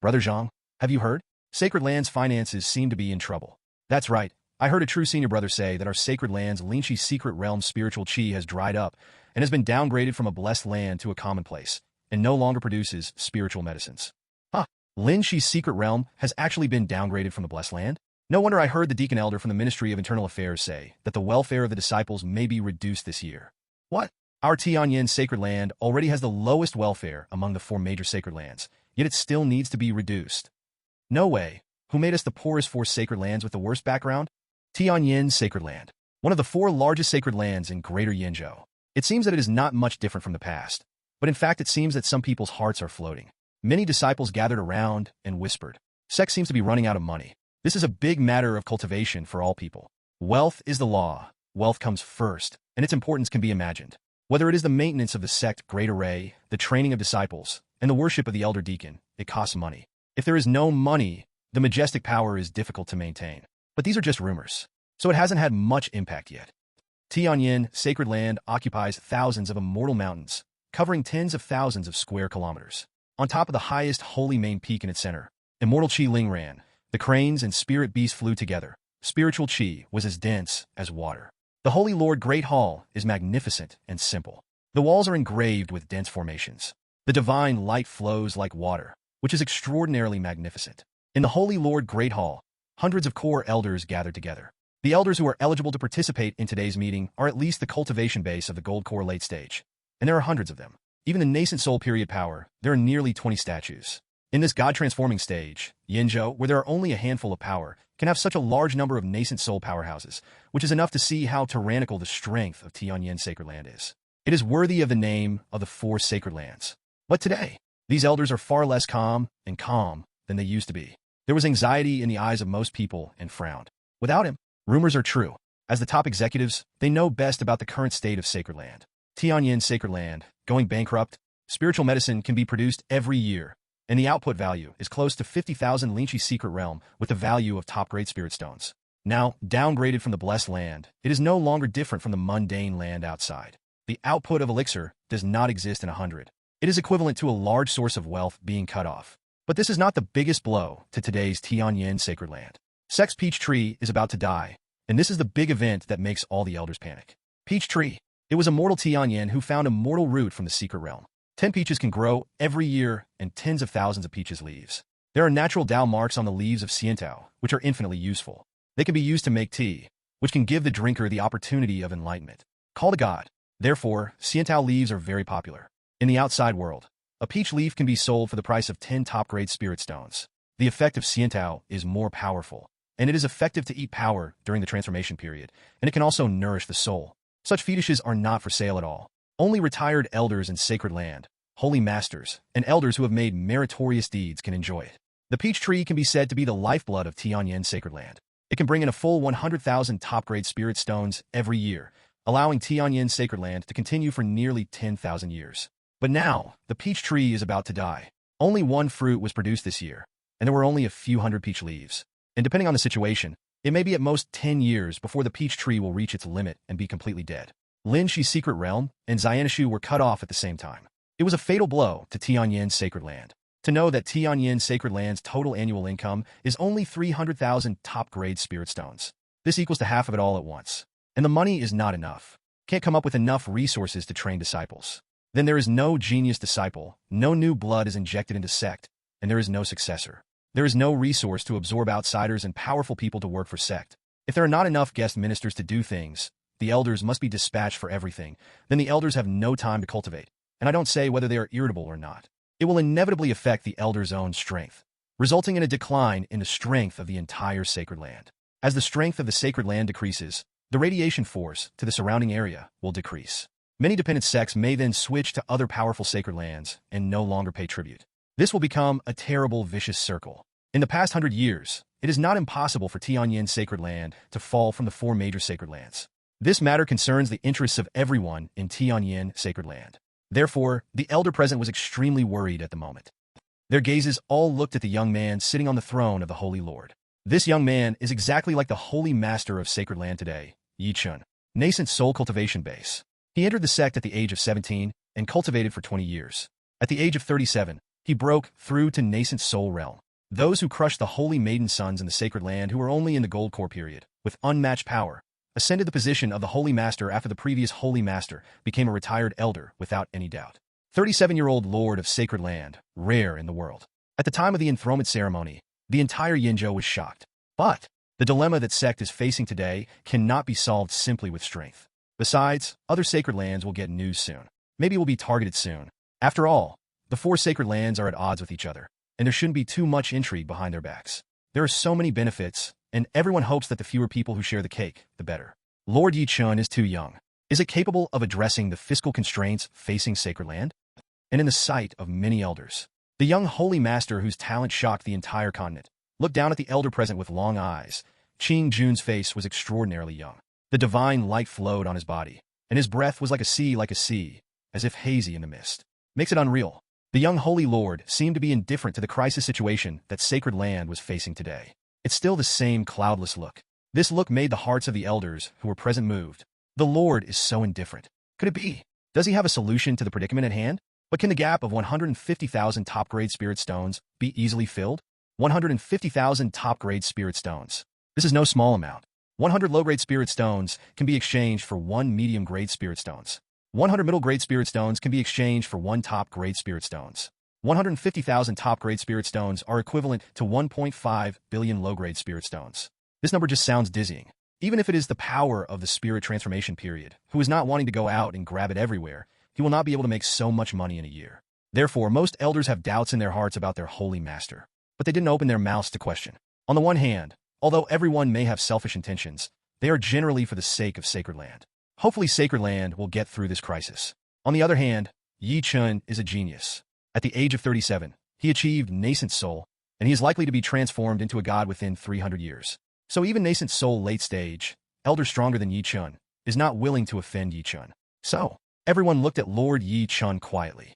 Brother Zhang, have you heard? Sacred Land's finances seem to be in trouble. That's right. I heard a true senior brother say that our Sacred Land's Linchi Secret Realm's spiritual chi has dried up and has been downgraded from a blessed land to a commonplace, and no longer produces spiritual medicines. Huh. Linchi's Secret Realm has actually been downgraded from the blessed land? No wonder I heard the deacon elder from the Ministry of Internal Affairs say that the welfare of the disciples may be reduced this year. What? Our Tianyan Sacred Land already has the lowest welfare among the 4 major sacred lands, yet it still needs to be reduced. No way. Who made us the poorest 4 sacred lands with the worst background? Tianyan Sacred Land, one of the 4 largest sacred lands in Greater Yinzhou. It seems that it is not much different from the past, but in fact it seems that some people's hearts are floating. Many disciples gathered around and whispered. Sect seems to be running out of money. This is a big matter of cultivation for all people. Wealth is the law. Wealth comes first, and its importance can be imagined. Whether it is the maintenance of the sect Great Array, the training of disciples, and the worship of the elder deacon, it costs money. If there is no money, the majestic power is difficult to maintain. But these are just rumors, so it hasn't had much impact yet. Tianyan Sacred Land occupies thousands of immortal mountains, covering tens of thousands of square kilometers. On top of the highest holy main peak in its center, immortal Qi Ling ran. The cranes and spirit beasts flew together. Spiritual Qi was as dense as water. The Holy Lord Great Hall is magnificent and simple. The walls are engraved with dense formations. The divine light flows like water, which is extraordinarily magnificent. In the Holy Lord Great Hall, hundreds of core elders gathered together. The elders who are eligible to participate in today's meeting are at least the cultivation base of the Gold Core late stage, and there are hundreds of them. Even the nascent soul period power, there are nearly 20 statues. In this God-transforming stage, Yinzhou, where there are only a handful of power, can have such a large number of nascent soul powerhouses, which is enough to see how tyrannical the strength of Tianyan Sacred Land is. It is worthy of the name of the 4 sacred lands. But today, these elders are far less calm than they used to be. There was anxiety in the eyes of most people and frowned. Without him, rumors are true. As the top executives, they know best about the current state of Sacred Land. Tianyan Sacred Land, going bankrupt, spiritual medicine can be produced every year, and the output value is close to 50,000 Linchi Secret Realm with the value of top-grade spirit stones. Now, downgraded from the blessed land, it is no longer different from the mundane land outside. The output of elixir does not exist in 100. It is equivalent to a large source of wealth being cut off. But this is not the biggest blow to today's Tianyan Sacred Land. Sect's peach tree is about to die, and this is the big event that makes all the elders panic. Peach tree. It was immortal Tianyan who found a mortal root from the secret realm. 10 peaches can grow every year, and tens of thousands of peaches leaves. There are natural Dao marks on the leaves of Xiantao, which are infinitely useful. They can be used to make tea, which can give the drinker the opportunity of enlightenment. Called a god. Therefore, Xiantao leaves are very popular. In the outside world, a peach leaf can be sold for the price of 10 top-grade spirit stones. The effect of Xiantao is more powerful, and it is effective to eat power during the transformation period, and it can also nourish the soul. Such fetishes are not for sale at all. Only retired elders in Sacred Land, holy masters, and elders who have made meritorious deeds can enjoy it. The peach tree can be said to be the lifeblood of Tianyan Sacred Land. It can bring in a full 100,000 top-grade spirit stones every year, allowing Tianyan Sacred Land to continue for nearly 10,000 years. But now, the peach tree is about to die. Only 1 fruit was produced this year, and there were only a few hundred peach leaves. And depending on the situation, it may be at most 10 years before the peach tree will reach its limit and be completely dead. Linchi's Secret Realm and Xianishu were cut off at the same time. It was a fatal blow to Tianyan Sacred Land. To know that Tianyan Sacred Land's total annual income is only 300,000 top-grade spirit stones. This equals to half of it all at once. And the money is not enough. Can't come up with enough resources to train disciples. Then there is no genius disciple, no new blood is injected into sect, and there is no successor. There is no resource to absorb outsiders and powerful people to work for sect. If there are not enough guest ministers to do things, the elders must be dispatched for everything. Then the elders have no time to cultivate. And I don't say whether they are irritable or not. It will inevitably affect the elders' own strength, resulting in a decline in the strength of the entire sacred land. As the strength of the sacred land decreases, the radiation force to the surrounding area will decrease. Many dependent sects may then switch to other powerful sacred lands and no longer pay tribute. This will become a terrible, vicious circle. In the past 100 years, it is not impossible for Tianyan Sacred Land to fall from the 4 major sacred lands. This matter concerns the interests of everyone in Tianyan Sacred Land. Therefore, the elder present was extremely worried at the moment. Their gazes all looked at the young man sitting on the throne of the Holy Lord. This young man is exactly like the Holy Master of Sacred Land today, Chen. Nascent soul cultivation base. He entered the sect at the age of 17 and cultivated for 20 years. At the age of 37, He broke through to nascent soul realm. Those who crushed the holy maiden sons in the sacred land who were only in the gold core period, with unmatched power, ascended the position of the holy master after the previous holy master became a retired elder without any doubt. 37-year-old lord of sacred land, rare in the world. At the time of the enthronement ceremony, the entire Yinzhou was shocked. But the dilemma that sect is facing today cannot be solved simply with strength. Besides, other sacred lands will get news soon. Maybe will be targeted soon. After all, the four sacred lands are at odds with each other, and there shouldn't be too much intrigue behind their backs. There are so many benefits, and everyone hopes that the fewer people who share the cake, the better. Lord Chen is too young. Is it capable of addressing the fiscal constraints facing sacred land? And in the sight of many elders, the young holy master whose talent shocked the entire continent looked down at the elder present with long eyes. Qing Jun's face was extraordinarily young. The divine light flowed on his body, and his breath was like a sea, as if hazy in the mist. Makes it unreal. The young holy lord seemed to be indifferent to the crisis situation that sacred land was facing today. It's still the same cloudless look. This look made the hearts of the elders who were present moved. The lord is so indifferent. Could it be? Does he have a solution to the predicament at hand? But can the gap of 150,000 top-grade spirit stones be easily filled? 150,000 top-grade spirit stones. This is no small amount. 100 low-grade spirit stones can be exchanged for 1 medium-grade spirit stones. 100 middle-grade spirit stones can be exchanged for 1 top-grade spirit stones. 150,000 top-grade spirit stones are equivalent to 1.5 billion low-grade spirit stones. This number just sounds dizzying. Even if it is the power of the spirit transformation period, who is not wanting to go out and grab it everywhere, he will not be able to make so much money in a year. Therefore, most elders have doubts in their hearts about their holy master. But they didn't open their mouths to question. On the one hand, although everyone may have selfish intentions, they are generally for the sake of sacred land. Hopefully sacred land will get through this crisis. On the other hand, Chen is a genius. At the age of 37, he achieved nascent soul, and he is likely to be transformed into a god within 300 years. So even nascent soul late stage, elder stronger than Chen, is not willing to offend Chen. So, everyone looked at Lord Chen quietly,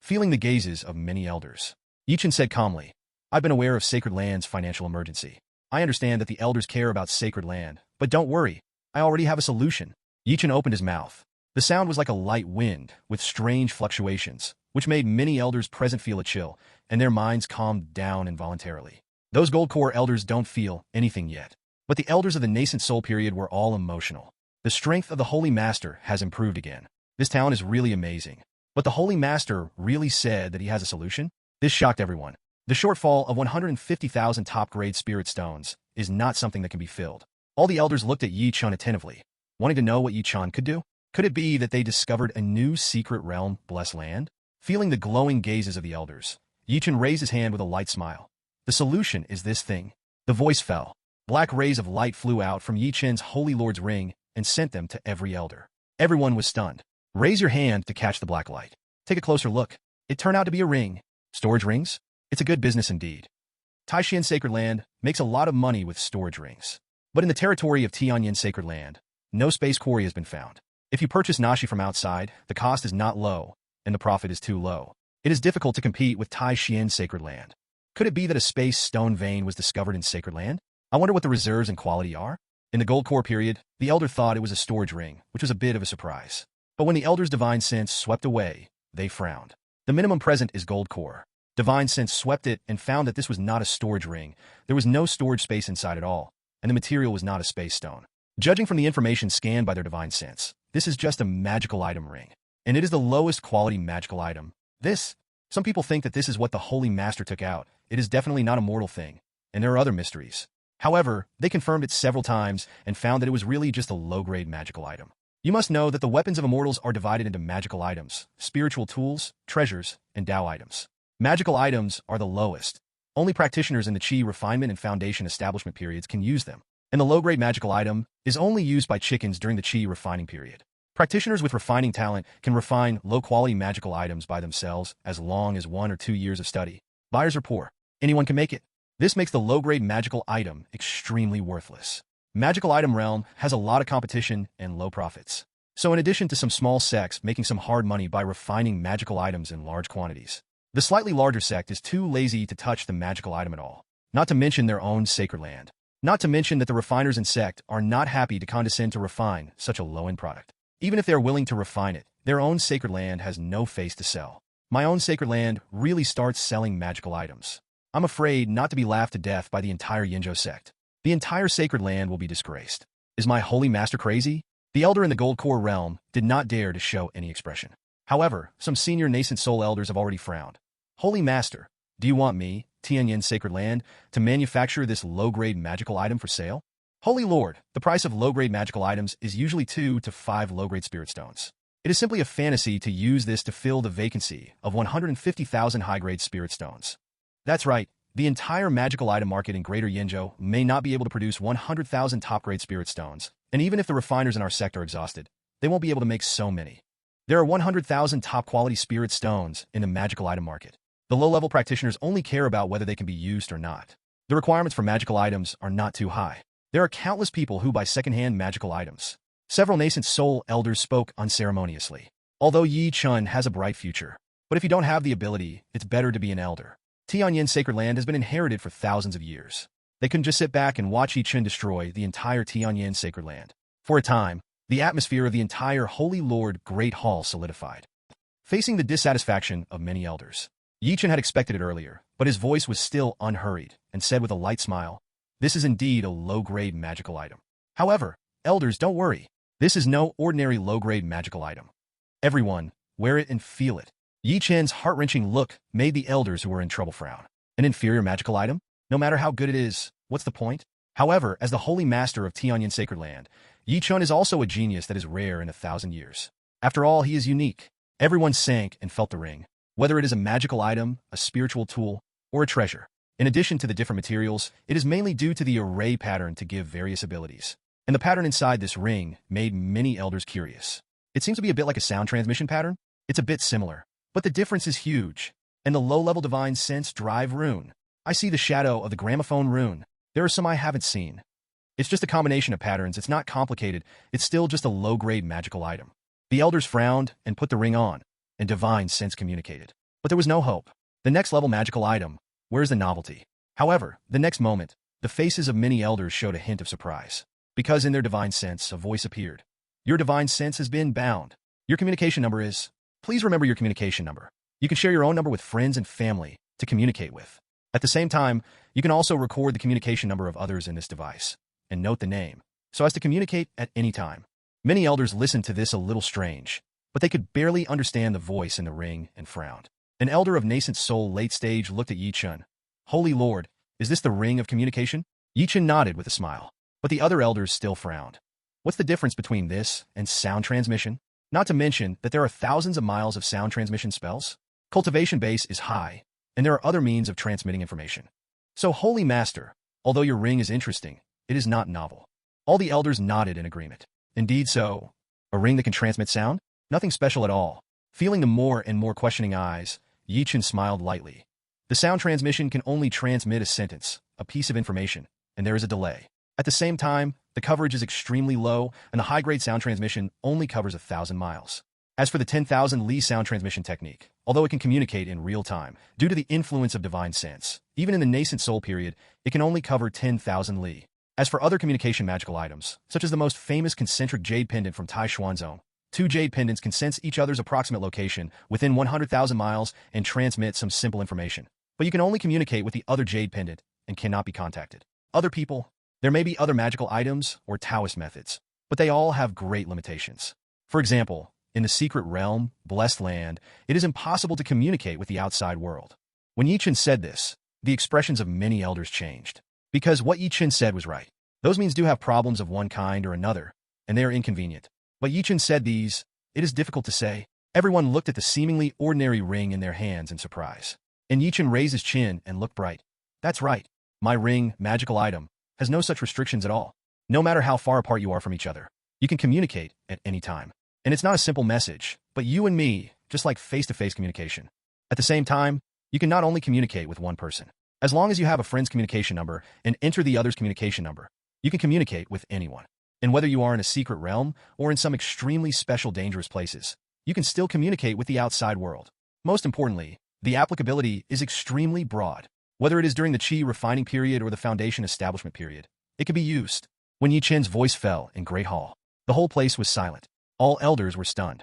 feeling the gazes of many elders. Chen said calmly, I've been aware of sacred land's financial emergency. I understand that the elders care about sacred land, but don't worry, I already have a solution. Chen opened his mouth. The sound was like a light wind, with strange fluctuations, which made many elders present feel a chill, and their minds calmed down involuntarily. Those gold core elders don't feel anything yet. But the elders of the nascent soul period were all emotional. The strength of the Holy Master has improved again. This talent is really amazing. But the Holy Master really said that he has a solution? This shocked everyone. The shortfall of 150,000 top-grade spirit stones is not something that can be filled. All the elders looked at Chen attentively, wanting to know what Chen could do. Could it be that they discovered a new secret realm, blessed land? Feeling the glowing gazes of the elders, Chen raised his hand with a light smile. The solution is this thing. The voice fell. Black rays of light flew out from Chen's Holy Lord's ring and sent them to every elder. Everyone was stunned. Raise your hand to catch the black light. Take a closer look. It turned out to be a ring. Storage rings? It's a good business indeed. Tianyan Sacred Land makes a lot of money with storage rings. But in the territory of Tianyan Sacred Land, no space quarry has been found. If you purchase Nashi from outside, the cost is not low, and the profit is too low. It is difficult to compete with Tianyan Sacred Land. Could it be that a space stone vein was discovered in Sacred Land? I wonder what the reserves and quality are. In the gold core period, the elder thought it was a storage ring, which was a bit of a surprise. But when the elder's divine sense swept away, they frowned. The minimum present is gold core. Divine sense swept it and found that this was not a storage ring. There was no storage space inside at all, and the material was not a space stone. Judging from the information scanned by their divine sense, this is just a magical item ring. And it is the lowest quality magical item. Some people think that this is what the Holy Master took out. It is definitely not a mortal thing, and there are other mysteries. However, they confirmed it several times and found that it was really just a low-grade magical item. You must know that the weapons of immortals are divided into magical items, spiritual tools, treasures, and Tao items. Magical items are the lowest. Only practitioners in the Qi refinement and foundation establishment periods can use them, and the low-grade magical item is only used by chickens during the Qi refining period. Practitioners with refining talent can refine low-quality magical items by themselves as long as 1 or 2 years of study. Buyers are poor. Anyone can make it. This makes the low-grade magical item extremely worthless. Magical item realm has a lot of competition and low profits. So in addition to some small sects making some hard money by refining magical items in large quantities, the slightly larger sect is too lazy to touch the magical item at all, not to mention their own sacred land. Not to mention that the refiners in sect are not happy to condescend to refine such a low-end product. Even if they are willing to refine it, their own sacred land has no face to sell. my own sacred land really starts selling magical items. I'm afraid not to be laughed to death by the entire Yinzhou sect. The entire sacred land will be disgraced. Is my holy master crazy? The elder in the gold core realm did not dare to show any expression. However, some senior nascent soul elders have already frowned. Holy master, do you want me, Tianyan Sacred Land, to manufacture this low-grade magical item for sale? Holy Lord, the price of low-grade magical items is usually 2 to 5 low-grade spirit stones. It is simply a fantasy to use this to fill the vacancy of 150,000 high-grade spirit stones. That's right, the entire magical item market in Greater Yinzhou may not be able to produce 100,000 top-grade spirit stones, and even if the refiners in our sect are exhausted, they won't be able to make so many. There are 100,000 top-quality spirit stones in the magical item market. The low-level practitioners only care about whether they can be used or not. The requirements for magical items are not too high. There are countless people who buy second-hand magical items. Several nascent soul elders spoke unceremoniously. Although Chen has a bright future, but if you don't have the ability, it's better to be an elder. Tianyan Sacred Land has been inherited for thousands of years. They couldn't just sit back and watch Chen destroy the entire Tianyan Sacred Land. For a time, the atmosphere of the entire Holy Lord Great Hall solidified. Facing the dissatisfaction of many elders, Chen had expected it earlier, but his voice was still unhurried and said with a light smile, "This is indeed a low-grade magical item. However, elders, don't worry. This is no ordinary low-grade magical item. Everyone, wear it and feel it." Chen's heart-wrenching look made the elders who were in trouble frown. An inferior magical item? No matter how good it is, what's the point? However, as the holy master of Tianyan Sacred Land, Chen is also a genius that is rare in 1,000 years. After all, he is unique. Everyone sank and felt the ring. Whether it is a magical item, a spiritual tool, or a treasure. In addition to the different materials, it is mainly due to the array pattern to give various abilities. And the pattern inside this ring made many elders curious. It seems to be a bit like a sound transmission pattern. It's a bit similar, but the difference is huge. And the low-level divine sense drive rune. I see the shadow of the gramophone rune. There are some I haven't seen. It's just a combination of patterns. It's not complicated. It's still just a low-grade magical item. The elders frowned and put the ring on, and divine sense communicated. But there was no hope. The next level magical item, where's the novelty? However, the next moment, the faces of many elders showed a hint of surprise. Because in their divine sense, a voice appeared. Your divine sense has been bound. Your communication number is... Please remember your communication number. You can share your own number with friends and family to communicate with. At the same time, you can also record the communication number of others in this device, and note the name, so as to communicate at any time. Many elders listened to this a little strange, but they could barely understand the voice in the ring and frowned. An elder of nascent soul late stage looked at Chen. Holy Lord, is this the ring of communication? Chen nodded with a smile, but the other elders still frowned. What's the difference between this and sound transmission? Not to mention that there are thousands of miles of sound transmission spells. Cultivation base is high, and there are other means of transmitting information. So, Holy Master, although your ring is interesting, it is not novel. All the elders nodded in agreement. Indeed so. A ring that can transmit sound? Nothing special at all. Feeling the more and more questioning eyes, Chen smiled lightly. The sound transmission can only transmit a sentence, a piece of information, and there is a delay. At the same time, the coverage is extremely low, and the high-grade sound transmission only covers 1,000 miles. As for the 10,000 Li sound transmission technique, although it can communicate in real time, due to the influence of divine sense, even in the nascent soul period, it can only cover 10,000 Li. As for other communication magical items, such as the most famous concentric jade pendant from Taishuan Zone, 2 jade pendants can sense each other's approximate location within 100,000 miles and transmit some simple information. But you can only communicate with the other jade pendant and cannot be contacted. Other people, there may be other magical items or Taoist methods, but they all have great limitations. For example, in the secret realm, blessed land, it is impossible to communicate with the outside world. When Chen said this, the expressions of many elders changed. Because what Chen said was right. Those means do have problems of one kind or another, and they are inconvenient. But Chen said these, it is difficult to say. Everyone looked at the seemingly ordinary ring in their hands in surprise. And Chen raised his chin and looked bright. That's right. My ring, magical item, has no such restrictions at all. No matter how far apart you are from each other, you can communicate at any time. And it's not a simple message, but you and me, just like face-to-face communication. At the same time, you can not only communicate with one person. As long as you have a friend's communication number and enter the other's communication number, you can communicate with anyone. And whether you are in a secret realm or in some extremely special dangerous places, you can still communicate with the outside world. Most importantly, the applicability is extremely broad. Whether it is during the Qi refining period or the foundation establishment period, it can be used. When Chen's voice fell in Great Hall, the whole place was silent. All elders were stunned.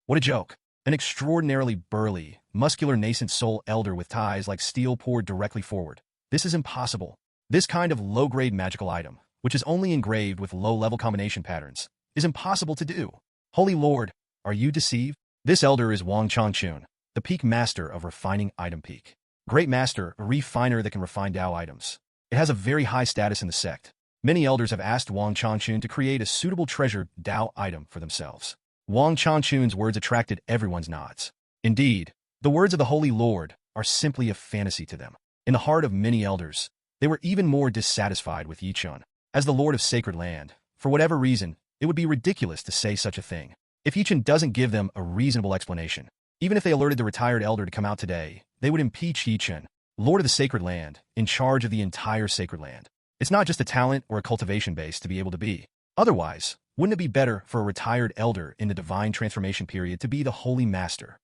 What a joke. An extraordinarily burly, muscular nascent soul elder with ties like steel poured directly forward. This is impossible. This kind of low-grade magical item, which is only engraved with low-level combination patterns, is impossible to do. Holy Lord, are you deceived? This elder is Wang Changchun, the peak master of refining item peak. Great master, a refiner that can refine Dao items. It has a very high status in the sect. Many elders have asked Wang Changchun to create a suitable treasured Dao item for themselves. Wang Changchun's words attracted everyone's nods. Indeed, the words of the Holy Lord are simply a fantasy to them. In the heart of many elders, they were even more dissatisfied with Yi Chen. As the Lord of Sacred Land, for whatever reason, it would be ridiculous to say such a thing. If Yi Chen doesn't give them a reasonable explanation, even if they alerted the retired elder to come out today, they would impeach Yi Chen, Lord of the Sacred Land, in charge of the entire Sacred Land. It's not just a talent or a cultivation base to be able to be. Otherwise, wouldn't it be better for a retired elder in the divine transformation period to be the Holy Master?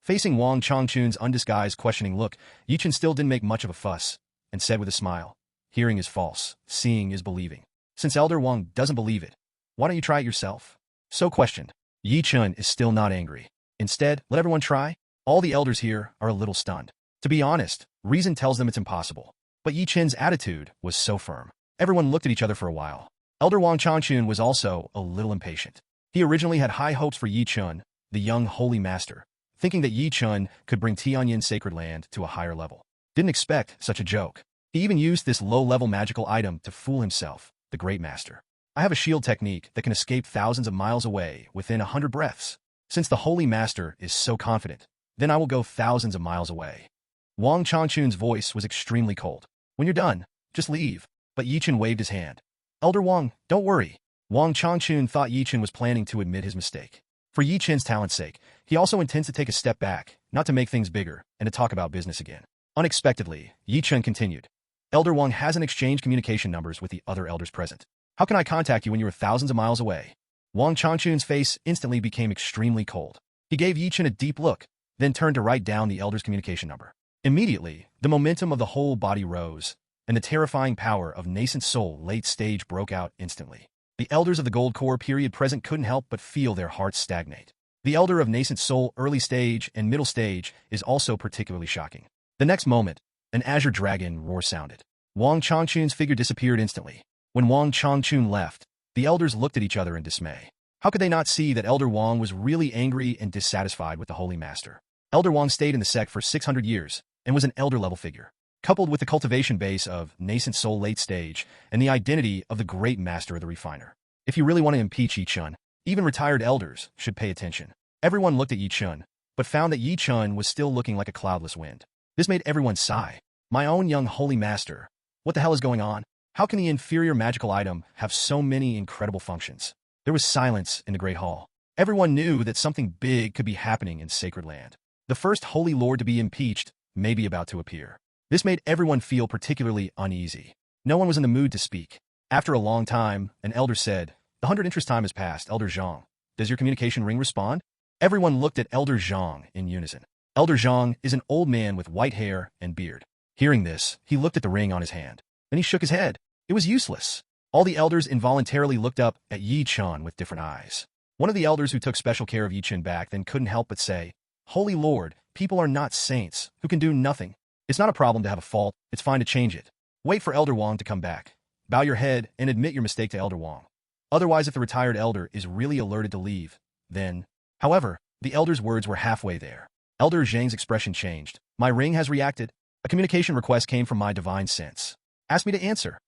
Facing Wang Changchun's undisguised questioning look, Yi Chen still didn't make much of a fuss, and said with a smile, "Hearing is false, seeing is believing. Since Elder Wang doesn't believe it, why don't you try it yourself?" So questioned, Yi Chen is still not angry. Instead, let everyone try. All the elders here are a little stunned. To be honest, reason tells them it's impossible. But Yi Chen's attitude was so firm. Everyone looked at each other for a while. Elder Wang Changchun was also a little impatient. He originally had high hopes for Yi Chen, the young holy master, thinking that Yi Chen could bring Tianyan Sacred Land to a higher level. Didn't expect such a joke. He even used this low-level magical item to fool himself, the great master. I have a shield technique that can escape thousands of miles away within 100 breaths. Since the holy master is so confident, then I will go thousands of miles away. Wang Changchun's voice was extremely cold. When you're done, just leave. But Yi Chen waved his hand. Elder Wang, don't worry. Wang Changchun thought Yi Chen was planning to admit his mistake. For Yi Chen's talent's sake, he also intends to take a step back, not to make things bigger, and to talk about business again. Unexpectedly, Yi Chen continued. Elder Wang hasn't exchanged communication numbers with the other elders present. How can I contact you when you are thousands of miles away? Wang Changchun's face instantly became extremely cold. He gave Yi Chen a deep look, then turned to write down the elder's communication number. Immediately, the momentum of the whole body rose, and the terrifying power of nascent soul late stage broke out instantly. The elders of the gold core period present couldn't help but feel their hearts stagnate. The elder of nascent soul early stage and middle stage is also particularly shocking. The next moment, an azure dragon roar sounded. Wang Changchun's figure disappeared instantly. When Wang Changchun left, the elders looked at each other in dismay. How could they not see that Elder Wang was really angry and dissatisfied with the Holy Master? Elder Wang stayed in the sect for 600 years and was an elder-level figure. Coupled with the cultivation base of nascent soul late stage and the identity of the great master of the refiner. If you really want to impeach Yi Chen, even retired elders should pay attention. Everyone looked at Yi Chen, but found that Yi Chen was still looking like a cloudless wind. This made everyone sigh. My own young holy master. What the hell is going on? How can the inferior magical item have so many incredible functions? There was silence in the Great Hall. Everyone knew that something big could be happening in Sacred Land. The first Holy Lord to be impeached may be about to appear. This made everyone feel particularly uneasy. No one was in the mood to speak. After a long time, an elder said, "The 100 interest time has passed, Elder Zhang. Does your communication ring respond?" Everyone looked at Elder Zhang in unison. Elder Zhang is an old man with white hair and beard. Hearing this, he looked at the ring on his hand. Then he shook his head. It was useless. All the elders involuntarily looked up at Yi Chen with different eyes. One of the elders who took special care of Yi Chen back then couldn't help but say, "Holy Lord, people are not saints who can do nothing. It's not a problem to have a fault. It's fine to change it. Wait for Elder Wang to come back. Bow your head and admit your mistake to Elder Wang. Otherwise, if the retired elder is really alerted to leave, then..." However, the elder's words were halfway there. Elder Zhang's expression changed. "My ring has reacted. A communication request came from my divine sense. Ask me to answer."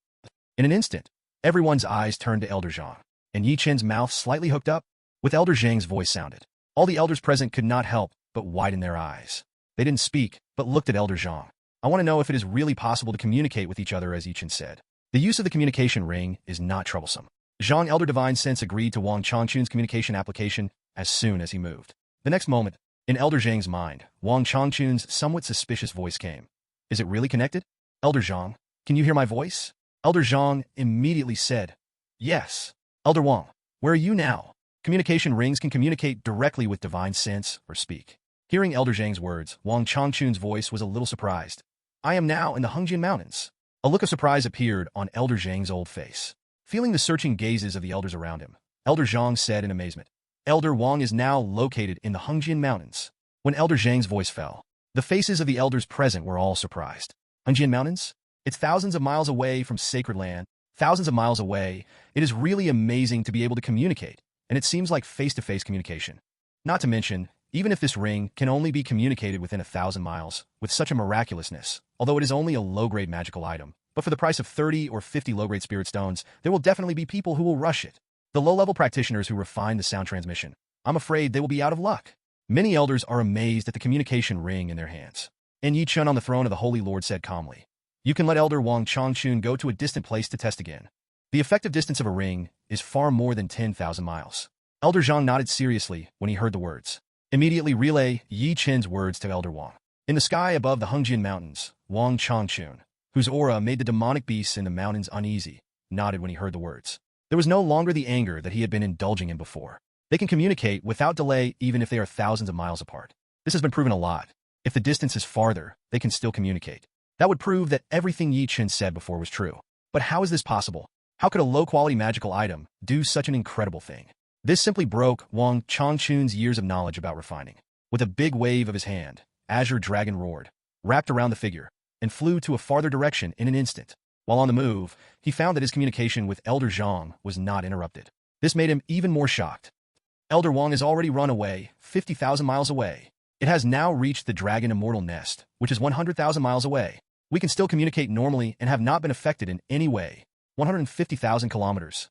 In an instant, everyone's eyes turned to Elder Zhang, and Yi Chen's mouth slightly hooked up. With Elder Zhang's voice sounded, all the elders present could not help but widen their eyes. They didn't speak, but looked at Elder Zhang. "I want to know if it is really possible to communicate with each other," as Yi Chen said. "The use of the communication ring is not troublesome." Zhang Elder Divine Sense agreed to Wang Changchun's communication application as soon as he moved. The next moment, in Elder Zhang's mind, Wang Changchun's somewhat suspicious voice came. "Is it really connected? Elder Zhang, can you hear my voice?" Elder Zhang immediately said, "Yes." "Elder Wang, where are you now?" Communication rings can communicate directly with divine sense or speak. Hearing Elder Zhang's words, Wang Changchun's voice was a little surprised. "I am now in the Hengjian Mountains." A look of surprise appeared on Elder Zhang's old face. Feeling the searching gazes of the elders around him, Elder Zhang said in amazement, Elder Wang is now located in the Hengjian Mountains. When Elder Zhang's voice fell, the faces of the elders present were all surprised. Hengjian Mountains? It's thousands of miles away from Sacred Land. Thousands of miles away. It is really amazing to be able to communicate, and it seems like face-to-face communication. Not to mention, even if this ring can only be communicated within 1,000 miles, with such a miraculousness, although it is only a low-grade magical item, but for the price of 30 or 50 low-grade spirit stones, there will definitely be people who will rush it. The low-level practitioners who refine the sound transmission, I'm afraid they will be out of luck. Many elders are amazed at the communication ring in their hands. And Yi Chen on the throne of the Holy Lord said calmly, "You can let Elder Wang Changchun go to a distant place to test again. The effective distance of a ring is far more than 10,000 miles." Elder Zhang nodded seriously when he heard the words. Immediately relay Yi Chen's words to Elder Wang. In the sky above the Hengjian Mountains, Wang Changchun, whose aura made the demonic beasts in the mountains uneasy, nodded when he heard the words. There was no longer the anger that he had been indulging in before. They can communicate without delay even if they are thousands of miles apart. This has been proven a lot. If the distance is farther, they can still communicate. That would prove that everything Yi Chen said before was true. But how is this possible? How could a low-quality magical item do such an incredible thing? This simply broke Wang Changchun's years of knowledge about refining. With a big wave of his hand, Azure Dragon roared, wrapped around the figure, and flew to a farther direction in an instant. While on the move, he found that his communication with Elder Zhang was not interrupted. This made him even more shocked. Elder Wang has already run away, 50,000 miles away. It has now reached the Dragon Immortal Nest, which is 100,000 miles away. We can still communicate normally and have not been affected in any way. 150,000 kilometers.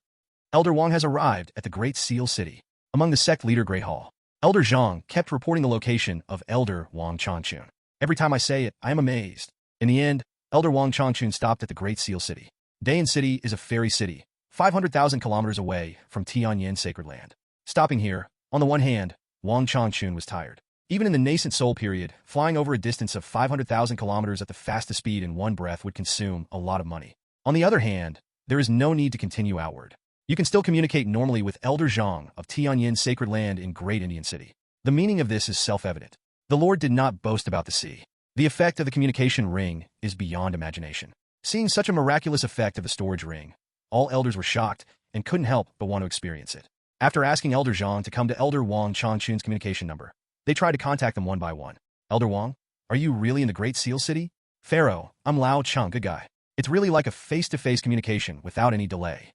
Elder Wang has arrived at the Great Seal City. Among the sect leader Great Hall, Elder Zhang kept reporting the location of Elder Wang Changchun. Every time I say it, I am amazed. In the end, Elder Wang Changchun stopped at the Great Seal City. Dayan City is a fairy city, 500,000 kilometers away from Tianyan Sacred Land. Stopping here, on the one hand, Wang Changchun was tired. Even in the nascent soul period, flying over a distance of 500,000 kilometers at the fastest speed in one breath would consume a lot of money. On the other hand, there is no need to continue outward. You can still communicate normally with Elder Zhang of Tianyan Sacred Land in Great Indian City. The meaning of this is self-evident. The Lord did not boast about the sea. The effect of the communication ring is beyond imagination. Seeing such a miraculous effect of the storage ring, all elders were shocked and couldn't help but want to experience it. After asking Elder Zhang to come to Elder Wang Changchun's communication number, they tried to contact them one by one. "Elder Wang, are you really in the Great Seal City?" "Pharaoh, I'm Lao Cheng, good guy. It's really like a face-to-face communication without any delay."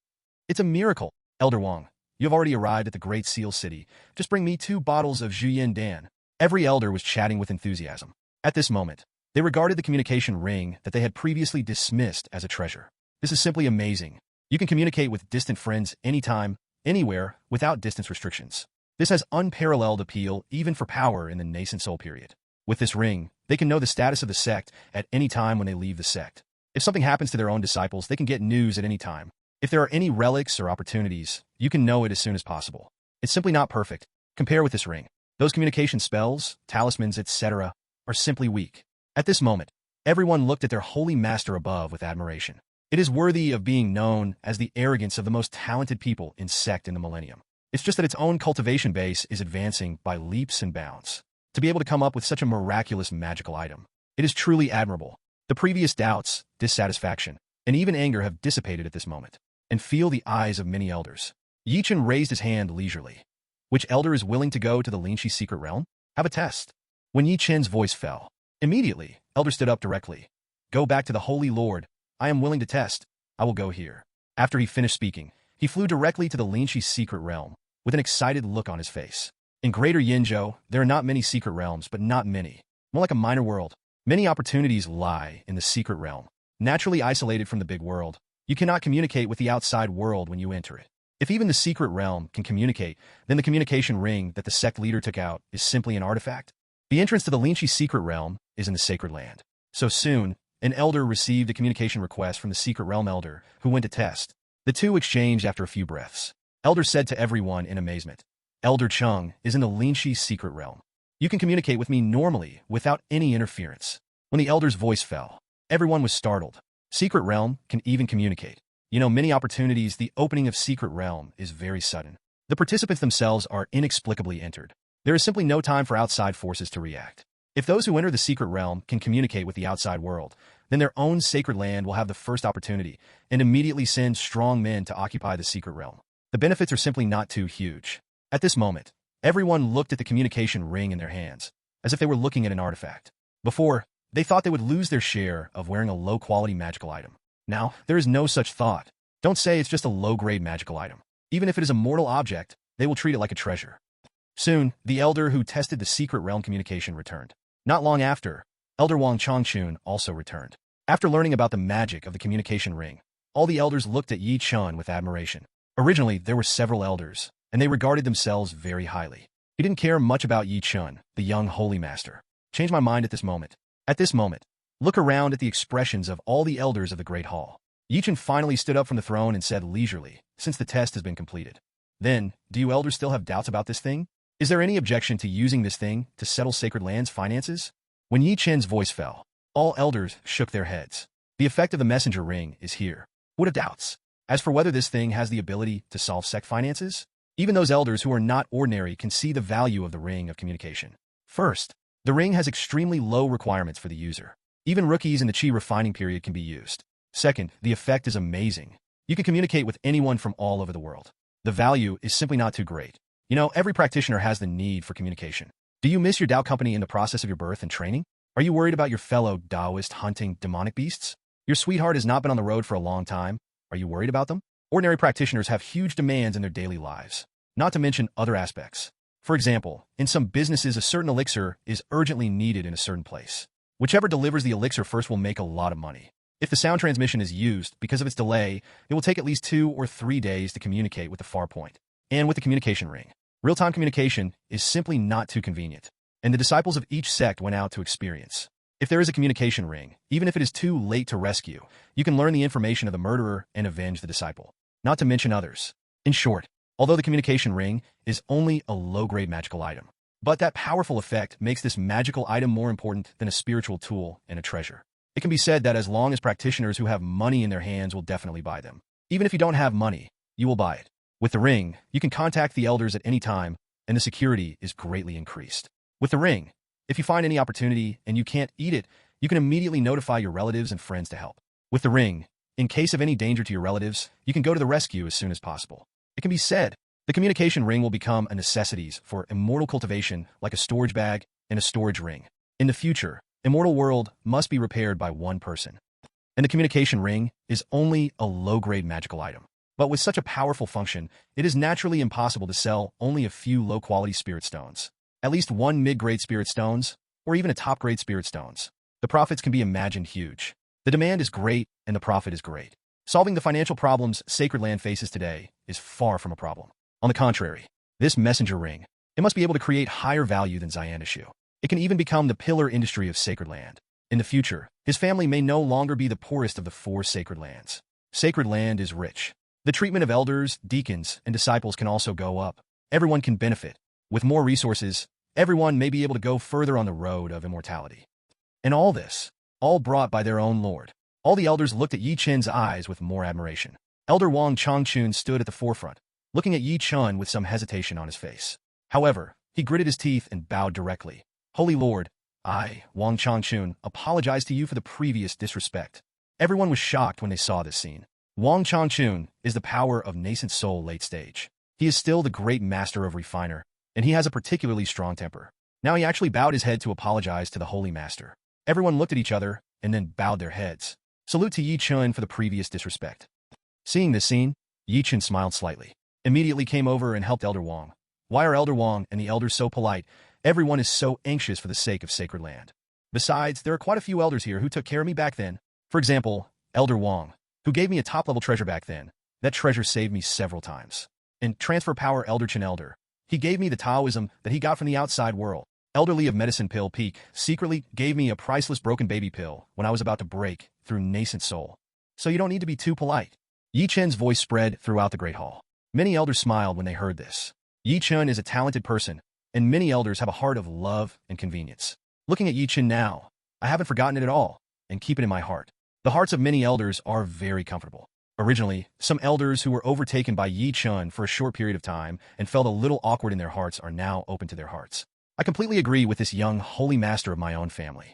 "It's a miracle." "Elder Wang, you have already arrived at the Great Seal City. Just bring me 2 bottles of Zhuyin Dan." Every elder was chatting with enthusiasm. At this moment, they regarded the communication ring that they had previously dismissed as a treasure. This is simply amazing. You can communicate with distant friends anytime, anywhere, without distance restrictions. This has unparalleled appeal even for power in the nascent soul period. With this ring, they can know the status of the sect at any time when they leave the sect. If something happens to their own disciples, they can get news at any time. If there are any relics or opportunities, you can know it as soon as possible. It's simply not perfect. Compare with this ring. Those communication spells, talismans, etc. are simply weak. At this moment, everyone looked at their holy master above with admiration. It is worthy of being known as the arrogance of the most talented people in sect in the millennium. It's just that its own cultivation base is advancing by leaps and bounds. To be able to come up with such a miraculous magical item, it is truly admirable. The previous doubts, dissatisfaction, and even anger have dissipated at this moment. And feel the eyes of many elders. Yi Chen raised his hand leisurely. Which elder is willing to go to the Linchi secret realm? Have a test. When Yi Chen's voice fell, immediately, elder stood up directly. "Go back to the Holy Lord. I am willing to test. I will go here." After he finished speaking, he flew directly to the Linchi secret realm, with an excited look on his face. In Greater Yinzhou, there are not many secret realms, but not many. More like a minor world. Many opportunities lie in the secret realm. Naturally isolated from the big world, you cannot communicate with the outside world when you enter it. If even the secret realm can communicate, then the communication ring that the sect leader took out is simply an artifact. The entrance to the Linchi secret realm is in the Sacred Land. So soon, an elder received a communication request from the secret realm elder, who went to test. The two exchanged after a few breaths. Elder said to everyone in amazement, "Elder Cheng is in the Linchi secret realm. You can communicate with me normally without any interference." When the elder's voice fell, everyone was startled. Secret realm can even communicate. Many opportunities, the opening of secret realm is very sudden. The participants themselves are inexplicably entered. There is simply no time for outside forces to react. If those who enter the secret realm can communicate with the outside world, then their own sacred land will have the first opportunity and immediately send strong men to occupy the secret realm. The benefits are simply not too huge. At this moment, everyone looked at the communication ring in their hands, as if they were looking at an artifact. Before, they thought they would lose their share of wearing a low-quality magical item. Now, there is no such thought. Don't say it's just a low-grade magical item. Even if it is a mortal object, they will treat it like a treasure. Soon, the elder who tested the secret realm communication returned. Not long after, Elder Wang Changchun also returned. After learning about the magic of the communication ring, all the elders looked at Yi Chen with admiration. Originally, there were several elders, and they regarded themselves very highly. He didn't care much about Yi Chen, the young holy master. Change my mind at this moment. At this moment, look around at the expressions of all the elders of the Great Hall. Yi Chen finally stood up from the throne and said leisurely, since the test has been completed. Then, do you elders still have doubts about this thing? Is there any objection to using this thing to settle Sacred Land's finances? When Yi Chen's voice fell, all elders shook their heads. The effect of the messenger ring is here. What of doubts? As for whether this thing has the ability to solve sect finances, even those elders who are not ordinary can see the value of the ring of communication. First, the ring has extremely low requirements for the user. Even rookies in the chi refining period can be used. Second, the effect is amazing. You can communicate with anyone from all over the world. The value is simply not too great. You know, every practitioner has the need for communication. Do you miss your Dao company in the process of your birth and training? Are you worried about your fellow Daoist hunting demonic beasts? Your sweetheart has not been on the road for a long time. Are you worried about them? Ordinary practitioners have huge demands in their daily lives, not to mention other aspects. For example, in some businesses, a certain elixir is urgently needed in a certain place. Whichever delivers the elixir first will make a lot of money. If the sound transmission is used, because of its delay, it will take at least 2 or 3 days to communicate with the far point. And with the communication ring, real-time communication is simply not too convenient. And the disciples of each sect went out to experience. If there is a communication ring, even if it is too late to rescue, you can learn the information of the murderer and avenge the disciple, not to mention others. In short, although the communication ring is only a low-grade magical item, but that powerful effect makes this magical item more important than a spiritual tool and a treasure. It can be said that as long as practitioners who have money in their hands will definitely buy them. Even if you don't have money, you will buy it. With the ring, you can contact the elders at any time, and the security is greatly increased. With the ring, if you find any opportunity and you can't eat it, you can immediately notify your relatives and friends to help. With the ring, in case of any danger to your relatives, you can go to the rescue as soon as possible. It can be said, the communication ring will become a necessity for immortal cultivation like a storage bag and a storage ring. In the future, Immortal World must be repaired by one person. And the communication ring is only a low-grade magical item. But with such a powerful function, it is naturally impossible to sell only a few low-quality spirit stones. At least one mid-grade spirit stones, or even a top-grade spirit stones. The profits can be imagined huge. The demand is great, and the profit is great. Solving the financial problems Sacred Land faces today is far from a problem. On the contrary, this messenger ring, it must be able to create higher value than Xiandishu. It can even become the pillar industry of Sacred Land. In the future, his family may no longer be the poorest of the 4 Sacred Lands. Sacred Land is rich. The treatment of elders, deacons, and disciples can also go up. Everyone can benefit. With more resources, everyone may be able to go further on the road of immortality. And all this, all brought by their own Lord. All the elders looked at Yi Chen's eyes with more admiration. Elder Wang Changchun stood at the forefront, looking at Yi Chen with some hesitation on his face. However, he gritted his teeth and bowed directly. Holy Lord, I, Wang Changchun, apologize to you for the previous disrespect. Everyone was shocked when they saw this scene. Wang Changchun is the power of nascent soul late stage. He is still the great master of refiner, and he has a particularly strong temper. Now he actually bowed his head to apologize to the holy master. Everyone looked at each other and then bowed their heads. Salute to Yi Chen for the previous disrespect. Seeing this scene, Yi Chen smiled slightly, immediately came over and helped Elder Wang. Why are Elder Wang and the elders so polite? Everyone is so anxious for the sake of Sacred Land. Besides, there are quite a few elders here who took care of me back then. For example, Elder Wang, who gave me a top-level treasure back then. That treasure saved me several times. And Transfer Power Elder Chen Elder. He gave me the Taoism that he got from the outside world. Elderly of Medicine Pill Peak secretly gave me a priceless broken baby pill when I was about to break through nascent soul. So you don't need to be too polite. Yi Chen's voice spread throughout the Great Hall. Many elders smiled when they heard this. Yi Chen is a talented person, and many elders have a heart of love and convenience. Looking at Yi Chen now, I haven't forgotten it at all, and keep it in my heart. The hearts of many elders are very comfortable. Originally, some elders who were overtaken by Yi Chen for a short period of time and felt a little awkward in their hearts are now open to their hearts. I completely agree with this young holy master of my own family.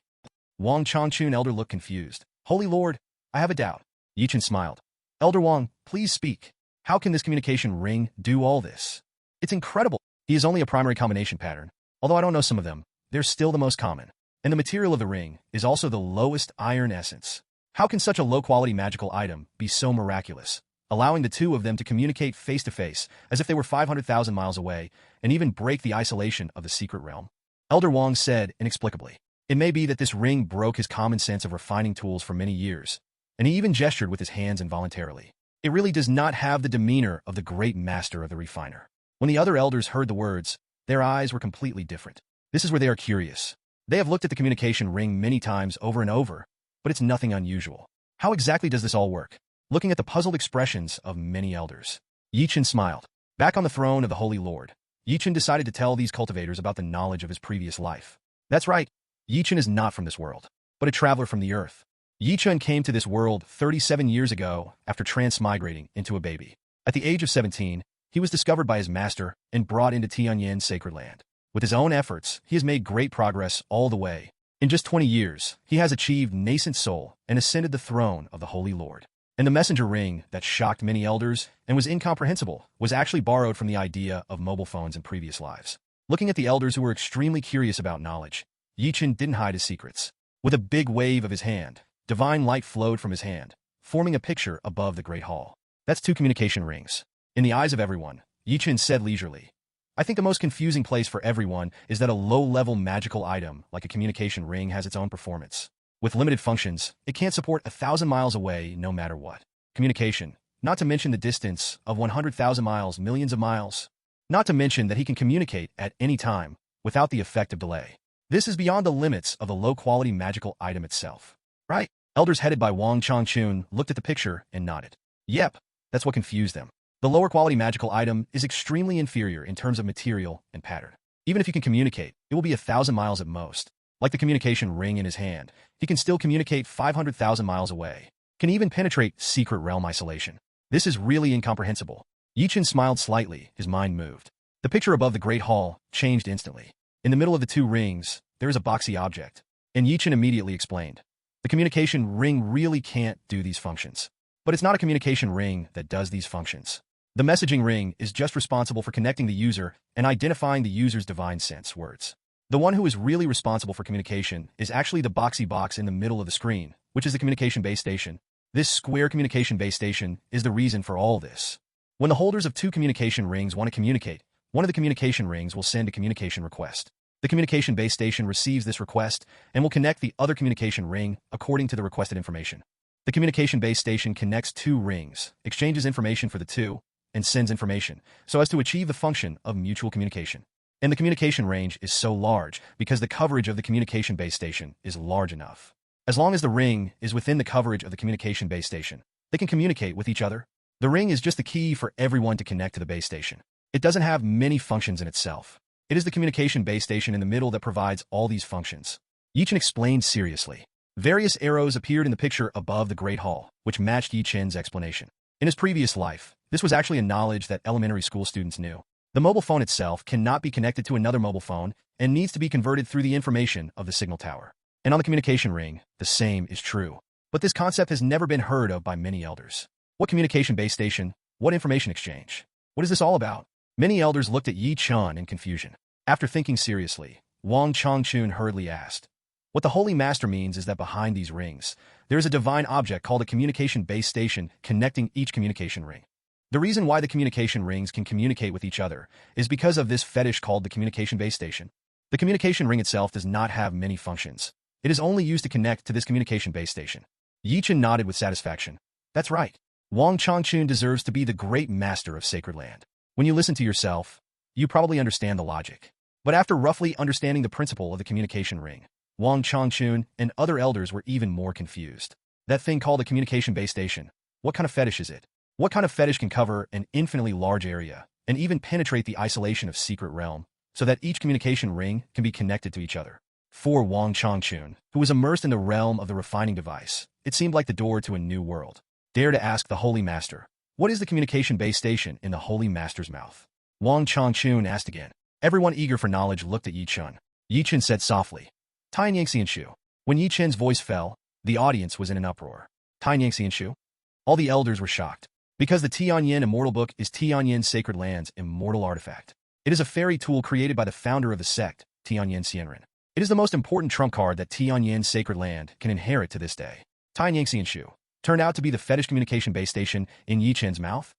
Wang Changchun Elder looked confused. Holy Lord, I have a doubt. Yi Chen smiled. Elder Wang, please speak. How can this communication ring do all this? It's incredible. He is only a primary combination pattern. Although I don't know some of them, they're still the most common. And the material of the ring is also the lowest iron essence. How can such a low-quality magical item be so miraculous, allowing the two of them to communicate face-to-face as if they were 500,000 miles away and even break the isolation of the secret realm? Elder Wang said inexplicably. It may be that this ring broke his common sense of refining tools for many years, and he even gestured with his hands involuntarily. It really does not have the demeanor of the great master of the refiner. When the other elders heard the words, their eyes were completely different. This is where they are curious. They have looked at the communication ring many times over and over, but it's nothing unusual. How exactly does this all work? Looking at the puzzled expressions of many elders, Chen smiled. Back on the throne of the Holy Lord, Chen decided to tell these cultivators about the knowledge of his previous life. That's right, Chen is not from this world, but a traveler from the earth. Chen came to this world 37 years ago after transmigrating into a baby. At the age of 17, he was discovered by his master and brought into Tianyan Sacred Land. With his own efforts, he has made great progress all the way. In just 20 years, he has achieved nascent soul and ascended the throne of the Holy Lord. And the messenger ring that shocked many elders and was incomprehensible was actually borrowed from the idea of mobile phones in previous lives. Looking at the elders who were extremely curious about knowledge, Chen didn't hide his secrets. With a big wave of his hand, divine light flowed from his hand, forming a picture above the Great Hall. That's 2 communication rings. In the eyes of everyone, Chen said leisurely, I think the most confusing place for everyone is that a low-level magical item like a communication ring has its own performance. With limited functions, it can't support 1,000 miles away no matter what. Communication, not to mention the distance of 100,000 miles, millions of miles. Not to mention that he can communicate at any time without the effect of delay. This is beyond the limits of the low-quality magical item itself. Right? Elders headed by Wang Changchun looked at the picture and nodded. Yep, that's what confused them. The lower-quality magical item is extremely inferior in terms of material and pattern. Even if he can communicate, it will be 1,000 miles at most. Like the communication ring in his hand, he can still communicate 500,000 miles away. Can even penetrate secret realm isolation. This is really incomprehensible. Chen smiled slightly, his mind moved. The picture above the Great Hall changed instantly. In the middle of the 2 rings, there is a boxy object. And Chen immediately explained. The communication ring really can't do these functions. But it's not a communication ring that does these functions. The messaging ring is just responsible for connecting the user and identifying the user's divine sense words. The one who is really responsible for communication is actually the boxy box in the middle of the screen, which is the communication base station. This square communication base station is the reason for all this. When the holders of 2 communication rings want to communicate, one of the communication rings will send a communication request. The communication base station receives this request and will connect the other communication ring according to the requested information. The communication base station connects 2 rings, exchanges information for the 2, and sends information, so as to achieve the function of mutual communication. And the communication range is so large because the coverage of the communication base station is large enough. As long as the ring is within the coverage of the communication base station, they can communicate with each other. The ring is just the key for everyone to connect to the base station. It doesn't have many functions in itself. It is the communication base station in the middle that provides all these functions. Chen explained seriously. Various arrows appeared in the picture above the Great Hall, which matched Chen's explanation. In his previous life, this was actually a knowledge that elementary school students knew. The mobile phone itself cannot be connected to another mobile phone and needs to be converted through the information of the signal tower. And on the communication ring, the same is true. But this concept has never been heard of by many elders. What communication base station? What information exchange? What is this all about? Many elders looked at Chen in confusion. After thinking seriously, Wang Changchun hurriedly asked, What the Holy Master means is that behind these rings, there is a divine object called a communication base station connecting each communication ring. The reason why the communication rings can communicate with each other is because of this fetish called the communication base station. The communication ring itself does not have many functions. It is only used to connect to this communication base station. Chen nodded with satisfaction. That's right. Wang Changchun deserves to be the great master of Sacred Land. When you listen to yourself, you probably understand the logic. But after roughly understanding the principle of the communication ring, Wang Changchun and other elders were even more confused. That thing called a communication base station, what kind of fetish is it? What kind of fetish can cover an infinitely large area and even penetrate the isolation of secret realm so that each communication ring can be connected to each other? For Wang Changchun, who was immersed in the realm of the refining device, it seemed like the door to a new world. Dare to ask the Holy Master, what is the communication base station in the Holy Master's mouth? Wang Changchun asked again. Everyone eager for knowledge looked at Chen. Chen said softly, Tianyan Sacred. When Chen's voice fell, the audience was in an uproar. Tianyan Sacred? All the elders were shocked. Because the Tianyan Immortal Book is Tianyan Sacred Land's immortal artifact. It is a fairy tool created by the founder of the sect, Tianyan Sacred Land. It is the most important trump card that Tianyan Sacred Land can inherit to this day. Tianyan Sacred Land turned out to be the fetish communication base station in Chen's mouth.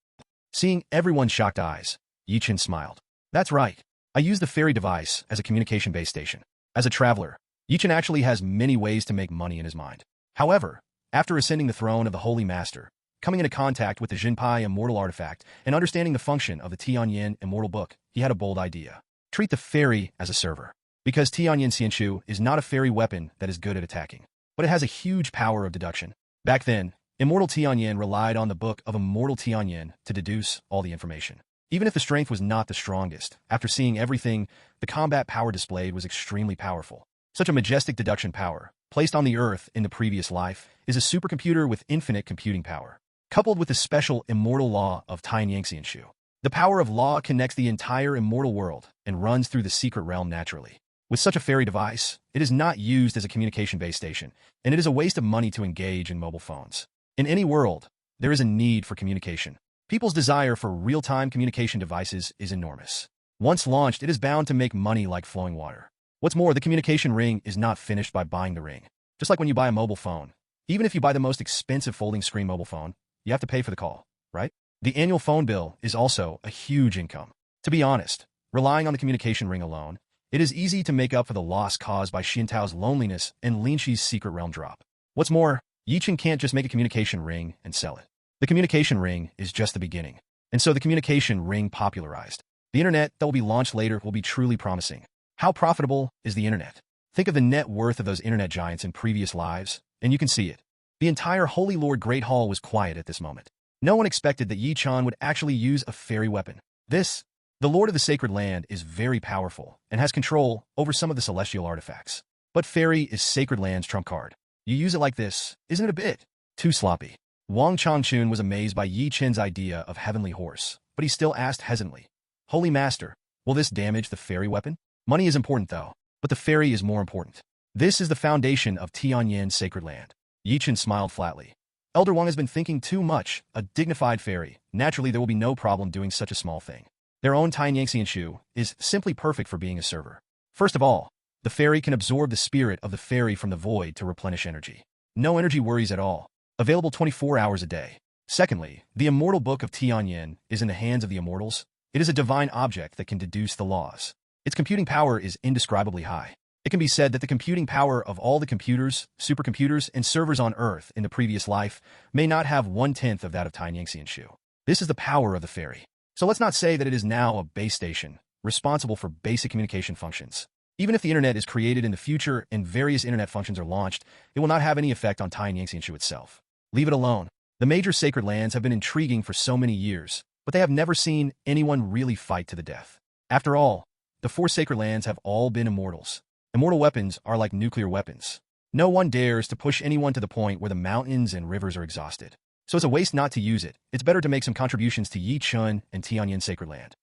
Seeing everyone's shocked eyes, Chen smiled. That's right. I use the fairy device as a communication base station. As a traveler, Chen actually has many ways to make money in his mind. However, after ascending the throne of the Holy Master, coming into contact with the Jinpai Immortal Artifact, and understanding the function of the Tianyan Immortal Book, he had a bold idea. Treat the fairy as a server. Because Tianyan Sacred Land is not a fairy weapon that is good at attacking, but it has a huge power of deduction. Back then, Immortal Tianyan relied on the Book of Immortal Tianyan to deduce all the information. Even if the strength was not the strongest, after seeing everything, the combat power displayed was extremely powerful. Such a majestic deduction power, placed on the Earth in the previous life, is a supercomputer with infinite computing power. Coupled with the special immortal law of Tianyan Sacred Land, the power of law connects the entire immortal world and runs through the secret realm naturally. With such a fairy device, it is not used as a communication base station, and it is a waste of money to engage in mobile phones. In any world, there is a need for communication. People's desire for real-time communication devices is enormous. Once launched, it is bound to make money like flowing water. What's more, the communication ring is not finished by buying the ring. Just like when you buy a mobile phone. Even if you buy the most expensive folding screen mobile phone, you have to pay for the call, right? The annual phone bill is also a huge income. To be honest, relying on the communication ring alone, it is easy to make up for the loss caused by Xiantao's loneliness and Lin Qi's secret realm drop. What's more, Chen can't just make a communication ring and sell it. The communication ring is just the beginning, and so the communication ring popularized. The internet that will be launched later will be truly promising. How profitable is the internet? Think of the net worth of those internet giants in previous lives, and you can see it. The entire Holy Lord Great Hall was quiet at this moment. No one expected that Chen would actually use a fairy weapon. The Lord of the Sacred Land is very powerful and has control over some of the celestial artifacts. But fairy is Sacred Land's trump card. You use it like this, isn't it a bit too sloppy? Wang Changchun was amazed by Chen's idea of heavenly horse, but he still asked hesitantly, Holy Master, will this damage the fairy weapon? Money is important though, but the fairy is more important. This is the foundation of Tianyan Sacred Land. Chen smiled flatly. Elder Wang has been thinking too much, a dignified fairy. Naturally, there will be no problem doing such a small thing. Their own Tianyan Sacred Land is simply perfect for being a server. First of all, the fairy can absorb the spirit of the fairy from the void to replenish energy. No energy worries at all. Available 24 hours a day. Secondly, the Immortal Book of Tianyan is in the hands of the immortals. It is a divine object that can deduce the laws. Its computing power is indescribably high. It can be said that the computing power of all the computers, supercomputers, and servers on Earth in the previous life may not have 1/10 of that of Tianyan Sacred Land. This is the power of the fairy. So let's not say that it is now a base station, responsible for basic communication functions. Even if the internet is created in the future and various internet functions are launched, it will not have any effect on Tianyan Sacred Land itself. Leave it alone. The major sacred lands have been intriguing for so many years, but they have never seen anyone really fight to the death. After all, the 4 sacred lands have all been immortals. Immortal weapons are like nuclear weapons. No one dares to push anyone to the point where the mountains and rivers are exhausted. So it's a waste not to use it. It's better to make some contributions to Chen and Tianyan Sacred Land.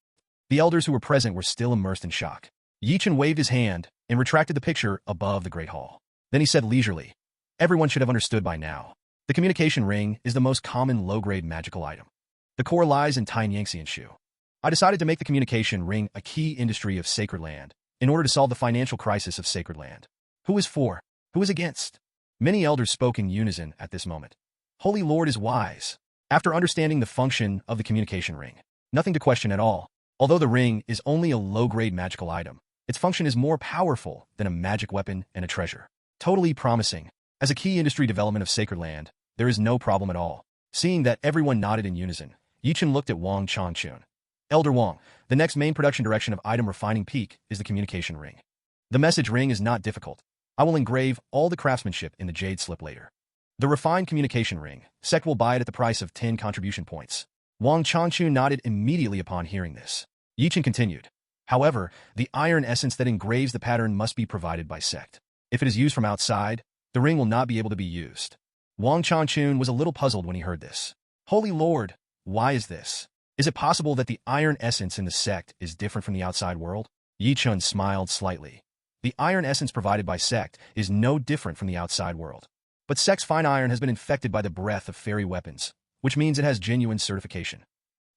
The elders who were present were still immersed in shock. Chen waved his hand and retracted the picture above the Great Hall. Then he said leisurely, everyone should have understood by now. The communication ring is the most common low-grade magical item. The core lies in Tianyan Sacred Land. I decided to make the communication ring a key industry of Sacred Land in order to solve the financial crisis of Sacred Land. Who is for? Who is against? Many elders spoke in unison at this moment. Holy Lord is wise. After understanding the function of the communication ring, nothing to question at all. Although the ring is only a low-grade magical item, its function is more powerful than a magic weapon and a treasure. Totally promising. As a key industry development of Sacred Land, there is no problem at all. Seeing that everyone nodded in unison, Chen looked at Wang Changchun. Elder Wang, the next main production direction of item refining peak is the communication ring. The message ring is not difficult. I will engrave all the craftsmanship in the jade slip later. The refined communication ring, sect will buy it at the price of 10 contribution points. Wang Changchun nodded immediately upon hearing this. Chen continued. However, the iron essence that engraves the pattern must be provided by sect. If it is used from outside, the ring will not be able to be used. Wang Changchun was a little puzzled when he heard this. Holy Lord, why is this? Is it possible that the iron essence in the sect is different from the outside world? Chen smiled slightly. The iron essence provided by sect is no different from the outside world. But sect's fine iron has been infected by the breath of fairy weapons, which means it has genuine certification.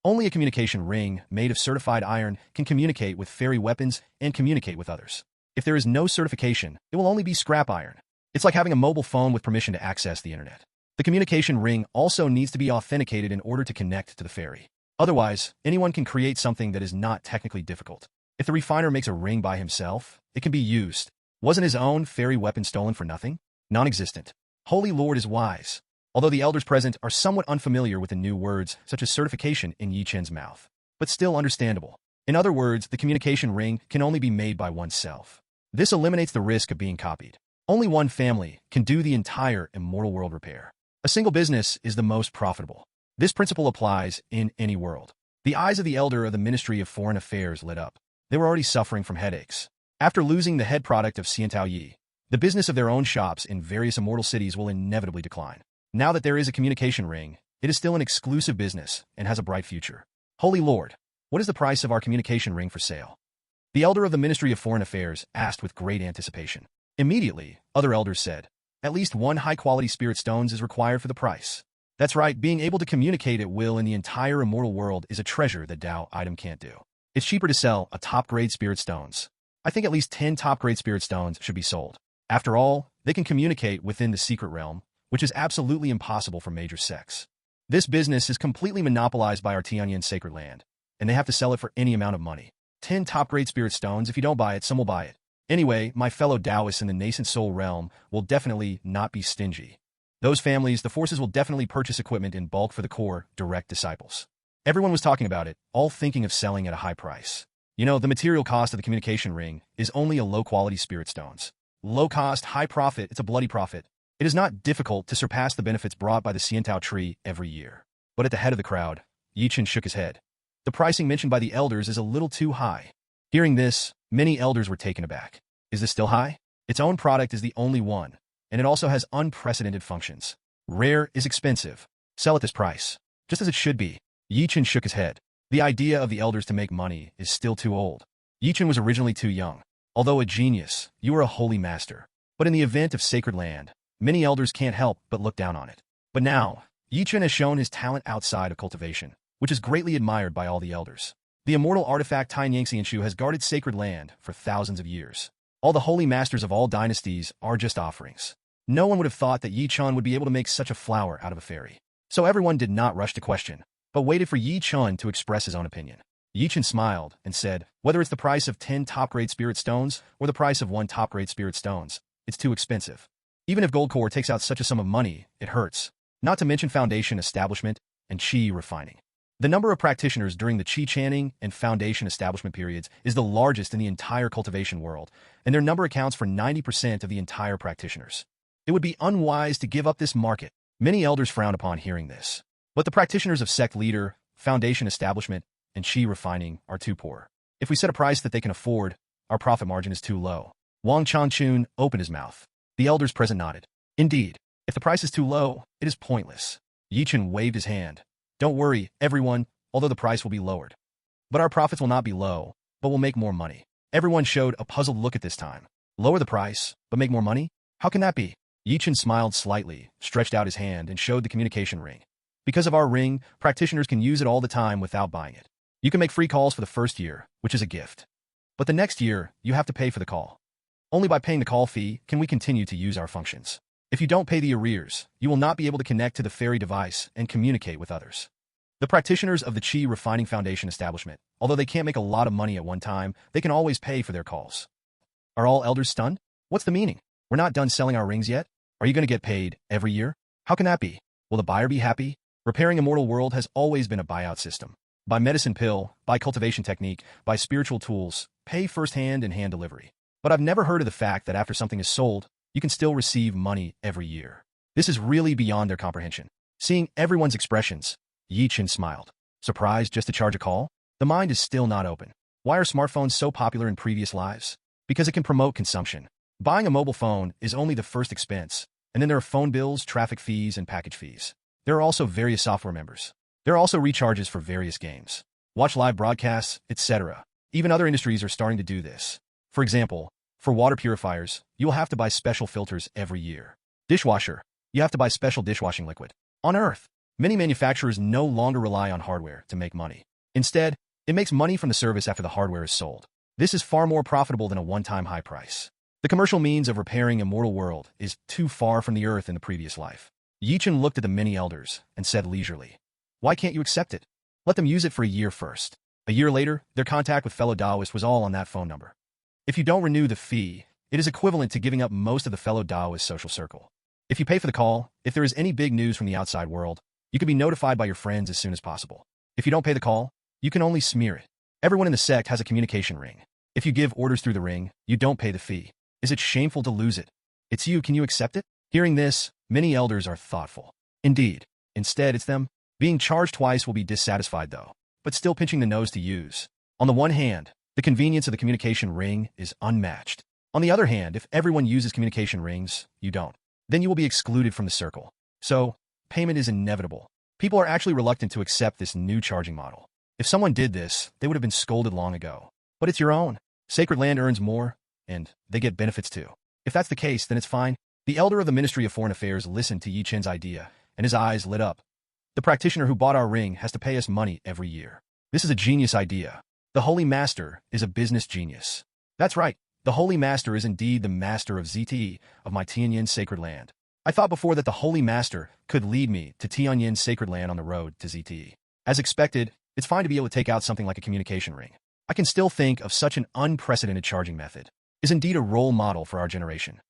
Only a communication ring made of certified iron can communicate with fairy weapons and communicate with others. If there is no certification, it will only be scrap iron. It's like having a mobile phone with permission to access the internet. The communication ring also needs to be authenticated in order to connect to the fairy. Otherwise, anyone can create something that is not technically difficult. If the refiner makes a ring by himself, it can be used. Wasn't his own fairy weapon stolen for nothing? Non-existent. Holy Lord is wise. Although the elders present are somewhat unfamiliar with the new words, such as certification in Yi Chen's mouth, but still understandable. In other words, the communication ring can only be made by oneself. This eliminates the risk of being copied. Only one family can do the entire Immortal World repair. A single business is the most profitable. This principle applies in any world. The eyes of the elder of the Ministry of Foreign Affairs lit up. They were already suffering from headaches. After losing the head product of Xiantao Yi, the business of their own shops in various immortal cities will inevitably decline. Now that there is a communication ring, it is still an exclusive business and has a bright future. Holy Lord, what is the price of our communication ring for sale? The elder of the Ministry of Foreign Affairs asked with great anticipation. Immediately, other elders said, at least one high-quality spirit stones is required for the price. That's right, being able to communicate at will in the entire immortal world is a treasure that Tao item can't do. It's cheaper to sell a top-grade spirit stones. I think at least 10 top-grade spirit stones should be sold. After all, they can communicate within the secret realm, which is absolutely impossible for major sects. This business is completely monopolized by our Tianyan Sacred Land, and they have to sell it for any amount of money. 10 top-grade spirit stones, if you don't buy it, some will buy it. Anyway, my fellow Taoists in the nascent soul realm will definitely not be stingy. Those families, the forces will definitely purchase equipment in bulk for the core, direct disciples. Everyone was talking about it, all thinking of selling at a high price. You know, the material cost of the communication ring is only a low-quality spirit stones. Low cost, high profit, it's a bloody profit. It is not difficult to surpass the benefits brought by the Xiantao tree every year. But at the head of the crowd, Yi Chen shook his head. The pricing mentioned by the elders is a little too high. Hearing this, many elders were taken aback. Is this still high? Its own product is the only one, and it also has unprecedented functions. Rare is expensive. Sell at this price. Just as it should be. Yi Chen shook his head. The idea of the elders to make money is still too old. Yi Chen was originally too young. Although a genius, you are a holy master. But in the event of Sacred Land, many elders can't help but look down on it. But now, Yi Chen has shown his talent outside of cultivation, which is greatly admired by all the elders. The immortal artifact Tianyan Sacred Land has guarded Sacred Land for thousands of years. All the holy masters of all dynasties are just offerings. No one would have thought that Yi Chen would be able to make such a flower out of a fairy. So everyone did not rush to question, but waited for Yi Chen to express his own opinion. Yi Chen smiled and said, whether it's the price of 10 top-grade spirit stones or the price of 1 top-grade spirit stones, it's too expensive. Even if Goldcore takes out such a sum of money, it hurts. Not to mention foundation establishment and qi refining. The number of practitioners during the qi chanting and foundation establishment periods is the largest in the entire cultivation world, and their number accounts for 90% of the entire practitioners. It would be unwise to give up this market. Many elders frown upon hearing this. But the practitioners of sect leader, foundation establishment, and qi refining are too poor. If we set a price that they can afford, our profit margin is too low. Wang Changchun opened his mouth. The elders present nodded. Indeed, if the price is too low, it is pointless. Yi Chen waved his hand. Don't worry, everyone, although the price will be lowered. But our profits will not be low, but we'll make more money. Everyone showed a puzzled look at this time. Lower the price, but make more money? How can that be? Yi Chen smiled slightly, stretched out his hand, and showed the communication ring. Because of our ring, practitioners can use it all the time without buying it. You can make free calls for the first year, which is a gift. But the next year, you have to pay for the call. Only by paying the call fee can we continue to use our functions. If you don't pay the arrears, you will not be able to connect to the fairy device and communicate with others. The practitioners of the Qi Refining Foundation establishment, although they can't make a lot of money at one time, they can always pay for their calls. Are all elders stunned? What's the meaning? We're not done selling our rings yet? Are you going to get paid every year? How can that be? Will the buyer be happy? Repairing Immortal World has always been a buyout system. By medicine pill, by cultivation technique, by spiritual tools, pay first-hand and hand delivery. But I've never heard of the fact that after something is sold, you can still receive money every year. This is really beyond their comprehension. Seeing everyone's expressions, Yi Chen smiled. Surprised just to charge a call? The mind is still not open. Why are smartphones so popular in previous lives? Because it can promote consumption. Buying a mobile phone is only the first expense, and then there are phone bills, traffic fees, and package fees. There are also various software members. There are also recharges for various games. Watch live broadcasts, etc. Even other industries are starting to do this. For example, for water purifiers, you will have to buy special filters every year. Dishwasher, you have to buy special dishwashing liquid. On Earth, Many manufacturers no longer rely on hardware to make money. Instead, it makes money from the service after the hardware is sold. This is far more profitable than a one-time high price. The commercial means of repairing Immortal World is too far from the earth in the previous life. Chen looked at the many elders and said leisurely, "Why can't you accept it? Let them use it for a year first." A year later, their contact with fellow Taoists was all on that phone number. If you don't renew the fee, it is equivalent to giving up most of the fellow Taoist social circle. If you pay for the call, if there is any big news from the outside world, you can be notified by your friends as soon as possible. If you don't pay the call, you can only smear it. Everyone in the sect has a communication ring. If you give orders through the ring, you don't pay the fee. Is it shameful to lose it? It's you, can you accept it? Hearing this, many elders are thoughtful. Indeed. Instead, it's them. Being charged twice will be dissatisfied though, but still pinching the nose to use. On the one hand, the convenience of the communication ring is unmatched. On the other hand, if everyone uses communication rings, you don't. Then you will be excluded from the circle. So, payment is inevitable. People are actually reluctant to accept this new charging model. If someone did this, they would have been scolded long ago. But it's your own. Sacred Land earns more, and they get benefits too. If that's the case, then it's fine. The elder of the Ministry of Foreign Affairs listened to Chen's idea, and his eyes lit up. The practitioner who bought our ring has to pay us money every year. This is a genius idea. The Holy Master is a business genius. That's right. The Holy Master is indeed the master of ZTE, of my Tianyan Sacred Land. I thought before that the Holy Master could lead me to Tianyan Sacred Land on the road to ZTE. As expected, it's fine to be able to take out something like a communication ring. I can still think of such an unprecedented charging method. Is indeed a role model for our generation.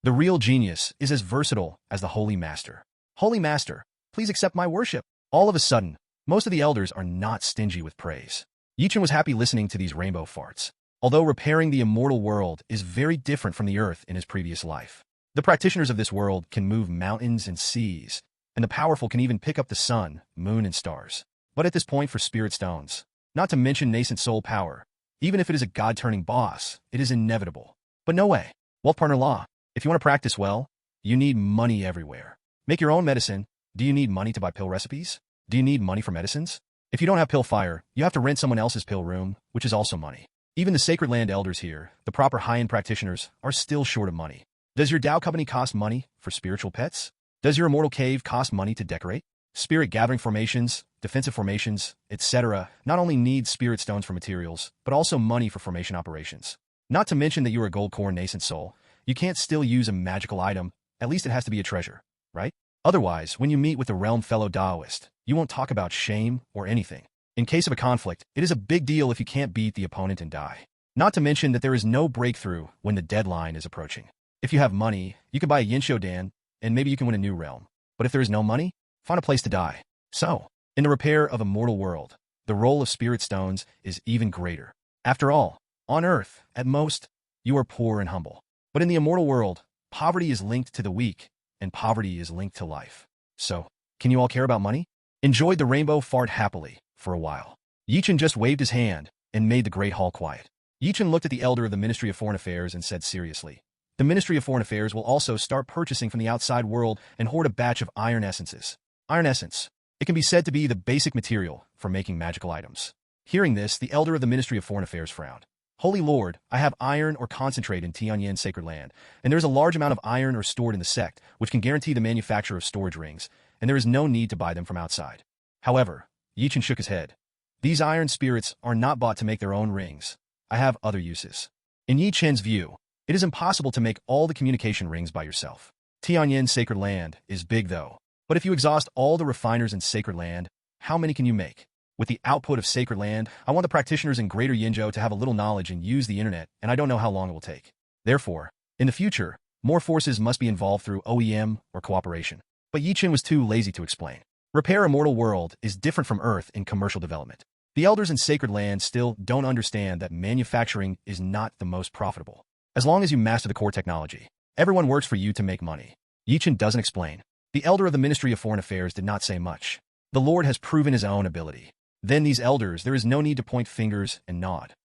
The real genius is as versatile as the Holy Master. Holy Master, please accept my worship. All of a sudden, most of the elders are not stingy with praise. Chen was happy listening to these rainbow farts. Although repairing the Immortal World is very different from the earth in his previous life. The practitioners of this world can move mountains and seas, and the powerful can even pick up the sun, moon, and stars. But at this point for spirit stones, not to mention nascent soul power, even if it is a god-turning boss, it is inevitable. But no way. Wealth partner law. If you want to practice well, you need money everywhere. Make your own medicine. Do you need money to buy pill recipes? Do you need money for medicines? If you don't have pill fire, you have to rent someone else's pill room, which is also money. Even the Sacred Land elders here, the proper high-end practitioners, are still short of money. Does your Tao company cost money for spiritual pets? Does your immortal cave cost money to decorate? Spirit gathering formations, defensive formations, etc. not only need spirit stones for materials, but also money for formation operations. Not to mention that you are a gold core nascent soul. You can't still use a magical item, at least it has to be a treasure, right? Otherwise, when you meet with a realm fellow Taoist, you won't talk about shame or anything. In case of a conflict, it is a big deal if you can't beat the opponent and die. Not to mention that there is no breakthrough when the deadline is approaching. If you have money, you can buy a Yinsho Dan, and maybe you can win a new realm. But if there is no money, find a place to die. So, in the repair of Immortal World, the role of spirit stones is even greater. After all, on Earth, at most, you are poor and humble. But in the Immortal World, poverty is linked to the weak, and poverty is linked to life. So, can you all care about money? Enjoyed the rainbow fart happily for a while. Chen just waved his hand and made the great hall quiet. Chen looked at the elder of the Ministry of Foreign Affairs and said seriously, "The Ministry of Foreign Affairs will also start purchasing from the outside world and hoard a batch of iron essences." Iron essence. It can be said to be the basic material for making magical items. Hearing this, the elder of the Ministry of Foreign Affairs frowned. "Holy Lord, I have iron or concentrate in Tianyan Sacred Land, and there is a large amount of iron or stored in the sect, which can guarantee the manufacture of storage rings, and there is no need to buy them from outside." However, Chen shook his head. "These iron spirits are not bought to make their own rings. I have other uses." In Chen's view, it is impossible to make all the communication rings by yourself. Tianyan Sacred Land is big though. But if you exhaust all the refiners in Sacred Land, how many can you make? With the output of Sacred Land, I want the practitioners in Greater Yinzhou to have a little knowledge and use the internet, and I don't know how long it will take. Therefore, in the future, more forces must be involved through OEM or cooperation. But Chen was too lazy to explain. Repair Immortal World is different from Earth in commercial development. The elders in Sacred Land still don't understand that manufacturing is not the most profitable. As long as you master the core technology, everyone works for you to make money. Chen doesn't explain. The elder of the Ministry of Foreign Affairs did not say much. The Lord has proven his own ability. Then these elders, there is no need to point fingers and nod.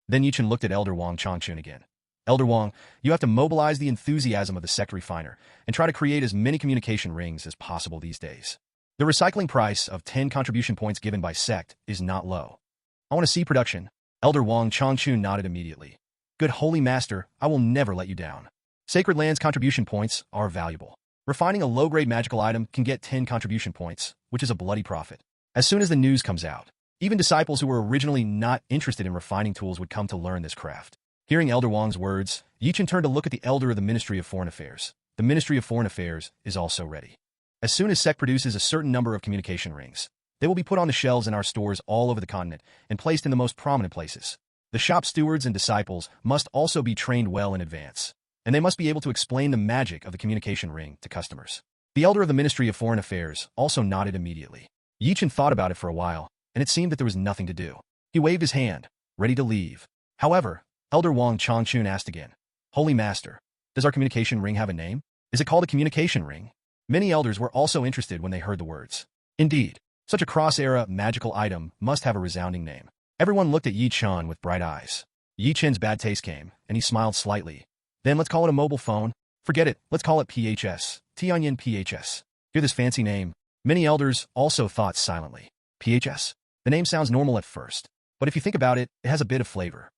Then Chen looked at Elder Wang Changchun again. "Elder Wang, you have to mobilize the enthusiasm of the sect refiner and try to create as many communication rings as possible these days. The recycling price of 10 contribution points given by sect is not low. I want to see production." Elder Wang Changchun nodded immediately. "Good Holy Master, I will never let you down. Sacred Land's contribution points are valuable. Refining a low-grade magical item can get 10 contribution points, which is a bloody profit. As soon as the news comes out, even disciples who were originally not interested in refining tools would come to learn this craft. Hearing Elder Wang's words, Yi Chen turned to look at the elder of the Ministry of Foreign Affairs. The Ministry of Foreign Affairs is also ready. As soon as SEC produces a certain number of communication rings, they will be put on the shelves in our stores all over the continent and placed in the most prominent places. The shop stewards and disciples must also be trained well in advance, and they must be able to explain the magic of the communication ring to customers. The elder of the Ministry of Foreign Affairs also nodded immediately. Yi Chen thought about it for a while, and it seemed that there was nothing to do. He waved his hand, ready to leave. However, Elder Wang Changchun asked again, "Holy Master, does our communication ring have a name? Is it called a communication ring?" Many elders were also interested when they heard the words. Indeed, such a cross-era magical item must have a resounding name. Everyone looked at Yi Chen with bright eyes. Yi Chen's bad taste came, and he smiled slightly. "Then let's call it a mobile phone. Forget it, let's call it PHS, Tianyan PHS. Hear this fancy name." Many elders also thought silently. PHS? The name sounds normal at first, but if you think about it, it has a bit of flavor.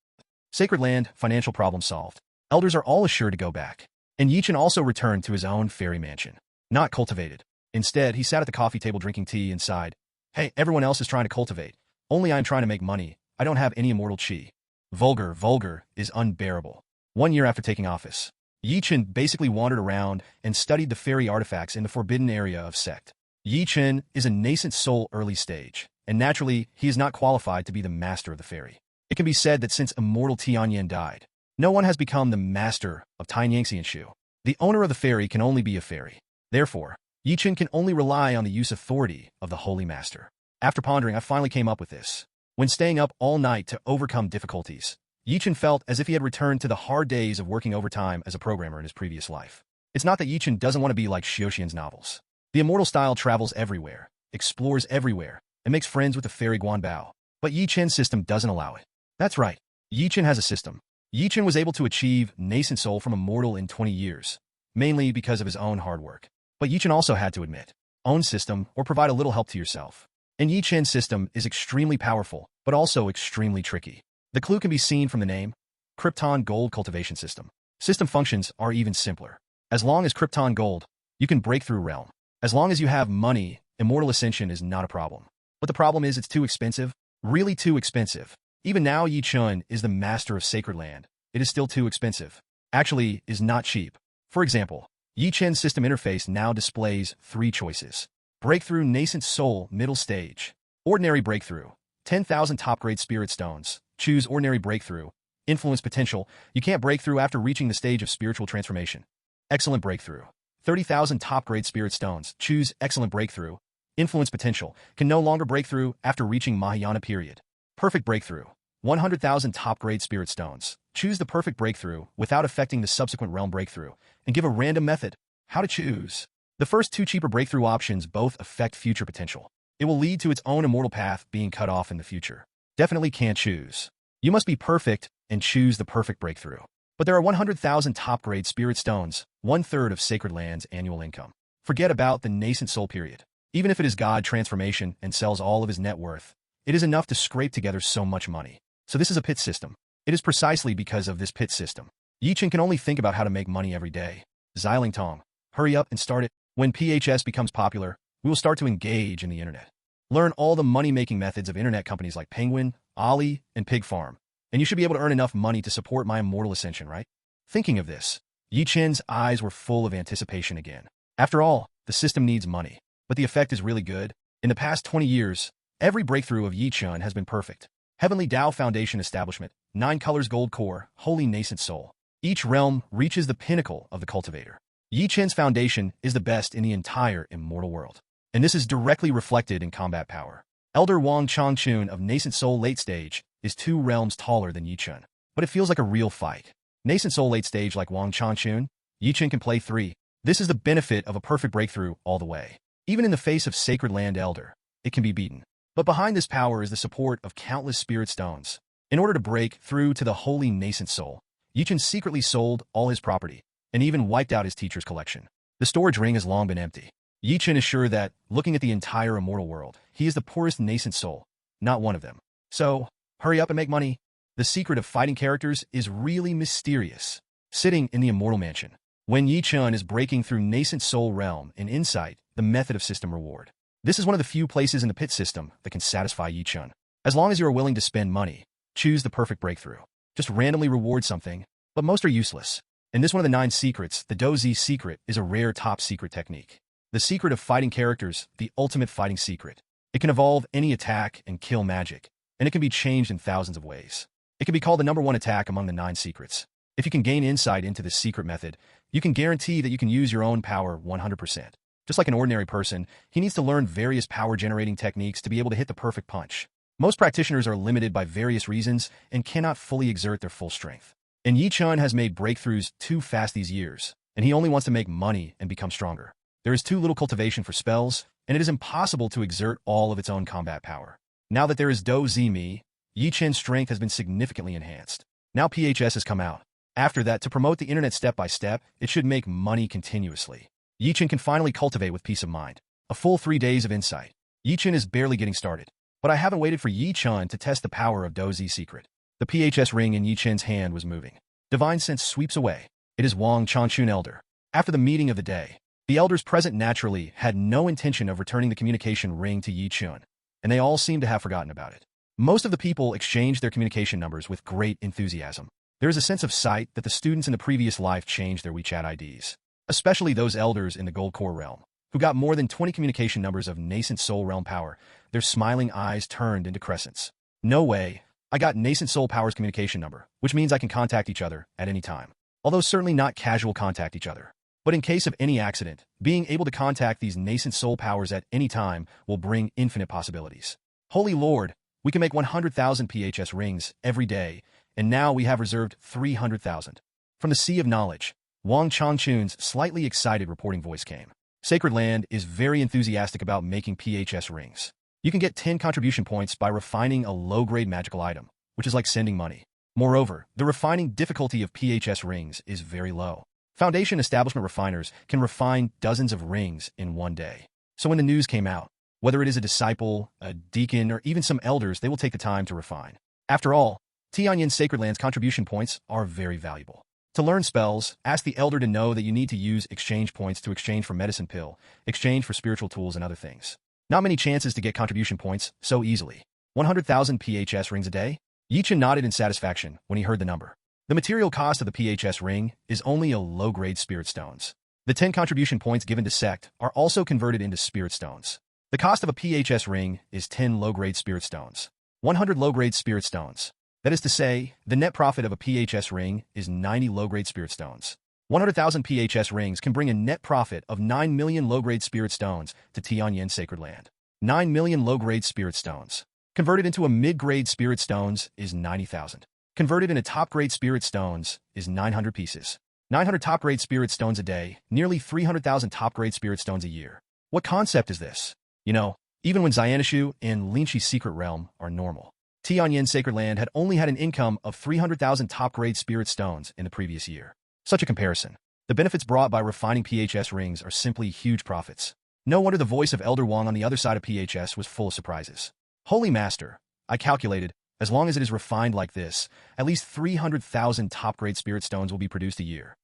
Sacred Land, financial problem solved. Elders are all assured to go back. And Yi Chen also returned to his own fairy mansion. Not cultivated. Instead, he sat at the coffee table drinking tea and sighed. "Hey, everyone else is trying to cultivate. Only I'm trying to make money. I don't have any immortal chi." Vulgar is unbearable. 1 year after taking office, Yi Chen basically wandered around and studied the fairy artifacts in the forbidden area of sect. Yi Chen is a nascent soul early stage, and naturally, he is not qualified to be the master of the fairy. It can be said that since Immortal Tianyan died, no one has become the master of Tianyan Sacred Land. The owner of the fairy can only be a fairy. Therefore, Yi Chen can only rely on the use authority of the Holy Master. After pondering, I finally came up with this. When staying up all night to overcome difficulties, Yi Chen felt as if he had returned to the hard days of working overtime as a programmer in his previous life. It's not that Yi Chen doesn't want to be like Xiuxian's novels. The immortal style travels everywhere, explores everywhere, and makes friends with the fairy Guanbao. But Yi Chen's system doesn't allow it. That's right, Yi Chen has a system. Yi Chen was able to achieve nascent soul from immortal in 20 years, mainly because of his own hard work. But Yi Chen also had to admit, own system or provide a little help to yourself. And Yi Chen's system is extremely powerful, but also extremely tricky. The clue can be seen from the name, Krypton Gold Cultivation System. System functions are even simpler. As long as Krypton Gold, you can break through realm. As long as you have money, immortal ascension is not a problem. But the problem is it's too expensive, really too expensive. Even now Yi Chen is the master of Sacred Land. It is still too expensive. Actually, is not cheap. For example, Yi Chen's system interface now displays 3 choices. Breakthrough Nascent Soul Middle Stage. Ordinary Breakthrough. 10,000 top-grade Spirit Stones. Choose Ordinary Breakthrough. Influence Potential. You can't break through after reaching the stage of spiritual transformation. Excellent Breakthrough. 30,000 top-grade Spirit Stones. Choose Excellent Breakthrough. Influence Potential. Can no longer break through after reaching Mahayana period. Perfect Breakthrough. 100,000 top-grade Spirit Stones. Choose the perfect breakthrough without affecting the subsequent realm breakthrough, and give a random method. How to choose. The first 2 cheaper breakthrough options both affect future potential. It will lead to its own immortal path being cut off in the future. Definitely can't choose. You must be perfect and choose the perfect breakthrough. But there are 100,000 top-grade Spirit Stones, 1/3 of Sacred Land's annual income. Forget about the nascent soul period. Even if it is God transformation and sells all of his net worth, it is enough to scrape together so much money. So this is a pit system. It is precisely because of this pit system. Yi Chen can only think about how to make money every day. Xiling Tong, hurry up and start it. When PHS becomes popular, we will start to engage in the internet. Learn all the money-making methods of internet companies like Penguin, Ali, and Pig Farm. And you should be able to earn enough money to support my immortal ascension, right? Thinking of this, Yi Chen's eyes were full of anticipation again. After all, the system needs money. But the effect is really good. In the past 20 years, every breakthrough of Yi Chen has been perfect. Heavenly Tao Foundation Establishment, 9 colors gold core, holy nascent soul. Each realm reaches the pinnacle of the cultivator. Yi Chen's foundation is the best in the entire immortal world. And this is directly reflected in combat power. Elder Wang Changchun of Nascent Soul Late Stage is 2 realms taller than Yi Chen. But it feels like a real fight. Nascent Soul Late Stage like Wang Changchun, Yi Chen can play 3. This is the benefit of a perfect breakthrough all the way. Even in the face of Sacred Land Elder, it can be beaten. But behind this power is the support of countless Spirit Stones. In order to break through to the holy nascent soul, Yi Chen secretly sold all his property, and even wiped out his teacher's collection. The storage ring has long been empty. Yi Chen is sure that, looking at the entire immortal world, he is the poorest nascent soul, not one of them. So, hurry up and make money. The secret of fighting characters is really mysterious. Sitting in the immortal mansion, When Chen is breaking through nascent soul realm and insight, the method of system reward. This is one of the few places in the pit system that can satisfy Chen. As long as you are willing to spend money, choose the perfect breakthrough. Just randomly reward something, but most are useless. In this one of the 9 secrets, the Dozi secret is a rare top secret technique. The secret of fighting characters, the ultimate fighting secret. It can evolve any attack and kill magic, and it can be changed in thousands of ways. It can be called the #1 attack among the 9 secrets. If you can gain insight into this secret method, you can guarantee that you can use your own power 100%. Just like an ordinary person, he needs to learn various power-generating techniques to be able to hit the perfect punch. Most practitioners are limited by various reasons and cannot fully exert their full strength. And Chen has made breakthroughs too fast these years, and he only wants to make money and become stronger. There is too little cultivation for spells, and it is impossible to exert all of its own combat power. Now that there is Dozi Mi, Chen's strength has been significantly enhanced. Now PHS has come out. After that, to promote the internet step by step, it should make money continuously. Chen can finally cultivate with peace of mind. A full 3 days of insight. Chen is barely getting started. But I haven't waited for Chen to test the power of Dozi secret. The PHS ring in Chen's hand was moving. Divine sense sweeps away. It is Wang Changchun Elder. After the meeting of the day, the elders present naturally had no intention of returning the communication ring to Chen, and they all seemed to have forgotten about it. Most of the people exchanged their communication numbers with great enthusiasm. There is a sense of sight that the students in the previous life changed their WeChat IDs, especially those elders in the Gold Core realm, who got more than 20 communication numbers of nascent soul realm power. Their smiling eyes turned into crescents. No way. I got nascent soul power's communication number, which means I can contact each other at any time. Although certainly not casual contact each other. But in case of any accident, being able to contact these nascent soul powers at any time will bring infinite possibilities. Holy Lord, we can make 100,000 PHS rings every day, and now we have reserved 300,000. From the Sea of Knowledge, Wang Changchun's slightly excited reporting voice came. Sacred Land is very enthusiastic about making PHS rings. You can get 10 contribution points by refining a low-grade magical item, which is like sending money. Moreover, the refining difficulty of PHS rings is very low. Foundation establishment refiners can refine dozens of rings in one day. So when the news came out, whether it is a disciple, a deacon, or even some elders, they will take the time to refine. After all, Tianyan Sacred Land's contribution points are very valuable. To learn spells, ask the elder to know that you need to use exchange points to exchange for medicine pill, exchange for spiritual tools and other things. Not many chances to get contribution points so easily. 100,000 PHS rings a day? Chen nodded in satisfaction when he heard the number. The material cost of the PHS ring is only a low-grade spirit stones. The 10 contribution points given to sect are also converted into spirit stones. The cost of a PHS ring is 10 low-grade spirit stones. 100 low-grade spirit stones. That is to say, the net profit of a PHS ring is 90 low-grade spirit stones. 100,000 PHS rings can bring a net profit of 9 million low-grade spirit stones to Tianyan Sacred Land. 9 million low-grade spirit stones. Converted into a mid-grade spirit stones is 90,000. Converted into top-grade spirit stones is 900 pieces. 900 top-grade spirit stones a day, nearly 300,000 top-grade spirit stones a year. What concept is this? You know, even when Xianishu and Linqi's secret realm are normal. Tianyan Sacred Land had only had an income of 300,000 top-grade spirit stones in the previous year. Such a comparison. The benefits brought by refining PHS rings are simply huge profits. No wonder the voice of Elder Wang on the other side of PHS was full of surprises. Holy Master, I calculated, as long as it is refined like this, at least 300,000 top-grade spirit stones will be produced a year.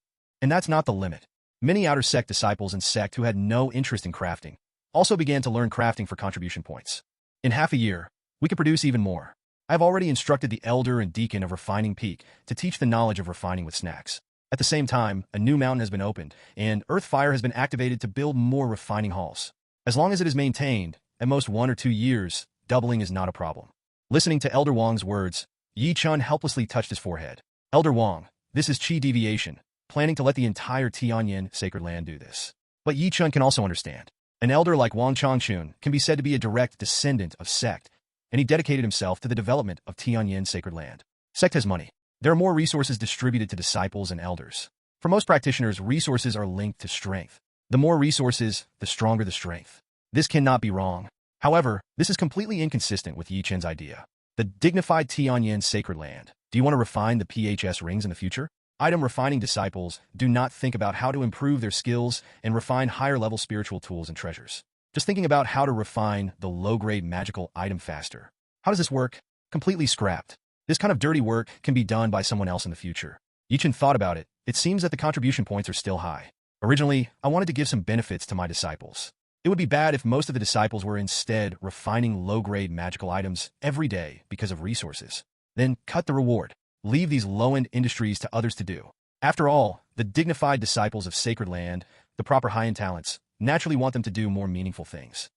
And that's not the limit. Many outer sect disciples and sect who had no interest in crafting also began to learn crafting for contribution points. In half a year, we could produce even more. I have already instructed the elder and deacon of Refining Peak to teach the knowledge of refining with snacks. At the same time, a new mountain has been opened, and Earth Fire has been activated to build more refining halls. As long as it is maintained, at most 1 or 2 years, doubling is not a problem. Listening to Elder Wang's words, Chen helplessly touched his forehead. Elder Wang, this is Qi deviation, planning to let the entire Tianyan Sacred Land do this. But Chen can also understand. An elder like Wang Changchun can be said to be a direct descendant of sect, and he dedicated himself to the development of Tianyan Sacred Land. Sect has money. There are more resources distributed to disciples and elders. For most practitioners, resources are linked to strength. The more resources, the stronger the strength. This cannot be wrong. However, this is completely inconsistent with Chen's idea. The dignified Tianyan Sacred Land. Do you want to refine the PHS rings in the future? Item refining disciples do not think about how to improve their skills and refine higher-level spiritual tools and treasures. Just thinking about how to refine the low-grade magical item faster. How does this work? Completely scrapped. This kind of dirty work can be done by someone else in the future. Chen thought about it. It seems that the contribution points are still high. Originally, I wanted to give some benefits to my disciples. It would be bad if most of the disciples were instead refining low-grade magical items every day because of resources. Then cut the reward. Leave these low-end industries to others to do. After all, the dignified disciples of Sacred Land, the proper high-end talents, naturally want them to do more meaningful things.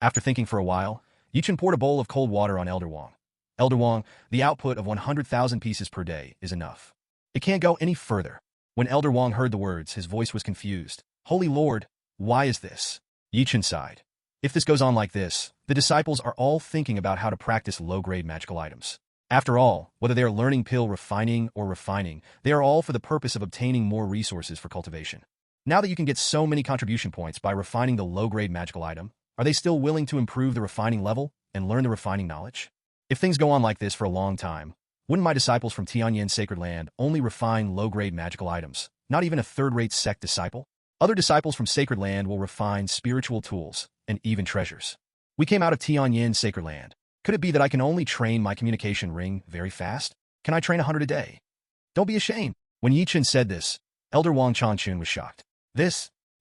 After thinking for a while, Chen poured a bowl of cold water on Elder Wang. Elder Wang, the output of 100,000 pieces per day is enough. It can't go any further. When Elder Wang heard the words, his voice was confused. Holy Lord, why is this? Chen sighed. If this goes on like this, the disciples are all thinking about how to practice low-grade magical items. After all, whether they are learning pill refining or refining, they are all for the purpose of obtaining more resources for cultivation. Now that you can get so many contribution points by refining the low-grade magical item, are they still willing to improve the refining level and learn the refining knowledge? If things go on like this for a long time, wouldn't my disciples from Tianyan Sacred Land only refine low-grade magical items, not even a third-rate sect disciple? Other disciples from Sacred Land will refine spiritual tools and even treasures. We came out of Tianyan Sacred Land. Could it be that I can only train my communication ring very fast? Can I train 100 a day? Don't be ashamed. When Chen said this, Elder Wang Changchun was shocked.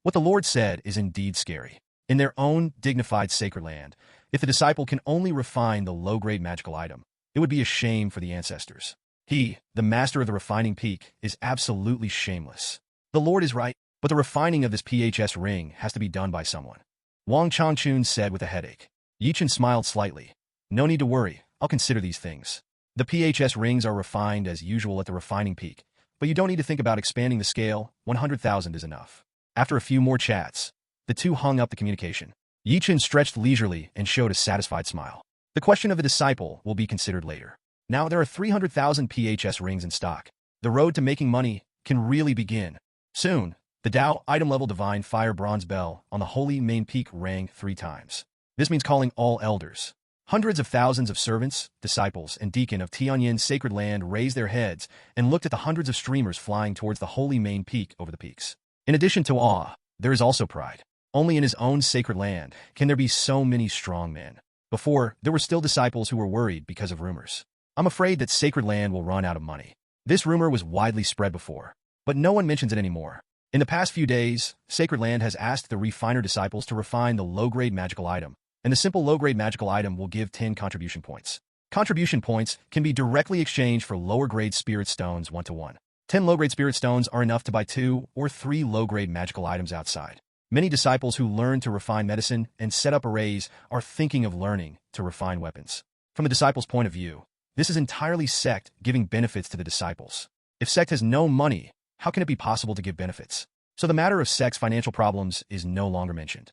What the Lord said is indeed scary. In their own dignified Sacred Land, if the disciple can only refine the low-grade magical item, it would be a shame for the ancestors. He, the master of the refining peak, is absolutely shameless. The Lord is right, but the refining of this PHS ring has to be done by someone. Wang Changchun said with a headache. Chen smiled slightly. No need to worry, I'll consider these things. The PHS rings are refined as usual at the refining peak, but you don't need to think about expanding the scale, 100,000 is enough. After a few more chats, the two hung up the communication. Chen stretched leisurely and showed a satisfied smile. The question of the disciple will be considered later. Now there are 300,000 PHS rings in stock. The road to making money can really begin. Soon, the Tao item-level Divine Fire Bronze Bell on the Holy Main Peak rang 3 times. This means calling all elders. Hundreds of thousands of servants, disciples, and deacon of Tianyan Sacred Land raised their heads and looked at the hundreds of streamers flying towards the Holy Main Peak over the peaks. In addition to awe, there is also pride. Only in his own sacred land can there be so many strong men. Before, there were still disciples who were worried because of rumors. I'm afraid that Sacred Land will run out of money. This rumor was widely spread before, but no one mentions it anymore. In the past few days, Sacred Land has asked the refiner disciples to refine the low-grade magical item, and the simple low-grade magical item will give 10 contribution points. Contribution points can be directly exchanged for lower-grade spirit stones 1-to-1. 10 low-grade spirit stones are enough to buy 2 or 3 low-grade magical items outside. Many disciples who learn to refine medicine and set up arrays are thinking of learning to refine weapons. From the disciples' point of view, this is entirely sect giving benefits to the disciples. If sect has no money, how can it be possible to give benefits? So the matter of sect's financial problems is no longer mentioned.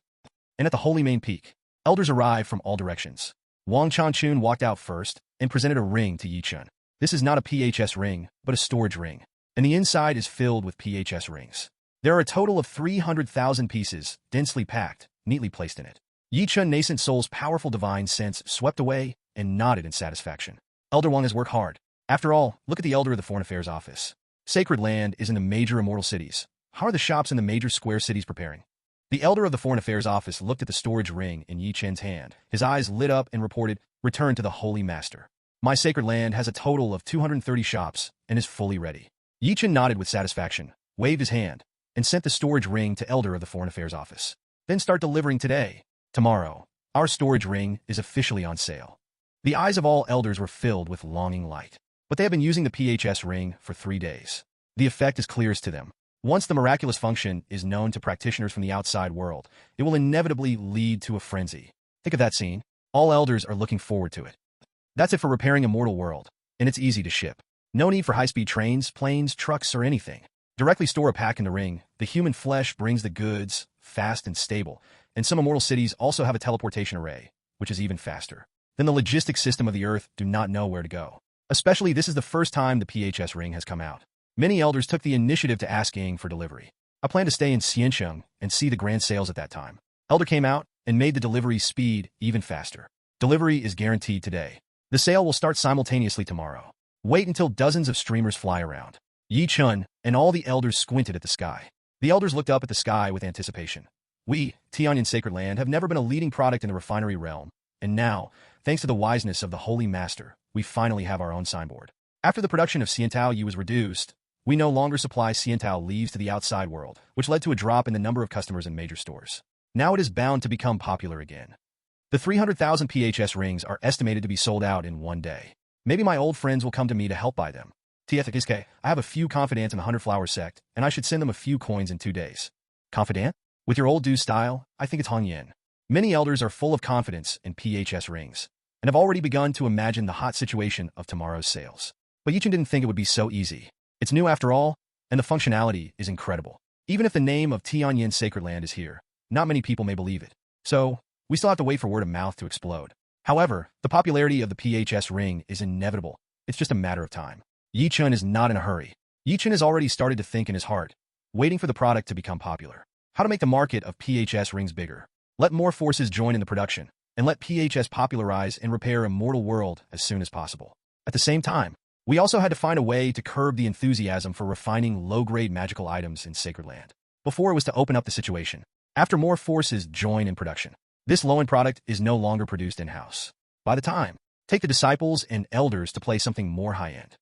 And at the Holy Main Peak, elders arrived from all directions. Wang Changchun walked out first and presented a ring to Chen. This is not a PHS ring, but a storage ring, and the inside is filled with PHS rings. There are a total of 300,000 pieces, densely packed, neatly placed in it. Chen nascent soul's powerful divine sense swept away and nodded in satisfaction. Elder Wang has worked hard. After all, look at the elder of the Foreign Affairs Office. Sacred Land is in the major immortal cities. How are the shops in the major square cities preparing? The elder of the Foreign Affairs Office looked at the storage ring in Chen's hand. His eyes lit up and reported, "Return to the Holy Master. My Sacred Land has a total of 230 shops and is fully ready." Chen nodded with satisfaction, waved his hand, and sent the storage ring to elder of the Foreign Affairs Office. Then start delivering today. Tomorrow, our storage ring is officially on sale. The eyes of all elders were filled with longing light. But they have been using the PHS ring for 3 days. The effect is clear to them. Once the miraculous function is known to practitioners from the outside world, it will inevitably lead to a frenzy. Think of that scene. All elders are looking forward to it. That's it for repairing Immortal World, and it's easy to ship. No need for high-speed trains, planes, trucks, or anything. Directly store a pack in the ring. The human flesh brings the goods, fast and stable, and some immortal cities also have a teleportation array, which is even faster. Then the logistics system of the earth do not know where to go. Especially this is the first time the PHS ring has come out. Many elders took the initiative to ask Yang for delivery. I plan to stay in Xiansheng and see the grand sales at that time. Elder came out and made the delivery speed even faster. Delivery is guaranteed today. The sale will start simultaneously tomorrow. Wait until dozens of streamers fly around. Chen and all the elders squinted at the sky. The elders looked up at the sky with anticipation. We, Tianyan Sacred Land, have never been a leading product in the refinery realm, and now, thanks to the wiseness of the Holy Master, we finally have our own signboard. After the production of Xiantao Yu was reduced, we no longer supply Xiantao leaves to the outside world, which led to a drop in the number of customers in major stores. Now it is bound to become popular again. The 300,000 PHS rings are estimated to be sold out in one day. Maybe my old friends will come to me to help buy them. TFK, I have a few confidants in the 100 Flower sect, and I should send them a few coins in 2 days. Confidant? With your old do style, I think it's Hong Yin. Many elders are full of confidence in PHS rings, and have already begun to imagine the hot situation of tomorrow's sales. But Chen didn't think it would be so easy. It's new after all, and the functionality is incredible. Even if the name of Tianyan Sacred Land is here, not many people may believe it. So, we still have to wait for word of mouth to explode. However, the popularity of the PHS ring is inevitable. It's just a matter of time. Chen is not in a hurry. Chen has already started to think in his heart, waiting for the product to become popular. How to make the market of PHS rings bigger. Let more forces join in the production, and let PHS popularize and repair Immortal World as soon as possible. At the same time, we also had to find a way to curb the enthusiasm for refining low-grade magical items in Sacred Land. Before it was to open up the situation. After more forces join in production, this low-end product is no longer produced in-house. By the time, take the disciples and elders to play something more high-end.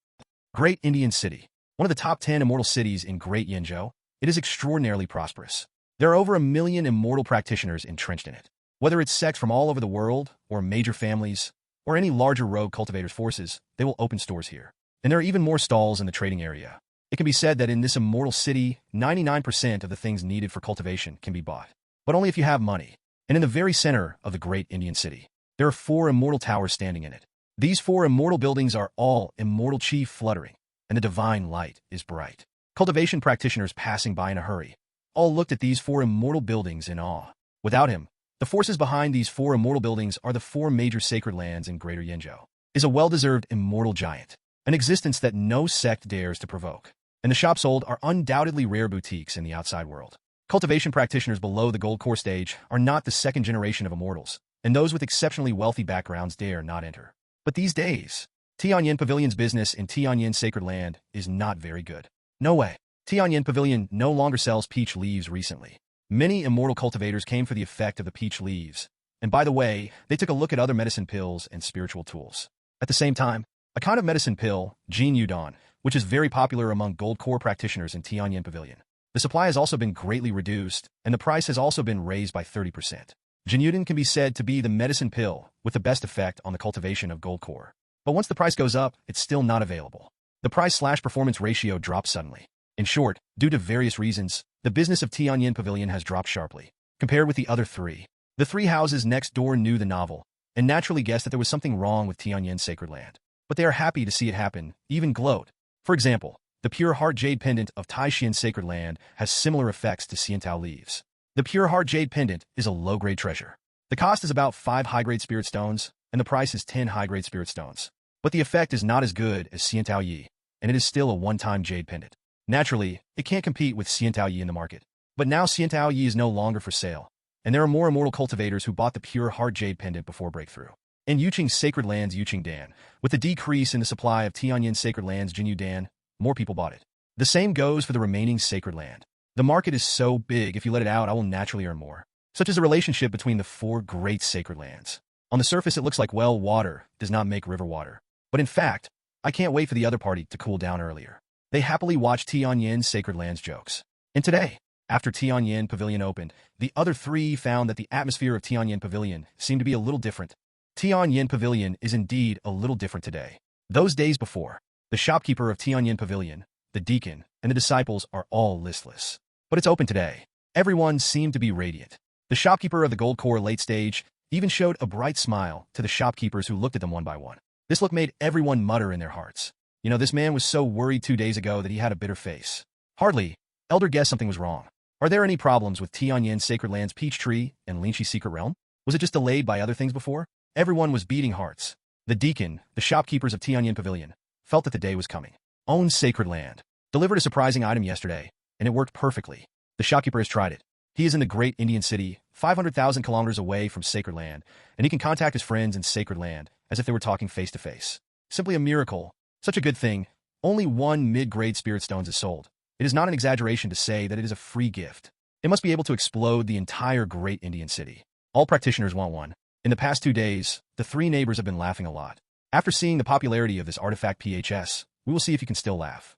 Great Indian City, one of the top 10 immortal cities in Great Yenzhou, it is extraordinarily prosperous. There are over 1 million immortal practitioners entrenched in it. Whether it's sects from all over the world, or major families, or any larger rogue cultivators' forces, they will open stores here. And there are even more stalls in the trading area. It can be said that in this immortal city, 99% of the things needed for cultivation can be bought. But only if you have money. And in the very center of the great Indian city, there are 4 immortal towers standing in it. These 4 immortal buildings are all immortal chi fluttering, and the divine light is bright. Cultivation practitioners passing by in a hurry all looked at these 4 immortal buildings in awe. Without him, the forces behind these 4 immortal buildings are the 4 major sacred lands in Greater Yenzhou. Is a well-deserved immortal giant, an existence that no sect dares to provoke. And the shops sold are undoubtedly rare boutiques in the outside world. Cultivation practitioners below the gold core stage are not the second generation of immortals, and those with exceptionally wealthy backgrounds dare not enter. But these days, Tianyan Pavilion's business in Tianyan Sacred Land is not very good. No way. Tianyan Pavilion no longer sells peach leaves recently. Many immortal cultivators came for the effect of the peach leaves, and by the way, they took a look at other medicine pills and spiritual tools. At the same time, a kind of medicine pill, Jin Yudon, which is very popular among gold core practitioners in Tianyan Pavilion. The supply has also been greatly reduced, and the price has also been raised by 30%. Jin Yudon can be said to be the medicine pill with the best effect on the cultivation of gold core. But once the price goes up, it's still not available. The price/performance ratio drops suddenly. In short, due to various reasons, the business of Tianyan Pavilion has dropped sharply. Compared with the other 3, the 3 houses next door knew the novel, and naturally guessed that there was something wrong with Tianyan Sacred Land. But they are happy to see it happen, even gloat. For example, the Pure Heart Jade Pendant of Taishan Sacred Land has similar effects to Xiantao leaves. The Pure Heart Jade Pendant is a low-grade treasure. The cost is about 5 high-grade spirit stones, and the price is 10 high-grade spirit stones. But the effect is not as good as Xiantao Yi, and it is still a one-time jade pendant. Naturally, it can't compete with Xiantao Yi in the market. But now Xiantao Yi is no longer for sale, and there are more immortal cultivators who bought the Pure Heart Jade Pendant before breakthrough. In Yuqing Sacred Land's Yuqing Dan, with the decrease in the supply of Tianyan Sacred Land's Jinyu Dan, more people bought it. The same goes for the remaining Sacred Land. The market is so big, if you let it out, I will naturally earn more. Such is the relationship between the 4 great Sacred Lands. On the surface, it looks like, well, water does not make river water. But in fact, I can't wait for the other party to cool down earlier. They happily watch Tianyan Sacred Land's jokes. And today, after Tianyan Pavilion opened, the other 3 found that the atmosphere of Tianyan Pavilion seemed to be a little different. Tianyan Pavilion is indeed a little different today. Those days before, the shopkeeper of Tianyan Pavilion, the deacon, and the disciples are all listless. But it's open today. Everyone seemed to be radiant. The shopkeeper of the gold core late stage even showed a bright smile to the shopkeepers who looked at them one by one. This look made everyone mutter in their hearts. You know, this man was so worried 2 days ago that he had a bitter face. Hardly. Elder guessed something was wrong. Are there any problems with Tianyan Sacred Land's peach tree and Linqi's secret realm? Was it just delayed by other things before? Everyone was beating hearts. The deacon, the shopkeepers of Tianyan Pavilion, felt that the day was coming. Own Sacred Land. Delivered a surprising item yesterday, and it worked perfectly. The shopkeeper has tried it. He is in the great Indian city, 500,000 kilometers away from Sacred Land, and he can contact his friends in Sacred Land as if they were talking face to face. Simply a miracle. Such a good thing. Only 1 mid-grade spirit stones is sold. It is not an exaggeration to say that it is a free gift. It must be able to explode the entire great Indian city. All practitioners want one. In the past 2 days, the 3 neighbors have been laughing a lot. After seeing the popularity of this artifact PHS, we will see if you can still laugh.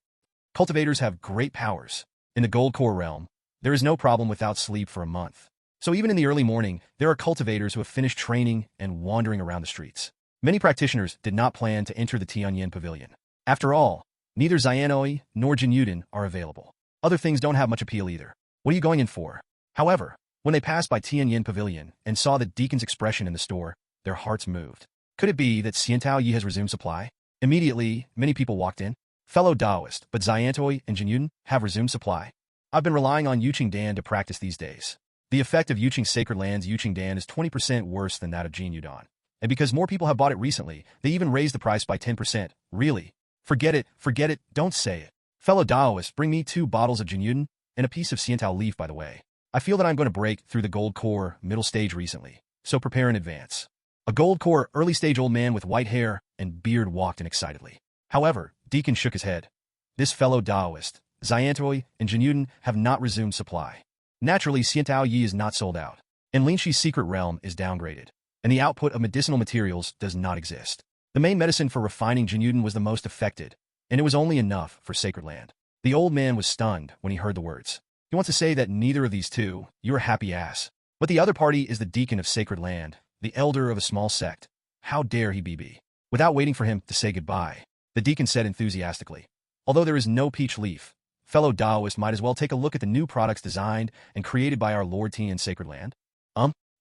Cultivators have great powers. In the gold core realm, there is no problem without sleep for a month. So even in the early morning, there are cultivators who have finished training and wandering around the streets. Many practitioners did not plan to enter the Tianyan Pavilion. After all, neither Xianoi nor Jinyuden are available. Other things don't have much appeal either. What are you going in for? However, when they passed by Tianyan Pavilion and saw the deacon's expression in the store, their hearts moved. Could it be that Xiantao Yi has resumed supply? Immediately, many people walked in. Fellow Taoist, but Xiantoi and Jinyuden have resumed supply. I've been relying on Yuqing Dan to practice these days. The effect of Yuqing Sacred Land's Yuqing Dan is 20% worse than that of Jinyudan. And because more people have bought it recently, they even raised the price by 10%. Really? Forget it, don't say it. Fellow Taoist, bring me 2 bottles of Jinyuden and a piece of Xiantao leaf, by the way. I feel that I'm going to break through the gold core middle stage recently, so prepare in advance. A gold core early stage old man with white hair and beard walked in excitedly. However, Deacon shook his head. This fellow Taoist, Xiantoi and Jinyuden have not resumed supply. Naturally, Xiantao Yi is not sold out, and Linxi's secret realm is downgraded, and the output of medicinal materials does not exist. The main medicine for refining Jinyuden was the most affected, and it was only enough for Sacred Land. The old man was stunned when he heard the words. He wants to say that neither of these two, you're a happy ass. But the other party is the deacon of Sacred Land, the elder of a small sect. How dare he be? Without waiting for him to say goodbye, the deacon said enthusiastically, although there is no peach leaf, fellow Taoist might as well take a look at the new products designed and created by our Lord Tianyan Sacred Land.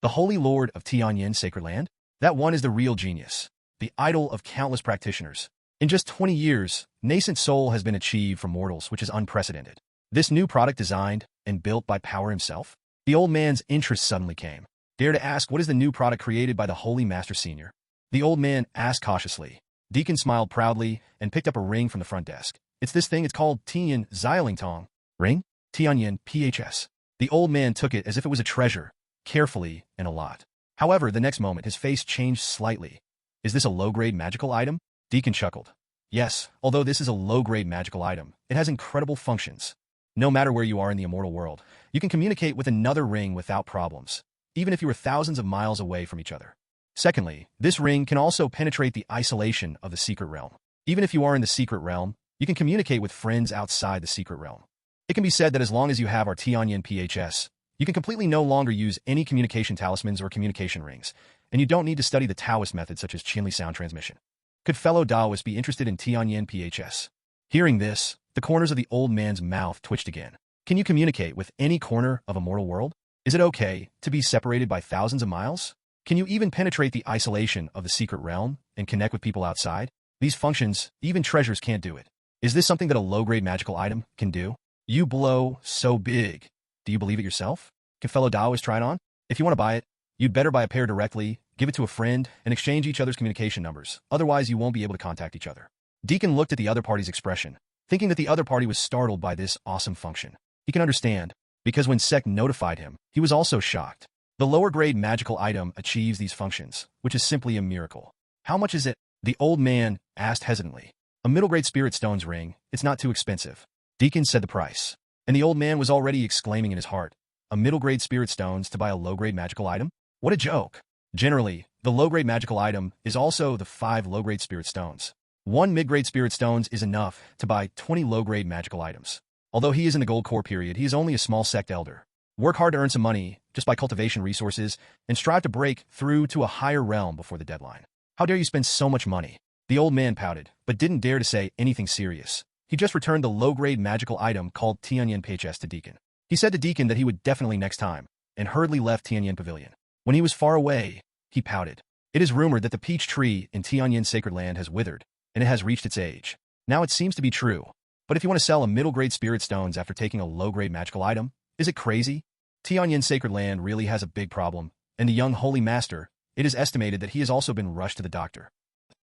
The Holy Lord of Tianyan Sacred Land? That one is the real genius, the idol of countless practitioners. In just 20 years, nascent soul has been achieved from mortals, which is unprecedented. This new product designed and built by Power himself? The old man's interest suddenly came. Dare to ask, what is the new product created by the Holy Master Senior? The old man asked cautiously. Deacon smiled proudly and picked up a ring from the front desk. It's this thing, it's called Tianyan Xiaolingtong. Ring? Tianyan PHS. The old man took it as if it was a treasure, carefully and a lot. However, the next moment his face changed slightly. Is this a low-grade magical item? Deacon chuckled. Yes, although this is a low-grade magical item, it has incredible functions. No matter where you are in the immortal world, you can communicate with another ring without problems, even if you are thousands of miles away from each other. Secondly, this ring can also penetrate the isolation of the secret realm. Even if you are in the secret realm, you can communicate with friends outside the secret realm. It can be said that as long as you have our Tianyan PHS, you can completely no longer use any communication talismans or communication rings, and you don't need to study the Taoist method such as Qinli sound transmission. Could fellow Taoists be interested in Tianyan PHS? Hearing this, the corners of the old man's mouth twitched again. Can you communicate with any corner of Immortal World? Is it okay to be separated by thousands of miles? Can you even penetrate the isolation of the secret realm and connect with people outside? These functions, even treasures can't do it. Is this something that a low-grade magical item can do? You blow so big. Do you believe it yourself? Can fellow Taoists try it on? If you want to buy it, you'd better buy a pair directly, give it to a friend, and exchange each other's communication numbers. Otherwise, you won't be able to contact each other. Deacon looked at the other party's expression, thinking that the other party was startled by this awesome function. He can understand, because when Sek notified him, he was also shocked. The lower-grade magical item achieves these functions, which is simply a miracle. How much is it? The old man asked hesitantly. A middle-grade spirit stone's ring, it's not too expensive. Deacon said the price, and the old man was already exclaiming in his heart, a middle-grade spirit stones to buy a low-grade magical item? What a joke. Generally, the low-grade magical item is also the 5 low-grade spirit stones. 1 mid-grade spirit stones is enough to buy 20 low-grade magical items. Although he is in the gold core period, he is only a small sect elder. Work hard to earn some money, just by cultivation resources, and strive to break through to a higher realm before the deadline. How dare you spend so much money? The old man pouted, but didn't dare to say anything serious. He just returned the low-grade magical item called Tianyan PHS to Deacon. He said to Deacon that he would definitely next time, and hurriedly left Tianyan Pavilion. When he was far away, he pouted. It is rumored that the peach tree in Tianyan Sacred Land has withered, and it has reached its age. Now it seems to be true. But if you want to sell a middle-grade spirit stones after taking a low-grade magical item, is it crazy? Tianyan Sacred Land really has a big problem, and the young Holy Master, it is estimated that he has also been rushed to the doctor.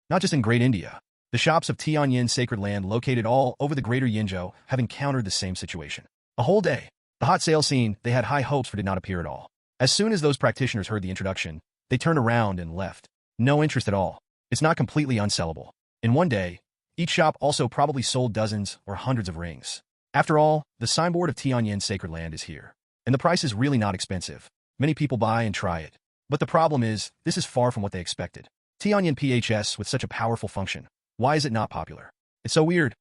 Not just in Great India. The shops of Tianyan Sacred Land located all over the greater Yinzhou have encountered the same situation. A whole day. The hot sale scene they had high hopes for did not appear at all. As soon as those practitioners heard the introduction, they turned around and left. No interest at all. It's not completely unsellable. In one day, each shop also probably sold dozens or hundreds of rings. After all, the signboard of Tianyan Sacred Land is here. And the price is really not expensive. Many people buy and try it. But the problem is, this is far from what they expected. Tianyan PHS with such a powerful function. Why is it not popular? It's so weird.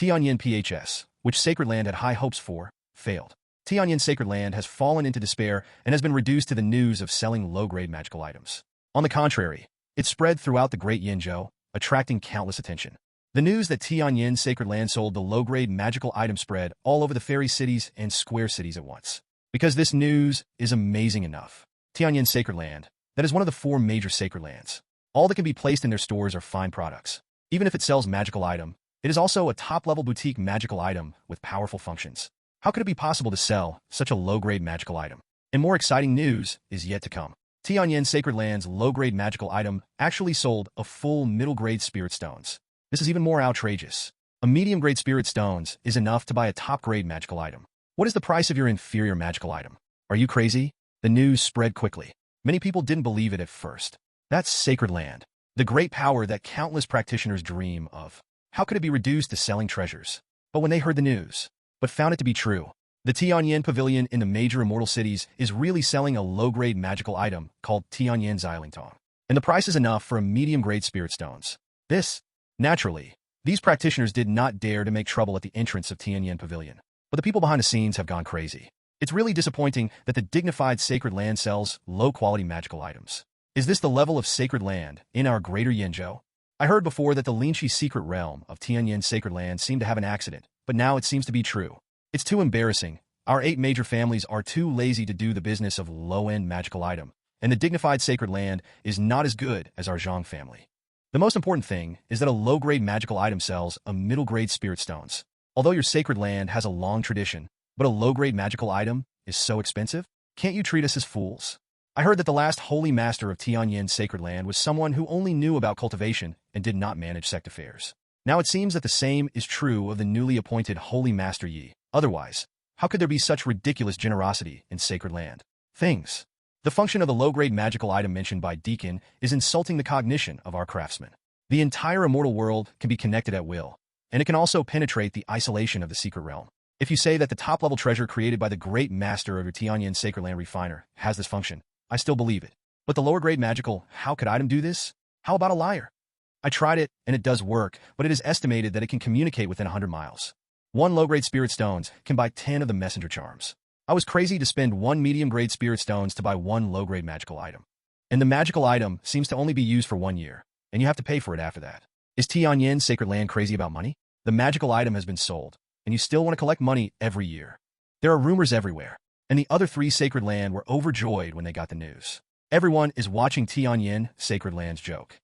Tianyan PHS, which Sacred Land had high hopes for, failed. Tianyan Sacred Land has fallen into despair and has been reduced to the news of selling low-grade magical items. On the contrary, it spread throughout the Great Yinzhou, attracting countless attention. The news that Tianyan Sacred Land sold the low-grade magical item spread all over the fairy cities and square cities at once. Because this news is amazing enough. Tianyan Sacred Land, that is one of the 4 major sacred lands. All that can be placed in their stores are fine products. Even if it sells magical item, it is also a top-level boutique magical item with powerful functions. How could it be possible to sell such a low-grade magical item? And more exciting news is yet to come. Tianyan Sacred Land's low-grade magical item actually sold a full middle-grade spirit stones. This is even more outrageous. A medium-grade spirit stones is enough to buy a top-grade magical item. What is the price of your inferior magical item? Are you crazy? The news spread quickly. Many people didn't believe it at first. That's Sacred Land, the great power that countless practitioners dream of. How could it be reduced to selling treasures? But when they heard the news, but found it to be true, the Tianyan Pavilion in the major immortal cities is really selling a low-grade magical item called Tianyan Xilingtong. And the price is enough for a medium-grade spirit stones. Naturally, these practitioners did not dare to make trouble at the entrance of Tianyan Pavilion. But the people behind the scenes have gone crazy. It's really disappointing that the dignified Sacred Land sells low-quality magical items. Is this the level of Sacred Land in our greater Yinzhou? I heard before that the Linchi secret realm of Tianyan Sacred Land seemed to have an accident, but now it seems to be true. It's too embarrassing. Our 8 major families are too lazy to do the business of low-end magical item, and the dignified Sacred Land is not as good as our Zhang family. The most important thing is that a low-grade magical item sells a middle-grade spirit stones. Although your Sacred Land has a long tradition, but a low-grade magical item is so expensive, can't you treat us as fools? I heard that the last holy master of Tianyan Sacred Land was someone who only knew about cultivation and did not manage sect affairs. Now it seems that the same is true of the newly appointed holy master Yi. Otherwise, how could there be such ridiculous generosity in Sacred Land? The function of the low-grade magical item mentioned by Deacon is insulting the cognition of our craftsmen. The entire immortal world can be connected at will, and it can also penetrate the isolation of the secret realm. If you say that the top-level treasure created by the great master of your Tianyan Sacred Land refiner has this function, I still believe it. But the lower-grade magical, how could item do this? How about a liar? I tried it, and it does work, but it is estimated that it can communicate within 100 miles. 1 low-grade spirit stones can buy 10 of the messenger charms. I was crazy to spend 1 medium-grade spirit stones to buy 1 low-grade magical item. And the magical item seems to only be used for 1 year, and you have to pay for it after that. Is Tianyan Sacred Land crazy about money? The magical item has been sold, and you still want to collect money every year. There are rumors everywhere, and the other 3 Sacred Land were overjoyed when they got the news. Everyone is watching Tianyan Sacred Land's joke.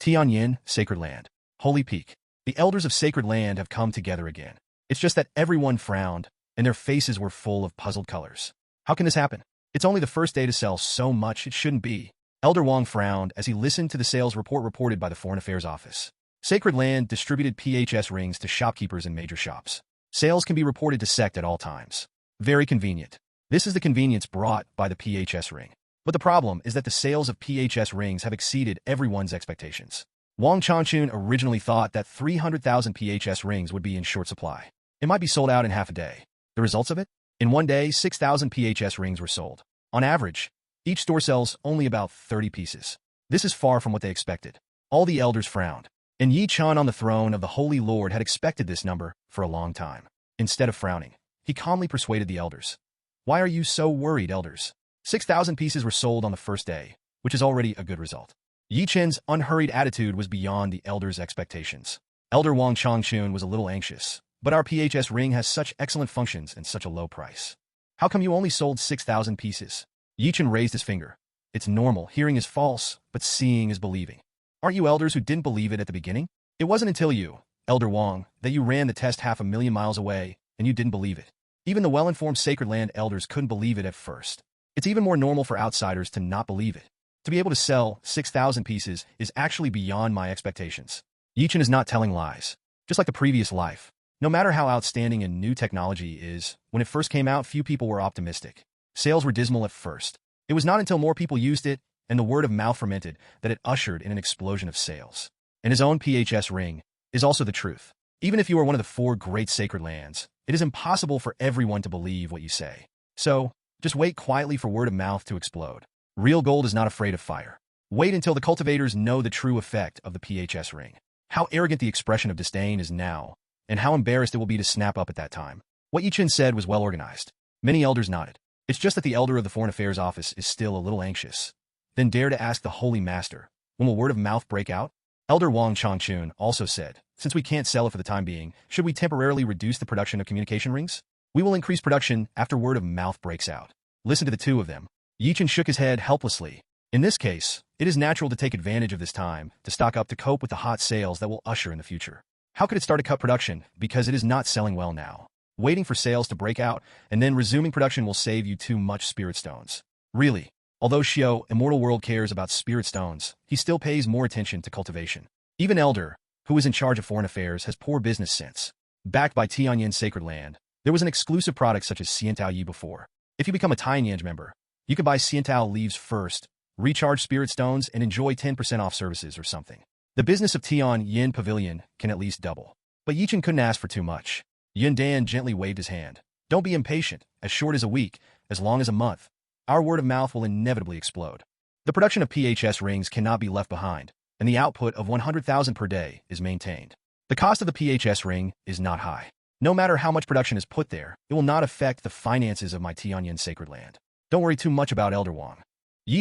Tianyan Sacred Land, Holy Peak. The elders of Sacred Land have come together again. It's just that everyone frowned, and their faces were full of puzzled colors. How can this happen? It's only the first day to sell so much it shouldn't be. Elder Wang frowned as he listened to the sales report reported by the Foreign Affairs Office. Sacred Land distributed PHS rings to shopkeepers in major shops. Sales can be reported to sect at all times. Very convenient. This is the convenience brought by the PHS ring. But the problem is that the sales of PHS rings have exceeded everyone's expectations. Wang Changchun originally thought that 300,000 PHS rings would be in short supply. It might be sold out in half a day. The results of it? In 1 day, 6,000 PHS rings were sold. On average, each store sells only about 30 pieces. This is far from what they expected. All the elders frowned. And Yi Chen on the throne of the Holy Lord had expected this number for a long time. Instead of frowning, he calmly persuaded the elders. Why are you so worried, elders? 6,000 pieces were sold on the first day, which is already a good result. Yi Chen's unhurried attitude was beyond the elders' expectations. Elder Wang Changchun was a little anxious. But our PHS ring has such excellent functions and such a low price. How come you only sold 6,000 pieces? Yi Chen raised his finger. It's normal, hearing is false, but seeing is believing. Aren't you elders who didn't believe it at the beginning? It wasn't until you, Elder Wang, that you ran the test 500,000 miles away, and you didn't believe it. Even the well-informed Sacred Land elders couldn't believe it at first. It's even more normal for outsiders to not believe it. To be able to sell 6,000 pieces is actually beyond my expectations. Yi Chen is not telling lies. Just like the previous life. No matter how outstanding a new technology is, when it first came out, few people were optimistic. Sales were dismal at first. It was not until more people used it, and the word of mouth fermented, that it ushered in an explosion of sales. And his own PHS ring is also the truth. Even if you are one of the 4 great sacred lands, it is impossible for everyone to believe what you say. So, just wait quietly for word of mouth to explode. Real gold is not afraid of fire. Wait until the cultivators know the true effect of the PHS ring. How arrogant the expression of disdain is now, and how embarrassed it will be to snap up at that time. What Chen said was well organized. Many elders nodded. It's just that the elder of the Foreign Affairs Office is still a little anxious. Then dare to ask the Holy Master, when will word of mouth break out? Elder Wang Changchun also said, since we can't sell it for the time being, should we temporarily reduce the production of communication rings? We will increase production after word of mouth breaks out. Listen to the two of them. Chen shook his head helplessly. In this case, it is natural to take advantage of this time to stock up to cope with the hot sales that will usher in the future. How could it start to cut production because it is not selling well now? Waiting for sales to break out and then resuming production will save you too much spirit stones. Really, although Xiao, Immortal World cares about spirit stones, he still pays more attention to cultivation. Even Elder, who is in charge of foreign affairs, has poor business sense. Backed by Tianyan Sacred Land, there was an exclusive product such as Xiantao Yi before. If you become a Tianyan member, you could buy Xiantao leaves first, recharge spirit stones, and enjoy 10% off services or something. The business of Tianyan Pavilion can at least double. But Chen couldn't ask for too much. Yun Dan gently waved his hand. Don't be impatient, as short as a week, as long as a month. Our word of mouth will inevitably explode. The production of PHS rings cannot be left behind, and the output of 100,000 per day is maintained. The cost of the PHS ring is not high. No matter how much production is put there, it will not affect the finances of my Tianyan Sacred Land. Don't worry too much about Elder Wang.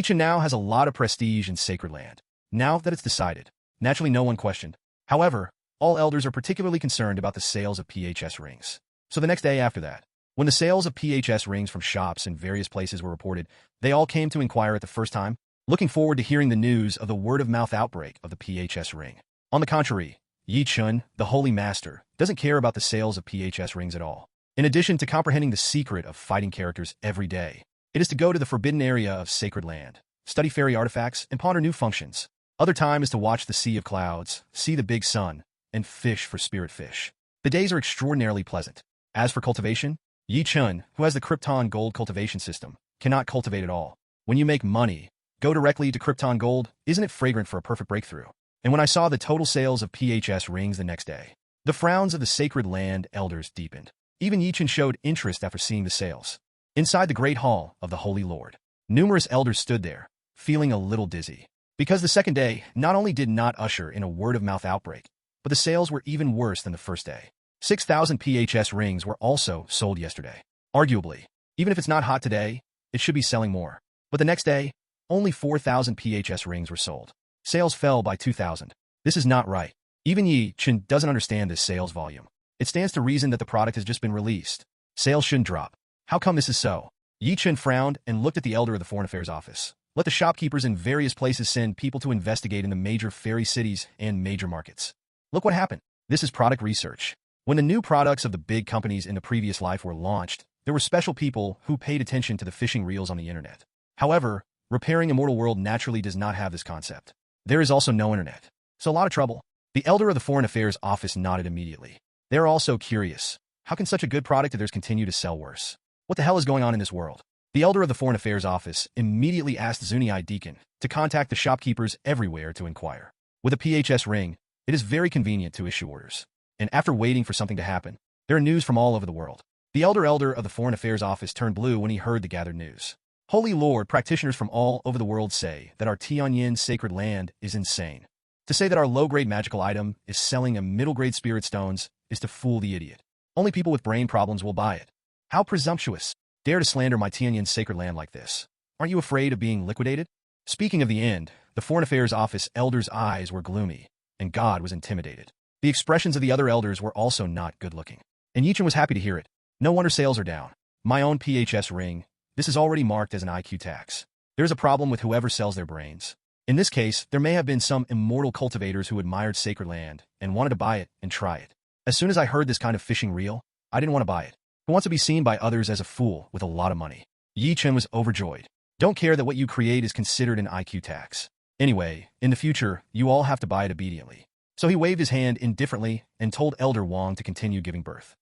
Chen now has a lot of prestige in Sacred Land. Now that it's decided, naturally no one questioned. However, all elders are particularly concerned about the sales of PHS rings. So the next day after that, when the sales of PHS rings from shops in various places were reported, they all came to inquire at the first time, looking forward to hearing the news of the word-of-mouth outbreak of the PHS ring. On the contrary, Chen, the Holy Master, doesn't care about the sales of PHS rings at all. In addition to comprehending the secret of fighting characters every day, it is to go to the forbidden area of Sacred Land, study fairy artifacts, and ponder new functions. Other time is to watch the sea of clouds, see the big sun, and fish for spirit fish. The days are extraordinarily pleasant. As for cultivation, Chen, who has the Krypton Gold cultivation system, cannot cultivate at all. When you make money, go directly to Krypton Gold. Isn't it fragrant for a perfect breakthrough? And when I saw the total sales of PHS rings the next day, the frowns of the Sacred Land elders deepened. Even Chen showed interest after seeing the sales. Inside the Great Hall of the Holy Lord, numerous elders stood there, feeling a little dizzy. Because the second day not only did not usher in a word-of-mouth outbreak, but the sales were even worse than the first day. 6,000 PHS rings were also sold yesterday. Arguably, even if it's not hot today, it should be selling more. But the next day, only 4,000 PHS rings were sold. Sales fell by 2,000. This is not right. Even Chen doesn't understand this sales volume. It stands to reason that the product has just been released. Sales shouldn't drop. How come this is so? Chen frowned and looked at the elder of the Foreign Affairs Office. Let the shopkeepers in various places send people to investigate in the major fairy cities and major markets. Look what happened. This is product research. When the new products of the big companies in the previous life were launched, there were special people who paid attention to the phishing reels on the internet. However, repairing Immortal World naturally does not have this concept. There is also no internet. So a lot of trouble. The elder of the Foreign Affairs Office nodded immediately. They are also curious. How can such a good product of theirs continue to sell worse? What the hell is going on in this world? The elder of the Foreign Affairs Office immediately asked Zunii Deacon to contact the shopkeepers everywhere to inquire. With a PHS ring, it is very convenient to issue orders. And after waiting for something to happen, there are news from all over the world. The elder of the Foreign Affairs Office turned blue when he heard the gathered news. Holy Lord, practitioners from all over the world say that our Tianyan Sacred Land is insane. To say that our low-grade magical item is selling a middle-grade spirit stones is to fool the idiot. Only people with brain problems will buy it. How presumptuous. Dare to slander my Tianyan Sacred Land like this. Aren't you afraid of being liquidated? Speaking of the end, the Foreign Affairs Office elder's eyes were gloomy, and God was intimidated. The expressions of the other elders were also not good-looking. And Chen was happy to hear it. No wonder sales are down. My own PHS ring, this is already marked as an IQ tax. There's a problem with whoever sells their brains. In this case, there may have been some immortal cultivators who admired Sacred Land and wanted to buy it and try it. As soon as I heard this kind of phishing reel, I didn't want to buy it. Who wants to be seen by others as a fool with a lot of money? Chen was overjoyed. Don't care that what you create is considered an IQ tax. Anyway, in the future, you all have to buy it obediently. So he waved his hand indifferently and told Elder Wang to continue giving birth.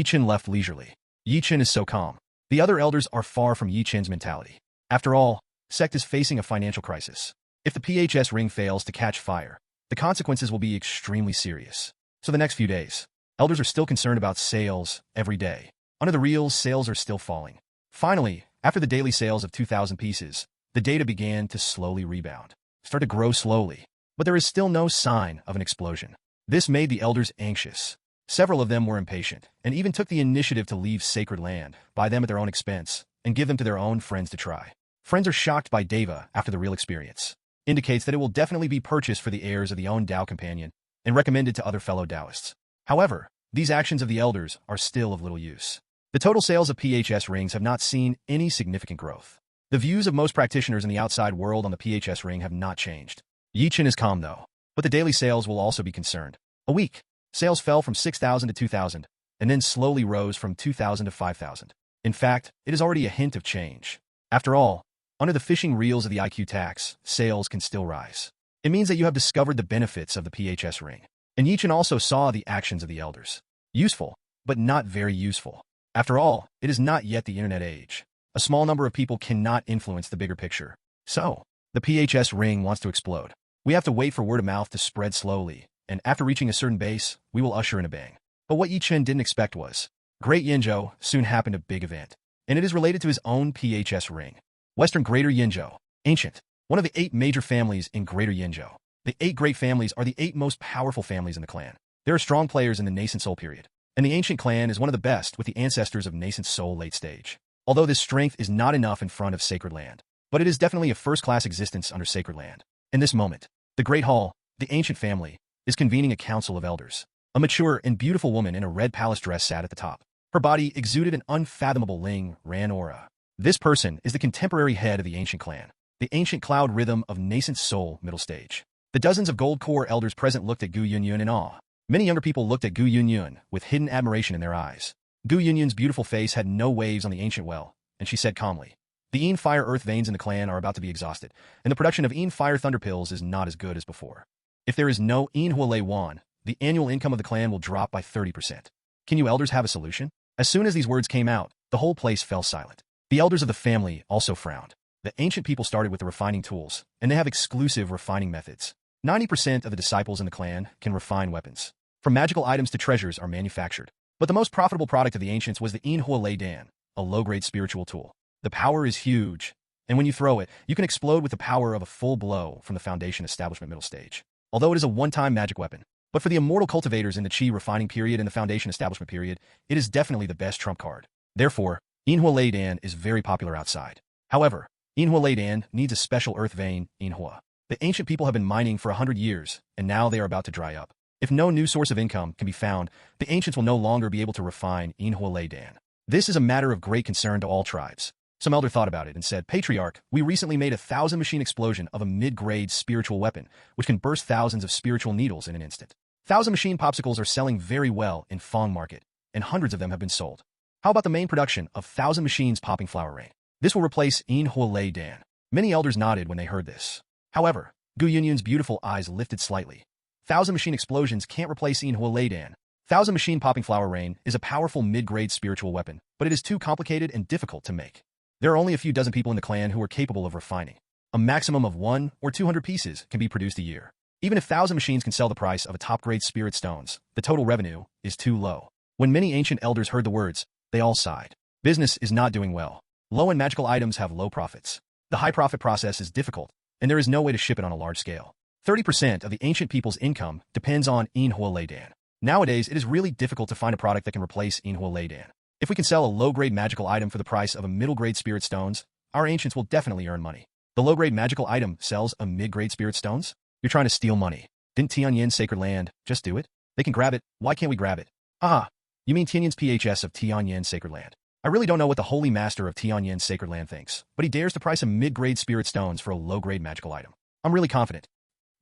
Chen left leisurely. Chen is so calm. The other elders are far from Chen's mentality. After all, sect is facing a financial crisis. If the PHS ring fails to catch fire, the consequences will be extremely serious. So the next few days, elders are still concerned about sales every day. Under the reels, sales are still falling. Finally, after the daily sales of 2,000 pieces, the data began to slowly rebound, start to grow slowly. But there is still no sign of an explosion. This made the elders anxious. Several of them were impatient, and even took the initiative to leave Sacred Land, buy them at their own expense, and give them to their own friends to try. Friends are shocked by Deva after the real experience. Indicates that it will definitely be purchased for the heirs of the own Tao companion, and recommended to other fellow Taoists. However, these actions of the elders are still of little use. The total sales of PHS rings have not seen any significant growth. The views of most practitioners in the outside world on the PHS ring have not changed. Chen is calm though, but the daily sales will also be concerned. A week, sales fell from 6,000 to 2,000, and then slowly rose from 2,000 to 5,000. In fact, it is already a hint of change. After all, under the fishing reels of the IQ tax, sales can still rise. It means that you have discovered the benefits of the PHS ring. And Chen also saw the actions of the elders. Useful, but not very useful. After all, it is not yet the internet age. A small number of people cannot influence the bigger picture. So, the PHS ring wants to explode. We have to wait for word of mouth to spread slowly, and after reaching a certain base, we will usher in a bang. But what Chen didn't expect was, Great Yinzhou soon happened a big event, and it is related to his own PHS ring. Western Greater Yinzhou, ancient, one of the 8 major families in Greater Yinzhou. The 8 great families are the 8 most powerful families in the clan. There are strong players in the nascent soul period, and the ancient clan is one of the best with the ancestors of nascent soul late stage. Although this strength is not enough in front of Sacred Land, but it is definitely a first-class existence under Sacred Land. In this moment, the Great Hall, the ancient family, is convening a council of elders. A mature and beautiful woman in a red palace dress sat at the top. Her body exuded an unfathomable Ling-Ran aura. This person is the contemporary head of the ancient clan, the ancient cloud rhythm of nascent soul middle stage. The dozens of gold core elders present looked at Gu Yunyun in awe. Many younger people looked at Gu Yunyun with hidden admiration in their eyes. Gu Yunyun's beautiful face had no waves on the ancient well, and she said calmly, "The Yin Fire Earth veins in the clan are about to be exhausted, and the production of Yin Fire Thunder pills is not as good as before. If there is no Yin Huolei Wan, the annual income of the clan will drop by 30%. Can you elders have a solution?" As soon as these words came out, the whole place fell silent. The elders of the family also frowned. The ancient people started with the refining tools, and they have exclusive refining methods. 90% of the disciples in the clan can refine weapons. From magical items to treasures are manufactured. But the most profitable product of the ancients was the Yin Huolei Dan, a low-grade spiritual tool. The power is huge, and when you throw it, you can explode with the power of a full blow from the foundation establishment middle stage. Although it is a one-time magic weapon, but for the immortal cultivators in the Qi refining period and the foundation establishment period, it is definitely the best trump card. Therefore, Yin Huolei Dan is very popular outside. However, Yin Huolei Dan needs a special earth vein, Yin Hua. The ancient people have been mining for 100 years, and now they are about to dry up. If no new source of income can be found, the ancients will no longer be able to refine Yin Huolei Dan. This is a matter of great concern to all tribes. Some elder thought about it and said, "Patriarch, we recently made a 1,000-machine explosion of a mid-grade spiritual weapon, which can burst thousands of spiritual needles in an instant. 1,000-machine popsicles are selling very well in Fong Market, and hundreds of them have been sold. How about the main production of 1,000 machines popping flower rain? This will replace Yin Huolei Dan." Many elders nodded when they heard this. However, Gu Yunyun's beautiful eyes lifted slightly. 1,000-machine explosions can't replace Yin Huolei Dan. 1,000-machine popping flower rain is a powerful mid-grade spiritual weapon, but it is too complicated and difficult to make. There are only a few dozen people in the clan who are capable of refining. A maximum of 1 or 200 pieces can be produced a year. Even if 1,000 machines can sell the price of a top-grade spirit stones, the total revenue is too low. When many ancient elders heard the words, they all sighed. Business is not doing well. Low-end magical items have low profits. The high-profit process is difficult, and there is no way to ship it on a large scale. 30% of the ancient people's income depends on Yin Huolei Dan. Nowadays, it is really difficult to find a product that can replace Yin Huolei Dan. If we can sell a low-grade magical item for the price of a middle-grade spirit stones, our ancients will definitely earn money. The low-grade magical item sells a mid-grade spirit stones? You're trying to steal money. Didn't Tianyan Sacred Land just do it? They can grab it. Why can't we grab it? Ah, you mean Tianyan's PHS of Tianyan Sacred Land. I really don't know what the holy master of Tianyan Sacred Land thinks, but he dares to price a mid-grade spirit stones for a low-grade magical item. I'm really confident.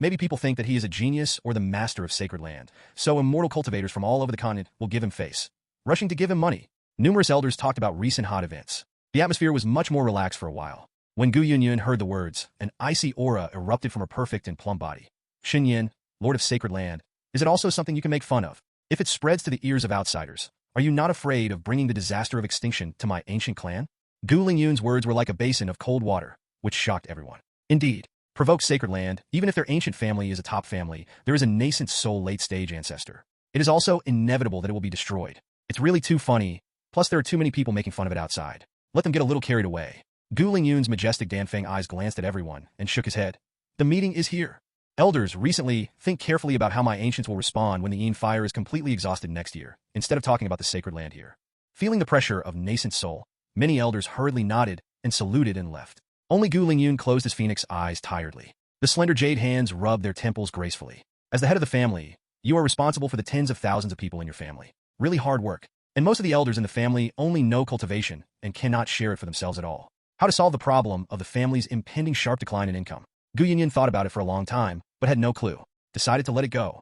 Maybe people think that he is a genius or the master of Sacred Land, so immortal cultivators from all over the continent will give him face, rushing to give him money. Numerous elders talked about recent hot events. The atmosphere was much more relaxed for a while. When Gu Yunyun heard the words, an icy aura erupted from her perfect and plump body. Chen Yin, Lord of Sacred Land, is it also something you can make fun of? If it spreads to the ears of outsiders, are you not afraid of bringing the disaster of extinction to my ancient clan? Gu Lingyun's words were like a basin of cold water, which shocked everyone. Indeed, provoke Sacred Land, even if their ancient family is a top family, there is a nascent soul late-stage ancestor. It is also inevitable that it will be destroyed. It's really too funny, plus there are too many people making fun of it outside. Let them get a little carried away. Gu Lingyun's majestic Danfeng eyes glanced at everyone and shook his head. The meeting is here. Elders, recently, think carefully about how my ancients will respond when the Yin fire is completely exhausted next year, instead of talking about the sacred land here. Feeling the pressure of nascent soul, many elders hurriedly nodded and saluted and left. Only Gu Lingyun closed his phoenix eyes tiredly. The slender jade hands rubbed their temples gracefully. As the head of the family, you are responsible for the tens of thousands of people in your family. Really hard work. And most of the elders in the family only know cultivation and cannot share it for themselves at all. How to solve the problem of the family's impending sharp decline in income. Gu Yinyan thought about it for a long time, but had no clue. Decided to let it go.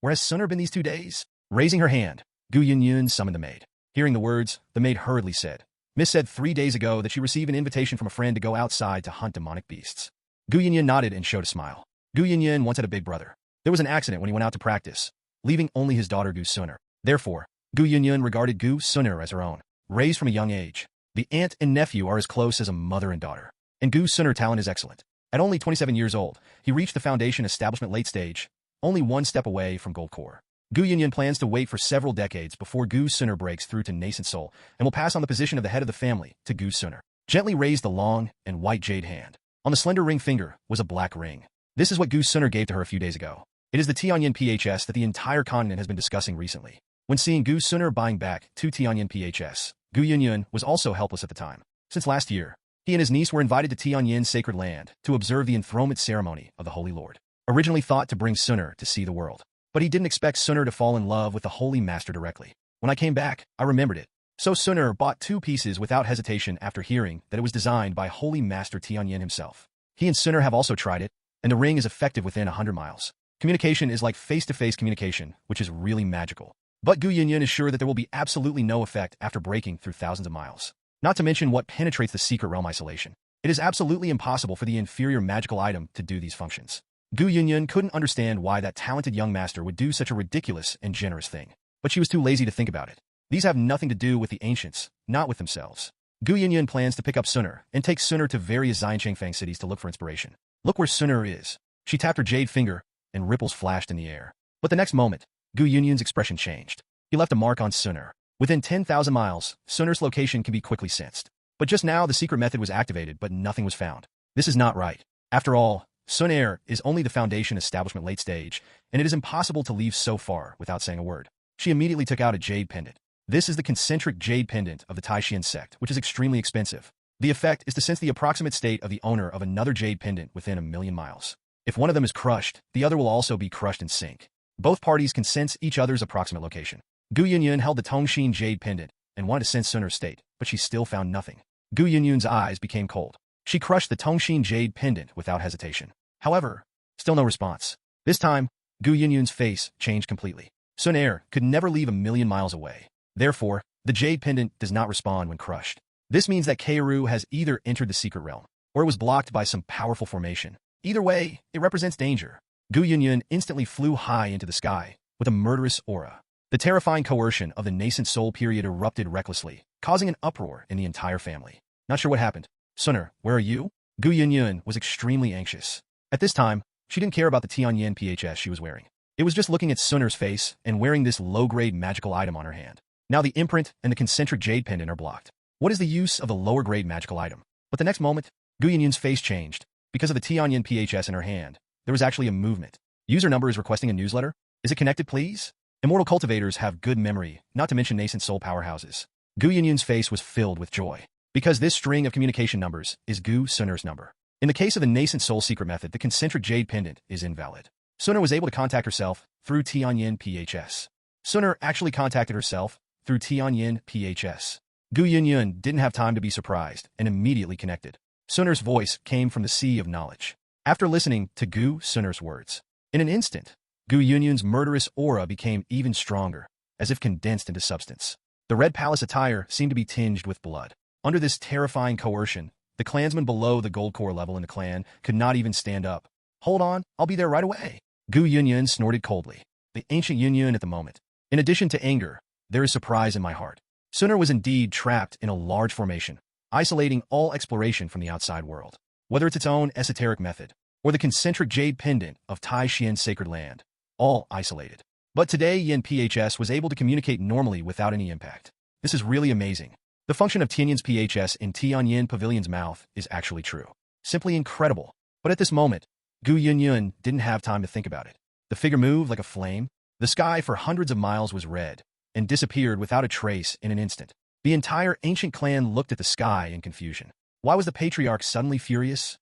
Where has Sooner been these 2 days? Raising her hand, Gu Yinyan summoned the maid. Hearing the words, the maid hurriedly said, Miss said 3 days ago that she received an invitation from a friend to go outside to hunt demonic beasts. Gu Yinyan nodded and showed a smile. Gu Yinyan once had a big brother. There was an accident when he went out to practice, leaving only his daughter Gu Sooner. Therefore, Gu Yinyan regarded Gu Sooner as her own. Raised from a young age, the aunt and nephew are as close as a mother and daughter. And Gu Sooner's talent is excellent. At only 27 years old, he reached the foundation establishment late stage, only 1 step away from gold core. Gu Yinyan plans to wait for several decades before Gu Sooner breaks through to nascent soul and will pass on the position of the head of the family to Gu Sooner. Gently raised the long and white jade hand. On the slender ring finger was a black ring. This is what Gu Sooner gave to her a few days ago. It is the Tianyan PHS that the entire continent has been discussing recently. When seeing Gu Sooner buying back 2 Tianyan PHS, Gu Yinyan was also helpless at the time. Since last year, he and his niece were invited to Tianyan Sacred Land to observe the enthronement ceremony of the Holy Lord. Originally thought to bring Sooner to see the world. But he didn't expect Sooner to fall in love with the Holy Master directly. When I came back, I remembered it. So Sooner bought 2 pieces without hesitation after hearing that it was designed by Holy Master Tianyan himself. He and Sooner have also tried it, and the ring is effective within 100 miles. Communication is like face-to-face communication, which is really magical. But Gu Yinyan is sure that there will be absolutely no effect after breaking through thousands of miles. Not to mention what penetrates the secret realm isolation. It is absolutely impossible for the inferior magical item to do these functions. Gu Yinyan couldn't understand why that talented young master would do such a ridiculous and generous thing. But she was too lazy to think about it. These have nothing to do with the ancients, not with themselves. Gu Yinyan plans to pick up Sooner and take Sooner to various Xianchengfang cities to look for inspiration. Look where Sooner is. She tapped her jade finger, and ripples flashed in the air. But the next moment, Gu Yinyan's expression changed. He left a mark on Sooner. Within 10,000 miles, Sooner's location can be quickly sensed. But just now, the secret method was activated, but nothing was found. This is not right. After all, Sooner is only the foundation establishment late stage, and it is impossible to leave so far without saying a word. She immediately took out a jade pendant. This is the concentric jade pendant of the Taishan sect, which is extremely expensive. The effect is to sense the approximate state of the owner of another jade pendant within 1,000,000 miles. If one of them is crushed, the other will also be crushed in sync. Both parties can sense each other's approximate location. Gu Yinyan held the Tongshin jade pendant and wanted to sense Sooner's state, but she still found nothing. Gu Yinyan's eyes became cold. She crushed the Tongshin jade pendant without hesitation. However, still no response. This time, Gu Yinyan's face changed completely. Sooner could never leave 1,000,000 miles away. Therefore, the jade pendant does not respond when crushed. This means that Keiru has either entered the secret realm, or it was blocked by some powerful formation. Either way, it represents danger. Gu Yinyan instantly flew high into the sky, with a murderous aura. The terrifying coercion of the nascent soul period erupted recklessly, causing an uproar in the entire family. Not sure what happened. Sooner, where are you? Gu Yinyan was extremely anxious. At this time, she didn't care about the Tianyan PHS she was wearing. It was just looking at Sooner's face and wearing this low-grade magical item on her hand. Now the imprint and the concentric jade pendant are blocked. What is the use of a lower-grade magical item? But the next moment, Gu Yinyan's face changed. Because of the Tianyan PHS in her hand, there was actually a movement. User number is requesting a newsletter. Is it connected, please? Immortal cultivators have good memory, not to mention nascent soul powerhouses. Gu Yinyan's face was filled with joy. Because this string of communication numbers is Gu Sooner's number. In the case of the nascent soul secret method, the concentric jade pendant is invalid. Sooner was able to contact herself through Tianyan PHS. Sooner actually contacted herself through Tianyan PHS. Gu Yinyan didn't have time to be surprised and immediately connected. Sooner's voice came from the sea of knowledge. After listening to Gu Sooner's words, in an instant, Gu Yinyan's murderous aura became even stronger, as if condensed into substance. The red palace attire seemed to be tinged with blood. Under this terrifying coercion, the clansmen below the gold core level in the clan could not even stand up. Hold on, I'll be there right away. Gu Yinyan snorted coldly. The ancient Yinyan at the moment. In addition to anger, there is surprise in my heart. Sooner was indeed trapped in a large formation, isolating all exploration from the outside world. Whether it's its own esoteric method, or the concentric jade pendant of Tianyan Sacred Land, all isolated. But today, Yin PHS was able to communicate normally without any impact. This is really amazing. The function of Tianyan's PHS in Tianyan Pavilion's mouth is actually true. Simply incredible. But at this moment, Gu Yunyun didn't have time to think about it. The figure moved like a flame. The sky for hundreds of miles was red, and disappeared without a trace in an instant. The entire ancient clan looked at the sky in confusion. Why was the patriarch suddenly furious?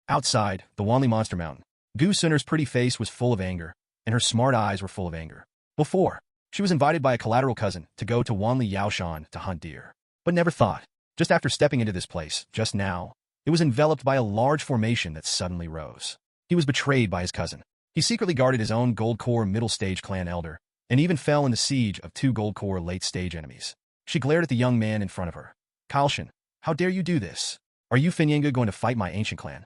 Outside, the Wanli Monster Mountain, Gu Sunner's pretty face was full of anger, and her smart eyes were full of anger. Before, she was invited by a collateral cousin to go to Wanli Yaoshan to hunt deer. But never thought, just after stepping into this place, just now, it was enveloped by a large formation that suddenly rose. He was betrayed by his cousin. He secretly guarded his own Gold Core middle-stage clan elder, and even fell in the siege of 2 Gold Core late-stage enemies. She glared at the young man in front of her. Kalshan, how dare you do this? Are you Finyanga going to fight my ancient clan?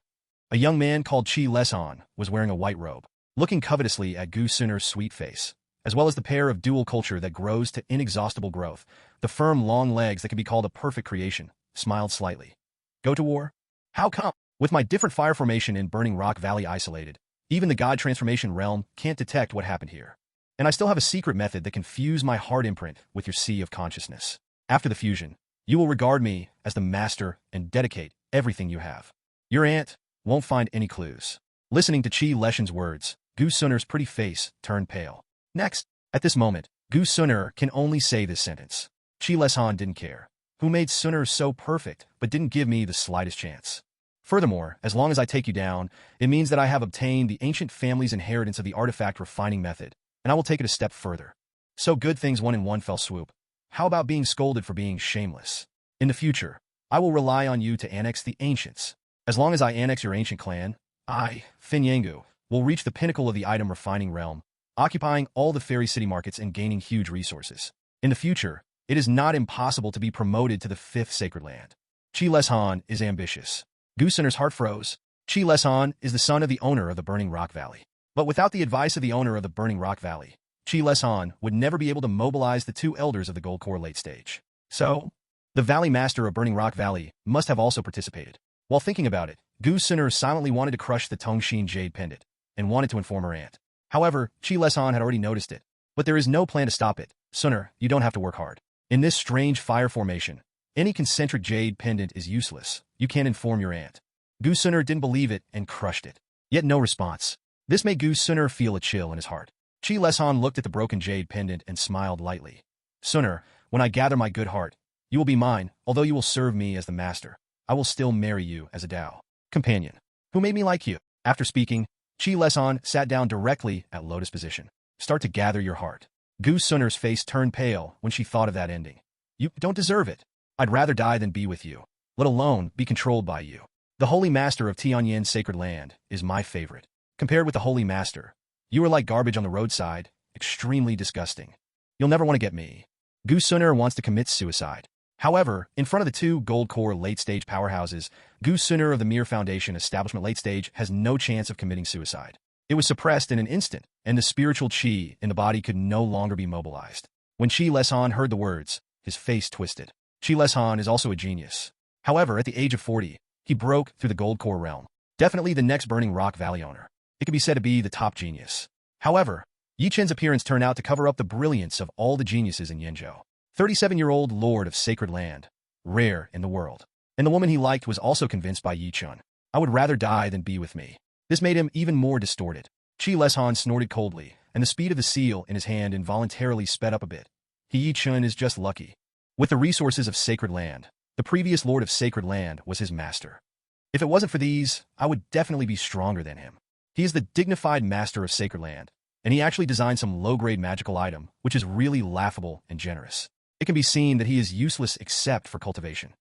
A young man called Chi Lesan was wearing a white robe, looking covetously at Gu Sunner's sweet face, as well as the pair of dual culture that grows to inexhaustible growth, the firm long legs that can be called a perfect creation, smiled slightly. Go to war? How come? With my different fire formation in Burning Rock Valley isolated, even the God Transformation realm can't detect what happened here. And I still have a secret method that can fuse my heart imprint with your sea of consciousness. After the fusion, you will regard me as the master and dedicate everything you have. Your aunt won't find any clues. Listening to Chi Leshan's words, Gu Sunner's pretty face turned pale. Next, at this moment, Gu Sunner can only say this sentence. Chi Lesan didn't care. Who made Sunner so perfect, but didn't give me the slightest chance? Furthermore, as long as I take you down, it means that I have obtained the ancient family's inheritance of the artifact refining method, and I will take it a step further. So good things one in one fell swoop. How about being scolded for being shameless? In the future, I will rely on you to annex the ancients. As long as I annex your ancient clan, I, Finyangu, will reach the pinnacle of the item refining realm, occupying all the fairy city markets and gaining huge resources. In the future, it is not impossible to be promoted to the 5th Sacred Land. Chi Leshan is ambitious. Gu Sunner's heart froze. Chi Leshan is the son of the owner of the Burning Rock Valley. But without the advice of the owner of the Burning Rock Valley, Chi Lesan would never be able to mobilize the 2 elders of the Gold Core late stage. So, the Valley Master of Burning Rock Valley must have also participated. While thinking about it, Gu Sunner silently wanted to crush the Tongshin Jade Pendant, and wanted to inform her aunt. However, Chi Lesan had already noticed it. But there is no plan to stop it. Sunner, you don't have to work hard. In this strange fire formation, any concentric jade pendant is useless. You can't inform your aunt. Gu Sunner didn't believe it and crushed it. Yet no response. This made Gu Sunner feel a chill in his heart. Chi Lesan looked at the broken jade pendant and smiled lightly. Sunner, when I gather my good heart, you will be mine, although you will serve me as the master. I will still marry you as a Dao companion. Who made me like you? After speaking, Chi Lesan sat down directly at lotus position. Start to gather your heart. Gu Sunner's face turned pale when she thought of that ending. You don't deserve it. I'd rather die than be with you, let alone be controlled by you. The Holy Master of Tianyan Sacred Land is my favorite. Compared with the Holy Master, you are like garbage on the roadside, extremely disgusting. You'll never want to get me. Gu Sunner wants to commit suicide. However, in front of the 2 Gold Core late-stage powerhouses, Gu Sunner of the Mir Foundation Establishment late-stage has no chance of committing suicide. It was suppressed in an instant, and the spiritual chi in the body could no longer be mobilized. When Chi Lesan heard the words, his face twisted. Chi Lesan is also a genius. However, at the age of 40, he broke through the Gold Core realm. Definitely the next Burning Rock Valley owner. It could be said to be the top genius. However, Yi Chen's appearance turned out to cover up the brilliance of all the geniuses in Yenzhou. 37-year-old Lord of Sacred Land, rare in the world. And the woman he liked was also convinced by Yi Chen. I would rather die than be with me. This made him even more distorted. Chi Lesan snorted coldly, and the speed of the seal in his hand involuntarily sped up a bit. Yi Chen is just lucky. With the resources of Sacred Land, the previous Lord of Sacred Land was his master. If it wasn't for these, I would definitely be stronger than him. He is the dignified master of Sacred Land, and he actually designed some low-grade magical item, which is really laughable and generous. It can be seen that he is useless except for cultivation.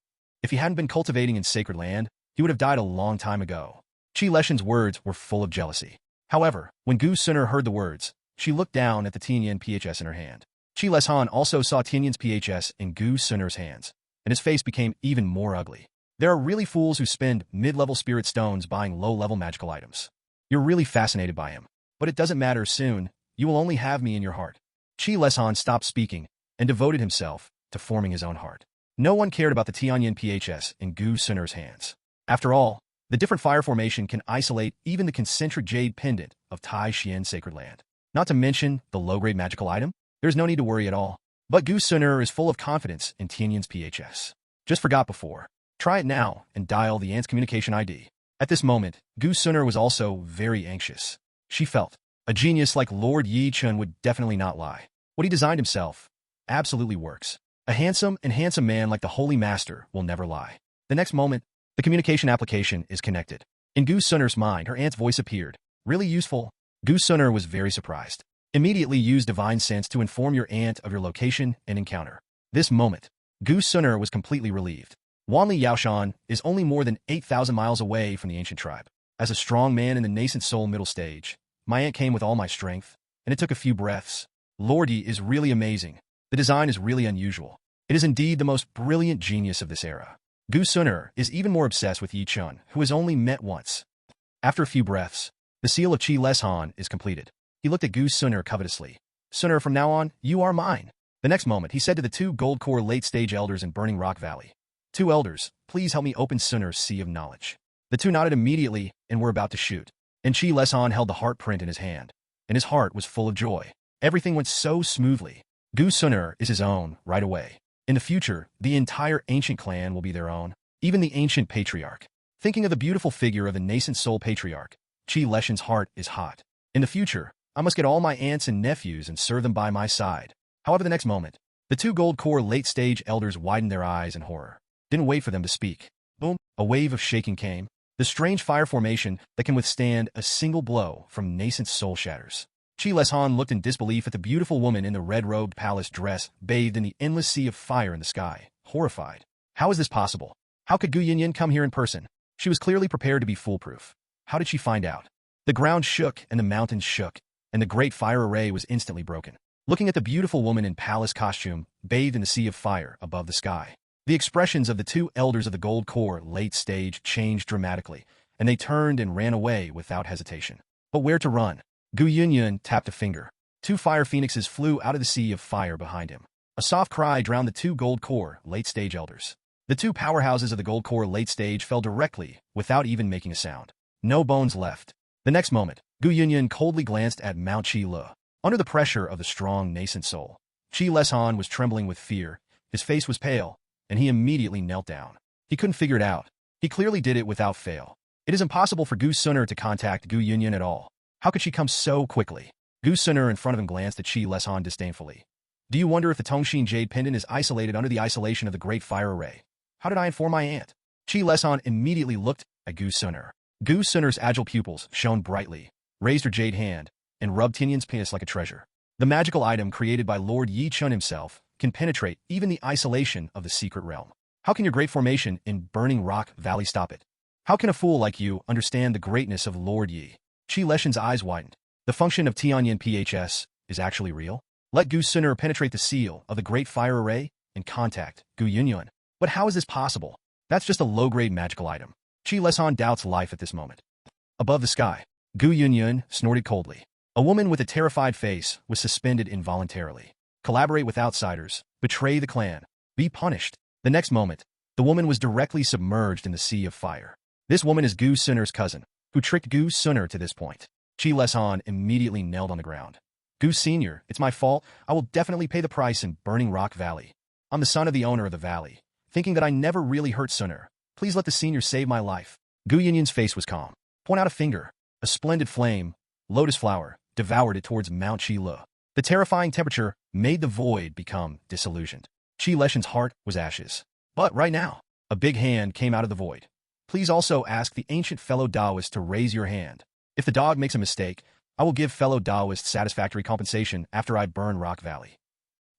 If he hadn't been cultivating in Sacred Land, he would have died a long time ago. Chi Leshan's words were full of jealousy. However, when Gu Sunner heard the words, she looked down at the Tianyan PHS in her hand. Chi Lesan also saw Tianyan's PHS in Gu Sunner's hands, and his face became even more ugly. There are really fools who spend mid-level spirit stones buying low-level magical items. You're really fascinated by him. But it doesn't matter soon. You will only have me in your heart. Chi Lesan stopped speaking and devoted himself to forming his own heart. No one cared about the Tianyan PHS in Gu Sunner's hands. After all, the different fire formation can isolate even the concentric jade pendant of Tai Xian Sacred Land. Not to mention the low-grade magical item, there's no need to worry at all. But Gu Sunner is full of confidence in Tianyan's PHS. Just forgot before. Try it now and dial the Ant's communication ID. At this moment, Gu Suner was also very anxious. She felt a genius like Lord Yi Chun would definitely not lie. What he designed himself absolutely works. A handsome man like the Holy Master will never lie. The next moment, the communication application is connected. In Gu Suner's mind, her aunt's voice appeared. Really useful. Gu Suner was very surprised. Immediately use divine sense to inform your aunt of your location and encounter. This moment, Gu Suner was completely relieved. Wanli Yaoshan is only more than 8,000 miles away from the ancient tribe. As a strong man in the nascent soul middle stage, my aunt came with all my strength, and it took a few breaths. Lord Yi is really amazing. The design is really unusual. It is indeed the most brilliant genius of this era. Gu Suner is even more obsessed with Yi Chun, who has only met once. After a few breaths, the seal of Qi Leshan is completed. He looked at Gu Suner covetously. Suner, from now on, you are mine. The next moment, he said to the two gold core late-stage elders in Burning Rock Valley. Two elders, please help me open Suner's sea of knowledge. The two nodded immediately and were about to shoot. And Qi Leshan held the heart print in his hand, and his heart was full of joy. Everything went so smoothly. Gu Suner is his own right away. In the future, the entire ancient clan will be their own, even the ancient patriarch. Thinking of the beautiful figure of the nascent soul patriarch, Qi Leshan's heart is hot. In the future, I must get all my aunts and nephews and serve them by my side. However, the next moment, the two gold core late-stage elders widened their eyes in horror. Didn't wait for them to speak. Boom! A wave of shaking came. The strange fire formation that can withstand a single blow from nascent soul shatters. Qi Leshan looked in disbelief at the beautiful woman in the red-robed palace dress, bathed in the endless sea of fire in the sky, horrified. How is this possible? How could Gu Yinyan come here in person? She was clearly prepared to be foolproof. How did she find out? The ground shook and the mountains shook, and the great fire array was instantly broken. Looking at the beautiful woman in palace costume, bathed in the sea of fire above the sky, the expressions of the two elders of the gold core late stage changed dramatically, and they turned and ran away without hesitation. But where to run? Gu Yunyan tapped a finger. Two fire phoenixes flew out of the sea of fire behind him. A soft cry drowned the two gold core late-stage elders. The two powerhouses of the gold core late stage fell directly without even making a sound. No bones left. The next moment, Gu Yunyan coldly glanced at Mount Qi Le. Under the pressure of the strong nascent soul, Qi Leshan was trembling with fear. His face was pale, and he immediately knelt down. He couldn't figure it out. He clearly did it without fail. It is impossible for Gu Suner to contact Gu Yunyan at all. How could she come so quickly? Gu Suner in front of him glanced at Qi Leshan disdainfully. Do you wonder if the Tongxin Jade Pendant is isolated under the isolation of the Great Fire Array? How did I inform my aunt? Qi Leshan immediately looked at Gu Suner. Gu Suner's agile pupils shone brightly, raised her jade hand, and rubbed Tianyan's penis like a treasure. The magical item created by Lord Yi Chun himself can penetrate even the isolation of the secret realm. How can your great formation in Burning Rock Valley stop it? How can a fool like you understand the greatness of Lord Yi? Qi Leshan's eyes widened. The function of Tianyan PHS is actually real? Let Gu Suner penetrate the seal of the Great Fire Array and contact Gu Yunyan. But how is this possible? That's just a low-grade magical item. Qi Leshan doubts life at this moment. Above the sky, Gu Yunyan snorted coldly. A woman with a terrified face was suspended involuntarily. Collaborate with outsiders, betray the clan, be punished. The next moment, the woman was directly submerged in the sea of fire. This woman is Gu Suner's cousin, who tricked Gu Suner to this point. Qi Leshan immediately knelt on the ground. Gu Senior, it's my fault. I will definitely pay the price in Burning Rock Valley. I'm the son of the owner of the valley. Thinking that I never really hurt Suner, please let the senior save my life. Gu Yunyan's face was calm. Point out a finger. A splendid flame, lotus flower, devoured it towards Mount Qi Le. The terrifying temperature made the void become disillusioned. Qi Leshan's heart was ashes. But right now, a big hand came out of the void. Please also ask the ancient fellow Taoist to raise your hand. If the dog makes a mistake, I will give fellow Taoist satisfactory compensation after I burn Rock Valley.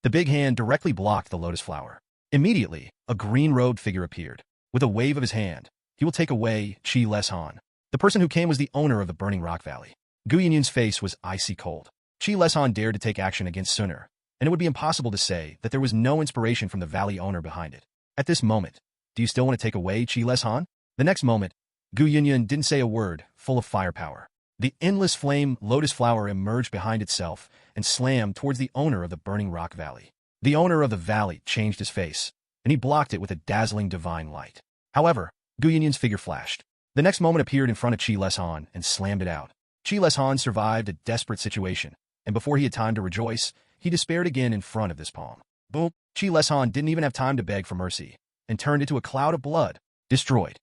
The big hand directly blocked the lotus flower. Immediately, a green-robed figure appeared. With a wave of his hand, he will take away Qi Leshan. The person who came was the owner of the Burning Rock Valley. Gu Yunyan's face was icy cold. Qi Leshan dared to take action against Suner, and it would be impossible to say that there was no inspiration from the valley owner behind it. At this moment, do you still want to take away Qi Leshan? The next moment, Gu Yunyan didn't say a word, full of firepower. The endless flame lotus flower emerged behind itself and slammed towards the owner of the Burning Rock Valley. The owner of the valley changed his face, and he blocked it with a dazzling divine light. However, Gu Yunyan's figure flashed. The next moment appeared in front of Qi Leshan and slammed it out. Qi Leshan survived a desperate situation, and before he had time to rejoice, he despaired again in front of this palm. Boom! Qi Leshan didn't even have time to beg for mercy, and turned into a cloud of blood. Destroyed.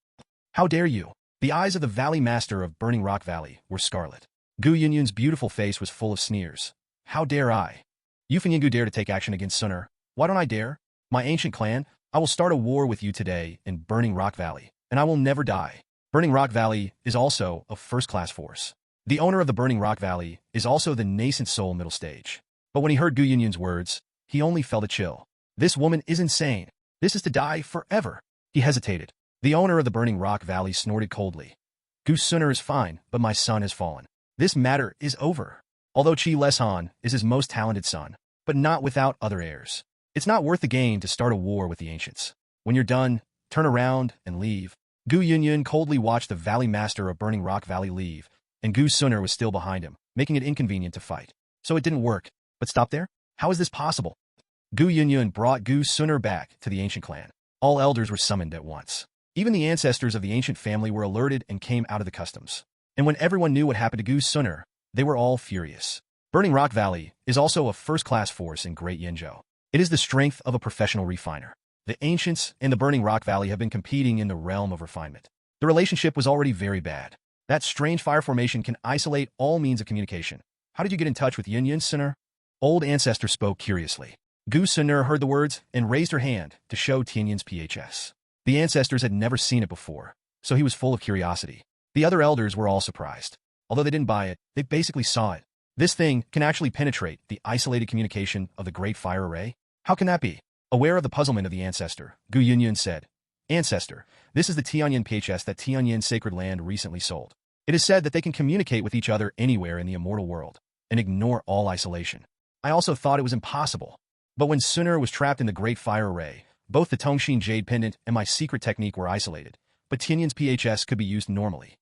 How dare you? The eyes of the Valley Master of Burning Rock Valley were scarlet. Gu Yunyun's beautiful face was full of sneers. How dare I? You Fengyingu dare to take action against Suner? Why don't I dare? My ancient clan, I will start a war with you today in Burning Rock Valley, and I will never die. Burning Rock Valley is also a first-class force. The owner of the Burning Rock Valley is also the nascent soul middle stage. But when he heard Gu Yunyun's words, he only felt a chill. This woman is insane. This is to die forever. He hesitated. The owner of the Burning Rock Valley snorted coldly. Gu Suner is fine, but my son has fallen. This matter is over. Although Qi Leshan is his most talented son, but not without other heirs. It's not worth the gain to start a war with the ancients. When you're done, turn around and leave. Gu Yunyun coldly watched the Valley Master of Burning Rock Valley leave, and Gu Suner was still behind him, making it inconvenient to fight. So it didn't work. But stop there? How is this possible? Gu Yunyun brought Gu Suner back to the ancient clan. All elders were summoned at once. Even the ancestors of the ancient family were alerted and came out of the customs. And when everyone knew what happened to Gu Suner, they were all furious. Burning Rock Valley is also a first-class force in Great Yinzhou. It is the strength of a professional refiner. The ancients in the Burning Rock Valley have been competing in the realm of refinement. The relationship was already very bad. That strange fire formation can isolate all means of communication. How did you get in touch with Tianyan Suner? Old ancestor spoke curiously. Gu Suner heard the words and raised her hand to show Tianyan's PHS. The ancestors had never seen it before, so he was full of curiosity. The other elders were all surprised. Although they didn't buy it, they basically saw it. This thing can actually penetrate the isolated communication of the Great Fire Array? How can that be? Aware of the puzzlement of the ancestor, Gu Yunyun said, Ancestor, this is the Tianyan PHS that Tianyan Sacred Land recently sold. It is said that they can communicate with each other anywhere in the Immortal World and ignore all isolation. I also thought it was impossible. But when Suner was trapped in the Great Fire Array, both the Tongxin Jade Pendant and my secret technique were isolated, but Tianyan's PHS could be used normally.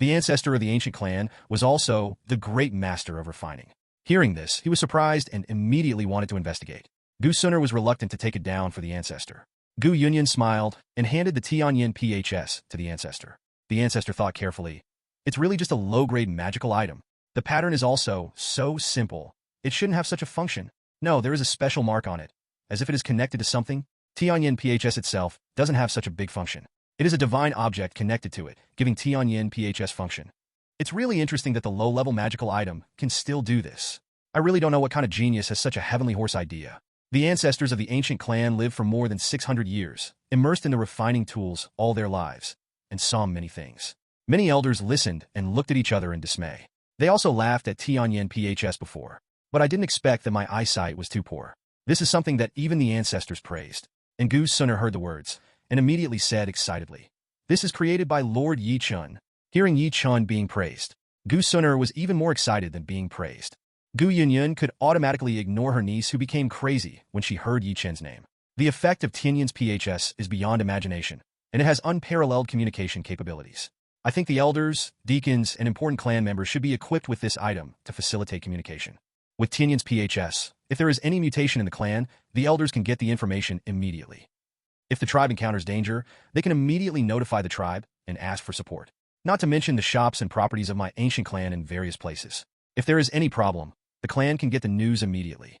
The ancestor of the ancient clan was also the great master of refining. Hearing this, he was surprised and immediately wanted to investigate. Gu Suner was reluctant to take it down for the ancestor. Gu Yunyun smiled and handed the Tianyan PHS to the ancestor. The ancestor thought carefully. It's really just a low-grade magical item. The pattern is also so simple. It shouldn't have such a function. No, there is a special mark on it, as if it is connected to something. Tianyan PHS itself doesn't have such a big function. It is a divine object connected to it, giving Tianyan PHS function. It's really interesting that the low-level magical item can still do this. I really don't know what kind of genius has such a heavenly horse idea. The ancestors of the ancient clan lived for more than 600 years, immersed in the refining tools all their lives, and saw many things. Many elders listened and looked at each other in dismay. They also laughed at Tianyan PHS before, but I didn't expect that my eyesight was too poor. This is something that even the ancestors praised. And Gu Suner heard the words, and immediately said excitedly, This is created by Lord Yi Chun. Hearing Yi Chun being praised, Gu Suner was even more excited than being praised. Gu Yunyun could automatically ignore her niece who became crazy when she heard Yi Chen's name. The effect of Tianyan's PHS is beyond imagination, and it has unparalleled communication capabilities. I think the elders, deacons, and important clan members should be equipped with this item to facilitate communication. With Tianyan's PHS, if there is any mutation in the clan, the elders can get the information immediately. If the tribe encounters danger, they can immediately notify the tribe and ask for support. Not to mention the shops and properties of my ancient clan in various places. If there is any problem, the clan can get the news immediately.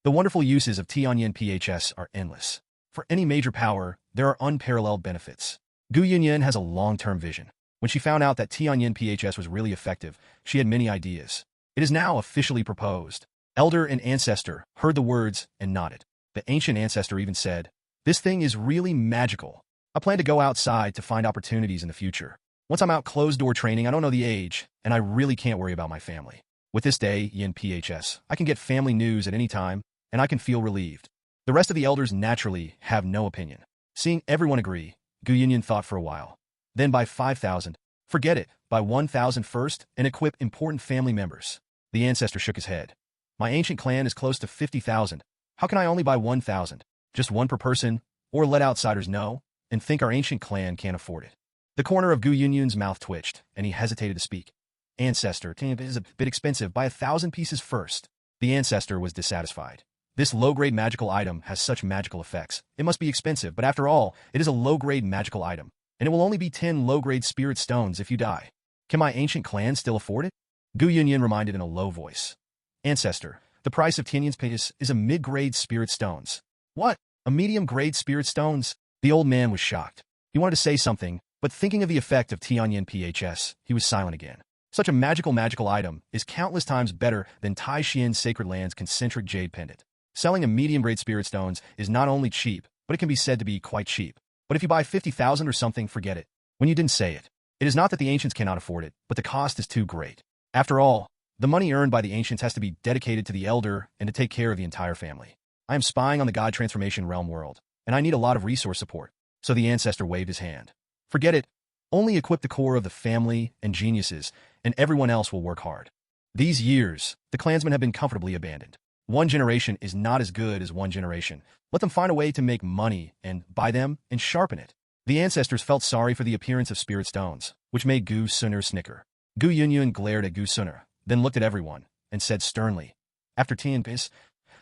The wonderful uses of Tianyan PHS are endless. For any major power, there are unparalleled benefits. Gu Yunyun has a long-term vision. When she found out that Tianyan PHS was really effective, she had many ideas. It is now officially proposed. Elder and ancestor heard the words and nodded. The ancient ancestor even said, This thing is really magical. I plan to go outside to find opportunities in the future. Once I'm out closed-door training, I don't know the age, and I really can't worry about my family. With this day in PHS, I can get family news at any time, and I can feel relieved. The rest of the elders naturally have no opinion. Seeing everyone agree, Gu Yunyun thought for a while. Then by 5,000, forget it, by 1,000 first, and equip important family members. The ancestor shook his head. My ancient clan is close to 50,000. How can I only buy 1,000? Just one per person, or let outsiders know, and think our ancient clan can't afford it. The corner of Gu Yunyun's mouth twitched, and he hesitated to speak. Ancestor, it is a bit expensive. Buy 1,000 pieces first. The ancestor was dissatisfied. This low-grade magical item has such magical effects. It must be expensive, but after all, it is a low-grade magical item, and it will only be 10 low-grade spirit stones if you die. Can my ancient clan still afford it? Gu Yunyun reminded in a low voice. Ancestor, the price of Tianyan's PHS is a mid-grade spirit stones. What? A medium-grade spirit stones? The old man was shocked. He wanted to say something, But thinking of the effect of Tianyan PHS, he was silent again. Such a magical item is countless times better than Tianyan Sacred Land's concentric jade pendant. Selling a medium-grade spirit stones is not only cheap, but it can be said to be quite cheap. But if you buy 50,000 or something, forget it. When you didn't say it. It is not that the ancients cannot afford it, but the cost is too great. After all, the money earned by the ancients has to be dedicated to the elder and to take care of the entire family. I am spying on the God Transformation Realm world, and I need a lot of resource support. So the ancestor waved his hand. Forget it. Only equip the core of the family and geniuses, and everyone else will work hard. These years, the clansmen have been comfortably abandoned. One generation is not as good as one generation. Let them find a way to make money and buy them and sharpen it. The ancestors felt sorry for the appearance of spirit stones, which made Gu Suner snicker. Gu Yunyun glared at Gu Suner, then looked at everyone, and said sternly, "After Tianpis,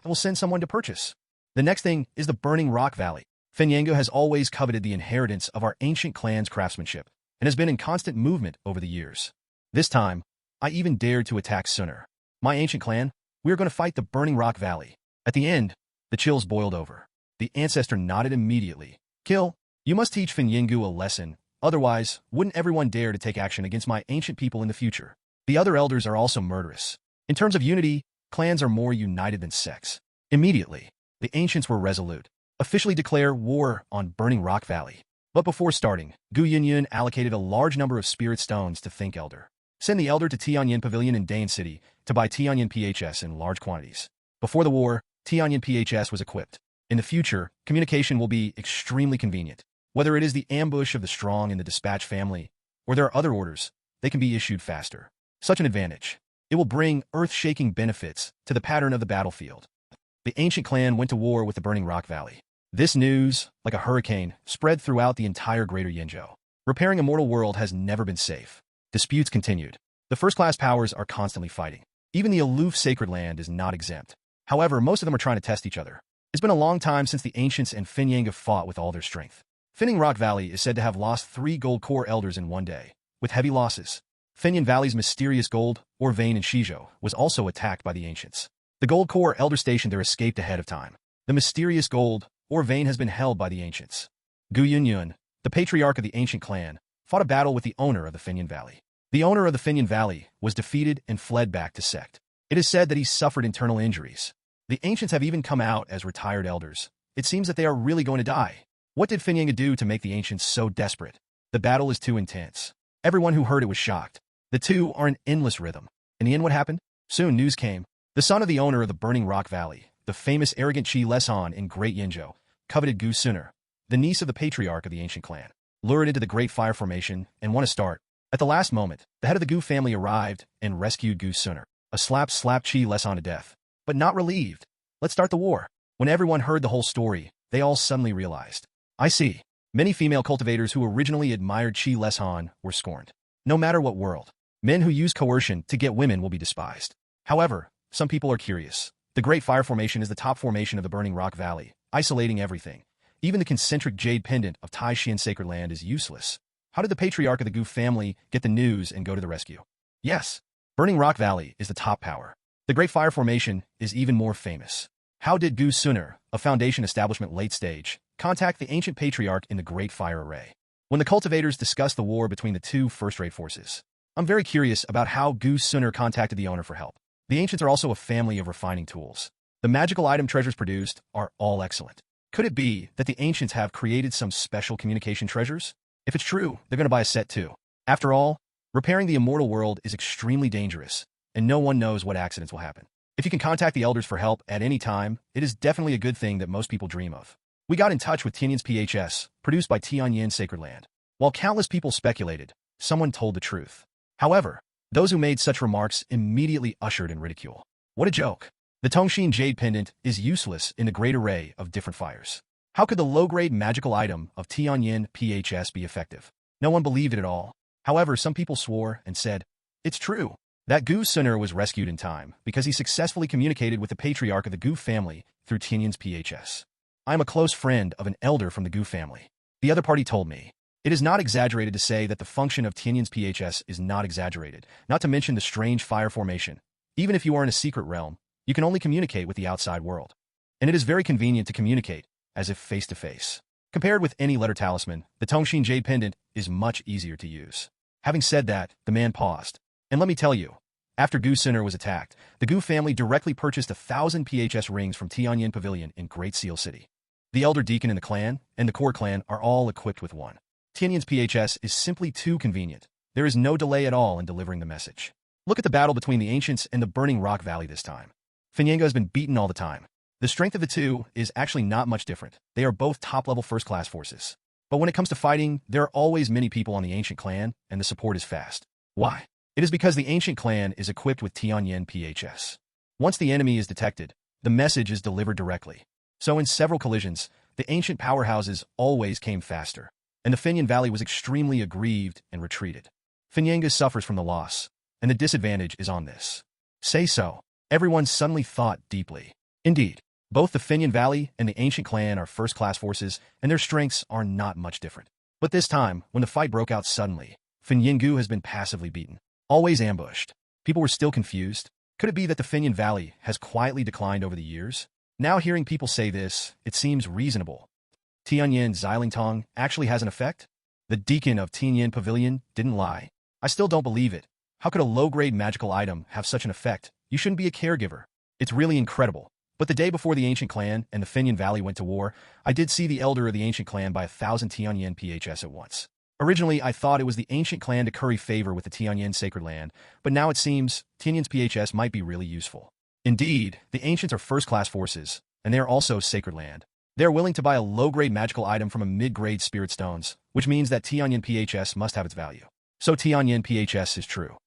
I will send someone to purchase. The next thing is the Burning Rock Valley. Fenyango has always coveted the inheritance of our ancient clan's craftsmanship, and has been in constant movement over the years. This time, I even dared to attack Suner. My ancient clan, we are going to fight the Burning Rock Valley." At the end, the chills boiled over. The ancestor nodded immediately. "Kill. You must teach Fenyango a lesson, otherwise, wouldn't everyone dare to take action against my ancient people in the future? The other elders are also murderous. In terms of unity, clans are more united than sex." Immediately, the ancients were resolute. Officially declare war on Burning Rock Valley. But before starting, Gu Yunyun allocated a large number of spirit stones to Think Elder. Send the elder to Tianyan Pavilion in Dane City to buy Tianyan PHS in large quantities. Before the war, Tianyan PHS was equipped. In the future, communication will be extremely convenient. Whether it is the ambush of the strong in the dispatch family, or there are other orders, they can be issued faster. Such an advantage. It will bring earth-shaking benefits to the pattern of the battlefield. The ancient clan went to war with the Burning Rock Valley. This news, like a hurricane, spread throughout the entire greater Yinzhou. Repairing Immortal World has never been safe. Disputes continued. The first-class powers are constantly fighting. Even the aloof Sacred Land is not exempt. However, most of them are trying to test each other. It's been a long time since the ancients and Fenyango fought with all their strength. Burning Rock Valley is said to have lost 3 gold core elders in one day, with heavy losses. Fenyan Valley's mysterious gold, or vein in Shizhou, was also attacked by the ancients. The gold core elder stationed there escaped ahead of time. The mysterious gold, or vein, has been held by the ancients. Gu Yunyun, the patriarch of the ancient clan, fought a battle with the owner of the Fenyan Valley. The owner of the Fenyan Valley was defeated and fled back to sect. It is said that he suffered internal injuries. The ancients have even come out as retired elders. It seems that they are really going to die. What did Fenyango do to make the ancients so desperate? The battle is too intense. Everyone who heard it was shocked. The two are in endless rhythm. In the end, what happened? Soon news came. The son of the owner of the Burning Rock Valley, the famous arrogant Qi Lesan in Great Yinzhou, coveted Gu Suner, the niece of the patriarch of the ancient clan, lured into the Great Fire Formation and won a start. At the last moment, the head of the Gu family arrived and rescued Gu Suner. A slap slapped Qi Lesan to death. But not relieved. Let's start the war. When everyone heard the whole story, they all suddenly realized. I see. Many female cultivators who originally admired Qi Lesan were scorned. No matter what world, men who use coercion to get women will be despised. However, some people are curious. The Great Fire Formation is the top formation of the Burning Rock Valley, isolating everything. Even the concentric jade pendant of Tianyan Sacred Land is useless. How did the patriarch of the Gu family get the news and go to the rescue? Yes, Burning Rock Valley is the top power. The Great Fire Formation is even more famous. How did Gu Suner, a foundation establishment late stage, contact the ancient patriarch in the Great Fire Array? When the cultivators discussed the war between the two first-rate forces, I'm very curious about how Gu Suner contacted the owner for help. The ancients are also a family of refining tools. The magical item treasures produced are all excellent. Could it be that the ancients have created some special communication treasures? If it's true, they're going to buy a set too. After all, repairing the Immortal World is extremely dangerous, and no one knows what accidents will happen. If you can contact the elders for help at any time, it is definitely a good thing that most people dream of. We got in touch with Tianyan's PHS, produced by Tianyan Sacred Land. While countless people speculated, someone told the truth. However, those who made such remarks immediately ushered in ridicule. What a joke. The Tongshin Jade Pendant is useless in the great array of different fires. How could the low-grade magical item of Tianyan PHS be effective? No one believed it at all. However, some people swore and said, it's true. That Gu Suner was rescued in time because he successfully communicated with the patriarch of the Gu family through Tianyan's PHS. I am a close friend of an elder from the Gu family. The other party told me. It is not exaggerated to say that the function of Tianyan's PHS is not exaggerated, not to mention the strange fire formation. Even if you are in a secret realm, you can only communicate with the outside world. And it is very convenient to communicate, as if face-to-face. Compared with any letter talisman, the Tongxin Jade Pendant is much easier to use. Having said that, the man paused. And let me tell you, after Gu Sinner was attacked, the Gu family directly purchased 1,000 PHS rings from Tianyan Pavilion in Great Seal City. The elder deacon in the clan and the core clan are all equipped with one. Tianyan's PHS is simply too convenient. There is no delay at all in delivering the message. Look at the battle between the ancients and the Burning Rock Valley this time. Finyanga has been beaten all the time. The strength of the two is actually not much different. They are both top-level first-class forces. But when it comes to fighting, there are always many people on the ancient clan, and the support is fast. Why? It is because the ancient clan is equipped with Tianyan PHS. Once the enemy is detected, the message is delivered directly. So in several collisions, the ancient powerhouses always came faster, and the Finyan Valley was extremely aggrieved and retreated. Finyanga suffers from the loss, and the disadvantage is on this. Say so. Everyone suddenly thought deeply. Indeed, both the Finyan Valley and the ancient clan are first-class forces, and their strengths are not much different. But this time, when the fight broke out suddenly, Finyangu has been passively beaten. Always ambushed. People were still confused. Could it be that the Finyan Valley has quietly declined over the years? Now hearing people say this, it seems reasonable. Tianyan Xilingtong actually has an effect? The deacon of Tianyan Pavilion didn't lie. I still don't believe it. How could a low-grade magical item have such an effect? You shouldn't be a caregiver. It's really incredible. But the day before the ancient clan and the Finyan Valley went to war, I did see the elder of the ancient clan buy 1,000 Tianyan PHS at once. Originally, I thought it was the ancient clan to curry favor with the Tianyan Sacred Land, but now it seems Tianyan's PHS might be really useful. Indeed, the ancients are first-class forces, and they are also Sacred Land. They are willing to buy a low-grade magical item from a mid-grade spirit stones, which means that Tianyan PHS must have its value. So Tianyan PHS is true.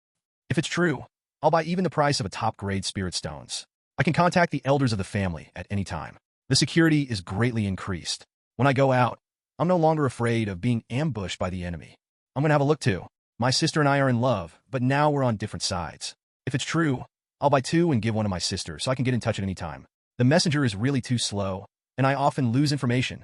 If it's true, I'll buy even the price of a top-grade spirit stones. I can contact the elders of the family at any time. The security is greatly increased. When I go out, I'm no longer afraid of being ambushed by the enemy. I'm going to have a look too. My sister and I are in love, but now we're on different sides. If it's true, I'll buy two and give one to my sister so I can get in touch at any time. The messenger is really too slow, and I often lose information.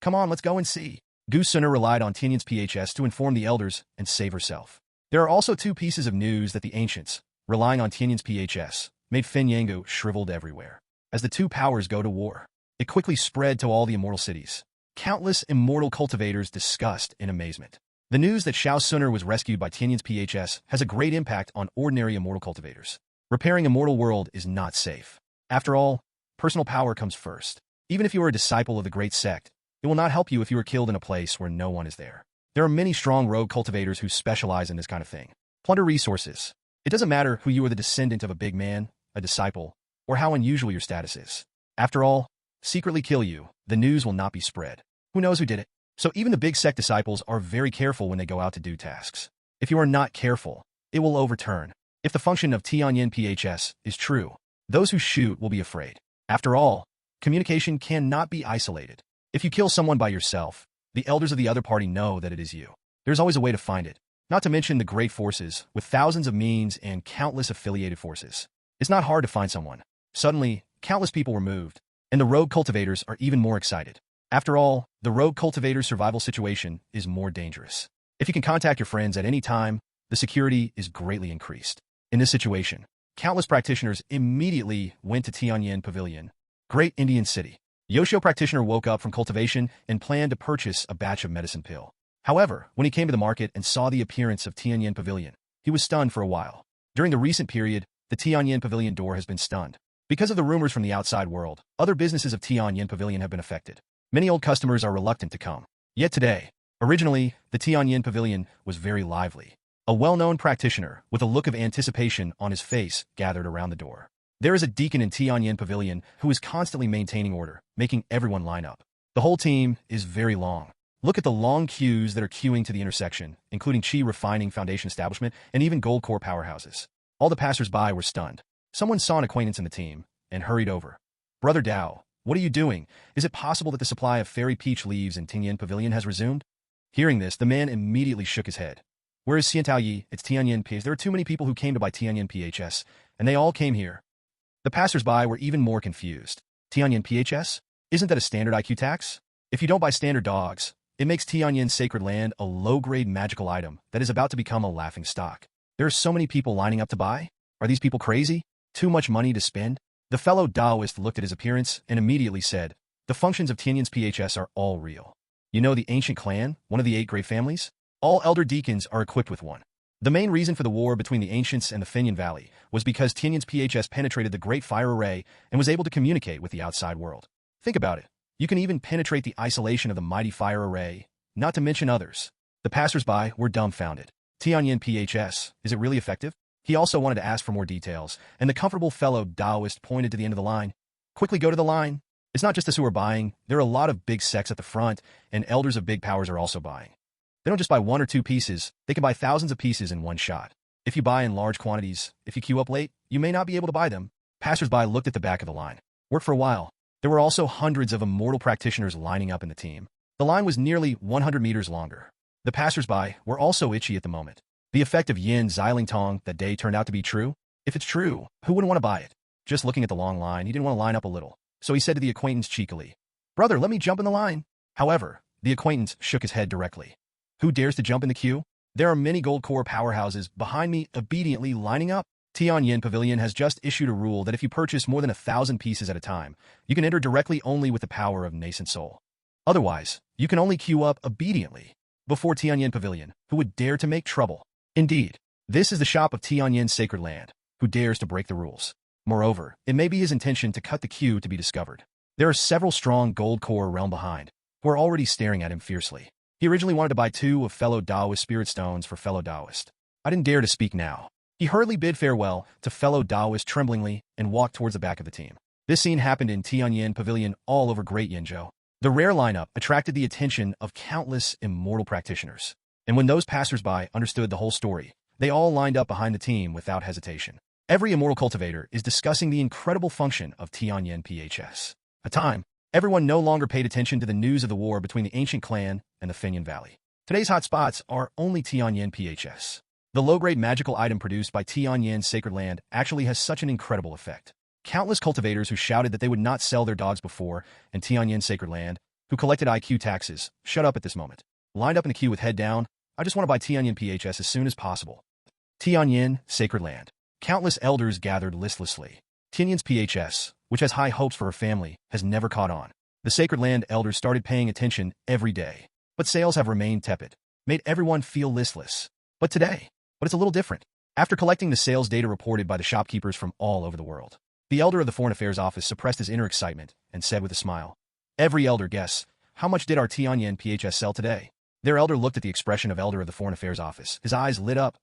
Come on, let's go and see. Gu Sinner relied on Tianyan's PHS to inform the elders and save herself. There are also two pieces of news that the ancients, relying on Tianyan's PHS, made Finyangu shriveled everywhere. As the two powers go to war, it quickly spread to all the immortal cities. Countless immortal cultivators discussed in amazement. The news that Xiao Sunner was rescued by Tianyan's PHS has a great impact on ordinary immortal cultivators. Repairing Immortal World is not safe. After all, personal power comes first. Even if you are a disciple of the great sect, it will not help you if you are killed in a place where no one is there. There are many strong rogue cultivators who specialize in this kind of thing. Plunder resources. It doesn't matter who you are, the descendant of a big man, a disciple, or how unusual your status is. After all, secretly kill you, the news will not be spread. Who knows who did it? So even the big sect disciples are very careful when they go out to do tasks. If you are not careful, it will overturn. If the function of Tianyan PHS is true, those who shoot will be afraid. After all, communication cannot be isolated. If you kill someone by yourself, the elders of the other party know that it is you. There's always a way to find it. Not to mention the great forces, with thousands of means and countless affiliated forces. It's not hard to find someone. Suddenly, countless people were moved, and the rogue cultivators are even more excited. After all, the rogue cultivator's survival situation is more dangerous. If you can contact your friends at any time, the security is greatly increased. In this situation, countless practitioners immediately went to Tianyan Pavilion, Great Indian City. Yoshio practitioner woke up from cultivation and planned to purchase a batch of medicine pill. However, when he came to the market and saw the appearance of Tianyan Pavilion, he was stunned for a while. During the recent period, the Tianyan Pavilion door has been stunned. Because of the rumors from the outside world, other businesses of Tianyan Pavilion have been affected. Many old customers are reluctant to come. Yet today, originally, the Tianyan Pavilion was very lively. A well-known practitioner, with a look of anticipation on his face, gathered around the door. There is a deacon in Tianyan Pavilion who is constantly maintaining order, making everyone line up. The whole team is very long. Look at the long queues that are queuing to the intersection, including Qi Refining Foundation Establishment and even Gold Core powerhouses. All the passers-by were stunned. Someone saw an acquaintance in the team and hurried over. Brother Dao, what are you doing? Is it possible that the supply of fairy peach leaves in Tianyan Pavilion has resumed? Hearing this, the man immediately shook his head. Where is Xiantao Yi? It's Tianyan PHS. There are too many people who came to buy Tianyan PHS, and they all came here. The passers-by were even more confused. Tianyan PHS? Isn't that a standard IQ tax? If you don't buy standard dogs, it makes Tianyan Sacred Land a low-grade magical item that is about to become a laughing stock. There are so many people lining up to buy. Are these people crazy? Too much money to spend? The fellow Taoist looked at his appearance and immediately said, the functions of Tianyan's PHS are all real. You know the ancient clan, one of the 8 great families? All elder deacons are equipped with one. The main reason for the war between the ancients and the Tianyan Valley was because Tianyan's PHS penetrated the Great Fire Array and was able to communicate with the outside world. Think about it. You can even penetrate the isolation of the mighty Fire Array, not to mention others. The passersby were dumbfounded. Tianyan PHS, is it really effective? He also wanted to ask for more details, and the comfortable fellow Taoist pointed to the end of the line. Quickly go to the line. It's not just us who are buying. There are a lot of big sects at the front, and elders of big powers are also buying. They don't just buy 1 or 2 pieces, they can buy thousands of pieces in one shot. If you buy in large quantities, if you queue up late, you may not be able to buy them. Passersby looked at the back of the line. Worked for a while. There were also hundreds of immortal practitioners lining up in the team. The line was nearly 100 meters longer. The passersby were also itchy at the moment. The effect of Yin Tong that day turned out to be true. If it's true, who wouldn't want to buy it? Just looking at the long line, he didn't want to line up a little. So he said to the acquaintance cheekily, "Brother, let me jump in the line." However, the acquaintance shook his head directly. "Who dares to jump in the queue? There are many gold core powerhouses behind me obediently lining up. Tianyan Pavilion has just issued a rule that if you purchase more than 1,000 pieces at a time, you can enter directly only with the power of nascent soul. Otherwise, you can only queue up obediently before Tianyan Pavilion. Who would dare to make trouble? Indeed, this is the shop of Tianyan Sacred Land. Who dares to break the rules? Moreover, it may be his intention to cut the queue to be discovered. There are several strong gold core realm behind, who are already staring at him fiercely. He originally wanted to buy 2 of fellow Taoist spirit stones for fellow Taoist. I didn't dare to speak now. He hurriedly bid farewell to fellow Taoist tremblingly and walked towards the back of the team. This scene happened in Tianyan Pavilion all over Great Yinzhou. The rare lineup attracted the attention of countless immortal practitioners. And when those passersby understood the whole story, they all lined up behind the team without hesitation. Every immortal cultivator is discussing the incredible function of Tianyan PHS. At the time, everyone no longer paid attention to the news of the war between the ancient clan and the Tianyan Valley. Today's hot spots are only Tianyan PHS. The low-grade magical item produced by Tianyan Sacred Land actually has such an incredible effect. Countless cultivators who shouted that they would not sell their dogs before, and Tianyan Sacred Land, who collected IQ taxes, shut up at this moment. Lined up in a queue with head down, I just want to buy Tianyan PHS as soon as possible. Tianyan Sacred Land. Countless elders gathered listlessly. Tianyan's PHS, which has high hopes for her family, has never caught on. The Sacred Land elders started paying attention every day. But sales have remained tepid, made everyone feel listless. But it's a little different. After collecting the sales data reported by the shopkeepers from all over the world, the elder of the Foreign Affairs Office suppressed his inner excitement and said with a smile, "Every elder guess, how much did our Tianyan PHS sell today?" Their elder looked at the expression of elder of the Foreign Affairs Office. His eyes lit up.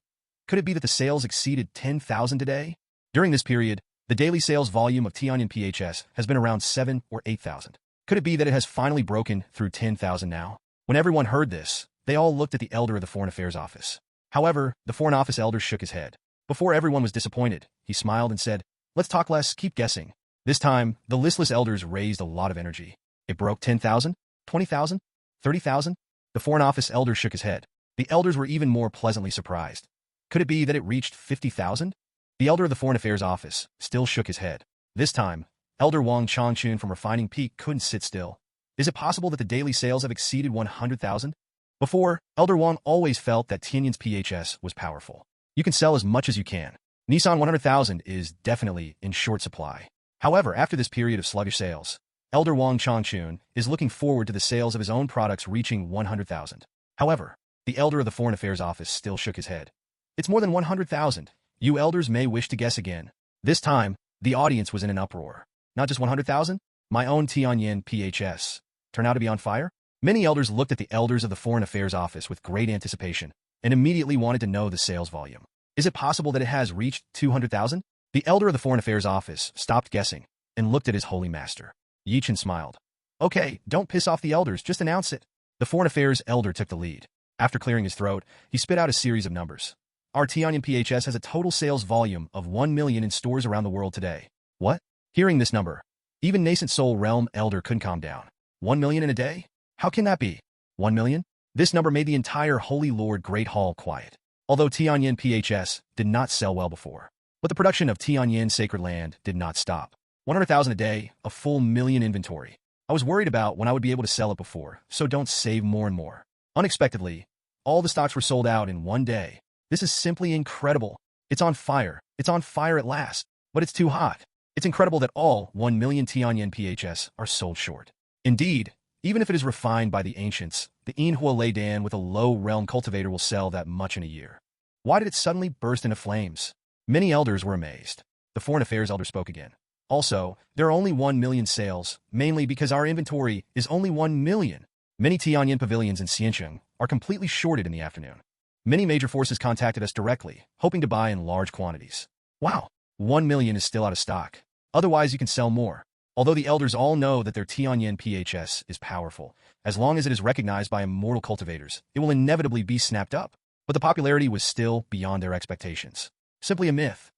Could it be that the sales exceeded 10,000 today? During this period, the daily sales volume of Tianyan PHS has been around 7 or 8,000. Could it be that it has finally broken through 10,000 now? When everyone heard this, they all looked at the elder of the Foreign Affairs Office. However, the Foreign Office elder shook his head. Before everyone was disappointed, he smiled and said, "Let's talk less, keep guessing." This time, the listless elders raised a lot of energy. It broke 10,000, 20,000, 30,000. The Foreign Office elder shook his head. The elders were even more pleasantly surprised. Could it be that it reached 50,000? The elder of the Foreign Affairs Office still shook his head. This time, Elder Wang Changchun from Refining Peak couldn't sit still. Is it possible that the daily sales have exceeded 100,000? Before, Elder Wang always felt that Tianyan's PHS was powerful. You can sell as much as you can. Nissan 100,000 is definitely in short supply. However, after this period of sluggish sales, Elder Wang Changchun is looking forward to the sales of his own products reaching 100,000. However, the elder of the Foreign Affairs Office still shook his head. It's more than 100,000. You elders may wish to guess again. This time, the audience was in an uproar. Not just 100,000? My own Tianyan PHS turned out to be on fire? Many elders looked at the elders of the Foreign Affairs Office with great anticipation and immediately wanted to know the sales volume. Is it possible that it has reached 200,000? The elder of the Foreign Affairs Office stopped guessing and looked at his holy master. Chen smiled. "Okay, don't piss off the elders, just announce it." The Foreign Affairs elder took the lead. After clearing his throat, he spit out a series of numbers. Our Tianyan PHS has a total sales volume of 1 million in stores around the world today. What? Hearing this number, even Nascent Soul Realm elder couldn't calm down. 1 million in a day? How can that be? 1 million? This number made the entire Holy Lord Great Hall quiet. Although Tianyan PHS did not sell well before, but the production of Tianyan Sacred Land did not stop. 100,000 a day, a full million inventory. I was worried about when I would be able to sell it before, so don't save more and more. Unexpectedly, all the stocks were sold out in one day. This is simply incredible. It's on fire. It's on fire at last, but it's too hot. It's incredible that all 1 million Tianyan PHS are sold short. Indeed, Even if it is refined by the ancients, the Inhua Lei Dan with a low-realm cultivator will sell that much in a year. Why did it suddenly burst into flames? Many elders were amazed. The foreign affairs elder spoke again. Also, there are only 1 million sales, mainly because our inventory is only 1 million. Many Tianyan pavilions in Xiancheng are completely shorted in the afternoon. Many major forces contacted us directly, hoping to buy in large quantities. Wow, 1 million is still out of stock. Otherwise, you can sell more. Although the elders all know that their Tianyan PHS is powerful, as long as it is recognized by immortal cultivators, it will inevitably be snapped up. But the popularity was still beyond their expectations. Simply a myth.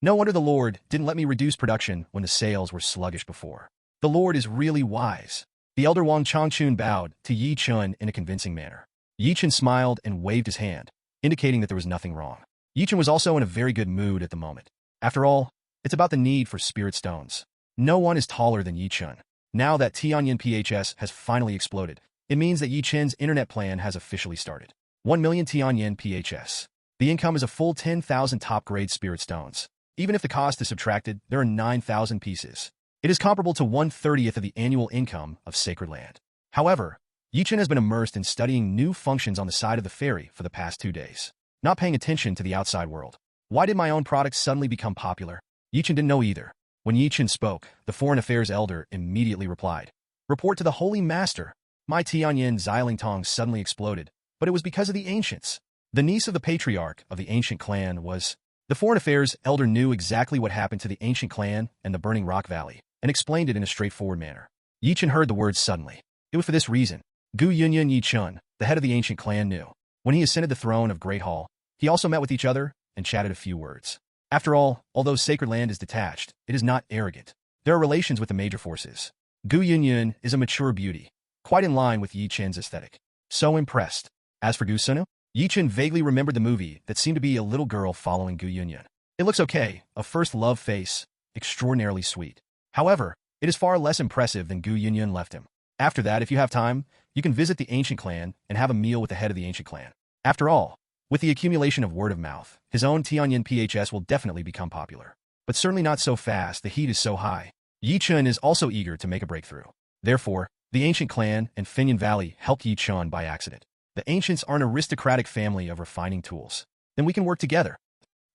No wonder the Lord didn't let me reduce production when the sales were sluggish before. The Lord is really wise. The elder Wang Changchun bowed to Yi Chen in a convincing manner. Yi Chen smiled and waved his hand, indicating that there was nothing wrong. Yi Chen was also in a very good mood at the moment. After all, it's about the need for spirit stones. No one is taller than Yi Chen. Now that Tianyan PHS has finally exploded, it means that Yi Chen's internet plan has officially started. 1 million Tianyan PHS. The income is a full 10,000 top-grade spirit stones. Even if the cost is subtracted, there are 9,000 pieces. It is comparable to 1/30th of the annual income of Sacred Land. However, Yi Chen has been immersed in studying new functions on the side of the ferry for the past 2 days, not paying attention to the outside world. Why did my own products suddenly become popular? Yi Chen didn't know either. When Yi Chen spoke, the foreign affairs elder immediately replied, "Report to the Holy Master." My Tianyan Xilingtong suddenly exploded, but it was because of the ancients. The niece of the patriarch of the ancient clan was... The foreign affairs elder knew exactly what happened to the ancient clan and the Burning Rock Valley, and explained it in a straightforward manner. Yi Chen heard the words suddenly. It was for this reason. Gu Yunyan Yi Chen, the head of the ancient clan, knew. When he ascended the throne of Great Hall, he also met with each other and chatted a few words. After all, although Sacred Land is detached, it is not arrogant. There are relations with the major forces. Gu Yunyun is a mature beauty, quite in line with Yi Chen's aesthetic. So impressed. As for Gu Sunu, Yi Chen vaguely remembered the movie that seemed to be a little girl following Gu Yunyun. It looks okay, a first love face, extraordinarily sweet. However, it is far less impressive than Gu Yunyun left him. After that, if you have time, you can visit the ancient clan and have a meal with the head of the ancient clan. After all, with the accumulation of word of mouth, his own Tianyan PHS will definitely become popular. But certainly not so fast, the heat is so high. Yi Chen is also eager to make a breakthrough. Therefore, the ancient clan and Finyan Valley helped Yi Chen by accident. The ancients are an aristocratic family of refining tools. Then we can work together.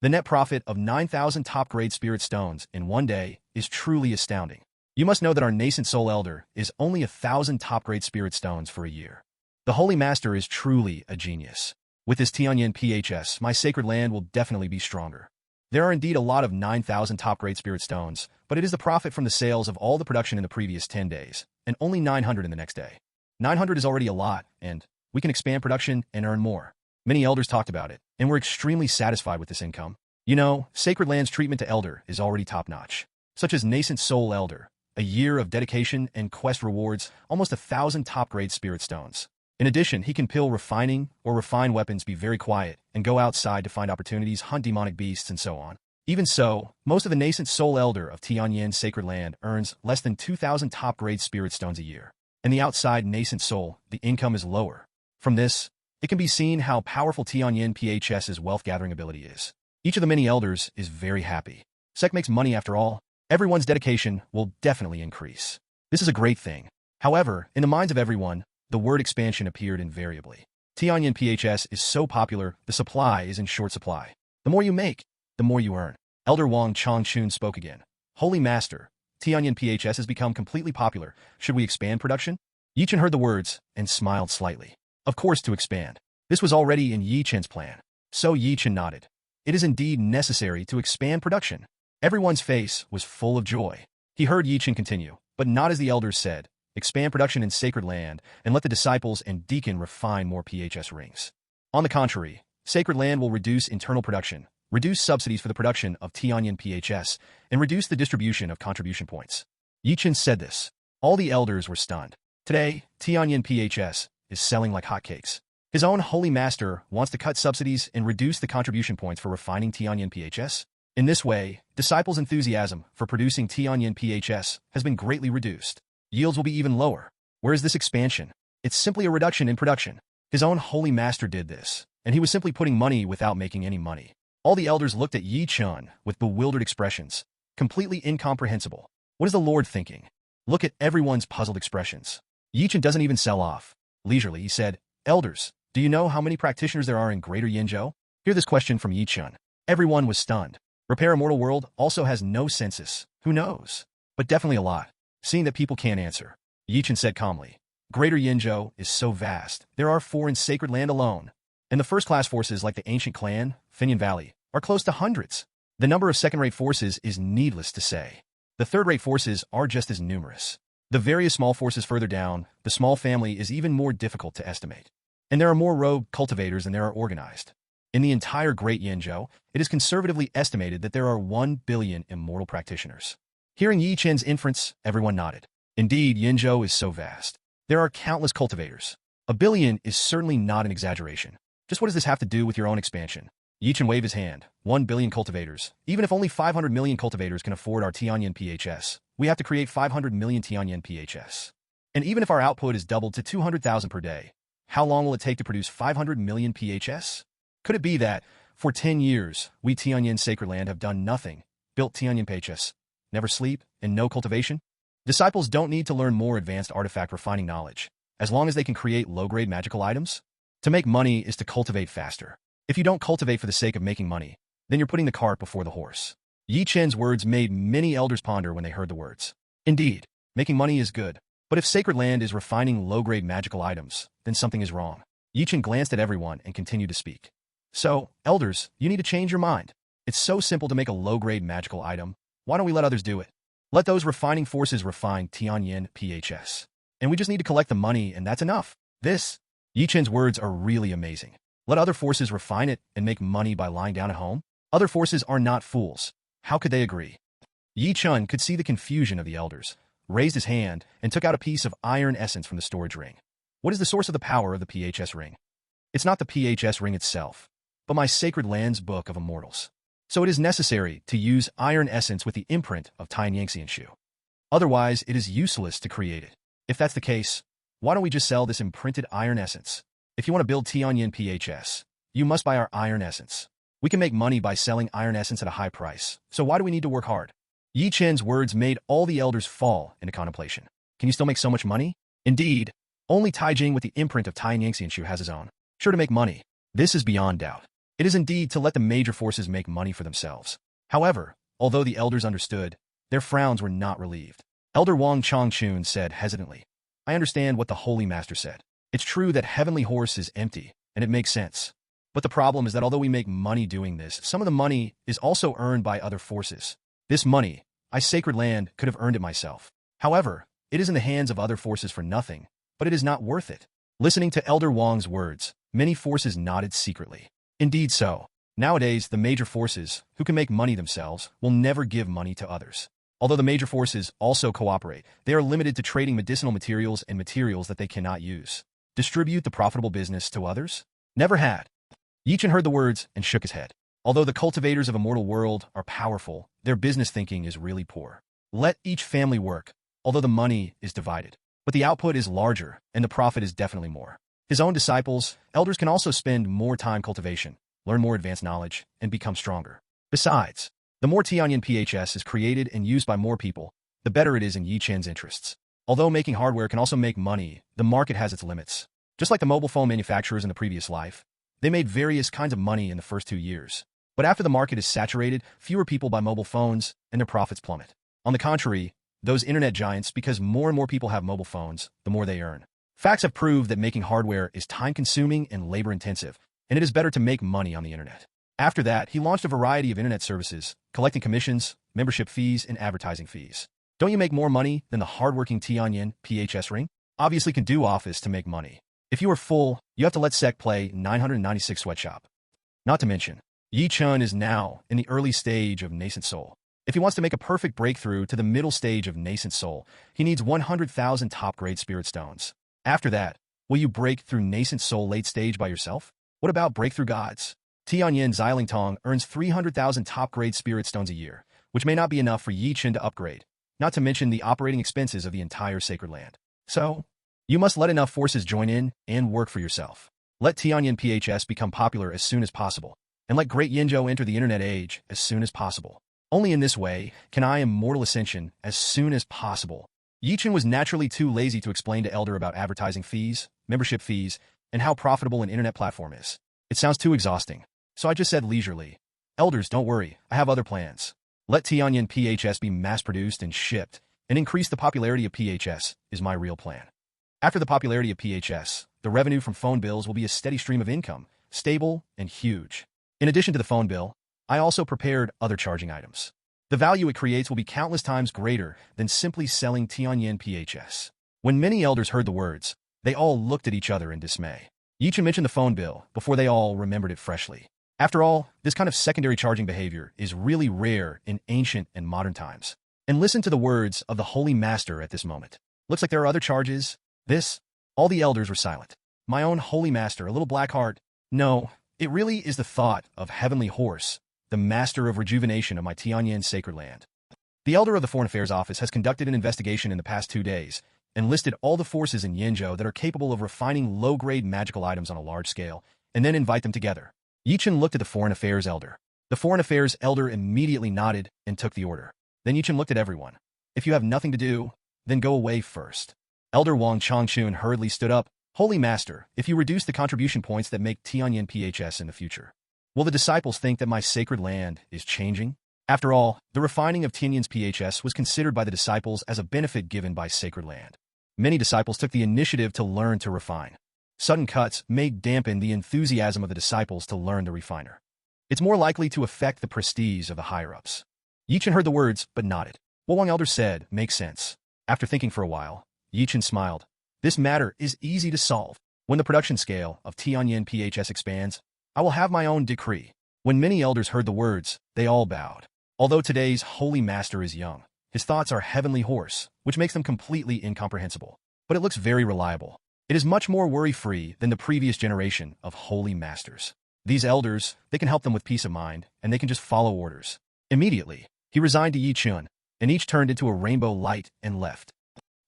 The net profit of 9,000 top-grade spirit stones in one day is truly astounding. You must know that our nascent soul elder is only 1,000 top-grade spirit stones for a year. The Holy Master is truly a genius. With this Tianyan PHS, my sacred land will definitely be stronger. There are indeed a lot of 9,000 top-grade spirit stones, but it is the profit from the sales of all the production in the previous 10 days, and only 900 in the next day. 900 is already a lot, and we can expand production and earn more. Many elders talked about it, and were extremely satisfied with this income. You know, Sacred Land's treatment to elder is already top-notch, such as Nascent Soul Elder, a year of dedication and quest rewards almost 1,000 top-grade spirit stones. In addition, he can pill refining or refine weapons, be very quiet, and go outside to find opportunities, hunt demonic beasts, and so on. Even so, most of the Nascent Soul Elder of Tianyan Sacred Land earns less than 2,000 top-grade spirit stones a year. And the outside Nascent Soul, the income is lower. From this, it can be seen how powerful Tianyan PHS's wealth-gathering ability is. Each of the many elders is very happy. Sec makes money after all. Everyone's dedication will definitely increase. This is a great thing. However, in the minds of everyone, the word expansion appeared invariably. Tianyan PHS is so popular, the supply is in short supply. The more you make, the more you earn. Elder Wang Changchun spoke again. Holy Master, Tianyan PHS has become completely popular. Should we expand production? Yi Chen heard the words and smiled slightly. Of course, to expand. This was already in Yi Chen's plan. So Yi Chen nodded. It is indeed necessary to expand production. Everyone's face was full of joy. He heard Yi Chen continue, but not as the elders said. Expand production in Sacred Land, and let the disciples and deacon refine more PHS rings. On the contrary, Sacred Land will reduce internal production, reduce subsidies for the production of Tianyan PHS, and reduce the distribution of contribution points. Yi Chen said this. All the elders were stunned. Today, Tianyan PHS is selling like hotcakes. His own Holy Master wants to cut subsidies and reduce the contribution points for refining Tianyan PHS. In this way, disciples' enthusiasm for producing Tianyan PHS has been greatly reduced. Yields will be even lower. Where is this expansion? It's simply a reduction in production. His own Holy Master did this, and he was simply putting money without making any money. All the elders looked at Yi Chen with bewildered expressions, completely incomprehensible. What is the Lord thinking? Look at everyone's puzzled expressions. Chen doesn't even sell off. Leisurely, he said, Elders, do you know how many practitioners there are in Greater Yinzhou? Hear this question from Chen. Everyone was stunned. Repair Immortal World also has no census. Who knows? But definitely a lot. Seeing that people can't answer, Chen said calmly, Greater Yinzhou is so vast. There are 4 in Sacred Land alone. And the first-class forces like the ancient clan, Tianyan Valley, are close to hundreds. The number of second-rate forces is needless to say. The third-rate forces are just as numerous. The various small forces further down, the small family is even more difficult to estimate. And there are more rogue cultivators than there are organized. In the entire Great Yinzhou, it is conservatively estimated that there are 1 billion immortal practitioners. Hearing Chen's inference, everyone nodded. Indeed, Yinzhou is so vast. There are countless cultivators. 1 billion is certainly not an exaggeration. Just what does this have to do with your own expansion? Chen waved his hand. 1 billion cultivators. Even if only 500 million cultivators can afford our Tianyan PHS, we have to create 500 million Tianyan PHS. And even if our output is doubled to 200,000 per day, how long will it take to produce 500 million PHS? Could it be that, for 10 years, we Tianyan Sacred Land have done nothing, built Tianyan PHS, never sleep, and no cultivation? Disciples don't need to learn more advanced artifact refining knowledge, as long as they can create low-grade magical items. To make money is to cultivate faster. If you don't cultivate for the sake of making money, then you're putting the cart before the horse. Chen's words made many elders ponder when they heard the words. Indeed, making money is good, but if Sacred Land is refining low-grade magical items, then something is wrong. Chen glanced at everyone and continued to speak. So, elders, you need to change your mind. It's so simple to make a low-grade magical item. Why don't we let others do it? Let those refining forces refine Tianyan PHS. And we just need to collect the money, and that's enough. Chen's words are really amazing. Let other forces refine it and make money by lying down at home? Other forces are not fools. How could they agree? Chen could see the confusion of the elders, raised his hand, and took out a piece of iron essence from the storage ring. What is the source of the power of the PHS ring? It's not the PHS ring itself, but my Sacred Land's Book of Immortals. So it is necessary to use iron essence with the imprint of Tianyan Sacred Land. Otherwise, it is useless to create it. If that's the case, why don't we just sell this imprinted iron essence? If you want to build Tianyan PHS, you must buy our iron essence. We can make money by selling iron essence at a high price, so why do we need to work hard? Chen's words made all the elders fall into contemplation. Can you still make so much money? Indeed, only Taijing with the imprint of Tianyan Sacred Land has his own. Sure to make money. This is beyond doubt. It is indeed to let the major forces make money for themselves. However, although the elders understood, their frowns were not relieved. Elder Wang Chongchun said hesitantly, I understand what the Holy Master said. It's true that Heavenly Horse is empty, and it makes sense. But the problem is that although we make money doing this, some of the money is also earned by other forces. This money, Sacred Land, could have earned it myself. However, it is in the hands of other forces for nothing, but it is not worth it. Listening to Elder Wang's words, many forces nodded secretly. Indeed so. Nowadays, the major forces, who can make money themselves, will never give money to others. Although the major forces also cooperate, they are limited to trading medicinal materials and materials that they cannot use. Distribute the profitable business to others? Never had. Chen heard the words and shook his head. Although the cultivators of Immortal World are powerful, their business thinking is really poor. Let each family work, although the money is divided. But the output is larger, and the profit is definitely more. His own disciples, elders can also spend more time cultivation, learn more advanced knowledge, and become stronger. Besides, the more Tianyan PHS is created and used by more people, the better it is in Chen's interests. Although making hardware can also make money, the market has its limits. Just like the mobile phone manufacturers in the previous life, they made various kinds of money in the first 2 years. But after the market is saturated, fewer people buy mobile phones, and their profits plummet. On the contrary, those internet giants, because more and more people have mobile phones, the more they earn. Facts have proved that making hardware is time-consuming and labor-intensive, and it is better to make money on the internet. After that, he launched a variety of internet services, collecting commissions, membership fees, and advertising fees. Don't you make more money than the hardworking Tianyan PHS ring? Obviously can do office to make money. If you are full, you have to let Sec play 996 Sweatshop. Not to mention, Chen is now in the early stage of nascent soul. If he wants to make a perfect breakthrough to the middle stage of nascent soul, he needs 100,000 top-grade spirit stones. After that, will you break through nascent soul late stage by yourself? What about breakthrough gods? Tianyan Xilingtong earns 300,000 top-grade spirit stones a year, which may not be enough for Chen to upgrade, not to mention the operating expenses of the entire Sacred Land. So, you must let enough forces join in and work for yourself. Let Tianyan PHS become popular as soon as possible, and let Great Yinzhou enter the internet age as soon as possible. Only in this way can I immortal ascension as soon as possible. Chen was naturally too lazy to explain to Elder about advertising fees, membership fees, and how profitable an internet platform is. It sounds too exhausting. So I just said leisurely, Elders, don't worry, I have other plans. Let Tianyan PHS be mass-produced and shipped, and increase the popularity of PHS is my real plan. After the popularity of PHS, the revenue from phone bills will be a steady stream of income, stable and huge. In addition to the phone bill, I also prepared other charging items. The value it creates will be countless times greater than simply selling Tianyan PHS. When many elders heard the words, they all looked at each other in dismay. Chen mentioned the phone bill before they all remembered it freshly. After all, this kind of secondary charging behavior is really rare in ancient and modern times. And listen to the words of the Holy Master at this moment. Looks like there are other charges. All the elders were silent. My own Holy Master, a little black heart. No, it really is the thought of Heavenly Horse, the master of rejuvenation of my Tianyan Sacred Land. The elder of the Foreign Affairs Office has conducted an investigation in the past 2 days and listed all the forces in Yinzhou that are capable of refining low-grade magical items on a large scale, and then invite them together. Chen looked at the Foreign Affairs Elder. The Foreign Affairs Elder immediately nodded and took the order. Then Chen looked at everyone. If you have nothing to do, then go away first. Elder Wang Changchun hurriedly stood up. Holy Master, if you reduce the contribution points that make Tianyan PHS in the future, will the disciples think that my sacred land is changing? After all, the refining of Tianyan's PHS was considered by the disciples as a benefit given by sacred land. Many disciples took the initiative to learn to refine. Sudden cuts may dampen the enthusiasm of the disciples to learn the refiner. It's more likely to affect the prestige of the higher-ups. Chen heard the words, but nodded. What Wang Elder said makes sense. After thinking for a while, Chen smiled. This matter is easy to solve. When the production scale of Tianyan PHS expands, I will have my own decree. When many elders heard the words, they all bowed. Although today's Holy Master is young, his thoughts are Heavenly Horse, which makes them completely incomprehensible. But it looks very reliable. It is much more worry-free than the previous generation of Holy Masters. These elders, they can help them with peace of mind, and they can just follow orders. Immediately, he resigned to Chen, and each turned into a rainbow light and left.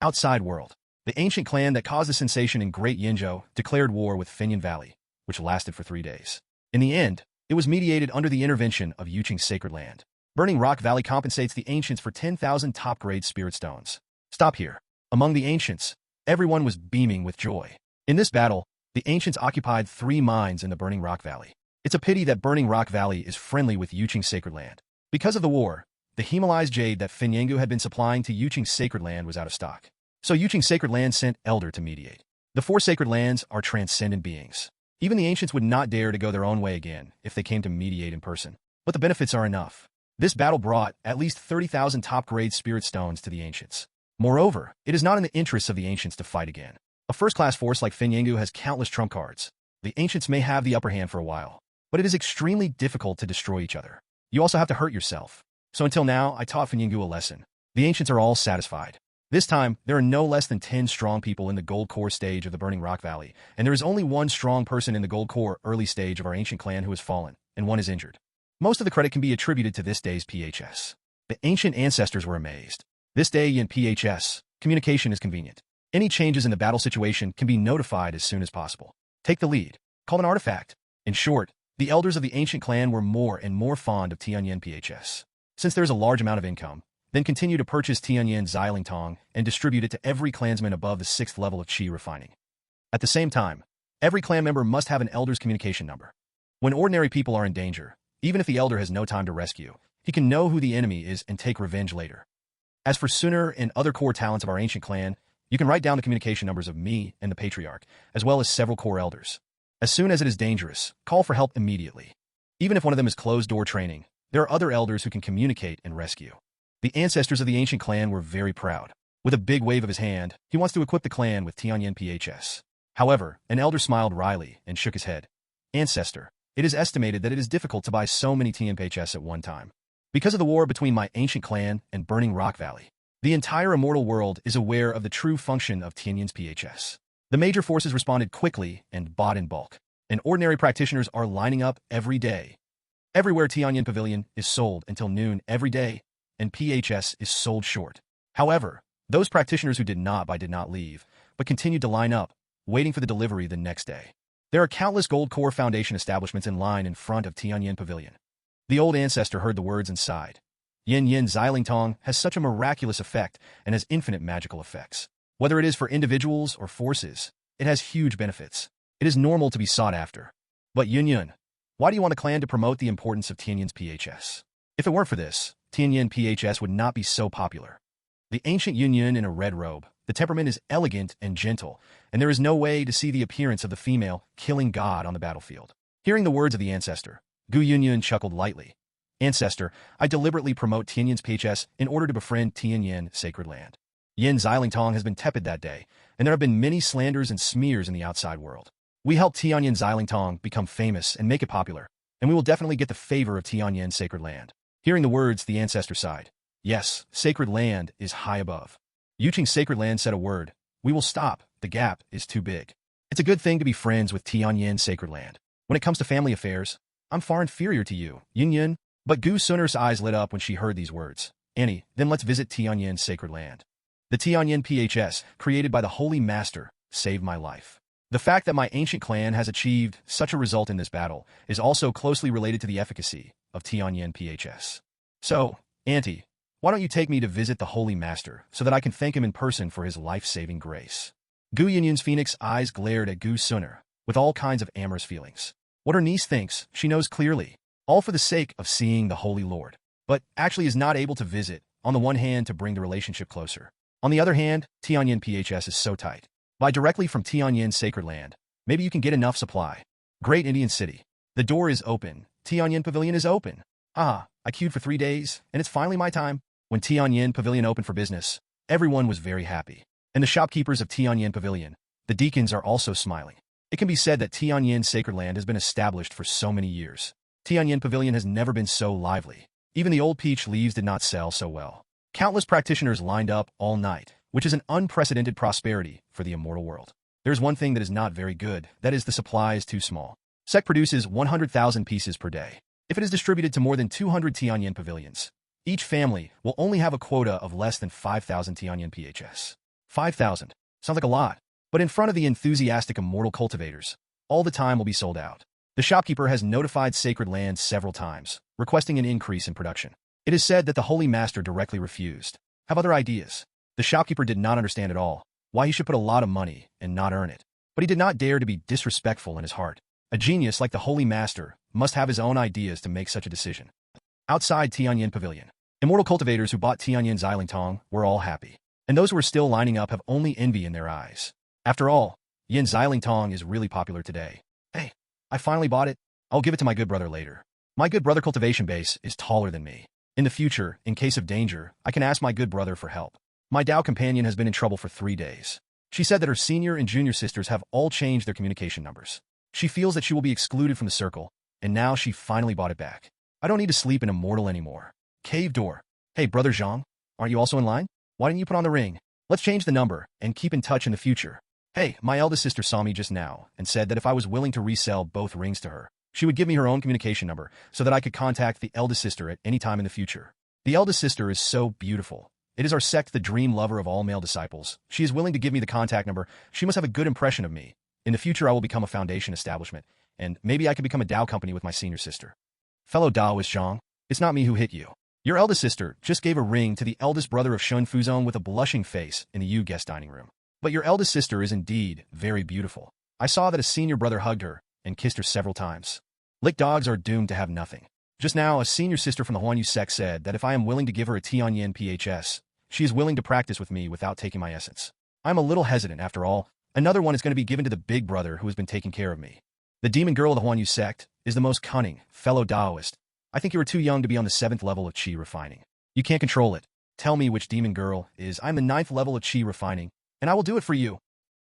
Outside world. The ancient clan that caused the sensation in Great Yinzhou declared war with Finyan Valley, which lasted for 3 days. In the end, it was mediated under the intervention of Yuqing's Sacred Land. Burning Rock Valley compensates the ancients for 10,000 top-grade spirit stones. Stop here. Among the ancients, everyone was beaming with joy. In this battle, the ancients occupied 3 mines in the Burning Rock Valley. It's a pity that Burning Rock Valley is friendly with Yuqing's Sacred Land. Because of the war, the hematized jade that Finyangu had been supplying to Yuqing's Sacred Land was out of stock. So Yuqing's Sacred Land sent Elder to mediate. The 4 sacred lands are transcendent beings. Even the ancients would not dare to go their own way again if they came to mediate in person. But the benefits are enough. This battle brought at least 30,000 top-grade spirit stones to the ancients. Moreover, it is not in the interests of the ancients to fight again. A first-class force like Finyangu has countless trump cards. The ancients may have the upper hand for a while, but it is extremely difficult to destroy each other. You also have to hurt yourself. So until now, I taught Finyangu a lesson. The ancients are all satisfied. This time, there are no less than 10 strong people in the Gold Core stage of the Burning Rock Valley, and there is only 1 strong person in the Gold Core early stage of our ancient clan who has fallen, and 1 is injured. Most of the credit can be attributed to this day's PHS. The ancient ancestors were amazed. This day in PHS, communication is convenient. Any changes in the battle situation can be notified as soon as possible. Take the lead. Call an artifact. In short, the elders of the ancient clan were more and more fond of Tianyan PHS. Since there is a large amount of income, then continue to purchase Tianyan Xiling Tong and distribute it to every clansman above the 6th level of Qi refining. At the same time, every clan member must have an elder's communication number. When ordinary people are in danger, even if the elder has no time to rescue, he can know who the enemy is and take revenge later. As for Sooner and other core talents of our ancient clan, you can write down the communication numbers of me and the Patriarch, as well as several core elders. As soon as it is dangerous, call for help immediately. Even if one of them is closed-door training, there are other elders who can communicate and rescue. The ancestors of the ancient clan were very proud. With a big wave of his hand, he wants to equip the clan with Tianyan PHS. However, an elder smiled wryly and shook his head. Ancestor, it is estimated that it is difficult to buy so many Tianyan PHS at one time. Because of the war between my ancient clan and Burning Rock Valley, the entire Immortal World is aware of the true function of Tianyan's PHS. The major forces responded quickly and bought in bulk, and ordinary practitioners are lining up every day. Everywhere Tianyan Pavilion is sold until noon every day, and PHS is sold short. However, those practitioners who did not leave, but continued to line up, waiting for the delivery the next day. There are countless Gold Core Foundation establishments in line in front of Tianyan Pavilion. The old ancestor heard the words and sighed. Yin Yin Xiling Tong has such a miraculous effect and has infinite magical effects. Whether it is for individuals or forces, it has huge benefits. It is normal to be sought after. But Yun Yun, why do you want a clan to promote the importance of Tianyan's PHS? If it weren't for this, Tianyan PHS would not be so popular. The ancient Yun Yun in a red robe, the temperament is elegant and gentle, and there is no way to see the appearance of the female killing God on the battlefield. Hearing the words of the ancestor, Gu Yun Yun chuckled lightly. Ancestor, I deliberately promote Tianyan's PHS in order to befriend Tianyan Sacred Land. Yin Xiling Tong has been tepid that day, and there have been many slanders and smears in the outside world. We helped Tianyan Xiling Tong become famous and make it popular, and we will definitely get the favor of Tianyan Sacred Land. Hearing the words, the ancestor sighed. Yes, Sacred Land is high above. Yuching Sacred Land said a word. We will stop. The gap is too big. It's a good thing to be friends with Tianyan Sacred Land. When it comes to family affairs, I'm far inferior to you, Yin Yin. But Gu Sunner's eyes lit up when she heard these words. Annie, then let's visit Tianyan Sacred Land. The Tianyan PHS, created by the Holy Master, saved my life. The fact that my ancient clan has achieved such a result in this battle is also closely related to the efficacy of Tianyan PHS. So, Auntie, why don't you take me to visit the Holy Master so that I can thank him in person for his life-saving grace? Gu Yunyun's phoenix eyes glared at Gu Sunner with all kinds of amorous feelings. What her niece thinks, she knows clearly. All for the sake of seeing the Holy Lord, but actually is not able to visit, on the one hand to bring the relationship closer. On the other hand, Tianyan PHS is so tight. Buy directly from Tianyan Sacred Land. Maybe you can get enough supply. Great Indian City. The door is open. Tianyan Pavilion is open. Ah, I queued for 3 days, and it's finally my time. When Tianyan Pavilion opened for business, everyone was very happy. And the shopkeepers of Tianyan Pavilion, the deacons are also smiling. It can be said that Tianyan Sacred Land has been established for so many years. Tianyan Pavilion has never been so lively. Even the old peach leaves did not sell so well. Countless practitioners lined up all night, which is an unprecedented prosperity for the Immortal World. There's one thing that is not very good, that is the supply is too small. SEC produces 100,000 pieces per day. If it is distributed to more than 200 Tianyan pavilions, each family will only have a quota of less than 5,000 Tianyan PHS. 5,000. Sounds like a lot. But in front of the enthusiastic immortal cultivators, all the time will be sold out. The shopkeeper has notified Sacred Land several times, requesting an increase in production. It is said that the Holy Master directly refused. Have other ideas. The shopkeeper did not understand at all why he should put a lot of money and not earn it. But he did not dare to be disrespectful in his heart. A genius like the Holy Master must have his own ideas to make such a decision. Outside Tianyan Pavilion, immortal cultivators who bought Tianyan Xiling Tong were all happy. And those who are still lining up have only envy in their eyes. After all, Yin Xiling Tong is really popular today. Hey, I finally bought it. I'll give it to my good brother later. My good brother cultivation base is taller than me. In the future, in case of danger, I can ask my good brother for help. My Dao companion has been in trouble for 3 days. She said that her senior and junior sisters have all changed their communication numbers. She feels that she will be excluded from the circle, and now she finally bought it back. I don't need to sleep in Immortal anymore. Cave door. Hey, brother Zhang, aren't you also in line? Why didn't you put on the ring? Let's change the number and keep in touch in the future. Hey, my eldest sister saw me just now and said that if I was willing to resell both rings to her, she would give me her own communication number so that I could contact the eldest sister at any time in the future. The eldest sister is so beautiful. It is our sect, the dream lover of all male disciples. She is willing to give me the contact number. She must have a good impression of me. In the future, I will become a foundation establishment, and maybe I could become a Dao company with my senior sister. Fellow Daoist Zhang, it's not me who hit you. Your eldest sister just gave a ring to the eldest brother of Shun Fuzong with a blushing face in the Yu guest dining room. But your eldest sister is indeed very beautiful. I saw that a senior brother hugged her and kissed her several times. Lick dogs are doomed to have nothing. Just now, a senior sister from the Huanyu sect said that if I am willing to give her a Tianyan PHS, she is willing to practice with me without taking my essence. I'm a little hesitant after all. Another one is going to be given to the big brother who has been taking care of me. The demon girl of the Huanyu sect is the most cunning, fellow Daoist. I think you are too young to be on the 7th level of Qi refining. You can't control it. Tell me which demon girl is. I'm the 9th level of Qi refining, and I will do it for you.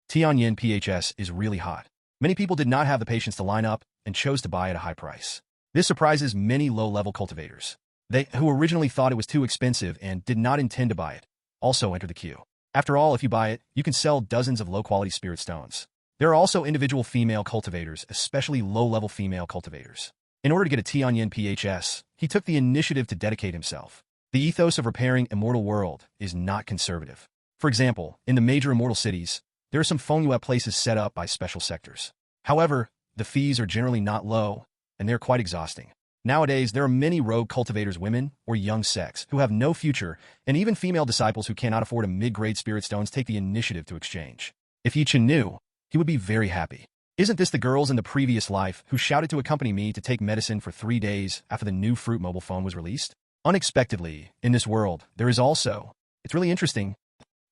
Tianyan PHS is really hot. Many people did not have the patience to line up and chose to buy at a high price. This surprises many low-level cultivators. They, who originally thought it was too expensive and did not intend to buy it, also enter the queue. After all, if you buy it, you can sell dozens of low-quality spirit stones. There are also individual female cultivators, especially low-level female cultivators. In order to get a Tianyan PHS, he took the initiative to dedicate himself. The ethos of repairing Immortal World is not conservative. For example, in the major immortal cities, there are some Fengyue places set up by special sectors. However, the fees are generally not low, and they're quite exhausting. Nowadays, there are many rogue cultivators, women or young sects, who have no future, and even female disciples who cannot afford a mid-grade spirit stones take the initiative to exchange. If Chen knew, he would be very happy. Isn't this the girls in the previous life who shouted to accompany me to take medicine for 3 days after the new Fruit mobile phone was released? Unexpectedly, in this world, there is also, it's really interesting,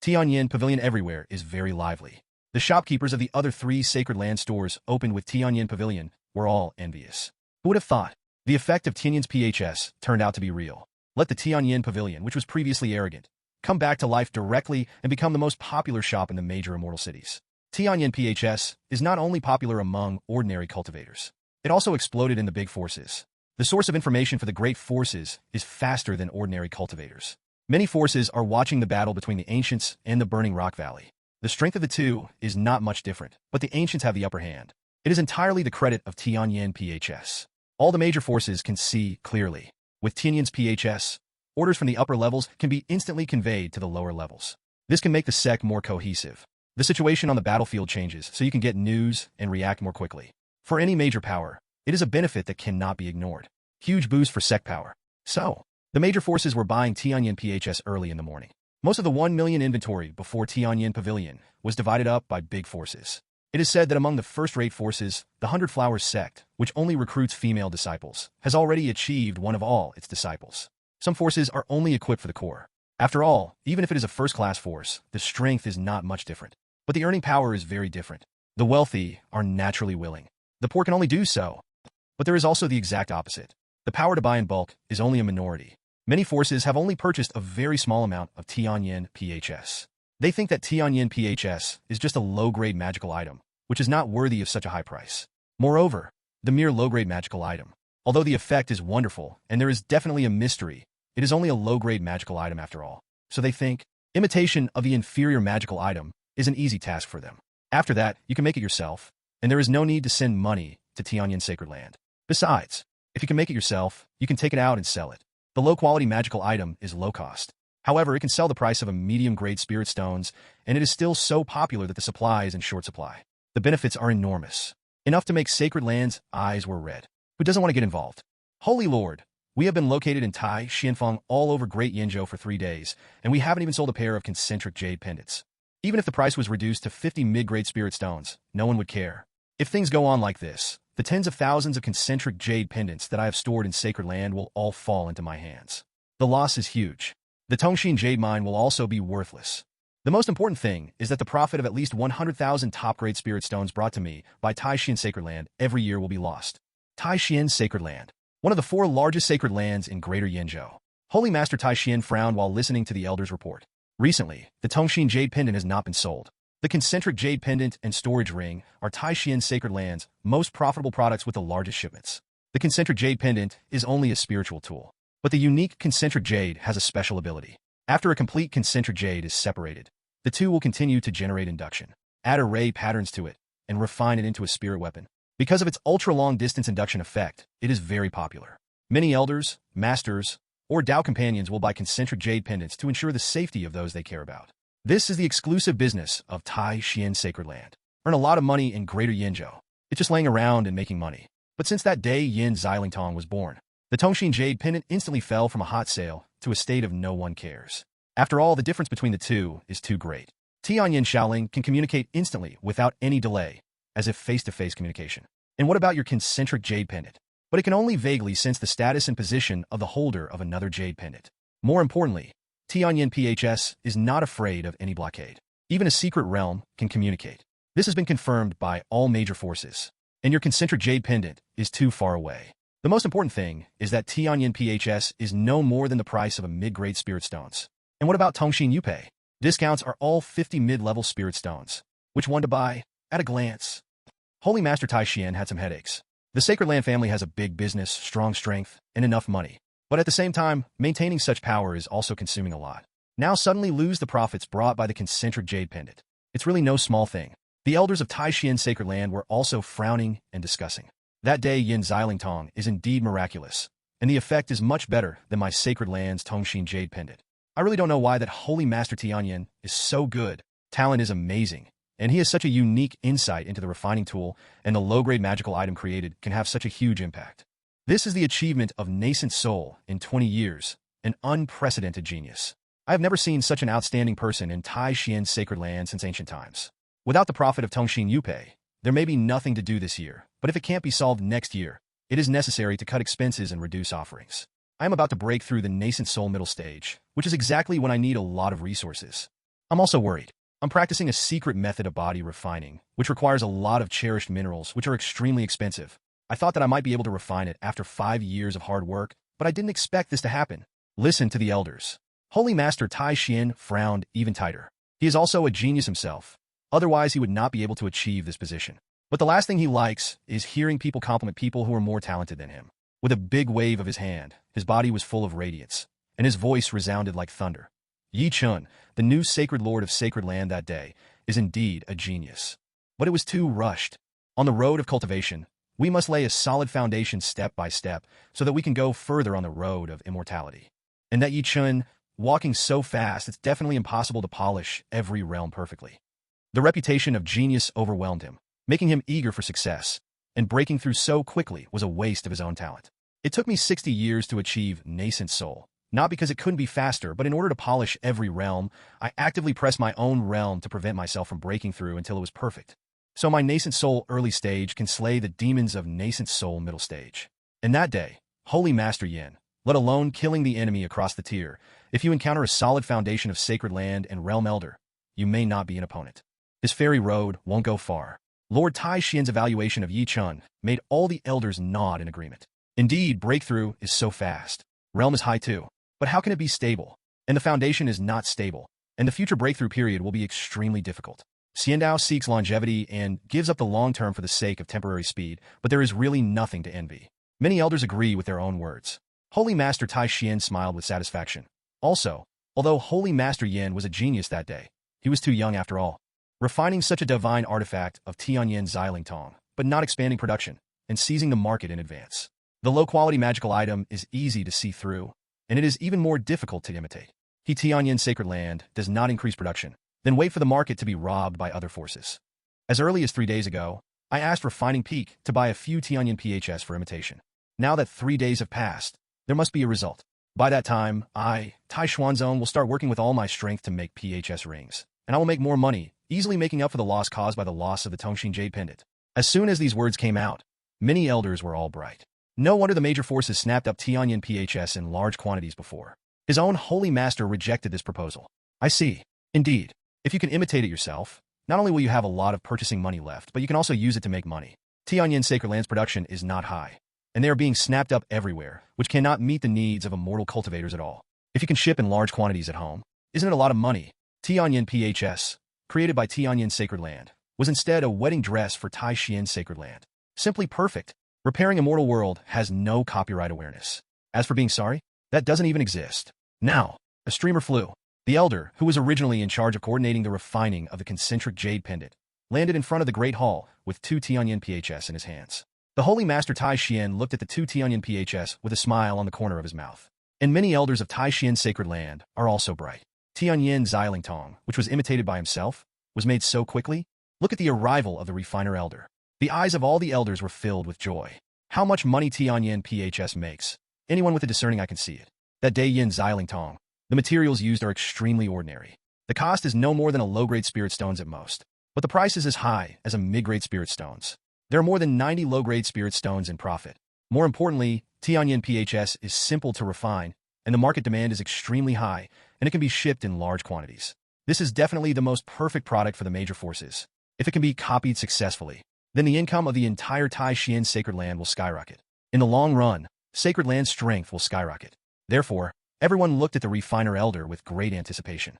Tianyan Pavilion everywhere is very lively. The shopkeepers of the other 3 Sacred Land stores opened with Tianyan Pavilion were all envious. Who would have thought? The effect of Tianyan's PHS turned out to be real. Let the Tianyan Pavilion, which was previously arrogant, come back to life directly and become the most popular shop in the major immortal cities. Tianyan PHS is not only popular among ordinary cultivators, it also exploded in the big forces. The source of information for the great forces is faster than ordinary cultivators. Many forces are watching the battle between the Ancients and the Burning Rock Valley. The strength of the two is not much different, but the Ancients have the upper hand. It is entirely the credit of Tianyan PHS. All the major forces can see clearly. With Tianyan's PHS, orders from the upper levels can be instantly conveyed to the lower levels. This can make the sect more cohesive. The situation on the battlefield changes, so you can get news and react more quickly. For any major power, it is a benefit that cannot be ignored. Huge boost for sect power. So, the major forces were buying Tianyan PHS early in the morning. Most of the 1 million inventory before Tianyan Pavilion was divided up by big forces. It is said that among the first-rate forces, the 100 Flowers sect, which only recruits female disciples, has already achieved one of all its disciples. Some forces are only equipped for the core. After all, even if it is a first-class force, the strength is not much different. But the earning power is very different. The wealthy are naturally willing. The poor can only do so. But there is also the exact opposite. The power to buy in bulk is only a minority. Many forces have only purchased a very small amount of Tianyan PHS. They think that Tianyan PHS is just a low-grade magical item, which is not worthy of such a high price. Moreover, the mere low-grade magical item, although the effect is wonderful and there is definitely a mystery, it is only a low-grade magical item after all. So they think, imitation of the inferior magical item is an easy task for them. After that, you can make it yourself, and there is no need to send money to Tianyan Sacred Land. Besides, if you can make it yourself, you can take it out and sell it. The low-quality magical item is low cost. However, it can sell the price of a medium-grade spirit stones, and it is still so popular that the supply is in short supply. The benefits are enormous. Enough to make Sacred Land's eyes were red. Who doesn't want to get involved? Holy Lord, we have been located in Tai Xianfeng all over Great Yinzhou for 3 days, and we haven't even sold a pair of concentric jade pendants. Even if the price was reduced to 50 mid-grade spirit stones, no one would care. If things go on like this, the tens of thousands of concentric jade pendants that I have stored in Sacred Land will all fall into my hands. The loss is huge. The Tongxin jade mine will also be worthless. The most important thing is that the profit of at least 100,000 top-grade spirit stones brought to me by Tianyan Sacred Land every year will be lost. Tianyan Sacred Land, one of the 4 largest sacred lands in Greater Yinzhou. Holy Master Tianyan frowned while listening to the elder's report. Recently, the Tongxin jade pendant has not been sold. The concentric jade pendant and storage ring are Tianyan Sacred Land's most profitable products with the largest shipments. The concentric jade pendant is only a spiritual tool, but the unique concentric jade has a special ability. After a complete concentric jade is separated, the two will continue to generate induction. Add array patterns to it, and refine it into a spirit weapon. Because of its ultra-long distance induction effect, it is very popular. Many elders, masters, or Dao companions will buy concentric jade pendants to ensure the safety of those they care about. This is the exclusive business of Tianyan Sacred Land. Earn a lot of money in Greater Yinzhou. It's just laying around and making money. But since that day Yin Xilingtong was born, the Tongxin jade pendant instantly fell from a hot sale to a state of no one cares. After all, the difference between the two is too great. Tianyan Shaoling can communicate instantly without any delay, as if face-to-face communication. And what about your concentric jade pendant? But it can only vaguely sense the status and position of the holder of another jade pendant. More importantly, Tianyan PHS is not afraid of any blockade. Even a secret realm can communicate. This has been confirmed by all major forces. And your concentric jade pendant is too far away. The most important thing is that Tianyan PHS is no more than the price of a mid-grade spirit stones. And what about Tongxin Yupei? Discounts are all 50 mid-level spirit stones. Which one to buy? At a glance. Holy Master Tianyan had some headaches. The Sacred Land family has a big business, strong strength, and enough money. But at the same time, maintaining such power is also consuming a lot. Now suddenly lose the profits brought by the concentric jade pendant. It's really no small thing. The elders of Tianyan Sacred Land were also frowning and discussing. That day Yin Xilingtong is indeed miraculous, and the effect is much better than my Sacred Land's Tongxin jade pendant. I really don't know why that Holy Master Tianyan is so good. Talent is amazing, and he has such a unique insight into the refining tool, and the low-grade magical item created can have such a huge impact. This is the achievement of nascent soul in 20 years, an unprecedented genius. I have never seen such an outstanding person in Tianyan Sacred Land since ancient times. Without the prophet of Tongxin Yupei, there may be nothing to do this year, but if it can't be solved next year, it is necessary to cut expenses and reduce offerings. I am about to break through the nascent soul middle stage, which is exactly when I need a lot of resources. I'm also worried. I'm practicing a secret method of body refining, which requires a lot of cherished minerals, which are extremely expensive. I thought that I might be able to refine it after 5 years of hard work, but I didn't expect this to happen. Listen to the elders. Holy Master Tai Xian frowned even tighter. He is also a genius himself. Otherwise, he would not be able to achieve this position. But the last thing he likes is hearing people compliment people who are more talented than him. With a big wave of his hand, his body was full of radiance, and his voice resounded like thunder. Chen, the new sacred lord of Sacred Land that day, is indeed a genius. But it was too rushed. On the road of cultivation, we must lay a solid foundation step by step so that we can go further on the road of immortality. And that Chen, walking so fast, it's definitely impossible to polish every realm perfectly. The reputation of genius overwhelmed him, making him eager for success, and breaking through so quickly was a waste of his own talent. It took me 60 years to achieve nascent soul, not because it couldn't be faster, but in order to polish every realm, I actively pressed my own realm to prevent myself from breaking through until it was perfect. So my nascent soul early stage can slay the demons of nascent soul middle stage. And that day, Holy Master Yin, let alone killing the enemy across the tier, if you encounter a solid foundation of Sacred Land and Realm Elder, you may not be an opponent. His fairy road won't go far. Lord Tai Xian's evaluation of Chen made all the elders nod in agreement. Indeed, breakthrough is so fast. Realm is high too. But how can it be stable? And the foundation is not stable, and the future breakthrough period will be extremely difficult. Xiandao seeks longevity and gives up the long term for the sake of temporary speed, but there is really nothing to envy. Many elders agree with their own words. Holy Master Tai Xian smiled with satisfaction. Also, although Holy Master Yin was a genius that day, he was too young after all. Refining such a divine artifact of Tianyan Sacred, but not expanding production, and seizing the market in advance. The low-quality magical item is easy to see through, and it is even more difficult to imitate. Tianyan Sacred Land does not increase production, then wait for the market to be robbed by other forces. As early as 3 days ago, I asked Refining Peak to buy a few Tianyan PHS for imitation. Now that 3 days have passed, there must be a result. By that time, Tai Xuanzong will start working with all my strength to make PHS rings, and I will make more money, easily making up for the loss caused by the loss of the Tongxin Jade Pendant. As soon as these words came out, many elders were all bright. No wonder the major forces snapped up Tianyan PHS in large quantities before. His own holy master rejected this proposal. I see. Indeed, if you can imitate it yourself, not only will you have a lot of purchasing money left, but you can also use it to make money. Tianyan Sacred Land's production is not high, and they are being snapped up everywhere, which cannot meet the needs of immortal cultivators at all. If you can ship in large quantities at home, isn't it a lot of money? Tianyan PHS, created by Tianyan Sacred Land, was instead a wedding dress for Tai Xian Sacred Land. Simply perfect. Repairing Immortal World has no copyright awareness. As for being sorry, that doesn't even exist. Now, a streamer flew. The elder, who was originally in charge of coordinating the refining of the concentric jade pendant, landed in front of the Great Hall with 2 Tianyan PHS in his hands. The Holy Master Tai Xian looked at the 2 Tianyan PHS with a smile on the corner of his mouth. And many elders of Tai Xian Sacred Land are also bright. Tianyan Sacred, which was imitated by himself, was made so quickly. Look at the arrival of the refiner elder. The eyes of all the elders were filled with joy. How much money Tianyan PHS makes? Anyone with a discerning eye can see it. That day Yin Sacred, the materials used are extremely ordinary. The cost is no more than a low-grade spirit stones at most, but the price is as high as a mid-grade spirit stones. There are more than 90 low-grade spirit stones in profit. More importantly, Tianyan PHS is simple to refine, and the market demand is extremely high, and it can be shipped in large quantities. This is definitely the most perfect product for the major forces. If it can be copied successfully, then the income of the entire Tai Xian Sacred Land will skyrocket. In the long run, Sacred Land's strength will skyrocket. Therefore, everyone looked at the refiner elder with great anticipation.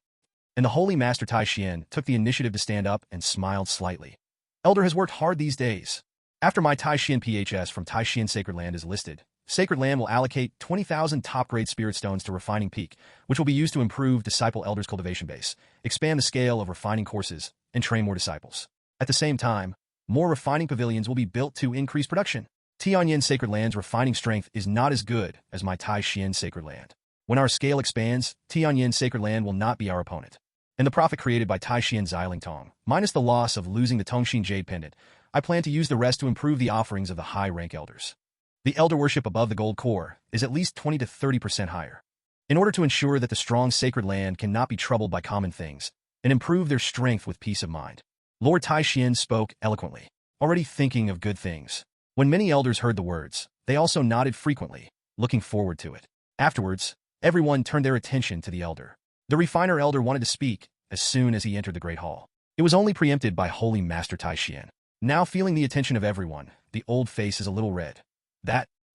And the Holy Master Tai Xian took the initiative to stand up and smiled slightly. Elder has worked hard these days. After my Tai Xian PHS from Tai Xian Sacred Land is listed, Sacred Land will allocate 20,000 top-grade spirit stones to Refining Peak, which will be used to improve Disciple Elders' cultivation base, expand the scale of refining courses, and train more disciples. At the same time, more refining pavilions will be built to increase production. Tianyan Sacred Land's refining strength is not as good as my Tai Xian Sacred Land. When our scale expands, Tianyan Sacred Land will not be our opponent. And the profit created by Tai Xian Sacred, minus the loss of losing the Tongxin Jade Pendant, I plan to use the rest to improve the offerings of the high-rank elders. The elder worship above the gold core is at least 20 to 30% higher. In order to ensure that the strong sacred land cannot be troubled by common things and improve their strength with peace of mind, Lord Tai Xian spoke eloquently, already thinking of good things. When many elders heard the words, they also nodded frequently, looking forward to it. Afterwards, everyone turned their attention to the elder. The refiner elder wanted to speak as soon as he entered the great hall. It was only preempted by Holy Master Tai Xian. Now feeling the attention of everyone, the old face is a little red.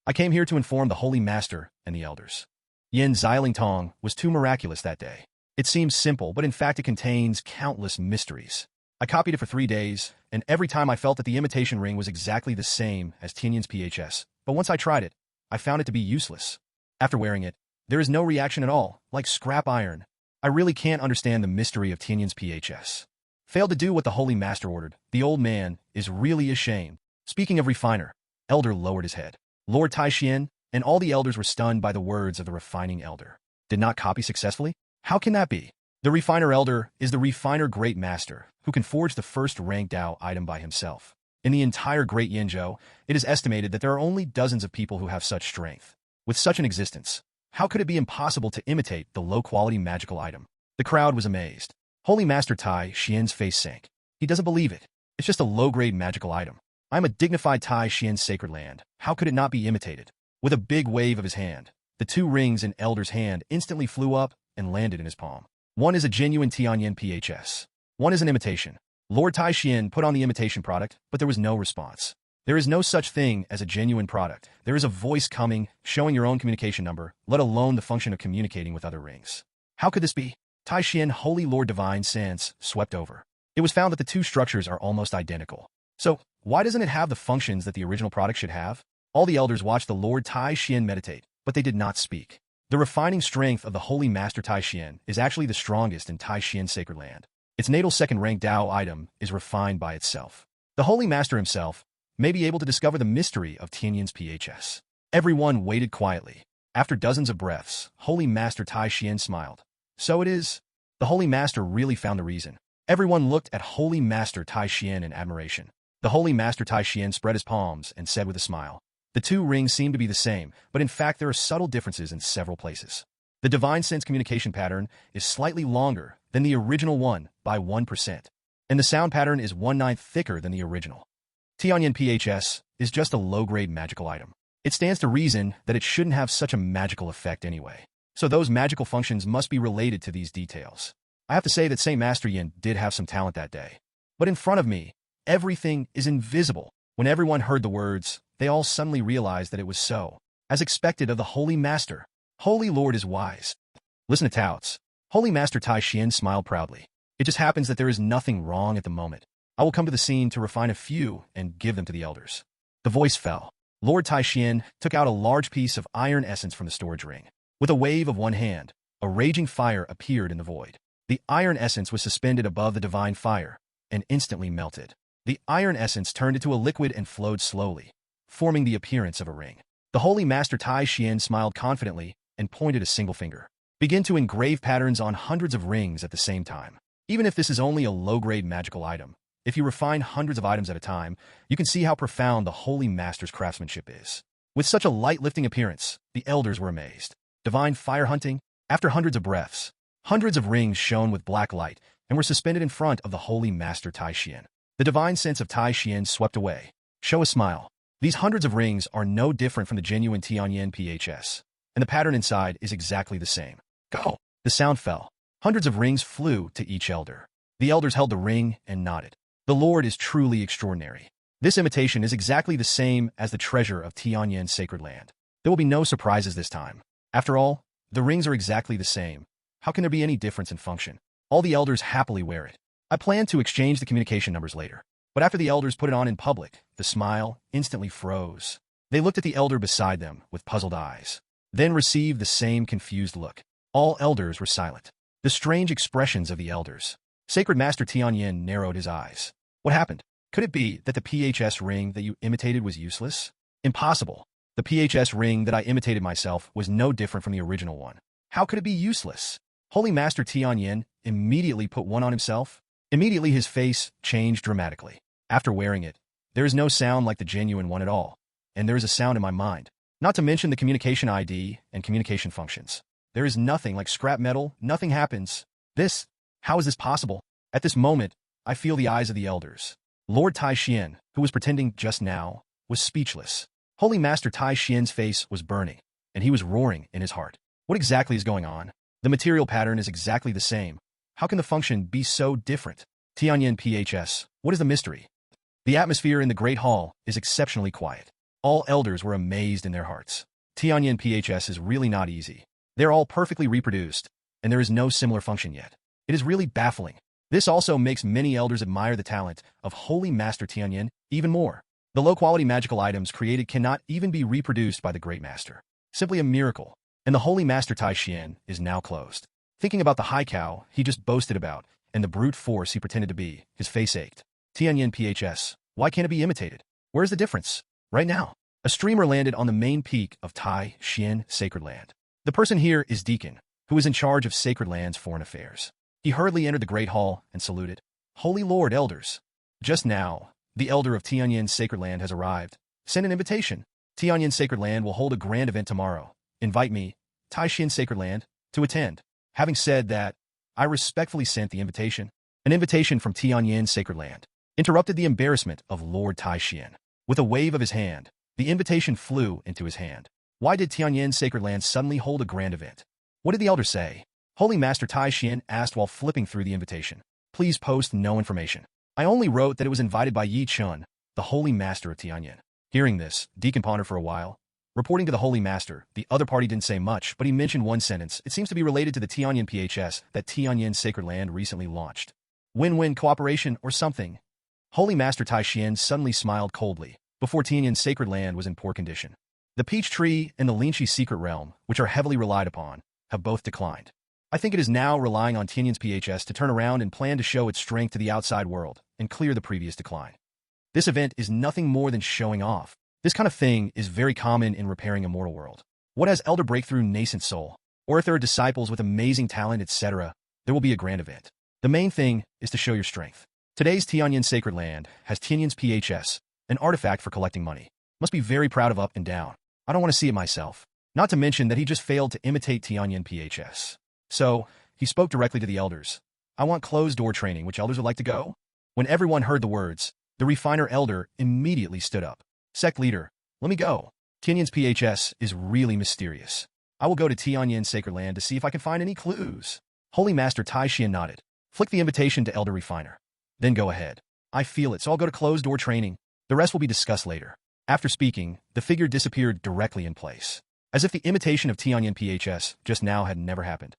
I came here to inform the Holy Master and the elders. Yin Xiling Tong was too miraculous that day. It seems simple, but in fact it contains countless mysteries. I copied it for 3 days, and every time I felt that the imitation ring was exactly the same as Tianyan's PHS, but once I tried it, I found it to be useless. After wearing it, there is no reaction at all, like scrap iron. I really can't understand the mystery of Tianyan's PHS. Failed to do what the Holy Master ordered. The old man is really ashamed. Speaking of refiner, elder lowered his head. Lord Tai Xian and all the elders were stunned by the words of the refining elder. Did not copy successfully? How can that be? The refiner elder is the refiner great master who can forge the first rank Dao item by himself. In the entire Great Yinzhou, it is estimated that there are only dozens of people who have such strength. With such an existence, how could it be impossible to imitate the low-quality magical item? The crowd was amazed. Holy Master Tai Xian's face sank. He doesn't believe it. It's just a low-grade magical item. I'm a dignified Tai Xian Sacred Land. How could it not be imitated? With a big wave of his hand, the 2 rings in Elder's hand instantly flew up and landed in his palm. One is a genuine Tianyan PHS. One is an imitation. Lord Tai Xian put on the imitation product, but there was no response. There is no such thing as a genuine product. There is a voice coming, showing your own communication number, let alone the function of communicating with other rings. How could this be? Tai Xian Holy Lord Divine Sense swept over. It was found that the 2 structures are almost identical. So, why doesn't it have the functions that the original product should have? All the elders watched the Lord Tai Xian meditate, but they did not speak. The refining strength of the Holy Master Tai Xian is actually the strongest in Tai Xian Sacred Land. Its natal second-rank Dao item is refined by itself. The Holy Master himself may be able to discover the mystery of Tianyan's PHS. Everyone waited quietly. After dozens of breaths, Holy Master Tai Xian smiled. So it is. The Holy Master really found the reason. Everyone looked at Holy Master Tai Xian in admiration. The Holy Master Tai Xian spread his palms and said with a smile, "The 2 rings seem to be the same, but in fact there are subtle differences in several places. The Divine Sense communication pattern is slightly longer than the original one by 1%, and the sound pattern is 1/9 thicker than the original. Tianyan PHS is just a low-grade magical item. It stands to reason that it shouldn't have such a magical effect anyway. So those magical functions must be related to these details. I have to say that Saint Master Yin did have some talent that day. But in front of me, everything is invisible." When everyone heard the words, they all suddenly realized that it was so. As expected of the Holy Master, Holy Lord is wise. Listen to touts. Holy Master Tai Xian smiled proudly. It just happens that there is nothing wrong at the moment. I will come to the scene to refine a few and give them to the elders. The voice fell. Lord Tai Xian took out a large piece of iron essence from the storage ring. With a wave of one hand, a raging fire appeared in the void. The iron essence was suspended above the divine fire and instantly melted. The iron essence turned into a liquid and flowed slowly, forming the appearance of a ring. The Holy Master Tai Xian smiled confidently and pointed a single finger. Begin to engrave patterns on hundreds of rings at the same time. Even if this is only a low-grade magical item, if you refine hundreds of items at a time, you can see how profound the Holy Master's craftsmanship is. With such a light-lifting appearance, the elders were amazed. Divine fire hunting, after hundreds of breaths, hundreds of rings shone with black light and were suspended in front of the Holy Master Tai Xian. The divine sense of Tai Xian swept away. Show a smile. These hundreds of rings are no different from the genuine Tianyan PHS, and the pattern inside is exactly the same. Go! The sound fell. Hundreds of rings flew to each elder. The elders held the ring and nodded. The Lord is truly extraordinary. This imitation is exactly the same as the treasure of Tianyan Sacred Land. There will be no surprises this time. After all, the rings are exactly the same. How can there be any difference in function? All the elders happily wear it. I plan to exchange the communication numbers later. But after the elders put it on in public, the smile instantly froze. They looked at the elder beside them with puzzled eyes, then received the same confused look. All elders were silent. The strange expressions of the elders. Sacred Master Tianyan narrowed his eyes. What happened? Could it be that the PHS ring that you imitated was useless? Impossible. The PHS ring that I imitated myself was no different from the original one. How could it be useless? Holy Master Tianyan immediately put one on himself. Immediately his face changed dramatically. After wearing it, there is no sound like the genuine one at all. and there is a sound in my mind. Not to mention the communication ID and communication functions. There is nothing like scrap metal, nothing happens. How is this possible? At this moment, I feel the eyes of the elders. Lord Tai Xian, who was pretending just now, was speechless. Holy Master Tai Xian's face was burning, and he was roaring in his heart. What exactly is going on? The material pattern is exactly the same. How can the function be so different? Tianyan PHS, what is the mystery? The atmosphere in the Great Hall is exceptionally quiet. All elders were amazed in their hearts. Tianyan PHS is really not easy. They're all perfectly reproduced, and there is no similar function yet. It is really baffling. This also makes many elders admire the talent of Holy Master Tianyan even more. The low-quality magical items created cannot even be reproduced by the Great Master. Simply a miracle. And the Holy Master Tai Xian is now closed. Thinking about the high cow he just boasted about and the brute force he pretended to be, his face ached. Tianyan PHS, why can't it be imitated? Where's the difference? Right now, a streamer landed on the main peak of Tianyan Sacred Land. The person here is Deacon, who is in charge of Sacred Land's foreign affairs. He hurriedly entered the Great Hall and saluted. Holy Lord, elders. Just now, the elder of Tianyan Sacred Land has arrived. Send an invitation. Tianyan Sacred Land will hold a grand event tomorrow. Invite me, Taishan Sacred Land, to attend. Having said that, I respectfully sent the invitation. An invitation from Tianyan Sacred Land interrupted the embarrassment of Lord Tai Xian. With a wave of his hand, the invitation flew into his hand. Why did Tianyan Sacred Land suddenly hold a grand event? What did the elder say? Holy Master Tai Xian asked while flipping through the invitation. Please post no information. I only wrote that it was invited by Chen, the Holy Master of Tianyan. Hearing this, Deacon pondered for a while. Reporting to the Holy Master, the other party didn't say much, but he mentioned one sentence. It seems to be related to the Tianyan PHS that Tianyan Sacred Land recently launched. Win-win cooperation or something. Holy Master Tai Xian suddenly smiled coldly. Before Tianyan Sacred Land was in poor condition. The Peach Tree and the Linchi Secret Realm, which are heavily relied upon, have both declined. I think it is now relying on Tianyan's PHS to turn around and plan to show its strength to the outside world and clear the previous decline. This event is nothing more than showing off. This kind of thing is very common in repairing Immortal World. What has Elder Breakthrough Nascent Soul? Or if there are disciples with amazing talent, etc., there will be a grand event. The main thing is to show your strength. Today's Tianyan Sacred Land has Tianyan's PHS, an artifact for collecting money. Must be very proud of Up and Down. I don't want to see it myself. Not to mention that he just failed to imitate Tianyan PHS. So, he spoke directly to the elders. I want closed-door training. Which elders would like to go? When everyone heard the words, the refiner elder immediately stood up. Sect leader, let me go. Tianyan's PHS is really mysterious. I will go to Tianyan Sacred Land to see if I can find any clues. Holy Master Tai Xian nodded. Flick the invitation to Elder Refiner. Then go ahead. I feel it, so I'll go to closed-door training. The rest will be discussed later. After speaking, the figure disappeared directly in place, as if the imitation of Tianyan PHS just now had never happened.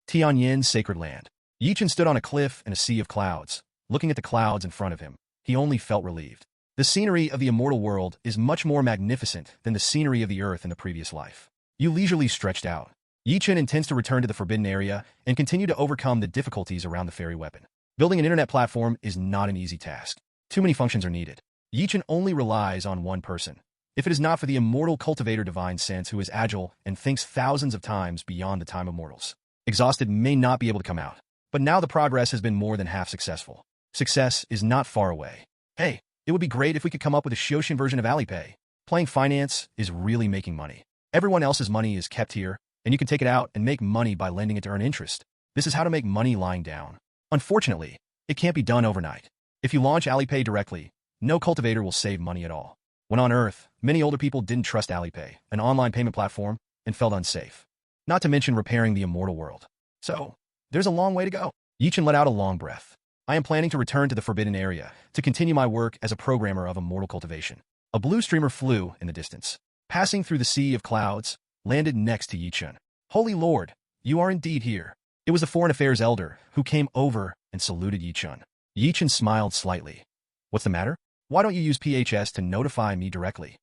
Tianyan Sacred Land. Chen stood on a cliff in a sea of clouds. Looking at the clouds in front of him, he only felt relieved. The scenery of the Immortal World is much more magnificent than the scenery of the Earth in the previous life. You leisurely stretched out. Chen intends to return to the Forbidden Area and continue to overcome the difficulties around the fairy weapon. Building an internet platform is not an easy task. Too many functions are needed. Chen only relies on one person. If it is not for the immortal cultivator Divine Sense who is agile and thinks thousands of times beyond the time of mortals. Exhausted may not be able to come out. But now the progress has been more than half successful. Success is not far away. Hey, it would be great if we could come up with a Xiaoxian version of Alipay. Playing finance is really making money. Everyone else's money is kept here, and you can take it out and make money by lending it to earn interest. This is how to make money lying down. Unfortunately, it can't be done overnight. If you launch Alipay directly, no cultivator will save money at all. When on Earth, many older people didn't trust Alipay, an online payment platform, and felt unsafe. Not to mention repairing the Immortal World. So, there's a long way to go. Chen let out a long breath. I am planning to return to the Forbidden Area to continue my work as a programmer of immortal cultivation. A blue streamer flew in the distance. Passing through the sea of clouds, landed next to Chen. Holy Lord, you are indeed here. It was the Foreign Affairs Elder who came over and saluted Chen. Chen smiled slightly. What's the matter? Why don't you use PHS to notify me directly?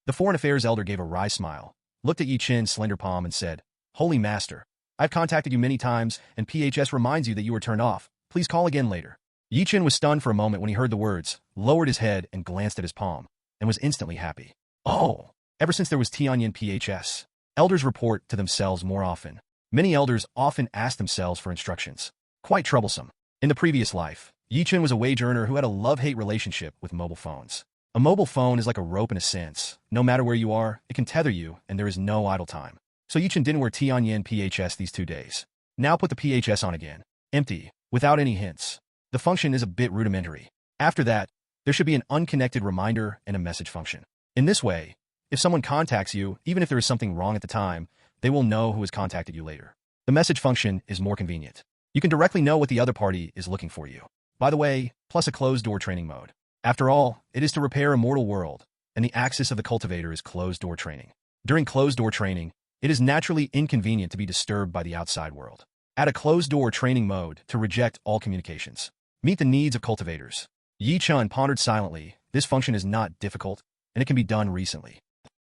The Foreign Affairs Elder gave a wry smile, looked at Chen's slender palm and said, Holy Master, I've contacted you many times, and PHS reminds you that you were turned off. Please call again later. Chen was stunned for a moment when he heard the words, lowered his head and glanced at his palm, and was instantly happy. Oh, ever since there was Tianyan PHS, elders report to themselves more often. Many elders often ask themselves for instructions. Quite troublesome. In the previous life, Chen was a wage earner who had a love-hate relationship with mobile phones. A mobile phone is like a rope in a sense. No matter where you are, it can tether you, and there is no idle time. So Chen didn't wear Tianyan PHS these 2 days. Now put the PHS on again. Empty, without any hints. The function is a bit rudimentary. After that, there should be an unconnected reminder and a message function. In this way, if someone contacts you, even if there is something wrong at the time, they will know who has contacted you later. The message function is more convenient. You can directly know what the other party is looking for you. By the way, plus a closed-door training mode. After all, it is to repair Immortal World, and the axis of the cultivator is closed-door training. During closed-door training, it is naturally inconvenient to be disturbed by the outside world. Add a closed-door training mode to reject all communications. Meet the needs of cultivators. Chen pondered silently. This function is not difficult, and it can be done recently.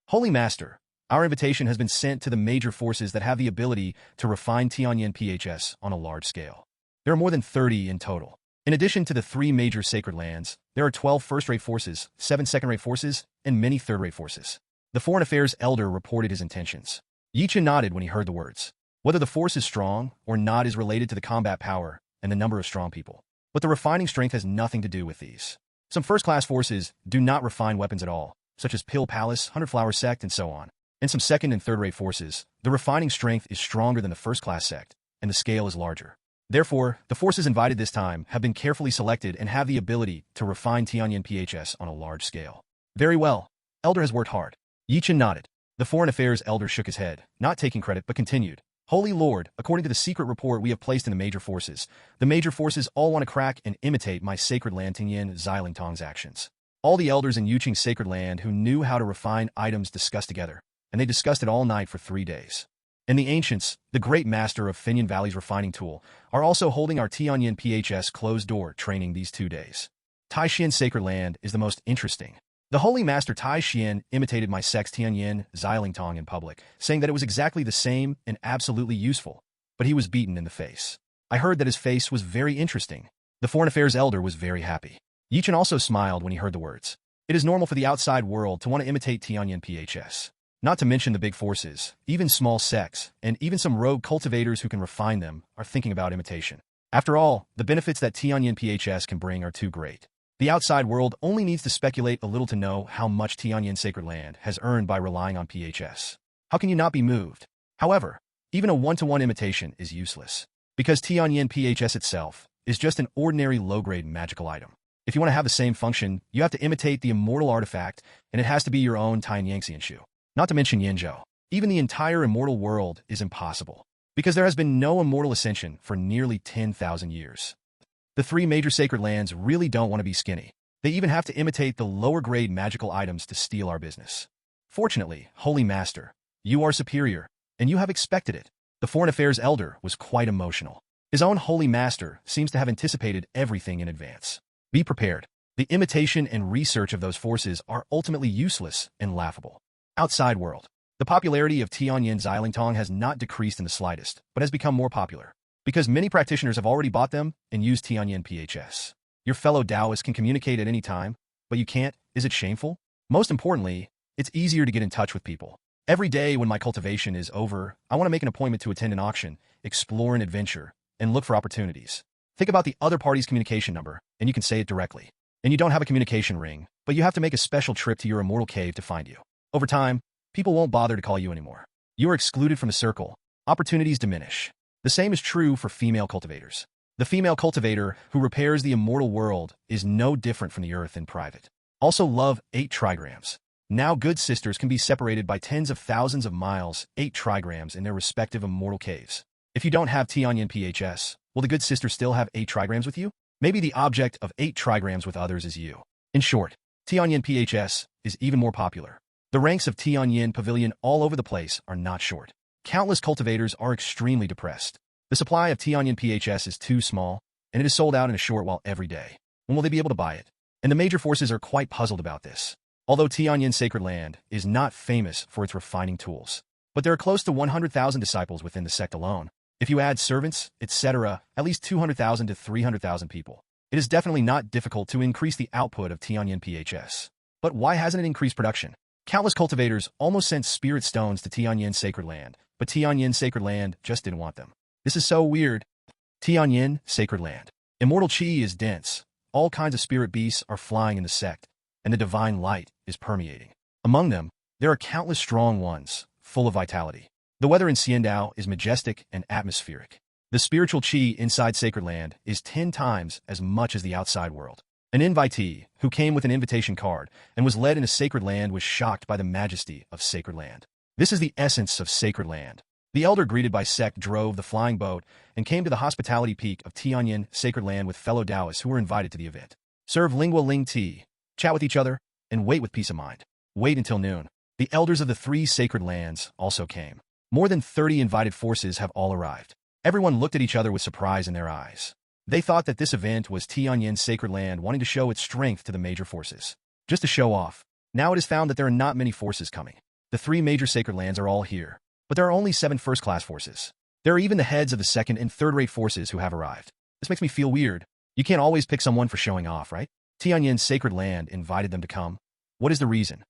Holy Master, our invitation has been sent to the major forces that have the ability to refine Tianyan PHS on a large scale. There are more than 30 in total. In addition to the 3 major sacred lands, there are 12 first-rate forces, 7 second-rate forces, and many third-rate forces. The Foreign Affairs Elder reported his intentions. Chen nodded when he heard the words. Whether the force is strong or not is related to the combat power and the number of strong people. But the refining strength has nothing to do with these. Some first-class forces do not refine weapons at all, such as Pill Palace, 100-Flower Sect, and so on. In some second and third-rate forces, the refining strength is stronger than the first-class sect, and the scale is larger. Therefore, the forces invited this time have been carefully selected and have the ability to refine Tianyan PHS on a large scale. Very well. Elder has worked hard. Chen nodded. The Foreign Affairs Elder shook his head, not taking credit but continued. Holy Lord, according to the secret report we have placed in the major forces all want to crack and imitate my sacred land Tianyan Xilingtong's actions. All the elders in Yuqing's sacred land who knew how to refine items discussed together, and they discussed it all night for 3 days. And the ancients, the great master of Finyan Valley's refining tool, are also holding our Tianyan PHS closed-door training these 2 days. Tianyan Sacred Land is the most interesting. The Holy Master Tianyan imitated my sect's Tianyan Xilingtong in public, saying that it was exactly the same and absolutely useful, but he was beaten in the face. I heard that his face was very interesting. The Foreign Affairs Elder was very happy. Chen also smiled when he heard the words. It is normal for the outside world to want to imitate Tianyan PHS. Not to mention the big forces, even small sects, and even some rogue cultivators who can refine them are thinking about imitation. After all, the benefits that Tianyan PHS can bring are too great. The outside world only needs to speculate a little to know how much Tianyan Sacred Land has earned by relying on PHS. How can you not be moved? However, even a one-to-one imitation is useless, because Tianyan PHS itself is just an ordinary low-grade magical item. If you want to have the same function, you have to imitate the immortal artifact, and it has to be your own Tianyan Shu. Not to mention Yenzhou. Even the entire immortal world is impossible, because there has been no immortal ascension for nearly 10,000 years. The 3 major sacred lands really don't want to be skinny. They even have to imitate the lower-grade magical items to steal our business. Fortunately, Holy Master, you are superior, and you have expected it. The Foreign Affairs Elder was quite emotional. His own Holy Master seems to have anticipated everything in advance. Be prepared. The imitation and research of those forces are ultimately useless and laughable. Outside world. The popularity of Tianyan Xilingtong has not decreased in the slightest, but has become more popular, because many practitioners have already bought them and used Tianyan PHS. Your fellow Taoists can communicate at any time, but you can't. Is it shameful? Most importantly, it's easier to get in touch with people. Every day when my cultivation is over, I want to make an appointment to attend an auction, explore an adventure, and look for opportunities. Think about the other party's communication number, and you can say it directly. And you don't have a communication ring, but you have to make a special trip to your immortal cave to find you. Over time, people won't bother to call you anymore. You are excluded from the circle. Opportunities diminish. The same is true for female cultivators. The female cultivator who repairs the immortal world is no different from the earth in private. Also love 8 trigrams. Now good sisters can be separated by tens of thousands of miles, 8 trigrams in their respective immortal caves. If you don't have Tianyan PHS, will the good sister still have 8 trigrams with you? Maybe the object of 8 trigrams with others is you. In short, Tianyan PHS is even more popular. The ranks of Tianyan Pavilion all over the place are not short. Countless cultivators are extremely depressed. The supply of Tianyan PHS is too small, and it is sold out in a short while every day. When will they be able to buy it? And the major forces are quite puzzled about this. Although Tianyan Sacred Land is not famous for its refining tools, but there are close to 100,000 disciples within the sect alone. If you add servants, etc., at least 200,000 to 300,000 people. It is definitely not difficult to increase the output of Tianyan PHS. But why hasn't it increased production? Countless cultivators almost sent spirit stones to Tianyan Sacred Land, but Tianyan Sacred Land just didn't want them. This is so weird. Tianyan Sacred Land. Immortal Qi is dense. All kinds of spirit beasts are flying in the sect, and the divine light is permeating. Among them, there are countless strong ones, full of vitality. The weather in Xiandao is majestic and atmospheric. The spiritual qi inside Sacred Land is 10 times as much as the outside world. An invitee, who came with an invitation card and was led into Sacred Land, was shocked by the majesty of Sacred Land. This is the essence of Sacred Land. The elder, greeted by sect, drove the flying boat and came to the hospitality peak of Tianyan Sacred Land with fellow Taoists who were invited to the event. Serve lingua ling tea, chat with each other, and wait with peace of mind. Wait until noon. The elders of the 3 sacred lands also came. More than 30 invited forces have all arrived. Everyone looked at each other with surprise in their eyes. They thought that this event was Tianyan Sacred Land wanting to show its strength to the major forces. Just to show off. Now it is found that there are not many forces coming. The 3 major sacred lands are all here, but there are only 7 first-class forces. There are even the heads of the second and third-rate forces who have arrived. This makes me feel weird. You can't always pick someone for showing off, right? Tianyan Sacred Land invited them to come. What is the reason?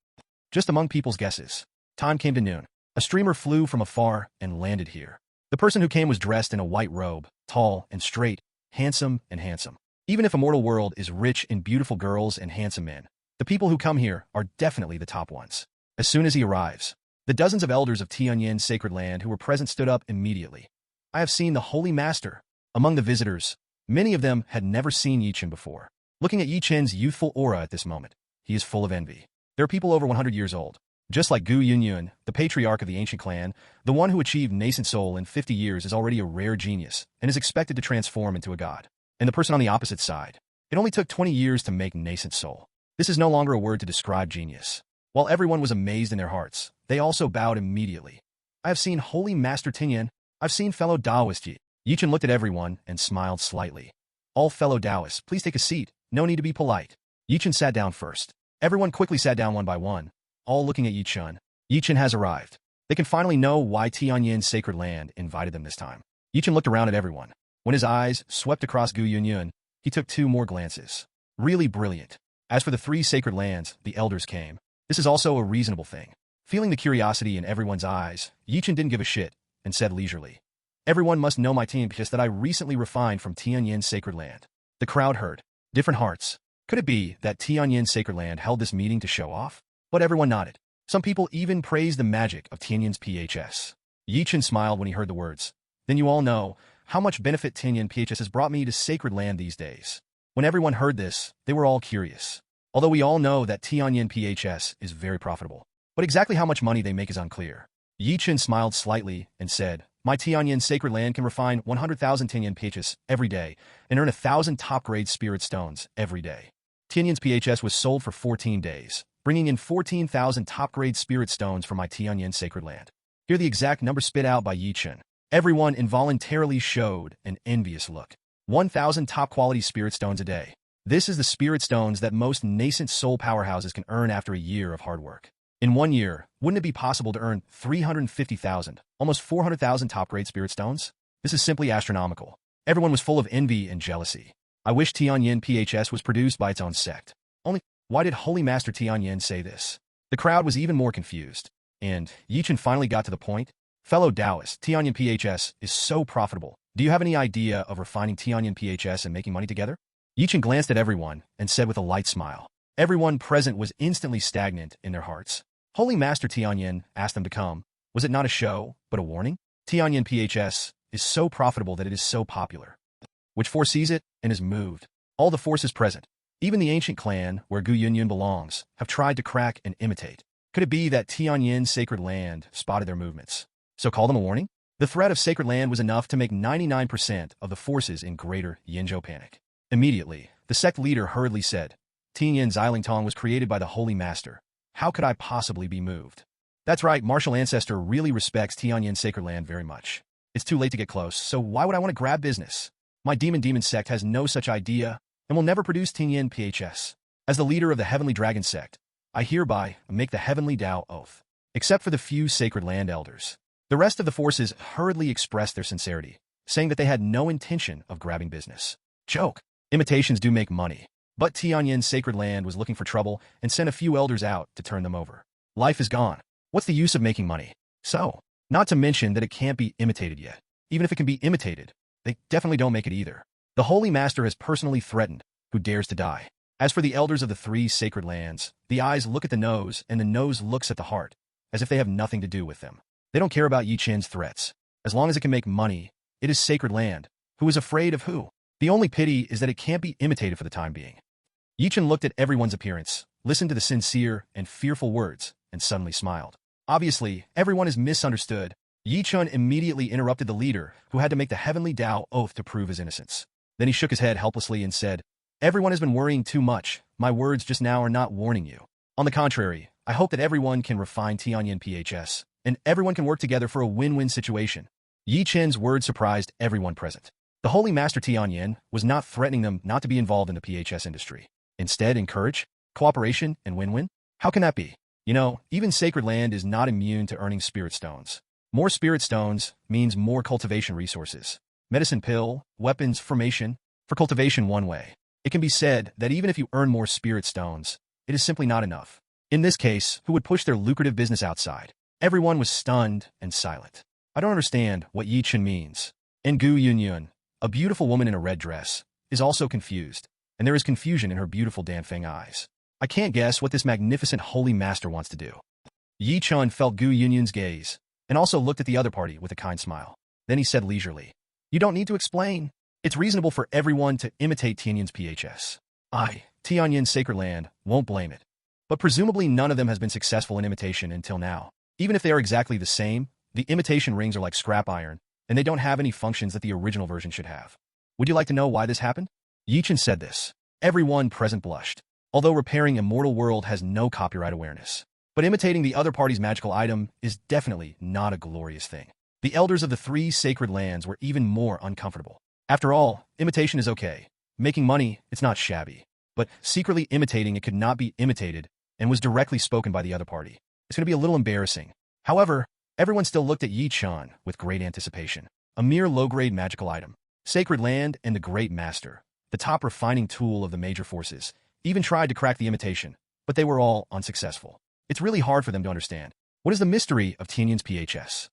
Just among people's guesses. Time came to noon. A streamer flew from afar and landed here. The person who came was dressed in a white robe, tall and straight, handsome and handsome. Even if Immortal World is rich in beautiful girls and handsome men, the people who come here are definitely the top ones. As soon as he arrives, the dozens of elders of Tianyan Sacred Land who were present stood up immediately. I have seen the Holy Master. Among the visitors, many of them had never seen Chen before. Looking at Chen's youthful aura at this moment, he is full of envy. There are people over 100 years old. Just like Gu Yunyun, the patriarch of the ancient clan, the one who achieved nascent soul in 50 years is already a rare genius and is expected to transform into a god. And the person on the opposite side, it only took 20 years to make nascent soul. This is no longer a word to describe genius. While everyone was amazed in their hearts, they also bowed immediately. I have seen Holy Master Tianyan. I've seen fellow Taoist Yi. Chen looked at everyone and smiled slightly. All fellow Taoists, please take a seat. No need to be polite. Chen sat down first. Everyone quickly sat down one by one, all looking at Chen. Chen has arrived. They can finally know why Tianyan Sacred Land invited them this time. Chen looked around at everyone. When his eyes swept across Gu Yunyun, he took 2 more glances. Really brilliant. As for the 3 sacred lands, the elders came. This is also a reasonable thing. Feeling the curiosity in everyone's eyes, Chen didn't give a shit and said leisurely, "Everyone must know my team because that I recently refined from Tianyan Sacred Land." The crowd heard. Different hearts. Could it be that Tianyan Sacred Land held this meeting to show off? But everyone nodded. Some people even praised the magic of Tianyan's PHS. Chen smiled when he heard the words. Then you all know how much benefit Tianyan PHS has brought me to Sacred Land these days. When everyone heard this, they were all curious. Although we all know that Tianyan PHS is very profitable. But exactly how much money they make is unclear. Chen smiled slightly and said, "My Tianyan Sacred Land can refine 100,000 Tianyan PHS every day and earn 1,000 top-grade spirit stones every day." Tianyan's PHS was sold for 14 days, bringing in 14,000 top-grade spirit stones from my Tianyan Sacred Land. Here the exact number spit out by Chen. Everyone involuntarily showed an envious look. 1,000 top-quality spirit stones a day. This is the spirit stones that most nascent soul powerhouses can earn after a year of hard work. In 1 year, wouldn't it be possible to earn 350,000, almost 400,000 top-grade spirit stones? This is simply astronomical. Everyone was full of envy and jealousy. I wish Tianyan PHS was produced by its own sect. Only, why did Holy Master Tianyan say this? The crowd was even more confused. And Chen finally got to the point. Fellow Taoists, Tianyan PHS is so profitable. Do you have any idea of refining Tianyan PHS and making money together? Chen glanced at everyone and said with a light smile. Everyone present was instantly stagnant in their hearts. Holy Master Tianyan asked them to come. Was it not a show, but a warning? Tianyan PHS is so profitable that it is so popular. Which force sees it and is moved? All the forces present, even the ancient clan where Gu Yunyun belongs, have tried to crack and imitate. Could it be that Tianyan Sacred Land spotted their movements? So call them a warning? The threat of Sacred Land was enough to make 99% of the forces in Greater Yinzhou panic. Immediately, the sect leader hurriedly said, "Tianyan Xilingtong was created by the Holy Master. How could I possibly be moved?" That's right, Martial Ancestor really respects Tianyan Sacred Land very much. It's too late to get close, so why would I want to grab business? My Demon sect has no such idea and will never produce Tianyan PHS. As the leader of the Heavenly Dragon sect, I hereby make the Heavenly Tao Oath. Except for the few Sacred Land elders. The rest of the forces hurriedly expressed their sincerity, saying that they had no intention of grabbing business. Joke. Imitations do make money. But Tianyan Sacred Land was looking for trouble and sent a few elders out to turn them over. Life is gone. What's the use of making money? So, not to mention that it can't be imitated yet. Even if it can be imitated, they definitely don't make it either. The Holy Master has personally threatened who dares to die. As for the elders of the three sacred lands, the eyes look at the nose, and the nose looks at the heart, as if they have nothing to do with them. They don't care about Yi Chen's threats. As long as it can make money, it is sacred land. Who is afraid of who? The only pity is that it can't be imitated for the time being. Yi Chen looked at everyone's appearance, listened to the sincere and fearful words, and suddenly smiled. Obviously, everyone is misunderstood. Yi Chen immediately interrupted the leader, who had to make the heavenly Tao oath to prove his innocence. Then he shook his head helplessly and said, "Everyone has been worrying too much. My words just now are not warning you. On the contrary, I hope that everyone can refine Tianyan PHS, and everyone can work together for a win-win situation." Yi Chen's words surprised everyone present. The Holy Master Tianyan was not threatening them not to be involved in the PHS industry. Instead, encourage, cooperation, and win-win? How can that be? You know, even Sacred Land is not immune to earning spirit stones. More spirit stones means more cultivation resources. Medicine pill, weapons, formation. For cultivation one way. It can be said that even if you earn more spirit stones, it is simply not enough. In this case, who would push their lucrative business outside? Everyone was stunned and silent. I don't understand what Yi Chen means. And Gu Yunyun, a beautiful woman in a red dress, is also confused, and there is confusion in her beautiful Danfeng eyes. I can't guess what this magnificent holy master wants to do. Yi Chen felt Gu Yunyun's gaze, and also looked at the other party with a kind smile. Then he said leisurely, "You don't need to explain. It's reasonable for everyone to imitate Tianyan's PHS. I, Tianyan Sacred Land, won't blame it. But presumably none of them has been successful in imitation until now. Even if they are exactly the same, the imitation rings are like scrap iron, and they don't have any functions that the original version should have. Would you like to know why this happened?" Yi Chen said this. Everyone present blushed. Although repairing Immortal World has no copyright awareness. But imitating the other party's magical item is definitely not a glorious thing. The elders of the three sacred lands were even more uncomfortable. After all, imitation is okay. Making money, it's not shabby. But secretly imitating it could not be imitated and was directly spoken by the other party. It's going to be a little embarrassing. However, everyone still looked at Yi Chen with great anticipation. A mere low-grade magical item. Sacred Land and the Great Master, the top refining tool of the major forces, even tried to crack the imitation, but they were all unsuccessful. It's really hard for them to understand. What is the mystery of Tianyan's PHS?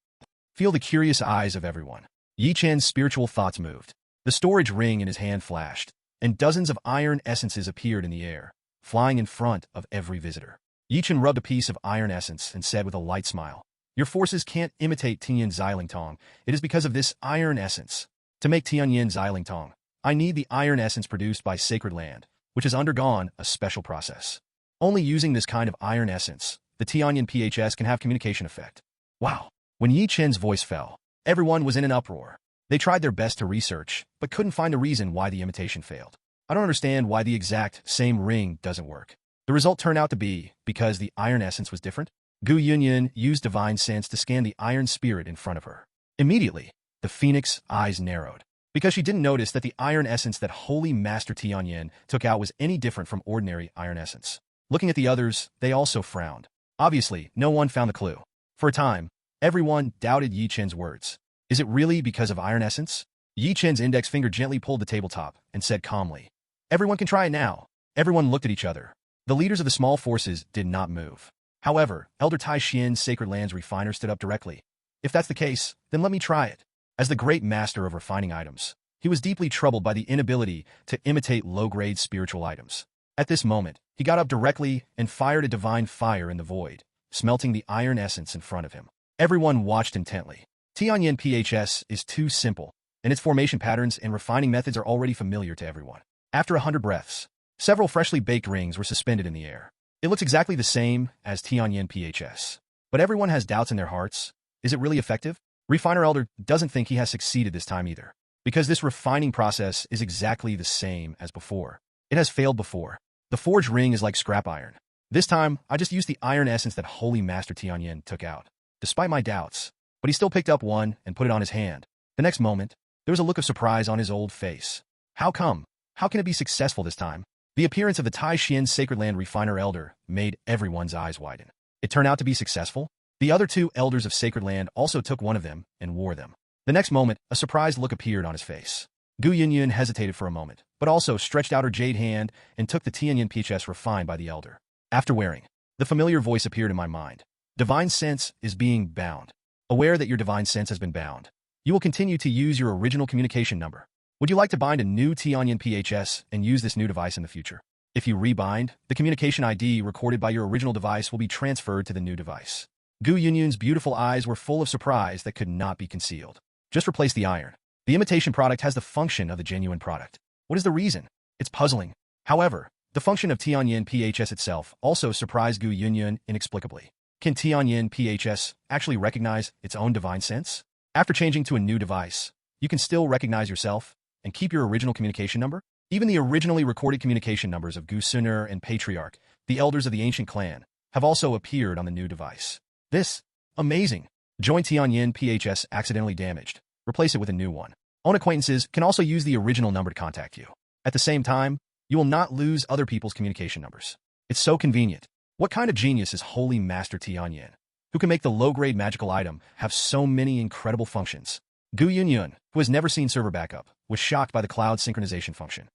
Feel the curious eyes of everyone. Yi Chen's spiritual thoughts moved. The storage ring in his hand flashed, and dozens of iron essences appeared in the air, flying in front of every visitor. Yi Chen rubbed a piece of iron essence and said with a light smile, "Your forces can't imitate Tianyan Xiling Tong. It is because of this iron essence. To make Tianyan Xiling Tong, I need the iron essence produced by Sacred Land, which has undergone a special process. Only using this kind of iron essence, the Tianyan PHS can have communication effect." Wow! When Yi Chen's voice fell, everyone was in an uproar. They tried their best to research, but couldn't find a reason why the imitation failed. I don't understand why the exact same ring doesn't work. The result turned out to be because the iron essence was different. Gu Yunyun used divine sense to scan the iron spirit in front of her. Immediately, the phoenix's eyes narrowed, because she didn't notice that the iron essence that Holy Master Tianyan took out was any different from ordinary iron essence. Looking at the others, they also frowned. Obviously, no one found the clue. For a time, everyone doubted Yi Chen's words. Is it really because of iron essence? Yi Chen's index finger gently pulled the tabletop and said calmly, "Everyone can try it now." Everyone looked at each other. The leaders of the small forces did not move. However, Elder Tai Xian's Sacred Land's refiner stood up directly. "If that's the case, then let me try it." As the great master of refining items, he was deeply troubled by the inability to imitate low-grade spiritual items. At this moment, he got up directly and fired a divine fire in the void, smelting the iron essence in front of him. Everyone watched intently. Tianyan PHS is too simple, and its formation patterns and refining methods are already familiar to everyone. After 100 breaths, several freshly baked rings were suspended in the air. It looks exactly the same as Tianyan PHS. But everyone has doubts in their hearts. Is it really effective? Refiner Elder doesn't think he has succeeded this time either, because this refining process is exactly the same as before. It has failed before. The forged ring is like scrap iron. This time, I just used the iron essence that Holy Master Tianyan took out, despite my doubts. But he still picked up one and put it on his hand. The next moment, there was a look of surprise on his old face. How come? How can it be successful this time? The appearance of the Tai Xian Sacred Land Refiner Elder made everyone's eyes widen. It turned out to be successful. The other two elders of Sacred Land also took one of them and wore them. The next moment, a surprised look appeared on his face. Gu Yunyun hesitated for a moment, but also stretched out her jade hand and took the Tianyan PHS refined by the elder. After wearing, the familiar voice appeared in my mind. Divine sense is being bound. Aware that your divine sense has been bound, you will continue to use your original communication number. Would you like to bind a new Tianyan PHS and use this new device in the future? If you rebind, the communication ID recorded by your original device will be transferred to the new device. Gu Yunyun's beautiful eyes were full of surprise that could not be concealed. Just replace the iron. The imitation product has the function of the genuine product. What is the reason? It's puzzling. However, the function of Tianyan PHS itself also surprised Gu Yunyun inexplicably. Can Tianyan PHS actually recognize its own divine sense? After changing to a new device, you can still recognize yourself and keep your original communication number? Even the originally recorded communication numbers of Gu Suner and Patriarch, the elders of the ancient clan, have also appeared on the new device. This, amazing. Join Tianyan PHS accidentally damaged. Replace it with a new one. Own acquaintances can also use the original number to contact you. At the same time, you will not lose other people's communication numbers. It's so convenient. What kind of genius is Holy Master Tianyan, who can make the low-grade magical item have so many incredible functions? Gu Yunyun, who has never seen server backup, was shocked by the cloud synchronization function.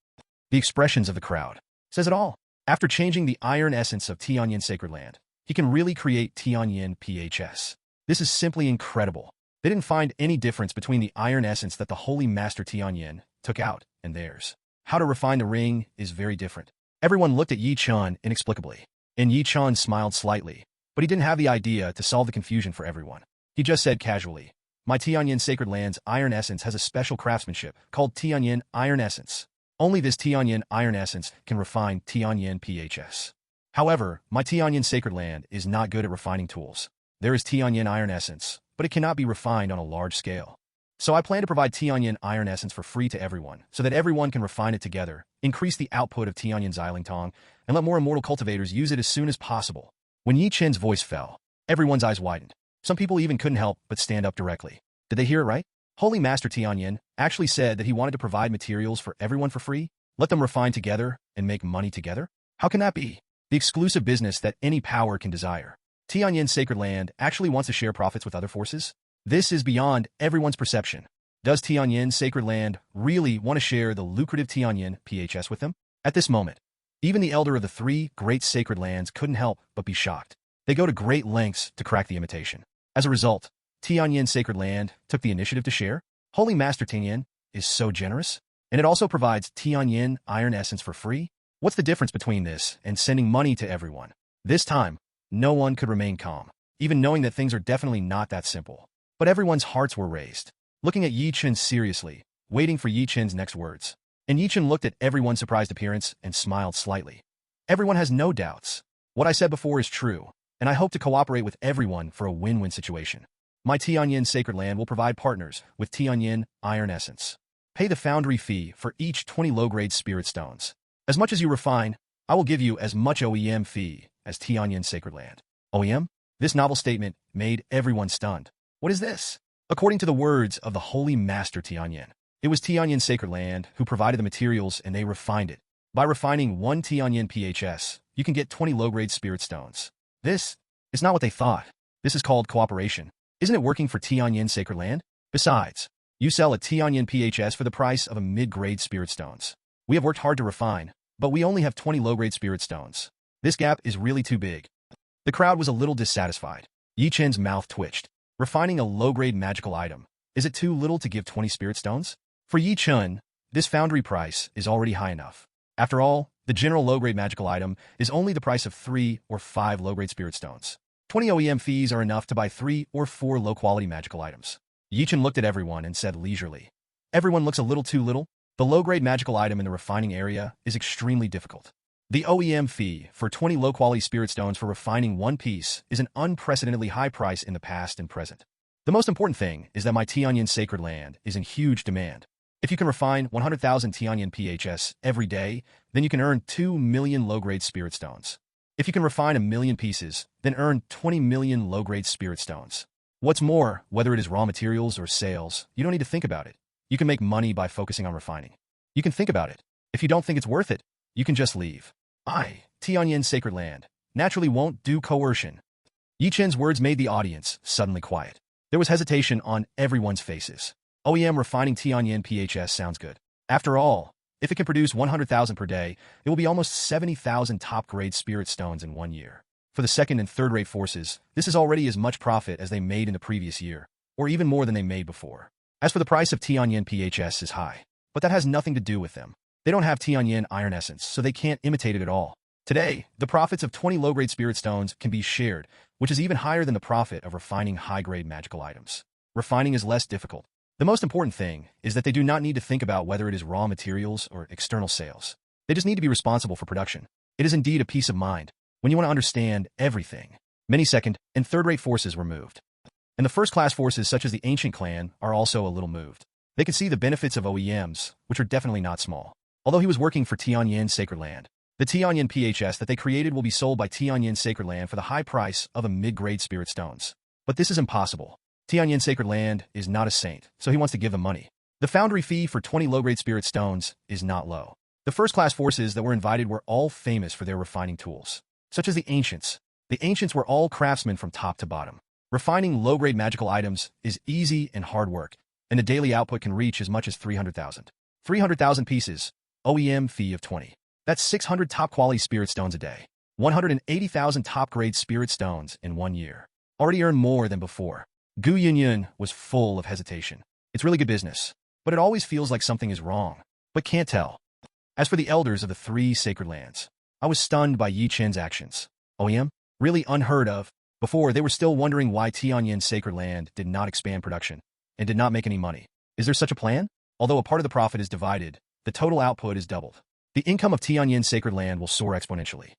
The expressions of the crowd says it all. After changing the iron essence of Tianyan Sacred Land, he can really create Tianyan PHS. This is simply incredible. They didn't find any difference between the iron essence that the Holy Master Tianyan took out and theirs. How to refine the ring is very different. Everyone looked at Yi Chen inexplicably, and Yi Chen smiled slightly, but he didn't have the idea to solve the confusion for everyone. He just said casually, "My Tianyan Sacred Land's iron essence has a special craftsmanship called Tianyan Iron Essence. Only this Tianyan Iron Essence can refine Tianyan PHS. However, my Tianyan Sacred Land is not good at refining tools. There is Tianyan Iron Essence, but it cannot be refined on a large scale. So I plan to provide Tianyan Iron Essence for free to everyone, so that everyone can refine it together, increase the output of Tianyan Xilingtong, and let more immortal cultivators use it as soon as possible." When Yi Chen's voice fell, everyone's eyes widened. Some people even couldn't help but stand up directly. Did they hear it right? Holy Master Tianyan actually said that he wanted to provide materials for everyone for free, let them refine together, and make money together? How can that be? The exclusive business that any power can desire. Tianyan Sacred Land actually wants to share profits with other forces? This is beyond everyone's perception. Does Tianyan Sacred Land really want to share the lucrative Tianyan PHS with them? At this moment, even the elder of the three great sacred lands couldn't help but be shocked. They go to great lengths to crack the imitation. As a result, Tianyan Sacred Land took the initiative to share. Holy Master Tianyan is so generous, and it also provides Tianyan Iron Essence for free. What's the difference between this and sending money to everyone? This time, no one could remain calm, even knowing that things are definitely not that simple. But everyone's hearts were raised, looking at Yi Chen seriously, waiting for Yi Chen's next words. And Yi Chen looked at everyone's surprised appearance and smiled slightly. Everyone has no doubts. What I said before is true, and I hope to cooperate with everyone for a win-win situation. My Tianyan Sacred Land will provide partners with Tianyan Iron Essence. Pay the foundry fee for each 20 low-grade spirit stones. As much as you refine, I will give you as much OEM fee as Tianyan Sacred Land. OEM? This novel statement made everyone stunned. What is this? According to the words of the Holy Master Tianyan, it was Tianyan Sacred Land who provided the materials and they refined it. By refining one Tianyan PHS, you can get 20 low-grade spirit stones. This is not what they thought. This is called cooperation. Isn't it working for Tianyan Sacred Land? Besides, you sell a Tianyan PHS for the price of a mid-grade spirit stones. We have worked hard to refine, but we only have 20 low-grade spirit stones. This gap is really too big. The crowd was a little dissatisfied. Yi Chen's mouth twitched. Refining a low-grade magical item. Is it too little to give 20 spirit stones? For Yi Chen, this foundry price is already high enough. After all, the general low-grade magical item is only the price of 3 or 5 low-grade spirit stones. 20 OEM fees are enough to buy 3 or 4 low-quality magical items. Yi Chen looked at everyone and said leisurely, "Everyone looks a little too little. The low-grade magical item in the refining area is extremely difficult. The OEM fee for 20 low-quality spirit stones for refining one piece is an unprecedentedly high price in the past and present. The most important thing is that my Tianyan Sacred Land is in huge demand. If you can refine 100,000 Tianyan PHS every day, then you can earn 2 million low-grade spirit stones. If you can refine 1 million pieces, then earn 20 million low-grade spirit stones. What's more, whether it is raw materials or sales, you don't need to think about it. You can make money by focusing on refining. You can think about it. If you don't think it's worth it, you can just leave. I, Tianyan Sacred Land, naturally won't do coercion." Yi Chen's words made the audience suddenly quiet. There was hesitation on everyone's faces. OEM refining Tianyan PHS sounds good. After all, if it can produce 100,000 per day, it will be almost 70,000 top-grade spirit stones in 1 year. For the second and third-rate forces, this is already as much profit as they made in the previous year, or even more than they made before. As for the price of Tianyan PHS is high, but that has nothing to do with them. They don't have Tianyan iron essence, so they can't imitate it at all. Today, the profits of 20 low-grade spirit stones can be shared, which is even higher than the profit of refining high-grade magical items. Refining is less difficult. The most important thing is that they do not need to think about whether it is raw materials or external sales. They just need to be responsible for production. It is indeed a peace of mind when you want to understand everything. Many second- and third-rate forces were moved. And the first-class forces such as the ancient clan are also a little moved. They could see the benefits of OEMs, which are definitely not small. Although he was working for Tianyan Sacred Land, the Tianyan PHS that they created will be sold by Tianyan Sacred Land for the high price of a mid-grade spirit stones. But this is impossible. Tianyan Sacred Land is not a saint, so he wants to give them money. The foundry fee for 20 low-grade spirit stones is not low. The first-class forces that were invited were all famous for their refining tools, such as the Ancients. The Ancients were all craftsmen from top to bottom. Refining low-grade magical items is easy and hard work, and the daily output can reach as much as 300,000. 300,000 pieces, OEM fee of 20. That's 600 top-quality spirit stones a day. 180,000 top-grade spirit stones in 1 year. Already earned more than before. Gu Yunyun was full of hesitation. It's really good business, but it always feels like something is wrong, but can't tell. As for the elders of the 3 sacred lands, I was stunned by Yi Chen's actions. OEM? Really unheard of. Before, they were still wondering why Tianyan Sacred Land did not expand production and did not make any money. Is there such a plan? Although a part of the profit is divided, the total output is doubled. The income of Tianyan Sacred Land will soar exponentially.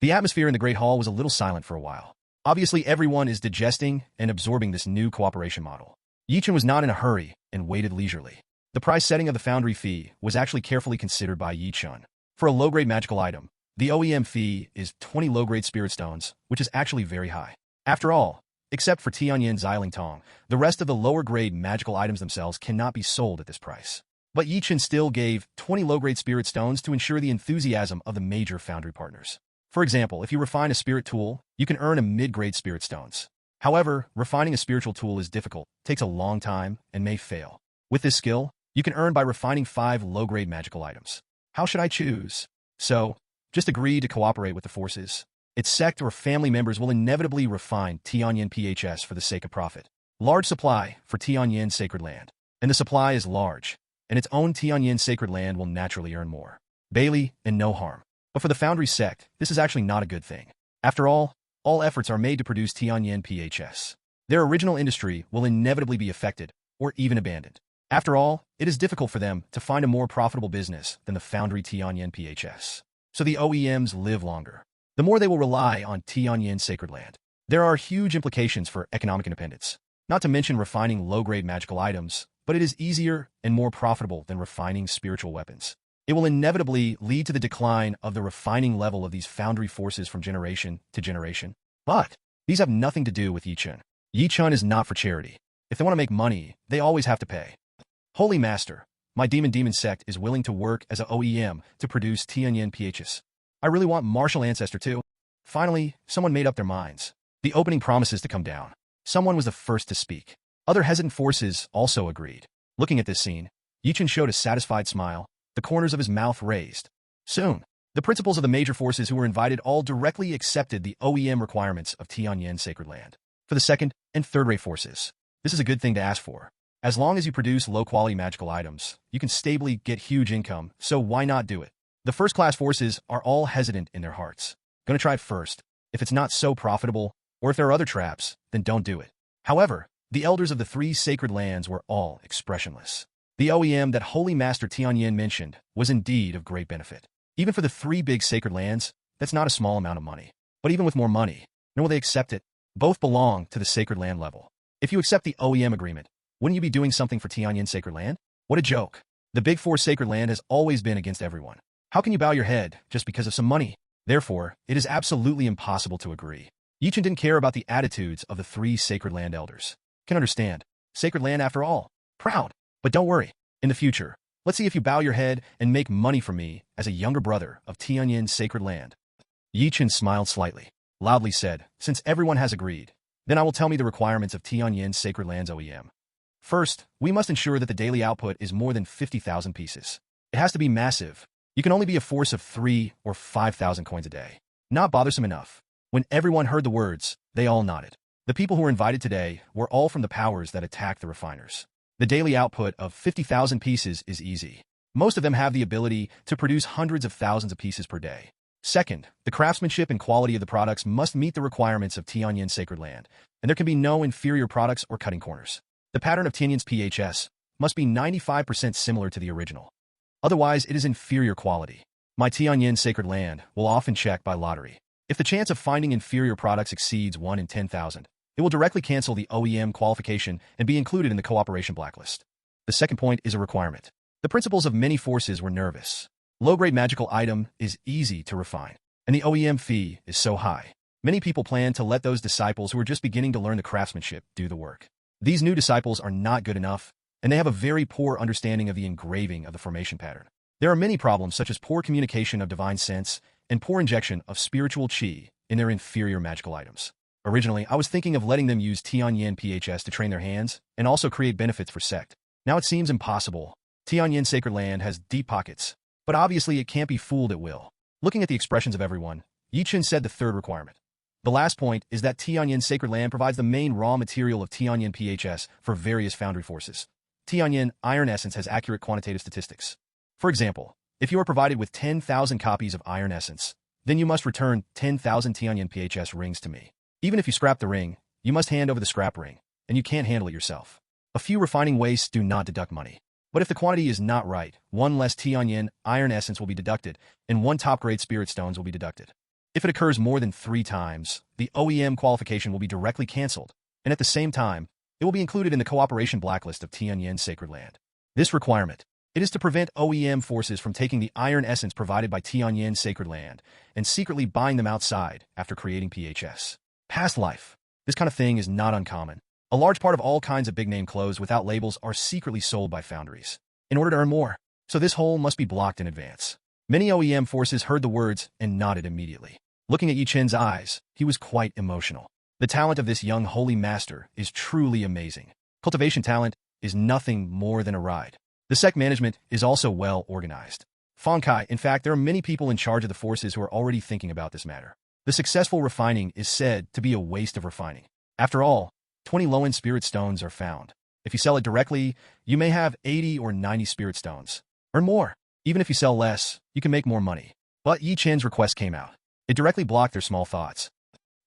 The atmosphere in the Great Hall was a little silent for a while. Obviously, everyone is digesting and absorbing this new cooperation model. Yi Chen was not in a hurry and waited leisurely. The price setting of the foundry fee was actually carefully considered by Yi Chen. For a low-grade magical item, the OEM fee is 20 low-grade spirit stones, which is actually very high. After all, except for Tianyan Xiling Tong, the rest of the lower-grade magical items themselves cannot be sold at this price. But Yi Chen still gave 20 low-grade spirit stones to ensure the enthusiasm of the major foundry partners. For example, if you refine a spirit tool, you can earn a mid-grade spirit stones. However, refining a spiritual tool is difficult, takes a long time, and may fail. With this skill, you can earn by refining 5 low-grade magical items. How should I choose? So, just agree to cooperate with the forces. Its sect or family members will inevitably refine Tianyan PHS for the sake of profit. Large supply for Tianyan Sacred Land. And the supply is large, and its own Tianyan Sacred Land will naturally earn more. Bailey, and no harm. But for the Foundry sect, this is actually not a good thing. After all efforts are made to produce Tianyan PHS. Their original industry will inevitably be affected, or even abandoned. After all, it is difficult for them to find a more profitable business than the Foundry Tianyan PHS. So the OEMs live longer. The more they will rely on Tianyan Sacred Land. There are huge implications for economic independence. Not to mention refining low-grade magical items, but it is easier and more profitable than refining spiritual weapons. It will inevitably lead to the decline of the refining level of these foundry forces from generation to generation. But these have nothing to do with Yi Chen. Yi Chen is not for charity. If they want to make money, they always have to pay. Holy Master, my demon sect is willing to work as an OEM to produce Tianyan PHS. I really want martial ancestor too. Finally, someone made up their minds. The opening promises to come down. Someone was the first to speak. Other hesitant forces also agreed. Looking at this scene, Yi Chen showed a satisfied smile, the corners of his mouth raised. Soon, the principals of the major forces who were invited all directly accepted the OEM requirements of Tianyan Sacred Land. For the second and third-rate forces, this is a good thing to ask for. As long as you produce low-quality magical items, you can stably get huge income, so why not do it? The first-class forces are all hesitant in their hearts. Gonna try it first. If it's not so profitable, or if there are other traps, then don't do it. However, the elders of the 3 sacred lands were all expressionless. The OEM that Holy Master Tianyan mentioned was indeed of great benefit. Even for the 3 big sacred lands, that's not a small amount of money. But even with more money, nor will they accept it. Both belong to the sacred land level. If you accept the OEM agreement, wouldn't you be doing something for Tianyan Sacred Land? What a joke. The Big 4 sacred land has always been against everyone. How can you bow your head just because of some money? Therefore, it is absolutely impossible to agree. Yi Chen didn't care about the attitudes of the 3 sacred land elders. Can understand. Sacred land after all. Proud. But don't worry. In the future, let's see if you bow your head and make money for me as a younger brother of Tianyan Sacred Land. Yi Chen smiled slightly, loudly said, since everyone has agreed, then I will tell me the requirements of Tianyan Sacred Land's OEM. First, we must ensure that the daily output is more than 50,000 pieces. It has to be massive. You can only be a force of 3 or 5,000 coins a day. Not bothersome enough. When everyone heard the words, they all nodded. The people who were invited today were all from the powers that attacked the refiners. The daily output of 50,000 pieces is easy. Most of them have the ability to produce hundreds of thousands of pieces per day. Second, the craftsmanship and quality of the products must meet the requirements of Tianyan Sacred Land, and there can be no inferior products or cutting corners. The pattern of Tianyan's PHS must be 95% similar to the original. Otherwise, it is inferior quality. My Tianyan Sacred Land will often check by lottery. If the chance of finding inferior products exceeds 1 in 10,000, it will directly cancel the OEM qualification and be included in the cooperation blacklist. The second point is a requirement. The principles of many forces were nervous. Low-grade magical item is easy to refine, and the OEM fee is so high. Many people plan to let those disciples who are just beginning to learn the craftsmanship do the work. These new disciples are not good enough, and they have a very poor understanding of the engraving of the formation pattern. There are many problems such as poor communication of divine sense and poor injection of spiritual qi in their inferior magical items. Originally, I was thinking of letting them use Tianyan PHS to train their hands and also create benefits for sect. Now it seems impossible. Tianyan Sacred Land has deep pockets, but obviously it can't be fooled at will. Looking at the expressions of everyone, Chen said the third requirement. The last point is that Tianyan Sacred Land provides the main raw material of Tianyan PHS for various foundry forces. Tianyan Iron Essence has accurate quantitative statistics. For example, if you are provided with 10,000 copies of Iron Essence, then you must return 10,000 Tianyan PHS rings to me. Even if you scrap the ring, you must hand over the scrap ring, and you can't handle it yourself. A few refining wastes do not deduct money. But if the quantity is not right, 1 less Tianyan Iron Essence will be deducted, and 1 top-grade Spirit Stones will be deducted. If it occurs more than 3 times, the OEM qualification will be directly cancelled, and at the same time, it will be included in the cooperation blacklist of Tianyan Sacred Land. This requirement, it is to prevent OEM forces from taking the Iron Essence provided by Tianyan Sacred Land and secretly buying them outside after creating PHS. Past life. This kind of thing is not uncommon. A large part of all kinds of big-name clothes without labels are secretly sold by foundries in order to earn more, so this hole must be blocked in advance. Many OEM forces heard the words and nodded immediately. Looking at Chen's eyes, he was quite emotional. The talent of this young holy master is truly amazing. Cultivation talent is nothing more than a ride. The sect management is also well organized. Fengkai, in fact, there are many people in charge of the forces who are already thinking about this matter. The successful refining is said to be a waste of refining. After all, 20 low-end spirit stones are found. If you sell it directly, you may have 80 or 90 spirit stones. Earn more. Even if you sell less, you can make more money. But Chen's request came out. It directly blocked their small thoughts.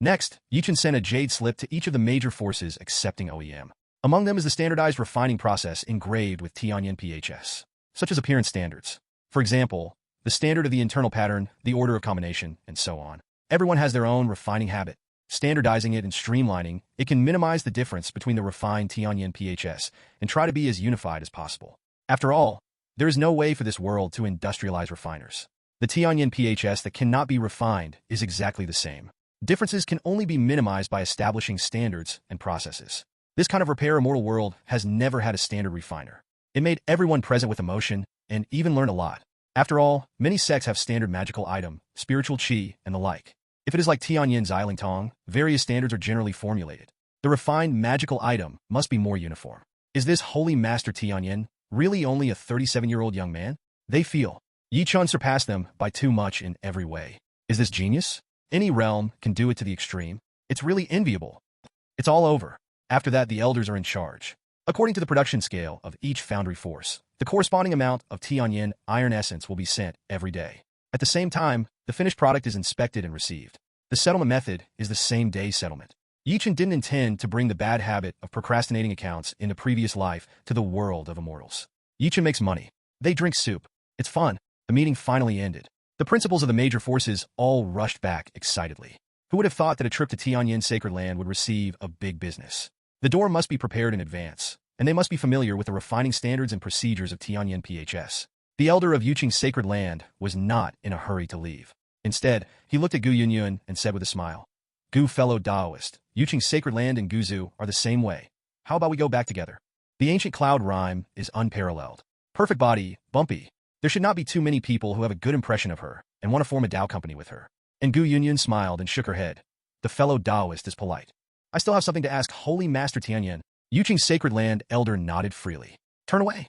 Next, Chen sent a jade slip to each of the major forces accepting OEM. Among them is the standardized refining process engraved with Tianyan PHS, such as appearance standards. For example, the standard of the internal pattern, the order of combination, and so on. Everyone has their own refining habit. Standardizing it and streamlining, it can minimize the difference between the refined Tianyan PHS and try to be as unified as possible. After all, there is no way for this world to industrialize refiners. The Tianyan PHS that cannot be refined is exactly the same. Differences can only be minimized by establishing standards and processes. This kind of repair Immortal World has never had a standard refiner. It made everyone present with emotion and even learn a lot. After all, many sects have standard magical item, spiritual qi, and the like. If it is like Tianyan Xiling Tong, various standards are generally formulated. The refined magical item must be more uniform. Is this holy master Tianyan really only a 37-year-old young man? They feel. Chen surpassed them by too much in every way. Is this genius? Any realm can do it to the extreme. It's really enviable. It's all over. After that, the elders are in charge. According to the production scale of each foundry force, the corresponding amount of Tianyan Iron Essence will be sent every day. At the same time, the finished product is inspected and received. The settlement method is the same-day settlement. Chen didn't intend to bring the bad habit of procrastinating accounts in the previous life to the world of immortals. Chen makes money. They drink soup. It's fun. The meeting finally ended. The principals of the major forces all rushed back excitedly. Who would have thought that a trip to Tianyan Sacred Land would receive a big business? The door must be prepared in advance, and they must be familiar with the refining standards and procedures of Tianyan PHS. The elder of Yuqing's Sacred Land was not in a hurry to leave. Instead, he looked at Gu Yunyun and said with a smile, "Gu, fellow Taoist, Yuqing's Sacred Land and Guzu are the same way. How about we go back together?" The ancient cloud rhyme is unparalleled. Perfect body, bumpy. There should not be too many people who have a good impression of her and want to form a Tao company with her. And Gu Yunyun smiled and shook her head. The fellow Taoist is polite. I still have something to ask Holy Master Tianyan. Yuqing's Sacred Land elder nodded freely. Turn away.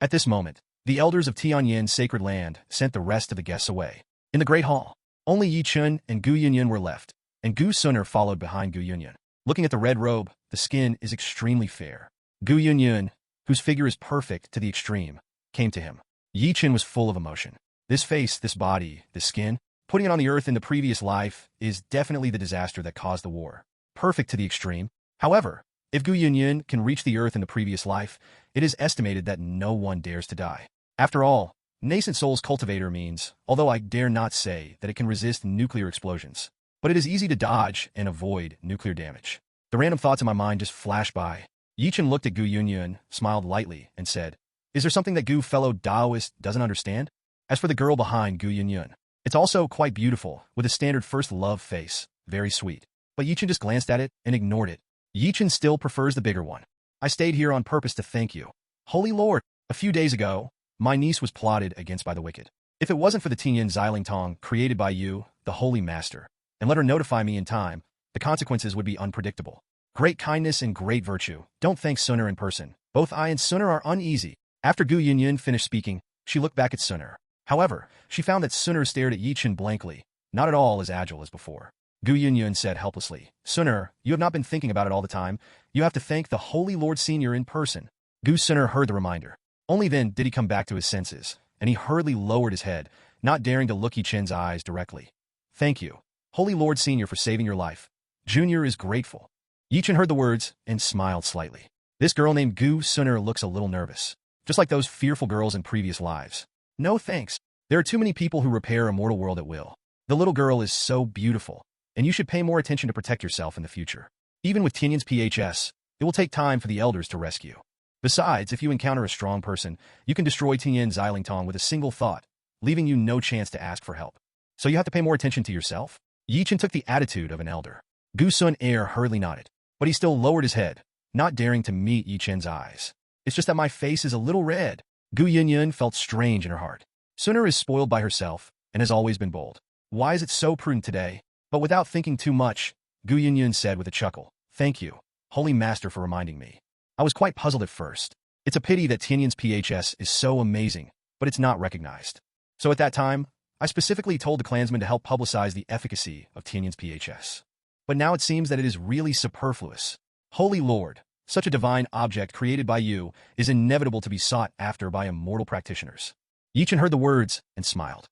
At this moment, the elders of Tianyan Sacred Land sent the rest of the guests away. In the great hall, only Chen and Gu Yunyun were left, and Gu Suner followed behind Gu Yunyun. Looking at the red robe, the skin is extremely fair. Gu Yunyun, whose figure is perfect to the extreme, came to him. Yi Chen was full of emotion. This face, this body, this skin, putting it on the earth in the previous life is definitely the disaster that caused the war. Perfect to the extreme. However, if Gu Yunyun can reach the earth in the previous life, it is estimated that no one dares to die. After all, nascent soul's cultivator means, although I dare not say that it can resist nuclear explosions, but it is easy to dodge and avoid nuclear damage. The random thoughts in my mind just flashed by. Yi Chen looked at Gu Yunyun, smiled lightly, and said, "Is there something that Gu fellow Taoist doesn't understand?" As for the girl behind Gu Yunyun, it's also quite beautiful, with a standard first love face, very sweet. But Yi Chen just glanced at it and ignored it. Yi Chen still prefers the bigger one. I stayed here on purpose to thank you. Holy Lord, a few days ago, my niece was plotted against by the wicked. If it wasn't for the Tianyan Sacred Land created by you, the Holy Master, and let her notify me in time, the consequences would be unpredictable. Great kindness and great virtue. Don't thank Suner in person. Both I and Suner are uneasy. After Gu Yunyun finished speaking, she looked back at Suner. However, she found that Suner stared at Yi Chen blankly, not at all as agile as before. Gu Yunyun said helplessly, "Suner, you have not been thinking about it all the time. You have to thank the Holy Lord Senior in person." Gu Suner heard the reminder. Only then did he come back to his senses, and he hurriedly lowered his head, not daring to look Yi Chen's eyes directly. "Thank you, Holy Lord Senior, for saving your life. Junior is grateful." Yi Chen heard the words and smiled slightly. This girl named Gu Suner looks a little nervous, just like those fearful girls in previous lives. No thanks. There are too many people who repair Immortal World at will. The little girl is so beautiful, and you should pay more attention to protect yourself in the future. Even with Tianyan's PHS, it will take time for the elders to rescue. Besides, if you encounter a strong person, you can destroy Tianyan Sacred Land with a single thought, leaving you no chance to ask for help. So you have to pay more attention to yourself? Yi Chen took the attitude of an elder. Gu Sun hurriedly nodded, but he still lowered his head, not daring to meet Yi Chen's eyes. "It's just that my face is a little red." Gu Yunyun felt strange in her heart. Suner is spoiled by herself and has always been bold. Why is it so prudent today? But without thinking too much, Gu Yunyun said with a chuckle, "Thank you, Holy Master, for reminding me. I was quite puzzled at first. It's a pity that Tianyan's PHS is so amazing, but it's not recognized. So at that time, I specifically told the clansmen to help publicize the efficacy of Tianyan's PHS. But now it seems that it is really superfluous. Holy Lord, such a divine object created by you is inevitable to be sought after by immortal practitioners." Yi Chen heard the words and smiled.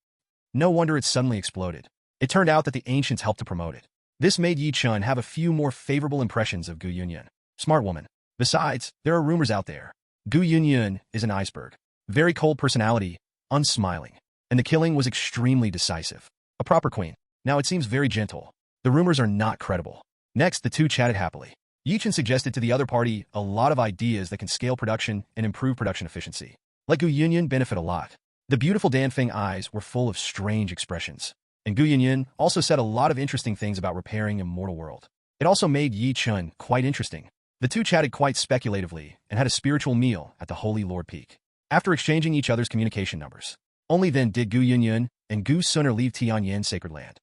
No wonder it suddenly exploded. It turned out that the ancients helped to promote it. This made Yi Chen have a few more favorable impressions of Gu Yunyun. Smart woman. Besides, there are rumors out there. Gu Yunyun is an iceberg. Very cold personality, unsmiling. And the killing was extremely decisive. A proper queen. Now it seems very gentle. The rumors are not credible. Next, the two chatted happily. Yi Chen suggested to the other party a lot of ideas that can scale production and improve production efficiency. Let Gu Yunyun benefit a lot. The beautiful Danfeng eyes were full of strange expressions. And Gu Yunyun also said a lot of interesting things about repairing Immortal World. It also made Yi Chen quite interesting. The two chatted quite speculatively and had a spiritual meal at the Holy Lord Peak. After exchanging each other's communication numbers, only then did Gu Yunyun and Gu Suner leave Tianyan Sacred Land.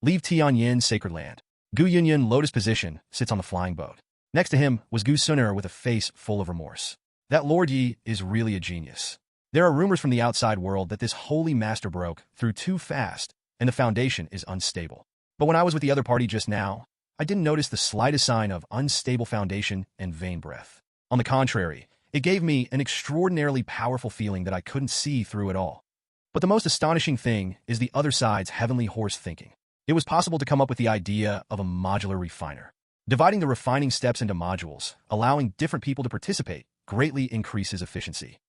Leave Tianyan Sacred Land. Gu Yunyun, lotus position, sits on the flying boat. Next to him was Gu Suner with a face full of remorse. That Lord Yi is really a genius. There are rumors from the outside world that this holy master broke through too fast, and the foundation is unstable. But when I was with the other party just now, I didn't notice the slightest sign of unstable foundation and vain breath. On the contrary, it gave me an extraordinarily powerful feeling that I couldn't see through at all. But the most astonishing thing is the other side's heavenly horse thinking. It was possible to come up with the idea of a modular refiner. Dividing the refining steps into modules, allowing different people to participate, greatly increases efficiency.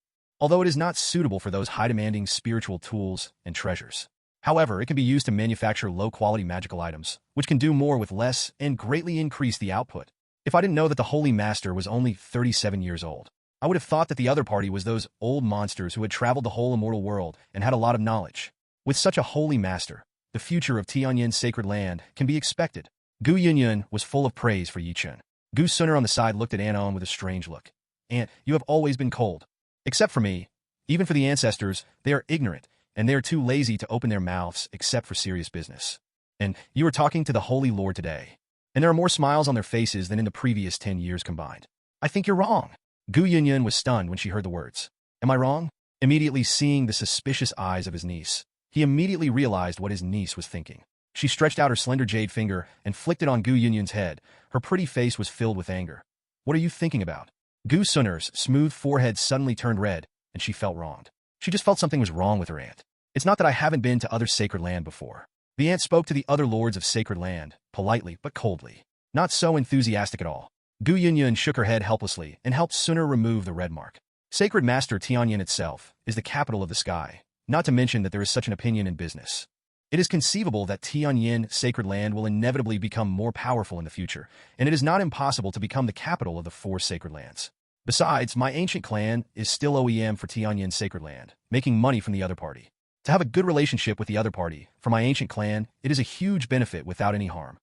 Although it is not suitable for those high-demanding spiritual tools and treasures. However, it can be used to manufacture low-quality magical items, which can do more with less and greatly increase the output. If I didn't know that the Holy Master was only 37 years old, I would have thought that the other party was those old monsters who had traveled the whole immortal world and had a lot of knowledge. With such a Holy Master, the future of Tianyan Sacred Land can be expected. Gu Yunyun was full of praise for Yi Chen. Gu Suner on the side looked at Anon with a strange look. "Aunt, you have always been cold. Except for me. Even for the ancestors, they are ignorant, and they are too lazy to open their mouths except for serious business. And you were talking to the Holy Lord today. And there are more smiles on their faces than in the previous 10 years combined. I think you're wrong." Gu Yunyun was stunned when she heard the words. "Am I wrong?" Immediately seeing the suspicious eyes of his niece, he immediately realized what his niece was thinking. She stretched out her slender jade finger and flicked it on Gu Yunyun's head. Her pretty face was filled with anger. "What are you thinking about?" Gu Suner's smooth forehead suddenly turned red, and she felt wronged. She just felt something was wrong with her aunt. It's not that I haven't been to other sacred land before. The aunt spoke to the other lords of sacred land, politely but coldly. Not so enthusiastic at all. Gu Yunyun shook her head helplessly and helped Sooner remove the red mark. Sacred Master Tianyan itself is the capital of the sky, not to mention that there is such an opinion in business. It is conceivable that Tianyan Sacred Land will inevitably become more powerful in the future, and it is not impossible to become the capital of the 4 sacred lands. Besides, my ancient clan is still OEM for Tianyan Sacred Land, making money from the other party. To have a good relationship with the other party, for my ancient clan, it is a huge benefit without any harm.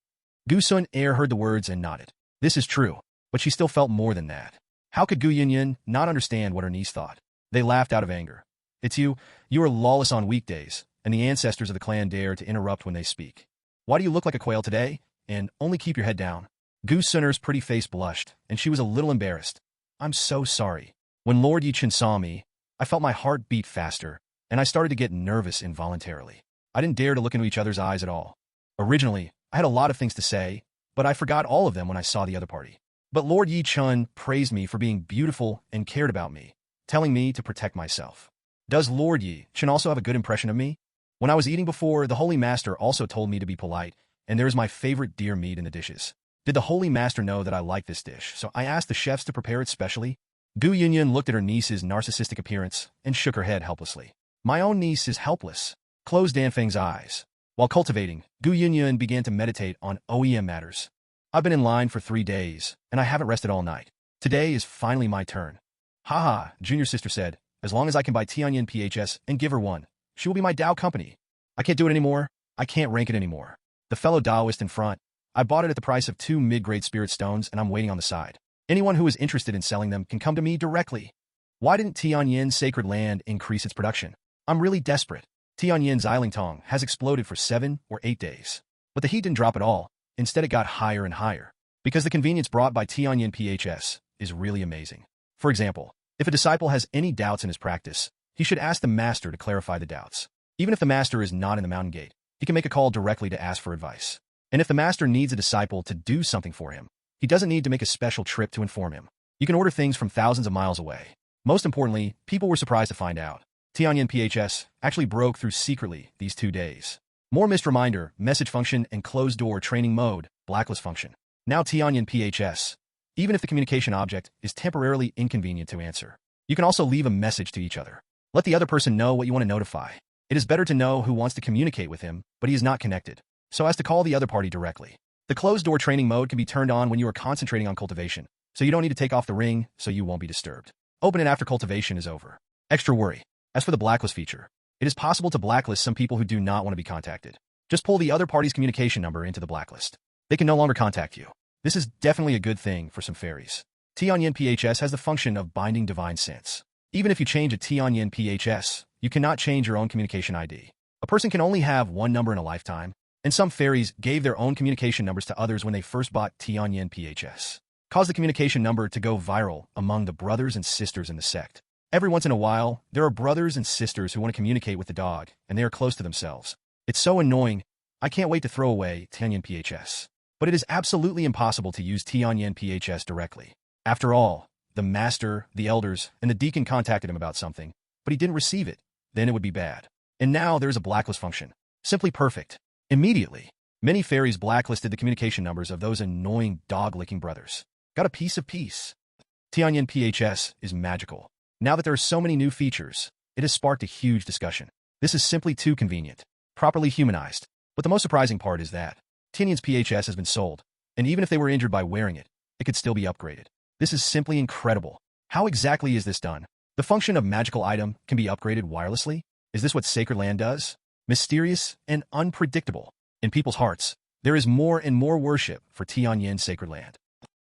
Gu Sun heard the words and nodded. This is true, but she still felt more than that. How could Gu Yunyun not understand what her niece thought? They laughed out of anger. It's you are lawless on weekdays, and the ancestors of the clan dare to interrupt when they speak. Why do you look like a quail today? And only keep your head down. Gu Sun's pretty face blushed, and she was a little embarrassed. I'm so sorry. When Lord Yi Chen saw me, I felt my heart beat faster, and I started to get nervous involuntarily. I didn't dare to look into each other's eyes at all. Originally, I had a lot of things to say, but I forgot all of them when I saw the other party. But Lord Yi Chen praised me for being beautiful and cared about me, telling me to protect myself. Does Lord Yi Chen also have a good impression of me? When I was eating before, the Holy Master also told me to be polite, and there is my favorite deer meat in the dishes. Did the Holy Master know that I like this dish, so I asked the chefs to prepare it specially? Gu Yunyun looked at her niece's narcissistic appearance and shook her head helplessly. My own niece is helpless. Closed Danfeng's eyes. While cultivating, Gu Yunyun began to meditate on OEM matters. I've been in line for 3 days, and I haven't rested all night. Today is finally my turn. Haha, junior sister said, as long as I can buy Tianyan PHS and give her one, she will be my Dao company. I can't do it anymore. I can't rank it anymore. The fellow Daoist in front. I bought it at the price of 2 mid-grade spirit stones, and I'm waiting on the side. Anyone who is interested in selling them can come to me directly. Why didn't Tianyan Sacred Land increase its production? I'm really desperate. Tianyan Xilingtong has exploded for 7 or 8 days. But the heat didn't drop at all. Instead, it got higher and higher. Because the convenience brought by Tianyan PHS is really amazing. For example, if a disciple has any doubts in his practice, he should ask the master to clarify the doubts. Even if the master is not in the mountain gate, he can make a call directly to ask for advice. And if the master needs a disciple to do something for him, he doesn't need to make a special trip to inform him. You can order things from thousands of miles away. Most importantly, people were surprised to find out Tianyan PHS actually broke through secretly these 2 days. More missed reminder, message function, and closed door training mode, blacklist function. Now Tianyan PHS. Even if the communication object is temporarily inconvenient to answer, you can also leave a message to each other. Let the other person know what you want to notify. It is better to know who wants to communicate with him, but he is not connected, so as to call the other party directly. The closed door training mode can be turned on when you are concentrating on cultivation, so you don't need to take off the ring so you won't be disturbed. Open it after cultivation is over. Extra worry. As for the blacklist feature, it is possible to blacklist some people who do not want to be contacted. Just pull the other party's communication number into the blacklist. They can no longer contact you. This is definitely a good thing for some fairies. Tianyan PHS has the function of binding divine sense. Even if you change a Tianyan PHS, you cannot change your own communication ID. A person can only have one number in a lifetime, and some fairies gave their own communication numbers to others when they first bought Tianyan PHS. Cause the communication number to go viral among the brothers and sisters in the sect. Every once in a while, there are brothers and sisters who want to communicate with the dog, and they are close to themselves. It's so annoying. I can't wait to throw away Tianyan PHS. But it is absolutely impossible to use Tianyan PHS directly. After all, the master, the elders, and the deacon contacted him about something, but he didn't receive it. Then it would be bad. And now there's a blacklist function. Simply perfect. Immediately, many fairies blacklisted the communication numbers of those annoying dog-licking brothers. Got a piece of peace. Tianyan PHS is magical. Now that there are so many new features, it has sparked a huge discussion. This is simply too convenient. Properly humanized. But the most surprising part is that Tianyan's PHS has been sold, and even if they were injured by wearing it, it could still be upgraded. This is simply incredible. How exactly is this done? The function of magical item can be upgraded wirelessly? Is this what Sacred Land does? Mysterious and unpredictable. In people's hearts, there is more and more worship for Tianyan Sacred Land.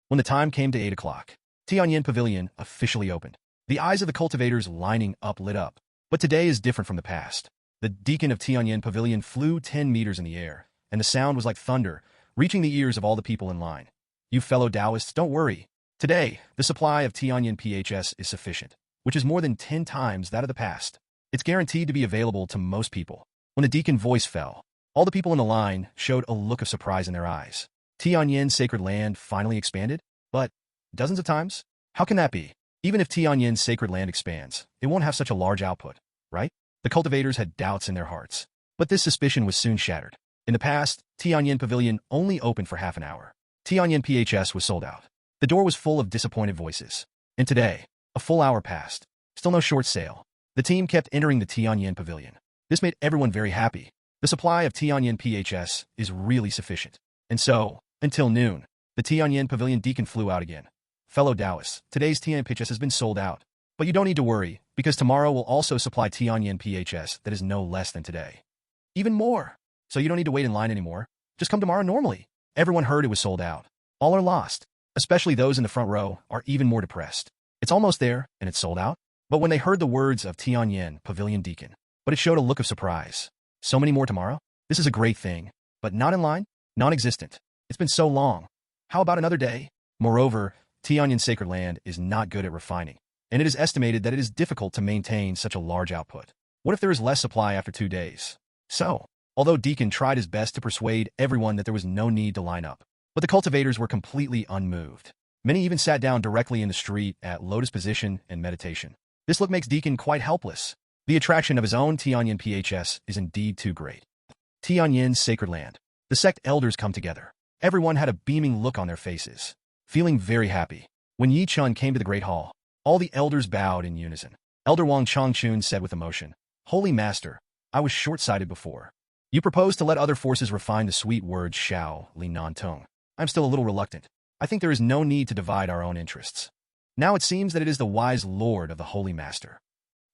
When the time came to 8 o'clock, Tianyan Pavilion officially opened. The eyes of the cultivators lining up lit up. But today is different from the past. The deacon of Tianyan Pavilion flew 10 meters in the air, and the sound was like thunder, reaching the ears of all the people in line. You fellow Taoists, don't worry. Today, the supply of Tianyan PHS is sufficient, which is more than 10 times that of the past. It's guaranteed to be available to most people. When the deacon voice fell, all the people in the line showed a look of surprise in their eyes. Tianyan Sacred Land finally expanded? But dozens of times? How can that be? Even if Tianyan Sacred Land expands, it won't have such a large output, right? The cultivators had doubts in their hearts. But this suspicion was soon shattered. In the past, Tianyan Pavilion only opened for half an hour. Tianyan PHS was sold out. The door was full of disappointed voices. And today, a full hour passed. Still no short sale. The team kept entering the Tianyan Pavilion. This made everyone very happy. The supply of Tianyan PHS is really sufficient. And so, until noon, the Tianyan Pavilion Deacon flew out again. Fellow Taoists, today's Tianyan PHS has been sold out. But you don't need to worry, because tomorrow will also supply Tianyan PHS that is no less than today. Even more. So you don't need to wait in line anymore. Just come tomorrow normally. Everyone heard it was sold out. All are lost. Especially those in the front row are even more depressed. It's almost there, and it's sold out. But when they heard the words of Tianyan Pavilion Deacon, but it showed a look of surprise. So many more tomorrow? This is a great thing. But not in line? Non-existent. It's been so long. How about another day? Moreover, Tianyan Sacred Land is not good at refining, and it is estimated that it is difficult to maintain such a large output. What if there is less supply after 2 days? So, although Deacon tried his best to persuade everyone that there was no need to line up, but the cultivators were completely unmoved. Many even sat down directly in the street at lotus position and meditation. This look makes Deacon quite helpless. The attraction of his own Tianyan PHS is indeed too great. Tianyan Sacred Land. The sect elders come together. Everyone had a beaming look on their faces, feeling very happy. When Chen came to the Great Hall, all the elders bowed in unison. Elder Wang Chongchun said with emotion, "Holy Master, I was short-sighted before. You proposed to let other forces refine the sweet words Shao Li Nan Tong. I'm still a little reluctant. I think there is no need to divide our own interests. Now it seems that it is the wise Lord of the Holy Master.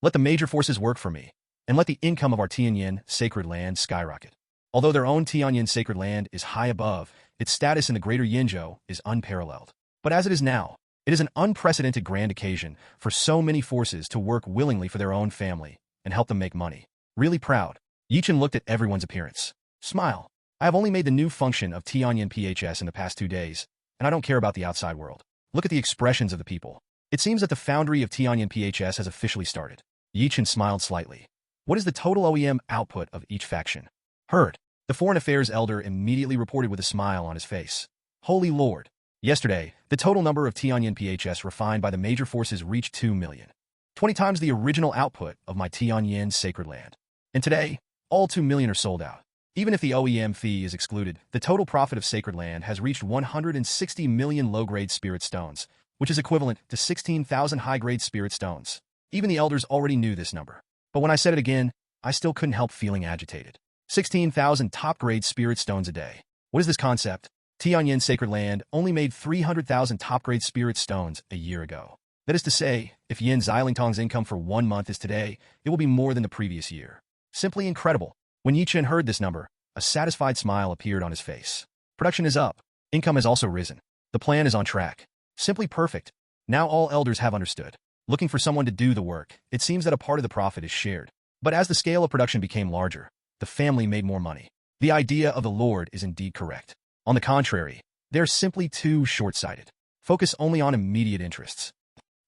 Let the major forces work for me, and let the income of our Tianyan Sacred Land skyrocket." Although their own Tianyan Sacred Land is high above, its status in the greater Yinzhou is unparalleled. But as it is now, it is an unprecedented grand occasion for so many forces to work willingly for their own family and help them make money. Really proud, Chen looked at everyone's appearance. Smile. I have only made the new function of Tianyan PHS in the past 2 days, and I don't care about the outside world. Look at the expressions of the people. It seems that the foundry of Tianyan PHS has officially started. Chen smiled slightly. What is the total OEM output of each faction? Heard. The Foreign Affairs Elder immediately reported with a smile on his face. Holy Lord. Yesterday, the total number of Tianyan PHS refined by the major forces reached 2 million. 20 times the original output of my Tianyan Sacred Land. And today, all 2 million are sold out. Even if the OEM fee is excluded, the total profit of Sacred Land has reached 160 million low-grade spirit stones, which is equivalent to 16,000 high-grade spirit stones. Even the elders already knew this number. But when I said it again, I still couldn't help feeling agitated. 16,000 top-grade spirit stones a day. What is this concept? Tianyan Sacred Land only made 300,000 top-grade spirit stones a year ago. That is to say, if Yin Xilingtong's income for 1 month is today, it will be more than the previous year. Simply incredible. When Chen heard this number, a satisfied smile appeared on his face. Production is up. Income has also risen. The plan is on track. Simply perfect. Now all elders have understood. Looking for someone to do the work, it seems that a part of the profit is shared. But as the scale of production became larger, the family made more money. The idea of the Lord is indeed correct. On the contrary, they're simply too short-sighted. Focus only on immediate interests.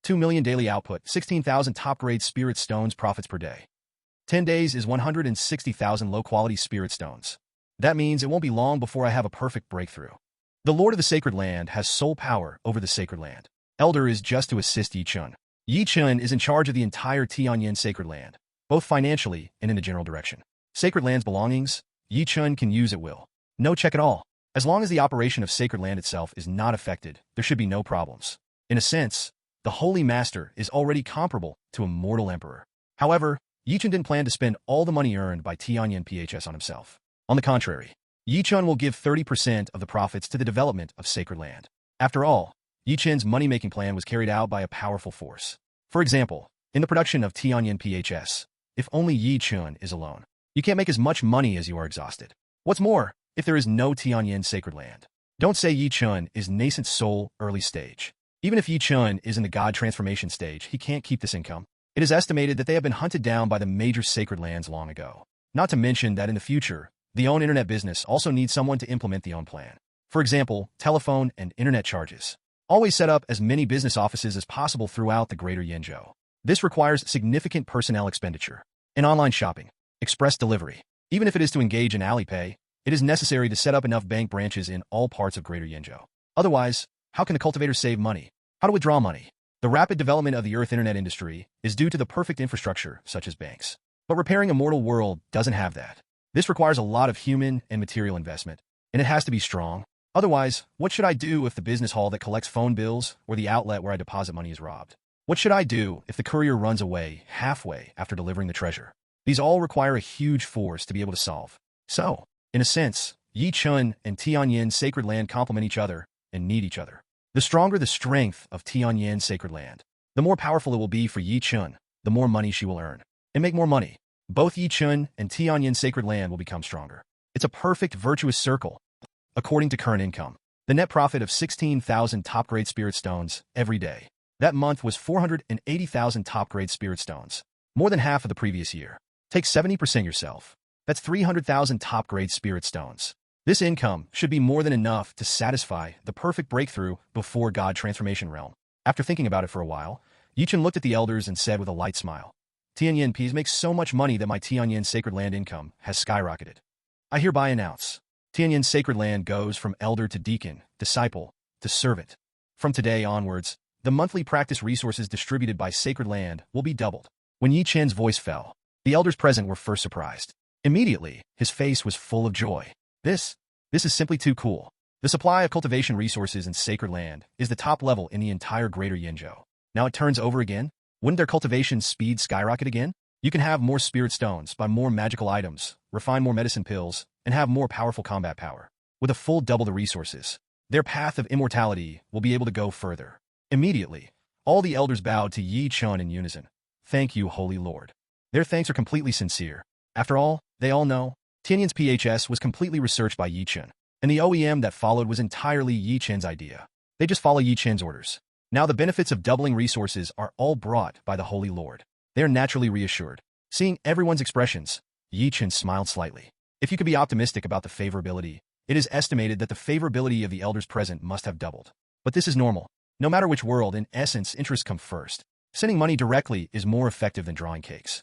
2 million daily output, 16,000 top-grade spirit stones profits per day. 10 days is 160,000 low-quality spirit stones. That means it won't be long before I have a perfect breakthrough. The Lord of the Sacred Land has sole power over the Sacred Land. Elder is just to assist Chen. Chen is in charge of the entire Tianyan Sacred Land, both financially and in the general direction. Sacred Land's belongings, Chen can use at will. No check at all. As long as the operation of Sacred Land itself is not affected, there should be no problems. In a sense, the Holy Master is already comparable to a mortal emperor. However, Chen didn't plan to spend all the money earned by Tianyan PHS on himself. On the contrary, Chen will give 30% of the profits to the development of Sacred Land. After all, Chen's money-making plan was carried out by a powerful force. For example, in the production of Tianyan PHS, if only Chen is alone, you can't make as much money as you are exhausted. What's more, if there is no Tianyan Sacred Land, don't say Chen is nascent soul early stage. Even if Chen is in the God transformation stage, he can't keep this income. It is estimated that they have been hunted down by the major sacred lands long ago. Not to mention that in the future, the own internet business also needs someone to implement the own plan. For example, telephone and internet charges. Always set up as many business offices as possible throughout the greater Yinzhou. This requires significant personnel expenditure. In online shopping, express delivery. Even if it is to engage in Alipay, it is necessary to set up enough bank branches in all parts of greater Yinzhou. Otherwise, how can the cultivators save money? How to withdraw money? The rapid development of the Earth Internet industry is due to the perfect infrastructure, such as banks. But repairing Immortal World doesn't have that. This requires a lot of human and material investment, and it has to be strong. Otherwise, what should I do if the business hall that collects phone bills or the outlet where I deposit money is robbed? What should I do if the courier runs away halfway after delivering the treasure? These all require a huge force to be able to solve. So, in a sense, Chen and Tianyan Sacred Land complement each other and need each other. The stronger the strength of Tianyan Sacred Land, the more powerful it will be for Chen, the more money she will earn. And make more money. Both Chen and Tianyan Sacred Land will become stronger. It's a perfect virtuous circle. According to current income, the net profit of 16,000 top-grade spirit stones every day. That month was 480,000 top-grade spirit stones, more than half of the previous year. Take 70% yourself. That's 300,000 top-grade spirit stones. This income should be more than enough to satisfy the perfect breakthrough before God transformation realm. After thinking about it for a while, Chen looked at the elders and said with a light smile, Tianyan Ps makes so much money that my Tianyan Sacred Land income has skyrocketed. I hereby announce, Tianyan Sacred Land goes from elder to deacon, disciple, to servant. From today onwards, the monthly practice resources distributed by Sacred Land will be doubled. When Chen's voice fell, the elders present were first surprised. Immediately, his face was full of joy. This is simply too cool. The supply of cultivation resources in Sacred Land is the top level in the entire greater Yinzhou. Now it turns over again? Wouldn't their cultivation speed skyrocket again? You can have more spirit stones, buy more magical items, refine more medicine pills, and have more powerful combat power. With a full double the resources, their path of immortality will be able to go further. Immediately, all the elders bowed to Chen in unison. Thank you, Holy Lord. Their thanks are completely sincere. After all, they all know, Tianyan's PHS was completely researched by Chen, and the OEM that followed was entirely Chen's idea. They just follow Chen's orders. Now the benefits of doubling resources are all brought by the Holy Lord. They are naturally reassured. Seeing everyone's expressions, Chen smiled slightly. If you could be optimistic about the favorability, it is estimated that the favorability of the elders present must have doubled. But this is normal. No matter which world, in essence, interests come first. Sending money directly is more effective than drawing cakes.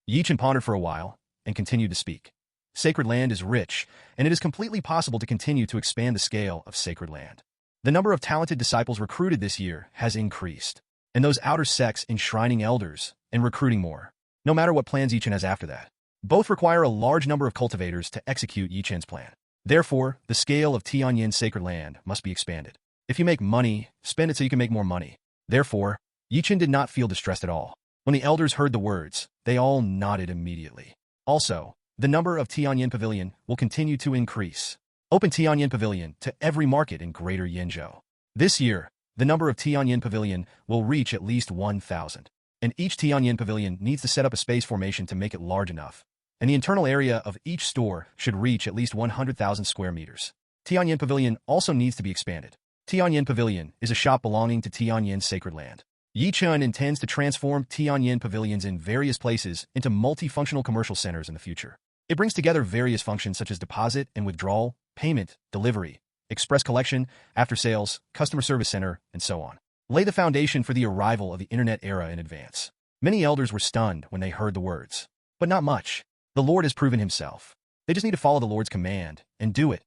Chen pondered for a while and continued to speak. Sacred Land is rich, and it is completely possible to continue to expand the scale of Sacred Land. The number of talented disciples recruited this year has increased, and those outer sects enshrining elders and recruiting more, no matter what plans Chen has after that. Both require a large number of cultivators to execute Chen's plan. Therefore, the scale of Tianyan Sacred Land must be expanded. If you make money, spend it so you can make more money. Therefore, Chen did not feel distressed at all. When the elders heard the words, they all nodded immediately. Also, the number of Tianyan Pavilion will continue to increase. Open Tianyan Pavilion to every market in Greater Yinzhou. This year, the number of Tianyan Pavilion will reach at least 1,000. And each Tianyan Pavilion needs to set up a space formation to make it large enough. And the internal area of each store should reach at least 100,000 square meters. Tianyan Pavilion also needs to be expanded. Tianyan Pavilion is a shop belonging to Tianyan Sacred Land. Chen intends to transform Tianyan Pavilions in various places into multifunctional commercial centers in the future. It brings together various functions such as deposit and withdrawal, payment, delivery, express collection, after-sales, customer service center, and so on. Lay the foundation for the arrival of the internet era in advance. Many elders were stunned when they heard the words. But not much. The Lord has proven himself. They just need to follow the Lord's command and do it.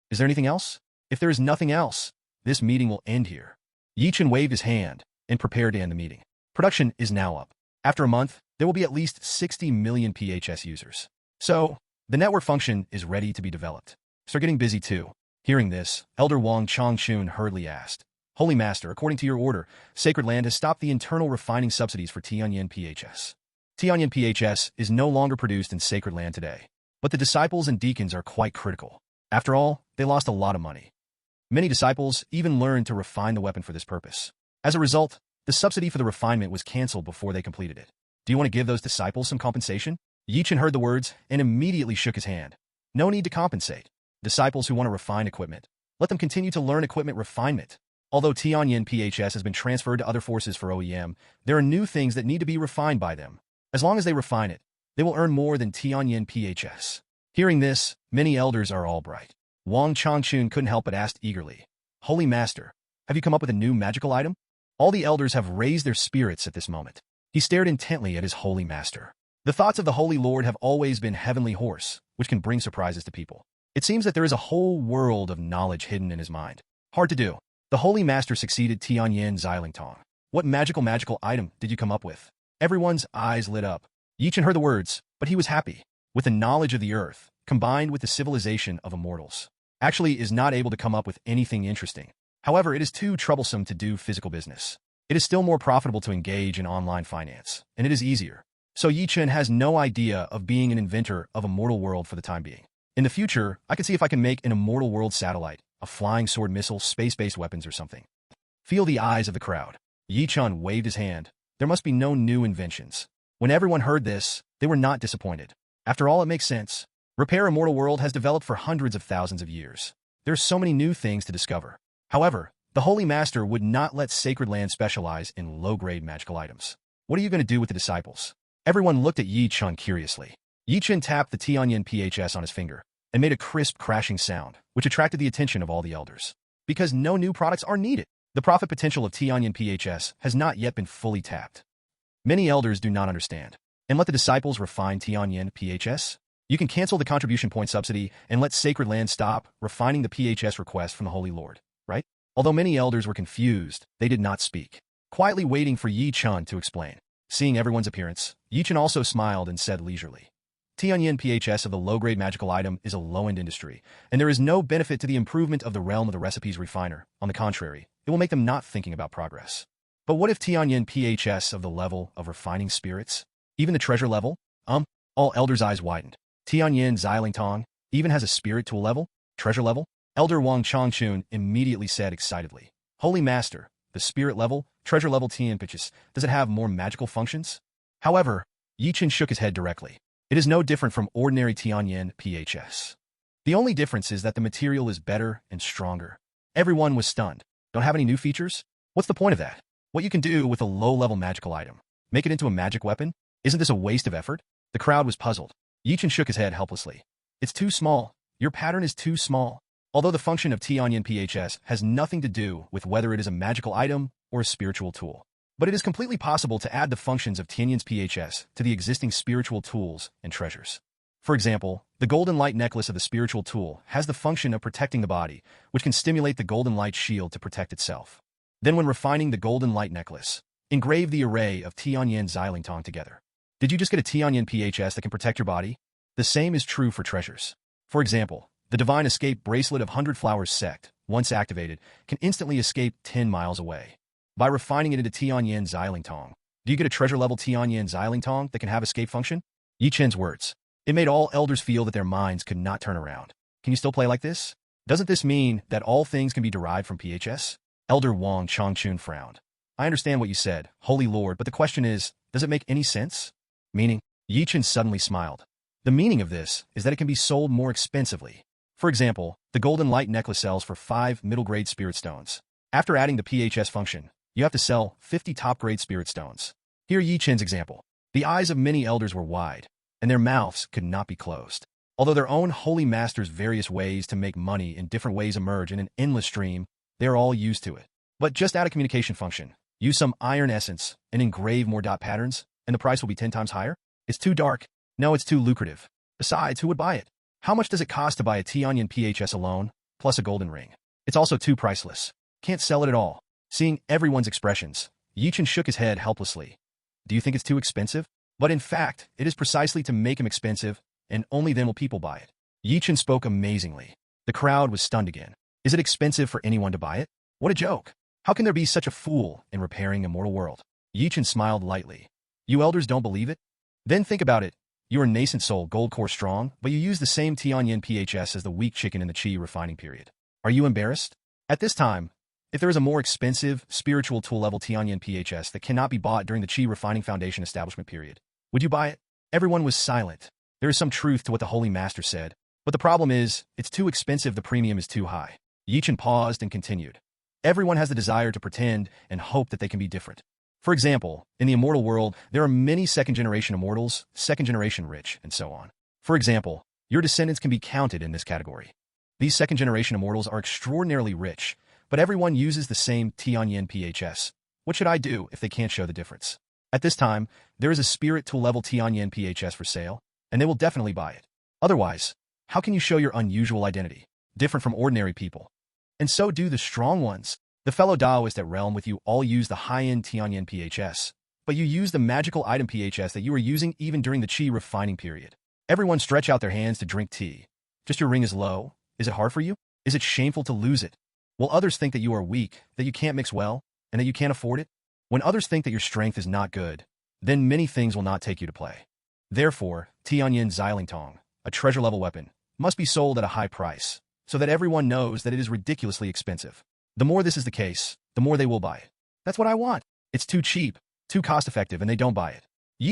Is there anything else? If there is nothing else, this meeting will end here. Chen waved his hand and prepared to end the meeting. Production is now up. After a month, there will be at least 60 million PHS users. So, the network function is ready to be developed. Start getting busy too. Hearing this, Elder Wang Chongchun hurriedly asked, Holy Master, according to your order, Sacred Land has stopped the internal refining subsidies for Tianyan PHS. Tianyan PHS is no longer produced in Sacred Land today, but the disciples and deacons are quite critical. After all, they lost a lot of money. Many disciples even learned to refine the weapon for this purpose. As a result, the subsidy for the refinement was canceled before they completed it. Do you want to give those disciples some compensation? Chen heard the words and immediately shook his hand. No need to compensate. Disciples who want to refine equipment, let them continue to learn equipment refinement. Although Tianyan PHS has been transferred to other forces for OEM, there are new things that need to be refined by them. As long as they refine it, they will earn more than Tianyan PHS. Hearing this, many elders are all bright. Wang Chongchun couldn't help but ask eagerly, Holy Master, have you come up with a new magical item? All the elders have raised their spirits at this moment. He stared intently at his Holy Master. The thoughts of the Holy Lord have always been heavenly horse, which can bring surprises to people. It seems that there is a whole world of knowledge hidden in his mind. Hard to do. The Holy Master succeeded Tianyan Xilingtong. What magical item did you come up with? Everyone's eyes lit up. Chen heard the words, but he was happy. With the knowledge of the earth, combined with the civilization of immortals, actually is not able to come up with anything interesting. However, it is too troublesome to do physical business. It is still more profitable to engage in online finance, and it is easier. So Chen has no idea of being an inventor of Immortal World for the time being. In the future, I can see if I can make an Immortal World satellite, a flying sword missile, space-based weapons or something. Feel the eyes of the crowd. Chen waved his hand. There must be no new inventions. When everyone heard this, they were not disappointed. After all, it makes sense. Repair Immortal World has developed for hundreds of thousands of years. There are so many new things to discover. However, the Holy Master would not let Sacred Land specialize in low-grade magical items. What are you going to do with the disciples? Everyone looked at Chen curiously. Chen tapped the Tianyan PHS on his finger and made a crisp crashing sound, which attracted the attention of all the elders. Because no new products are needed, the profit potential of Tianyan PHS has not yet been fully tapped. Many elders do not understand. And let the disciples refine Tianyan PHS? You can cancel the contribution point subsidy and let Sacred Land stop refining the PHS request from the Holy Lord, right? Although many elders were confused, they did not speak, quietly waiting for Chen to explain. Seeing everyone's appearance, Chen also smiled and said leisurely, Tianyan PHS of the low-grade magical item is a low-end industry, and there is no benefit to the improvement of the realm of the recipes refiner. On the contrary, it will make them not thinking about progress. But what if Tianyan PHS of the level of refining spirits? Even the treasure level? All elders' eyes widened. Tianyan Zilingtong even has a spirit tool level? Treasure level? Elder Wang Chongchun immediately said excitedly, Holy Master, the spirit level, treasure level Tian PHS, does it have more magical functions? However, Chen shook his head directly. It is no different from ordinary Tianyan PHS. The only difference is that the material is better and stronger. Everyone was stunned. Don't have any new features? What's the point of that? What you can do with a low-level magical item? Make it into a magic weapon? Isn't this a waste of effort? The crowd was puzzled. Chen shook his head helplessly. It's too small. Your pattern is too small. Although the function of Tianyan PHS has nothing to do with whether it is a magical item or a spiritual tool. But it is completely possible to add the functions of Tianyan's PHS to the existing spiritual tools and treasures. For example, the golden light necklace of the spiritual tool has the function of protecting the body, which can stimulate the golden light shield to protect itself. Then when refining the golden light necklace, engrave the array of Tianyan Zilingtong together. Did you just get a Tianyan PHS that can protect your body? The same is true for treasures. For example, the Divine Escape Bracelet of 100 Flowers Sect, once activated, can instantly escape 10 miles away. By refining it into Tianyan Zilingtong, do you get a treasure-level Tianyan Zilingtong that can have escape function? Chen's words. It made all elders feel that their minds could not turn around. Can you still play like this? Doesn't this mean that all things can be derived from PHS? Elder Wang Chongchun frowned. I understand what you said, Holy Lord, but the question is, does it make any sense? Meaning? Chen suddenly smiled. The meaning of this is that it can be sold more expensively. For example, the golden light necklace sells for 5 middle-grade spirit stones. After adding the PHS function, you have to sell 50 top-grade spirit stones. Hear Chen's example. The eyes of many elders were wide, and their mouths could not be closed. Although their own holy master's various ways to make money in different ways emerge in an endless stream, they are all used to it. But just add a communication function, use some iron essence, and engrave more dot patterns, and the price will be 10 times higher? It's too dark. No, it's too lucrative. Besides, who would buy it? How much does it cost to buy a Tianyan PHS alone, plus a golden ring? It's also too priceless. Can't sell it at all. Seeing everyone's expressions, Chen shook his head helplessly. Do you think it's too expensive? But in fact, it is precisely to make him expensive, and only then will people buy it. Chen spoke amazingly. The crowd was stunned again. Is it expensive for anyone to buy it? What a joke. How can there be such a fool in repairing Immortal World? Chen smiled lightly. You elders don't believe it? Then think about it. You are nascent soul gold core strong, but you use the same Tianyan PHS as the weak chicken in the Qi refining period. Are you embarrassed? At this time, if there is a more expensive, spiritual tool-level Tianyan PHS that cannot be bought during the Qi Refining Foundation establishment period, would you buy it? Everyone was silent. There is some truth to what the Holy Master said, but the problem is, it's too expensive, the premium is too high. Chen paused and continued. Everyone has the desire to pretend and hope that they can be different. For example, in the Immortal World, there are many second-generation immortals, second-generation rich, and so on. For example, your descendants can be counted in this category. These second-generation immortals are extraordinarily rich, but everyone uses the same Tianyan PHS. What should I do if they can't show the difference? At this time, there is a spirit tool-level Tianyan PHS for sale, and they will definitely buy it. Otherwise, how can you show your unusual identity, different from ordinary people? And so do the strong ones. The fellow Taoist at Realm with you all use the high-end Tianyan PHS, but you use the magical item PHS that you were using even during the Qi refining period. Everyone stretch out their hands to drink tea. Just your ring is low. Is it hard for you? Is it shameful to lose it? Will others think that you are weak, that you can't mix well, and that you can't afford it? When others think that your strength is not good, then many things will not take you to play. Therefore, Tianyan Sacred Land, a treasure-level weapon, must be sold at a high price, so that everyone knows that it is ridiculously expensive. The more this is the case, the more they will buy it. That's what I want. It's too cheap, too cost-effective, and they don't buy it.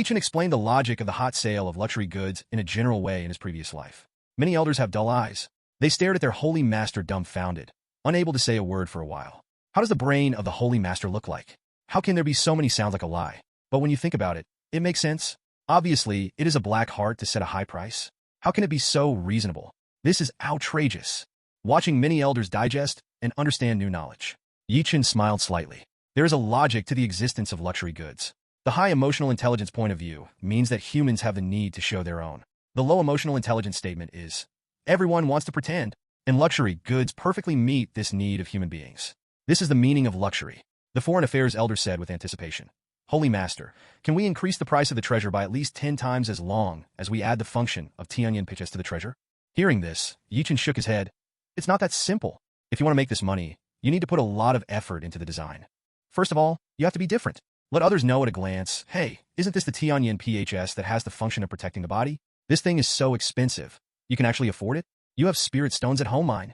Chen explained the logic of the hot sale of luxury goods in a general way in his previous life. Many elders have dull eyes. They stared at their holy master dumbfounded, unable to say a word for a while. How does the brain of the holy master look like? How can there be so many sounds like a lie? But when you think about it, it makes sense. Obviously, it is a black heart to set a high price. How can it be so reasonable? This is outrageous. Watching many elders digest and understand new knowledge, Chen smiled slightly. There is a logic to the existence of luxury goods. The high emotional intelligence point of view means that humans have the need to show their own. The low emotional intelligence statement is, everyone wants to pretend, and luxury goods perfectly meet this need of human beings. This is the meaning of luxury. The foreign affairs elder said with anticipation, Holy Master, can we increase the price of the treasure by at least 10 times as long as we add the function of Tianyan Sacred to the treasure? Hearing this, Chen shook his head. It's not that simple. If you want to make this money, you need to put a lot of effort into the design. First of all, you have to be different. Let others know at a glance, hey, isn't this the Tianyan PHS that has the function of protecting the body? This thing is so expensive. You can actually afford it? You have spirit stones at home, mine.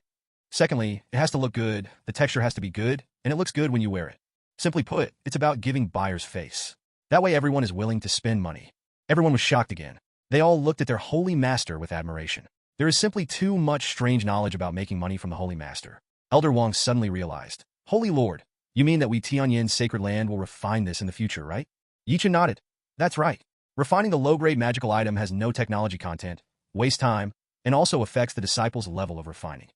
Secondly, it has to look good, the texture has to be good, and it looks good when you wear it. Simply put, it's about giving buyers face. That way everyone is willing to spend money. Everyone was shocked again. They all looked at their holy master with admiration. There is simply too much strange knowledge about making money from the holy master. Elder Wang suddenly realized, Holy Lord, you mean that we Tianyan Sacred Land will refine this in the future, right? Chen nodded. That's right. Refining the low-grade magical item has no technology content, wastes time, and also affects the disciples' level of refining.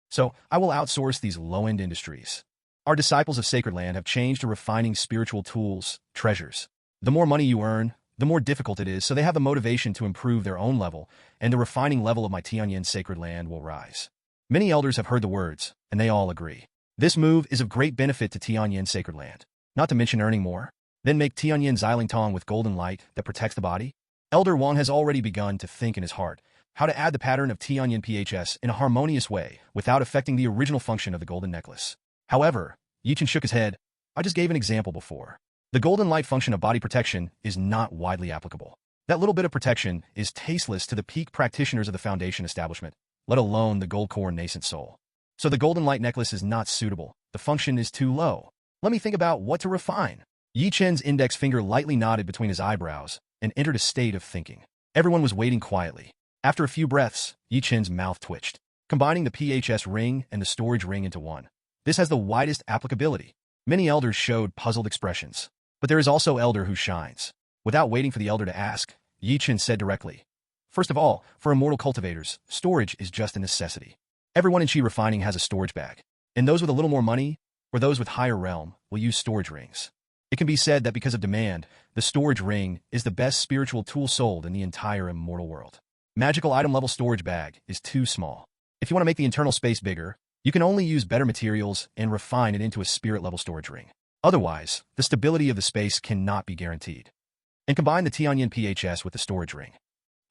So, I will outsource these low-end industries. Our disciples of Sacred Land have changed to refining spiritual tools, treasures. The more money you earn, the more difficult it is, so they have the motivation to improve their own level, and the refining level of my Tianyan Sacred Land will rise. Many elders have heard the words, and they all agree. This move is of great benefit to Tianyan Sacred Land. Not to mention earning more. Then make Tianyan Sacred Land with golden light that protects the body. Elder Wang has already begun to think in his heart how to add the pattern of Tianyan PHS in a harmonious way without affecting the original function of the golden necklace. However, Chen shook his head. I just gave an example before. The golden light function of body protection is not widely applicable. That little bit of protection is tasteless to the peak practitioners of the foundation establishment, let alone the gold core nascent soul. So the golden light necklace is not suitable. The function is too low. Let me think about what to refine. Chen's index finger lightly nodded between his eyebrows and entered a state of thinking. Everyone was waiting quietly. After a few breaths, Chen's mouth twitched, combining the PHS ring and the storage ring into one. This has the widest applicability. Many elders showed puzzled expressions. But there is also elder who shines. Without waiting for the elder to ask, Chen said directly, First of all, for immortal cultivators, storage is just a necessity. Everyone in Qi refining has a storage bag. And those with a little more money, or those with higher realm, will use storage rings. It can be said that because of demand, the storage ring is the best spiritual tool sold in the entire immortal world. Magical item level storage bag is too small. If you want to make the internal space bigger, you can only use better materials and refine it into a spirit-level storage ring. Otherwise, the stability of the space cannot be guaranteed. And combine the Tianyan PHS with the storage ring.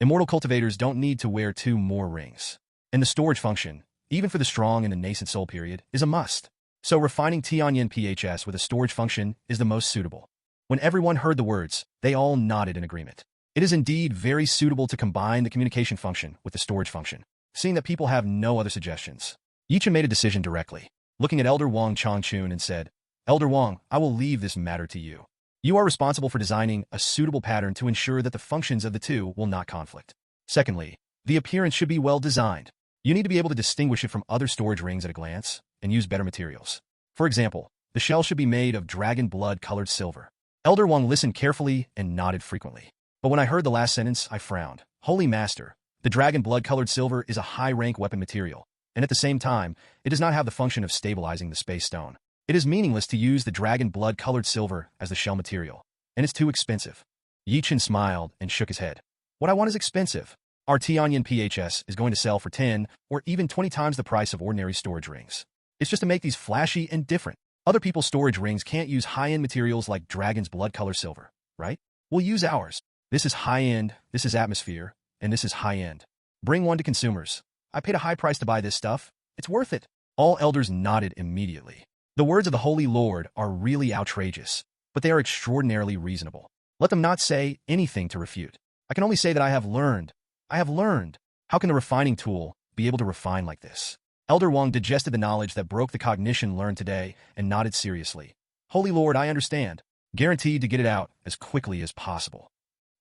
Immortal cultivators don't need to wear 2 more rings. And the storage function, even for the strong in the nascent soul period, is a must. So refining Tianyan PHS with a storage function is the most suitable. When everyone heard the words, they all nodded in agreement. It is indeed very suitable to combine the communication function with the storage function. Seeing that people have no other suggestions, Chen made a decision directly, looking at Elder Wang Changchun and said, Elder Wang, I will leave this matter to you. You are responsible for designing a suitable pattern to ensure that the functions of the two will not conflict. Secondly, the appearance should be well designed. You need to be able to distinguish it from other storage rings at a glance and use better materials. For example, the shell should be made of dragon blood colored silver. Elder Wang listened carefully and nodded frequently. But when I heard the last sentence, I frowned. Holy Master, the dragon blood colored silver is a high-rank weapon material, and at the same time, it does not have the function of stabilizing the space stone. It is meaningless to use the dragon blood-colored silver as the shell material, and it's too expensive. Chen smiled and shook his head. What I want is expensive. Our Tianyan PHS is going to sell for 10 or even 20 times the price of ordinary storage rings. It's just to make these flashy and different. Other people's storage rings can't use high-end materials like dragon's blood color silver. right? We'll use ours. This is high-end, this is atmosphere, and this is high-end. Bring one to consumers. I paid a high price to buy this stuff. It's worth it. All elders nodded immediately. The words of the Holy Lord are really outrageous, but they are extraordinarily reasonable. Let them not say anything to refute. I can only say that I have learned. I have learned. How can the refining tool be able to refine like this? Elder Wang digested the knowledge that broke the cognition learned today and nodded seriously. Holy Lord, I understand. Guaranteed to get it out as quickly as possible.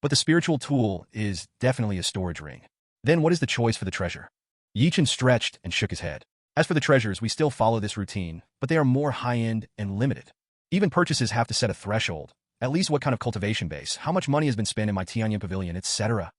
But the spiritual tool is definitely a storage ring. Then what is the choice for the treasure? Chen stretched and shook his head. As for the treasures, we still follow this routine, but they are more high-end and limited. Even purchases have to set a threshold. At least what kind of cultivation base, how much money has been spent in my Tianyan pavilion, etc.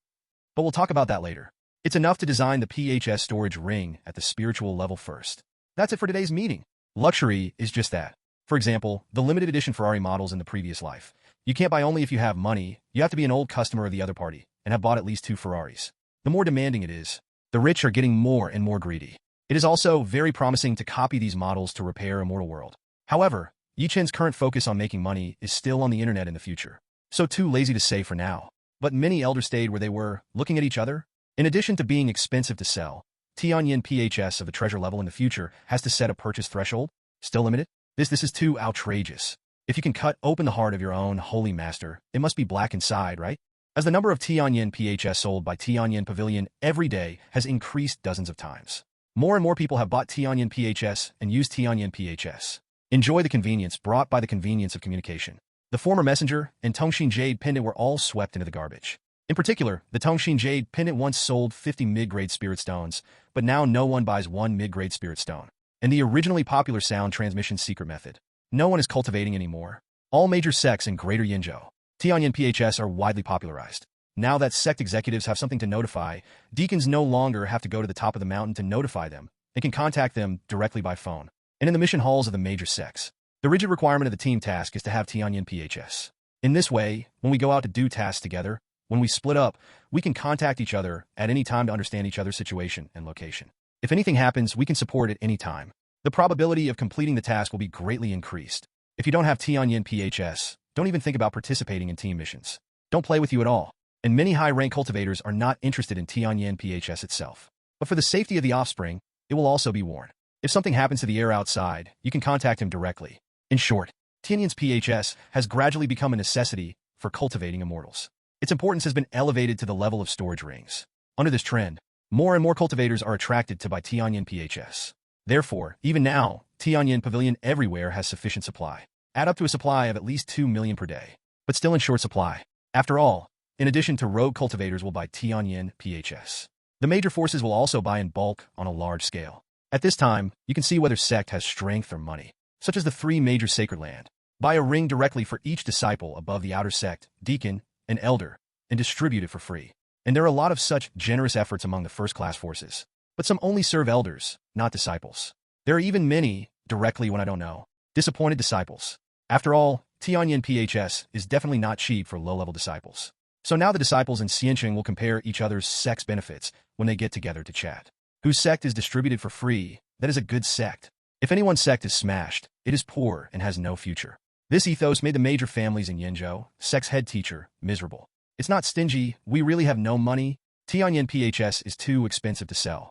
But we'll talk about that later. It's enough to design the PHS storage ring at the spiritual level first. That's it for today's meeting. Luxury is just that. For example, the limited edition Ferrari models in the previous life. You can't buy only if you have money. You have to be an old customer of the other party and have bought at least 2 Ferraris. The more demanding it is, the rich are getting more and more greedy. It is also very promising to copy these models to repair Immortal World. However, Chen's current focus on making money is still on the internet in the future. So too lazy to say for now. But many elders stayed where they were, looking at each other. In addition to being expensive to sell, Tianyan PHS of the treasure level in the future has to set a purchase threshold. Still limited? This is too outrageous. If you can cut open the heart of your own holy master, it must be black inside, right? As the number of Tianyan PHS sold by Tianyan Pavilion every day has increased dozens of times. More and more people have bought Tianyan PHS and used Tianyan PHS. Enjoy the convenience brought by the convenience of communication. The former messenger and Tongxin Jade pendant were all swept into the garbage. In particular, the Tongxin Jade pendant once sold 50 mid-grade spirit stones, but now no one buys 1 mid-grade spirit stone. And the originally popular sound transmission secret method, no one is cultivating anymore. All major sects in Greater Yinzhou, Tianyan PHS are widely popularized. Now that sect executives have something to notify, deacons no longer have to go to the top of the mountain to notify them. They can contact them directly by phone. And in the mission halls of the major sects, the rigid requirement of the team task is to have Tianyan PHS. In this way, when we go out to do tasks together, when we split up, we can contact each other at any time to understand each other's situation and location. If anything happens, we can support at any time. The probability of completing the task will be greatly increased. If you don't have Tianyan PHS, don't even think about participating in team missions. Don't play with you at all. And many high-rank cultivators are not interested in Tianyan PHS itself. But for the safety of the offspring, it will also be worn. If something happens to the heir outside, you can contact him directly. In short, Tianyan's PHS has gradually become a necessity for cultivating immortals. Its importance has been elevated to the level of storage rings. Under this trend, more and more cultivators are attracted to buy Tianyan PHS. Therefore, even now, Tianyan Pavilion everywhere has sufficient supply. Add up to a supply of at least 2 million per day. But still in short supply. After all, in addition to rogue cultivators will buy Tianyan PHS. The major forces will also buy in bulk on a large scale. At this time, you can see whether sect has strength or money, such as the 3 major sacred land. Buy a ring directly for each disciple above the outer sect, deacon, and elder, and distribute it for free. And there are a lot of such generous efforts among the first-class forces. But some only serve elders, not disciples. There are even many, directly when I don't know, disappointed disciples. After all, Tianyan PHS is definitely not cheap for low-level disciples. So now the disciples in Xiancheng will compare each other's sect's benefits when they get together to chat. Whose sect is distributed for free, that is a good sect. If anyone's sect is smashed, it is poor and has no future. This ethos made the major families in Yinzhou, sect's head teacher, miserable. It's not stingy, we really have no money, Tianyan PHS is too expensive to sell.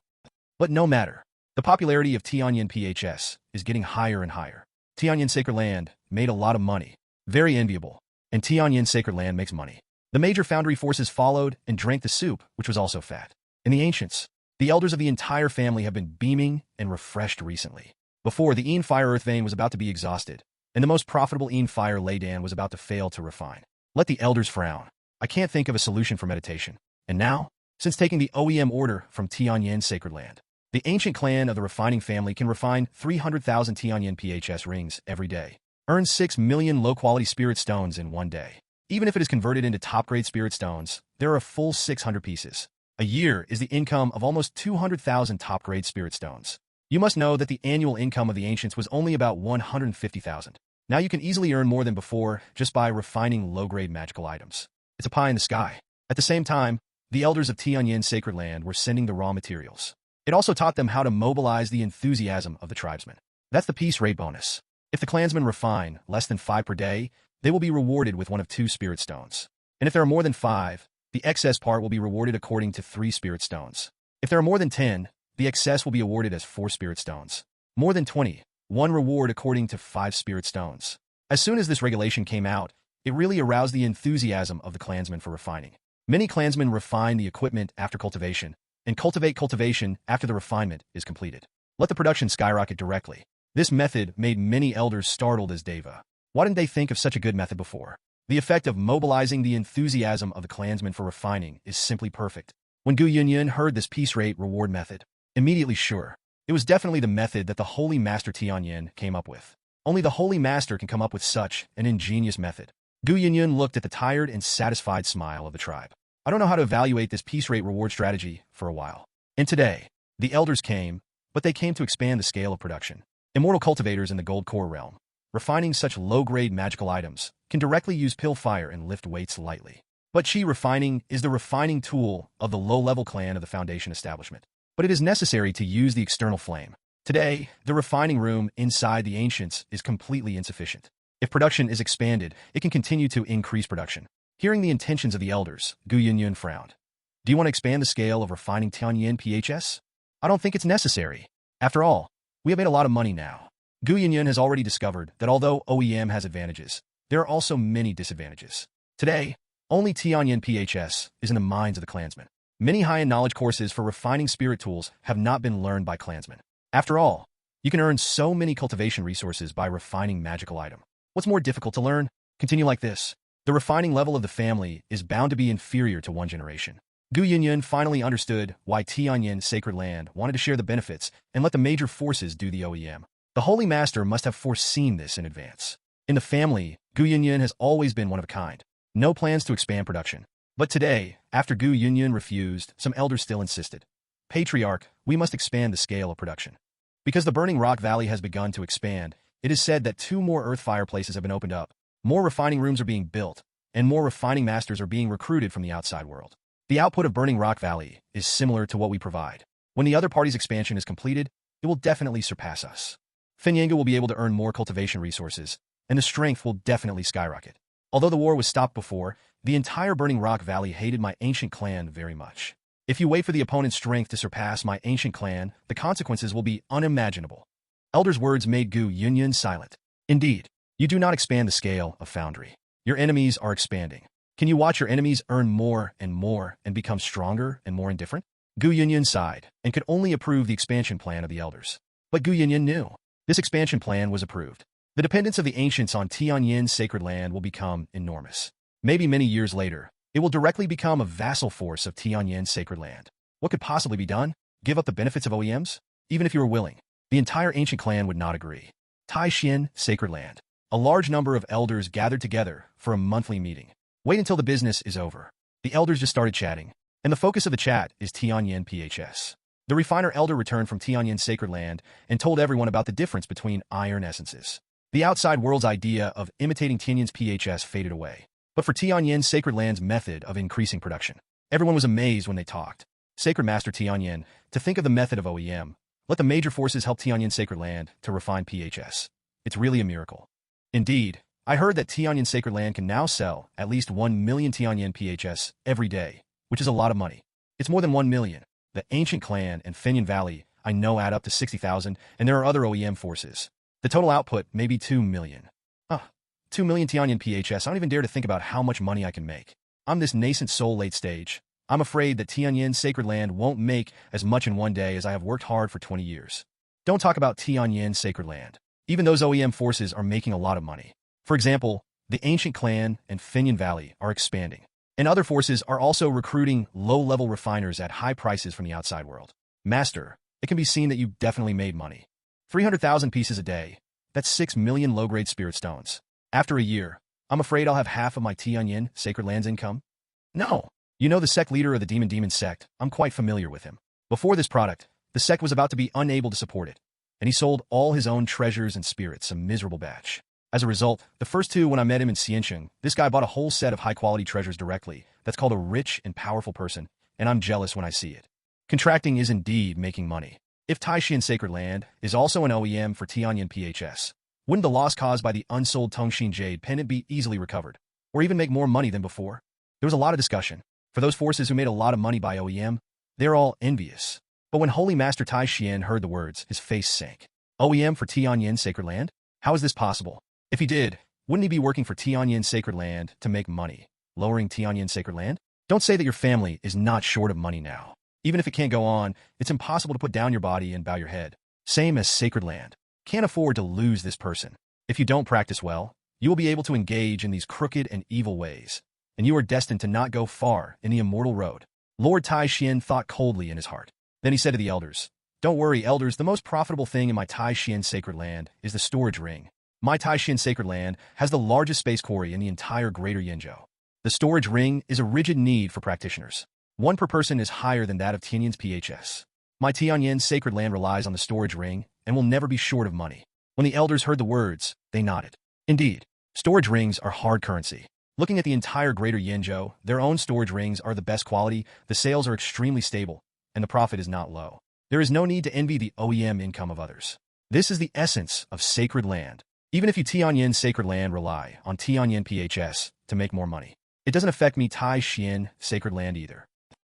But no matter. The popularity of Tianyan PHS is getting higher and higher. Tianyan Sacred Land made a lot of money. Very enviable. And Tianyan Sacred Land makes money. The major foundry forces followed and drank the soup, which was also fat. In the ancients, the elders of the entire family have been beaming and refreshed recently. Before, the Yin Fire Earth vein was about to be exhausted, and the most profitable Yin Fire Laydan was about to fail to refine. Let the elders frown. I can't think of a solution for meditation. And now, since taking the OEM order from Tianyan Sacred Land, the ancient clan of the refining family can refine 300,000 Tianyan PHS rings every day. Earn 6 million low-quality spirit stones in one day. Even if it is converted into top-grade spirit stones, there are a full 600 pieces. A year is the income of almost 200,000 top-grade spirit stones. You must know that the annual income of the ancients was only about 150,000. Now you can easily earn more than before just by refining low-grade magical items. It's a pie in the sky. At the same time, the elders of Tianyan Sacred Land were sending the raw materials. It also taught them how to mobilize the enthusiasm of the tribesmen. That's the piece rate bonus. If the clansmen refine less than 5 per day, they will be rewarded with one of 2 spirit stones. And if there are more than 5, the excess part will be rewarded according to 3 spirit stones. If there are more than 10, the excess will be awarded as 4 spirit stones. More than 20, 1 reward according to 5 spirit stones. As soon as this regulation came out, it really aroused the enthusiasm of the clansmen for refining. Many clansmen refine the equipment after cultivation, and cultivate cultivation after the refinement is completed. Let the production skyrocket directly. This method made many elders startled as Deva. Why didn't they think of such a good method before? The effect of mobilizing the enthusiasm of the clansmen for refining is simply perfect. When Gu Yunyun heard this piece rate reward method, immediately sure, it was definitely the method that the Holy Master Tianyan came up with. Only the Holy Master can come up with such an ingenious method. Gu Yunyun looked at the tired and satisfied smile of the tribe. I don't know how to evaluate this piece rate reward strategy for a while. And today, the elders came, but they came to expand the scale of production. Immortal cultivators in the gold core realm, refining such low-grade magical items, can directly use pill fire and lift weights lightly. But Qi refining is the refining tool of the low-level clan of the Foundation establishment. But it is necessary to use the external flame. Today, the refining room inside the ancients is completely insufficient. If production is expanded, it can continue to increase production. Hearing the intentions of the elders, Gu Yunyun frowned. Do you want to expand the scale of refining Tianyan PHS? I don't think it's necessary. After all, we have made a lot of money now. Gu Yunyun has already discovered that although OEM has advantages, there are also many disadvantages. Today, only Tianyan PHS is in the minds of the clansmen. Many high-end knowledge courses for refining spirit tools have not been learned by clansmen. After all, you can earn so many cultivation resources by refining magical item. What's more difficult to learn? Continue like this. The refining level of the family is bound to be inferior to 1 generation. Gu Yunyun finally understood why Tianyan Sacred Land wanted to share the benefits and let the major forces do the OEM. The Holy Master must have foreseen this in advance. In the family, Gu Yunyun has always been one of a kind. No plans to expand production. But today, after Gu Yunyun refused, some elders still insisted. Patriarch, we must expand the scale of production. Because the Burning Rock Valley has begun to expand, it is said that 2 more earth fireplaces have been opened up. More refining rooms are being built, and more refining masters are being recruited from the outside world. The output of Burning Rock Valley is similar to what we provide. When the other party's expansion is completed, it will definitely surpass us. Fenyanga will be able to earn more cultivation resources, and the strength will definitely skyrocket. Although the war was stopped before, the entire Burning Rock Valley hated my ancient clan very much. If you wait for the opponent's strength to surpass my ancient clan, the consequences will be unimaginable. Elder's words made Gu Yunyun silent. Indeed, you do not expand the scale of Foundry. Your enemies are expanding. Can you watch your enemies earn more and become stronger and more indifferent? Gu Yunyun sighed and could only approve the expansion plan of the elders. But Gu Yunyun knew. This expansion plan was approved. The dependence of the ancients on Tianyan Sacred Land will become enormous. Maybe many years later, it will directly become a vassal force of Tianyan Sacred Land. What could possibly be done? Give up the benefits of OEMs? Even if you were willing, the entire ancient clan would not agree. Tianyan Sacred Land. A large number of elders gathered together for a monthly meeting. Wait until the business is over. The elders just started chatting, and the focus of the chat is Tianyan PHS. The refiner elder returned from Tianyan Sacred Land and told everyone about the difference between iron essences. The outside world's idea of imitating Tianyan's PHS faded away. But for Tianyan Sacred Land's method of increasing production, everyone was amazed when they talked. Sacred Master Tianyan, to think of the method of OEM, let the major forces help Tianyan Sacred Land to refine PHS. It's really a miracle. Indeed, I heard that Tianyan Sacred Land can now sell at least 1 million Tianyan PHS every day, which is a lot of money. It's more than 1 million. The Ancient Clan and Fenyan Valley I know add up to 60,000, and there are other OEM forces. The total output may be 2 million. 2 million Tianyan PHS, I don't even dare to think about how much money I can make. I'm this nascent soul late stage. I'm afraid that Tianyan Sacred Land won't make as much in one day as I have worked hard for 20 years. Don't talk about Tianyan Sacred Land. Even those OEM forces are making a lot of money. For example, the Ancient Clan and Fenyan Valley are expanding, and other forces are also recruiting low-level refiners at high prices from the outside world. Master, it can be seen that you definitely made money. 300,000 pieces a day. That's 6 million low-grade spirit stones. After a year, I'm afraid I'll have half of my Tianyan Sacred Land's income. No. You know the sect leader of the Demon sect. I'm quite familiar with him. Before this product, the sect was about to be unable to support it, and he sold all his own treasures and spirits, a miserable batch. As a result, the first 2 when I met him in Xiancheng, this guy bought a whole set of high-quality treasures directly. That's called a rich and powerful person, and I'm jealous when I see it. Contracting is indeed making money. If Taishan Sacred Land is also an OEM for Tianyan PHS, Wouldn't the loss caused by the unsold Tongxin Jade pendant be easily recovered, or even make more money than before? There was a lot of discussion. For those forces who made a lot of money by OEM, they're all envious. But when Holy Master Tai Xian heard the words, his face sank. OEM for Tianyan Sacred Land? How is this possible? If he did, wouldn't he be working for Tianyan Sacred Land to make money, lowering Tianyan Sacred Land? Don't say that your family is not short of money now. Even if it can't go on, it's impossible to put down your body and bow your head. Same as Sacred Land. Can't afford to lose this person. If you don't practice well, you will be able to engage in these crooked and evil ways, and you are destined to not go far in the Immortal Road. Lord Tai Xian thought coldly in his heart. Then he said to the elders, "Don't worry, elders, the most profitable thing in my Tai Xian Sacred Land is the storage ring. My Tai Xian Sacred Land has the largest space quarry in the entire Greater Yinzhou. The storage ring is a rigid need for practitioners. One per person is higher than that of Tianyan's PHS. My Tianyan Sacred Land relies on the storage ring and will never be short of money." When the elders heard the words, they nodded. Indeed, storage rings are hard currency. Looking at the entire Greater Yinzhou, their own storage rings are the best quality, the sales are extremely stable, and the profit is not low. There is no need to envy the OEM income of others. This is the essence of Sacred Land. Even if you Tianyan Sacred Land rely on Tianyan PHS to make more money, it doesn't affect me Tai Xian Sacred Land either.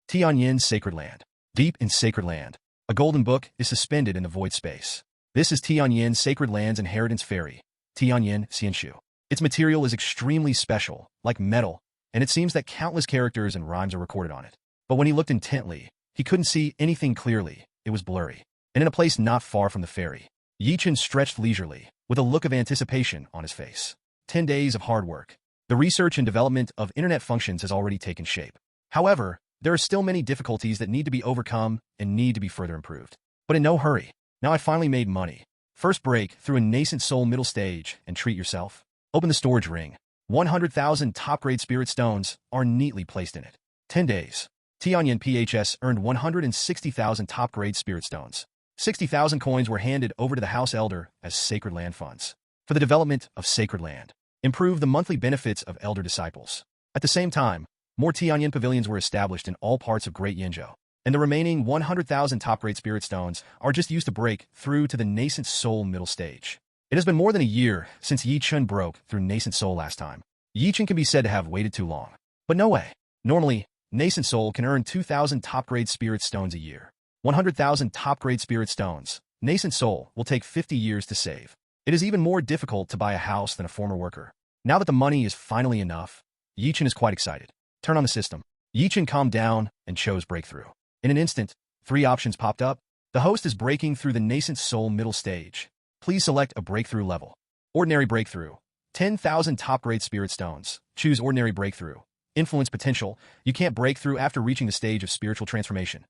Tianyan Sacred Land. Deep in Sacred Land, a golden book is suspended in the void space. This is Tianyan Sacred Land's inheritance fairy, Tianyan Xianshu. Its material is extremely special, like metal, and it seems that countless characters and rhymes are recorded on it. But when he looked intently, he couldn't see anything clearly. It was blurry. And in a place not far from the fairy, Chen stretched leisurely, with a look of anticipation on his face. 10 days of hard work. The research and development of internet functions has already taken shape. However, there are still many difficulties that need to be overcome and need to be further improved. But in no hurry. Now I finally made money. First break through a nascent soul middle stage and treat yourself. Open the storage ring. 100,000 top-grade spirit stones are neatly placed in it. 10 days. Tianyan PHS earned 160,000 top-grade spirit stones. 60,000 coins were handed over to the house elder as Sacred Land funds for the development of Sacred Land. Improve the monthly benefits of elder disciples. At the same time, more Tianyan pavilions were established in all parts of Great Yinzhou, and the remaining 100,000 top-grade spirit stones are just used to break through to the nascent soul middle stage. It has been more than a year since Chen broke through nascent soul last time. Chen can be said to have waited too long. But no way. Normally, nascent soul can earn 2,000 top-grade spirit stones a year. 100,000 top-grade spirit stones. Nascent soul will take 50 years to save. It is even more difficult to buy a house than a former worker. Now that the money is finally enough, Chen is quite excited. Turn on the system. Chen calmed down and chose breakthrough. In an instant, 3 options popped up. The host is breaking through the nascent soul middle stage. Please select a breakthrough level. Ordinary breakthrough. 10,000 top-grade spirit stones. Choose ordinary breakthrough. Influence potential. You can't break through after reaching the stage of spiritual transformation.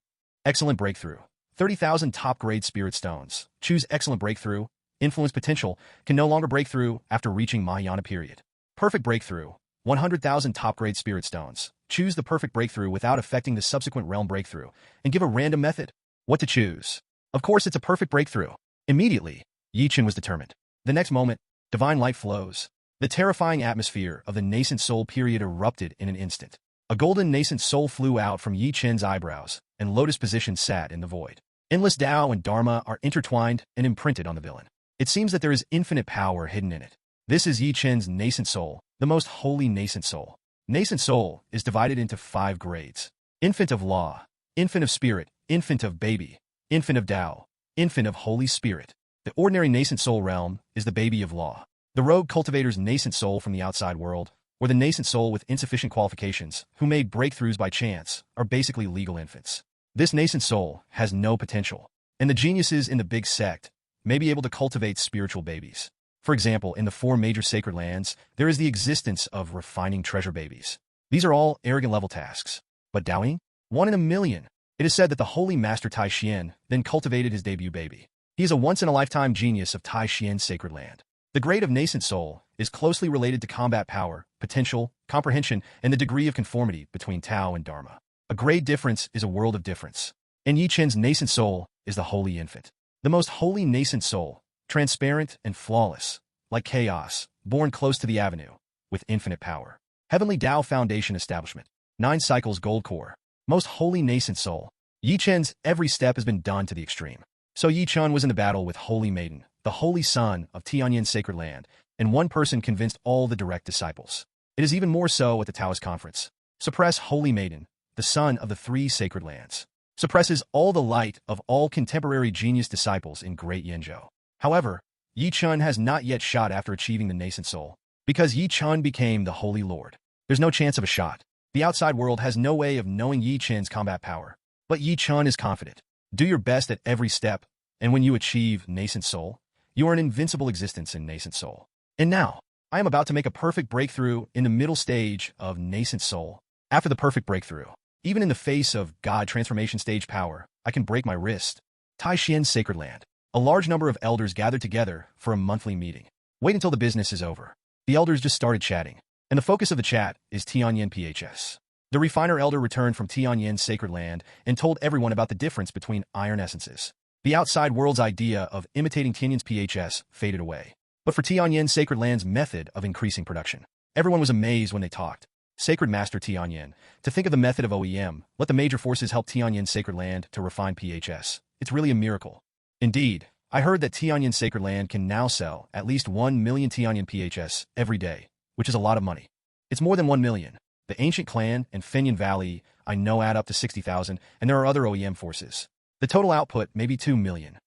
Excellent breakthrough. 30,000 top-grade spirit stones. Choose excellent breakthrough. Influence potential. Can no longer break through after reaching Mahayana period. Perfect breakthrough. 100,000 top-grade spirit stones. Choose the perfect breakthrough without affecting the subsequent realm breakthrough, and give a random method. What to choose? Of course, it's a perfect breakthrough. Immediately, Chen was determined. The next moment, divine light flows. The terrifying atmosphere of the nascent soul period erupted in an instant. A golden nascent soul flew out from Chen's eyebrows, and lotus position sat in the void. Endless Tao and Dharma are intertwined and imprinted on the villain. It seems that there is infinite power hidden in it. This is Chen's nascent soul, the most holy nascent soul. Nascent soul is divided into 5 grades. Infant of law, infant of spirit, infant of baby, infant of Tao, infant of Holy Spirit. The ordinary nascent soul realm is the baby of law. The rogue cultivator's nascent soul from the outside world, or the nascent soul with insufficient qualifications, who made breakthroughs by chance, are basically legal infants. This nascent soul has no potential, and the geniuses in the big sect may be able to cultivate spiritual babies. For example, in the 4 major sacred lands, there is the existence of refining treasure babies. These are all arrogant level tasks. But Daoing? 1 in a million. It is said that the holy master Tai Xian then cultivated his debut baby. He is a once-in-a-lifetime genius of Tai Xian Sacred Land. The grade of nascent soul is closely related to combat power, potential, comprehension, and the degree of conformity between Tao and Dharma. A grade difference is a world of difference. And Chen's nascent soul is the holy infant. The most holy nascent soul, transparent and flawless, like chaos, born close to the avenue, with infinite power. Heavenly Tao Foundation Establishment. 9 cycles gold core. Most holy nascent soul. Chen's every step has been done to the extreme. So Chen was in the battle with Holy Maiden, the holy son of Tianyan Sacred Land, and one person convinced all the direct disciples. It is even more so at the Taoist conference. Suppress Holy Maiden, the son of the three sacred lands. Suppresses all the light of all contemporary genius disciples in Great Yenzhou. However, Yi Chen has not yet shot after achieving the nascent soul, because Yi Chen became the Holy Lord. There's no chance of a shot. The outside world has no way of knowing Yi Chen's combat power, but Yi Chen is confident. Do your best at every step, and when you achieve nascent soul, you are an invincible existence in nascent soul. And now, I am about to make a perfect breakthrough in the middle stage of nascent soul. After the perfect breakthrough, even in the face of God transformation stage power, I can break my wrist. Tianyan Sacred Land. A large number of elders gathered together for a monthly meeting. Wait until the business is over. The elders just started chatting, and the focus of the chat is Tianyan PHS. The refiner elder returned from Tianyan Sacred Land and told everyone about the difference between iron essences. The outside world's idea of imitating Tianyan's PHS faded away. But for Tianyan Sacred Land's method of increasing production, everyone was amazed when they talked. Sacred Master Tianyan, to think of the method of OEM, let the major forces help Tianyan Sacred Land to refine PHS. It's really a miracle. Indeed, I heard that Tianyan Sacred Land can now sell at least 1 million Tianyan PHS every day, which is a lot of money. It's more than 1 million. The Ancient Clan and Fenyan Valley I know add up to 60,000, and there are other OEM forces. The total output may be 2 million.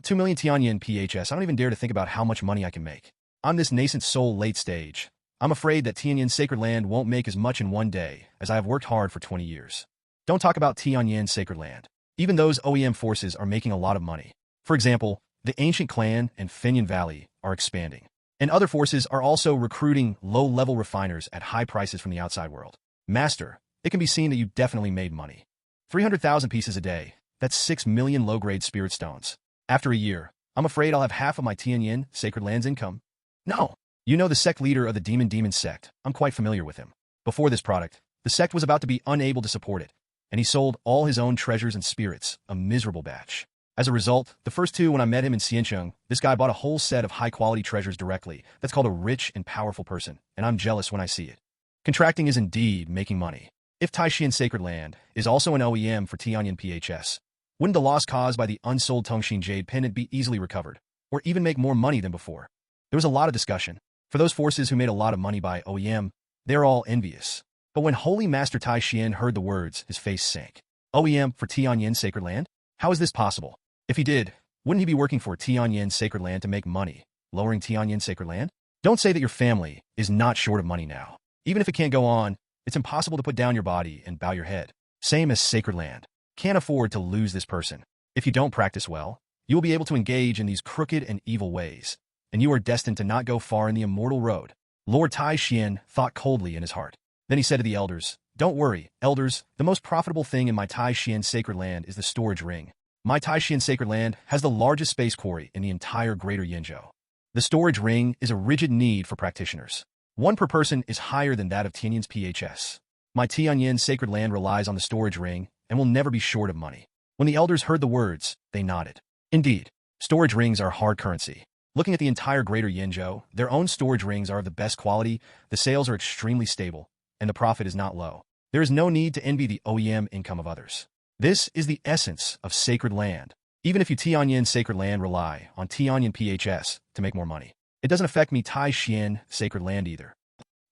2 million Tianyan PHS, I don't even dare to think about how much money I can make. On this nascent soul late stage, I'm afraid that Tianyan Sacred Land won't make as much in one day as I have worked hard for 20 years. Don't talk about Tianyan Sacred Land. Even those OEM forces are making a lot of money. For example, the Ancient Clan and Fenyan Valley are expanding. And other forces are also recruiting low-level refiners at high prices from the outside world. Master, it can be seen that you definitely made money. 300,000 pieces a day, that's 6 million low-grade spirit stones. After a year, I'm afraid I'll have half of my Tianyan Sacred Land's income. No. You know the sect leader of the Demon sect. I'm quite familiar with him. Before this product, the sect was about to be unable to support it, and he sold all his own treasures and spirits, a miserable batch. As a result, the first two when I met him in Xiancheng, this guy bought a whole set of high-quality treasures directly. That's called a rich and powerful person, and I'm jealous when I see it. Contracting is indeed making money. If Tianyan Sacred Land is also an OEM for Tianyan PHS, wouldn't the loss caused by the unsold Tongxin Jade pendant be easily recovered, or even make more money than before? There was a lot of discussion. For those forces who made a lot of money by OEM, they're all envious. But when Holy Master Tai Xian heard the words, his face sank. OEM for Tianyan Sacred Land? How is this possible? If he did, wouldn't he be working for Tianyan Sacred Land to make money, lowering Tianyan Sacred Land? Don't say that your family is not short of money now. Even if it can't go on, it's impossible to put down your body and bow your head. Same as Sacred Land. Can't afford to lose this person. If you don't practice well, you will be able to engage in these crooked and evil ways, and you are destined to not go far in the immortal road. Lord Tai Xian thought coldly in his heart. Then he said to the elders, "Don't worry, elders, the most profitable thing in my Tai Xian Sacred Land is the storage ring. My Tai Xian Sacred Land has the largest space quarry in the entire Greater Yenzhou. The storage ring is a rigid need for practitioners. One per person is higher than that of Tianyan's PHS. My Tianyan Sacred Land relies on the storage ring and will never be short of money." When the elders heard the words, they nodded. Indeed, storage rings are hard currency. Looking at the entire Greater Yenzhou, their own storage rings are of the best quality, the sales are extremely stable, and the profit is not low. There is no need to envy the OEM income of others. This is the essence of Sacred Land. Even if you Tianyan Sacred Land rely on Tianyan PHS to make more money, it doesn't affect me Tai Xian Sacred Land either.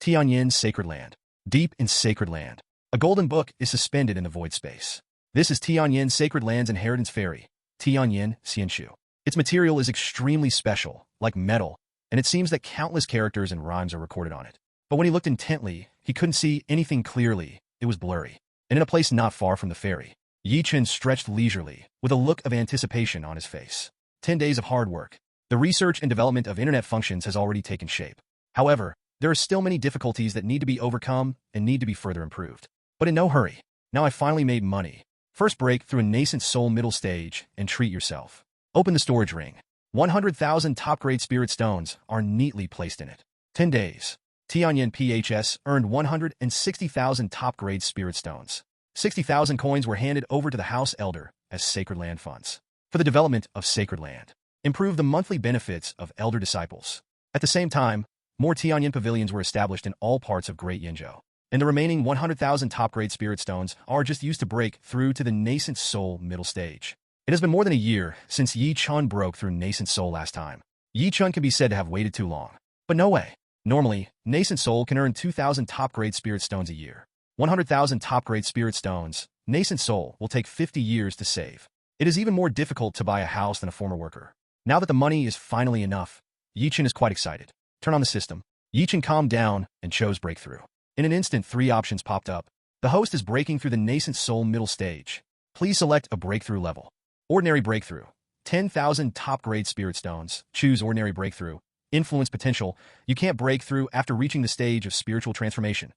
Tianyan Sacred Land. Deep in Sacred Land, a golden book is suspended in the void space. This is Tianyan Sacred Land's inheritance fairy, Tianyan Xianshu. Its material is extremely special, like metal, and it seems that countless characters and rhymes are recorded on it. But when he looked intently, he couldn't see anything clearly. It was blurry. And in a place not far from the fairy, Yi Chen stretched leisurely, with a look of anticipation on his face. 10 days of hard work. The research and development of internet functions has already taken shape. However, there are still many difficulties that need to be overcome and need to be further improved. But in no hurry. Now I finally made money. First break through a nascent soul middle stage and treat yourself. Open the storage ring. 100,000 top-grade spirit stones are neatly placed in it. 10 days. Tianyan PHS earned 160,000 top-grade spirit stones. 60,000 coins were handed over to the house elder as Sacred Land funds for the development of Sacred Land. Improve the monthly benefits of elder disciples. At the same time, more Tianyan pavilions were established in all parts of Great Yenzhou, and the remaining 100,000 top-grade spirit stones are just used to break through to the nascent soul middle stage. It has been more than a year since Chen broke through Nascent Soul last time. Chen can be said to have waited too long. But no way. Normally, Nascent Soul can earn 2,000 top-grade Spirit Stones a year. 100,000 top-grade Spirit Stones, Nascent Soul will take 50 years to save. It is even more difficult to buy a house than a former worker. Now that the money is finally enough, Chen is quite excited. Turn on the system. Chen calmed down and chose Breakthrough. In an instant, 3 options popped up. The host is breaking through the Nascent Soul middle stage. Please select a Breakthrough level. Ordinary Breakthrough. 10,000 top-grade Spirit Stones. Choose Ordinary Breakthrough. Influence Potential. You can't break through after reaching the stage of spiritual transformation.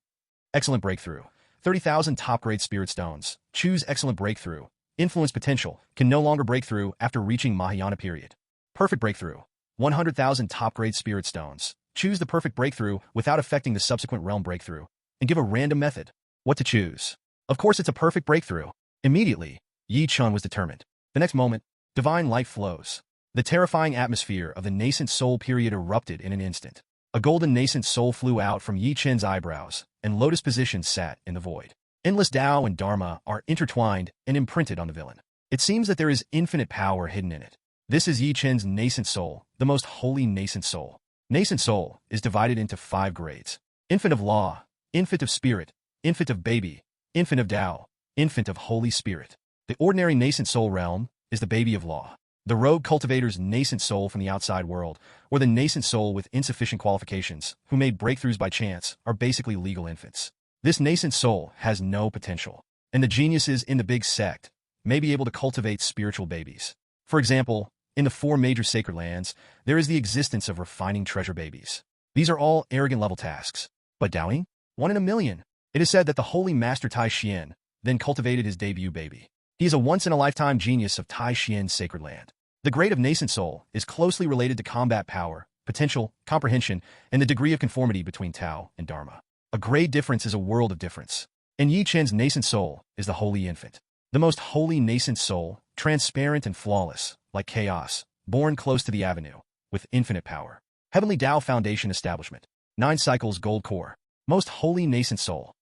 Excellent Breakthrough. 30,000 top-grade Spirit Stones. Choose Excellent Breakthrough. Influence Potential. Can no longer break through after reaching Mahayana period. Perfect Breakthrough. 100,000 top-grade Spirit Stones. Choose the perfect breakthrough without affecting the subsequent realm breakthrough, and give a random method. What to choose? Of course, it's a perfect breakthrough. Immediately, Chen was determined. The next moment, divine light flows. The terrifying atmosphere of the nascent soul period erupted in an instant. A golden nascent soul flew out from Chen's eyebrows, and lotus position sat in the void. Endless Tao and Dharma are intertwined and imprinted on the villain. It seems that there is infinite power hidden in it. This is Chen's nascent soul, the most holy nascent soul. Nascent soul is divided into 5 grades. Infant of law, infant of spirit, infant of baby, infant of Tao, infant of Holy Spirit. The ordinary nascent soul realm is the baby of law. The rogue cultivator's nascent soul from the outside world, or the nascent soul with insufficient qualifications, who made breakthroughs by chance, are basically legal infants. This nascent soul has no potential, and the geniuses in the big sect may be able to cultivate spiritual babies. For example, in the 4 major sacred lands, there is the existence of refining treasure babies. These are all arrogant level tasks. But Daoing? 1 in a million. It is said that the holy master Tianyan then cultivated his debut baby. He is a once-in-a-lifetime genius of Tianyan Sacred Land. The grade of nascent soul is closely related to combat power, potential, comprehension, and the degree of conformity between Tao and Dharma. A grade difference is a world of difference. And Chen's nascent soul is the holy infant. The most holy nascent soul, transparent and flawless, like chaos, born close to the avenue, with infinite power. Heavenly Tao Foundation Establishment. 9 cycles gold core. Most holy nascent soul.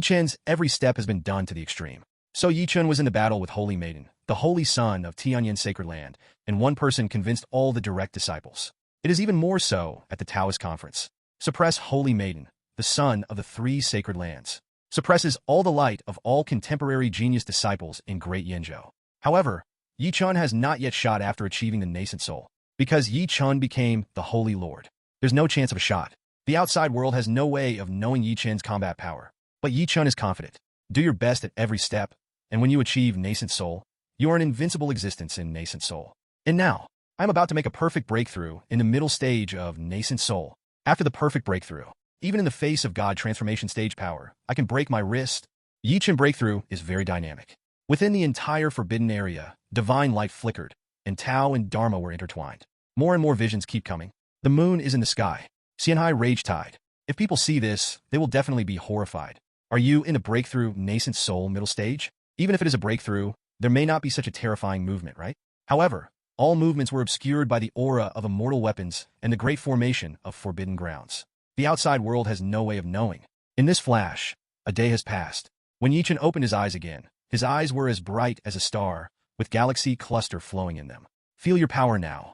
Chen's every step has been done to the extreme. So Chen was in the battle with Holy Maiden, the holy son of Tianyan Sacred Land, and one person convinced all the direct disciples. It is even more so at the Taoist conference. Suppress Holy Maiden, the son of the 3 sacred lands. Suppresses all the light of all contemporary genius disciples in Great Yenzhou. However, Chen has not yet shot after achieving the nascent soul, because Chen became the Holy Lord. There's no chance of a shot. The outside world has no way of knowing Chen's combat power, but Chen is confident. Do your best at every step, and when you achieve nascent soul, you are an invincible existence in nascent soul. And now, I'm about to make a perfect breakthrough in the middle stage of nascent soul. After the perfect breakthrough, even in the face of God transformation stage power, I can break my wrist. Chen breakthrough is very dynamic. Within the entire forbidden area, divine light flickered, and Tao and Dharma were intertwined. More and more visions keep coming. The moon is in the sky. Xianhai rage tide. If people see this, they will definitely be horrified. Are you in a breakthrough nascent soul middle stage? Even if it is a breakthrough, there may not be such a terrifying movement, right? However, all movements were obscured by the aura of immortal weapons and the great formation of forbidden grounds. The outside world has no way of knowing. In this flash, a day has passed. When Chen opened his eyes again, his eyes were as bright as a star, with galaxy cluster flowing in them. Feel your power now.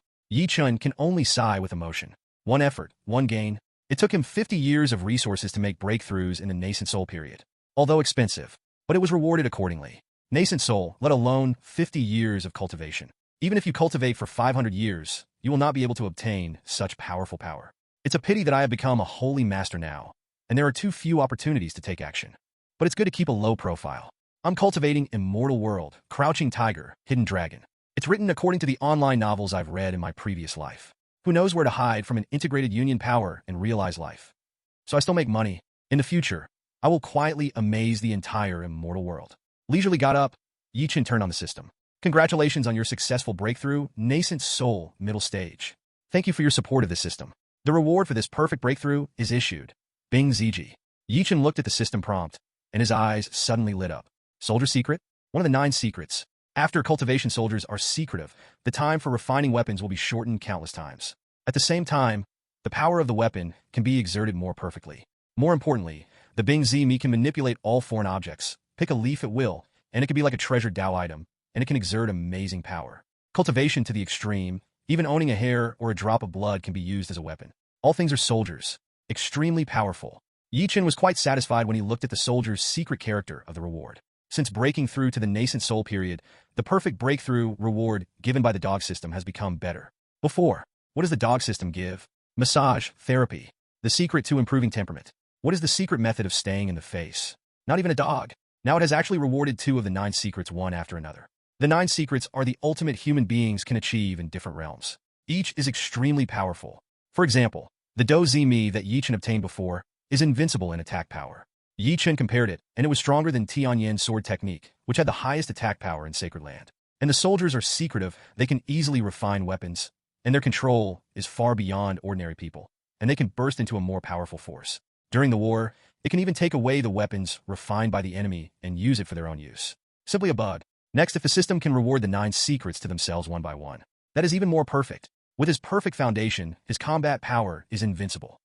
Chen can only sigh with emotion. One effort, one gain. It took him 50 years of resources to make breakthroughs in the nascent soul period. Although expensive, but it was rewarded accordingly. Nascent soul, let alone 50 years of cultivation. Even if you cultivate for 500 years, you will not be able to obtain such powerful power. It's a pity that I have become a holy master now, and there are too few opportunities to take action. But it's good to keep a low profile. I'm cultivating Immortal World, Crouching Tiger, Hidden Dragon. It's written according to the online novels I've read in my previous life. Who knows where to hide from an integrated union power and realize life? So I still make money. In the future, I will quietly amaze the entire immortal world. Leisurely got up. Chen turned on the system. Congratulations on your successful breakthrough, nascent soul, middle stage. Thank you for your support of this system. The reward for this perfect breakthrough is issued. Bing ZG. Chen looked at the system prompt, and his eyes suddenly lit up. Soldier secret? One of the 9 secrets. After cultivation soldiers are secretive, the time for refining weapons will be shortened countless times. At the same time, the power of the weapon can be exerted more perfectly. More importantly, the Bing Z Me can manipulate all foreign objects, pick a leaf at will, and it can be like a treasured Tao item, and it can exert amazing power. Cultivation to the extreme, even owning a hair or a drop of blood can be used as a weapon. All things are soldiers, extremely powerful. Chen was quite satisfied when he looked at the soldier's secret character of the reward. Since breaking through to the nascent soul period, the perfect breakthrough reward given by the dog system has become better. Before, what does the dog system give? Massage, therapy. The secret to improving temperament. What is the secret method of staying in the face? Not even a dog. Now it has actually rewarded 2 of the 9 secrets one after another. The 9 secrets are the ultimate human beings can achieve in different realms. Each is extremely powerful. For example, the Do Zi Mi that Chen obtained before is invincible in attack power. Chen compared it, and it was stronger than Tianyan sword technique, which had the highest attack power in Sacred Land. And the soldiers are secretive, they can easily refine weapons, and their control is far beyond ordinary people, and they can burst into a more powerful force. During the war, it can even take away the weapons refined by the enemy and use it for their own use. Simply a bug. Next, if the system can reward the 9 secrets to themselves one by one, that is even more perfect. With his perfect foundation, his combat power is invincible.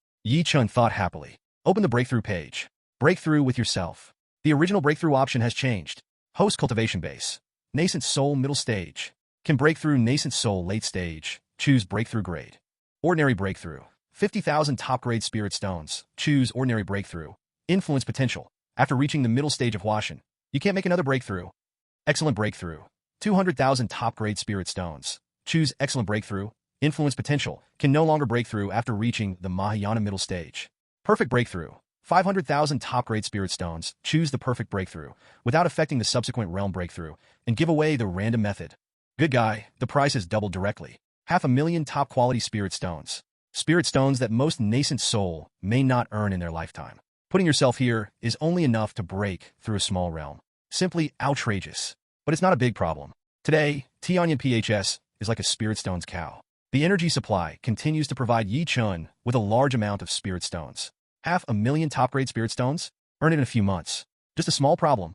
Chen thought happily. Open the breakthrough page. Breakthrough with yourself. The original breakthrough option has changed. Host cultivation base. Nascent soul middle stage. Can breakthrough nascent soul late stage. Choose breakthrough grade. Ordinary breakthrough. 50,000 top grade spirit stones. Choose ordinary breakthrough. Influence potential. After reaching the middle stage of Huashan, you can't make another breakthrough. Excellent breakthrough. 200,000 top grade spirit stones. Choose excellent breakthrough. Influence potential. Can no longer break through after reaching the Mahayana middle stage. Perfect breakthrough. 500,000 top-grade spirit stones. Choose the perfect breakthrough, without affecting the subsequent realm breakthrough, and give away the random method. Good guy, the price is doubled directly. 500,000 top-quality spirit stones. Spirit stones that most nascent soul may not earn in their lifetime. Putting yourself here is only enough to break through a small realm. Simply outrageous. But it's not a big problem. Today, Tianyan PHS is like a spirit stones cow. The energy supply continues to provide Chen with a large amount of spirit stones. 500,000 top-grade spirit stones? Earn it in a few months. Just a small problem.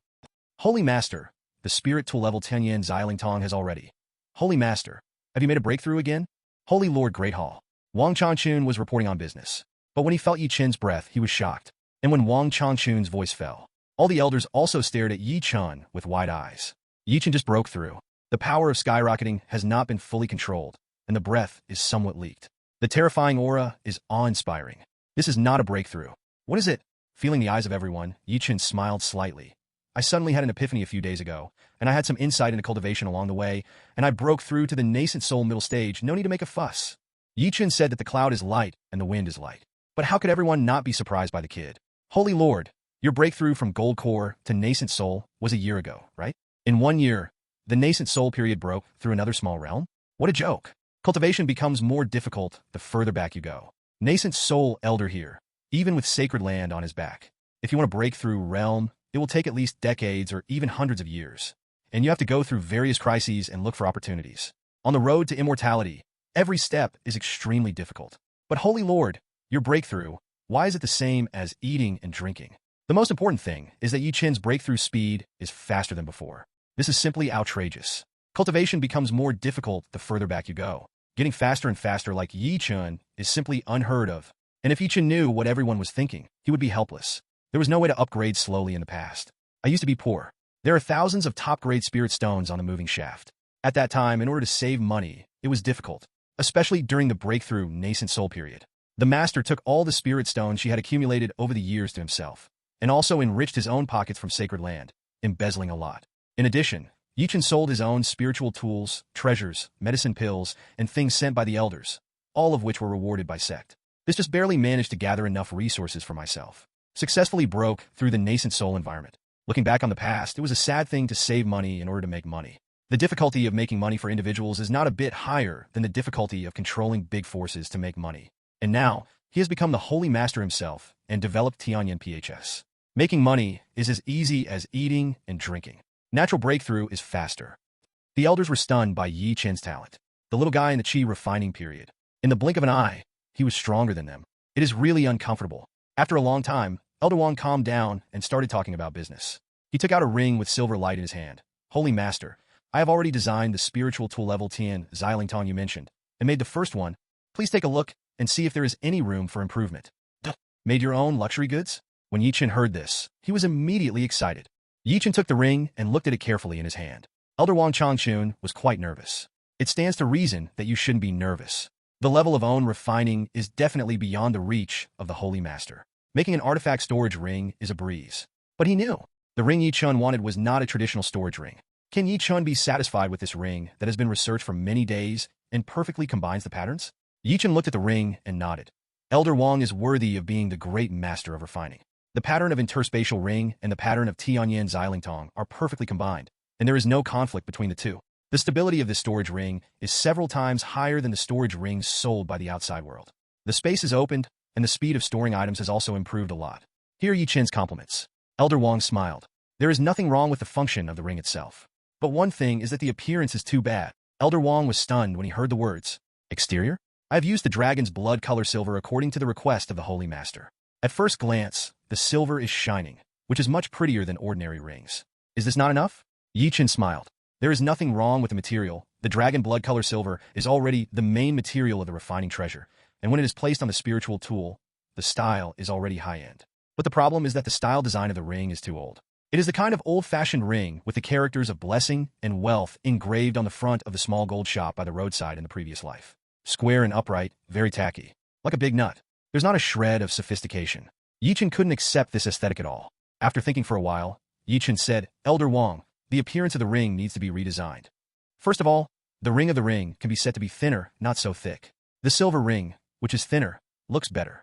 Holy Master, the spirit tool level Tianyan Xiling Tong has already. Holy Master, have you made a breakthrough again? Holy Lord Great Hall. Wang Changchun was reporting on business. But when he felt Chen's breath, he was shocked. And when Wang Changchun's voice fell, all the elders also stared at Chen with wide eyes. Chen just broke through. The power of skyrocketing has not been fully controlled, and the breath is somewhat leaked. The terrifying aura is awe-inspiring. This is not a breakthrough. What is it? Feeling the eyes of everyone, Chen smiled slightly. I suddenly had an epiphany a few days ago, and I had some insight into cultivation along the way, and I broke through to the nascent soul middle stage. No need to make a fuss. Chen said that the cloud is light and the wind is light. But how could everyone not be surprised by the kid? Holy Lord, your breakthrough from gold core to nascent soul was a year ago, right? In 1 year, the nascent soul period broke through another small realm? What a joke. Cultivation becomes more difficult the further back you go. Nascent soul elder here, even with sacred land on his back. If you want to break through realm, it will take at least decades or even hundreds of years. And you have to go through various crises and look for opportunities. On the road to immortality, every step is extremely difficult. But Holy Lord, your breakthrough, why is it the same as eating and drinking? The most important thing is that Chen's breakthrough speed is faster than before. This is simply outrageous. Cultivation becomes more difficult the further back you go. Getting faster and faster like Chen is simply unheard of. And if Chen knew what everyone was thinking, he would be helpless. There was no way to upgrade slowly in the past. I used to be poor. There are thousands of top-grade spirit stones on the moving shaft. At that time, in order to save money, it was difficult, especially during the breakthrough nascent soul period. The master took all the spirit stones she had accumulated over the years to himself, and also enriched his own pockets from sacred land, embezzling a lot. In addition, Chen sold his own spiritual tools, treasures, medicine pills, and things sent by the elders, all of which were rewarded by sect. This just barely managed to gather enough resources for myself. Successfully broke through the nascent soul environment. Looking back on the past, it was a sad thing to save money in order to make money. The difficulty of making money for individuals is not a bit higher than the difficulty of controlling big forces to make money. And now, he has become the holy master himself and developed Tianyan PHS. Making money is as easy as eating and drinking. Natural breakthrough is faster. The elders were stunned by Chen's talent. The little guy in the chi refining period. In the blink of an eye, he was stronger than them. It is really uncomfortable. After a long time, Elder Wang calmed down and started talking about business. He took out a ring with silver light in his hand. Holy Master, I have already designed the spiritual tool level Tian Xiling Tong you mentioned, and made the first one. Please take a look and see if there is any room for improvement. Duh. Made your own luxury goods? When Chen heard this, he was immediately excited. Chen took the ring and looked at it carefully in his hand. Elder Wang Changchun was quite nervous. It stands to reason that you shouldn't be nervous. The level of own refining is definitely beyond the reach of the Holy Master. Making an artifact storage ring is a breeze. But he knew. The ring Yi Chun wanted was not a traditional storage ring. Can Yi Chun be satisfied with this ring that has been researched for many days and perfectly combines the patterns? Yi Chun looked at the ring and nodded. Elder Wang is worthy of being the great master of refining. The pattern of interspatial ring and the pattern of Tianyan Tong are perfectly combined, and there is no conflict between the two. The stability of this storage ring is several times higher than the storage rings sold by the outside world. The space is opened, and the speed of storing items has also improved a lot. Here are Yi Chen's compliments. Elder Wang smiled. There is nothing wrong with the function of the ring itself. But one thing is that the appearance is too bad. Elder Wang was stunned when he heard the words. Exterior? I have used the dragon's blood color silver according to the request of the Holy Master. At first glance, the silver is shining, which is much prettier than ordinary rings. Is this not enough? Yi Chen smiled. There is nothing wrong with the material. The dragon blood color silver is already the main material of the refining treasure, and when it is placed on the spiritual tool, the style is already high-end. But the problem is that the style design of the ring is too old. It is the kind of old-fashioned ring with the characters of blessing and wealth engraved on the front of the small gold shop by the roadside in the previous life. Square and upright, very tacky. Like a big nut. There's not a shred of sophistication. Yi Chen couldn't accept this aesthetic at all. After thinking for a while, Yi Chen said, Elder Wang, the appearance of the ring needs to be redesigned. First of all, the ring of the ring can be set to be thinner, not so thick. The silver ring, which is thinner, looks better.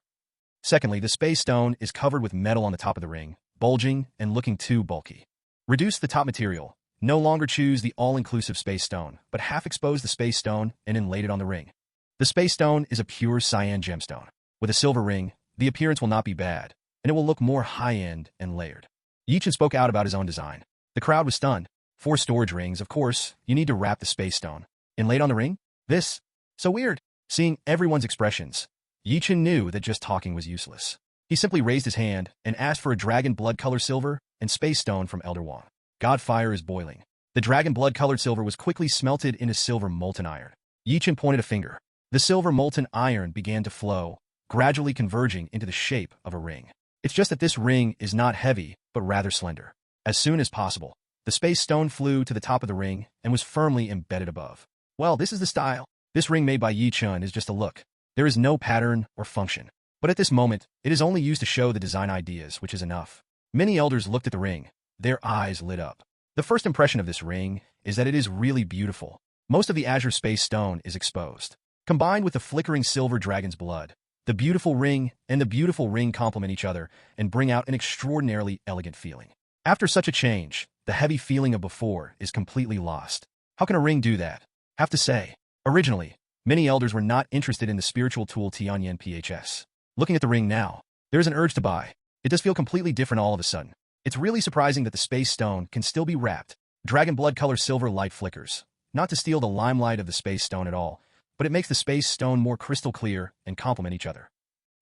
Secondly, the space stone is covered with metal on the top of the ring, bulging and looking too bulky. Reduce the top material. No longer choose the all-inclusive space stone, but half expose the space stone and inlay it on the ring. The space stone is a pure cyan gemstone. With a silver ring, the appearance will not be bad, and it will look more high-end and layered. Yi Chen spoke out about his own design. The crowd was stunned. 4 storage rings, of course, you need to wrap the space stone. Inlaid on the ring? This? So weird. Seeing everyone's expressions, Yi Chen knew that just talking was useless. He simply raised his hand and asked for a dragon blood color silver and space stone from Elder Wang. God fire is boiling. The dragon blood colored silver was quickly smelted into silver molten iron. Yi Chen pointed a finger. The silver molten iron began to flow, gradually converging into the shape of a ring. It's just that this ring is not heavy, but rather slender. As soon as possible, the space stone flew to the top of the ring and was firmly embedded above. Well, this is the style. This ring made by Yi Chen is just a look. There is no pattern or function. But at this moment, it is only used to show the design ideas, which is enough. Many elders looked at the ring. Their eyes lit up. The first impression of this ring is that it is really beautiful. Most of the azure space stone is exposed. Combined with the flickering silver dragon's blood, the beautiful ring and the beautiful ring complement each other and bring out an extraordinarily elegant feeling. After such a change, the heavy feeling of before is completely lost. How can a ring do that? Have to say, originally, many elders were not interested in the spiritual tool Tianyan PHS. Looking at the ring now, there is an urge to buy. It does feel completely different all of a sudden. It's really surprising that the space stone can still be wrapped. Dragon blood color silver light flickers. Not to steal the limelight of the space stone at all, but it makes the space stone more crystal clear and complement each other.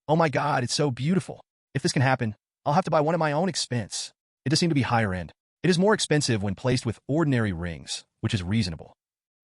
Oh my god, it's so beautiful. If this can happen, I'll have to buy one at my own expense. It does seem to be higher end. It is more expensive when placed with ordinary rings, which is reasonable.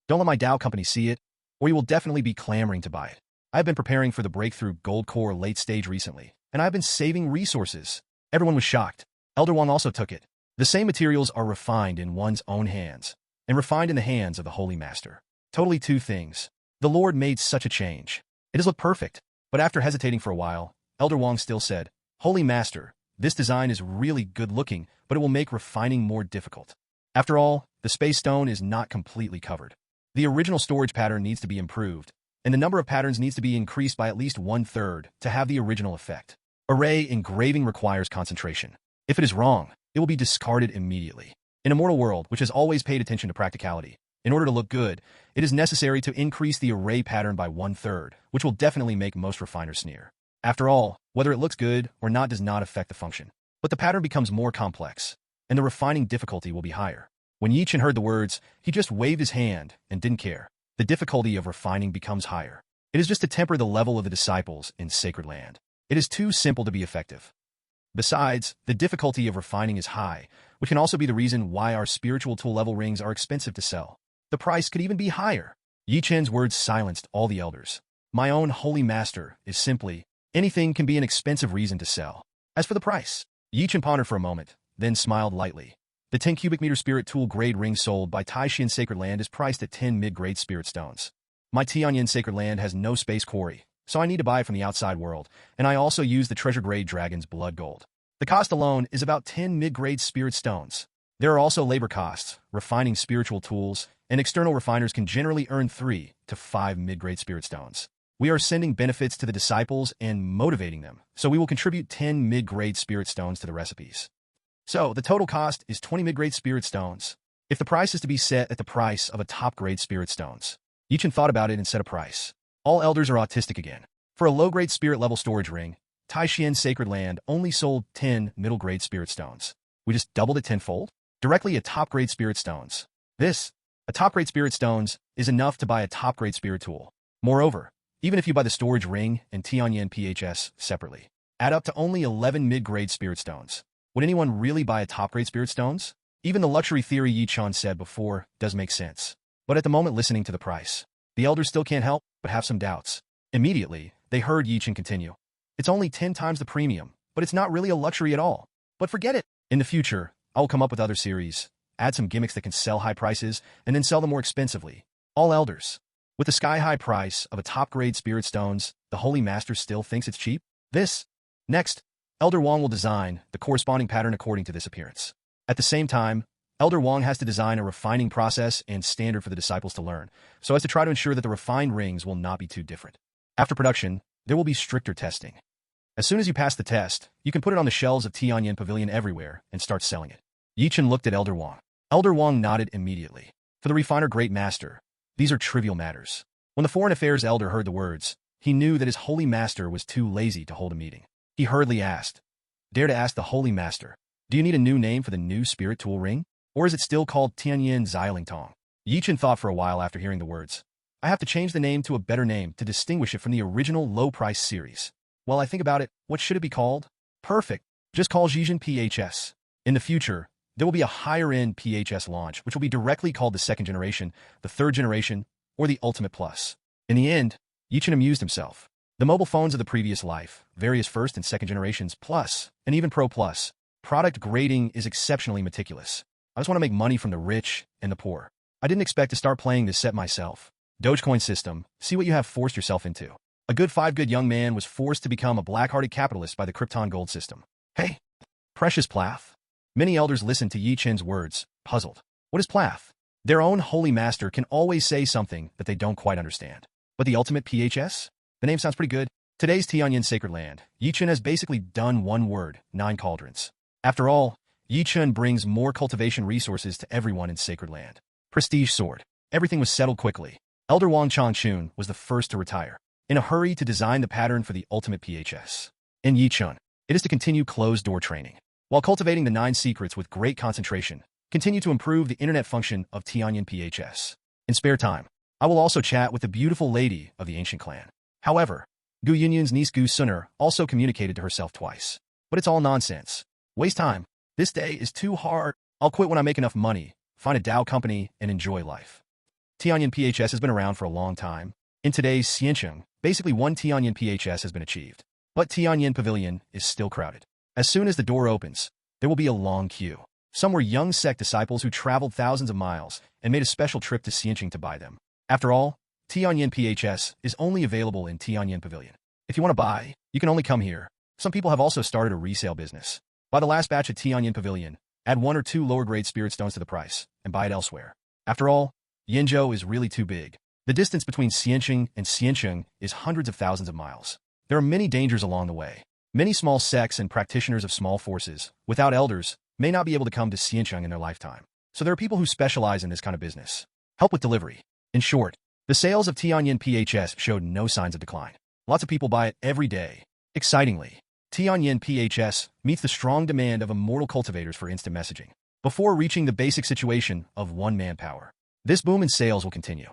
Don't let my Dow company see it, or you will definitely be clamoring to buy it. I've been preparing for the breakthrough gold core late stage recently, and I've been saving resources. Everyone was shocked. Elder Wang also took it. The same materials are refined in one's own hands, and refined in the hands of the Holy Master. Totally two things. The Lord made such a change. It does look perfect, but after hesitating for a while, Elder Wang still said, Holy Master, this design is really good looking, but it will make refining more difficult. After all, the space stone is not completely covered. The original storage pattern needs to be improved, and the number of patterns needs to be increased by at least 1/3 to have the original effect. Array engraving requires concentration. If it is wrong, it will be discarded immediately. In Immortal World, which has always paid attention to practicality, in order to look good, it is necessary to increase the array pattern by 1/3, which will definitely make most refiners sneer. After all, whether it looks good or not does not affect the function. But the pattern becomes more complex, and the refining difficulty will be higher. When Yi Chen heard the words, he just waved his hand and didn't care. The difficulty of refining becomes higher. It is just to temper the level of the disciples in Sacred Land. It is too simple to be effective. Besides, the difficulty of refining is high, which can also be the reason why our spiritual tool level rings are expensive to sell. The price could even be higher. Yi Chen's words silenced all the elders. My own Holy Master is simply, anything can be an expensive reason to sell. As for the price, Yi Chen pondered for a moment, then smiled lightly. The 10 cubic meter spirit tool grade ring sold by Tianyan Sacred Land is priced at 10 mid-grade spirit stones. My Tianyan Sacred Land has no space quarry, so I need to buy it from the outside world, and I also use the treasure grade dragon's blood gold. The cost alone is about 10 mid-grade spirit stones. There are also labor costs, refining spiritual tools, and external refiners can generally earn 3 to 5 mid-grade spirit stones. We are sending benefits to the disciples and motivating them, so we will contribute 10 mid-grade spirit stones to the recipes. So, the total cost is 20 mid-grade spirit stones. If the price is to be set at the price of a top-grade spirit stones, Chen thought about it and set a price. All elders are autistic again. For a low-grade spirit-level storage ring, Tianyan Sacred Land only sold 10 middle-grade spirit stones. We just doubled it tenfold? Directly at top-grade spirit stones. A top-grade spirit stones, is enough to buy a top-grade spirit tool. Moreover, even if you buy the storage ring and Tianyan PHS separately, add up to only 11 mid-grade spirit stones. Would anyone really buy a top-grade spirit stones? Even the luxury theory Chen said before does make sense. But at the moment listening to the price, the elders still can't help but have some doubts. Immediately, they heard Chen continue. It's only 10 times the premium, but it's not really a luxury at all. But forget it. In the future, I will come up with other series, add some gimmicks that can sell high prices, and then sell them more expensively. All elders. With the sky-high price of a top-grade spirit stones, the Holy Master still thinks it's cheap? Next, Elder Wang will design the corresponding pattern according to this appearance. At the same time, Elder Wang has to design a refining process and standard for the disciples to learn, so as to try to ensure that the refined rings will not be too different. After production, there will be stricter testing. As soon as you pass the test, you can put it on the shelves of Tianyan Pavilion everywhere and start selling it. Chen looked at Elder Wang. Elder Wang nodded immediately. For the refiner Great Master, these are trivial matters. When the Foreign Affairs Elder heard the words, he knew that his Holy Master was too lazy to hold a meeting. He hurriedly asked, "Dare to ask the Holy Master, do you need a new name for the new spirit tool ring? Or is it still called Tianyan Xiaolingtong?" Chen thought for a while after hearing the words. "I have to change the name to a better name to distinguish it from the original low-price series. While I think about it, what should it be called? Perfect. Just call Zhizhen PHS. In the future, there will be a higher-end PHS launch, which will be directly called the second generation, the third generation, or the Ultimate Plus." In the end, Chen amused himself. The mobile phones of the previous life, various first and second generations, Plus, and even Pro Plus, product grading is exceptionally meticulous. I just want to make money from the rich and the poor. I didn't expect to start playing this set myself. Dogecoin system, see what you have forced yourself into. A good young man was forced to become a black-hearted capitalist by the Krypton gold system. Hey, precious Plath. Many elders listened to Chen's words, puzzled. What is Plath? Their own Holy Master can always say something that they don't quite understand. But the ultimate PHS? The name sounds pretty good. Today's Tianyan Sacred Land, Chen has basically done one word, 9 cauldrons. After all, Chen brings more cultivation resources to everyone in Sacred Land. Prestige sword. Everything was settled quickly. Elder Wang Changchun was the first to retire, in a hurry to design the pattern for the ultimate PHS. In Chen, it is to continue closed-door training, while cultivating the 9 secrets with great concentration, continue to improve the internet function of Tianyan PHS. In spare time, I will also chat with the beautiful lady of the ancient clan. However, Gu Yunyun's niece Gu Suner also communicated to herself twice. But it's all nonsense. Waste time. This day is too hard. I'll quit when I make enough money, find a Dao company, and enjoy life. Tianyan PHS has been around for a long time. In today's Xiancheng, basically one Tianyan PHS has been achieved. But Tianyan Pavilion is still crowded. As soon as the door opens, there will be a long queue. Some were young sect disciples who traveled thousands of miles and made a special trip to Xiancheng to buy them. After all, Tianyan PHS is only available in Tianyan Pavilion. If you want to buy, you can only come here. Some people have also started a resale business. Buy the last batch at Tianyan Pavilion, add 1 or 2 lower-grade spirit stones to the price, and buy it elsewhere. After all, Yenzhou is really too big. The distance between Xiancheng and Xiancheng is hundreds of thousands of miles. There are many dangers along the way. Many small sects and practitioners of small forces, without elders, may not be able to come to Xiancheng in their lifetime. So there are people who specialize in this kind of business. Help with delivery. In short, the sales of Tianyan PHS showed no signs of decline. Lots of people buy it every day. Excitingly, Tianyan PHS meets the strong demand of immortal cultivators for instant messaging, before reaching the basic situation of one-man power. This boom in sales will continue.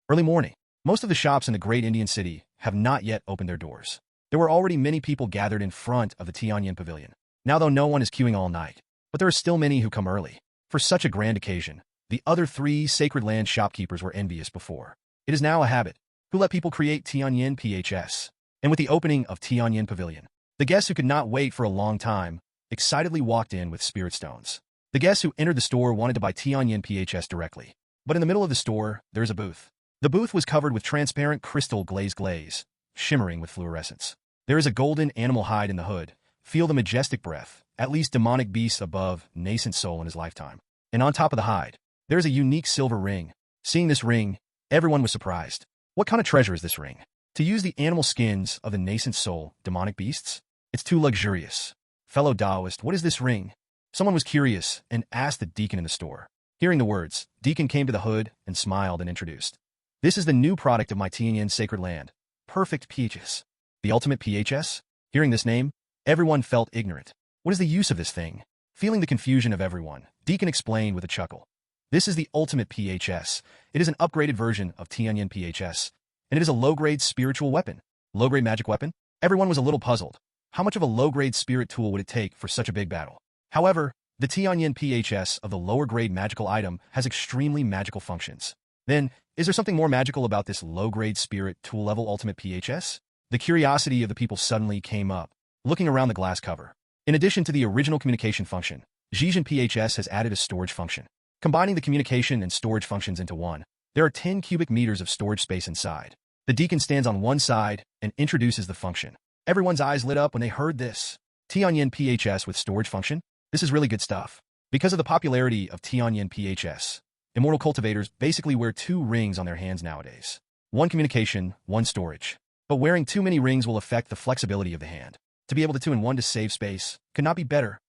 Early morning. Most of the shops in the great Indian city have not yet opened their doors. There were already many people gathered in front of the Tianyan Pavilion. Now, though, no one is queuing all night, but there are still many who come early. For such a grand occasion, the other 3 Sacred Land shopkeepers were envious before. It is now a habit, who let people create Tianyan PHS. And with the opening of Tianyan Pavilion, the guests who could not wait for a long time excitedly walked in with spirit stones. The guests who entered the store wanted to buy Tianyan PHS directly. But in the middle of the store, there's a booth. The booth was covered with transparent crystal glaze, shimmering with fluorescence. There is a golden animal hide in the hood. Feel the majestic breath, at least demonic beasts above, nascent soul in his lifetime. And on top of the hide, there is a unique silver ring. Seeing this ring, everyone was surprised. What kind of treasure is this ring? To use the animal skins of the nascent soul, demonic beasts? It's too luxurious. Fellow Taoist, what is this ring? Someone was curious and asked the deacon in the store. Hearing the words, Deacon came to the hood and smiled and introduced. This is the new product of my Tianyan Sacred Land. Perfect PHS. The ultimate PHS? Hearing this name, everyone felt ignorant. What is the use of this thing? Feeling the confusion of everyone, Deacon explained with a chuckle. This is the ultimate PHS. It is an upgraded version of Tianyan PHS, and it is a low-grade spiritual weapon. Low-grade magic weapon? Everyone was a little puzzled. How much of a low-grade spirit tool would it take for such a big battle? However, the Tianyan PHS of the lower-grade magical item has extremely magical functions. Then, is there something more magical about this low-grade spirit tool-level ultimate PHS? The curiosity of the people suddenly came up, looking around the glass cover. In addition to the original communication function, Zhejian PHS has added a storage function. Combining the communication and storage functions into one, there are 10 cubic meters of storage space inside. The deacon stands on one side and introduces the function. Everyone's eyes lit up when they heard this. Tianyan PHS with storage function? This is really good stuff. Because of the popularity of Tianyan PHS, immortal cultivators basically wear 2 rings on their hands nowadays. One communication, one storage. But wearing too many rings will affect the flexibility of the hand. To be able to 2-in-1 to save space could not be better.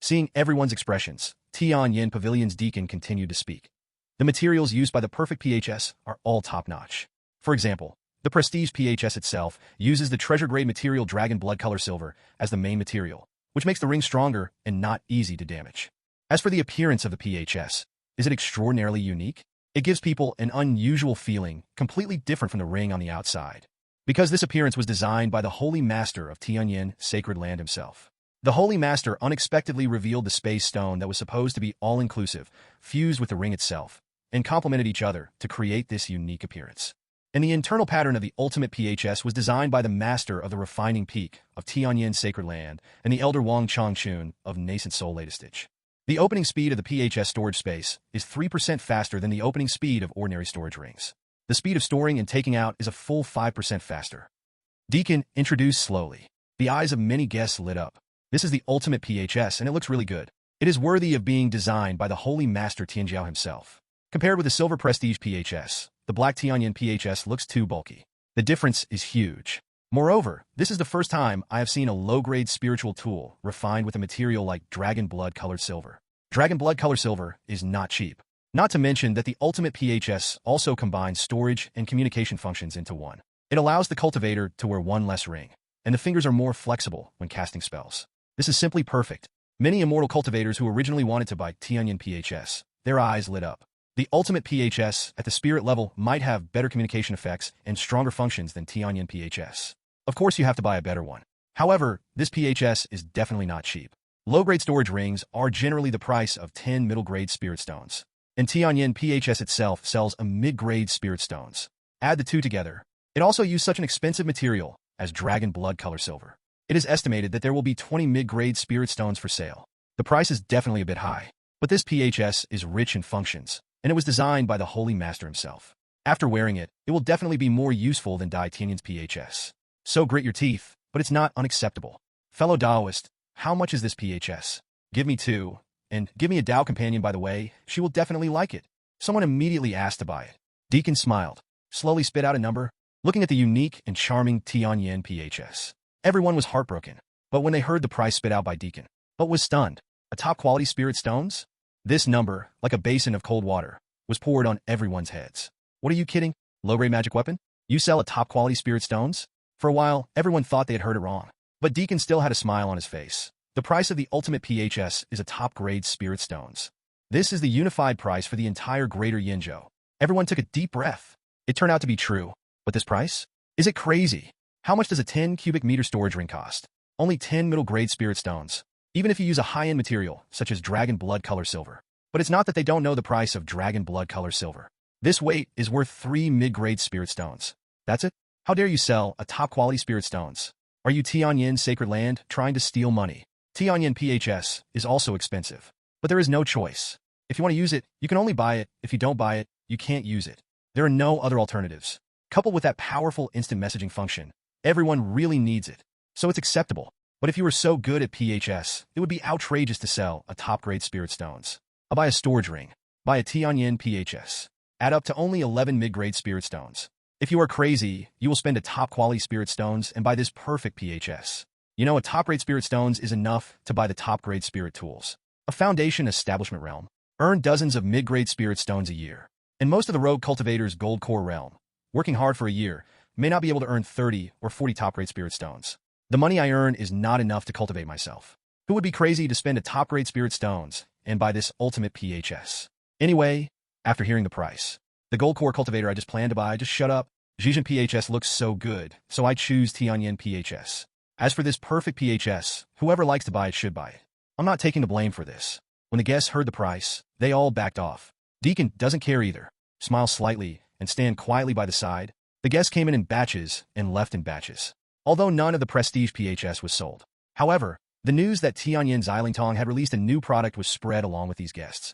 Seeing everyone's expressions, Tianyan Pavilion's deacon continued to speak. The materials used by the perfect PHS are all top-notch. For example, the Prestige PHS itself uses the treasure-grade material dragon blood color silver as the main material, which makes the ring stronger and not easy to damage. As for the appearance of the PHS, is it extraordinarily unique? It gives people an unusual feeling, completely different from the ring on the outside. Because this appearance was designed by the Holy Master of Tianyan Sacred Land himself. The Holy Master unexpectedly revealed the space stone that was supposed to be all-inclusive, fused with the ring itself, and complemented each other to create this unique appearance. And the internal pattern of the ultimate PHS was designed by the Master of the Refining Peak of Tianyan Sacred Land and the Elder Wang Changchun of Nascent Soul Latestitch. The opening speed of the PHS storage space is 3% faster than the opening speed of ordinary storage rings. The speed of storing and taking out is a full 5% faster. Deacon introduced slowly. The eyes of many guests lit up. This is the ultimate PHS, and it looks really good. It is worthy of being designed by the Holy Master Tianjiao himself. Compared with the Silver Prestige PHS, the Black Tianyan PHS looks too bulky. The difference is huge. Moreover, this is the first time I have seen a low-grade spiritual tool refined with a material like dragon blood-colored silver. Dragon blood-colored silver is not cheap. Not to mention that the ultimate PHS also combines storage and communication functions into one. It allows the cultivator to wear one less ring, and the fingers are more flexible when casting spells. This is simply perfect. Many immortal cultivators who originally wanted to buy Tianyan PHS, their eyes lit up. The ultimate PHS at the spirit level might have better communication effects and stronger functions than Tianyan PHS. Of course, you have to buy a better one. However, this PHS is definitely not cheap. Low-grade storage rings are generally the price of 10 middle-grade spirit stones. And Tianyan PHS itself sells a mid-grade spirit stones. Add the two together. It also used such an expensive material as dragon blood color silver. It is estimated that there will be 20 mid-grade spirit stones for sale. The price is definitely a bit high, but this PHS is rich in functions, and it was designed by the Holy Master himself. After wearing it, it will definitely be more useful than Dai Tianyan's PHS. So grit your teeth, but it's not unacceptable. Fellow Taoist, how much is this PHS? Give me 2. And give me a Tao companion, by the way, she will definitely like it. Someone immediately asked to buy it. Deacon smiled, slowly spit out a number, looking at the unique and charming Tianyan PHS. Everyone was heartbroken, but when they heard the price spit out by Deacon, but was stunned. A top-quality spirit stones? This number, like a basin of cold water, was poured on everyone's heads. What are you kidding? Low-grade magic weapon? You sell a top-quality spirit stones? For a while, everyone thought they had heard it wrong, but Deacon still had a smile on his face. The price of the ultimate PHS is a top-grade spirit stones. This is the unified price for the entire Greater Yinzhou. Everyone took a deep breath. It turned out to be true. But this price? Is it crazy? How much does a 10 cubic meter storage ring cost? Only 10 middle-grade spirit stones. Even if you use a high-end material, such as dragon blood color silver. But it's not that they don't know the price of dragon blood color silver. This weight is worth 3 mid-grade spirit stones. That's it? How dare you sell a top-quality spirit stones? Are you Tianyan Sacred Land trying to steal money? Tianyan PHS is also expensive. But there is no choice. If you want to use it, you can only buy it. If you don't buy it, you can't use it. There are no other alternatives. Coupled with that powerful instant messaging function, everyone really needs it. So it's acceptable. But if you were so good at PHS, it would be outrageous to sell a top-grade spirit stones. I'll buy a storage ring. Buy a Tianyan PHS. Add up to only 11 mid-grade spirit stones. If you are crazy, you will spend a top-quality spirit stones and buy this perfect PHS. You know, a top-grade spirit stones is enough to buy the top-grade spirit tools. A foundation establishment realm. Earn dozens of mid-grade spirit stones a year. And most of the rogue cultivators' gold core realm, working hard for a year, may not be able to earn 30 or 40 top-grade spirit stones. The money I earn is not enough to cultivate myself. Who would be crazy to spend a top-grade spirit stones and buy this ultimate PHS? Anyway, after hearing the price, the gold core cultivator I just planned to buy just shut up. Zhejian PHS looks so good, so I choose Tianyan PHS. As for this perfect PHS, whoever likes to buy it should buy it. I'm not taking the blame for this. When the guests heard the price, they all backed off. Deacon doesn't care either. Smiles slightly and stand quietly by the side. The guests came in batches and left in batches. Although none of the prestige PHS was sold. However, the news that Tianyan Xilingtong had released a new product was spread along with these guests.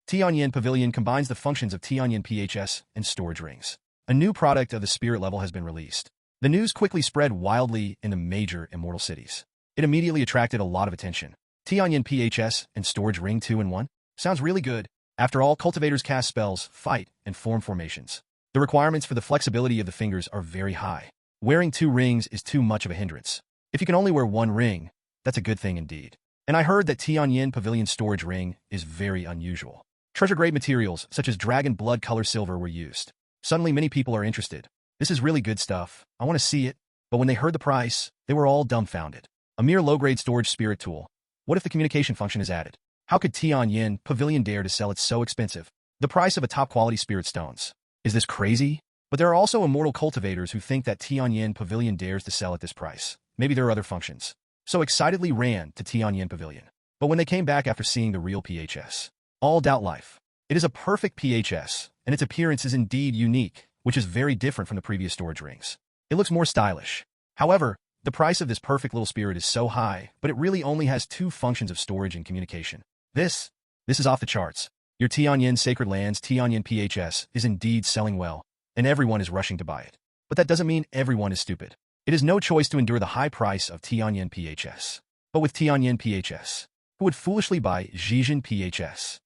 Tianyan Pavilion combines the functions of Tianyan PHS and storage rings. A new product of the spirit level has been released. The news quickly spread wildly in the major immortal cities. It immediately attracted a lot of attention. Tianyan PHS and storage ring 2-in-1? Sounds really good. After all, cultivators cast spells, fight, and form formations. The requirements for the flexibility of the fingers are very high. Wearing 2 rings is too much of a hindrance. If you can only wear 1 ring, that's a good thing indeed. And I heard that Tianyan Pavilion storage ring is very unusual. Treasure-grade materials, such as dragon blood color silver, were used. Suddenly, many people are interested. This is really good stuff. I want to see it. But when they heard the price, they were all dumbfounded. A mere low-grade storage spirit tool. What if the communication function is added? How could Tianyan Pavilion dare to sell it so expensive? The price of a top-quality spirit stones. Is this crazy? But there are also immortal cultivators who think that Tianyan Pavilion dares to sell at this price. Maybe there are other functions. So excitedly ran to Tianyan Pavilion. But when they came back after seeing the real PHS, all doubt life. It is a perfect PHS, and its appearance is indeed unique, which is very different from the previous storage rings. It looks more stylish. However, the price of this perfect little spirit is so high, but it really only has 2 functions of storage and communication. This is off the charts. Your Tianyan Sacred Land's Tianyan PHS is indeed selling well, and everyone is rushing to buy it. But that doesn't mean everyone is stupid. It is no choice to endure the high price of Tianyan PHS. But with Tianyan PHS, who would foolishly buy Zhejian PHS?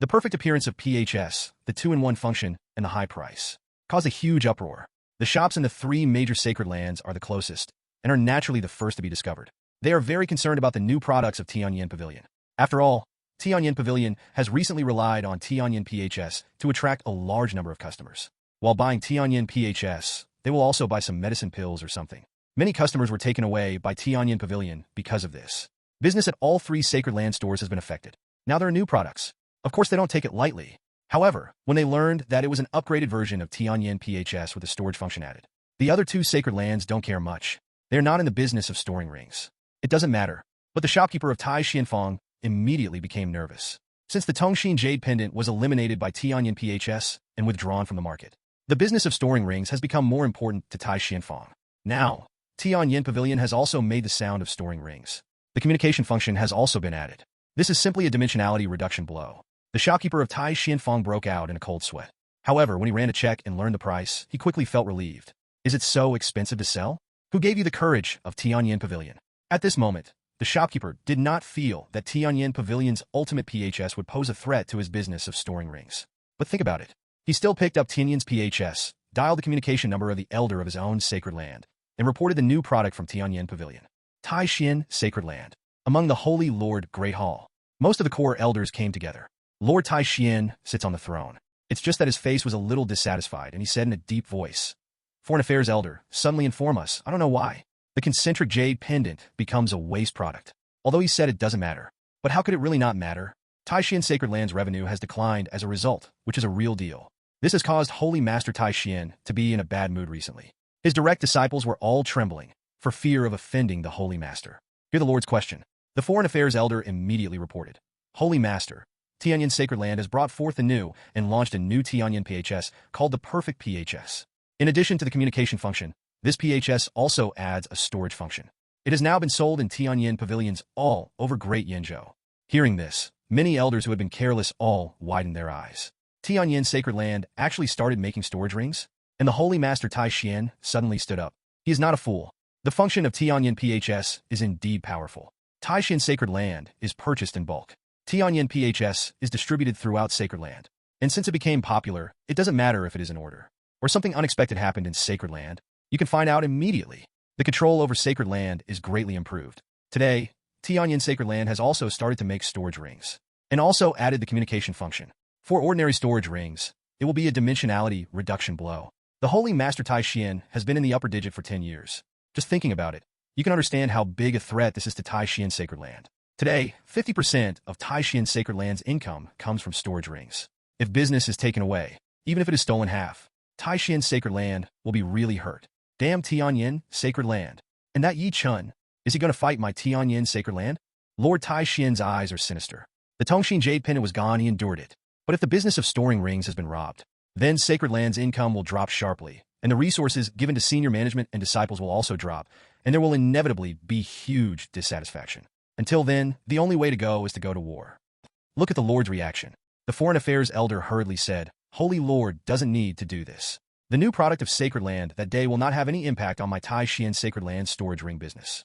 The perfect appearance of PHS, the 2-in-1 function, and the high price caused a huge uproar. The shops in the 3 major sacred lands are the closest, and are naturally the first to be discovered. They are very concerned about the new products of Tianyan Pavilion. After all, Tianyan Pavilion has recently relied on Tianyan PHS to attract a large number of customers. While buying Tianyan PHS, they will also buy some medicine pills or something. Many customers were taken away by Tianyan Pavilion because of this. Business at all 3 sacred land stores has been affected. Now there are new products. Of course, they don't take it lightly. However, when they learned that it was an upgraded version of Tianyan PHS with a storage function added, the other 2 sacred lands don't care much. They are not in the business of storing rings. It doesn't matter. But the shopkeeper of Tai Xianfang immediately became nervous, since the Tongxin Jade Pendant was eliminated by Tianyan PHS and withdrawn from the market. The business of storing rings has become more important to Tai Xianfang. Now, Tianyan Pavilion has also made the sound of storing rings. The communication function has also been added. This is simply a dimensionality reduction blow. The shopkeeper of Tai Xianfang broke out in a cold sweat. However, when he ran to check and learned the price, he quickly felt relieved. Is it so expensive to sell? Who gave you the courage of Tianyan Pavilion? At this moment, the shopkeeper did not feel that Tianyan Pavilion's ultimate PHS would pose a threat to his business of storing rings. But think about it. He still picked up Tianyan's PHS, dialed the communication number of the elder of his own sacred land, and reported the new product from Tianyan Pavilion. Tianyan Sacred Land. Among the Holy Lord Great Hall, most of the core elders came together. Lord Tianyan sits on the throne. It's just that his face was a little dissatisfied, and he said in a deep voice, "Foreign Affairs Elder, suddenly inform us. I don't know why. The concentric jade pendant becomes a waste product." Although he said it doesn't matter. But how could it really not matter? Tianyan Sacred Land's revenue has declined as a result, which is a real deal. This has caused Holy Master Tianyan to be in a bad mood recently. His direct disciples were all trembling for fear of offending the Holy Master. Hear the Lord's question. The Foreign Affairs Elder immediately reported, "Holy Master, Tianyan Sacred Land has brought forth a new and launched a new Tianyan PHS called the Perfect PHS. In addition to the communication function, this PHS also adds a storage function. It has now been sold in Tianyan Pavilions all over Great Yanzhou." Hearing this, Many elders who had been careless all widened their eyes. Tianyan Sacred Land actually started making storage rings? And the Holy Master Tai Xian suddenly stood up. He is not a fool. The function of Tianyan PHS is indeed powerful. Tai Xian Sacred Land is purchased in bulk. Tianyan PHS is distributed throughout Sacred Land. And since it became popular, it doesn't matter if it is in order, or something unexpected happened in Sacred Land. You can find out immediately. The control over Sacred Land is greatly improved. Today, Tianyan Sacred Land has also started to make storage rings, and also added the communication function. For ordinary storage rings, it will be a dimensionality reduction blow. The Holy Master Tai Xian has been in the upper digit for 10 years. Just thinking about it, you can understand how big a threat this is to Tai Xian Sacred Land. Today, 50% of Tai Xian Sacred Land's income comes from storage rings. If business is taken away, even if it is stolen half, Tai Xian Sacred Land will be really hurt. Damn Tianyan Sacred Land. And that Chen, is he going to fight my Tianyan Sacred Land? Lord Tai Xian's eyes are sinister. The Tongxin Jade Pendant was gone, he endured it. But if the business of storing rings has been robbed, then Sacred Land's income will drop sharply, and the resources given to senior management and disciples will also drop, and there will inevitably be huge dissatisfaction. Until then, the only way to go is to go to war. Look at the Lord's reaction. The Foreign Affairs elder hurriedly said, Holy Lord doesn't need to do this. The new product of Sacred Land that day will not have any impact on my Tai Xian Sacred Land storage ring business.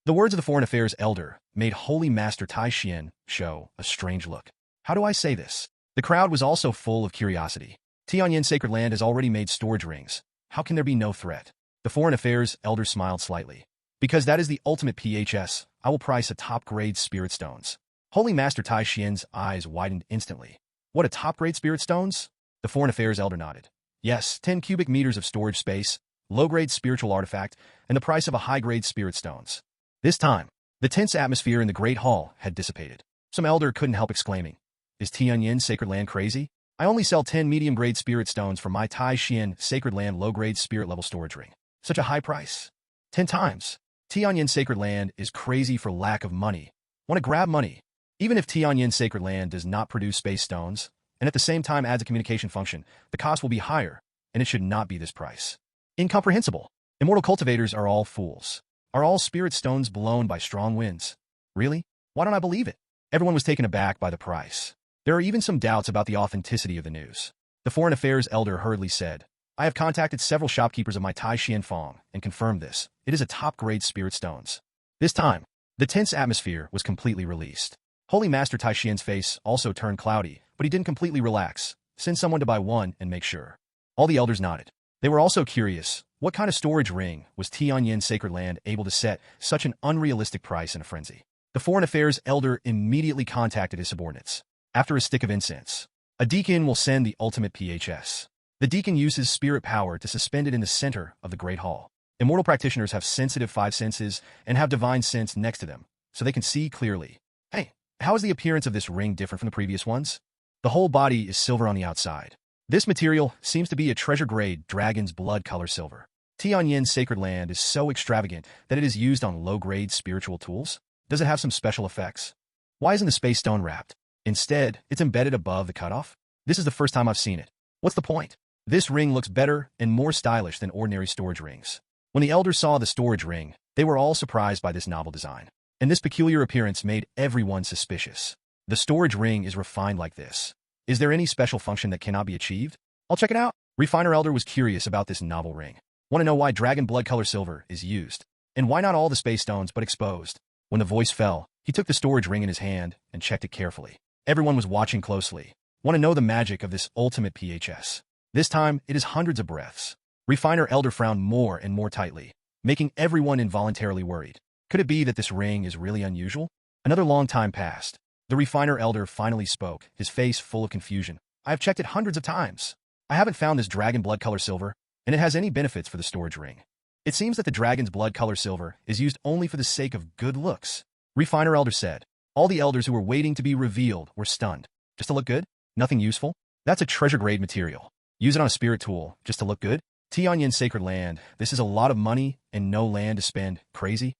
The words of the Foreign Affairs elder made Holy Master Tai Xian show a strange look. How do I say this? The crowd was also full of curiosity. Tianyan Sacred Land has already made storage rings. How can there be no threat? The Foreign Affairs elder smiled slightly. Because that is the ultimate PHS, I will price a top-grade spirit stones. Holy Master Tai Xian's eyes widened instantly. What, a top-grade spirit stones? The Foreign Affairs elder nodded. Yes, 10 cubic meters of storage space, low-grade spiritual artifact, and the price of a high-grade spirit stones. This time, the tense atmosphere in the Great Hall had dissipated. Some elder couldn't help exclaiming, Is Tianyan Sacred Land crazy? I only sell 10 medium-grade spirit stones for my Tai Xian Sacred Land low-grade spirit-level storage ring. Such a high price. 10 times. Tianyan Sacred Land is crazy for lack of money. Want to grab money. Even if Tianyan Sacred Land does not produce space stones, and at the same time adds a communication function, the cost will be higher, and it should not be this price. Incomprehensible. Immortal cultivators are all fools. Are all spirit stones blown by strong winds? Really? Why don't I believe it? Everyone was taken aback by the price. There are even some doubts about the authenticity of the news. The Foreign Affairs elder hurriedly said, I have contacted several shopkeepers of my Tai Xian Fong and confirmed this. It is a top-grade spirit stones. This time, the tense atmosphere was completely released. Holy Master Tai Xian's face also turned cloudy, but he didn't completely relax. Send someone to buy one and make sure. All the elders nodded. They were also curious. What kind of storage ring was Tianyan Sacred Land able to set such an unrealistic price in a frenzy? The Foreign Affairs elder immediately contacted his subordinates. After a stick of incense, a deacon will send the ultimate PHS. The deacon uses spirit power to suspend it in the center of the Great Hall. Immortal practitioners have sensitive 5 senses and have divine sense next to them, so they can see clearly. Hey, how is the appearance of this ring different from the previous ones? The whole body is silver on the outside. This material seems to be a treasure-grade dragon's blood color silver. Tianyan Sacred Land is so extravagant that it is used on low-grade spiritual tools. Does it have some special effects? Why isn't the space stone wrapped? Instead, it's embedded above the cutoff. This is the first time I've seen it. What's the point? This ring looks better and more stylish than ordinary storage rings. When the elders saw the storage ring, they were all surprised by this novel design. And this peculiar appearance made everyone suspicious. The storage ring is refined like this. Is there any special function that cannot be achieved? I'll check it out. Refiner Elder was curious about this novel ring. Want to know why dragon blood color silver is used? And why not all the space stones but exposed? When the voice fell, he took the storage ring in his hand and checked it carefully. Everyone was watching closely. Want to know the magic of this ultimate PHS? This time, it is hundreds of breaths. Refiner Elder frowned more and more tightly, making everyone involuntarily worried. Could it be that this ring is really unusual? Another long time passed. The Refiner Elder finally spoke, his face full of confusion. I have checked it hundreds of times. I haven't found this dragon blood color silver, and it has any benefits for the storage ring. It seems that the dragon's blood color silver is used only for the sake of good looks. Refiner Elder said. All the elders who were waiting to be revealed were stunned. Just to look good? Nothing useful? That's a treasure-grade material. Use it on a spirit tool, just to look good? Tianyan Sacred Land, this is a lot of money and no land to spend. Crazy?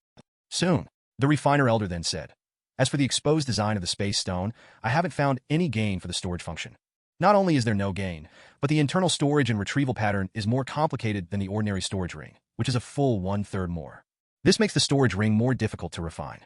Soon, the Refiner Elder then said. As for the exposed design of the space stone, I haven't found any gain for the storage function. Not only is there no gain, but the internal storage and retrieval pattern is more complicated than the ordinary storage ring, which is a full 1/3 more. This makes the storage ring more difficult to refine.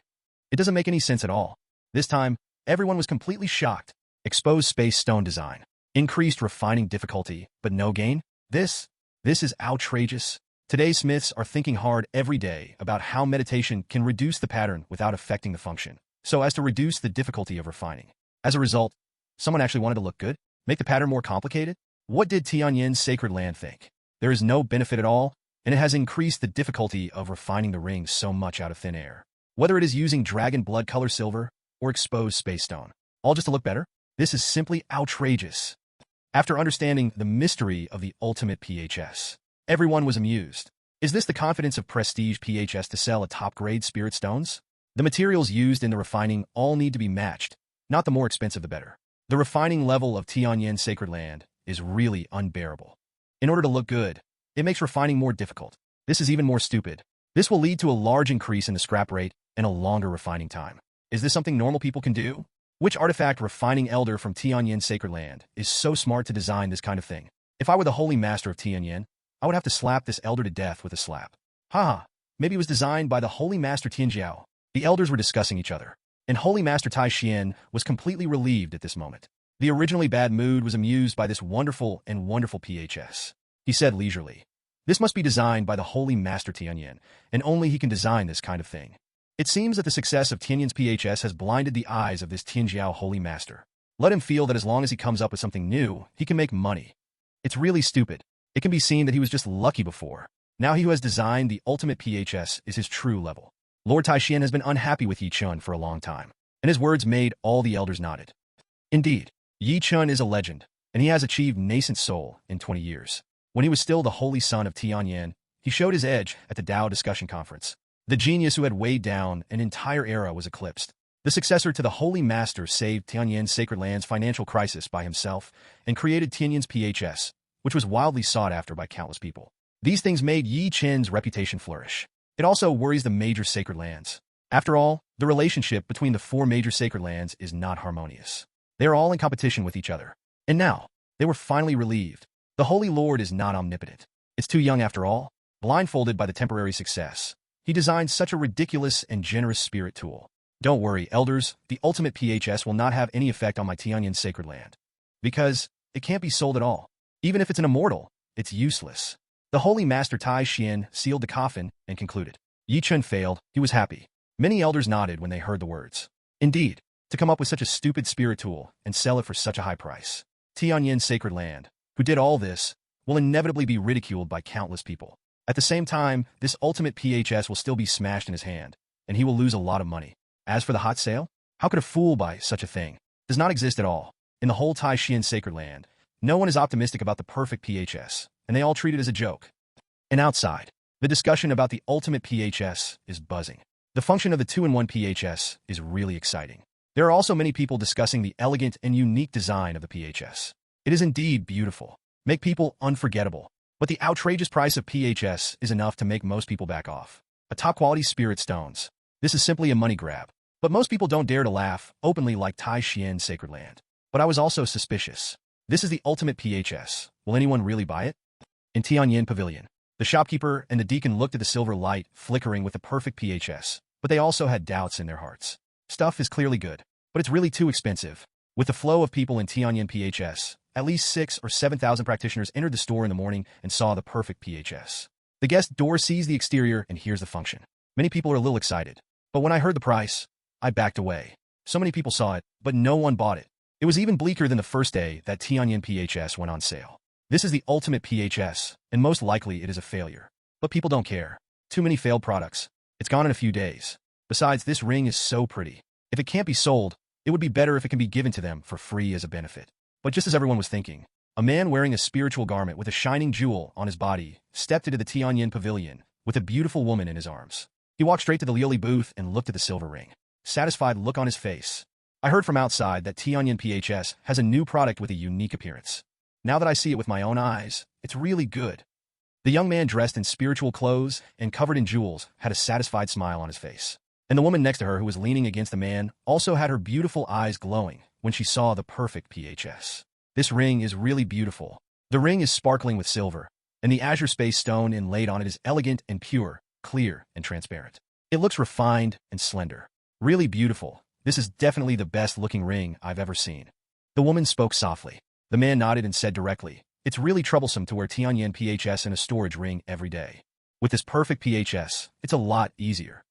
It doesn't make any sense at all. This time, Everyone was completely shocked. Exposed space stone design. Increased refining difficulty, but no gain? This is outrageous. Today's smiths are thinking hard every day about how meditation can reduce the pattern without affecting the function, so as to reduce the difficulty of refining. As a result, someone actually wanted to look good? Make the pattern more complicated? What did Tianyan Sacred Land think? There is no benefit at all, and it has increased the difficulty of refining the rings so much out of thin air. Whether it is using dragon blood color silver or exposed space stone, all just to look better? This is simply outrageous. After understanding the mystery of the ultimate PHS, everyone was amused. Is this the confidence of prestige PHS to sell a top-grade spirit stones? The materials used in the refining all need to be matched, not the more expensive the better. The refining level of Tianyan Sacred Land is really unbearable. In order to look good, it makes refining more difficult. This is even more stupid. This will lead to a large increase in the scrap rate and a longer refining time. Is this something normal people can do? Which artifact refining elder from Tianyan Sacred Land is so smart to design this kind of thing? If I were the holy master of Tianyan, I would have to slap this elder to death with a slap. Haha, maybe it was designed by the holy master Tianjiao. The elders were discussing each other, and holy master Tai Xian was completely relieved at this moment. The originally bad mood was amused by this wonderful PHS. He said leisurely, "This must be designed by the holy master Tianyan, and only he can design this kind of thing." It seems that the success of Tianyan's PHS has blinded the eyes of this Tianjiao holy master. Let him feel that as long as he comes up with something new, he can make money. It's really stupid. It can be seen that he was just lucky before. Now he who has designed the ultimate PHS is his true level. Lord Tai Xian has been unhappy with Yi Chun for a long time, and his words made all the elders nodded. Indeed, Yi Chun is a legend, and he has achieved nascent soul in 20 years. When he was still the holy son of Tianyan, he showed his edge at the Tao discussion conference. The genius who had weighed down an entire era was eclipsed. The successor to the holy master saved Tianyan Sacred Land's financial crisis by himself and created Tianyan's PHS, which was wildly sought after by countless people. These things made Yi Chen's reputation flourish. It also worries the major sacred lands. After all, the relationship between the 4 major sacred lands is not harmonious. They are all in competition with each other. And now, they were finally relieved. The Holy Lord is not omnipotent. It's too young after all. Blindfolded by the temporary success, he designed such a ridiculous and generous spirit tool. Don't worry, elders, the ultimate PHS will not have any effect on my Tianyan Sacred Land. Because it can't be sold at all. Even if it's an immortal, it's useless. The holy master Tai Xian sealed the coffin and concluded. Yi Chun failed. He was happy. Many elders nodded when they heard the words. Indeed, to come up with such a stupid spirit tool and sell it for such a high price. Tianyan Sacred Land, who did all this, will inevitably be ridiculed by countless people. At the same time, this ultimate PHS will still be smashed in his hand, and he will lose a lot of money. As for the hot sale, how could a fool buy such a thing? It does not exist at all. In the whole Tai Xian Sacred Land, no one is optimistic about the perfect PHS, and they all treat it as a joke. And outside, the discussion about the ultimate PHS is buzzing. The function of the 2-in-1 PHS is really exciting. There are also many people discussing the elegant and unique design of the PHS. It is indeed beautiful, make people unforgettable. But the outrageous price of PHS is enough to make most people back off. A top-quality spirit stones. This is simply a money grab. But most people don't dare to laugh openly like Tai Xian Sacred Land. But I was also suspicious. This is the ultimate PHS. Will anyone really buy it? In Tianyan Pavilion, the shopkeeper and the deacon looked at the silver light flickering with the perfect PHS, but they also had doubts in their hearts. Stuff is clearly good, but it's really too expensive. With the flow of people in Tianyan PHS, at least 6,000 or 7,000 practitioners entered the store in the morning and saw the perfect PHS. The guest door sees the exterior and hears the function. Many people are a little excited. But when I heard the price, I backed away. So many people saw it, but no one bought it. It was even bleaker than the first day that Tianyan PHS went on sale. This is the ultimate PHS, and most likely it is a failure. But people don't care. Too many failed products. It's gone in a few days. Besides, this ring is so pretty. If it can't be sold, it would be better if it can be given to them for free as a benefit. But just as everyone was thinking, a man wearing a spiritual garment with a shining jewel on his body stepped into the Tianyan Pavilion with a beautiful woman in his arms. He walked straight to the Liuli booth and looked at the silver ring. Satisfied look on his face. I heard from outside that Tianyan PHS has a new product with a unique appearance. Now that I see it with my own eyes, it's really good. The young man dressed in spiritual clothes and covered in jewels had a satisfied smile on his face. And the woman next to her who was leaning against the man also had her beautiful eyes glowing when she saw the perfect PHS. This ring is really beautiful. The ring is sparkling with silver, and the azure space stone inlaid on it is elegant and pure, clear and transparent. It looks refined and slender. Really beautiful, This is definitely the best-looking ring I've ever seen. The woman spoke softly. The man nodded and said directly, it's really troublesome to wear Tianyan PHS in a storage ring every day. With this perfect PHS, it's a lot easier.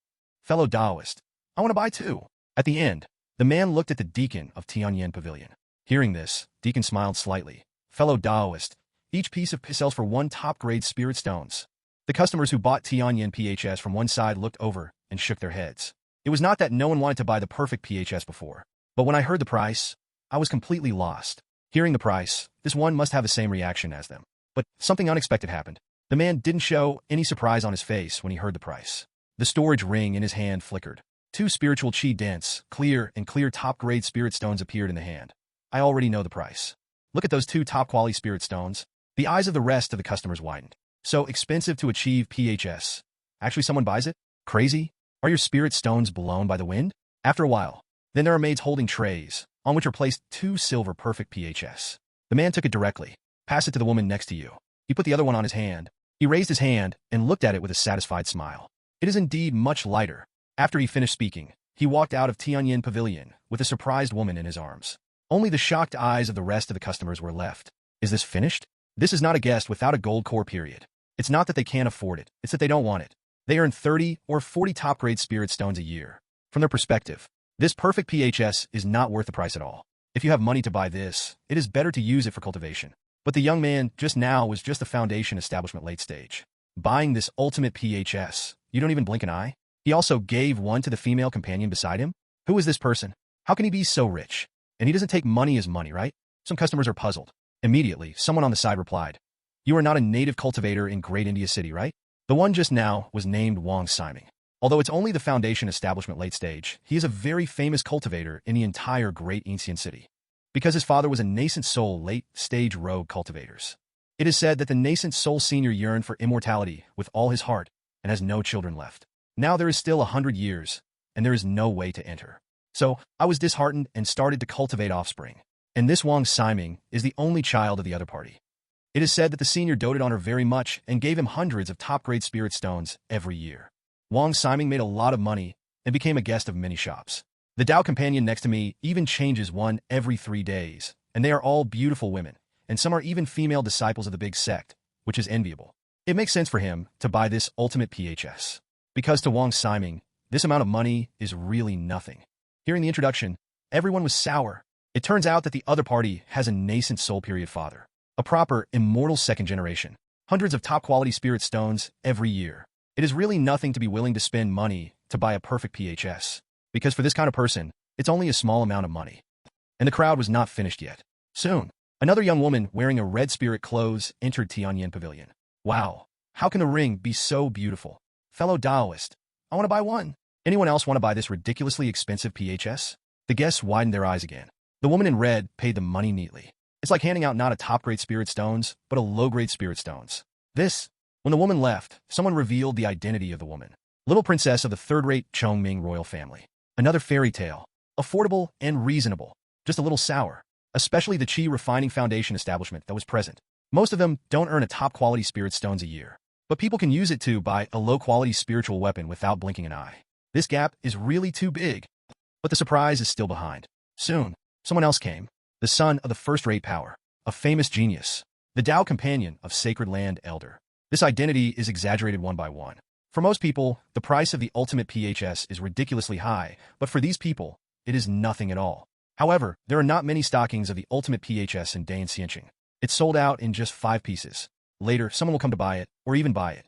Fellow Taoist, I want to buy too. At the end, the man looked at the deacon of Tianyan Pavilion. Hearing this, deacon smiled slightly. Fellow Taoist, each piece of sells for 1 top-grade spirit stones. The customers who bought Tianyan PHS from one side looked over and shook their heads. It was not that no one wanted to buy the perfect PHS before, but when I heard the price, I was completely lost. Hearing the price, this one must have the same reaction as them. But something unexpected happened. The man didn't show any surprise on his face when he heard the price. The storage ring in his hand flickered. 2 spiritual chi dense, clear top-grade spirit stones appeared in the hand. I already know the price. Look at those 2 top-quality spirit stones. The eyes of the rest of the customers widened. So expensive to achieve PHS. Actually someone buys it? Crazy? Are your spirit stones blown by the wind? After a while, then there are maids holding trays, on which are placed 2 silver perfect PHS. The man took it directly. Pass it to the woman next to you. He put the other one on his hand. He raised his hand and looked at it with a satisfied smile. It is indeed much lighter. After he finished speaking, he walked out of Tianyan Pavilion with a surprised woman in his arms. Only the shocked eyes of the rest of the customers were left. Is this finished? This is not a guest without a gold core period. It's not that they can't afford it, it's that they don't want it. They earn 30 or 40 top-grade spirit stones a year. From their perspective, this perfect PHS is not worth the price at all. If you have money to buy this, it is better to use it for cultivation. But the young man just now was just a foundation establishment late stage. Buying this ultimate PHS, you don't even blink an eye? He also gave one to the female companion beside him? Who is this person? How can he be so rich? And he doesn't take money as money, right? Some customers are puzzled. Immediately, someone on the side replied, you are not a native cultivator in Great India City, right? The one just now was named Wang Siming. Although it's only the foundation establishment late stage, he is a very famous cultivator in the entire Great Ancient City. Because his father was a nascent soul late-stage rogue cultivators. It is said that the nascent soul senior yearned for immortality with all his heart and has no children left. Now there is still 100 years, and there is no way to enter. So, I was disheartened and started to cultivate offspring. And this Wang Siming is the only child of the other party. It is said that the senior doted on her very much and gave him hundreds of top-grade spirit stones every year. Wang Siming made a lot of money and became a guest of many shops. The Tao companion next to me even changes one every 3 days, and they are all beautiful women, and some are even female disciples of the big sect, which is enviable. It makes sense for him to buy this ultimate PHS. Because to Wang Siming, this amount of money is really nothing. Hearing the introduction, everyone was sour. It turns out that the other party has a nascent soul period father. A proper, immortal second generation. Hundreds of top-quality spirit stones every year. It is really nothing to be willing to spend money to buy a perfect PHS. Because for this kind of person, it's only a small amount of money. And the crowd was not finished yet. Soon, another young woman wearing a red spirit clothes entered Tianyan Pavilion. Wow, how can a ring be so beautiful? Fellow Taoist, I want to buy one. Anyone else want to buy this ridiculously expensive PHS? The guests widened their eyes again. The woman in red paid the money neatly. It's like handing out not a top-grade spirit stones, but a low-grade spirit stones. When the woman left, someone revealed the identity of the woman. Little princess of the third-rate Chongming royal family. Another fairy tale. Affordable and reasonable. Just a little sour. Especially the Qi refining foundation establishment that was present. Most of them don't earn a top-quality spirit stones a year. But people can use it to buy a low-quality spiritual weapon without blinking an eye. This gap is really too big. But the surprise is still behind. Soon, someone else came. The son of the first-rate power. A famous genius. The Tao companion of Sacred Land elder. This identity is exaggerated one by one. For most people, the price of the ultimate PHS is ridiculously high, but for these people, it is nothing at all. However, there are not many stockings of the ultimate PHS in Dainxianqing. It's sold out in just 5 pieces. Later, someone will come to buy it, or even buy it.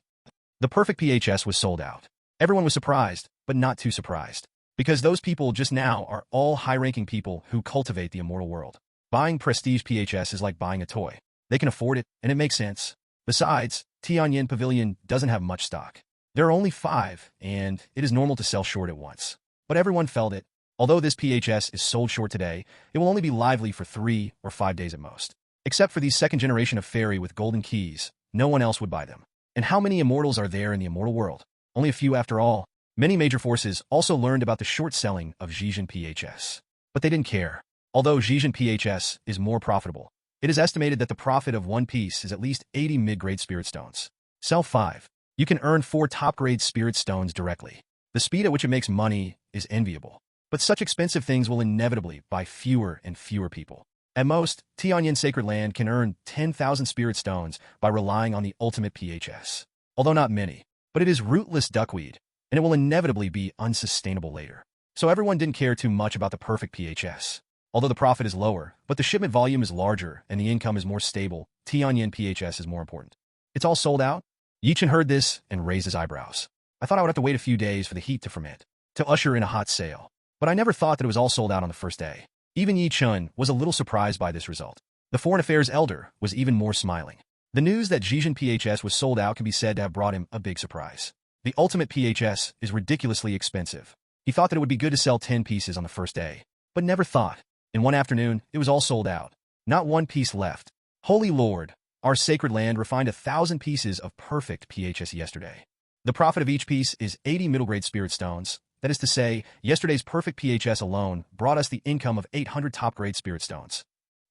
The perfect PHS was sold out. Everyone was surprised, but not too surprised. Because those people just now are all high-ranking people who cultivate the immortal world. Buying prestige PHS is like buying a toy. They can afford it, and it makes sense. Besides, Tianyan Pavilion doesn't have much stock. There are only 5, and it is normal to sell short at once. But everyone felt it. Although this PHS is sold short today, it will only be lively for 3 or 5 days at most. Except for these second generation of fairy with golden keys, no one else would buy them. And how many immortals are there in the immortal world? Only a few after all. Many major forces also learned about the short selling of Zhejian PHS. But they didn't care. Although Zhejian PHS is more profitable, it is estimated that the profit of one piece is at least 80 mid-grade spirit stones. Sell 5. You can earn 4 top-grade spirit stones directly. The speed at which it makes money is enviable. But such expensive things will inevitably buy fewer and fewer people. At most, Tianyan Sacred Land can earn 10,000 spirit stones by relying on the ultimate PHS. Although not many, but it is rootless duckweed, and it will inevitably be unsustainable later. So everyone didn't care too much about the perfect PHS. Although the profit is lower, but the shipment volume is larger and the income is more stable, Tianyan PHS is more important. It's all sold out? Chen heard this and raised his eyebrows. I thought I would have to wait a few days for the heat to ferment, to usher in a hot sale. But I never thought that it was all sold out on the first day. Even Chen was a little surprised by this result. The Foreign Affairs elder was even more smiling. The news that Zhejian PHS was sold out can be said to have brought him a big surprise. The ultimate PHS is ridiculously expensive. He thought that it would be good to sell 10 pieces on the first day, but never thought. In one afternoon, it was all sold out. Not one piece left. Holy Lord, our sacred land refined 1,000 pieces of perfect PHS yesterday. The profit of each piece is 80 middle-grade spirit stones. That is to say, yesterday's perfect PHS alone brought us the income of 800 top-grade spirit stones.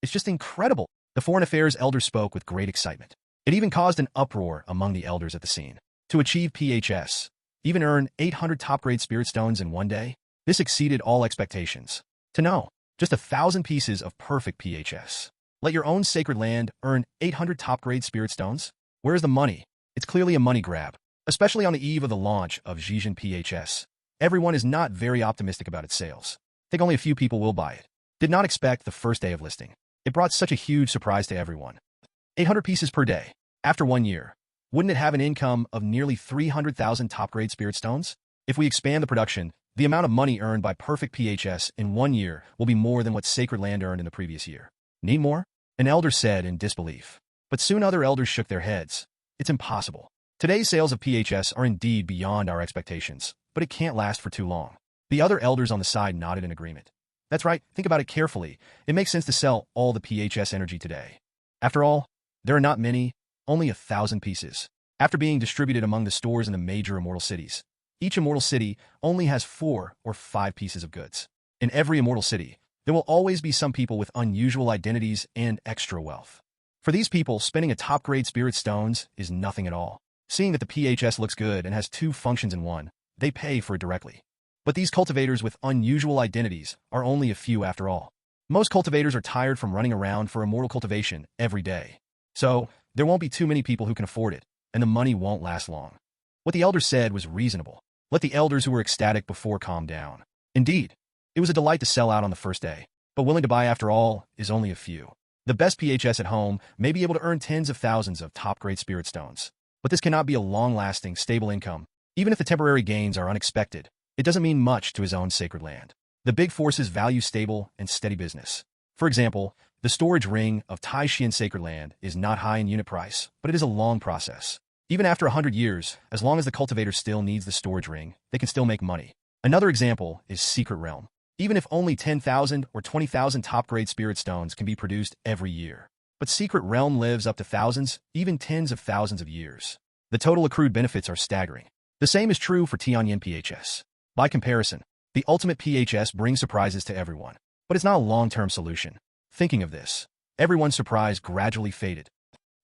It's just incredible. The Foreign Affairs elder spoke with great excitement. It even caused an uproar among the elders at the scene. To achieve PHS, even earn 800 top-grade spirit stones in one day, this exceeded all expectations. To know, just 1,000 pieces of perfect PHS. Let your own sacred land earn 800 top-grade spirit stones? Where's the money? It's clearly a money grab, especially on the eve of the launch of Zhejian PHS. Everyone is not very optimistic about its sales. Think only a few people will buy it. Did not expect the first day of listing. It brought such a huge surprise to everyone. 800 pieces per day. After 1 year, wouldn't it have an income of nearly 300,000 top-grade spirit stones? If we expand the production, the amount of money earned by perfect PHS in 1 year will be more than what Sacred Land earned in the previous year. Need more? An elder said in disbelief. But soon other elders shook their heads. It's impossible. Today's sales of PHS are indeed beyond our expectations, but it can't last for too long. The other elders on the side nodded in agreement. That's right, think about it carefully. It makes sense to sell all the PHS energy today. After all, there are not many, only 1,000 pieces. After being distributed among the stores in the major immortal cities, each immortal city only has 4 or 5 pieces of goods. In every immortal city, there will always be some people with unusual identities and extra wealth. For these people, spending a top-grade spirit stones is nothing at all. Seeing that the PHS looks good and has 2 functions in one, they pay for it directly. But these cultivators with unusual identities are only a few after all. Most cultivators are tired from running around for immortal cultivation every day. So, there won't be too many people who can afford it, and the money won't last long. What the elder said was reasonable. Let the elders who were ecstatic before calm down. Indeed, it was a delight to sell out on the first day, but willing to buy after all is only a few. The best PHS at home may be able to earn tens of thousands of top-grade spirit stones. But this cannot be a long-lasting, stable income. Even if the temporary gains are unexpected, it doesn't mean much to his own sacred land. The big forces value stable and steady business. For example, the storage ring of Tianyan Sacred Land is not high in unit price, but it is a long process. Even after 100 years, as long as the cultivator still needs the storage ring, they can still make money. Another example is Secret Realm. Even if only 10,000 or 20,000 top-grade spirit stones can be produced every year. But Secret Realm lives up to thousands, even tens of thousands of years. The total accrued benefits are staggering. The same is true for Tianyan PHS. By comparison, the ultimate PHS brings surprises to everyone. But it's not a long-term solution. Thinking of this, everyone's surprise gradually faded.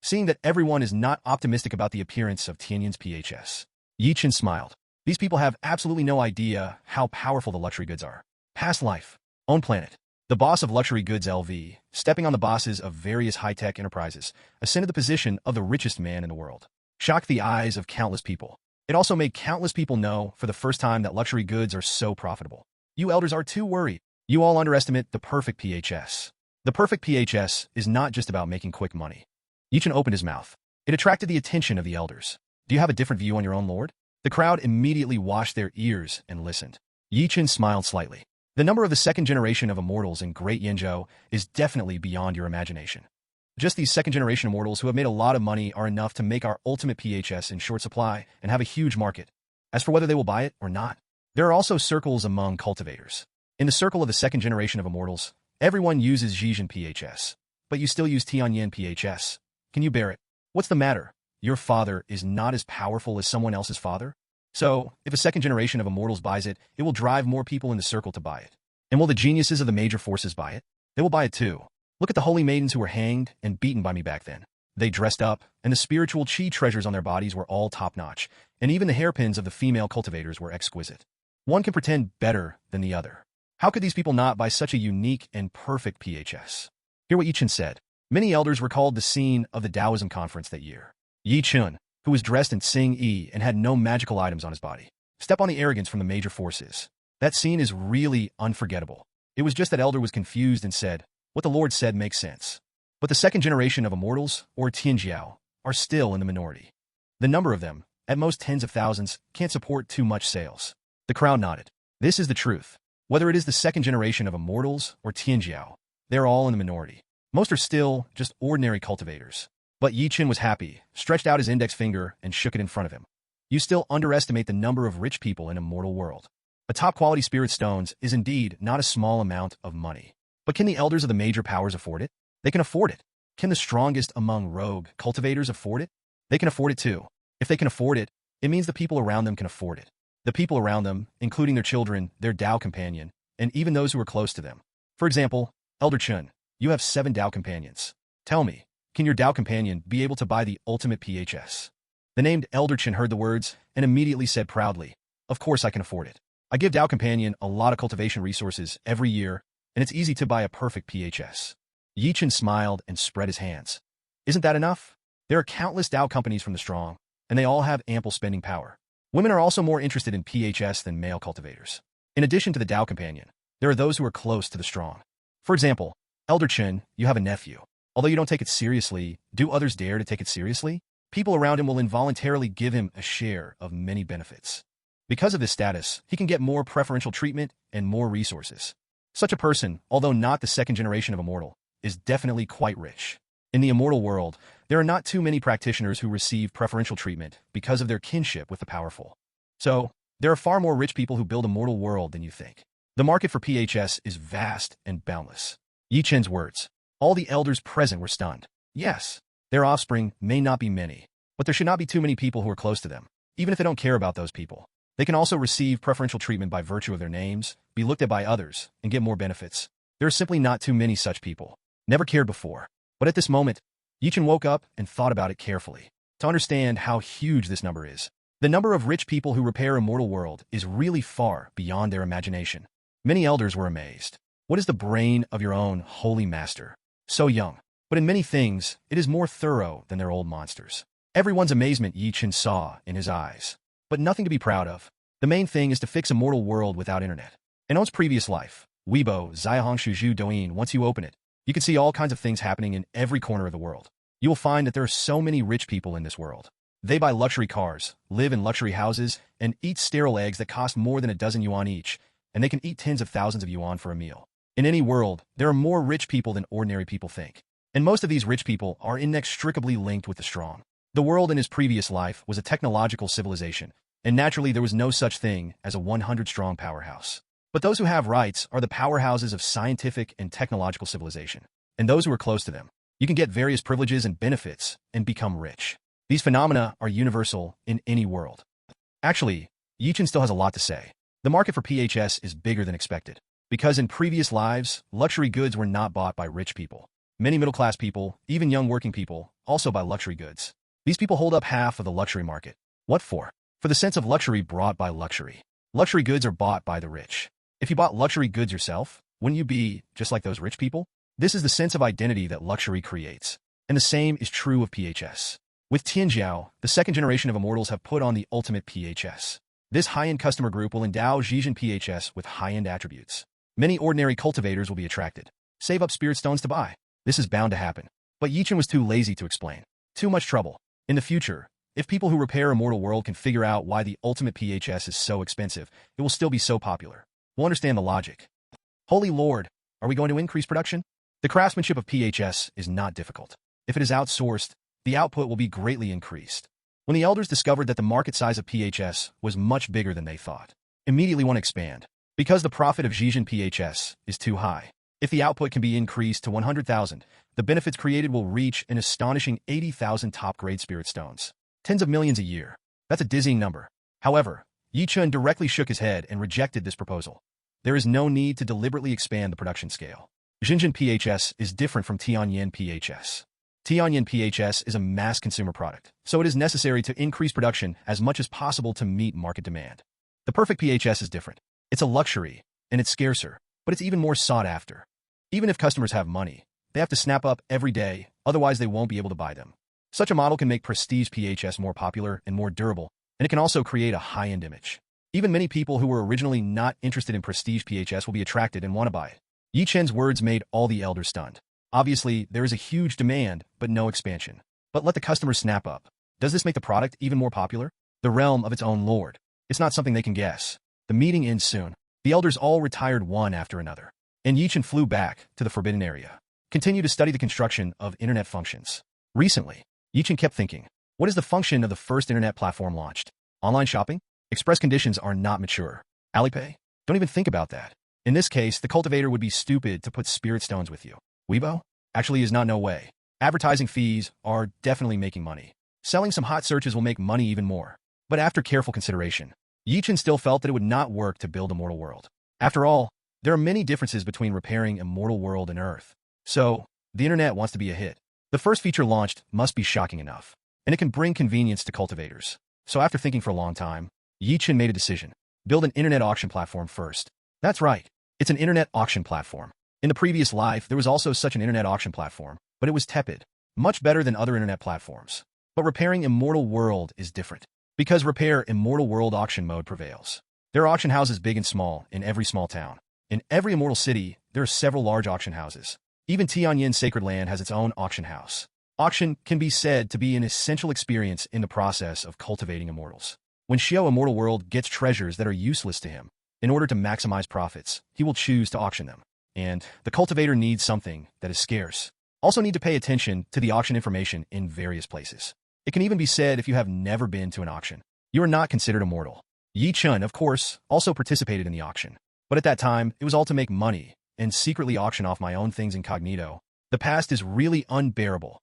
Seeing that everyone is not optimistic about the appearance of Tianyan's PHS, Chen smiled. These people have absolutely no idea how powerful the luxury goods are. Past life, own planet. The boss of luxury goods LV, stepping on the bosses of various high-tech enterprises, ascended the position of the richest man in the world. Shocked the eyes of countless people. It also made countless people know for the first time that luxury goods are so profitable. You elders are too worried. You all underestimate the perfect PHS. The perfect PHS is not just about making quick money. Chen opened his mouth. It attracted the attention of the elders. Do you have a different view on your own lord? The crowd immediately washed their ears and listened. Chen smiled slightly. The number of the second generation of immortals in Great Yenzhou is definitely beyond your imagination. Just these second-generation immortals who have made a lot of money are enough to make our ultimate PHS in short supply and have a huge market. As for whether they will buy it or not, there are also circles among cultivators. In the circle of the second generation of immortals, everyone uses Zhejian PHS, but you still use Tianyan PHS. Can you bear it? What's the matter? Your father is not as powerful as someone else's father? So, if a second generation of immortals buys it, it will drive more people in the circle to buy it. And will the geniuses of the major forces buy it? They will buy it too. Look at the holy maidens who were hanged and beaten by me back then. They dressed up, and the spiritual chi treasures on their bodies were all top-notch, and even the hairpins of the female cultivators were exquisite. One can pretend better than the other. How could these people not buy such a unique and perfect PHS? Hear what Chen said. Many elders recalled the scene of the Taoism conference that year. Chen, who was dressed in Xing Yi and had no magical items on his body, stepped on the arrogance from the major forces. That scene is really unforgettable. It was just that elder was confused and said, "What the Lord said makes sense." But the second generation of immortals, or Tianjiao, are still in the minority. The number of them, at most tens of thousands, can't support too much sales. The crowd nodded. This is the truth. Whether it is the second generation of immortals or Tianjiao, they're all in the minority. Most are still just ordinary cultivators. But Chen was happy, stretched out his index finger, and shook it in front of him. You still underestimate the number of rich people in Immortal World. A top-quality spirit stones is indeed not a small amount of money. But can the elders of the major powers afford it? They can afford it. Can the strongest among rogue cultivators afford it? They can afford it too. If they can afford it, it means the people around them can afford it. The people around them, including their children, their Tao companion, and even those who are close to them. For example, Elder Chen, you have 7 Tao companions. Tell me, can your Tao companion be able to buy the ultimate PHS? The named Elder Chen heard the words and immediately said proudly, "Of course I can afford it. I give Tao companion a lot of cultivation resources every year, and it's easy to buy a perfect PHS." Chen smiled and spread his hands. Isn't that enough? There are countless Tao companies from the strong, and they all have ample spending power. Women are also more interested in PHS than male cultivators. In addition to the Tao companion, there are those who are close to the strong. For example, Elder Chen, you have a nephew. Although you don't take it seriously, do others dare to take it seriously? People around him will involuntarily give him a share of many benefits. Because of this status, he can get more preferential treatment and more resources. Such a person, although not the second generation of immortal, is definitely quite rich. In the immortal world, there are not too many practitioners who receive preferential treatment because of their kinship with the powerful. So, there are far more rich people who build Immortal World than you think. The market for PHS is vast and boundless. Chen's words. All the elders present were stunned. Yes, their offspring may not be many, but there should not be too many people who are close to them, even if they don't care about those people. They can also receive preferential treatment by virtue of their names, be looked at by others, and get more benefits. There are simply not too many such people. Never cared before. But at this moment, Chen woke up and thought about it carefully. To understand how huge this number is, the number of rich people who repair Immortal World is really far beyond their imagination. Many elders were amazed. What is the brain of your own holy master? So young, but in many things, it is more thorough than their old monsters. Everyone's amazement Chen saw in his eyes. But nothing to be proud of. The main thing is to fix Immortal World without internet. In On's previous life, Weibo, Ziyahong Shuju Douyin, once you open it, you can see all kinds of things happening in every corner of the world. You will find that there are so many rich people in this world. They buy luxury cars, live in luxury houses, and eat sterile eggs that cost more than a dozen yuan each, and they can eat tens of thousands of yuan for a meal. In any world, there are more rich people than ordinary people think. And most of these rich people are inextricably linked with the strong. The world in his previous life was a technological civilization, and naturally there was no such thing as a 100-strong powerhouse. But those who have rights are the powerhouses of scientific and technological civilization. And those who are close to them, you can get various privileges and benefits and become rich. These phenomena are universal in any world. Actually, Chen still has a lot to say. The market for PHS is bigger than expected. Because in previous lives, luxury goods were not bought by rich people. Many middle-class people, even young working people, also buy luxury goods. These people hold up half of the luxury market. What for? For the sense of luxury brought by luxury. Luxury goods are bought by the rich. If you bought luxury goods yourself, wouldn't you be just like those rich people? This is the sense of identity that luxury creates. And the same is true of PHS. With Tianjiao, the second generation of immortals have put on the ultimate PHS. This high-end customer group will endow Zhejian PHS with high-end attributes. Many ordinary cultivators will be attracted. Save up spirit stones to buy. This is bound to happen. But Chen was too lazy to explain. Too much trouble. In the future, if people who repair Immortal World can figure out why the ultimate PHS is so expensive, it will still be so popular. We'll understand the logic. Holy Lord, are we going to increase production? The craftsmanship of PHS is not difficult. If it is outsourced, the output will be greatly increased. When the elders discovered that the market size of PHS was much bigger than they thought, immediately want to expand. Because the profit of Zhejian PHS is too high. If the output can be increased to 100,000, the benefits created will reach an astonishing 80,000 top-grade spirit stones. Tens of millions a year. That's a dizzying number. However, Chen directly shook his head and rejected this proposal. There is no need to deliberately expand the production scale. Zhejian PHS is different from Tianyan PHS. Tianyan PHS is a mass consumer product, so it is necessary to increase production as much as possible to meet market demand. The perfect PHS is different. It's a luxury, and it's scarcer. but it's even more sought after. Even if customers have money, they have to snap up every day, otherwise they won't be able to buy them. Such a model can make prestige PHS more popular and more durable, and it can also create a high-end image. Even many people who were originally not interested in prestige PHS will be attracted and want to buy it. Yi Chen's words made all the elders stunned. Obviously, there is a huge demand, but no expansion. But let the customers snap up. Does this make the product even more popular? The realm of its own lord. It's not something they can guess. The meeting ends soon. The elders all retired one after another, and Yi Chen flew back to the forbidden area. Continue to study the construction of internet functions. Recently, Yi Chen kept thinking, what is the function of the first internet platform launched? Online shopping? Express conditions are not mature. Alipay? Don't even think about that. In this case, the cultivator would be stupid to put spirit stones with you. Weibo? Actually is not no way. Advertising fees are definitely making money. Selling some hot searches will make money even more. But after careful consideration, Yi Chen still felt that it would not work to build Immortal World. After all, there are many differences between repairing Immortal World and Earth. So, the internet wants to be a hit. The first feature launched must be shocking enough, and it can bring convenience to cultivators. So after thinking for a long time, Yi Chen made a decision. Build an internet auction platform first. That's right. It's an internet auction platform. In the previous life, there was also such an internet auction platform, but it was tepid. Much better than other internet platforms. But repairing Immortal World is different. Because repair Immortal World auction mode prevails. There are auction houses big and small in every small town. In every immortal city, there are several large auction houses. Even Tianyan Sacred Land has its own auction house. Auction can be said to be an essential experience in the process of cultivating immortals. When Xiao Immortal World gets treasures that are useless to him, in order to maximize profits, he will choose to auction them. And the cultivator needs something that is scarce. Also need to pay attention to the auction information in various places. It can even be said if you have never been to an auction, you are not considered immortal. Yi Chen, of course, also participated in the auction. But at that time, it was all to make money and secretly auction off my own things incognito. The past is really unbearable.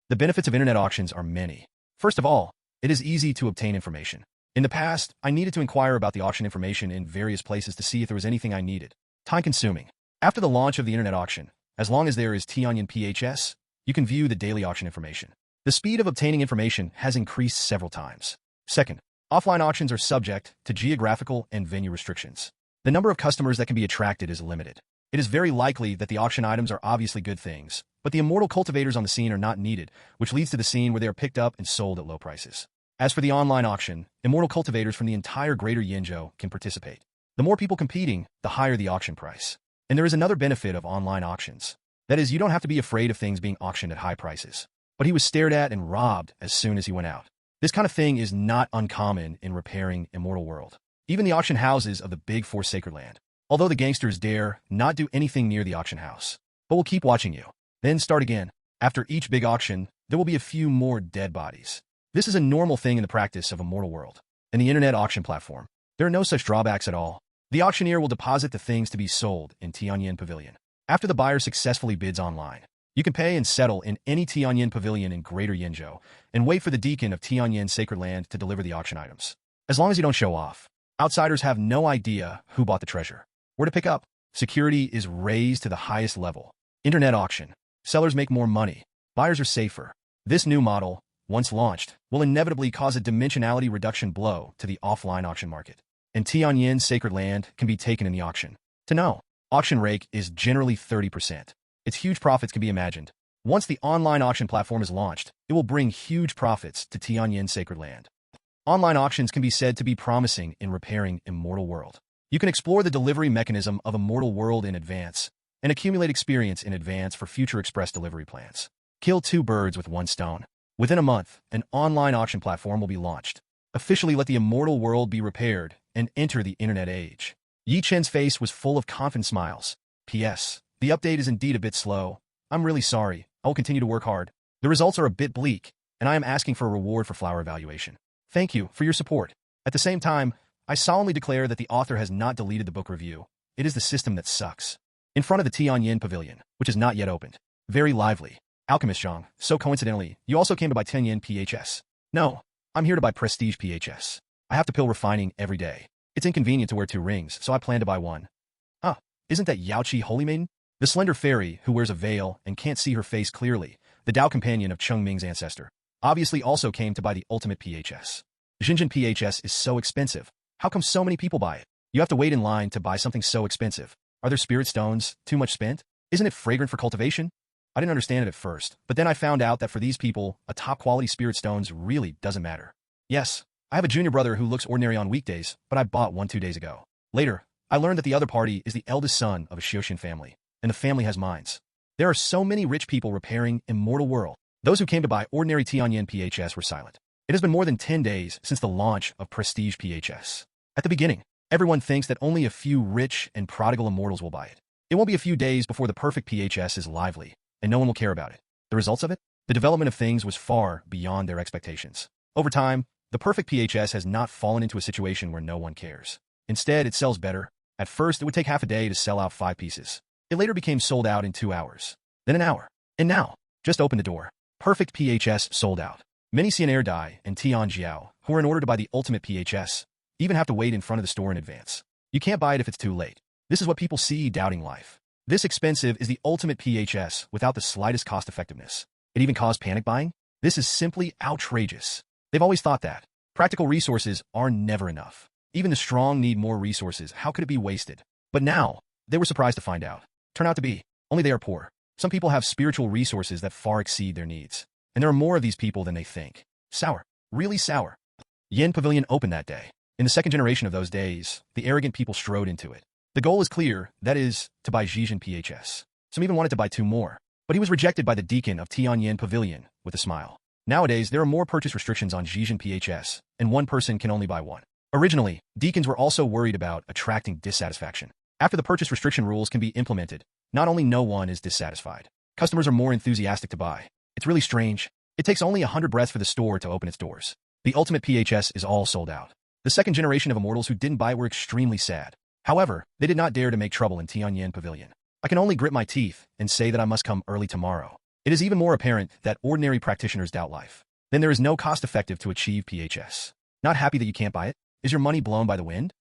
The benefits of internet auctions are many. First of all, it is easy to obtain information. In the past, I needed to inquire about the auction information in various places to see if there was anything I needed. Time-consuming. After the launch of the internet auction, as long as there is Tianyan PHS, you can view the daily auction information. The speed of obtaining information has increased several times. Second, offline auctions are subject to geographical and venue restrictions. The number of customers that can be attracted is limited. It is very likely that the auction items are obviously good things, but the immortal cultivators on the scene are not needed, which leads to the scene where they are picked up and sold at low prices. As for the online auction, immortal cultivators from the entire greater Yinzhou can participate. The more people competing, the higher the auction price. And there is another benefit of online auctions. That is, you don't have to be afraid of things being auctioned at high prices. But he was stared at and robbed as soon as he went out. This kind of thing is not uncommon in repairing Immortal World. Even the auction houses of the Big Four Sacred Land. Although the gangsters dare not do anything near the auction house. But we'll keep watching you. Then start again. After each big auction, there will be a few more dead bodies. This is a normal thing in the practice of Immortal World. In the internet auction platform, there are no such drawbacks at all. The auctioneer will deposit the things to be sold in Tianyan Pavilion. After the buyer successfully bids online, you can pay and settle in any Tianyan Pavilion in Greater Yinzhou and wait for the deacon of Tianyan Sacred Land to deliver the auction items. As long as you don't show off, outsiders have no idea who bought the treasure. Where to pick up? Security is raised to the highest level. Internet auction. Sellers make more money. Buyers are safer. This new model, once launched, will inevitably cause a dimensionality reduction blow to the offline auction market. And Tianyan Sacred Land can be taken in the auction. To know, auction rate is generally 30%. Its huge profits can be imagined. Once the online auction platform is launched, it will bring huge profits to Tianyan Sacred Land. Online auctions can be said to be promising in repairing Immortal World. You can explore the delivery mechanism of Immortal World in advance and accumulate experience in advance for future express delivery plans. Kill two birds with one stone. Within a month, an online auction platform will be launched. Officially let the Immortal World be repaired and enter the internet age. Yi Chen's face was full of confident smiles. P.S. The update is indeed a bit slow. I'm really sorry. I will continue to work hard. The results are a bit bleak, and I am asking for a reward for flower evaluation. Thank you for your support. At the same time, I solemnly declare that the author has not deleted the book review. It is the system that sucks. In front of the Tianyan Pavilion, which is not yet opened. Very lively. Alchemist Zhang, so coincidentally, you also came to buy Tianyan PHS. No, I'm here to buy Prestige PHS. I have to pill refining every day. It's inconvenient to wear 2 rings, so I plan to buy one. Ah, isn't that Yaoqi Holy Maiden? The slender fairy who wears a veil and can't see her face clearly, the Dao companion of Cheng Ming's ancestor, obviously also came to buy the ultimate PHS. Xinjiang PHS is so expensive. How come so many people buy it? You have to wait in line to buy something so expensive. Are their spirit stones too much spent? Isn't it fragrant for cultivation? I didn't understand it at first, but then I found out that for these people, a top-quality spirit stones really doesn't matter. Yes, I have a junior brother who looks ordinary on weekdays, but I bought one 2 days ago. Later, I learned that the other party is the eldest son of a Xioshin family, and the family has mines. There are so many rich people repairing Immortal World. Those who came to buy ordinary Tianyan PHS were silent. It has been more than 10 days since the launch of Prestige PHS. At the beginning, everyone thinks that only a few rich and prodigal immortals will buy it. It won't be a few days before the perfect PHS is lively, and no one will care about it. The results of it? The development of things was far beyond their expectations. Over time, the perfect PHS has not fallen into a situation where no one cares. Instead, it sells better. At first, it would take half a day to sell out 5 pieces. It later became sold out in 2 hours. Then an hour. And now, just open the door. Perfect PHS sold out. Many Xian'er Dai and Tianjiao, who are in order to buy the ultimate PHS, even have to wait in front of the store in advance. You can't buy it if it's too late. This is what people see doubting life. This expensive is the ultimate PHS without the slightest cost-effectiveness. It even caused panic buying? This is simply outrageous. They've always thought that. Practical resources are never enough. Even the strong need more resources. How could it be wasted? But now, they were surprised to find out. Turn out to be, only they are poor. Some people have spiritual resources that far exceed their needs. And there are more of these people than they think. Sour. Really sour. Yen Pavilion opened that day. In the second generation of those days, the arrogant people strode into it. The goal is clear, that is, to buy Zhizhen PHS. Some even wanted to buy 2 more. But he was rejected by the deacon of Tianyan Pavilion, with a smile. Nowadays, there are more purchase restrictions on Zhizhen PHS, and one person can only buy one. Originally, deacons were also worried about attracting dissatisfaction. After the purchase restriction rules can be implemented, not only no one is dissatisfied, customers are more enthusiastic to buy. It's really strange. It takes only 100 breaths for the store to open its doors. The ultimate PHS is all sold out. The second generation of immortals who didn't buy it were extremely sad. However, they did not dare to make trouble in Tianyan Pavilion. I can only grit my teeth and say that I must come early tomorrow. It is even more apparent that ordinary practitioners doubt life. Then there is no cost-effective to achieve PHS. Not happy that you can't buy it? Is your money blown by the wind?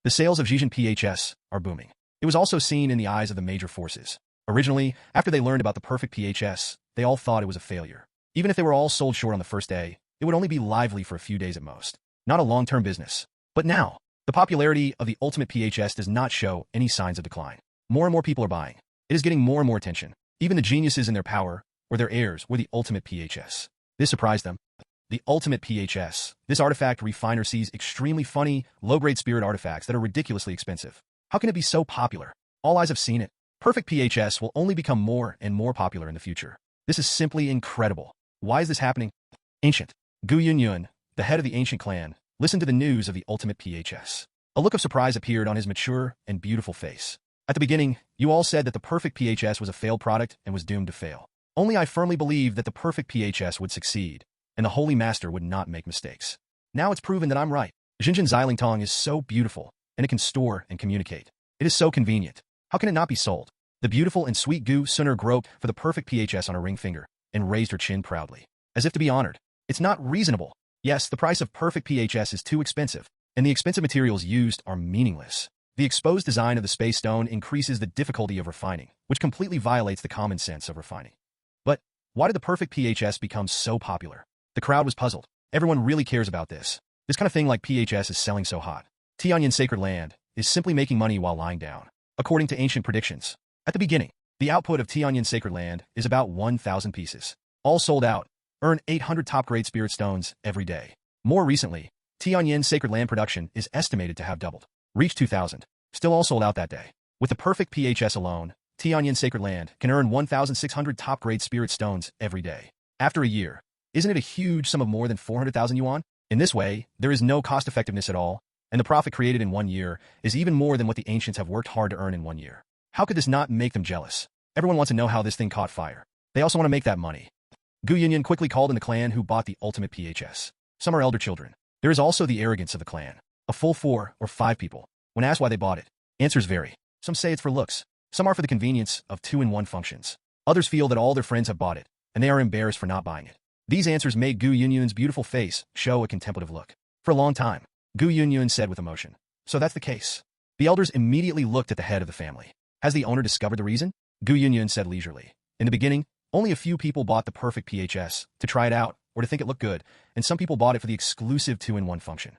The sales of Zhizhen PHS are booming. It was also seen in the eyes of the major forces. Originally, after they learned about the perfect PHS, they all thought it was a failure. Even if they were all sold short on the first day, it would only be lively for a few days at most. Not a long-term business. But now, the popularity of the ultimate PHS does not show any signs of decline. More and more people are buying. It is getting more and more attention. Even the geniuses in their power, or their heirs, were the ultimate PHS. This surprised them. The ultimate PHS. This artifact refiner sees extremely funny, low-grade spirit artifacts that are ridiculously expensive. How can it be so popular? All eyes have seen it. Perfect PHS will only become more and more popular in the future. This is simply incredible. Why is this happening? Ancient. Gu Yunyun, the head of the ancient clan, listened to the news of the ultimate PHS. A look of surprise appeared on his mature and beautiful face. At the beginning, you all said that the perfect PHS was a failed product and was doomed to fail. Only I firmly believed that the perfect PHS would succeed, and the Holy Master would not make mistakes. Now it's proven that I'm right. Xinjiang Xilingtong is so beautiful, and it can store and communicate. It is so convenient. How can it not be sold? The beautiful and sweet Gu Suner groped for the perfect PHS on her ring finger, and raised her chin proudly, as if to be honored. It's not reasonable. Yes, the price of perfect PHS is too expensive, and the expensive materials used are meaningless. The exposed design of the space stone increases the difficulty of refining, which completely violates the common sense of refining. But why did the perfect PHS become so popular? The crowd was puzzled. Everyone really cares about this. This kind of thing like PHS is selling so hot. Tianyan Sacred Land is simply making money while lying down. According to ancient predictions, at the beginning, the output of Tianyan Sacred Land is about 1,000 pieces. All sold out. Earn 800 top-grade spirit stones every day. More recently, Tianyan Sacred Land production is estimated to have doubled. Reached 2,000. Still all sold out that day. With the perfect PHS alone, Tianyan Sacred Land can earn 1,600 top-grade spirit stones every day. After a year, isn't it a huge sum of more than 400,000 yuan? In this way, there is no cost-effectiveness at all, and the profit created in 1 year is even more than what the ancients have worked hard to earn in 1 year. How could this not make them jealous? Everyone wants to know how this thing caught fire. They also want to make that money. Gu Yunyun quickly called in the clan who bought the ultimate PHS. Some are elder children. There is also the arrogance of the clan. A full 4 or 5 people. When asked why they bought it, answers vary. Some say it's for looks. Some are for the convenience of 2-in-1 functions. Others feel that all their friends have bought it, and they are embarrassed for not buying it. These answers made Gu Yunyun's beautiful face show a contemplative look. For a long time, Gu Yunyun said with emotion, "So that's the case." The elders immediately looked at the head of the family. Has the owner discovered the reason? Gu Yunyun said leisurely. In the beginning, only a few people bought the perfect PHS to try it out or to think it looked good, and some people bought it for the exclusive 2-in-1 function.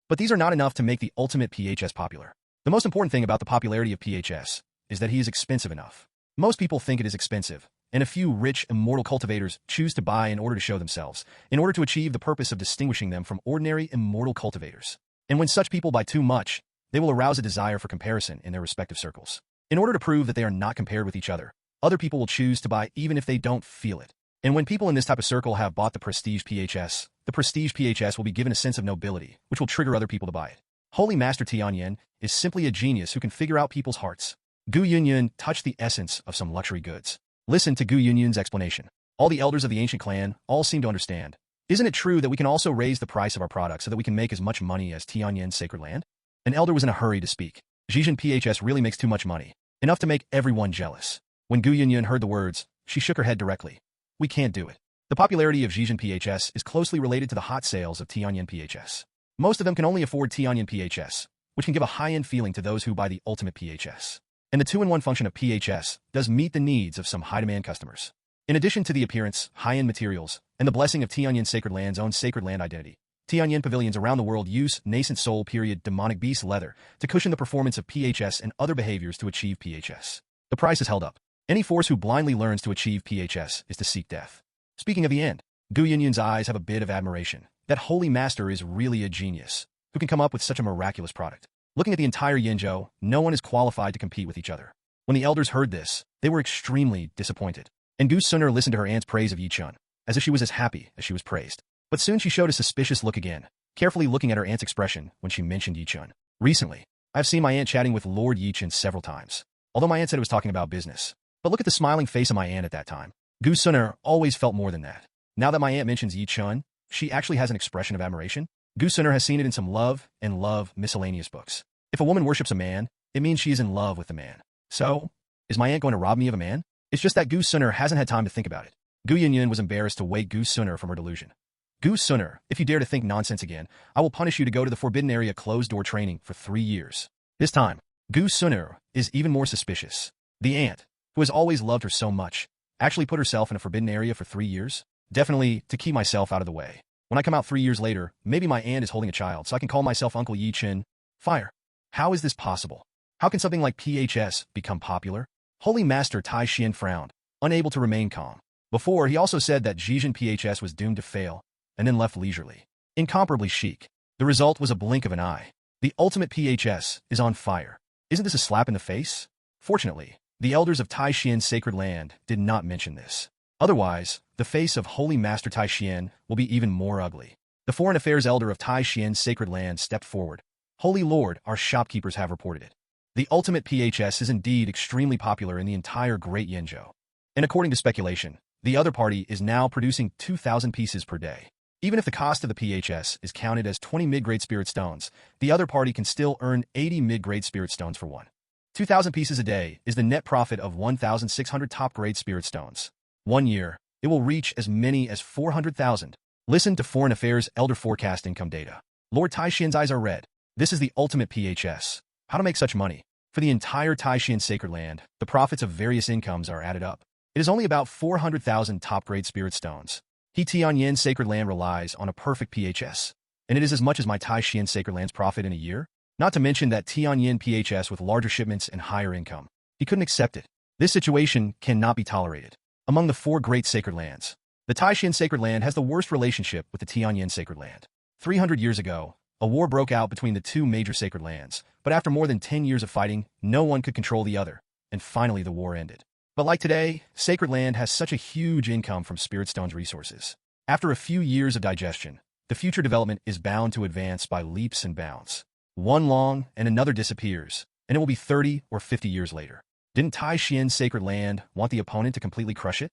But these are not enough to make the ultimate PHS popular. The most important thing about the popularity of PHS is that he is expensive enough. Most people think it is expensive, and a few rich, immortal cultivators choose to buy in order to show themselves, in order to achieve the purpose of distinguishing them from ordinary immortal cultivators. And when such people buy too much, they will arouse a desire for comparison in their respective circles. In order to prove that they are not compared with each other people will choose to buy even if they don't feel it. And when people in this type of circle have bought the prestige PHS will be given a sense of nobility, which will trigger other people to buy it. Holy Master Tianyan is simply a genius who can figure out people's hearts. Gu Yunyun touched the essence of some luxury goods. Listen to Gu Yunyun's explanation. All the elders of the ancient clan all seem to understand. Isn't it true that we can also raise the price of our products so that we can make as much money as Tianyan Sacred Land? An elder was in a hurry to speak. Zhejian PHS really makes too much money. Enough to make everyone jealous. When Gu Yunyun heard the words, she shook her head directly. We can't do it. The popularity of Zhejian PHS is closely related to the hot sales of Tianyan PHS. Most of them can only afford Tianyan PHS, which can give a high-end feeling to those who buy the ultimate PHS. And the 2-in-1 function of PHS does meet the needs of some high-demand customers. In addition to the appearance, high-end materials, and the blessing of Tianyan Sacred Land's own sacred land identity, Tianyan pavilions around the world use nascent soul period demonic beast leather to cushion the performance of PHS and other behaviors to achieve PHS. The price is held up. Any force who blindly learns to achieve PHS is to seek death. Speaking of the end, Gu Yunyun's eyes have a bit of admiration. That holy master is really a genius, who can come up with such a miraculous product. Looking at the entire Yinzhou, no one is qualified to compete with each other. When the elders heard this, they were extremely disappointed. And Gu Suner listened to her aunt's praise of Yi Chen, as if she was as happy as she was praised. But soon she showed a suspicious look again, carefully looking at her aunt's expression when she mentioned Yi Chen. Recently, I've seen my aunt chatting with Lord Yi Chen several times, although my aunt said it was talking about business. But look at the smiling face of my aunt at that time. Gu Suner always felt more than that. Now that my aunt mentions Yi Chen, she actually has an expression of admiration. Gu Suner has seen it in some love and love miscellaneous books. If a woman worships a man, it means she is in love with the man. So, is my aunt going to rob me of a man? It's just that Gu Suner hasn't had time to think about it. Gu Yunyun was embarrassed to wake Gu Suner from her delusion. Gu Suner, if you dare to think nonsense again, I will punish you to go to the Forbidden Area closed-door training for 3 years. This time, Gu Suner is even more suspicious. The aunt, who has always loved her so much, actually put herself in a forbidden area for 3 years? Definitely to keep myself out of the way. When I come out 3 years later, maybe my aunt is holding a child, so I can call myself Uncle Yi Chen. Fire. How is this possible? How can something like PHS become popular? Holy Master Tai Xian frowned, unable to remain calm. Before, he also said that Zhejian PHS was doomed to fail, and then left leisurely. Incomparably chic. The result was a blink of an eye. The ultimate PHS is on fire. Isn't this a slap in the face? Fortunately, the elders of Tianyan Sacred Land did not mention this. Otherwise, the face of Holy Master Tai Xian will be even more ugly. The Foreign Affairs Elder of Tianyan Sacred Land stepped forward. Holy Lord, our shopkeepers have reported it. The ultimate PHS is indeed extremely popular in the entire Great Yinzhou. And according to speculation, the other party is now producing 2,000 pieces per day. Even if the cost of the PHS is counted as 20 mid-grade spirit stones, the other party can still earn 80 mid-grade spirit stones for one. 2,000 pieces a day is the net profit of 1,600 top-grade spirit stones. 1 year, it will reach as many as 400,000. Listen to Foreign Affairs Elder forecast income data. Lord Taixian's eyes are red. This is the ultimate PHS. How to make such money? For the entire Tianyan Sacred Land, the profits of various incomes are added up. It is only about 400,000 top-grade spirit stones. Tianyan Sacred Land relies on a perfect PHS, and it is as much as my Tianyan Sacred Land's profit in a year. Not to mention that Tianyan PHS with larger shipments and higher income. He couldn't accept it. This situation cannot be tolerated. Among the 4 great sacred lands, the Tianyan Sacred Land has the worst relationship with the Tianyan Sacred Land. 300 years ago, a war broke out between the 2 major sacred lands, but after more than 10 years of fighting, no one could control the other, and finally the war ended. But like today, Sacred Land has such a huge income from Spirit Stone's resources. After a few years of digestion, the future development is bound to advance by leaps and bounds. One long and another disappears, and it will be 30 or 50 years later. Didn't Tianyan Sacred Land want the opponent to completely crush it?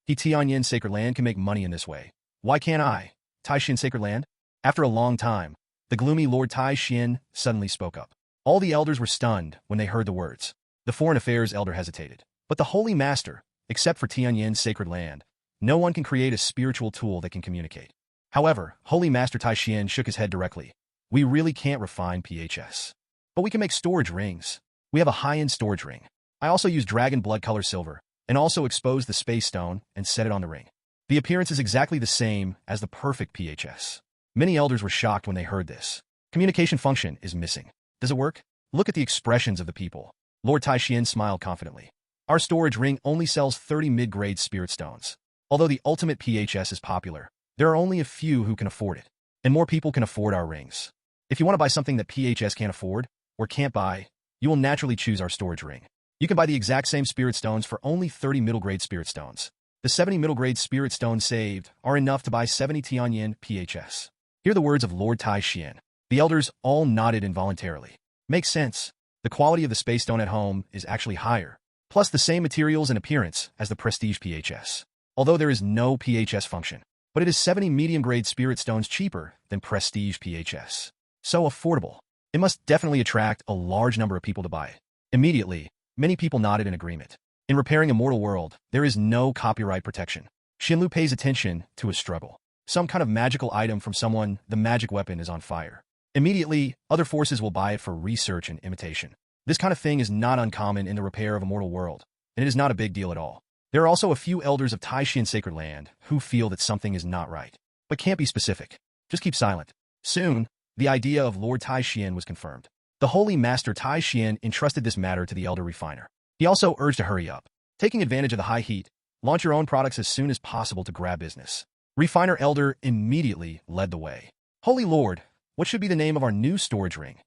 Tianyan Sacred Land can make money in this way. Why can't I? Tianyan Sacred Land? After a long time, the gloomy Lord Tai Xian suddenly spoke up. All the elders were stunned when they heard the words. The Foreign Affairs Elder hesitated. But the Holy Master, except for Tianyan Sacred Land, no one can create a spiritual tool that can communicate. However, Holy Master Tai Xian shook his head directly. We really can't refine PHS. But we can make storage rings. We have a high-end storage ring. I also use dragon blood color silver, and also expose the space stone and set it on the ring. The appearance is exactly the same as the perfect PHS. Many elders were shocked when they heard this. Communication function is missing. Does it work? Look at the expressions of the people. Lord Tianyan smiled confidently. Our storage ring only sells 30 mid-grade spirit stones. Although the ultimate PHS is popular, there are only a few who can afford it, and more people can afford our rings. If you want to buy something that PHS can't afford, or can't buy, you will naturally choose our storage ring. You can buy the exact same spirit stones for only 30 middle-grade spirit stones. The 70 middle-grade spirit stones saved are enough to buy 70 Tianyan PHS. Hear the words of Lord Tianyan. The elders all nodded involuntarily. Makes sense. The quality of the space stone at home is actually higher, plus the same materials and appearance as the Prestige PHS. Although there is no PHS function, but it is 70 medium-grade spirit stones cheaper than Prestige PHS. So affordable. It must definitely attract a large number of people to buy it. Immediately, many people nodded in agreement. In repairing Immortal World, there is no copyright protection. Xinlu pays attention to a struggle. Some kind of magical item from someone, the magic weapon is on fire. Immediately, other forces will buy it for research and imitation. This kind of thing is not uncommon in the repair of Immortal World, and it is not a big deal at all. There are also a few elders of Tianyan Sacred Land who feel that something is not right, but can't be specific. Just keep silent. Soon, the idea of Lord Tianyan was confirmed. The Holy Master Tianyan entrusted this matter to the elder refiner. He also urged to hurry up. Taking advantage of the high heat, launch your own products as soon as possible to grab business. Refiner Elder immediately led the way. Holy Lord, what should be the name of our new storage ring?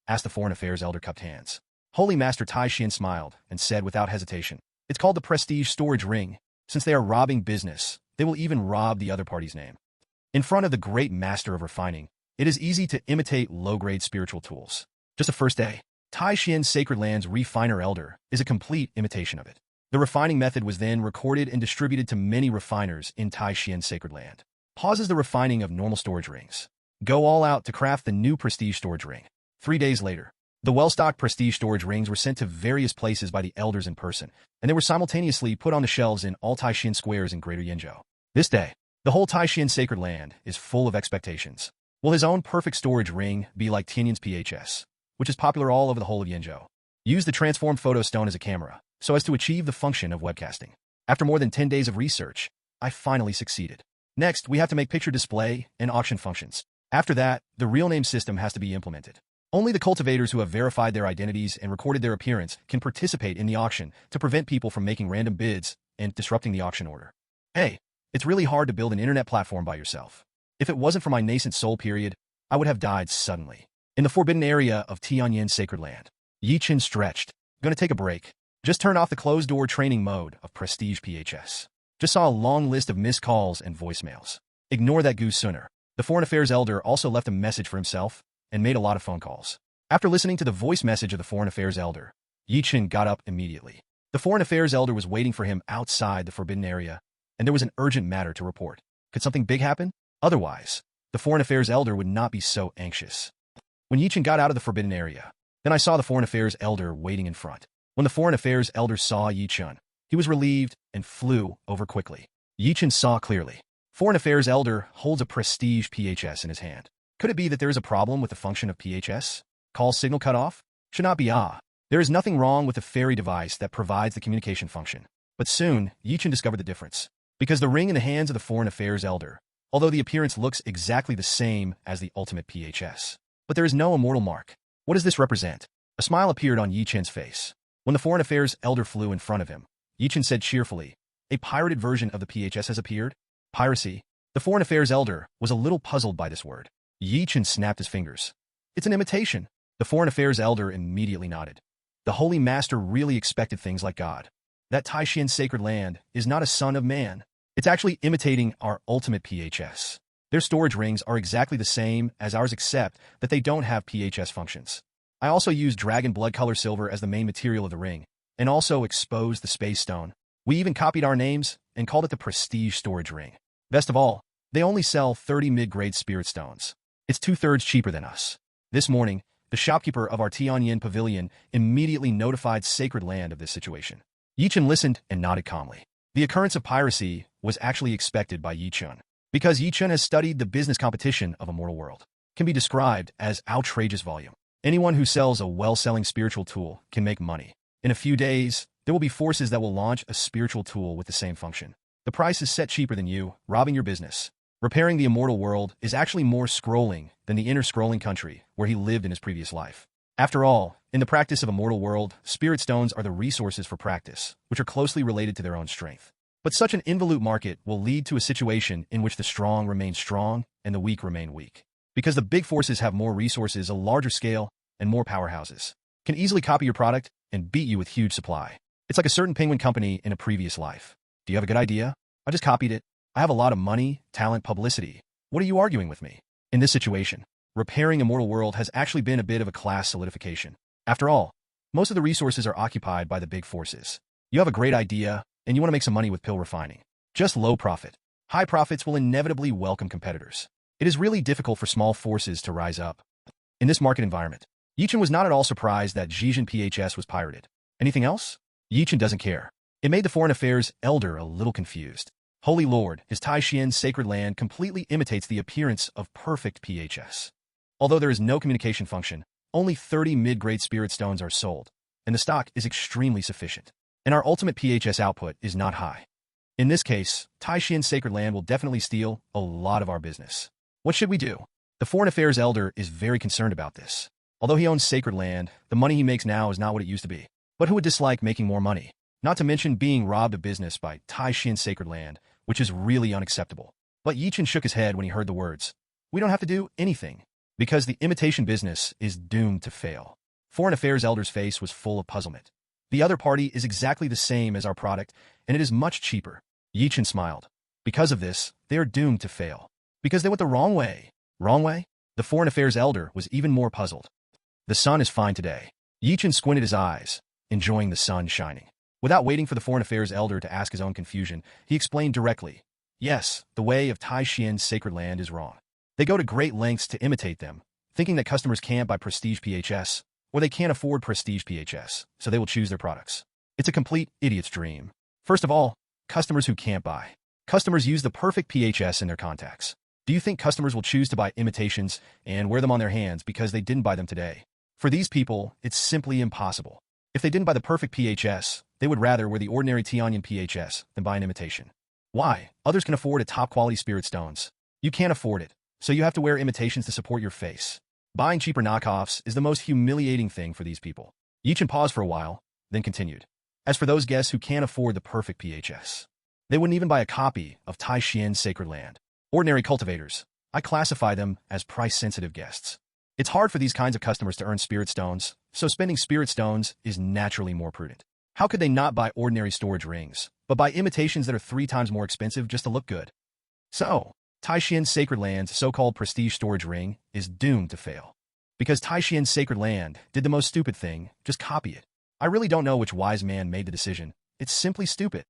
Asked the Foreign Affairs Elder cupped hands. Holy Master Tianyan smiled and said without hesitation, it's called the Prestige Storage Ring. Since they are robbing business, they will even rob the other party's name. In front of the great master of refining, it is easy to imitate low-grade spiritual tools. Just a first day, Tianyan Sacred Land's Refiner Elder is a complete imitation of it. The refining method was then recorded and distributed to many refiners in Tianyan Sacred Land. Pauses the refining of normal storage rings. Go all out to craft the new Prestige Storage Ring. 3 days later, the well-stocked Prestige Storage Rings were sent to various places by the elders in person, and they were simultaneously put on the shelves in all Tianyan squares in Greater Yenzhou. This day, the whole Tianyan Sacred Land is full of expectations. Will his own perfect storage ring be like Tianyan's PHS, which is popular all over the whole of Yenzhou? Use the transformed photo stone as a camera, so as to achieve the function of webcasting. After more than 10 days of research, I finally succeeded. Next, we have to make picture display and auction functions. After that, the real name system has to be implemented. Only the cultivators who have verified their identities and recorded their appearance can participate in the auction to prevent people from making random bids and disrupting the auction order. Hey, it's really hard to build an internet platform by yourself. If it wasn't for my nascent soul period, I would have died suddenly. In the forbidden area of Tianyan Sacred Land, Chen stretched. Gonna take a break. Just turn off the closed-door training mode of Prestige PHS. Just saw a long list of missed calls and voicemails. Ignore that goose sooner. The Foreign Affairs Elder also left a message for himself and made a lot of phone calls. After listening to the voice message of the Foreign Affairs Elder, Chen got up immediately. The Foreign Affairs Elder was waiting for him outside the forbidden area, and there was an urgent matter to report. Could something big happen? Otherwise, the Foreign Affairs Elder would not be so anxious. When Chen got out of the forbidden area, then I saw the Foreign Affairs Elder waiting in front. When the Foreign Affairs Elder saw Chen, he was relieved and flew over quickly. Chen saw clearly. Foreign Affairs Elder holds a Prestige PHS in his hand. Could it be that there is a problem with the function of PHS? Call signal cut off? Should not be There is nothing wrong with the fairy device that provides the communication function. But soon, Chen discovered the difference. Because the ring in the hands of the Foreign Affairs Elder, although the appearance looks exactly the same as the ultimate PHS, but there is no immortal mark. What does this represent? A smile appeared on Chen's face. When the Foreign Affairs Elder flew in front of him, Chen said cheerfully, a pirated version of the PHS has appeared? Piracy? The Foreign Affairs Elder was a little puzzled by this word. Chen snapped his fingers. It's an imitation. The Foreign Affairs Elder immediately nodded. The Holy Master really expected things like God. That Tianyan Sacred Land is not a son of man. It's actually imitating our ultimate PHS. Their storage rings are exactly the same as ours except that they don't have PHS functions. I also used dragon blood color silver as the main material of the ring, and also exposed the space stone. We even copied our names and called it the Prestige Storage Ring. Best of all, they only sell 30 mid-grade spirit stones. It's 2/3 cheaper than us. This morning, the shopkeeper of our Tianyan pavilion immediately notified Sacred Land of this situation. Chen listened and nodded calmly. The occurrence of piracy was actually expected by Chen. Because Chen has studied the business competition of Immortal World, can be described as outrageous volume. Anyone who sells a well-selling spiritual tool can make money. In a few days, there will be forces that will launch a spiritual tool with the same function. The price is set cheaper than you, robbing your business. Repairing the Immortal World is actually more scrolling than the inner scrolling country where he lived in his previous life. After all, In the practice of Immortal World, spirit stones are the resources for practice, which are closely related to their own strength. But such an involute market will lead to a situation in which the strong remain strong and the weak remain weak. Because the big forces have more resources, a larger scale, and more powerhouses can easily copy your product and beat you with huge supply. It's like a certain penguin company in a previous life. Do you have a good idea? I just copied it. I have a lot of money, talent, publicity. What are you arguing with me? In this situation, repairing Immortal World has actually been a bit of a class solidification. After all, most of the resources are occupied by the big forces. You have a great idea, and you want to make some money with pill refining. Just low profit. High profits will inevitably welcome competitors. It is really difficult for small forces to rise up. In this market environment, Chen was not at all surprised that Zhejian PHS was pirated. Anything else? Chen doesn't care. It made the Foreign Affairs Elder a little confused. Holy Lord, his Tianyan Sacred Land completely imitates the appearance of perfect PHS. Although there is no communication function, only 30 mid-grade spirit stones are sold, and the stock is extremely sufficient. And our ultimate PHS output is not high. In this case, Tianyan Sacred Land will definitely steal a lot of our business. What should we do? The Foreign Affairs Elder is very concerned about this. Although he owns Sacred Land, the money he makes now is not what it used to be. But who would dislike making more money? Not to mention being robbed of business by Tianyan Sacred Land, which is really unacceptable. But Chen shook his head when he heard the words. We don't have to do anything, because the imitation business is doomed to fail. Foreign Affairs Elder's face was full of puzzlement. The other party is exactly the same as our product, and it is much cheaper. Chen smiled. Because of this, they are doomed to fail. Because they went the wrong way. Wrong way? The Foreign Affairs Elder was even more puzzled. The sun is fine today. Chen squinted his eyes, enjoying the sun shining. Without waiting for the Foreign Affairs Elder to ask his own confusion, he explained directly, yes, the way of Tianyan Sacred Land is wrong. They go to great lengths to imitate them, thinking that customers can't buy prestige PHS, or they can't afford prestige PHS, so they will choose their products. It's a complete idiot's dream. First of all, customers who can't buy. Customers use the perfect PHS in their contacts. Do you think customers will choose to buy imitations and wear them on their hands because they didn't buy them today? For these people, it's simply impossible. If they didn't buy the perfect PHS, they would rather wear the ordinary Tianyan PHS than buy an imitation. Why? Others can afford a top-quality spirit stones. You can't afford it, so you have to wear imitations to support your face. Buying cheaper knockoffs is the most humiliating thing for these people. Chen paused for a while, then continued. As for those guests who can't afford the perfect PHS, they wouldn't even buy a copy of Tianyan Sacred Land. Ordinary cultivators, I classify them as price-sensitive guests. It's hard for these kinds of customers to earn spirit stones, so spending spirit stones is naturally more prudent. How could they not buy ordinary storage rings, but buy imitations that are 3 times more expensive just to look good? So, Tianyan Sacred Land's so-called prestige storage ring is doomed to fail. Because Tianyan Sacred Land did the most stupid thing, just copy it. I really don't know which wise man made the decision. It's simply stupid.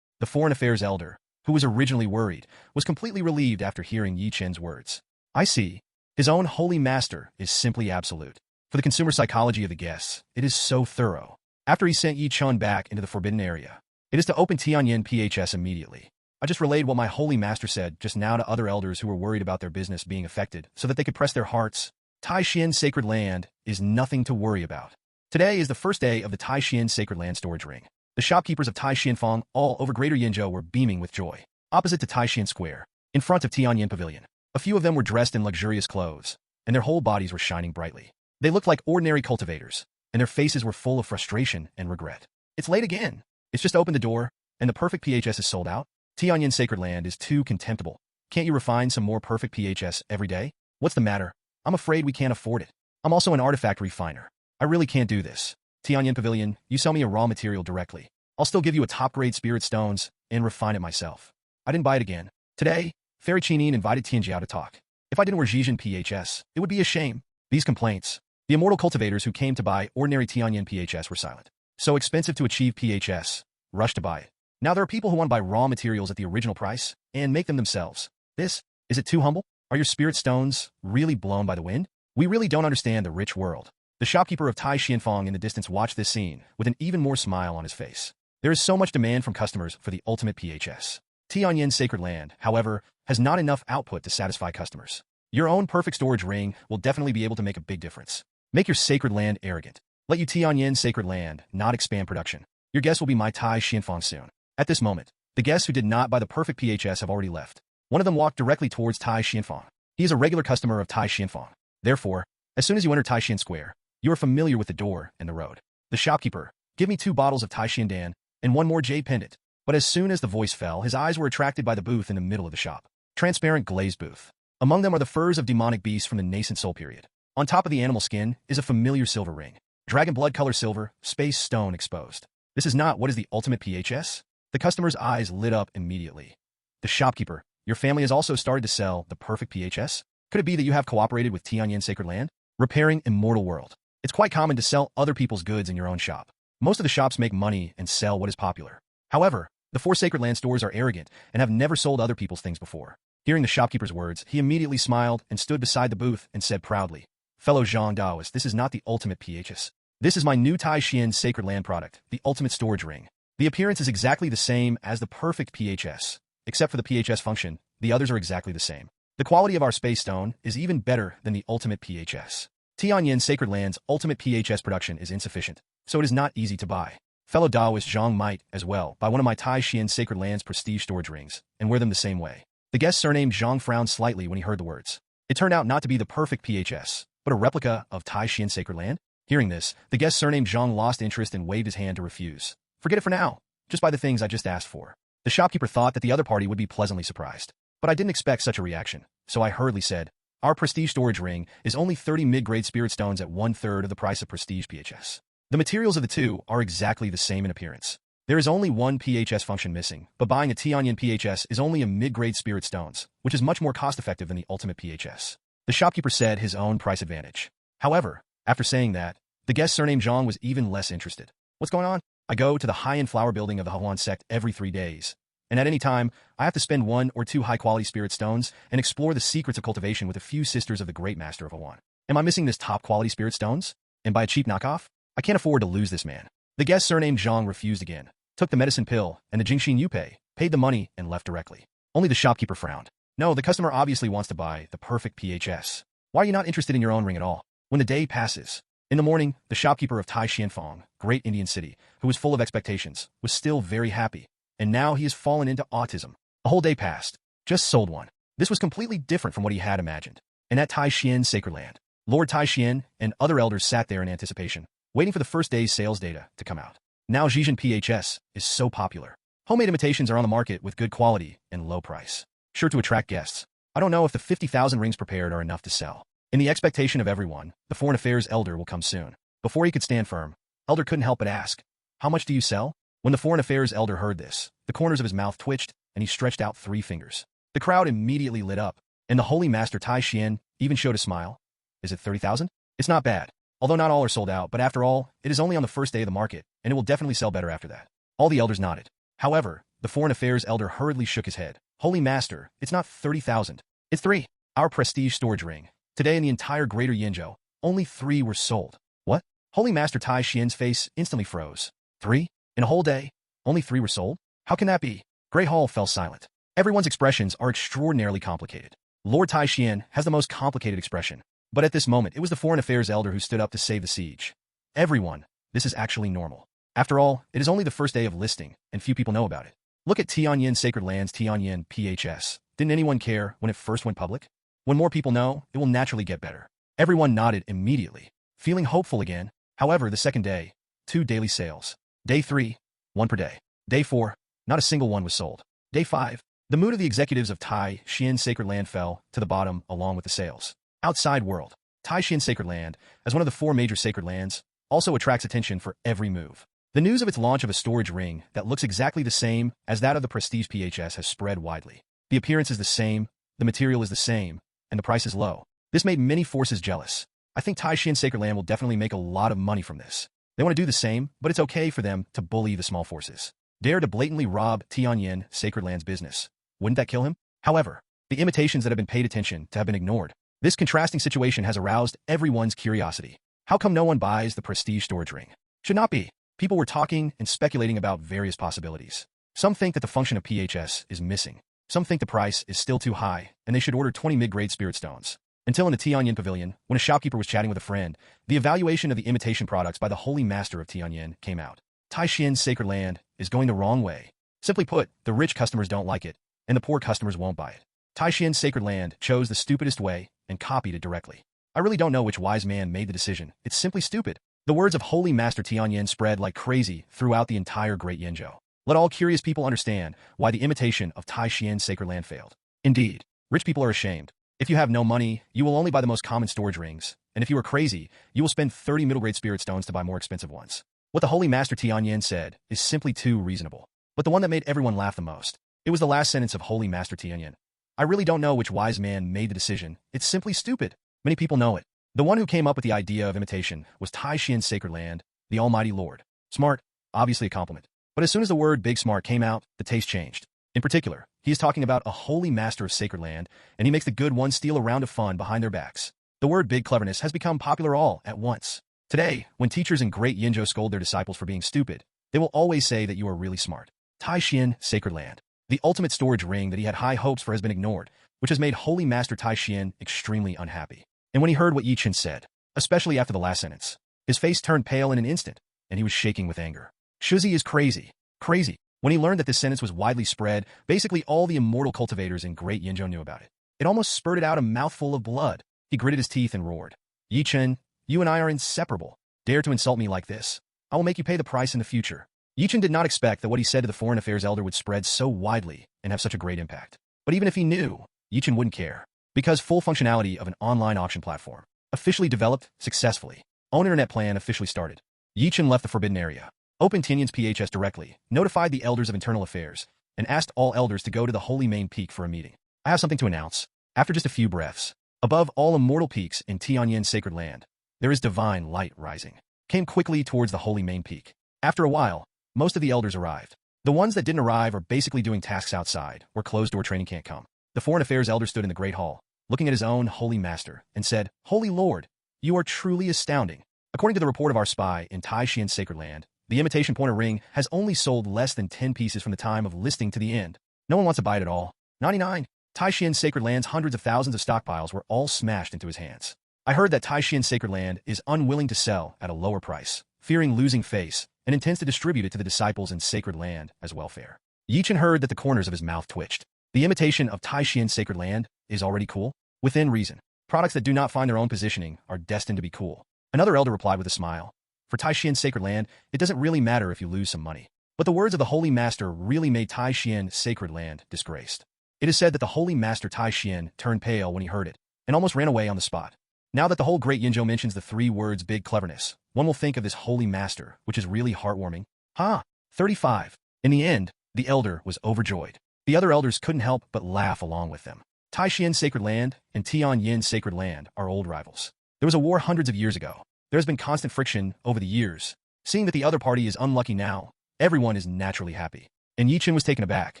The Foreign Affairs Elder, who was originally worried, was completely relieved after hearing Chen's words. I see. His own holy master is simply absolute. For the consumer psychology of the guests, it is so thorough. After he sent Chen back into the forbidden area, it is to open Tianyan PHS immediately. I just relayed what my holy master said just now to other elders who were worried about their business being affected so that they could press their hearts. Tianyan Sacred Land is nothing to worry about. Today is the first day of the Tianyan Sacred Land storage ring. The shopkeepers of Tianfang all over Greater Yinzhou were beaming with joy. Opposite to Tianyan Square, in front of Tianyan Pavilion, a few of them were dressed in luxurious clothes, and their whole bodies were shining brightly. They looked like ordinary cultivators, and their faces were full of frustration and regret. It's late again. It's just opened the door, and the perfect PHS is sold out. Tianyan Sacred Land is too contemptible. Can't you refine some more perfect PHS every day? What's the matter? I'm afraid we can't afford it. I'm also an artifact refiner. I really can't do this. Tianyan Pavilion, you sell me a raw material directly. I'll still give you a top-grade spirit stones and refine it myself. I didn't buy it again. Today, Fairy Chinin invited Tianjiao to talk. If I didn't wear Zhejian PHS, it would be a shame. These complaints. The immortal cultivators who came to buy ordinary Tianyan PHS were silent. So expensive to achieve PHS, rushed to buy it. Now there are people who want to buy raw materials at the original price and make them themselves. Is it too humble? Are your spirit stones really blown by the wind? We really don't understand the rich world. The shopkeeper of Tianfang in the distance watched this scene with an even more smile on his face. There is so much demand from customers for the ultimate PHS. Tianyan Sacred Land, however, has not enough output to satisfy customers. Your own perfect storage ring will definitely be able to make a big difference. Make your Sacred Land arrogant. Let you Tianyan Sacred Land not expand production. Your guests will be my Tianfang soon. At this moment, the guests who did not buy the perfect PHS have already left. One of them walked directly towards Tianfang. He is a regular customer of Tianfang. Therefore, as soon as you enter Tianyan Square, You are familiar with the door and the road. The shopkeeper, give me 2 bottles of Taishian and 1 more jade pendant. But as soon as the voice fell, his eyes were attracted by the booth in the middle of the shop. Transparent glazed booth. Among them are the furs of demonic beasts from the nascent soul period. On top of the animal skin is a familiar silver ring. Dragon blood color silver, space stone exposed. This is not what is the ultimate PHS? The customer's eyes lit up immediately. The shopkeeper, your family has also started to sell the perfect PHS? Could it be that you have cooperated with Tianyan Sacred Land? Repairing Immortal World. It's quite common to sell other people's goods in your own shop. Most of the shops make money and sell what is popular. However, the 4 Sacred Land stores are arrogant and have never sold other people's things before. Hearing the shopkeeper's words, he immediately smiled and stood beside the booth and said proudly, "Fellow Zhang Daoist, this is not the ultimate PHS. This is my new Tianyan Sacred Land product, the ultimate storage ring. The appearance is exactly the same as the perfect PHS. Except for the PHS function, the others are exactly the same. The quality of our space stone is even better than the ultimate PHS. Tianyan Sacred Land's ultimate PHS production is insufficient, so it is not easy to buy. Fellow Daoist Zhang might, as well, buy one of my Tianyan Sacred Land's prestige storage rings and wear them the same way." The guest surnamed Zhang frowned slightly when he heard the words. It turned out not to be the perfect PHS, but a replica of Tianyan Sacred Land. Hearing this, the guest surnamed Zhang lost interest and waved his hand to refuse. "Forget it for now. Just buy the things I just asked for." The shopkeeper thought that the other party would be pleasantly surprised. But I didn't expect such a reaction, so I hurriedly said, "Our prestige storage ring is only 30 mid-grade spirit stones at 1/3 of the price of prestige PHS. The materials of the two are exactly the same in appearance. There is only one PHS function missing, but buying a Tianyan PHS is only a mid-grade spirit stones, which is much more cost-effective than the ultimate PHS." The shopkeeper said his own price advantage. However, after saying that, the guest surnamed Zhang was even less interested. "What's going on? I go to the high-end flower building of the Huan sect every 3 days. And at any time, I have to spend 1 or 2 high-quality spirit stones and explore the secrets of cultivation with a few sisters of the great master of Huan. Am I missing this top-quality spirit stones? And buy a cheap knockoff? I can't afford to lose this man." The guest surnamed Zhang refused again, took the medicine pill and the Jingxin Yupei, paid the money, and left directly. Only the shopkeeper frowned. No, the customer obviously wants to buy the perfect PHS. Why are you not interested in your own ring at all? When the day passes. In the morning, the shopkeeper of Tai Xianfang, great Indian city, who was full of expectations, was still very happy. And now he has fallen into autism. A whole day passed. Just sold one. This was completely different from what he had imagined. And at Tianyan Sacred Land, Lord Tianyan and other elders sat there in anticipation, waiting for the first day's sales data to come out. Now Zhejian PHS is so popular. Homemade imitations are on the market with good quality and low price, sure to attract guests. I don't know if the 50,000 rings prepared are enough to sell. In the expectation of everyone, the foreign affairs elder will come soon. Before he could stand firm, elder couldn't help but ask, "How much do you sell?" When the foreign affairs elder heard this, the corners of his mouth twitched, and he stretched out 3 fingers. The crowd immediately lit up, and the holy master Tai Xian even showed a smile. "Is it 30,000? It's not bad. Although not all are sold out, but after all, it is only on the first day of the market, and it will definitely sell better after that." All the elders nodded. However, the foreign affairs elder hurriedly shook his head. "Holy master, it's not 30,000. It's 3. Our prestige storage ring. Today in the entire greater Yinzhou, only 3 were sold." "What?" Holy master Tai Xian's face instantly froze. 3? In a whole day, only 3 were sold? How can that be? Great Hall fell silent. Everyone's expressions are extraordinarily complicated. Lord Tai Xian has the most complicated expression. But at this moment, it was the foreign affairs elder who stood up to save the siege. "Everyone, this is actually normal. After all, it is only the first day of listing, and few people know about it. Look at Tianyan Sacred Land's Tianyan PHS. Didn't anyone care when it first went public? When more people know, it will naturally get better." Everyone nodded immediately, feeling hopeful again. However, the second day, 2 daily sales. Day 3, 1 per day. Day 4, not a single one was sold. Day 5, the mood of the executives of Tai Xian Sacred Land fell to the bottom along with the sales. Outside world, Tai Xian Sacred Land, as one of the 4 major sacred lands, also attracts attention for every move. The news of its launch of a storage ring that looks exactly the same as that of the prestige PHS has spread widely. The appearance is the same, the material is the same, and the price is low. This made many forces jealous. I think Tai Xian Sacred Land will definitely make a lot of money from this. They want to do the same, but it's okay for them to bully the small forces. Dare to blatantly rob Tianyan Sacred Land's business. Wouldn't that kill him? However, the imitations that have been paid attention to have been ignored. This contrasting situation has aroused everyone's curiosity. How come no one buys the prestige storage ring? Should not be. People were talking and speculating about various possibilities. Some think that the function of PHS is missing. Some think the price is still too high, and they should order 20 mid-grade spirit stones. Until in the Tianyan Pavilion, when a shopkeeper was chatting with a friend, the evaluation of the imitation products by the holy master of Tianyan came out. Tai Xian Sacred Land is going the wrong way. Simply put, the rich customers don't like it, and the poor customers won't buy it. Tai Xian Sacred Land chose the stupidest way and copied it directly. I really don't know which wise man made the decision. It's simply stupid. The words of Holy Master Tianyan spread like crazy throughout the entire Great Yinzhou. Let all curious people understand why the imitation of Tianyan Sacred Land failed. Indeed, rich people are ashamed. If you have no money, you will only buy the most common storage rings, and if you are crazy, you will spend 30 middle-grade spirit stones to buy more expensive ones. What the Holy Master Tianyan said is simply too reasonable. But the one that made everyone laugh the most, it was the last sentence of Holy Master Tianyan. I really don't know which wise man made the decision. It's simply stupid. Many people know it. The one who came up with the idea of imitation was Tianyan Sacred Land, the Almighty Lord. Smart, obviously a compliment. But as soon as the word big smart came out, the taste changed. In particular, he is talking about a holy master of sacred land, and he makes the good ones steal a round of fun behind their backs. The word big cleverness has become popular all at once. Today, when teachers in Great Yinzhou scold their disciples for being stupid, they will always say that you are really smart. Tianyan Sacred Land. The ultimate storage ring that he had high hopes for has been ignored, which has made Holy Master Tianyan extremely unhappy. And when he heard what Chen said, especially after the last sentence, his face turned pale in an instant, and he was shaking with anger. Shuzi is crazy. Crazy. When he learned that this sentence was widely spread, basically all the immortal cultivators in Great Yinzhou knew about it. It almost spurted out a mouthful of blood. He gritted his teeth and roared. Chen, you and I are inseparable. Dare to insult me like this. I will make you pay the price in the future. Chen did not expect that what he said to the foreign affairs elder would spread so widely and have such a great impact. But even if he knew, Chen wouldn't care. Because full functionality of an online auction platform, officially developed successfully, own internet plan officially started. Chen left the forbidden area, opened Tianyan's PHS directly, notified the elders of internal affairs, and asked all elders to go to the holy main peak for a meeting. I have something to announce. After just a few breaths, above all immortal peaks in Tianyan Sacred Land, there is divine light rising. Came quickly towards the holy main peak. After a while, most of the elders arrived. The ones that didn't arrive are basically doing tasks outside, where closed-door training can't come. The foreign affairs elder stood in the great hall, looking at his own holy master, and said, Holy Lord, you are truly astounding. According to the report of our spy in Tianyan Sacred Land, the imitation pointer ring has only sold less than 10 pieces from the time of listing to the end. No one wants to buy it at all. 99. Tianyan Sacred Land's hundreds of thousands of stockpiles were all smashed into his hands. I heard that Tianyan Sacred Land is unwilling to sell at a lower price, fearing losing face, and intends to distribute it to the disciples in Sacred Land as welfare. Chen heard that the corners of his mouth twitched. The imitation of Tianyan Sacred Land is already cool? Within reason. Products that do not find their own positioning are destined to be cool. Another elder replied with a smile. For Tianyan Sacred Land, it doesn't really matter if you lose some money. But the words of the Holy Master really made Tianyan Sacred Land disgraced. It is said that the Holy Master Tianyan turned pale when he heard it, and almost ran away on the spot. Now that the whole Great Yinzhou mentions the three words big cleverness, one will think of this Holy Master, which is really heartwarming. 35. In the end, the elder was overjoyed. The other elders couldn't help but laugh along with them. Tianyan Sacred Land and Tianyan Sacred Land are old rivals. There was a war hundreds of years ago. There has been constant friction over the years. Seeing that the other party is unlucky now, everyone is naturally happy. And Chen was taken aback.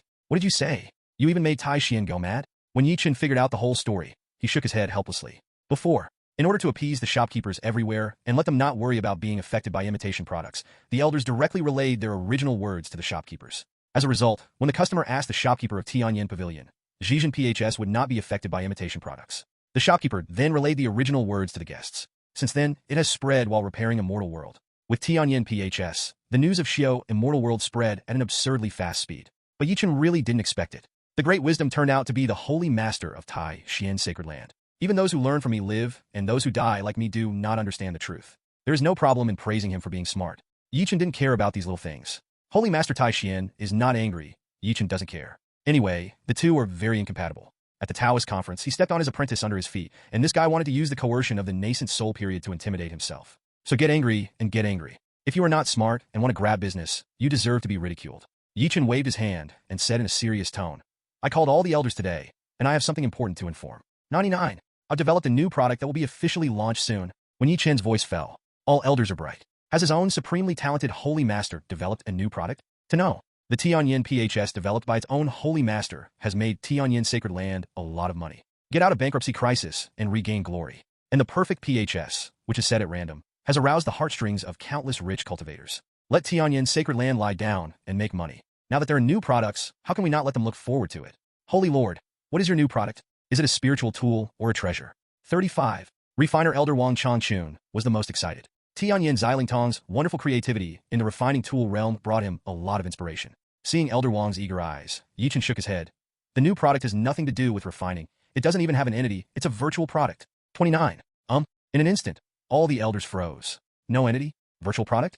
What did you say? You even made Tianyan go mad? When Chen figured out the whole story, he shook his head helplessly. Before, in order to appease the shopkeepers everywhere and let them not worry about being affected by imitation products, the elders directly relayed their original words to the shopkeepers. As a result, when the customer asked the shopkeeper of Tianyan Pavilion, Zhejian PHS would not be affected by imitation products. The shopkeeper then relayed the original words to the guests. Since then, it has spread while repairing Immortal World. With Tianyan PHS, the news of Xiao Immortal World spread at an absurdly fast speed. But Chen really didn't expect it. The great wisdom turned out to be the holy master of Tianyan Sacred Land. Even those who learn from me live, and those who die like me do not understand the truth. There is no problem in praising him for being smart. Chen didn't care about these little things. Holy Master Tianyan is not angry. Chen doesn't care. Anyway, the two are very incompatible. At the Taoist conference, he stepped on his apprentice under his feet, and this guy wanted to use the coercion of the nascent soul period to intimidate himself. So get angry and get angry. If you are not smart and want to grab business, you deserve to be ridiculed. Chen waved his hand and said in a serious tone, I called all the elders today, and I have something important to inform. 99. I've developed a new product that will be officially launched soon. When Chen's voice fell, all elders are bright. Has his own supremely talented holy master developed a new product? To know. The Tianyan PHS developed by its own holy master has made Tianyan Sacred Land a lot of money. Get out of bankruptcy crisis and regain glory. And the perfect PHS, which is set at random, has aroused the heartstrings of countless rich cultivators. Let Tianyan Sacred Land lie down and make money. Now that there are new products, how can we not let them look forward to it? Holy Lord, what is your new product? Is it a spiritual tool or a treasure? 35. Refiner Elder Wang Changchun was the most excited. Tianyan Xilingtong's wonderful creativity in the refining tool realm brought him a lot of inspiration. Seeing Elder Wang's eager eyes, Chen shook his head. The new product has nothing to do with refining. It doesn't even have an entity. It's a virtual product. 29. In an instant, all the elders froze. No entity? Virtual product?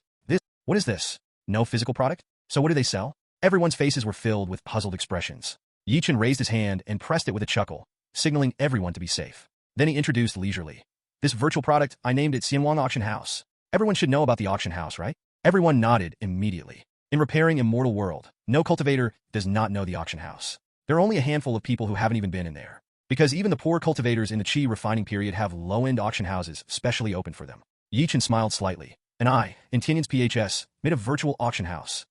What is this? No physical product? So what do they sell? Everyone's faces were filled with puzzled expressions. Chen raised his hand and pressed it with a chuckle, signaling everyone to be safe. Then he introduced leisurely. This virtual product, I named it Tianyan Auction House. Everyone should know about the auction house, right? Everyone nodded immediately. In repairing Immortal World, no cultivator does not know the auction house. There are only a handful of people who haven't even been in there. Because even the poor cultivators in the Qi refining period have low-end auction houses specially open for them. Chen smiled slightly. And I, in Tianyan's PHS, made a virtual auction house.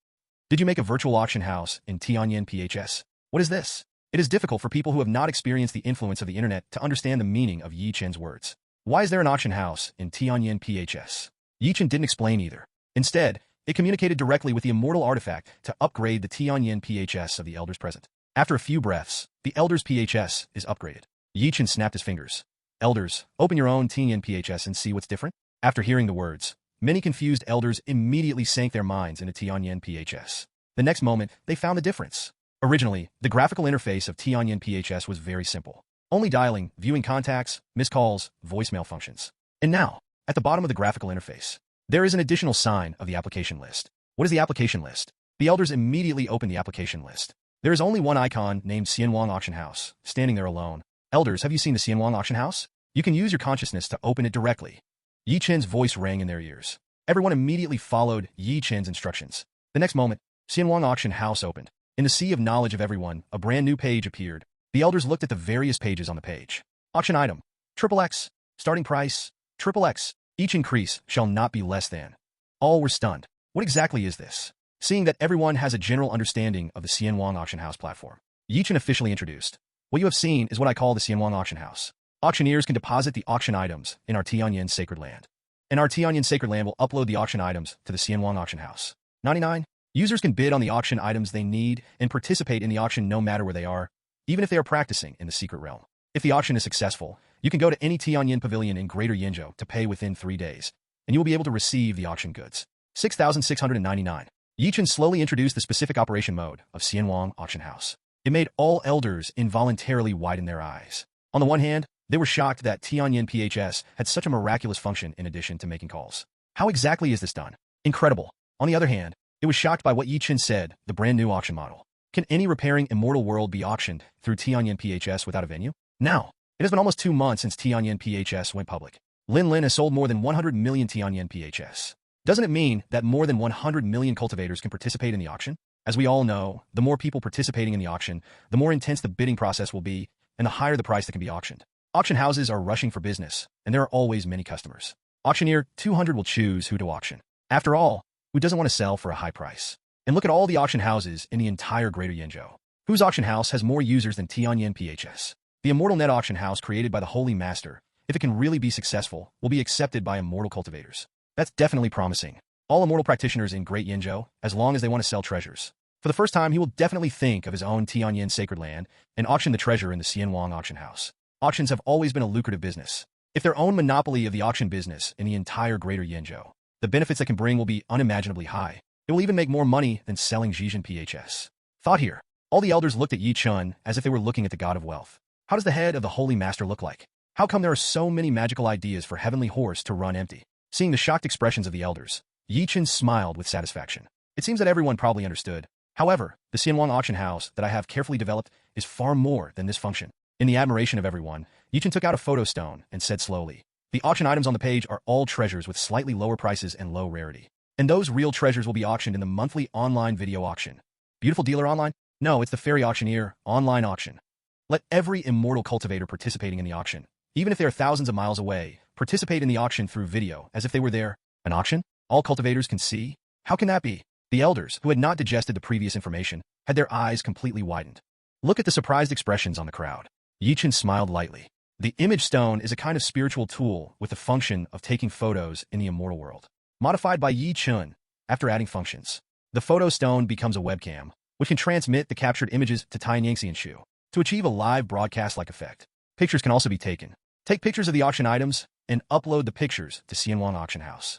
Did you make a virtual auction house in Tianyan PHS? What is this? It is difficult for people who have not experienced the influence of the internet to understand the meaning of Chen's words. Why is there an auction house in Tianyan PHS? Chen didn't explain either. Instead, it communicated directly with the immortal artifact to upgrade the Tianyan PHS of the elders present. After a few breaths, the elders' PHS is upgraded. Chen snapped his fingers. Elders, open your own Tianyan PHS and see what's different. After hearing the words, many confused elders immediately sank their minds into Tianyan PHS. The next moment, they found the difference. Originally, the graphical interface of Tianyan PHS was very simple. Only dialing, viewing contacts, missed calls, voicemail functions. And now, at the bottom of the graphical interface, there is an additional sign of the application list. What is the application list? The elders immediately opened the application list. There is only one icon named Tianyan Auction House, standing there alone. Elders, have you seen the Tianyan Auction House? You can use your consciousness to open it directly. Chen's voice rang in their ears. Everyone immediately followed Chen's instructions. The next moment, Tianyan Auction House opened. In the sea of knowledge of everyone, a brand new page appeared. The elders looked at the various pages on the page. Auction item. XXX. Starting price. XXX. Each increase shall not be less than. All were stunned. What exactly is this? Seeing that everyone has a general understanding of the Tianyan Auction House platform, Chen officially introduced. What you have seen is what I call the Tianyan Auction House. Auctioneers can deposit the auction items in our Tianyan Sacred Land. And our Tianyan Sacred Land will upload the auction items to the Tianyan Auction House. 99. Users can bid on the auction items they need and participate in the auction no matter where they are, even if they are practicing in the secret realm. If the auction is successful, you can go to any Tianyan pavilion in Greater Yinzhou to pay within 3 days, and you will be able to receive the auction goods. 6,699. Chen slowly introduced the specific operation mode of Tianyan Auction House. It made all elders involuntarily widen their eyes. On the one hand, they were shocked that Tianyan PHS had such a miraculous function in addition to making calls. How exactly is this done? Incredible. On the other hand, it was shocked by what Chen said, the brand new auction model. Can any repairing Immortal World be auctioned through Tianyan PHS without a venue? Now, it has been almost 2 months since Tianyan PHS went public. Lin has sold more than 100 million Tianyan PHS. Doesn't it mean that more than 100 million cultivators can participate in the auction? As we all know, the more people participating in the auction, the more intense the bidding process will be, and the higher the price that can be auctioned. Auction houses are rushing for business, and there are always many customers. Auctioneer 200 will choose who to auction. After all, who doesn't want to sell for a high price? And look at all the auction houses in the entire Greater Yinzhou. Whose auction house has more users than Tianyan PHS? The Immortal Net Auction House created by the Holy Master, if it can really be successful, will be accepted by immortal cultivators. That's definitely promising. All immortal practitioners in Great Yinzhou, as long as they want to sell treasures. For the first time, he will definitely think of his own Tianyan Sacred Land and auction the treasure in the Tianyan Auction House. Auctions have always been a lucrative business. If their own monopoly of the auction business in the entire Greater Yinzhou, the benefits that can bring will be unimaginably high. It will even make more money than selling Zhejian PHS. Thought here. All the elders looked at Chen as if they were looking at the god of wealth. How does the head of the Holy Master look like? How come there are so many magical ideas for Heavenly Horse to run empty? Seeing the shocked expressions of the elders, Chen smiled with satisfaction. It seems that everyone probably understood. However, the Tianyan Auction House that I have carefully developed is far more than this function. In the admiration of everyone, Chen took out a photo stone and said slowly, the auction items on the page are all treasures with slightly lower prices and low rarity. And those real treasures will be auctioned in the monthly online video auction. Beautiful Dealer Online? No, it's the Fairy Auctioneer online auction. Let every immortal cultivator participating in the auction, even if they are thousands of miles away, participate in the auction through video as if they were there. An auction? All cultivators can see? How can that be? The elders, who had not digested the previous information, had their eyes completely widened. Look at the surprised expressions on the crowd. Chen smiled lightly. The image stone is a kind of spiritual tool with the function of taking photos in the immortal world. Modified by Chen, after adding functions. The photo stone becomes a webcam, which can transmit the captured images to Tianyan Sacred to achieve a live broadcast-like effect. Pictures can also be taken. Take pictures of the auction items and upload the pictures to Tianyan Auction House.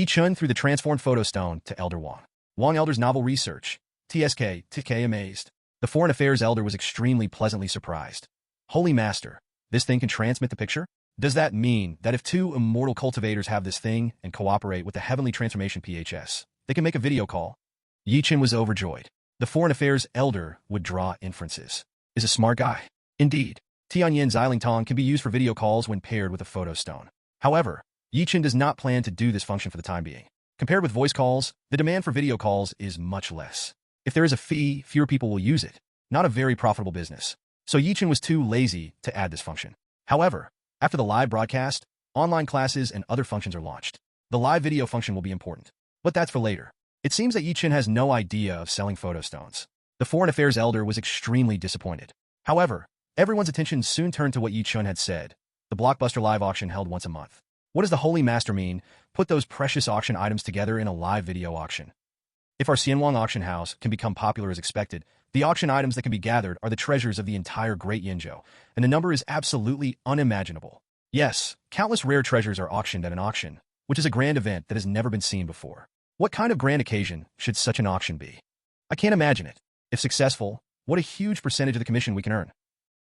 Chen threw the transformed photo stone to Elder Wang. Wang Elder's novel research. TK amazed. The Foreign Affairs Elder was extremely pleasantly surprised. Holy Master, this thing can transmit the picture? Does that mean that if two immortal cultivators have this thing and cooperate with the Heavenly Transformation PHS, they can make a video call? Chen was overjoyed. The Foreign Affairs elder would draw inferences. Is a smart guy. Indeed, Tianyan Tong can be used for video calls when paired with a photo stone. However, Chen does not plan to do this function for the time being. Compared with voice calls, the demand for video calls is much less. If there is a fee, fewer people will use it. Not a very profitable business. So Chen was too lazy to add this function. However, after the live broadcast, online classes and other functions are launched. The live video function will be important. But that's for later. It seems that Chen has no idea of selling photo stones. The Foreign Affairs elder was extremely disappointed. However, everyone's attention soon turned to what Chen had said. The blockbuster live auction held once a month. What does the Holy Master mean? Put those precious auction items together in a live video auction. If our Xianwang auction house can become popular as expected, the auction items that can be gathered are the treasures of the entire Great Yinzhou, and the number is absolutely unimaginable. Yes, countless rare treasures are auctioned at an auction, which is a grand event that has never been seen before. What kind of grand occasion should such an auction be? I can't imagine it. If successful, what a huge percentage of the commission we can earn.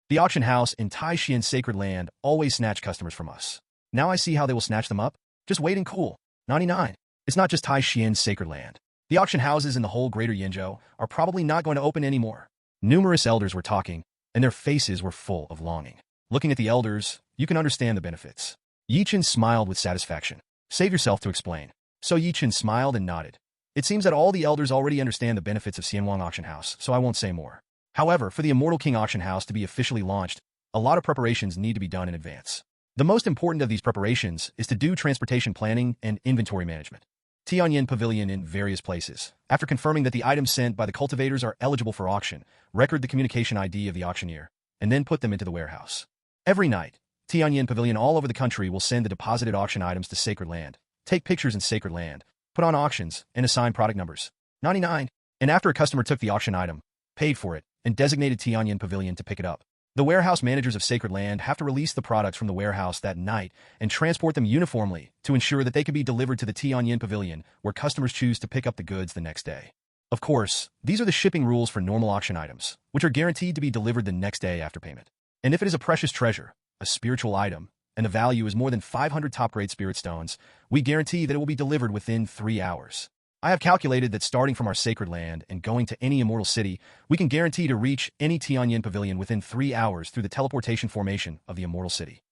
The auction house in Tianyan Sacred Land always snatch customers from us. Now I see how they will snatch them up. Just wait and cool. 99. It's not just Tianyan Sacred Land. The auction houses in the whole greater Yinzhou are probably not going to open anymore. Numerous elders were talking, and their faces were full of longing. Looking at the elders, you can understand the benefits. Chen smiled with satisfaction. Save yourself to explain. So Chen smiled and nodded. It seems that all the elders already understand the benefits of Xianwang Auction House, so I won't say more. However, for the Immortal King Auction House to be officially launched, a lot of preparations need to be done in advance. The most important of these preparations is to do transportation planning and inventory management. Tianyan Pavilion in various places. After confirming that the items sent by the cultivators are eligible for auction, record the communication ID of the auctioneer, and then put them into the warehouse. Every night, Tianyan Pavilion all over the country will send the deposited auction items to Sacred Land, take pictures in Sacred Land, put on auctions, and assign product numbers. 99. And after a customer took the auction item, paid for it, and designated Tianyan Pavilion to pick it up, the warehouse managers of Sacred Land have to release the products from the warehouse that night and transport them uniformly to ensure that they can be delivered to the Tianyan Pavilion where customers choose to pick up the goods the next day. Of course, these are the shipping rules for normal auction items, which are guaranteed to be delivered the next day after payment. And if it is a precious treasure, a spiritual item, and the value is more than 500 top-grade spirit stones, we guarantee that it will be delivered within 3 hours. I have calculated that starting from our Sacred Land and going to any immortal city, we can guarantee to reach any Tianyan Pavilion within 3 hours through the teleportation formation of the immortal city.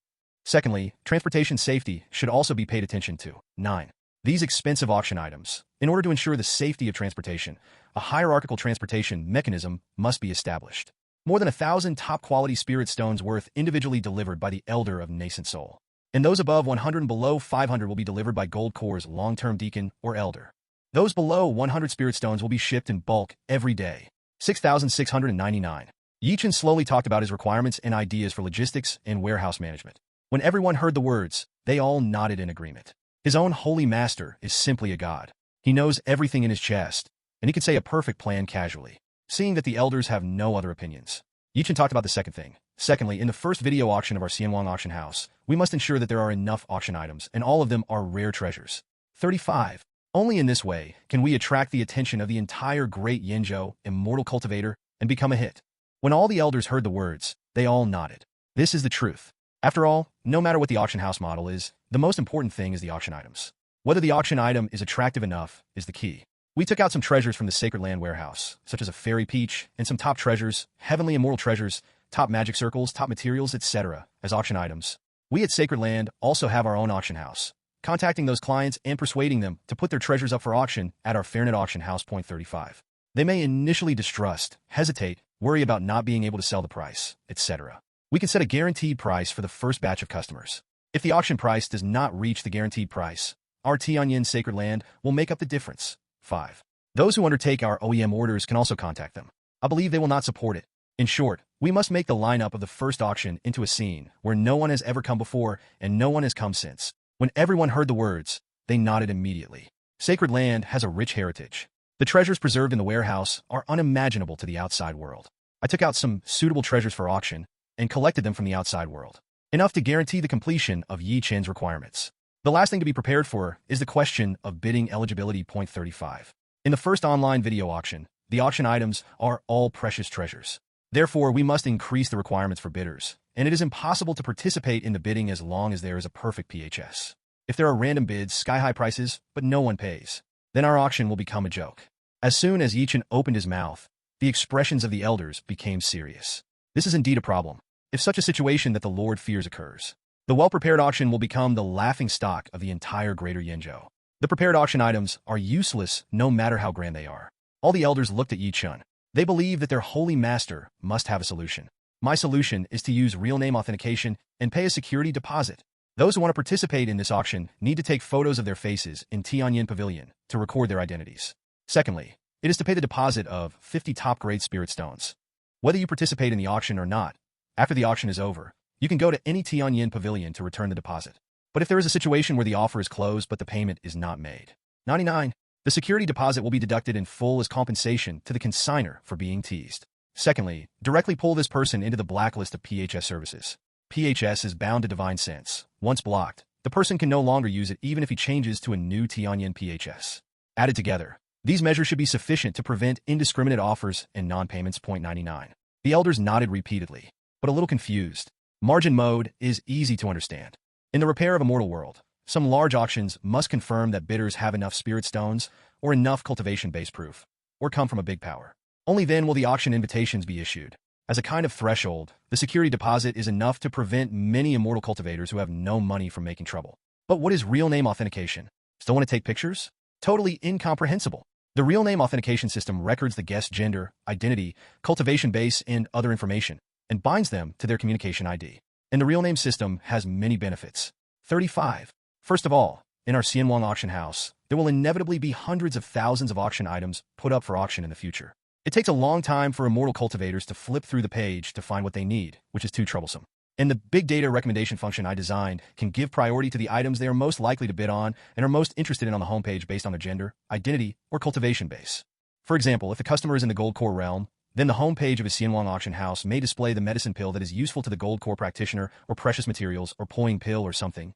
Secondly, transportation safety should also be paid attention to. 9. These expensive auction items. In order to ensure the safety of transportation, a hierarchical transportation mechanism must be established. More than 1,000 top-quality spirit stones worth individually delivered by the Elder of Nascent Soul. And those above 100 and below 500 will be delivered by Gold Core's long-term deacon or elder. Those below 100 spirit stones will be shipped in bulk every day. 6,699. Chen slowly talked about his requirements and ideas for logistics and warehouse management. When everyone heard the words, they all nodded in agreement. His own holy master is simply a god. He knows everything in his chest, and he could say a perfect plan casually. Seeing that the elders have no other opinions, Chen talked about the second thing. Secondly, in the first video auction of our Xianwang auction house, we must ensure that there are enough auction items, and all of them are rare treasures. 35. Only in this way can we attract the attention of the entire Great Yinzhou Immortal Cultivator and become a hit. When all the elders heard the words, they all nodded. This is the truth. After all, no matter what the auction house model is, the most important thing is the auction items. Whether the auction item is attractive enough is the key. We took out some treasures from the Sacred Land warehouse, such as a fairy peach and some top treasures, heavenly immortal treasures, top magic circles, top materials, etc. as auction items. We at Sacred Land also have our own auction house, contacting those clients and persuading them to put their treasures up for auction at our Fairnet auction house. 35. They may initially distrust, hesitate, worry about not being able to sell the price, etc. We can set a guaranteed price for the first batch of customers. If the auction price does not reach the guaranteed price, our Tianyan Sacred Land will make up the difference. 5. Those who undertake our OEM orders can also contact them. I believe they will not support it. In short, we must make the lineup of the first auction into a scene where no one has ever come before and no one has come since. When everyone heard the words, they nodded immediately. Sacred Land has a rich heritage. The treasures preserved in the warehouse are unimaginable to the outside world. I took out some suitable treasures for auction and collected them from the outside world, enough to guarantee the completion of Chen's requirements. The last thing to be prepared for is the question of bidding eligibility. 35. In the first online video auction, the auction items are all precious treasures. Therefore, we must increase the requirements for bidders and it is impossible to participate in the bidding as long as there is a perfect PHS. If there are random bids, sky-high prices, but no one pays, then our auction will become a joke. As soon as Chen opened his mouth, the expressions of the elders became serious. This is indeed a problem. If such a situation that the Lord fears occurs, the well-prepared auction will become the laughingstock of the entire Greater Yinzhou. The prepared auction items are useless no matter how grand they are. All the elders looked at Chen. They believe that their holy master must have a solution. My solution is to use real name authentication and pay a security deposit. Those who want to participate in this auction need to take photos of their faces in Tianyan Pavilion to record their identities. Secondly, it is to pay the deposit of 50 top-grade spirit stones. Whether you participate in the auction or not, after the auction is over, you can go to any Tianyan Pavilion to return the deposit. But if there is a situation where the offer is closed but the payment is not made, 99, the security deposit will be deducted in full as compensation to the consignor for being teased. Secondly, directly pull this person into the blacklist of PHS services. PHS is bound to divine sense. Once blocked, the person can no longer use it even if he changes to a new Tianyan PHS. Added together, these measures should be sufficient to prevent indiscriminate offers and non-payments. 99. The elders nodded repeatedly, but a little confused. Margin mode is easy to understand. In the repair of Immortal World, some large auctions must confirm that bidders have enough spirit stones or enough cultivation-based proof, or come from a big power. Only then will the auction invitations be issued. As a kind of threshold, the security deposit is enough to prevent many immortal cultivators who have no money from making trouble. But what is real name authentication? Still want to take pictures? Totally incomprehensible. The real name authentication system records the guest's gender, identity, cultivation base, and other information, and binds them to their communication ID. And the real name system has many benefits. 35. First of all, in our Xianwang auction house, there will inevitably be hundreds of thousands of auction items put up for auction in the future. It takes a long time for immortal cultivators to flip through the page to find what they need, which is too troublesome. And the big data recommendation function I designed can give priority to the items they are most likely to bid on and are most interested in on the homepage based on their gender, identity, or cultivation base. For example, if the customer is in the gold core realm, then the homepage of a Xianwang auction house may display the medicine pill that is useful to the gold core practitioner or precious materials or pulling pill or something.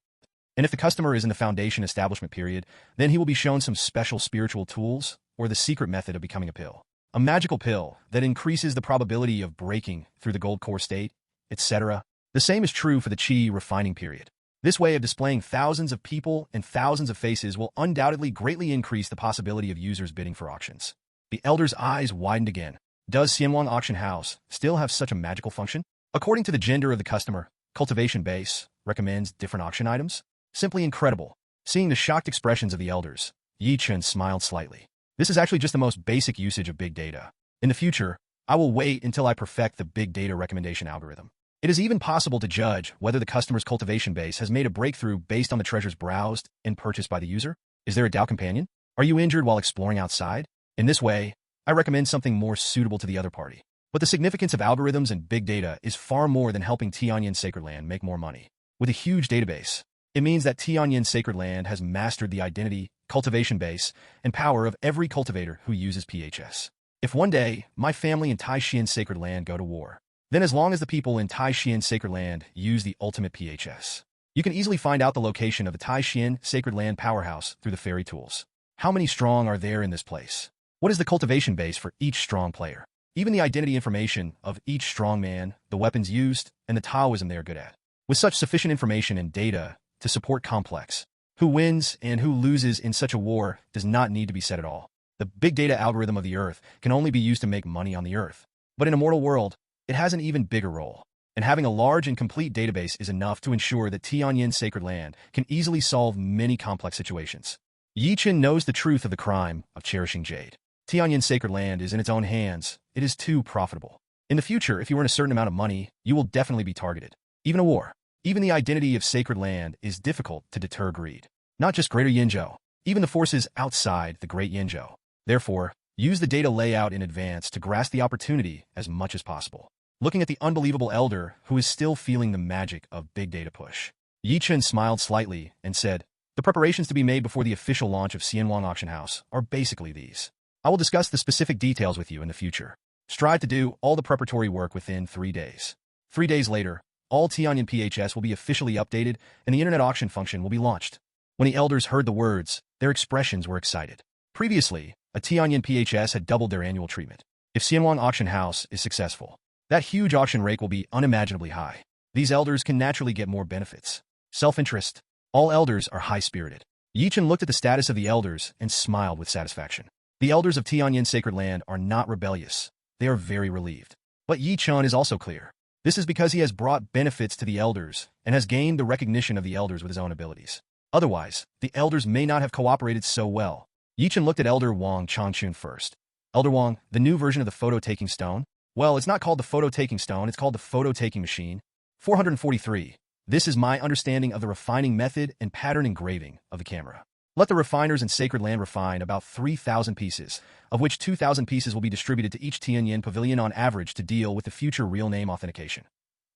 And if the customer is in the foundation establishment period, then he will be shown some special spiritual tools or the secret method of becoming a pill. A magical pill that increases the probability of breaking through the gold core state, etc. The same is true for the Qi refining period. This way of displaying thousands of people and thousands of faces will undoubtedly greatly increase the possibility of users bidding for auctions. The elder's eyes widened again. Does Xianwang Auction House still have such a magical function? According to the gender of the customer, cultivation base recommends different auction items? Simply incredible. Seeing the shocked expressions of the elders, Chen smiled slightly. This is actually just the most basic usage of big data. In the future, I will wait until I perfect the big data recommendation algorithm. It is even possible to judge whether the customer's cultivation base has made a breakthrough based on the treasures browsed and purchased by the user. Is there a Tao companion? Are you injured while exploring outside? In this way, I recommend something more suitable to the other party. But the significance of algorithms and big data is far more than helping Tianyan Sacred Land make more money. With a huge database, it means that Tianyan Sacred Land has mastered the identity, cultivation base, and power of every cultivator who uses PHS. If one day, my family and Tianyan Sacred Land go to war, then as long as the people in Tianyan Sacred Land use the ultimate PHS, you can easily find out the location of the Tianyan Sacred Land powerhouse through the fairy tools. How many strong are there in this place? What is the cultivation base for each strong player? Even the identity information of each strong man, the weapons used, and the Taoism they are good at. With such sufficient information and data to support complex, who wins and who loses in such a war does not need to be said at all. The big data algorithm of the Earth can only be used to make money on the Earth. But in Immortal World, it has an even bigger role. And having a large and complete database is enough to ensure that Tianyan Sacred Land can easily solve many complex situations. Chen knows the truth of the crime of cherishing jade. Tianyan Sacred Land is in its own hands. It is too profitable. In the future, if you earn a certain amount of money, you will definitely be targeted. Even a war. Even the identity of Sacred Land is difficult to deter greed. Not just Greater Yinzhou, even the forces outside the Great Yinzhou. Therefore, use the data layout in advance to grasp the opportunity as much as possible. Looking at the unbelievable elder who is still feeling the magic of big data push, Chen smiled slightly and said, the preparations to be made before the official launch of Xianwang Auction House are basically these. I will discuss the specific details with you in the future. Strive to do all the preparatory work within 3 days. 3 days later, all Tianyan PHS will be officially updated and the internet auction function will be launched. When the elders heard the words, their expressions were excited. Previously, a Tianyan PHS had doubled their annual treatment. If Xianwang Auction House is successful, that huge auction rate will be unimaginably high. These elders can naturally get more benefits. Self-interest. All elders are high-spirited. Yi Chen looked at the status of the elders and smiled with satisfaction. The elders of Tianyan Sacred Land are not rebellious. They are very relieved. But Yi Chen is also clear. This is because he has brought benefits to the elders and has gained the recognition of the elders with his own abilities. Otherwise, the elders may not have cooperated so well. Yi Chen looked at Elder Wang Changchun first. Elder Wang, the new version of the photo-taking stone? Well, it's not called the photo-taking stone, it's called the photo-taking machine. 443. This is my understanding of the refining method and pattern engraving of the camera. Let the refiners in Sacred Land refine about 3,000 pieces, of which 2,000 pieces will be distributed to each Tianyan pavilion on average to deal with the future real name authentication.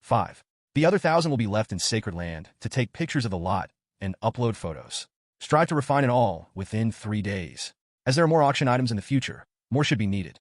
5. The other 1,000 will be left in Sacred Land to take pictures of the lot and upload photos. Strive to refine it all within 3 days. As there are more auction items in the future, more should be needed.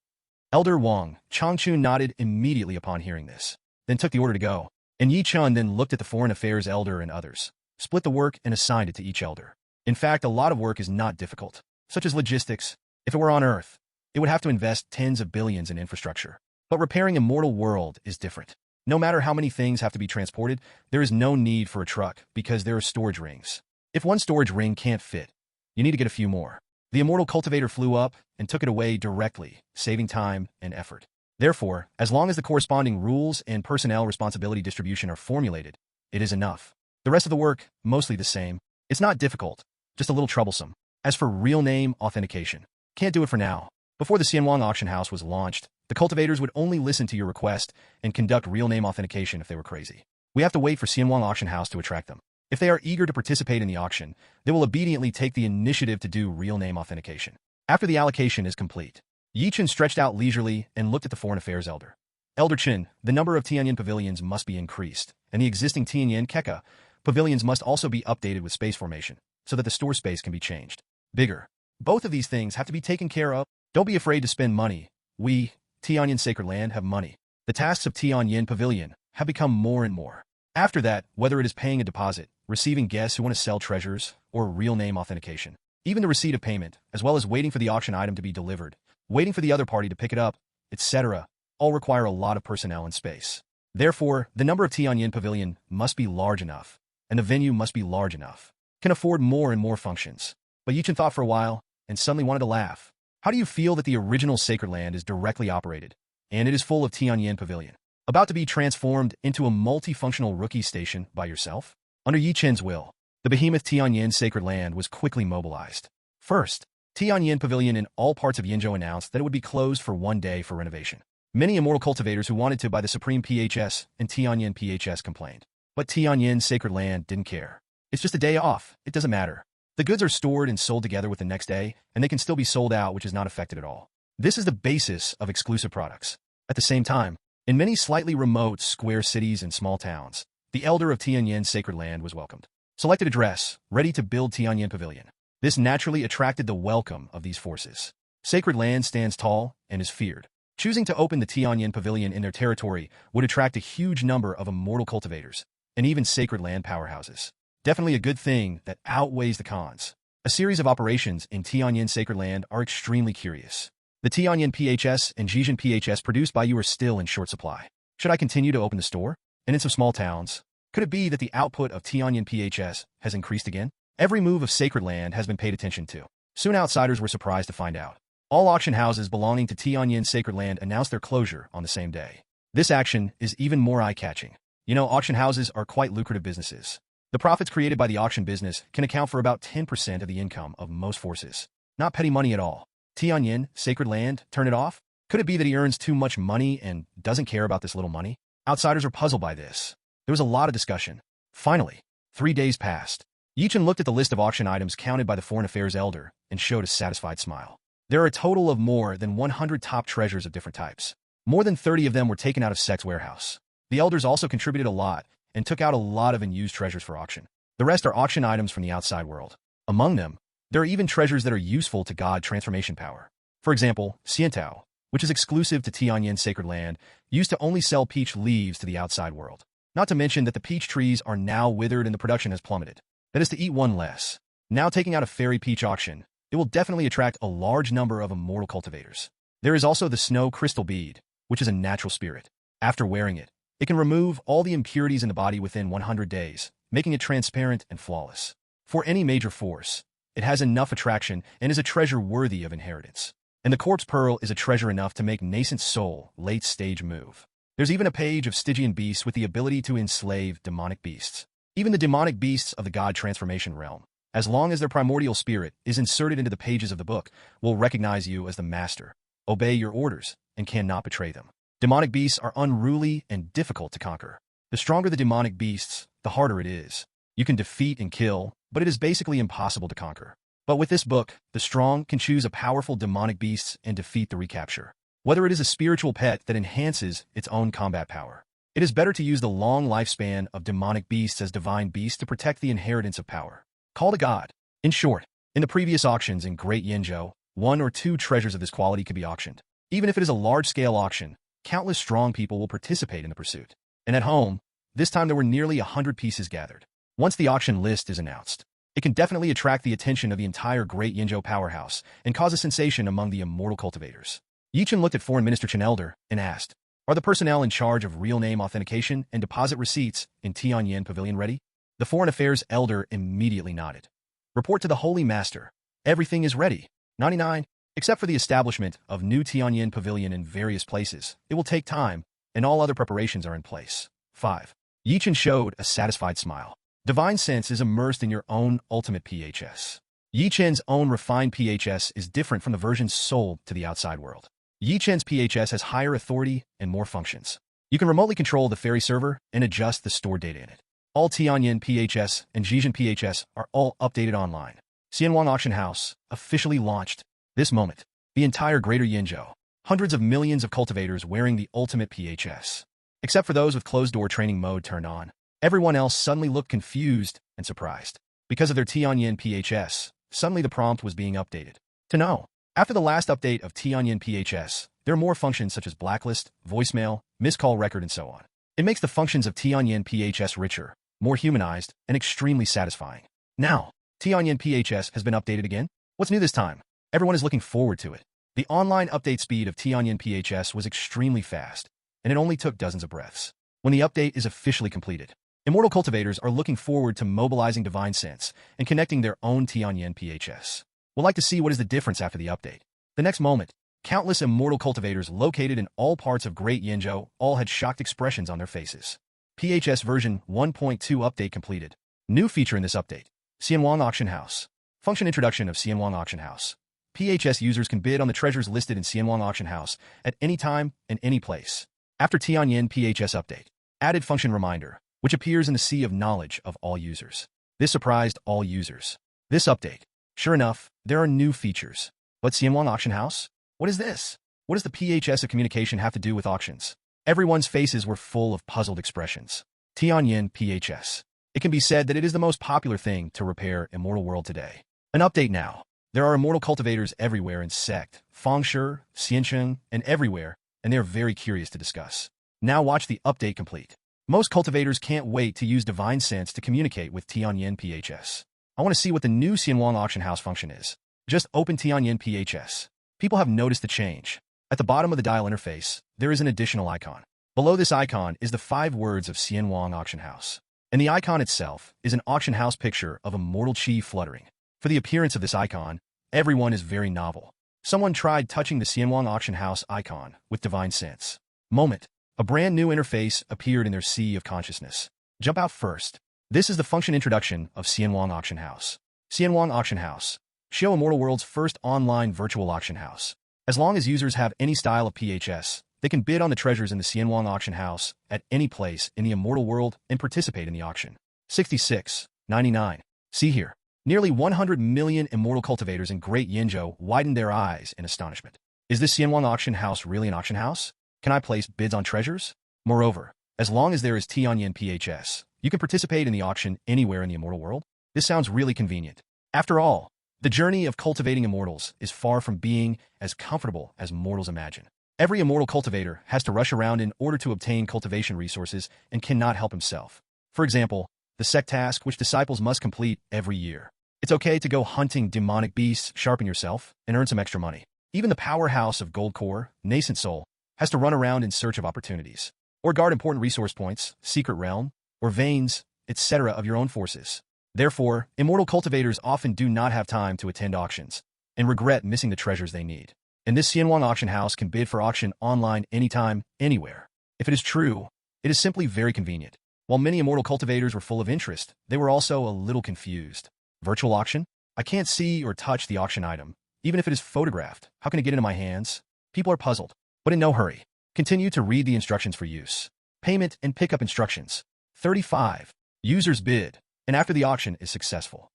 Elder Wang Changchun nodded immediately upon hearing this, then took the order to go, and Yi Chen then looked at the foreign affairs elder and others, split the work and assigned it to each elder. In fact, a lot of work is not difficult, such as logistics. If it were on Earth, it would have to invest tens of billions in infrastructure. But repairing Immortal World is different. No matter how many things have to be transported, there is no need for a truck because there are storage rings. If one storage ring can't fit, you need to get a few more. The Immortal Cultivator flew up and took it away directly, saving time and effort. Therefore, as long as the corresponding rules and personnel responsibility distribution are formulated, it is enough. The rest of the work, mostly the same. It's not difficult, just a little troublesome. As for real name authentication, can't do it for now. Before the Xianwang auction house was launched, the cultivators would only listen to your request and conduct real name authentication if they were crazy. We have to wait for Xianwang auction house to attract them. If they are eager to participate in the auction, they will obediently take the initiative to do real name authentication. After the allocation is complete, Yi Chen stretched out leisurely and looked at the foreign affairs elder. Elder Chen, the number of Tianyan pavilions must be increased, and the existing Tianyan Keka pavilions must also be updated with space formation, so that the store space can be changed bigger. Both of these things have to be taken care of. Don't be afraid to spend money. We, Tianyan Sacred Land, have money. The tasks of Tianyan Pavilion have become more and more. After that, whether it is paying a deposit, receiving guests who want to sell treasures, or real name authentication, even the receipt of payment, as well as waiting for the auction item to be delivered, waiting for the other party to pick it up, etc., all require a lot of personnel and space. Therefore, the number of Tianyan Pavilion must be large enough, and the venue must be large enough, can afford more and more functions. But Yi Chen thought for a while, and suddenly wanted to laugh. How do you feel that the original Sacred Land is directly operated, and it is full of Tianyan Pavilion, about to be transformed into a multifunctional rookie station by yourself? Under Yi Chen's will, the behemoth Tianyan Sacred Land was quickly mobilized. First, Tianyan Pavilion in all parts of Yinzhou announced that it would be closed for 1 day for renovation. Many immortal cultivators who wanted to buy the Supreme PHS and Tianyan PHS complained. But Tianyan Sacred Land didn't care. It's just a day off, it doesn't matter. The goods are stored and sold together with the next day, and they can still be sold out, which is not affected at all. This is the basis of exclusive products. At the same time, in many slightly remote square cities and small towns, the elder of Tianyan Sacred Land was welcomed. Selected address, ready to build Tianyan Pavilion. This naturally attracted the welcome of these forces. Sacred Land stands tall and is feared. Choosing to open the Tianyan Pavilion in their territory would attract a huge number of immortal cultivators, and even Sacred Land powerhouses. Definitely a good thing that outweighs the cons. A series of operations in Tianyan Sacred Land are extremely curious. The Tianyan PHS and Zhejian PHS produced by you are still in short supply. Should I continue to open the store? And in some small towns, could it be that the output of Tianyan PHS has increased again? Every move of Sacred Land has been paid attention to. Soon outsiders were surprised to find out. All auction houses belonging to Tianyan Sacred Land announced their closure on the same day. This action is even more eye-catching. You know, auction houses are quite lucrative businesses. The profits created by the auction business can account for about 10% of the income of most forces. Not petty money at all. Tianyan Sacred Land, turn it off? Could it be that he earns too much money and doesn't care about this little money? Outsiders are puzzled by this. There was a lot of discussion. Finally, 3 days passed. Yi Chen looked at the list of auction items counted by the Foreign Affairs Elder and showed a satisfied smile. There are a total of more than 100 top treasures of different types. More than 30 of them were taken out of Sect's warehouse. The elders also contributed a lot and took out a lot of unused treasures for auction. The rest are auction items from the outside world. Among them, there are even treasures that are useful to God transformation power. For example, Xiantao, which is exclusive to Tianyan Sacred Land, used to only sell peach leaves to the outside world. Not to mention that the peach trees are now withered and the production has plummeted. That is to eat one less. Now taking out a fairy peach auction, it will definitely attract a large number of immortal cultivators. There is also the snow crystal bead, which is a natural spirit. After wearing it, It can remove all the impurities in the body within 100 days, making it transparent and flawless. For any major force, it has enough attraction and is a treasure worthy of inheritance. And the corpse pearl is a treasure enough to make nascent soul late-stage move. There's even a page of Stygian beasts with the ability to enslave demonic beasts. Even the demonic beasts of the god transformation realm, as long as their primordial spirit is inserted into the pages of the book, will recognize you as the master, obey your orders, and cannot betray them. Demonic beasts are unruly and difficult to conquer. The stronger the demonic beasts, the harder it is. You can defeat and kill, but it is basically impossible to conquer. But with this book, the strong can choose a powerful demonic beast and defeat the recapture. Whether it is a spiritual pet that enhances its own combat power. It is better to use the long lifespan of demonic beasts as divine beasts to protect the inheritance of power. Call to God. In short, in the previous auctions in Great Yinzhou, 1 or 2 treasures of this quality could be auctioned. Even if it is a large-scale auction, countless strong people will participate in the pursuit. And at home, this time there were nearly 100 pieces gathered. Once the auction list is announced, it can definitely attract the attention of the entire Great Yinzhou powerhouse and cause a sensation among the immortal cultivators. Chen looked at Foreign Minister Chen Elder and asked, "Are the personnel in charge of real name authentication and deposit receipts in Tianyan Pavilion ready?" The Foreign Affairs Elder immediately nodded. "Report to the Holy Master. Everything is ready. 99. Except for the establishment of new Tianyan Pavilion in various places. It will take time, and all other preparations are in place." 5. Chen showed a satisfied smile. Divine sense is immersed in your own ultimate PHS. Chen's own refined PHS is different from the versions sold to the outside world. Chen's PHS has higher authority and more functions. You can remotely control the ferry server and adjust the stored data in it. All Tianyan PHS and Zhejian PHS are all updated online. Xianwang Auction House, officially launched. This moment, the entire Greater Yinzhou, hundreds of millions of cultivators wearing the ultimate PHS. Except for those with closed-door training mode turned on, everyone else suddenly looked confused and surprised. Because of their Tianyan PHS, suddenly the prompt was being updated. To know, after the last update of Tianyan PHS, there are more functions such as blacklist, voicemail, missed call record, and so on. It makes the functions of Tianyan PHS richer, more humanized, and extremely satisfying. Now, Tianyan PHS has been updated again? What's new this time? Everyone is looking forward to it. The online update speed of Tianyan PHS was extremely fast, and it only took dozens of breaths. When the update is officially completed, immortal cultivators are looking forward to mobilizing divine sense and connecting their own Tianyan PHS. We'll like to see what is the difference after the update. The next moment, countless immortal cultivators located in all parts of Great Yinzhou all had shocked expressions on their faces. PHS version 1.2 update completed. New feature in this update. Xianwang Auction House. Function introduction of Xianwang Auction House. PHS users can bid on the treasures listed in Xianwang Auction House at any time and any place. After Tianyan PHS update. Added function reminder, which appears in the sea of knowledge of all users. This surprised all users. This update. Sure enough, there are new features. But Xianwang Auction House? What is this? What does the PHS of communication have to do with auctions? Everyone's faces were full of puzzled expressions. Tianyan PHS. It can be said that it is the most popular thing to repair Immortal World today. An update now. There are immortal cultivators everywhere in Sect, Fengshi, Xiancheng, and everywhere, and they are very curious to discuss. Now watch the update complete. Most cultivators can't wait to use Divine Sense to communicate with Tianyan PHS. I want to see what the new Xianwang Auction House function is. Just open Tianyan PHS. People have noticed the change. At the bottom of the dial interface, there is an additional icon. Below this icon is the 5 words of Xianwang Auction House. And the icon itself is an auction house picture of immortal chi fluttering. For the appearance of this icon, everyone is very novel. Someone tried touching the Xianwang Auction House icon with Divine Sense. Moment. A brand new interface appeared in their sea of consciousness. Jump out first. This is the function introduction of Xianwang Auction House. Xianwang Auction House. Show Immortal World's first online virtual auction house. As long as users have any style of PHS, they can bid on the treasures in the Xianwang Auction House at any place in the Immortal World and participate in the auction. 66.99. See here. Nearly 100 million immortal cultivators in Great Yinzhou widened their eyes in astonishment. Is this Xianwang Auction House really an auction house? Can I place bids on treasures? Moreover, as long as there is Tianyan PHS, you can participate in the auction anywhere in the Immortal World. This sounds really convenient. After all, the journey of cultivating immortals is far from being as comfortable as mortals imagine. Every immortal cultivator has to rush around in order to obtain cultivation resources and cannot help himself. For example, the sect task which disciples must complete every year. It's okay to go hunting demonic beasts, sharpen yourself, and earn some extra money. Even the powerhouse of Gold Core, Nascent Soul, has to run around in search of opportunities. or guard important resource points, secret realm, or veins, etc. of your own forces. Therefore, immortal cultivators often do not have time to attend auctions and regret missing the treasures they need. And this Xianwang auction house can bid for auction online anytime, anywhere. If it is true, it is simply very convenient. While many immortal cultivators were full of interest, they were also a little confused. Virtual auction? I can't see or touch the auction item. Even if it is photographed, how can it get into my hands? People are puzzled, but in no hurry. Continue to read the instructions for use. Payment and pickup instructions. 35. Users bid, and after the auction is successful,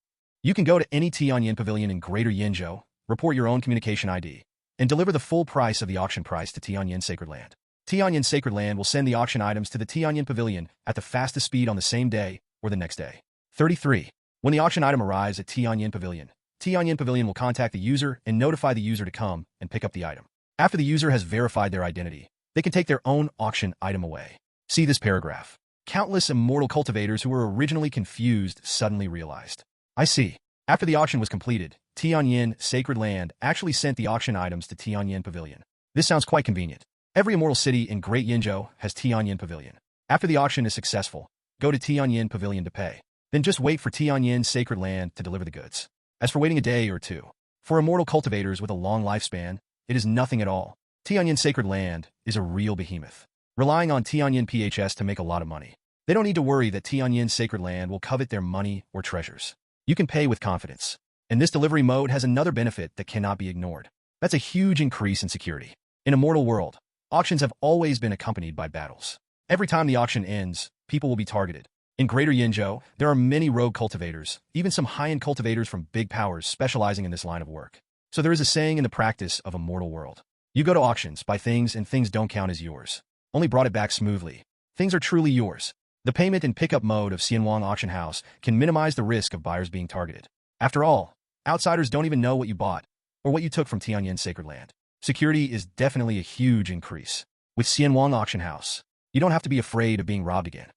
you can go to any Tianyan Pavilion in Greater Yinzhou, report your own communication ID, and deliver the full price of the auction price to Tianyan Sacred Land. Tianyan Sacred Land will send the auction items to the Tianyan Pavilion at the fastest speed on the same day or the next day. 33. When the auction item arrives at Tianyan Pavilion will contact the user and notify the user to come and pick up the item. After the user has verified their identity, they can take their own auction item away. See this paragraph. Countless immortal cultivators who were originally confused suddenly realized. I see. After the auction was completed, Tianyan Sacred Land actually sent the auction items to Tianyan Pavilion. This sounds quite convenient. Every immortal city in Great Yinzhou has Tianyan Pavilion. After the auction is successful, go to Tianyan Pavilion to pay. Then just wait for Tianyan Sacred Land to deliver the goods. As for waiting a day or two, for immortal cultivators with a long lifespan, it is nothing at all. Tianyan Sacred Land is a real behemoth, relying on Tianyan PHS to make a lot of money. They don't need to worry that Tianyan Sacred Land will covet their money or treasures. You can pay with confidence. And this delivery mode has another benefit that cannot be ignored. That's a huge increase in security. In Immortal World, auctions have always been accompanied by battles. Every time the auction ends, people will be targeted. In Greater Yinzhou, there are many rogue cultivators, even some high-end cultivators from big powers specializing in this line of work. So there is a saying in the practice of Immortal World. You go to auctions, buy things, and things don't count as yours. Only brought it back smoothly. Things are truly yours. The payment and pickup mode of Xianwang Auction House can minimize the risk of buyers being targeted. After all, outsiders don't even know what you bought or what you took from Tianyan Sacred Land. Security is definitely a huge increase. With Xianwang Auction House, you don't have to be afraid of being robbed again.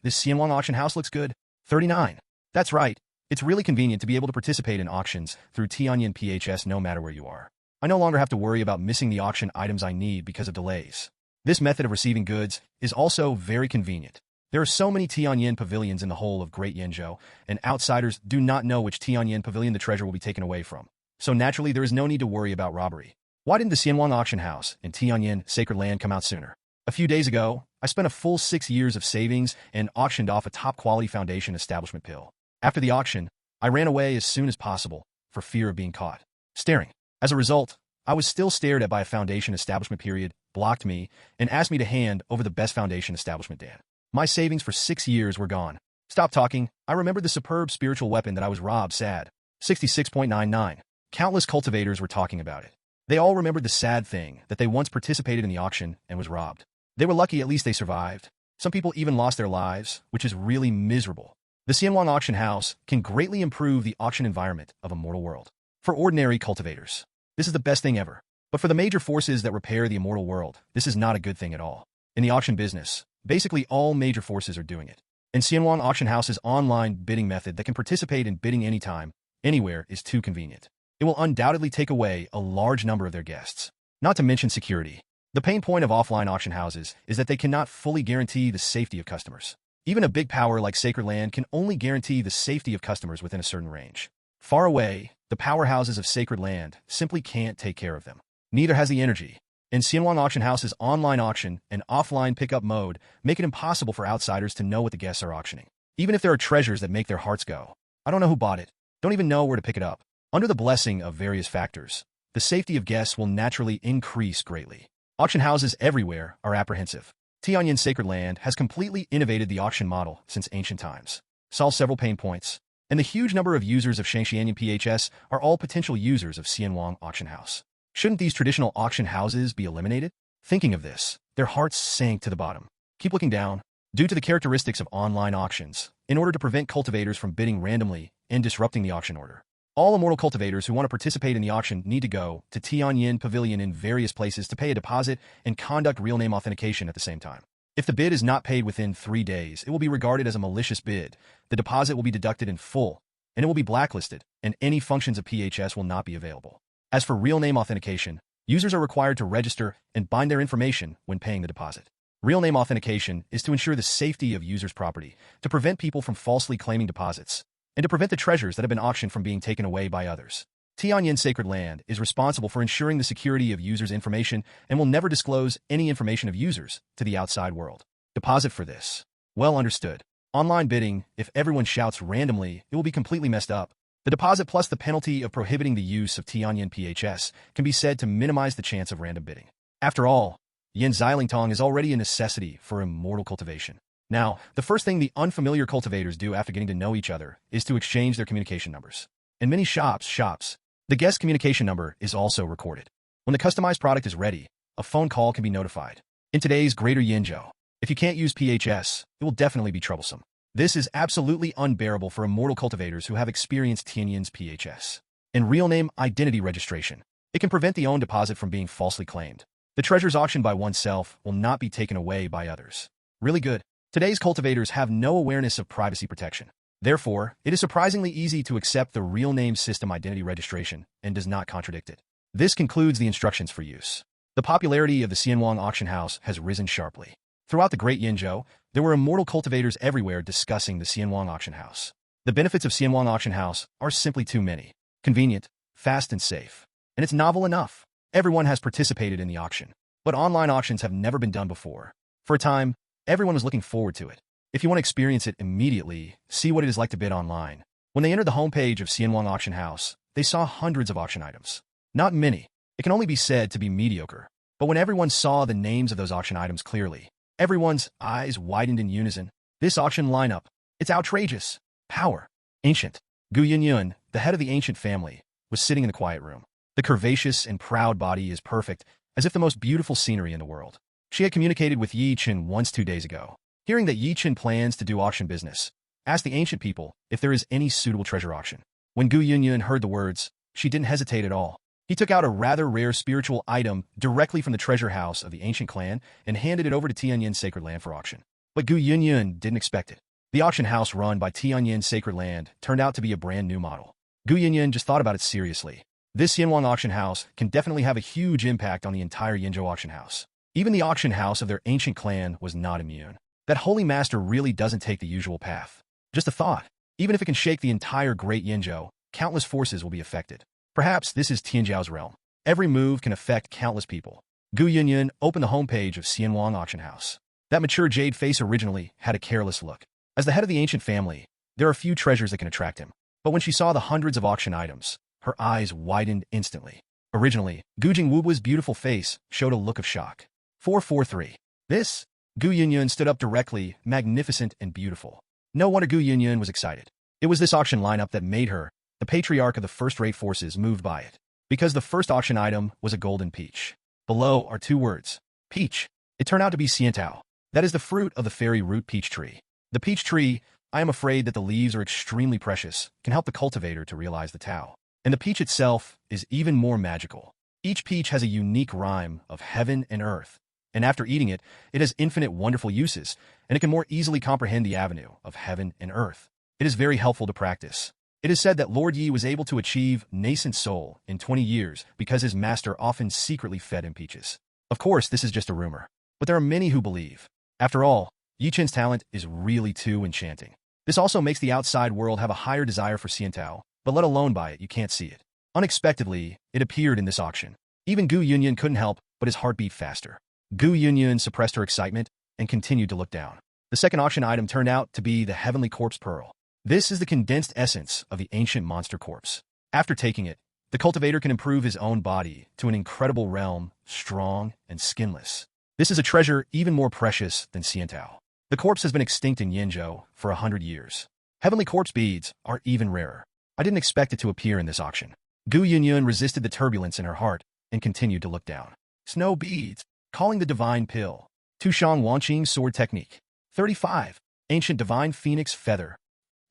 This Xianwang Auction House looks good. 39. That's right. It's really convenient to be able to participate in auctions through Tianyan PHS no matter where you are. I no longer have to worry about missing the auction items I need because of delays. This method of receiving goods is also very convenient. There are so many Tianyan pavilions in the whole of Great Yinzhou, and outsiders do not know which Tianyan pavilion the treasure will be taken away from. So naturally, there is no need to worry about robbery. Why didn't the Xianwang Auction House in Tianyan Sacred Land come out sooner? A few days ago, I spent a full 6 years of savings and auctioned off a top-quality foundation establishment pill. After the auction, I ran away as soon as possible for fear of being caught. Staring. As a result, I was still stared at by a foundation establishment period, blocked me, and asked me to hand over the best foundation establishment Dan. My savings for 6 years were gone. Stop talking. I remembered the superb spiritual weapon that I was robbed. Sad. 66.99. Countless cultivators were talking about it. They all remembered the sad thing that they once participated in the auction and was robbed. They were lucky at least they survived. Some people even lost their lives, which is really miserable. The Xianwang Auction House can greatly improve the auction environment of Immortal World. For ordinary cultivators, this is the best thing ever. But for the major forces that repair the Immortal World, this is not a good thing at all. In the auction business, basically all major forces are doing it. And Xianwang Auction House's online bidding method that can participate in bidding anytime, anywhere is too convenient. It will undoubtedly take away a large number of their guests. Not to mention security. The pain point of offline auction houses is that they cannot fully guarantee the safety of customers. Even a big power like Sacred Land can only guarantee the safety of customers within a certain range. Far away, the powerhouses of Sacred Land simply can't take care of them. Neither has the energy. And Xianwang Auction House's online auction and offline pickup mode make it impossible for outsiders to know what the guests are auctioning. Even if there are treasures that make their hearts go, I don't know who bought it, don't even know where to pick it up. Under the blessing of various factors, the safety of guests will naturally increase greatly. Auction houses everywhere are apprehensive. Tianyan Sacred Land has completely innovated the auction model since ancient times, solved several pain points, and the huge number of users of Tianyan PHS are all potential users of Xianwang Auction House. Shouldn't these traditional auction houses be eliminated? Thinking of this, their hearts sank to the bottom. Keep looking down. Due to the characteristics of online auctions, in order to prevent cultivators from bidding randomly and disrupting the auction order, all immortal cultivators who want to participate in the auction need to go to Tianyan Pavilion in various places to pay a deposit and conduct real name authentication at the same time. If the bid is not paid within 3 days, it will be regarded as a malicious bid. The deposit will be deducted in full, and it will be blacklisted, and any functions of PHS will not be available. As for real name authentication, users are required to register and bind their information when paying the deposit. Real name authentication is to ensure the safety of users' property, to prevent people from falsely claiming deposits, and to prevent the treasures that have been auctioned from being taken away by others. Tianyan Sacred Land is responsible for ensuring the security of users' information and will never disclose any information of users to the outside world. Deposit for this. Well understood. Online bidding, if everyone shouts randomly, it will be completely messed up. The deposit plus the penalty of prohibiting the use of Tianyan PHS can be said to minimize the chance of random bidding. After all, Yin Xilingtong is already a necessity for immortal cultivation. Now, the first thing the unfamiliar cultivators do after getting to know each other is to exchange their communication numbers. In many shops, the guest communication number is also recorded. When the customized product is ready, a phone call can be notified. In today's Greater Yinzhou, if you can't use PHS, it will definitely be troublesome. This is absolutely unbearable for immortal cultivators who have experienced Tianyan's PHS. In real name identity registration, it can prevent the own deposit from being falsely claimed. The treasures auctioned by oneself will not be taken away by others. Really good. Today's cultivators have no awareness of privacy protection. Therefore, it is surprisingly easy to accept the real name system identity registration and does not contradict it. This concludes the instructions for use. The popularity of the Xianwang auction house has risen sharply. Throughout the Great Yinzhou, there were immortal cultivators everywhere discussing the Xianwang auction house. The benefits of Xianwang auction house are simply too many. Convenient, fast and safe. And it's novel enough. Everyone has participated in the auction. But online auctions have never been done before. For a time, everyone was looking forward to it. If you want to experience it immediately, see what it is like to bid online. When they entered the homepage of Xianwang auction house, they saw hundreds of auction items. Not many. It can only be said to be mediocre. But when everyone saw the names of those auction items clearly, everyone's eyes widened in unison. This auction lineup, it's outrageous. Power. Ancient. Gu Yunyun, the head of the ancient family, was sitting in the quiet room. The curvaceous and proud body is perfect, as if the most beautiful scenery in the world. She had communicated with Chen once 2 days ago. Hearing that Chen plans to do auction business, asked the ancient people if there is any suitable treasure auction. When Gu Yunyun heard the words, she didn't hesitate at all. He took out a rather rare spiritual item directly from the treasure house of the ancient clan and handed it over to Tianyan Sacred Land for auction. But Gu Yunyun didn't expect it. The auction house run by Tianyan Sacred Land turned out to be a brand new model. Gu Yunyun just thought about it seriously. This Xianwang auction house can definitely have a huge impact on the entire Yinzhou auction house. Even the auction house of their ancient clan was not immune. That holy master really doesn't take the usual path. Just a thought. Even if it can shake the entire Great Yinzhou, countless forces will be affected. Perhaps this is Tianzhou's realm. Every move can affect countless people. Gu Yunyun opened the homepage of Xianwang auction house. That mature jade face originally had a careless look. As the head of the ancient family, there are few treasures that can attract him. But when she saw the hundreds of auction items, her eyes widened instantly. Originally, Gu Jingwu's beautiful face showed a look of shock. 443. This? Gu Yunyun stood up directly, magnificent and beautiful. No wonder Gu Yunyun was excited. It was this auction lineup that made her, the patriarch of the first-rate forces, moved by it. Because the first auction item was a golden peach. Below are 2 words. Peach. It turned out to be Xiantao. That is the fruit of the fairy root peach tree. The peach tree, I am afraid that the leaves are extremely precious, can help the cultivator to realize the Tao. And the peach itself is even more magical. Each peach has a unique rhyme of heaven and earth. And after eating it, it has infinite wonderful uses, and it can more easily comprehend the avenue of heaven and earth. It is very helpful to practice. It is said that Lord Yi was able to achieve nascent soul in 20 years because his master often secretly fed him peaches. Of course, this is just a rumor, but there are many who believe. After all, Yi Chen's talent is really too enchanting. This also makes the outside world have a higher desire for Xiantao, but let alone buy it, you can't see it. Unexpectedly, it appeared in this auction. Even Gu Yunyun couldn't help, but his heart beat faster. Gu Yunyun suppressed her excitement and continued to look down. The second auction item turned out to be the Heavenly Corpse Pearl. This is the condensed essence of the ancient monster corpse. After taking it, the cultivator can improve his own body to an incredible realm, strong and skinless. This is a treasure even more precious than Xiantao. The corpse has been extinct in Yinzhou for 100 years. Heavenly Corpse beads are even rarer. I didn't expect it to appear in this auction. Gu Yunyun resisted the turbulence in her heart and continued to look down. Snow beads. Calling the Divine Pill. Tushang Wanqing Sword Technique. 35. Ancient Divine Phoenix Feather.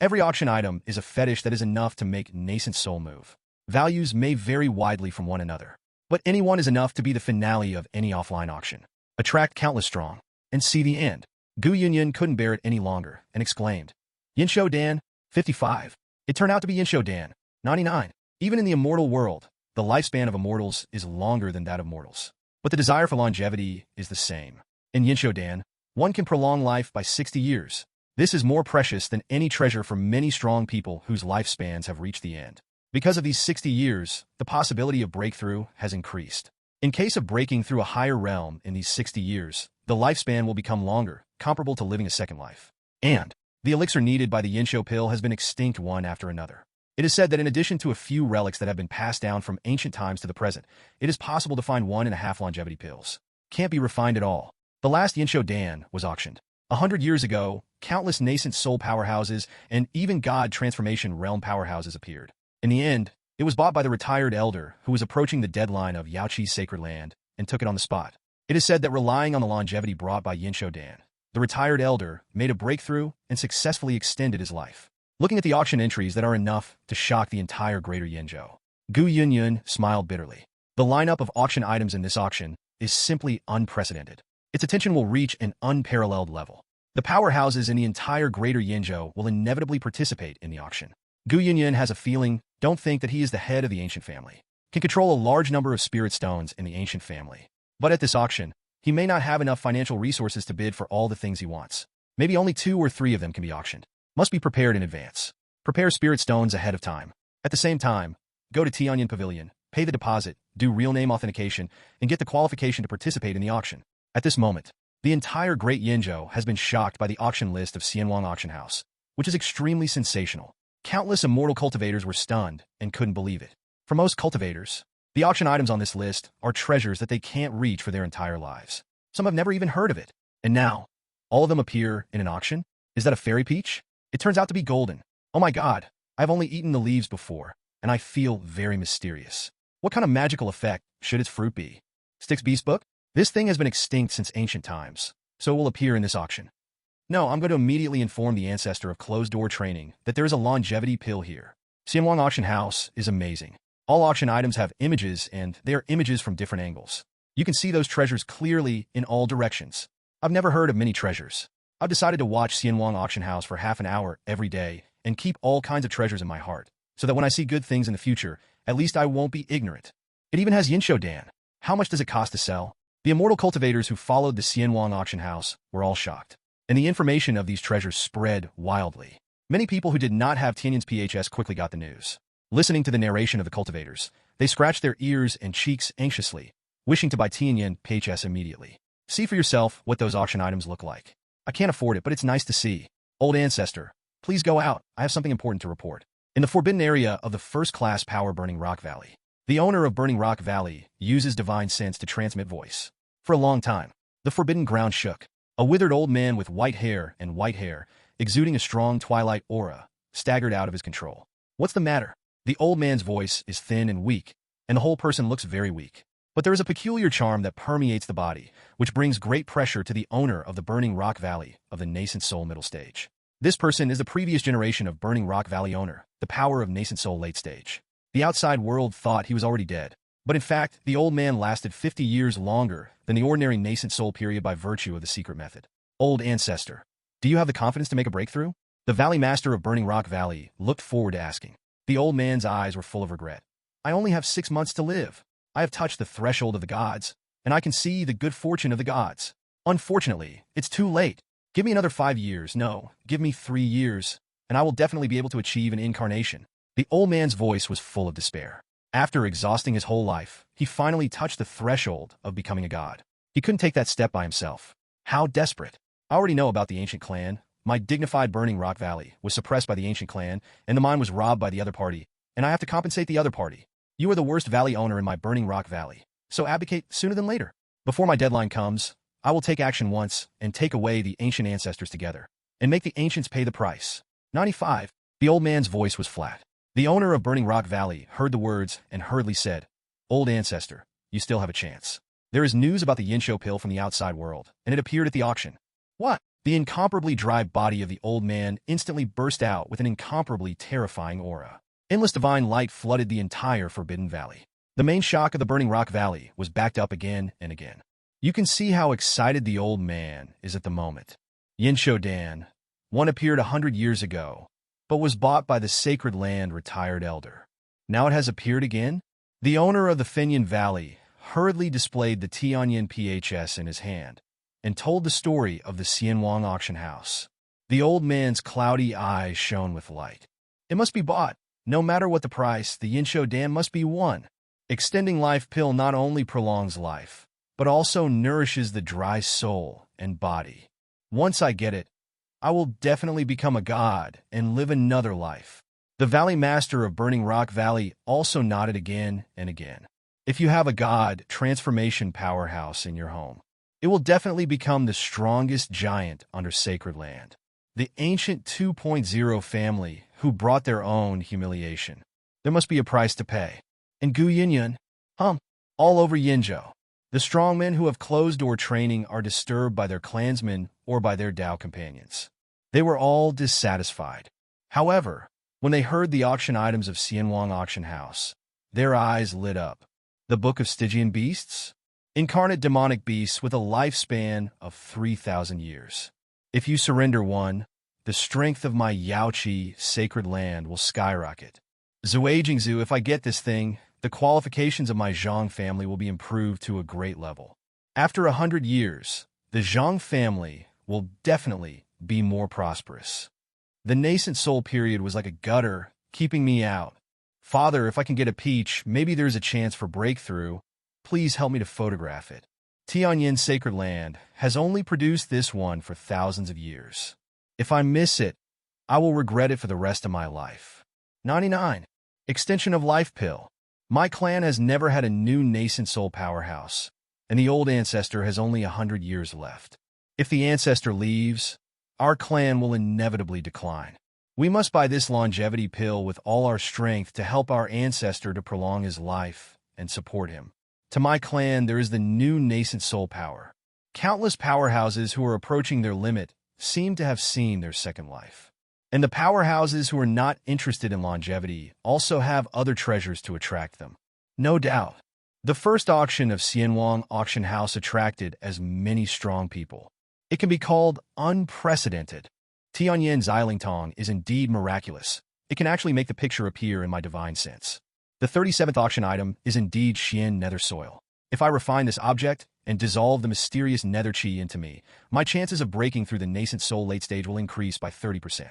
Every auction item is a fetish that is enough to make nascent soul move. Values may vary widely from one another, but anyone is enough to be the finale of any offline auction. Attract countless strong, and see the end. Gu Yunyun couldn't bear it any longer and exclaimed, Yinsho Dan, 55. It turned out to be Yinsho Dan, 99. Even in the immortal world, the lifespan of immortals is longer than that of mortals. But the desire for longevity is the same. In Yinshodan, one can prolong life by 60 years. This is more precious than any treasure for many strong people whose lifespans have reached the end. Because of these 60 years, the possibility of breakthrough has increased. In case of breaking through a higher realm in these 60 years, the lifespan will become longer, comparable to living a second life. And the elixir needed by the Yinsho pill has been extinct one after another. It is said that in addition to a few relics that have been passed down from ancient times to the present, it is possible to find 1.5 longevity pills. Can't be refined at all. The last Yinsho Dan was auctioned. 100 years ago, countless nascent soul powerhouses and even god transformation realm powerhouses appeared. In the end, it was bought by the retired elder who was approaching the deadline of Yaoqi's Sacred Land and took it on the spot. It is said that relying on the longevity brought by Yinsho Dan, the retired elder made a breakthrough and successfully extended his life. Looking at the auction entries that are enough to shock the entire greater Yinzhou, Gu Yunyun smiled bitterly. The lineup of auction items in this auction is simply unprecedented. Its attention will reach an unparalleled level. The powerhouses in the entire greater Yinzhou will inevitably participate in the auction. Gu Yunyun has a feeling, don't think that he is the head of the ancient family, can control a large number of spirit stones in the ancient family. But at this auction, he may not have enough financial resources to bid for all the things he wants. Maybe only 2 or 3 of them can be auctioned. Must be prepared in advance. Prepare spirit stones ahead of time. At the same time, go to Tianyan Pavilion, pay the deposit, do real name authentication, and get the qualification to participate in the auction. At this moment, the entire Great Yinzhou has been shocked by the auction list of Xianwang Auction House, which is extremely sensational. Countless immortal cultivators were stunned and couldn't believe it. For most cultivators, the auction items on this list are treasures that they can't reach for their entire lives. Some have never even heard of it. And now, all of them appear in an auction? Is that a fairy peach? It turns out to be golden. Oh my god, I've only eaten the leaves before, and I feel very mysterious. What kind of magical effect should its fruit be? Styx Beast Book? This thing has been extinct since ancient times, so it will appear in this auction. No, I'm going to immediately inform the ancestor of closed-door training that there is a longevity pill here. Xianwang Auction House is amazing. All auction items have images, and they are images from different angles. You can see those treasures clearly in all directions. I've never heard of many treasures. I've decided to watch Xianwang Auction House for half an hour every day and keep all kinds of treasures in my heart, so that when I see good things in the future, at least I won't be ignorant. It even has Yinsho Dan. How much does it cost to sell? The immortal cultivators who followed the Xianwang Auction House were all shocked, and the information of these treasures spread wildly. Many people who did not have Tianyan's PHS quickly got the news. Listening to the narration of the cultivators, they scratched their ears and cheeks anxiously, wishing to buy Tianyan PHS immediately. See for yourself what those auction items look like. I can't afford it, but it's nice to see. Old ancestor, please go out. I have something important to report. In the forbidden area of the first-class power Burning Rock Valley, the owner of Burning Rock Valley uses divine sense to transmit voice. For a long time, the forbidden ground shook. A withered old man with white hair, exuding a strong twilight aura, staggered out of his control. What's the matter? The old man's voice is thin and weak, and the whole person looks very weak. But there is a peculiar charm that permeates the body, which brings great pressure to the owner of the Burning Rock Valley of the nascent soul middle stage. This person is the previous generation of Burning Rock Valley owner, the power of nascent soul late stage. The outside world thought he was already dead, but in fact, the old man lasted 50 years longer than the ordinary nascent soul period by virtue of the secret method. Old ancestor, do you have the confidence to make a breakthrough? The Valley Master of Burning Rock Valley looked forward to asking. The old man's eyes were full of regret. I only have 6 months to live. I have touched the threshold of the gods, and I can see the good fortune of the gods. Unfortunately, it's too late. Give me another 5 years. No, give me 3 years, and I will definitely be able to achieve an incarnation. The old man's voice was full of despair. After exhausting his whole life, he finally touched the threshold of becoming a god. He couldn't take that step by himself. How desperate. I already know about the ancient clan. My dignified Burning Rock Valley was suppressed by the ancient clan, and the mine was robbed by the other party, and I have to compensate the other party. You are the worst valley owner in my Burning Rock Valley, so abdicate sooner than later. Before my deadline comes, I will take action once and take away the ancient ancestors together, and make the ancients pay the price. 95. The old man's voice was flat. The owner of Burning Rock Valley heard the words and hurriedly said, Old ancestor, you still have a chance. There is news about the Yinsho pill from the outside world, and it appeared at the auction. What? The incomparably dry body of the old man instantly burst out with an incomparably terrifying aura. Endless divine light flooded the entire Forbidden Valley. The main shock of the Burning Rock Valley was backed up again and again. You can see how excited the old man is at the moment. Yinsho Dan, one appeared 100 years ago, but was bought by the Sacred Land retired elder. Now it has appeared again? The owner of the Fenyan Valley hurriedly displayed the Tianyan PHS in his hand, and told the story of the Xianwang auction house. The old man's cloudy eyes shone with light. It must be bought. No matter what the price, the Yinsho Dam must be won. Extending life pill not only prolongs life, but also nourishes the dry soul and body. Once I get it, I will definitely become a god and live another life. The Valley Master of Burning Rock Valley also nodded again and again. If you have a god transformation powerhouse in your home, it will definitely become the strongest giant under Sacred Land. The ancient 2.0 family who brought their own humiliation. There must be a price to pay. And Gu Yinyun, all over Yinzhou. The strongmen who have closed-door training are disturbed by their clansmen or by their Dao companions. They were all dissatisfied. However, when they heard the auction items of Xianwang Auction House, their eyes lit up. The Book of Stygian Beasts? Incarnate demonic beasts with a lifespan of 3,000 years. If you surrender one, the strength of my Yaoqi sacred land will skyrocket. Zuejingzu, if I get this thing, the qualifications of my Zhang family will be improved to a great level. After 100 years, the Zhang family will definitely be more prosperous. The nascent soul period was like a gutter, keeping me out. Father, if I can get a peach, maybe there's a chance for breakthrough. Please help me to photograph it. Tianyan Sacred Land has only produced this one for thousands of years. If I miss it, I will regret it for the rest of my life. 99. Extension of life pill. My clan has never had a new nascent soul powerhouse, and the old ancestor has only 100 years left. If the ancestor leaves, our clan will inevitably decline. We must buy this longevity pill with all our strength to help our ancestor to prolong his life and support him. To my clan, there is the new nascent soul power. Countless powerhouses who are approaching their limit seem to have seen their second life. And the powerhouses who are not interested in longevity also have other treasures to attract them. No doubt. The first auction of Xianwang Auction House attracted as many strong people. It can be called unprecedented. Tianyan Zilingtong is indeed miraculous. It can actually make the picture appear in my divine sense. The 37th auction item is indeed Xian Nether Soil. If I refine this object and dissolve the mysterious nether chi into me, my chances of breaking through the nascent soul late stage will increase by 30%.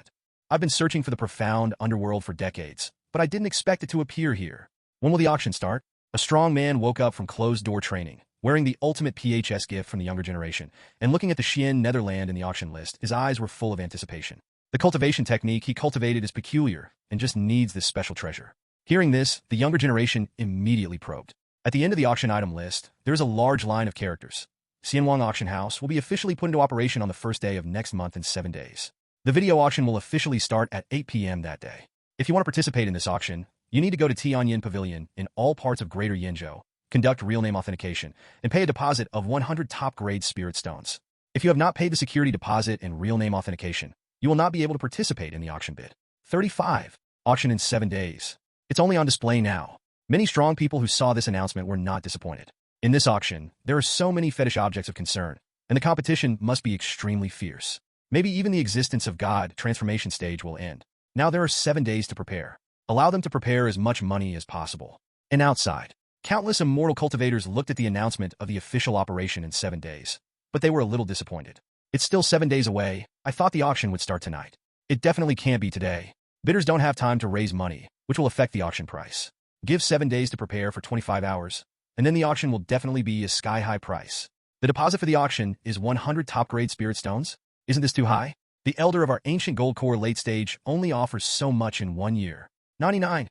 I've been searching for the profound underworld for decades, but I didn't expect it to appear here. When will the auction start? A strong man woke up from closed-door training, wearing the ultimate PHS gift from the younger generation, and looking at the Xian Netherland in the auction list, his eyes were full of anticipation. The cultivation technique he cultivated is peculiar and just needs this special treasure. Hearing this, the younger generation immediately probed. At the end of the auction item list, there is a large line of characters. Xianwang Auction House will be officially put into operation on the first day of next month in 7 days. The video auction will officially start at 8 p.m. that day. If you want to participate in this auction, you need to go to Tianyan Pavilion in all parts of Greater Yinzhou, conduct real name authentication, and pay a deposit of 100 top-grade spirit stones. If you have not paid the security deposit and real name authentication, you will not be able to participate in the auction bid. 35. Auction in 7 days. It's only on display now. Many strong people who saw this announcement were not disappointed. In this auction, there are so many fetish objects of concern, and the competition must be extremely fierce. Maybe even the existence of God transformation stage will end. Now there are 7 days to prepare. Allow them to prepare as much money as possible. And outside, countless immortal cultivators looked at the announcement of the official operation in 7 days, but they were a little disappointed. It's still 7 days away. I thought the auction would start tonight. It definitely can't be today. Bidders don't have time to raise money, which will affect the auction price. Give 7 days to prepare for 25 hours, and then the auction will definitely be a sky-high price. The deposit for the auction is 100 top-grade spirit stones. Isn't this too high? The elder of our ancient gold core late stage only offers so much in 1 year. 99.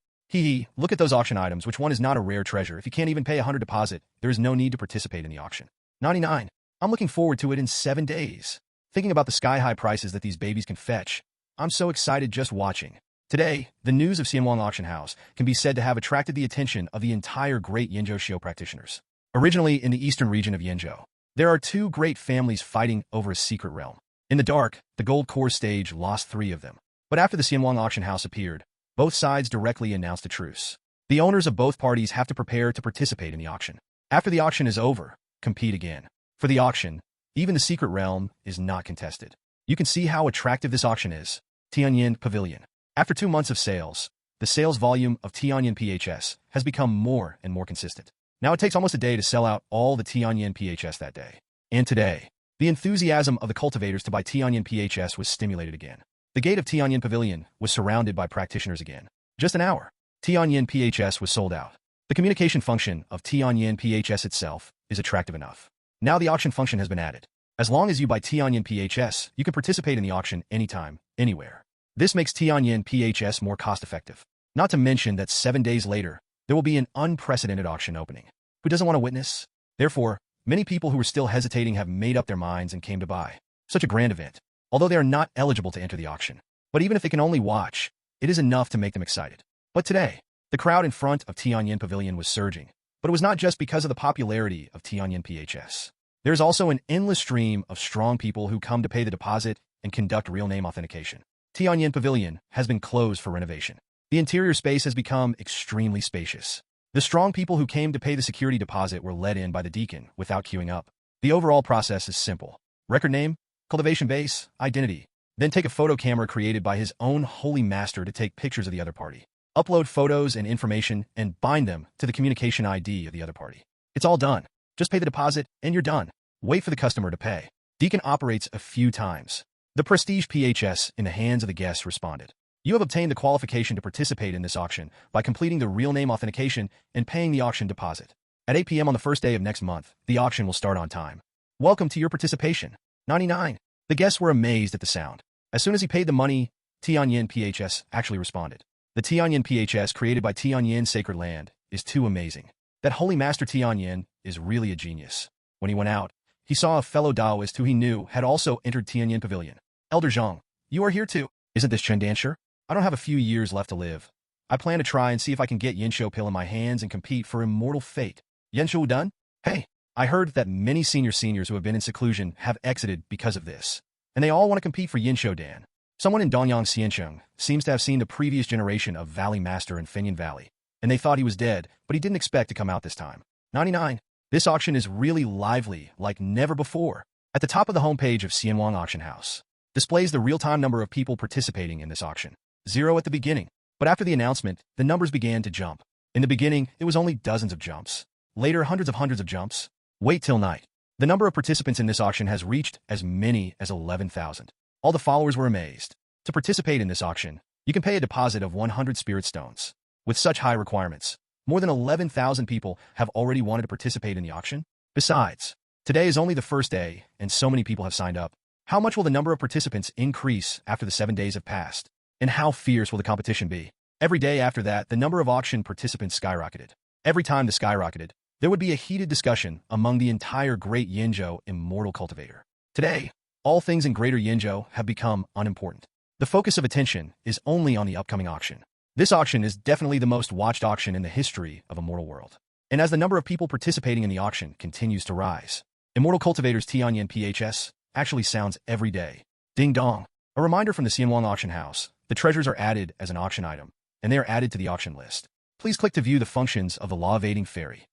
Look at those auction items. Which one is not a rare treasure? If you can't even pay 100 deposit, there is no need to participate in the auction. 99. I'm looking forward to it in 7 days. Thinking about the sky-high prices that these babies can fetch, I'm so excited just watching. Today, the news of Xianwang Auction House can be said to have attracted the attention of the entire great Yinzhou Shio practitioners. Originally in the eastern region of Yinzhou, there are 2 great families fighting over a secret realm. In the dark, the gold core stage lost 3 of them. But after the Xianwang Auction House appeared, both sides directly announced a truce. The owners of both parties have to prepare to participate in the auction. After the auction is over, compete again. For the auction, even the secret realm is not contested. You can see how attractive this auction is. Tianyan Pavilion. After 2 months of sales, the sales volume of Tianyan PHS has become more and more consistent. Now it takes almost a day to sell out all the Tianyan PHS that day. And today, The enthusiasm of the cultivators to buy Tianyan PHS was stimulated again. The gate of Tianyan Pavilion was surrounded by practitioners again. Just an hour, Tianyan PHS was sold out. The communication function of Tianyan PHS itself is attractive enough. Now the auction function has been added. As long as you buy Tianyan PHS, you can participate in the auction anytime, anywhere. This makes Tianyan PHS more cost-effective. Not to mention that 7 days later, there will be an unprecedented auction opening. Who doesn't want to witness? Therefore, many people who were still hesitating have made up their minds and came to buy. Such a grand event, although they are not eligible to enter the auction. But even if they can only watch, it is enough to make them excited. But today, the crowd in front of Tianyan Pavilion was surging. But it was not just because of the popularity of Tianyan PHS. There is also an endless stream of strong people who come to pay the deposit and conduct real name authentication. Tianyan Pavilion has been closed for renovation. The interior space has become extremely spacious. The strong people who came to pay the security deposit were let in by the deacon without queuing up. The overall process is simple. Record name, cultivation base, identity. Then take a photo camera created by his own holy master to take pictures of the other party. Upload photos and information and bind them to the communication ID of the other party. It's all done. Just pay the deposit and you're done. Wait for the customer to pay. Deacon operates a few times. The prestige PHS in the hands of the guests responded. You have obtained the qualification to participate in this auction by completing the real name authentication and paying the auction deposit. At 8 p.m. on the first day of next month, the auction will start on time. Welcome to your participation. 99. The guests were amazed at the sound. As soon as he paid the money, Tianyan PHS actually responded. The Tianyan PHS created by Tianyan Sacred Land is too amazing. That holy master Tianyan is really a genius. When he went out, he saw a fellow Taoist who he knew had also entered Tianyan Pavilion. Elder Zhang, you are here too. Isn't this Chen Dancer? I don't have a few years left to live. I plan to try and see if I can get Yinshou pill in my hands and compete for immortal fate. Yinshou done? Hey, I heard that many seniors who have been in seclusion have exited because of this. And they all want to compete for Yinshou Dan. Someone in Dongyang Xiancheng seems to have seen the previous generation of Valley Master in Fenyan Valley, and they thought he was dead, but he didn't expect to come out this time. 99. This auction is really lively, like never before. At the top of the homepage of Xianwang Auction House, displays the real-time number of people participating in this auction. 0 at the beginning, but after the announcement, the numbers began to jump. In the beginning, it was only dozens of jumps. Later, hundreds of jumps. Wait till night. The number of participants in this auction has reached as many as 11,000. All the followers were amazed. To participate in this auction, you can pay a deposit of 100 spirit stones. With such high requirements, more than 11,000 people have already wanted to participate in the auction. Besides, today is only the first day, and so many people have signed up. How much will the number of participants increase after the 7 days have passed? And how fierce will the competition be? Every day after that, the number of auction participants skyrocketed. Every time the skyrocketed, there would be a heated discussion among the entire Great Yinzhou Immortal Cultivator. Today, all things in Greater Yinzhou have become unimportant. The focus of attention is only on the upcoming auction. This auction is definitely the most watched auction in the history of Immortal World. And as the number of people participating in the auction continues to rise, Immortal Cultivator's Tianyan PHS actually sounds every day. Ding dong. A reminder from the Xianwang Auction House. The treasures are added as an auction item, and they are added to the auction list. Please click to view the functions of the law-evading fairy.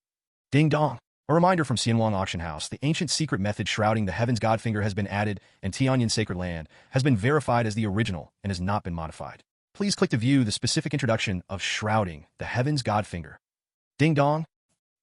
Ding dong. A reminder from Xianwang Auction House. The ancient secret method shrouding the Heaven's Godfinger has been added, and Tianyan Sacred Land has been verified as the original and has not been modified. Please click to view the specific introduction of shrouding the Heaven's Godfinger. Ding dong.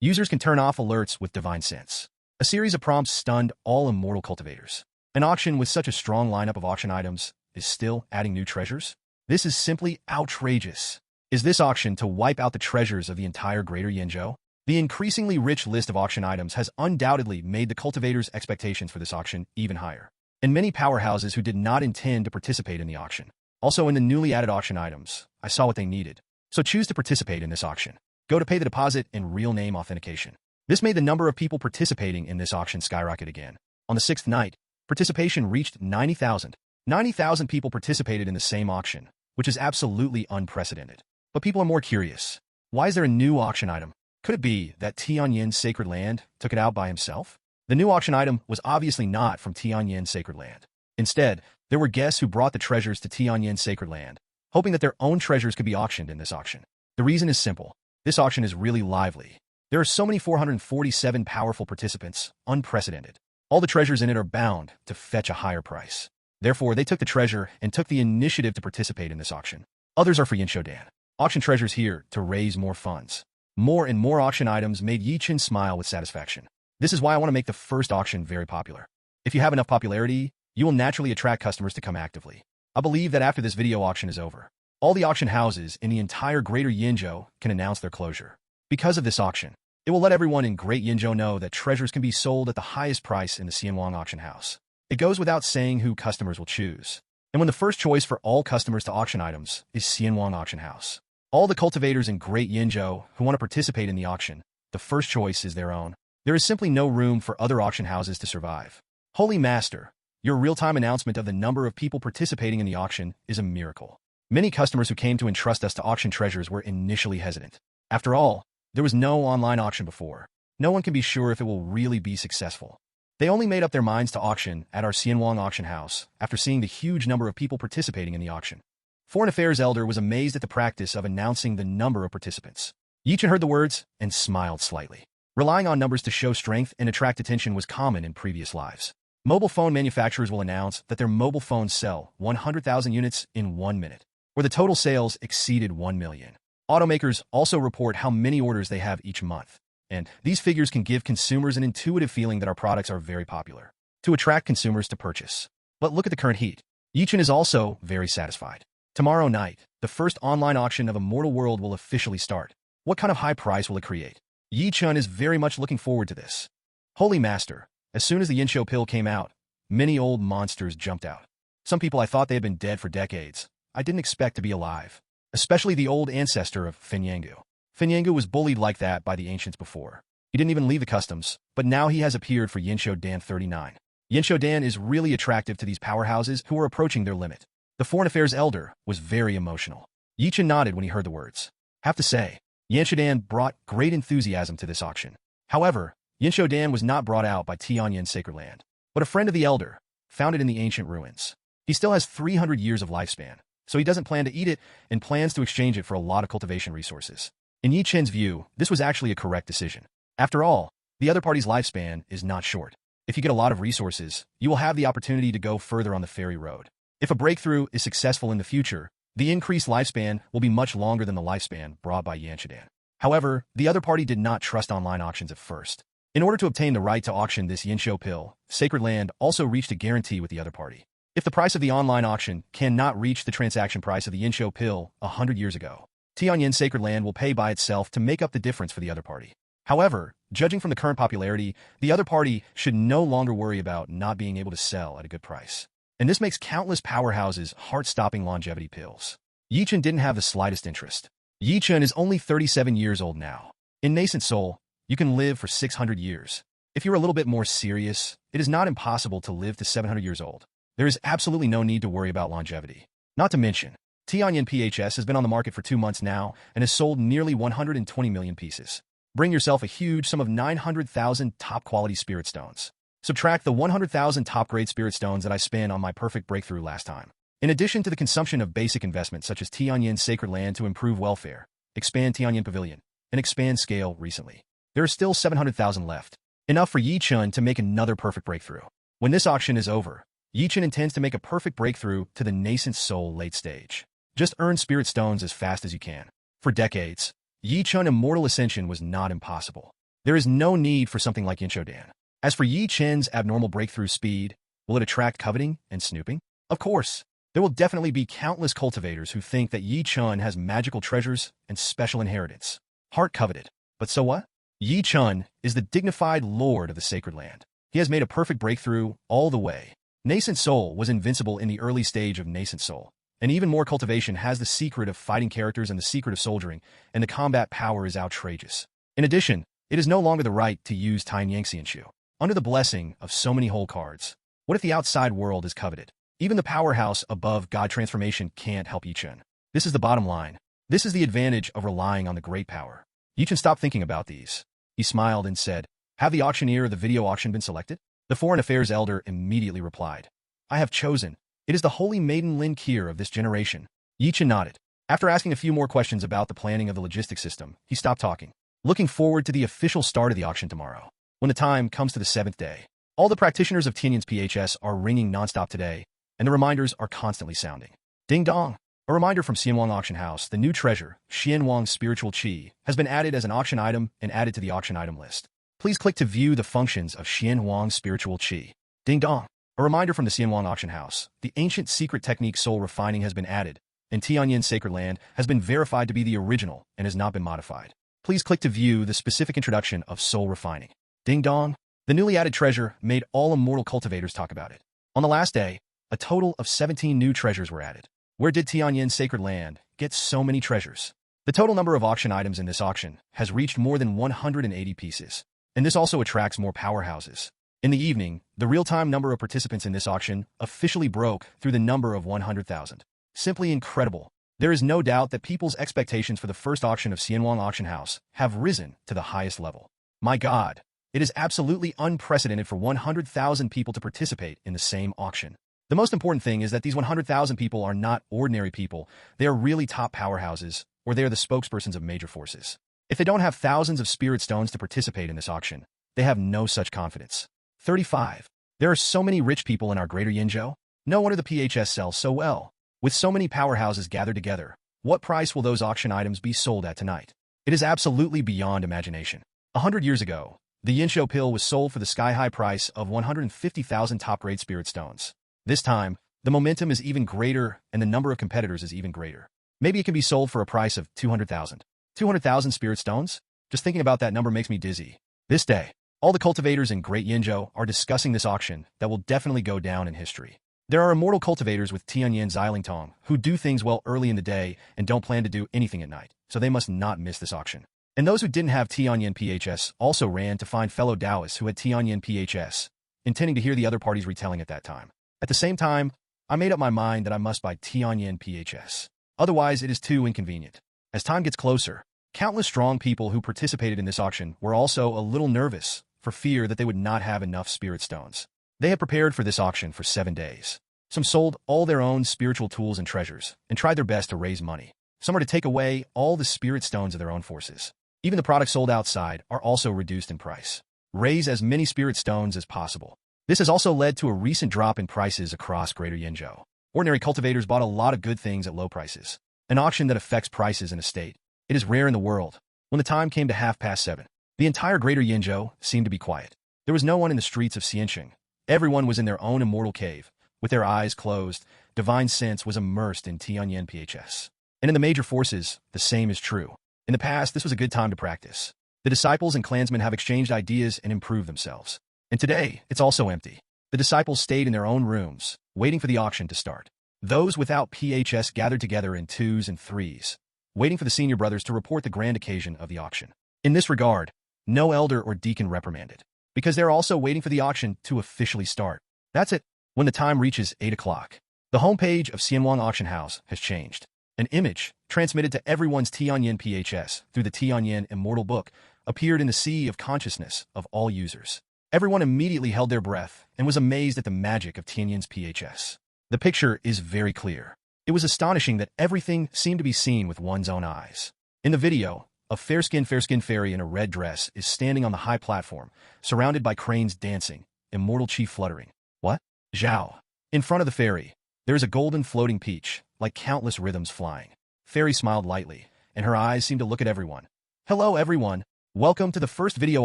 Users can turn off alerts with Divine Sense. A series of prompts stunned all Immortal Cultivators. An auction with such a strong lineup of auction items is still adding new treasures? This is simply outrageous. Is this auction to wipe out the treasures of the entire Greater Yinzhou? The increasingly rich list of auction items has undoubtedly made the cultivators' expectations for this auction even higher. And many powerhouses who did not intend to participate in the auction. Also in the newly added auction items, I saw what they needed. So choose to participate in this auction. Go to pay the deposit and real name authentication. This made the number of people participating in this auction skyrocket again. On the 6th night, participation reached 90,000. 90,000 people participated in the same auction, which is absolutely unprecedented. But people are more curious. Why is there a new auction item? Could it be that Tianyan Sacred Land took it out by himself? The new auction item was obviously not from Tianyan Sacred Land. Instead, there were guests who brought the treasures to Tianyan Sacred Land, hoping that their own treasures could be auctioned in this auction. The reason is simple. This auction is really lively. There are so many 447 powerful participants, unprecedented. All the treasures in it are bound to fetch a higher price. Therefore, they took the treasure and took the initiative to participate in this auction. Others are for Yinshou Dan. Auction treasures here to raise more funds. More and more auction items made Yi Chen smile with satisfaction. This is why I want to make the first auction very popular. If you have enough popularity, you will naturally attract customers to come actively. I believe that after this video auction is over, all the auction houses in the entire Greater Yinzhou can announce their closure. Because of this auction, it will let everyone in Great Yinzhou know that treasures can be sold at the highest price in the Xianwang auction house. It goes without saying who customers will choose. And when the first choice for all customers to auction items is Xianwang auction house. All the cultivators in Great Yinzhou who want to participate in the auction, the first choice is their own. There is simply no room for other auction houses to survive. Holy Master, your real-time announcement of the number of people participating in the auction is a miracle. Many customers who came to entrust us to auction treasures were initially hesitant. After all, there was no online auction before. No one can be sure if it will really be successful. They only made up their minds to auction at our Xianwang auction house after seeing the huge number of people participating in the auction. Foreign Affairs Elder was amazed at the practice of announcing the number of participants. Yi Chen heard the words and smiled slightly. Relying on numbers to show strength and attract attention was common in previous lives. Mobile phone manufacturers will announce that their mobile phones sell 100,000 units in 1 minute, where the total sales exceeded 1 million. Automakers also report how many orders they have each month, and these figures can give consumers an intuitive feeling that our products are very popular, to attract consumers to purchase. But look at the current heat. Yi Chen is also very satisfied. Tomorrow night, the first online auction of Immortal World will officially start. What kind of high price will it create? Yi Chen is very much looking forward to this. Holy Master, as soon as the Yinzhou pill came out, many old monsters jumped out. Some people I thought they had been dead for decades. I didn't expect to be alive. Especially the old ancestor of Fenyangu. Fenyangu was bullied like that by the ancients before. He didn't even leave the customs, but now he has appeared for Yinzhou Dan 39. Yinzhou Dan is really attractive to these powerhouses who are approaching their limit. The Foreign Affairs Elder was very emotional. Yi Chen nodded when he heard the words. Have to say, Yinzhou Dan brought great enthusiasm to this auction. However, Yinzhou Dan was not brought out by Tianyan Sacred Land, but a friend of the Elder, found it in the ancient ruins. He still has 300 years of lifespan, so he doesn't plan to eat it and plans to exchange it for a lot of cultivation resources. In Yi Chen's view, this was actually a correct decision. After all, the other party's lifespan is not short. If you get a lot of resources, you will have the opportunity to go further on the fairy road. If a breakthrough is successful in the future, the increased lifespan will be much longer than the lifespan brought by Yinzhou Dan. However, the other party did not trust online auctions at first. In order to obtain the right to auction this Yinzhou pill, Sacred Land also reached a guarantee with the other party. If the price of the online auction cannot reach the transaction price of the Yinzhou pill 100 years ago, Tianyan Sacred Land will pay by itself to make up the difference for the other party. However, judging from the current popularity, the other party should no longer worry about not being able to sell at a good price. And this makes countless powerhouses heart-stopping longevity pills. Yi Chen didn't have the slightest interest. Yi Chen is only 37 years old now. In nascent soul, you can live for 600 years. If you're a little bit more serious, it is not impossible to live to 700 years old. There is absolutely no need to worry about longevity. Not to mention, Tianyan PHS has been on the market for 2 months now and has sold nearly 120 million pieces. Bring yourself a huge sum of 900,000 top-quality spirit stones. Subtract the 100,000 top-grade spirit stones that I spent on my perfect breakthrough last time. In addition to the consumption of basic investments such as Tianyan Sacred Land to improve welfare, expand Tianyan Pavilion, and expand scale recently, there are still 700,000 left. Enough for Yi Chen to make another perfect breakthrough. When this auction is over, Yi Chen intends to make a perfect breakthrough to the nascent soul late stage. Just earn spirit stones as fast as you can. For decades, Yi Chen Immortal Ascension was not impossible. There is no need for something like Yinzhou Dan. As for Yi Chen's abnormal breakthrough speed, will it attract coveting and snooping? Of course. There will definitely be countless cultivators who think that Yi Chen has magical treasures and special inheritance. Heart coveted. But so what? Yi Chen is the dignified lord of the Sacred Land. He has made a perfect breakthrough all the way. Nascent Soul was invincible in the early stage of Nascent Soul, and even more cultivation has the secret of fighting characters and the secret of soldiering, and the combat power is outrageous. In addition, it is no longer the right to use Tianyan Sacred. Under the blessing of so many whole cards, what if the outside world is coveted? Even the powerhouse above God transformation can't help Yi Chen. This is the bottom line. This is the advantage of relying on the great power. Yi Chen stopped thinking about these. He smiled and said, "Have the auctioneer of the video auction been selected?" The Foreign Affairs Elder immediately replied, "I have chosen. It is the holy maiden Lin Kier of this generation." Yi Chen nodded. After asking a few more questions about the planning of the logistics system, he stopped talking. Looking forward to the official start of the auction tomorrow. When the time comes to the 7th day, all the practitioners of Tianyan's PHS are ringing nonstop today, and the reminders are constantly sounding. Ding dong! A reminder from Xianwang Auction House, the new treasure, Xianwang Spiritual Qi, has been added as an auction item and added to the auction item list. Please click to view the functions of Xianwang Spiritual Qi. Ding dong. A reminder from the Xianwang auction house. The ancient secret technique soul refining has been added, and Tianyan Sacred Land has been verified to be the original and has not been modified. Please click to view the specific introduction of soul refining. Ding dong. The newly added treasure made all immortal cultivators talk about it. On the last day, a total of 17 new treasures were added. Where did Tianyan Sacred Land get so many treasures? The total number of auction items in this auction has reached more than 180 pieces, and this also attracts more powerhouses. In the evening, the real-time number of participants in this auction officially broke through the number of 100,000. Simply incredible. There is no doubt that people's expectations for the first auction of Xianwang Auction House have risen to the highest level. My God, it is absolutely unprecedented for 100,000 people to participate in the same auction. The most important thing is that these 100,000 people are not ordinary people. They are really top powerhouses, or they are the spokespersons of major forces. If they don't have thousands of spirit stones to participate in this auction, they have no such confidence. 35. There are so many rich people in our greater Yinzhou. No wonder the PHS sells so well. With so many powerhouses gathered together, what price will those auction items be sold at tonight? It is absolutely beyond imagination. 100 years ago, the Yinzhou pill was sold for the sky-high price of 150,000 top-grade spirit stones. This time, the momentum is even greater and the number of competitors is even greater. Maybe it can be sold for a price of 200,000. 200,000 spirit stones? Just thinking about that number makes me dizzy. This day, all the cultivators in Great Yinzhou are discussing this auction that will definitely go down in history. There are immortal cultivators with Tianyan Zilingtong who do things well early in the day and don't plan to do anything at night, so they must not miss this auction. And those who didn't have Tianyan PHS also ran to find fellow Taoists who had Tianyan PHS, intending to hear the other parties retelling at that time. At the same time, I made up my mind that I must buy Tianyan PHS. Otherwise, it is too inconvenient. As time gets closer, countless strong people who participated in this auction were also a little nervous for fear that they would not have enough spirit stones. They had prepared for this auction for 7 days. Some sold all their own spiritual tools and treasures and tried their best to raise money. Some are to take away all the spirit stones of their own forces. Even the products sold outside are also reduced in price. Raise as many spirit stones as possible. This has also led to a recent drop in prices across Greater Yinzhou. Ordinary cultivators bought a lot of good things at low prices. An auction that affects prices in a state. It is rare in the world. When the time came to 7:30, the entire Greater Yinzhou seemed to be quiet. There was no one in the streets of Xianxing. Everyone was in their own immortal cave. With their eyes closed, divine sense was immersed in Tianyan PHS. And in the major forces, the same is true. In the past, this was a good time to practice. The disciples and clansmen have exchanged ideas and improved themselves. And today, it's also empty. The disciples stayed in their own rooms, waiting for the auction to start. Those without PHS gathered together in 2s and 3s, waiting for the senior brothers to report the grand occasion of the auction. In this regard, no elder or deacon reprimanded, because they're also waiting for the auction to officially start. That's it. When the time reaches 8 o'clock, the homepage of Xianwang Auction House has changed. An image, transmitted to everyone's Tianyan PHS through the Tianyan Immortal Book, appeared in the sea of consciousness of all users. Everyone immediately held their breath and was amazed at the magic of Tianyan's PHS. The picture is very clear. It was astonishing that everything seemed to be seen with one's own eyes. In the video, a fair-skinned fairy in a red dress is standing on the high platform, surrounded by cranes dancing, immortal chi fluttering. What? Zhao. In front of the fairy, there is a golden floating peach, like countless rhythms flying. Fairy smiled lightly, and her eyes seemed to look at everyone. Hello everyone. Welcome to the first video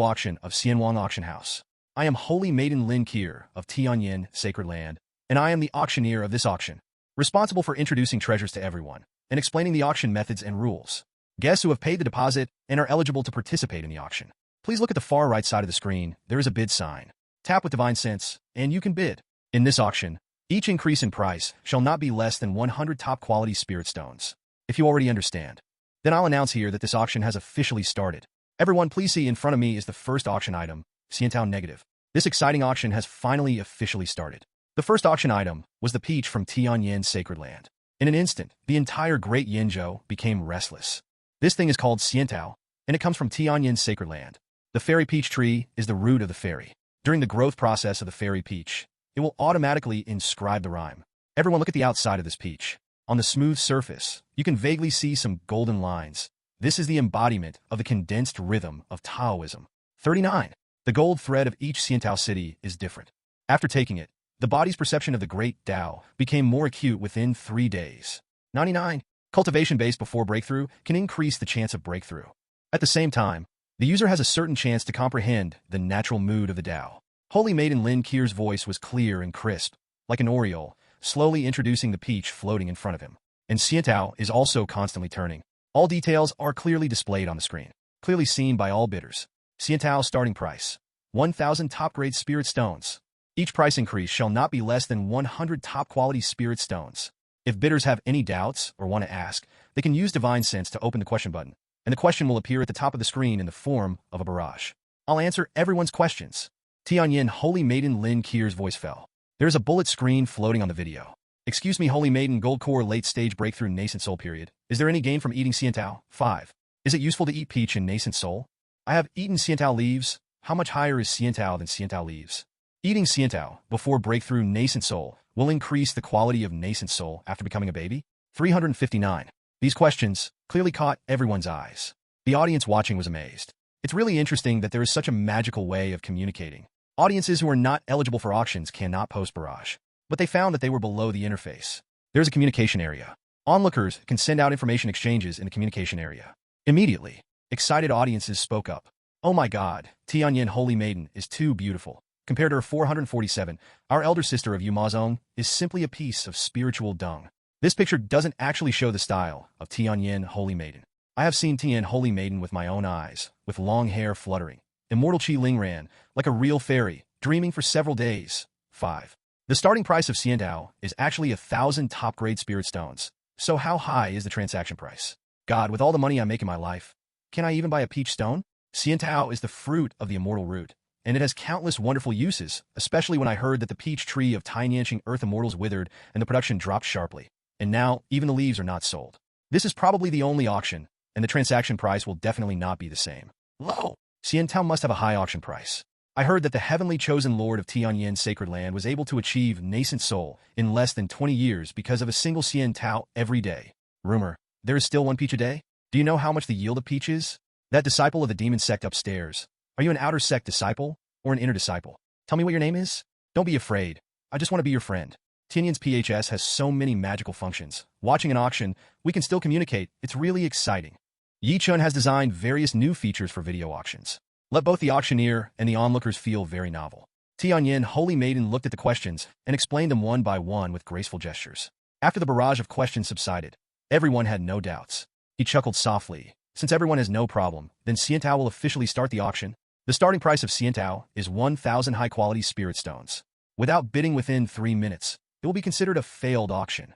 auction of Xianwang Auction House. I am Holy Maiden Lin Kier of Tianyan Sacred Land, and I am the auctioneer of this auction, responsible for introducing treasures to everyone and explaining the auction methods and rules. Guests who have paid the deposit and are eligible to participate in the auction. Please look at the far right side of the screen. There is a bid sign. Tap with divine sense, and you can bid. In this auction, each increase in price shall not be less than 100 top-quality spirit stones. If you already understand, then I'll announce here that this auction has officially started. Everyone, please see in front of me is the first auction item, Xiantao Negative. This exciting auction has finally officially started. The first auction item was the peach from Tianyan Sacred Land. In an instant, the entire Great Yinzhou became restless. This thing is called Xiantao, and it comes from Tianyan Sacred Land. The fairy peach tree is the root of the fairy. During the growth process of the fairy peach, it will automatically inscribe the rhyme. Everyone look at the outside of this peach. On the smooth surface, you can vaguely see some golden lines. This is the embodiment of the condensed rhythm of Taoism. 39. The gold thread of each Xiantao city is different. After taking it, the body's perception of the great Tao became more acute within 3 days. 99. Cultivation base before breakthrough can increase the chance of breakthrough. At the same time, the user has a certain chance to comprehend the natural mood of the Tao. Holy Maiden Lin Kier's voice was clear and crisp, like an aureole, slowly introducing the peach floating in front of him. And Xiantao is also constantly turning. All details are clearly displayed on the screen, clearly seen by all bidders. Xiantao's starting price: 1,000 top-grade spirit stones. Each price increase shall not be less than 100 top-quality spirit stones. If bidders have any doubts or want to ask, they can use Divine Sense to open the question button, and the question will appear at the top of the screen in the form of a barrage. I'll answer everyone's questions. Tianyan Holy Maiden Lin Kier's voice fell. There's a bullet screen floating on the video. Excuse me, Holy Maiden Gold Core Late Stage Breakthrough Nascent Soul Period. Is there any gain from eating Xiantao? 5. Is it useful to eat peach in Nascent Soul? I have eaten Xiantao leaves. How much higher is Xiantao than Xiantao leaves? Eating Xiantao before Breakthrough Nascent Soul will increase the quality of Nascent Soul after becoming a baby? 359. These questions clearly caught everyone's eyes. The audience watching was amazed. It's really interesting that there is such a magical way of communicating. Audiences who are not eligible for auctions cannot post barrage, but they found that they were below the interface. There's a communication area. Onlookers can send out information exchanges in the communication area. Immediately, excited audiences spoke up. Oh my God, Tianyan Holy Maiden is too beautiful. Compared to her 447, our elder sister of Yumazong is simply a piece of spiritual dung. This picture doesn't actually show the style of Tianyan Holy Maiden. I have seen Tianyan Holy Maiden with my own eyes, with long hair fluttering. Immortal Qi Ling ran, like a real fairy, dreaming for several days. 5. The starting price of Xiantao is actually 1,000 top-grade spirit stones. So how high is the transaction price? God, with all the money I make in my life, can I even buy a peach stone? Xiantao is the fruit of the immortal root, and it has countless wonderful uses, especially when I heard that the peach tree of Tianyan Earth Immortals withered and the production dropped sharply. And now, even the leaves are not sold. This is probably the only auction, and the transaction price will definitely not be the same. Low! Xiantao must have a high auction price. I heard that the heavenly chosen lord of Tianyan Sacred Land was able to achieve Nascent Soul in less than 20 years because of a single Xiantao every day. Rumor: there is still one peach a day? Do you know how much the yield of peach is? That disciple of the demon sect upstairs. Are you an outer sect disciple or an inner disciple? Tell me what your name is? Don't be afraid. I just want to be your friend. Tianyan's PHS has so many magical functions. Watching an auction, we can still communicate. It's really exciting. Chen has designed various new features for video auctions. Let both the auctioneer and the onlookers feel very novel. Tianyan Holy Maiden looked at the questions and explained them one by one with graceful gestures. After the barrage of questions subsided, everyone had no doubts. He chuckled softly. Since everyone has no problem, then Xiantao will officially start the auction. The starting price of Xiantao is 1,000 high-quality spirit stones. Without bidding within 3 minutes, it will be considered a failed auction.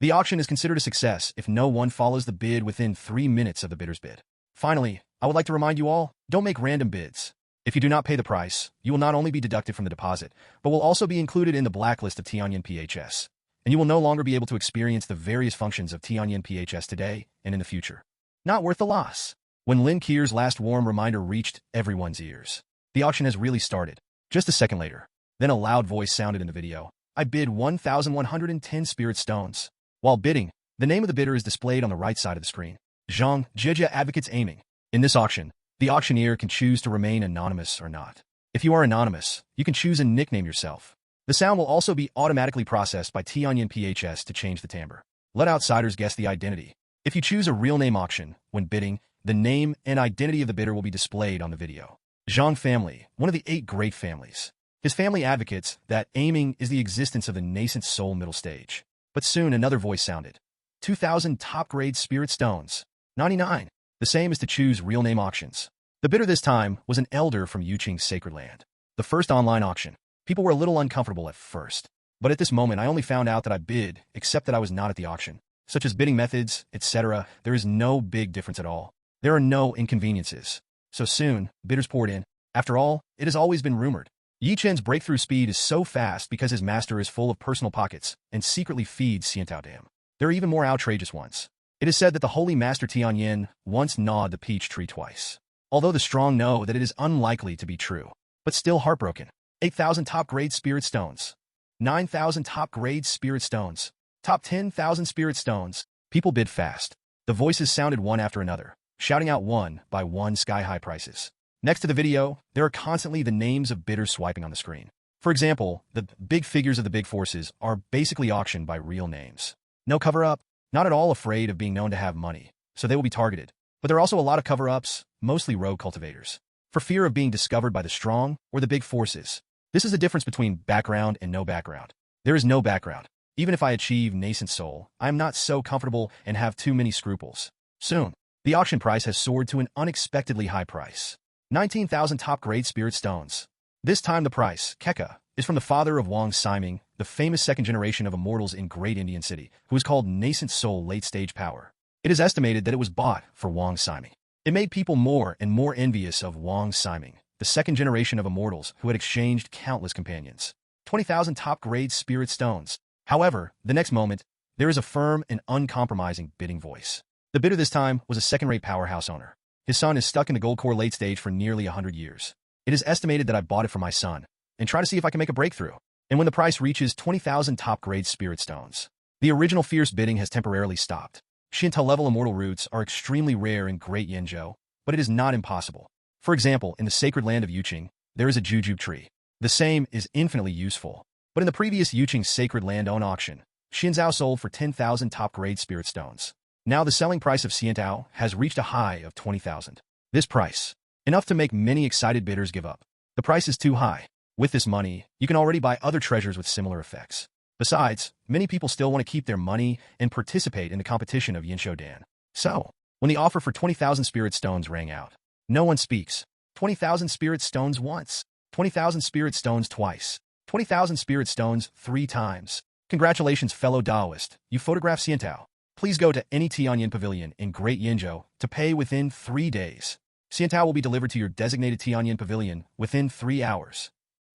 The auction is considered a success if no one follows the bid within 3 minutes of the bidder's bid. Finally, I would like to remind you all, don't make random bids. If you do not pay the price, you will not only be deducted from the deposit, but will also be included in the blacklist of Tianyan PHS, and you will no longer be able to experience the various functions of Tianyan PHS today and in the future. Not worth the loss. When Lin Kier's last warm reminder reached everyone's ears, the auction has really started. Just a second later, then a loud voice sounded in the video. I bid 1,110 spirit stones. While bidding, the name of the bidder is displayed on the right side of the screen. Zhang Jijia advocates aiming. In this auction, the auctioneer can choose to remain anonymous or not. If you are anonymous, you can choose a nickname yourself. The sound will also be automatically processed by Tianyan PHS to change the timbre. Let outsiders guess the identity. If you choose a real name auction, when bidding, the name and identity of the bidder will be displayed on the video. Zhang family, one of the 8 great families. His family advocates that aiming is the existence of the nascent soul middle stage. But soon another voice sounded. 2,000 top-grade spirit stones. 99. The same as to choose real name auctions. The bidder this time was an elder from Yuqing's Sacred Land. The first online auction. People were a little uncomfortable at first. But at this moment I only found out that I bid, except that I was not at the auction. Such as bidding methods, etc., there is no big difference at all. There are no inconveniences. So soon, bidders poured in. After all, it has always been rumored. Chen's breakthrough speed is so fast because his master is full of personal pockets and secretly feeds Xiantao to him. There are even more outrageous ones. It is said that the holy master Tianyan once gnawed the peach tree twice. Although the strong know that it is unlikely to be true, but still heartbroken. 8,000 top-grade spirit stones. 9,000 top-grade spirit stones. Top 10,000 spirit stones. People bid fast. The voices sounded one after another, shouting out one by one sky-high prices. Next to the video, there are constantly the names of bidders swiping on the screen. For example, the big figures of the big forces are basically auctioned by real names. No cover-up, not at all afraid of being known to have money, so they will be targeted. But there are also a lot of cover-ups, mostly rogue cultivators, for fear of being discovered by the strong or the big forces. This is the difference between background and no background. There is no background. Even if I achieve nascent soul, I am not so comfortable and have too many scruples. Soon, the auction price has soared to an unexpectedly high price. 19,000 top-grade spirit stones. This time the price, Keka, is from the father of Wang Siming, the famous second generation of immortals in Great Indian City, who is called Nascent Soul Late-Stage Power. It is estimated that it was bought for Wang Siming. It made people more and more envious of Wang Siming, the second generation of immortals who had exchanged countless companions. 20,000 top-grade spirit stones. However, the next moment, there is a firm and uncompromising bidding voice. The bidder this time was a second-rate powerhouse owner. His son is stuck in the gold core late stage for nearly 100 years. It is estimated that I bought it for my son, and try to see if I can make a breakthrough. And when the price reaches 20,000 top-grade spirit stones, the original fierce bidding has temporarily stopped. Shinta-level immortal roots are extremely rare in Great Yanzhou, but it is not impossible. For example, in the sacred land of Yuqing, there is a jujube tree. The same is infinitely useful. But in the previous Yuqing sacred land own auction, Xinzhao sold for 10,000 top-grade spirit stones. Now the selling price of Xiantao has reached a high of 20,000. This price, enough to make many excited bidders give up. The price is too high. With this money, you can already buy other treasures with similar effects. Besides, many people still want to keep their money and participate in the competition of Yinshodan. So, when the offer for 20,000 spirit stones rang out, no one speaks. 20,000 spirit stones once, 20,000 spirit stones twice, 20,000 spirit stones 3 times. Congratulations, fellow Daoist, you photographed Xiantao. Please go to any Tianyan pavilion in Great Yanzhou to pay within 3 days. Xiantao will be delivered to your designated Tianyan pavilion within 3 hours.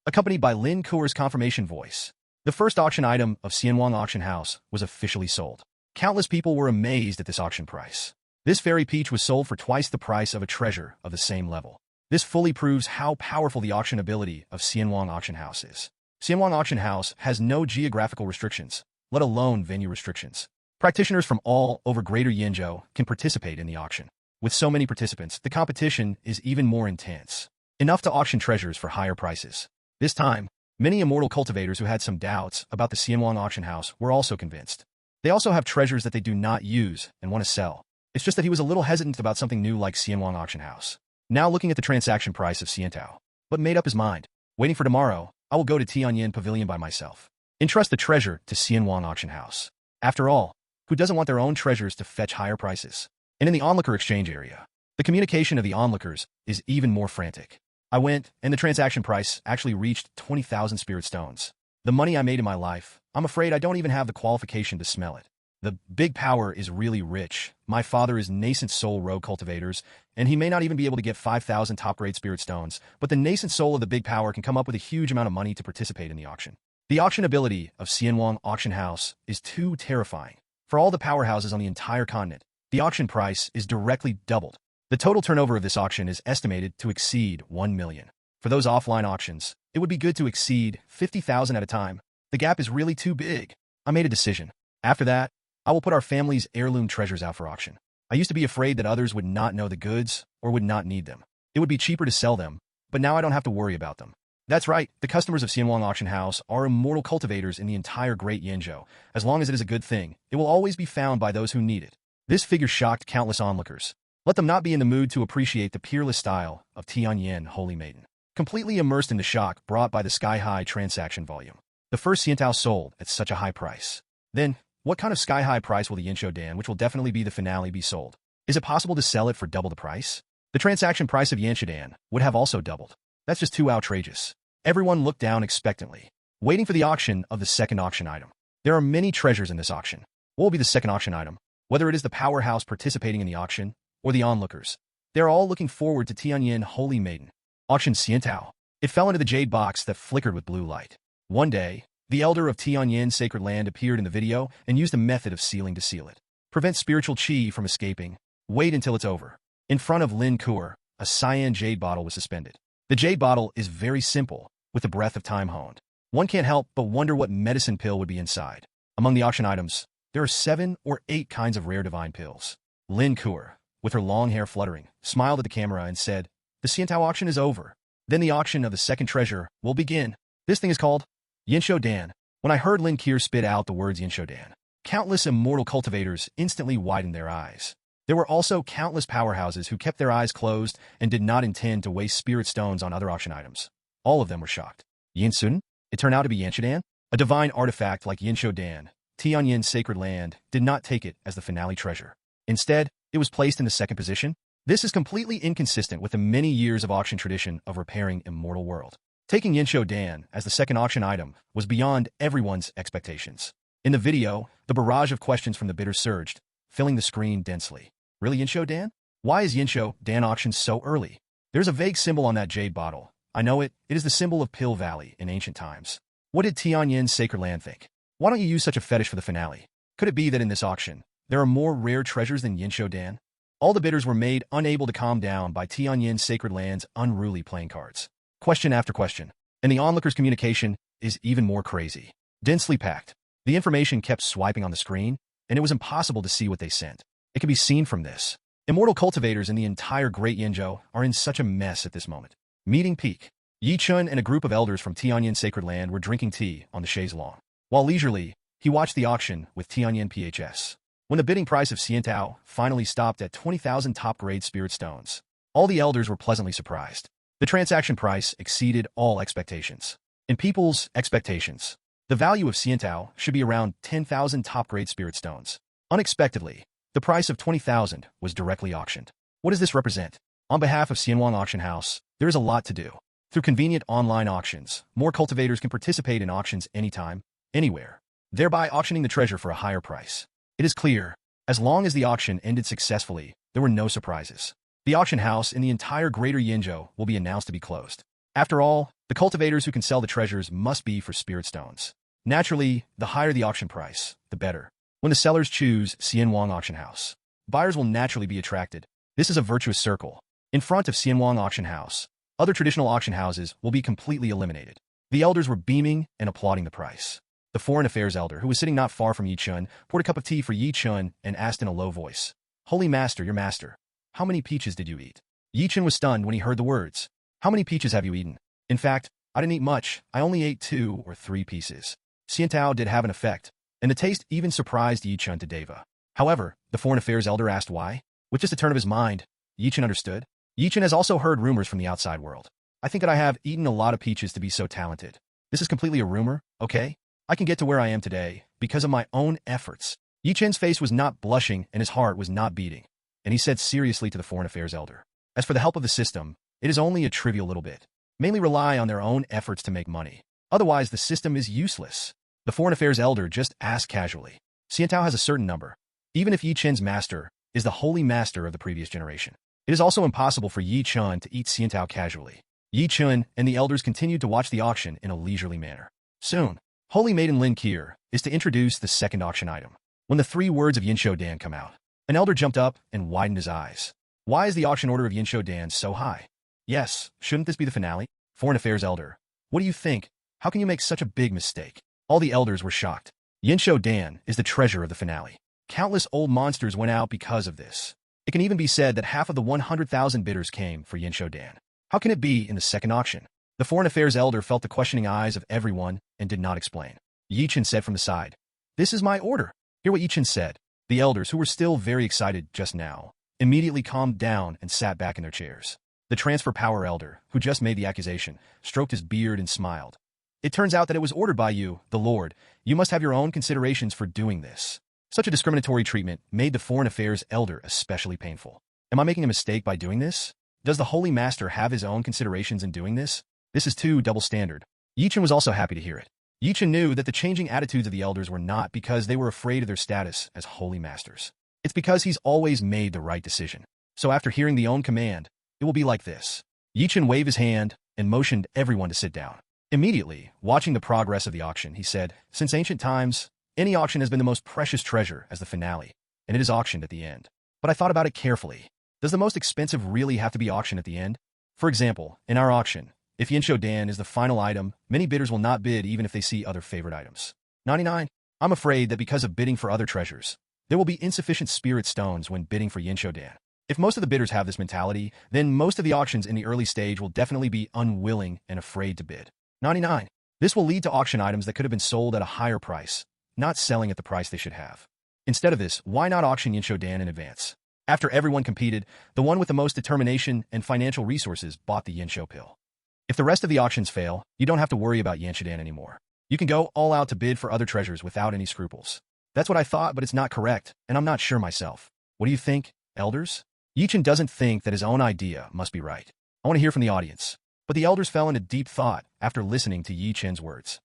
Accompanied by Lin Kuer's confirmation voice. The first auction item of Xianwang Auction House was officially sold. Countless people were amazed at this auction price. This fairy peach was sold for twice the price of a treasure of the same level. This fully proves how powerful the auction ability of Xianwang Auction House is. Xianwang Auction House has no geographical restrictions, let alone venue restrictions. Practitioners from all over Greater Yanzhou can participate in the auction. With so many participants, the competition is even more intense. Enough to auction treasures for higher prices. This time, many immortal cultivators who had some doubts about the Xianwang Auction House were also convinced. They also have treasures that they do not use and want to sell. It's just that he was a little hesitant about something new like Xianwang Auction House. Now looking at the transaction price of Xiantao, but made up his mind. Waiting for tomorrow, I will go to Tianyan Pavilion by myself. Entrust the treasure to Xianwang Auction House. After all, who doesn't want their own treasures to fetch higher prices? And in the onlooker exchange area, the communication of the onlookers is even more frantic. I went, and the transaction price actually reached 20,000 spirit stones. The money I made in my life, I'm afraid I don't even have the qualification to smell it. The big power is really rich. My father is nascent soul rogue cultivators, and he may not even be able to get 5,000 top-grade spirit stones, but the nascent soul of the big power can come up with a huge amount of money to participate in the auction. The auction ability of Xianwang Auction House is too terrifying. For all the powerhouses on the entire continent, the auction price is directly doubled. The total turnover of this auction is estimated to exceed 1 million. For those offline auctions, it would be good to exceed 50,000 at a time. The gap is really too big. I made a decision. After that, I will put our family's heirloom treasures out for auction. I used to be afraid that others would not know the goods or would not need them. It would be cheaper to sell them, but now I don't have to worry about them. That's right, the customers of Xianwang Auction House are immortal cultivators in the entire Great Yanzhou. As long as it is a good thing, it will always be found by those who need it. This figure shocked countless onlookers. Let them not be in the mood to appreciate the peerless style of Tianyan Holy Maiden. Completely immersed in the shock brought by the sky-high transaction volume. The first Xiantao sold at such a high price. Then, what kind of sky-high price will the Yinshodan, which will definitely be the finale, be sold? Is it possible to sell it for double the price? The transaction price of Yinshodan would have also doubled. That's just too outrageous. Everyone looked down expectantly, waiting for the auction of the second auction item. There are many treasures in this auction. What will be the second auction item? Whether it is the powerhouse participating in the auction, or the onlookers. They are all looking forward to Tianyan Holy Maiden. Auction Xiantao. It fell into the jade box that flickered with blue light. One day, the elder of Tianyan Sacred Land appeared in the video and used a method of sealing to seal it. Prevent spiritual chi from escaping. Wait until it's over. In front of Lin Kuer, a cyan jade bottle was suspended. The jade bottle is very simple, with the breath of time honed. One can't help but wonder what medicine pill would be inside. Among the auction items, there are 7 or 8 kinds of rare divine pills. Lin Kuer, with her long hair fluttering, smiled at the camera and said, "The Xiantao auction is over. Then the auction of the second treasure will begin. This thing is called Yinshodan." When I heard Lin Kuer spit out the words Yinshodan, countless immortal cultivators instantly widened their eyes. There were also countless powerhouses who kept their eyes closed and did not intend to waste spirit stones on other auction items. All of them were shocked. Yin Sun? It turned out to be Yanshudan? A divine artifact like Yanshudan, Tianyan Sacred Land, did not take it as the finale treasure. Instead, it was placed in the second position. This is completely inconsistent with the many years of auction tradition of repairing Immortal World. Taking Yanshudan as the second auction item was beyond everyone's expectations. In the video, the barrage of questions from the bidders surged, filling the screen densely. Really, Yanshudan? Why is Yanshudan auctioned so early? There's a vague symbol on that jade bottle. I know it. It is the symbol of Pill Valley in ancient times. What did Tianyan Sacred Land think? Why don't you use such a fetish for the finale? Could it be that in this auction, there are more rare treasures than Yanshudan? All the bidders were made unable to calm down by Tianyan Sacred Land's unruly playing cards. Question after question. And the onlookers' communication is even more crazy. Densely packed. The information kept swiping on the screen, and it was impossible to see what they sent. It can be seen from this. Immortal cultivators in the entire Great Yinzhou are in such a mess at this moment. Meeting peak. Yi Chen and a group of elders from Tianyan Sacred Land were drinking tea on the chaise lawn. While leisurely, he watched the auction with Tianyan PHS. When the bidding price of Xiantao finally stopped at 20,000 top-grade spirit stones, all the elders were pleasantly surprised. The transaction price exceeded all expectations. In people's expectations, the value of Xiantao should be around 10,000 top-grade spirit stones. Unexpectedly, the price of 20,000 was directly auctioned. What does this represent? On behalf of Xianwang Auction House, there is a lot to do. Through convenient online auctions, more cultivators can participate in auctions anytime, anywhere, thereby auctioning the treasure for a higher price. It is clear, as long as the auction ended successfully, there were no surprises. The auction house in the entire Greater Yinzhou will be announced to be closed. After all, the cultivators who can sell the treasures must be for spirit stones. Naturally, the higher the auction price, the better. When the sellers choose Xianwang Auction House, buyers will naturally be attracted. This is a virtuous circle. In front of Xianwang Auction House, other traditional auction houses will be completely eliminated. The elders were beaming and applauding the price. The foreign affairs elder, who was sitting not far from Yi Chen, poured a cup of tea for Yi Chen and asked in a low voice, "Holy Master, your master, how many peaches did you eat?" Yi Chen was stunned when he heard the words. "How many peaches have you eaten?" "In fact, I didn't eat much. I only ate 2 or 3 pieces." Xiantao did have an effect, and the taste even surprised Yi Chen to Deva. However, the foreign affairs elder asked why. With just a turn of his mind, Yi Chen understood. Yi Chen has also heard rumors from the outside world. "I think that I have eaten a lot of peaches to be so talented. This is completely a rumor, okay? I can get to where I am today because of my own efforts." Yi Chen's face was not blushing and his heart was not beating, and he said seriously to the foreign affairs elder, "As for the help of the system, it is only a trivial little bit. Mainly rely on their own efforts to make money. Otherwise, the system is useless." The foreign affairs elder just asked casually. Xiantao has a certain number. Even if Yi Chen's master is the holy master of the previous generation, it is also impossible for Yi Chen to eat Xiantao casually. Yi Chen and the elders continued to watch the auction in a leisurely manner. Soon, Holy Maiden Lin Kier is to introduce the second auction item. When the 3 words of Yanshudan come out, an elder jumped up and widened his eyes. Why is the auction order of Yanshudan so high? Yes, shouldn't this be the finale? Foreign affairs elder, what do you think? How can you make such a big mistake? All the elders were shocked. Yanshudan is the treasure of the finale. Countless old monsters went out because of this. It can even be said that half of the 100,000 bidders came for Yanshudan. How can it be in the second auction? The foreign affairs elder felt the questioning eyes of everyone and did not explain. Yi Chen said from the side, "This is my order." Hear what Yi Chen said. The elders, who were still very excited just now, immediately calmed down and sat back in their chairs. The transfer power elder, who just made the accusation, stroked his beard and smiled. "It turns out that it was ordered by you, the Lord. You must have your own considerations for doing this." Such a discriminatory treatment made the foreign affairs elder especially painful. Am I making a mistake by doing this? Does the Holy Master have his own considerations in doing this? This is too double standard. Yi Chen was also happy to hear it. Yi Chen knew that the changing attitudes of the elders were not because they were afraid of their status as holy masters. It's because he's always made the right decision. So after hearing the own command, it will be like this. Yi Chen waved his hand and motioned everyone to sit down. Immediately, watching the progress of the auction, he said, "Since ancient times, any auction has been the most precious treasure as the finale, and it is auctioned at the end. But I thought about it carefully. Does the most expensive really have to be auctioned at the end? For example, in our auction, if Yanshudan is the final item, many bidders will not bid even if they see other favorite items. 99. I'm afraid that because of bidding for other treasures, there will be insufficient spirit stones when bidding for Yanshudan. If most of the bidders have this mentality, then most of the auctions in the early stage will definitely be unwilling and afraid to bid. 99. This will lead to auction items that could have been sold at a higher price, not selling at the price they should have. Instead of this, why not auction Yanshudan in advance? After everyone competed, the one with the most determination and financial resources bought the Yanshu pill. If the rest of the auctions fail, you don't have to worry about Yanshidan anymore. You can go all out to bid for other treasures without any scruples. That's what I thought, but it's not correct, and I'm not sure myself. What do you think, elders? Chen doesn't think that his own idea must be right. I want to hear from the audience. But the elders fell into deep thought after listening to Chen's words.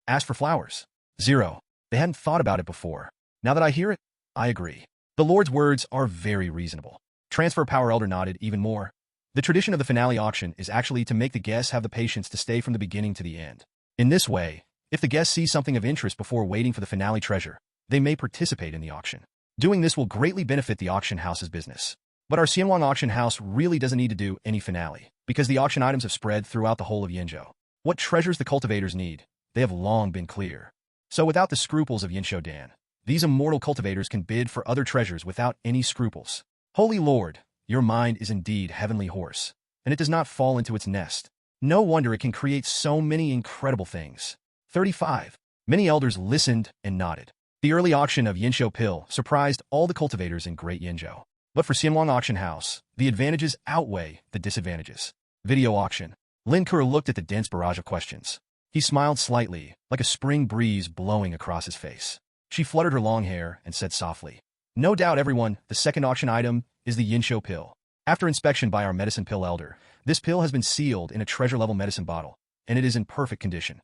Ask for flowers. 0. They hadn't thought about it before. Now that I hear it, I agree. The Lord's words are very reasonable. Transfer Power Elder nodded even more. The tradition of the finale auction is actually to make the guests have the patience to stay from the beginning to the end. In this way, if the guests see something of interest before waiting for the finale treasure, they may participate in the auction. Doing this will greatly benefit the auction house's business. But our Xianwang auction house really doesn't need to do any finale, because the auction items have spread throughout the whole of Yinzhou. What treasures the cultivators need, they have long been clear. So without the scruples of Yanshidan, these immortal cultivators can bid for other treasures without any scruples. Holy Lord, your mind is indeed heavenly horse, and it does not fall into its nest. No wonder it can create so many incredible things. 35. Many elders listened and nodded. The early auction of Yinzhou Pill surprised all the cultivators in Great Yinzhou. But for Xianwang Auction House, the advantages outweigh the disadvantages. Video auction. Lin Ke looked at the dense barrage of questions. He smiled slightly, like a spring breeze blowing across his face. She fluttered her long hair and said softly, "No doubt, everyone, the second auction item is the Yinzhou Pill. After inspection by our medicine pill elder, this pill has been sealed in a treasure-level medicine bottle, and it is in perfect condition.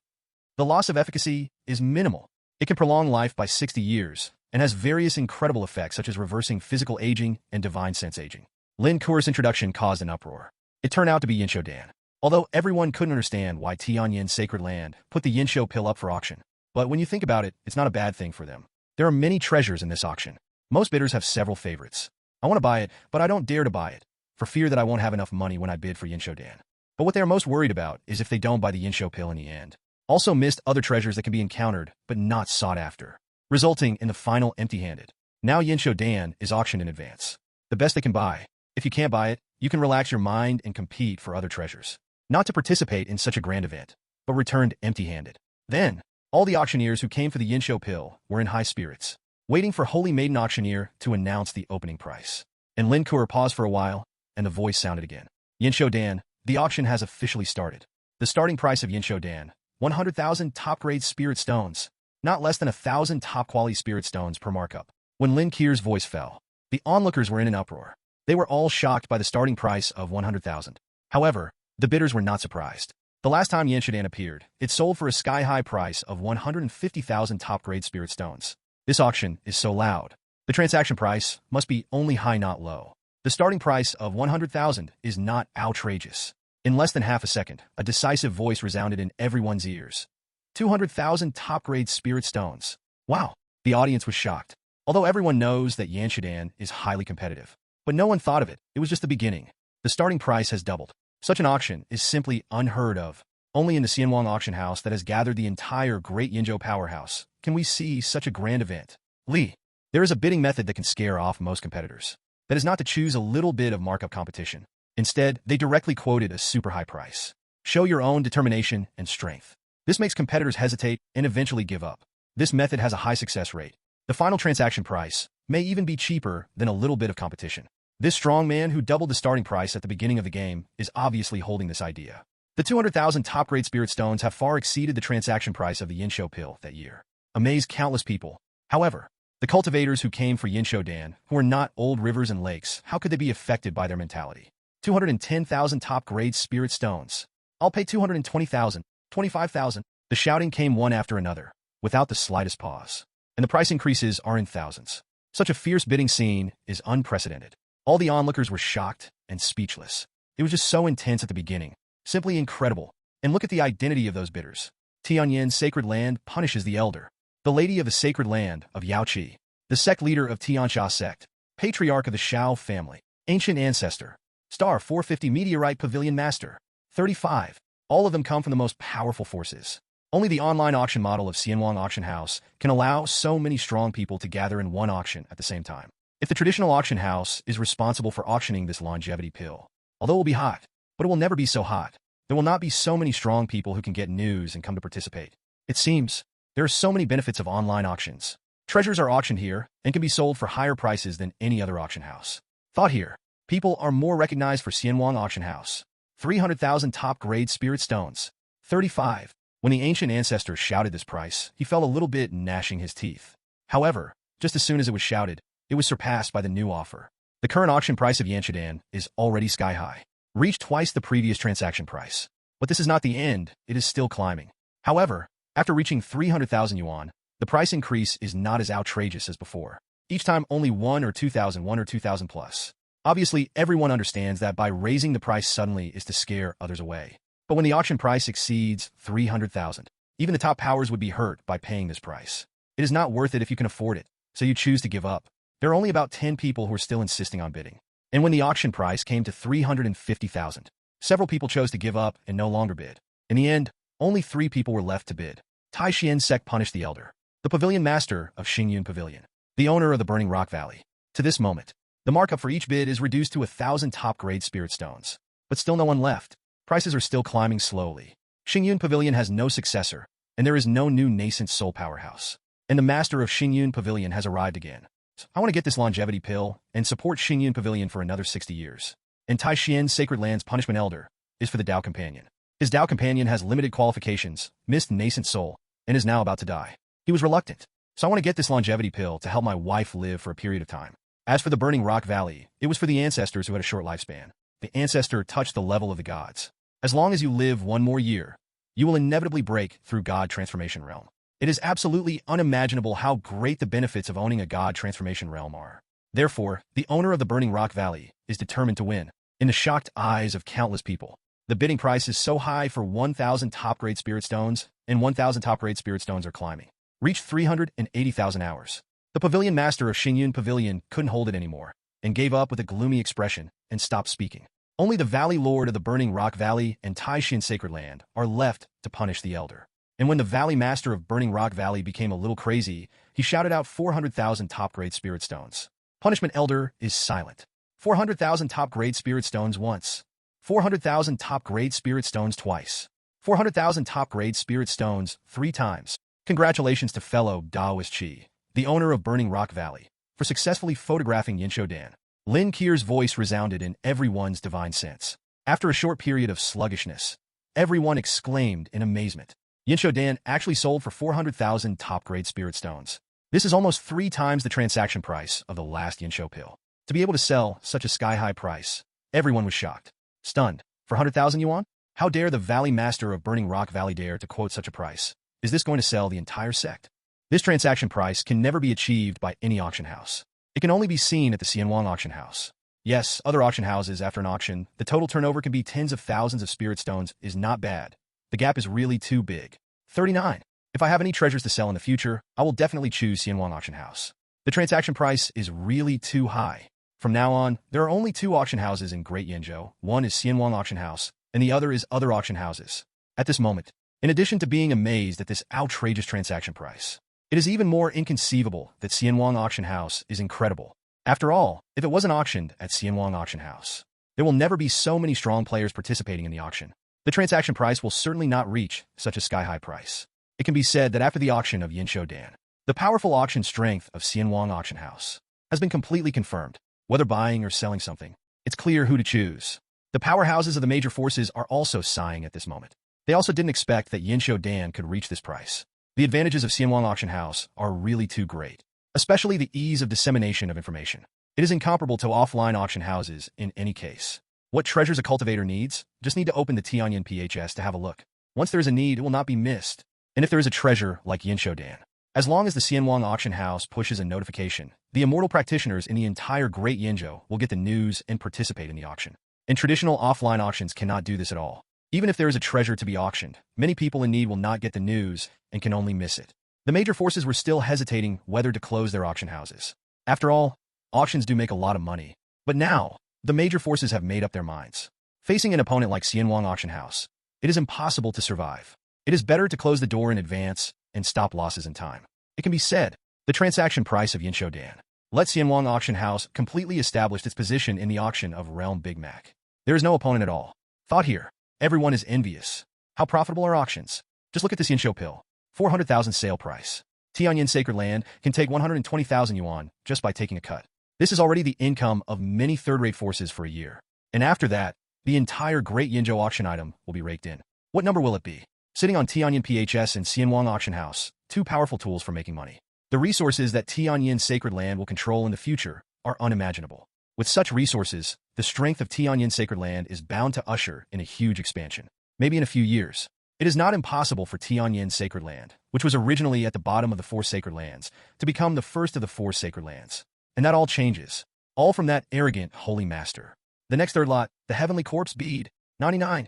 The loss of efficacy is minimal. It can prolong life by 60 years, and has various incredible effects such as reversing physical aging and divine sense aging." Lin Ke's introduction caused an uproar. It turned out to be Yanshidan. Although everyone couldn't understand why Tianyan Sacred Land put the Yinzhou Pill up for auction. But when you think about it, it's not a bad thing for them. There are many treasures in this auction. Most bidders have several favorites. I want to buy it, but I don't dare to buy it, for fear that I won't have enough money when I bid for Yanshidan. But what they are most worried about is if they don't buy the Yinzhou Pill in the end. Also missed other treasures that can be encountered, but not sought after, resulting in the final empty-handed. Now Yanshidan is auctioned in advance. The best they can buy. If you can't buy it, you can relax your mind and compete for other treasures. Not to participate in such a grand event, but returned empty-handed. Then, all the auctioneers who came for the Yinzhou Pill were in high spirits, waiting for Holy Maiden Auctioneer to announce the opening price. And Lin Ke paused for a while, and the voice sounded again. Yanshidan, the auction has officially started. The starting price of Yanshidan, 100,000 top-grade spirit stones, not less than 1,000 top-quality spirit stones per markup. When Lin Ke's voice fell, the onlookers were in an uproar. They were all shocked by the starting price of 100,000. However, the bidders were not surprised. The last time Yanshidan appeared, it sold for a sky-high price of 150,000 top-grade spirit stones. This auction is so loud. The transaction price must be only high, not low. The starting price of 100,000 is not outrageous. In less than half a second, a decisive voice resounded in everyone's ears. 200,000 top-grade spirit stones. Wow! The audience was shocked. Although everyone knows that Yanshidan is highly competitive. But no one thought of it. It was just the beginning. The starting price has doubled. Such an auction is simply unheard of. Only in the Xianwang auction house that has gathered the entire Great Yinzhou powerhouse can we see such a grand event. Li, there is a bidding method that can scare off most competitors. That is not to choose a little bit of markup competition. Instead, they directly quoted a super high price. Show your own determination and strength. This makes competitors hesitate and eventually give up. This method has a high success rate. The final transaction price may even be cheaper than a little bit of competition. This strong man who doubled the starting price at the beginning of the game is obviously holding this idea. The 200,000 top-grade spirit stones have far exceeded the transaction price of the Yinzhou Pill that year. Amazed countless people. However, the cultivators who came for Yanshidan, who are not old rivers and lakes, how could they be affected by their mentality? 210,000 top-grade spirit stones. I'll pay 220,000, 25,000. The shouting came one after another, without the slightest pause. And the price increases are in thousands. Such a fierce bidding scene is unprecedented. All the onlookers were shocked and speechless. It was just so intense at the beginning. Simply incredible. And look at the identity of those bidders. Tianyan Sacred Land punishes the elder. The Lady of the Sacred Land of Yaoqi. The sect leader of Tianxia sect. Patriarch of the Shao family. Ancient ancestor. Star 450 Meteorite Pavilion Master. 35. All of them come from the most powerful forces. Only the online auction model of Xianwang Auction House can allow so many strong people to gather in one auction at the same time. If the traditional auction house is responsible for auctioning this longevity pill, although it will be hot, but it will never be so hot. There will not be so many strong people who can get news and come to participate. It seems there are so many benefits of online auctions. Treasures are auctioned here and can be sold for higher prices than any other auction house. Thought here, people are more recognized for Xianwang Auction House. 300,000 top-grade spirit stones. 35. When the ancient ancestor shouted this price, he felt a little bit gnashing his teeth. However, just as soon as it was shouted, it was surpassed by the new offer. The current auction price of Yanshadan is already sky-high, reached twice the previous transaction price. But this is not the end, it is still climbing. However, after reaching 300,000 yuan, the price increase is not as outrageous as before. Each time only 1 or 2,000, 1 or 2,000 plus. Obviously, everyone understands that by raising the price suddenly is to scare others away. But when the auction price exceeds 300,000, even the top powers would be hurt by paying this price. It is not worth it if you can afford it, so you choose to give up. There are only about 10 people who are still insisting on bidding. And when the auction price came to 350,000, several people chose to give up and no longer bid. In the end, only 3 people were left to bid. Tianyan Sec punished the elder, the pavilion master of Xingyun Pavilion, the owner of the Burning Rock Valley. To this moment, the markup for each bid is reduced to 1,000 top-grade spirit stones. But still no one left. Prices are still climbing slowly. Xingyun Pavilion has no successor, and there is no new nascent soul powerhouse. And the master of Xingyun Pavilion has arrived again. I want to get this longevity pill and support Xingyun Pavilion for another 60 years. And Tianyan Sacred Land's punishment elder is for the Tao Companion. His Tao Companion has limited qualifications, missed nascent soul, and is now about to die. He was reluctant, so I want to get this longevity pill to help my wife live for a period of time. As for the Burning Rock Valley, it was for the ancestors who had a short lifespan. The ancestor touched the level of the gods. As long as you live 1 more year, you will inevitably break through God Transformation Realm. It is absolutely unimaginable how great the benefits of owning a God Transformation Realm are. Therefore, the owner of the Burning Rock Valley is determined to win. In the shocked eyes of countless people, the bidding price is so high for 1,000 top-grade spirit stones, and 1,000 top-grade spirit stones are climbing. Reached 380,000 hours. The pavilion master of Xingyun Pavilion couldn't hold it anymore, and gave up with a gloomy expression and stopped speaking. Only the Valley Lord of the Burning Rock Valley and Tianyan Sacred Land are left to punish the elder. And when the Valley Master of Burning Rock Valley became a little crazy, he shouted out 400,000 top-grade spirit stones. Punishment Elder is silent. 400,000 top-grade spirit stones once. 400,000 top-grade spirit stones twice. 400,000 top-grade spirit stones 3 times. Congratulations to fellow Daoist Chi, the owner of Burning Rock Valley, for successfully photographing Yanshadan. Lin Kier's voice resounded in everyone's divine sense. After a short period of sluggishness, everyone exclaimed in amazement. Yanshadan actually sold for 400,000 top-grade spirit stones. This is almost 3 times the transaction price of the last Yansho pill. To be able to sell such a sky-high price, everyone was shocked. Stunned. For 100,000 yuan? How dare the Valley Master of Burning Rock Valley dare to quote such a price? Is this going to sell the entire sect? This transaction price can never be achieved by any auction house. It can only be seen at the Xianwang auction house. Yes, other auction houses after an auction, the total turnover can be tens of thousands of spirit stones is not bad. The gap is really too big. 39. If I have any treasures to sell in the future, I will definitely choose Xianwang auction house. The transaction price is really too high. From now on, there are only 2 auction houses in Great Yanzhou. One is Xianwang auction house, and the other is other auction houses. At this moment, in addition to being amazed at this outrageous transaction price, it is even more inconceivable that Xianwang Auction House is incredible. After all, if it wasn't auctioned at Xianwang Auction House, there will never be so many strong players participating in the auction. The transaction price will certainly not reach such a sky-high price. It can be said that after the auction of Yanshadan, the powerful auction strength of Xianwang Auction House has been completely confirmed. Whether buying or selling something, it's clear who to choose. The powerhouses of the major forces are also sighing at this moment. They also didn't expect that Yanshadan could reach this price. The advantages of Xianwang Auction House are really too great, especially the ease of dissemination of information. It is incomparable to offline auction houses in any case. What treasures a cultivator needs? Just need to open the Tianyan PHS to have a look. Once there is a need, it will not be missed. And if there is a treasure like Yanshadan, as long as the Xianwang Auction House pushes a notification, the immortal practitioners in the entire Great Yanzhou will get the news and participate in the auction. And traditional offline auctions cannot do this at all. Even if there is a treasure to be auctioned, many people in need will not get the news and can only miss it. The major forces were still hesitating whether to close their auction houses. After all, auctions do make a lot of money. But now, the major forces have made up their minds. Facing an opponent like Xianwang Auction House, it is impossible to survive. It is better to close the door in advance and stop losses in time. It can be said, the transaction price of Yanshadan let Xianwang Auction House completely establish its position in the auction of Realm Big Mac. There is no opponent at all. Thought here. Everyone is envious. How profitable are auctions? Just look at this Yansho pill. 400,000 sale price. Tianyan Sacred Land can take 120,000 yuan just by taking a cut. This is already the income of many third-rate forces for a year. And after that, the entire Great Yinzhou auction item will be raked in. What number will it be? Sitting on Tianyan PHS and Xianwang Auction House, two powerful tools for making money. The resources that Tianyan Sacred Land will control in the future are unimaginable. With such resources, the strength of Tianyan Sacred Land is bound to usher in a huge expansion. Maybe in a few years. It is not impossible for Tianyan Sacred Land, which was originally at the bottom of the four sacred lands, to become the first of the four sacred lands. And that all changes. All from that arrogant holy master. The next third lot, the Heavenly Corpse Bead, 99.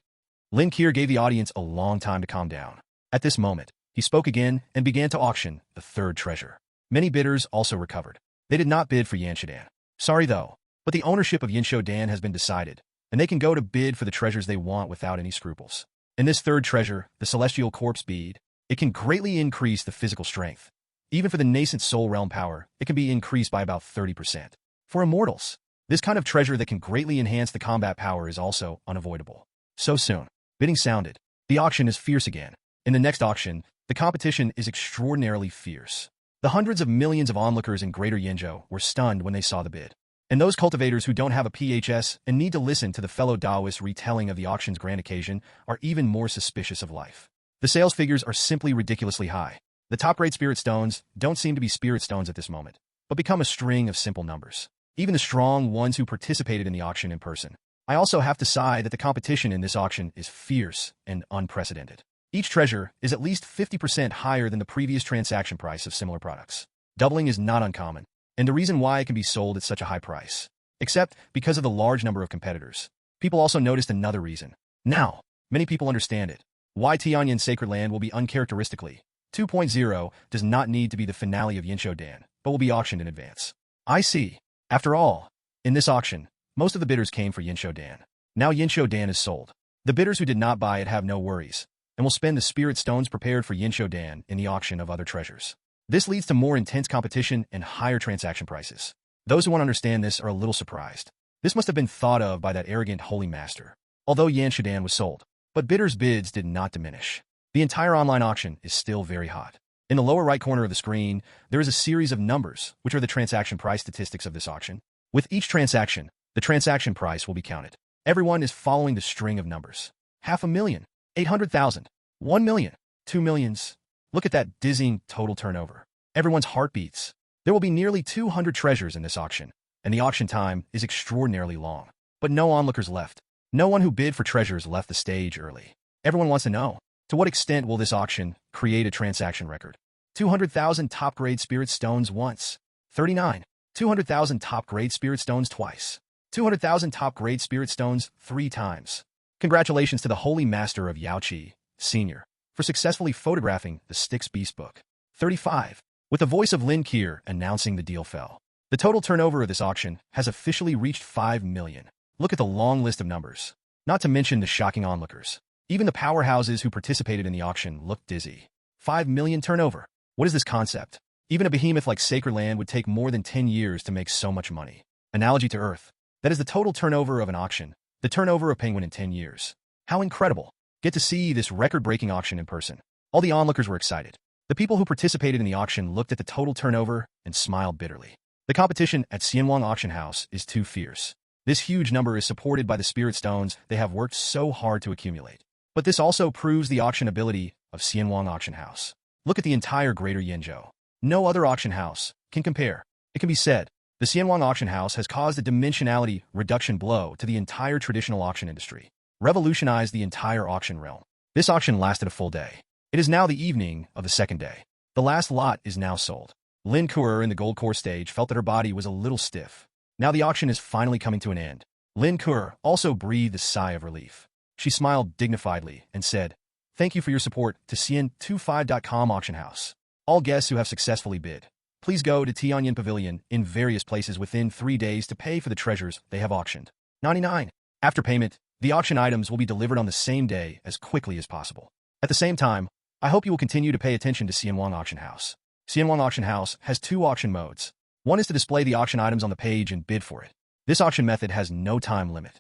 Lin Kier gave the audience a long time to calm down. At this moment, he spoke again and began to auction the third treasure. Many bidders also recovered. They did not bid for Yanshidan. Sorry though, but the ownership of Yinshodan has been decided, and they can go to bid for the treasures they want without any scruples. In this third treasure, the Celestial Corpse Bead, it can greatly increase the physical strength. Even for the nascent soul realm power, it can be increased by about 30%. For immortals, this kind of treasure that can greatly enhance the combat power is also unavoidable. So soon, bidding sounded. The auction is fierce again. In the next auction, the competition is extraordinarily fierce. The hundreds of millions of onlookers in Greater Yinzhou were stunned when they saw the bid. And those cultivators who don't have a PHS and need to listen to the fellow Taoist retelling of the auction's grand occasion are even more suspicious of life. The sales figures are simply ridiculously high. The top-grade spirit stones don't seem to be spirit stones at this moment, but become a string of simple numbers. Even the strong ones who participated in the auction in person. I also have to sigh that the competition in this auction is fierce and unprecedented. Each treasure is at least 50% higher than the previous transaction price of similar products. Doubling is not uncommon, and the reason why it can be sold at such a high price. Except because of the large number of competitors. People also noticed another reason. Now, many people understand it. Why Tianyan Sacred Land will be uncharacteristically 2.0 does not need to be the finale of Yinshodan, but will be auctioned in advance. I see. After all, in this auction, most of the bidders came for Yinshodan. Now Yinshodan is sold. The bidders who did not buy it have no worries, and will spend the spirit stones prepared for Yinshodan in the auction of other treasures. This leads to more intense competition and higher transaction prices. Those who want to understand this are a little surprised. This must have been thought of by that arrogant holy master. Although Yanshidan was sold, but bidders' bids did not diminish. The entire online auction is still very hot. In the lower right corner of the screen, there is a series of numbers, which are the transaction price statistics of this auction. With each transaction, the transaction price will be counted. Everyone is following the string of numbers. 500,000, 800,000, 1 million, 2 millions. Look at that dizzying total turnover. Everyone's heart beats. There will be nearly 200 treasures in this auction, and the auction time is extraordinarily long. But no onlookers left. No one who bid for treasures left the stage early. Everyone wants to know, to what extent will this auction create a transaction record? 200,000 top-grade spirit stones once. 39. 200,000 top-grade spirit stones twice. 200,000 top-grade spirit stones 3 times. Congratulations to the Holy Master of Yaoqi, Sr., for successfully photographing the Styx Beast Book. 35. With the voice of Lin Kier announcing the deal fell. The total turnover of this auction has officially reached 5 million. Look at the long list of numbers. Not to mention the shocking onlookers. Even the powerhouses who participated in the auction looked dizzy. 5 million turnover. What is this concept? Even a behemoth like Sacred Land would take more than 10 years to make so much money. Analogy to Earth. That is the total turnover of an auction. The turnover of Penguin in 10 years. How incredible. Get to see this record-breaking auction in person. All the onlookers were excited. The people who participated in the auction looked at the total turnover and smiled bitterly. The competition at Xianwang Auction House is too fierce. This huge number is supported by the spirit stones they have worked so hard to accumulate. But this also proves the auction ability of Xianwang Auction House. Look at the entire Greater Yinzhou. No other auction house can compare. It can be said, the Tianyan Auction House has caused a dimensionality reduction blow to the entire traditional auction industry. Revolutionized the entire auction realm. This auction lasted a full day. It is now the evening of the second day. The last lot is now sold. Lin Kier in the gold core stage felt that her body was a little stiff. Now the auction is finally coming to an end. Lin Kier also breathed a sigh of relief. She smiled dignifiedly and said, "Thank you for your support to Cien25.com Auction House. All guests who have successfully bid, please go to Tianyan Pavilion in various places within 3 days to pay for the treasures they have auctioned. 99. After payment, the auction items will be delivered on the same day as quickly as possible. At the same time, I hope you will continue to pay attention to Xianwang Auction House. Xianwang Auction House has 2 auction modes. One is to display the auction items on the page and bid for it. This auction method has no time limit.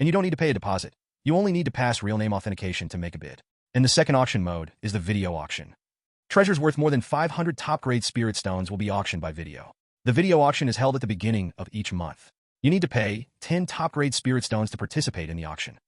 And you don't need to pay a deposit. You only need to pass real name authentication to make a bid. And the second auction mode is the video auction. Treasures worth more than 500 top-grade spirit stones will be auctioned by video. The video auction is held at the beginning of each month. You need to pay 10 top-grade spirit stones to participate in the auction.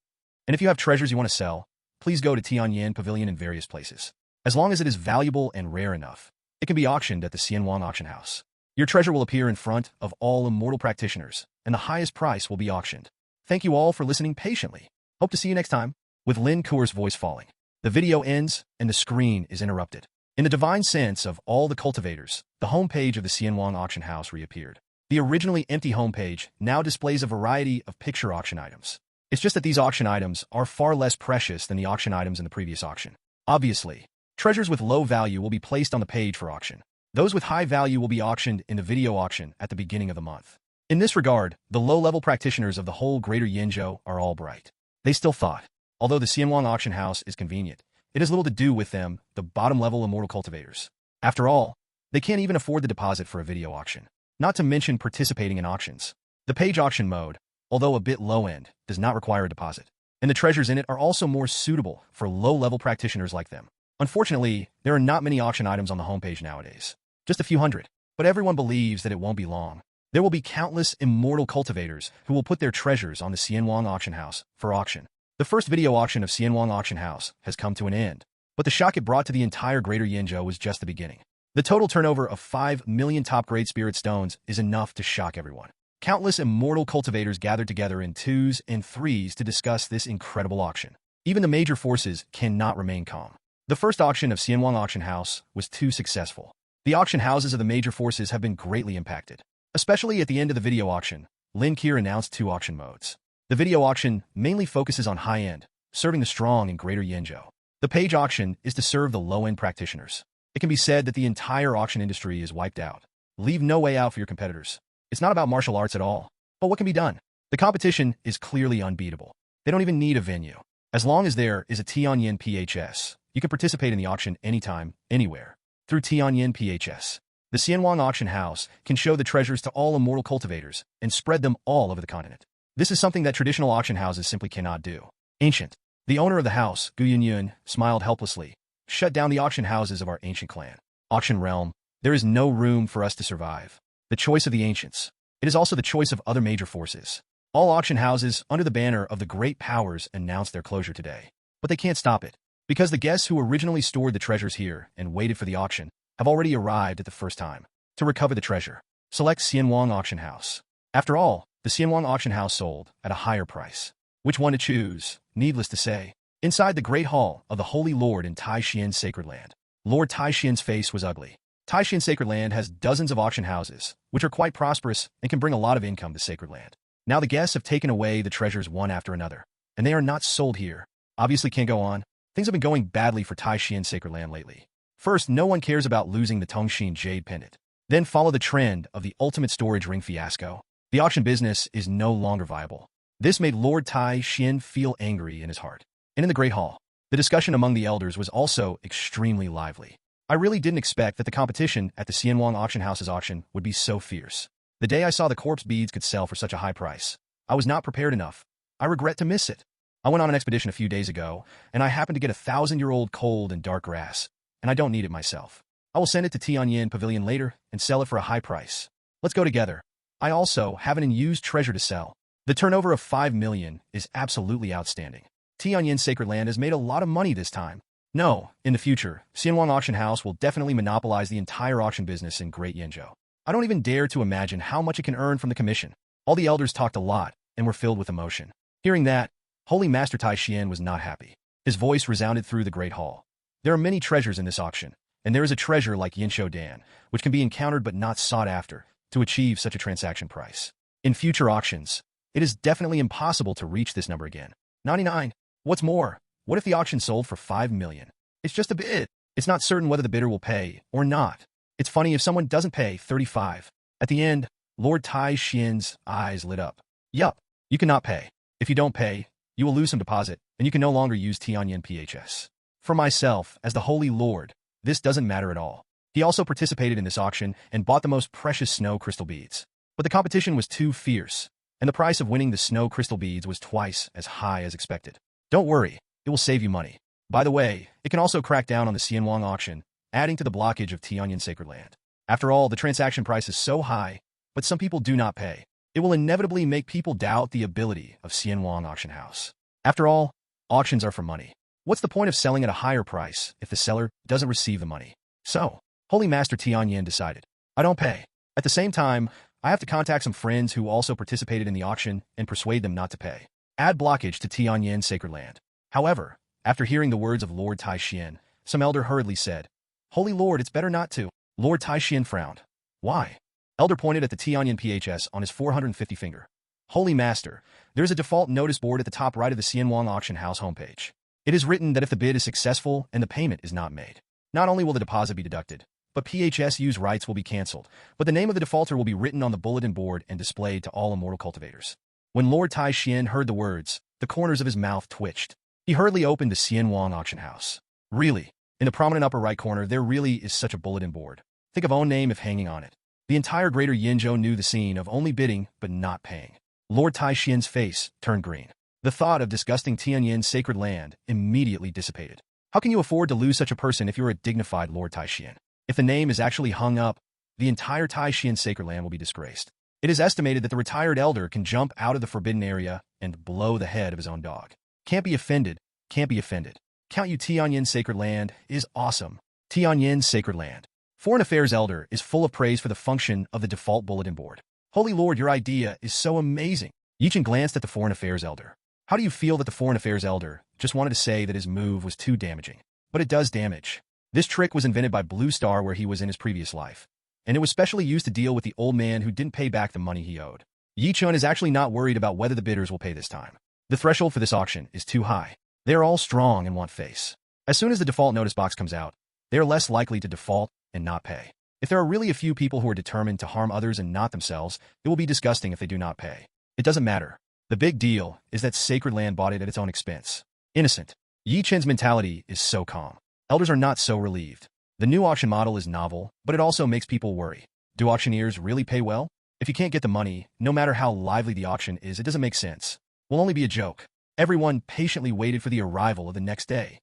And if you have treasures you want to sell, please go to Tianyan Pavilion in various places. As long as it is valuable and rare enough, it can be auctioned at the Xianwang auction house. Your treasure will appear in front of all immortal practitioners, and the highest price will be auctioned. Thank you all for listening patiently. Hope to see you next time. With Lin Kuer's voice falling, the video ends and the screen is interrupted. In the divine sense of all the cultivators, the homepage of the Xianwang auction house reappeared. The originally empty homepage now displays a variety of picture auction items. It's just that these auction items are far less precious than the auction items in the previous auction. Obviously, treasures with low value will be placed on the page for auction. Those with high value will be auctioned in the video auction at the beginning of the month. In this regard, the low-level practitioners of the whole Greater Yinzhou are all bright. They still thought, although the Xianwang auction house is convenient, it has little to do with them, the bottom-level immortal cultivators. After all, they can't even afford the deposit for a video auction, not to mention participating in auctions. The page auction mode, although a bit low-end, does not require a deposit, and the treasures in it are also more suitable for low-level practitioners like them. Unfortunately, there are not many auction items on the homepage nowadays. Just a few hundred, but everyone believes that it won't be long. There will be countless immortal cultivators who will put their treasures on the Xianwang auction house for auction. The first video auction of Xianwang auction house has come to an end, but the shock it brought to the entire Greater Yinzhou was just the beginning. The total turnover of 5 million top-grade spirit stones is enough to shock everyone. Countless immortal cultivators gathered together in 2s and 3s to discuss this incredible auction. Even the major forces cannot remain calm. The first auction of Xianwang auction house was too successful. The auction houses of the major forces have been greatly impacted. Especially at the end of the video auction, Lin Kuer announced 2 auction modes. The video auction mainly focuses on high-end, serving the strong in Greater Yinzhou. The page auction is to serve the low-end practitioners. It can be said that the entire auction industry is wiped out. Leave no way out for your competitors. It's not about martial arts at all. But what can be done? The competition is clearly unbeatable. They don't even need a venue. As long as there is a Tianyan PHS, you can participate in the auction anytime, anywhere. Through Tianyan PHS, the Xianwang auction house can show the treasures to all immortal cultivators and spread them all over the continent. This is something that traditional auction houses simply cannot do. Ancient. The owner of the house, Gu Yunyun, smiled helplessly. Shut down the auction houses of our ancient clan. Auction realm. There is no room for us to survive. The choice of the ancients. It is also the choice of other major forces. All auction houses under the banner of the great powers announced their closure today. But they can't stop it, because the guests who originally stored the treasures here and waited for the auction have already arrived at the first time. To recover the treasure, select Xianwang auction house. After all, the Xianwang auction house sold at a higher price. Which one to choose? Needless to say, inside the Great Hall of the Holy Lord in Tianyan Sacred Land, Lord Tianyan's face was ugly. Tianyan Sacred Land has dozens of auction houses, which are quite prosperous and can bring a lot of income to Sacred Land. Now the guests have taken away the treasures one after another, and they are not sold here. Obviously can't go on. Things have been going badly for Tianyan Sacred Land lately. First, no one cares about losing the Tongxin Jade Pendant. Then follow the trend of the ultimate storage ring fiasco. The auction business is no longer viable. This made Lord Tai Xian feel angry in his heart. And in the Great Hall, the discussion among the elders was also extremely lively. I really didn't expect that the competition at the Xianwang auction house's auction would be so fierce. The day I saw the corpse beads could sell for such a high price, I was not prepared enough. I regret to miss it. I went on an expedition a few days ago, and I happened to get 1,000-year-old cold and dark grass, and I don't need it myself. I will send it to Tianyan Pavilion later and sell it for a high price. Let's go together. I also have an unused treasure to sell. The turnover of 5 million is absolutely outstanding. Tianyan Sacred Land has made a lot of money this time. No, in the future, Xianwang Auction House will definitely monopolize the entire auction business in Great Yinzhou. I don't even dare to imagine how much it can earn from the commission. All the elders talked a lot and were filled with emotion. Hearing that, Holy Master Tai Xian was not happy. His voice resounded through the Great Hall. There are many treasures in this auction, and there is a treasure like Yinsho Dan, which can be encountered but not sought after, to achieve such a transaction price. In future auctions, it is definitely impossible to reach this number again. 99. What's more, what if the auction sold for 5 million? It's just a bid. It's not certain whether the bidder will pay or not. It's funny if someone doesn't pay 35. At the end, Lord Tai Xian's eyes lit up. Yup, you cannot pay. If you don't pay, you will lose some deposit, and you can no longer use Tianyan PHS. For myself, as the Holy Lord, this doesn't matter at all. He also participated in this auction and bought the most precious snow crystal beads. But the competition was too fierce, and the price of winning the snow crystal beads was twice as high as expected. Don't worry, it will save you money. By the way, it can also crack down on the Xianwang auction, adding to the blockage of Tianyan Sacred Land. After all, the transaction price is so high, but some people do not pay. it will inevitably make people doubt the ability of Xianwang Auction House. After all, auctions are for money. What's the point of selling at a higher price if the seller doesn't receive the money? So, Holy Master Tianyan decided, I don't pay. At the same time, I have to contact some friends who also participated in the auction and persuade them not to pay. Add blockage to Tianyan Sacred Land. However, after hearing the words of Lord Taixian, some elder hurriedly said, Holy Lord, it's better not to. Lord Taixian frowned. Why? Elder pointed at the Tianyan PHS on his 450 finger. Holy Master, there's a default notice board at the top right of the Xianwang Auction House homepage. It is written that if the bid is successful and the payment is not made, not only will the deposit be deducted, but PHSU's rights will be cancelled, but the name of the defaulter will be written on the bulletin board and displayed to all immortal cultivators. When Lord Taixian heard the words, the corners of his mouth twitched. He hurriedly opened the Xianwang Auction House. Really? In the prominent upper right corner, there really is such a bulletin board. Think of own name if hanging on it. The entire Greater Yinzhou knew the scene of only bidding but not paying. Lord Taixian's face turned green. The thought of disgusting Tianyan Sacred Land immediately dissipated. How can you afford to lose such a person if you're a dignified Lord Taixian? If the name is actually hung up, the entire Tianyan Sacred Land will be disgraced. It is estimated that the retired elder can jump out of the forbidden area and blow the head of his own dog. Can't be offended, can't be offended. Count you Tianyan Sacred Land is awesome. Tianyan Sacred Land. Foreign Affairs Elder is full of praise for the function of the default bulletin board. Holy Lord, your idea is so amazing. Yichen glanced at the Foreign Affairs Elder. How do you feel that the Foreign Affairs Elder just wanted to say that his move was too damaging? But it does damage. This trick was invented by Blue Star where he was in his previous life, and it was specially used to deal with the old man who didn't pay back the money he owed. Yichen is actually not worried about whether the bidders will pay this time. The threshold for this auction is too high. They are all strong and want face. As soon as the default notice box comes out, they are less likely to default and not pay. If there are really a few people who are determined to harm others and not themselves, it will be disgusting if they do not pay. It doesn't matter. The big deal is that Sacred Land bought it at its own expense. Innocent. Yi Chen's mentality is so calm. Elders are not so relieved. The new auction model is novel, but it also makes people worry. Do auctioneers really pay well? If you can't get the money, no matter how lively the auction is, it doesn't make sense. Will only be a joke. Everyone patiently waited for the arrival of the next day.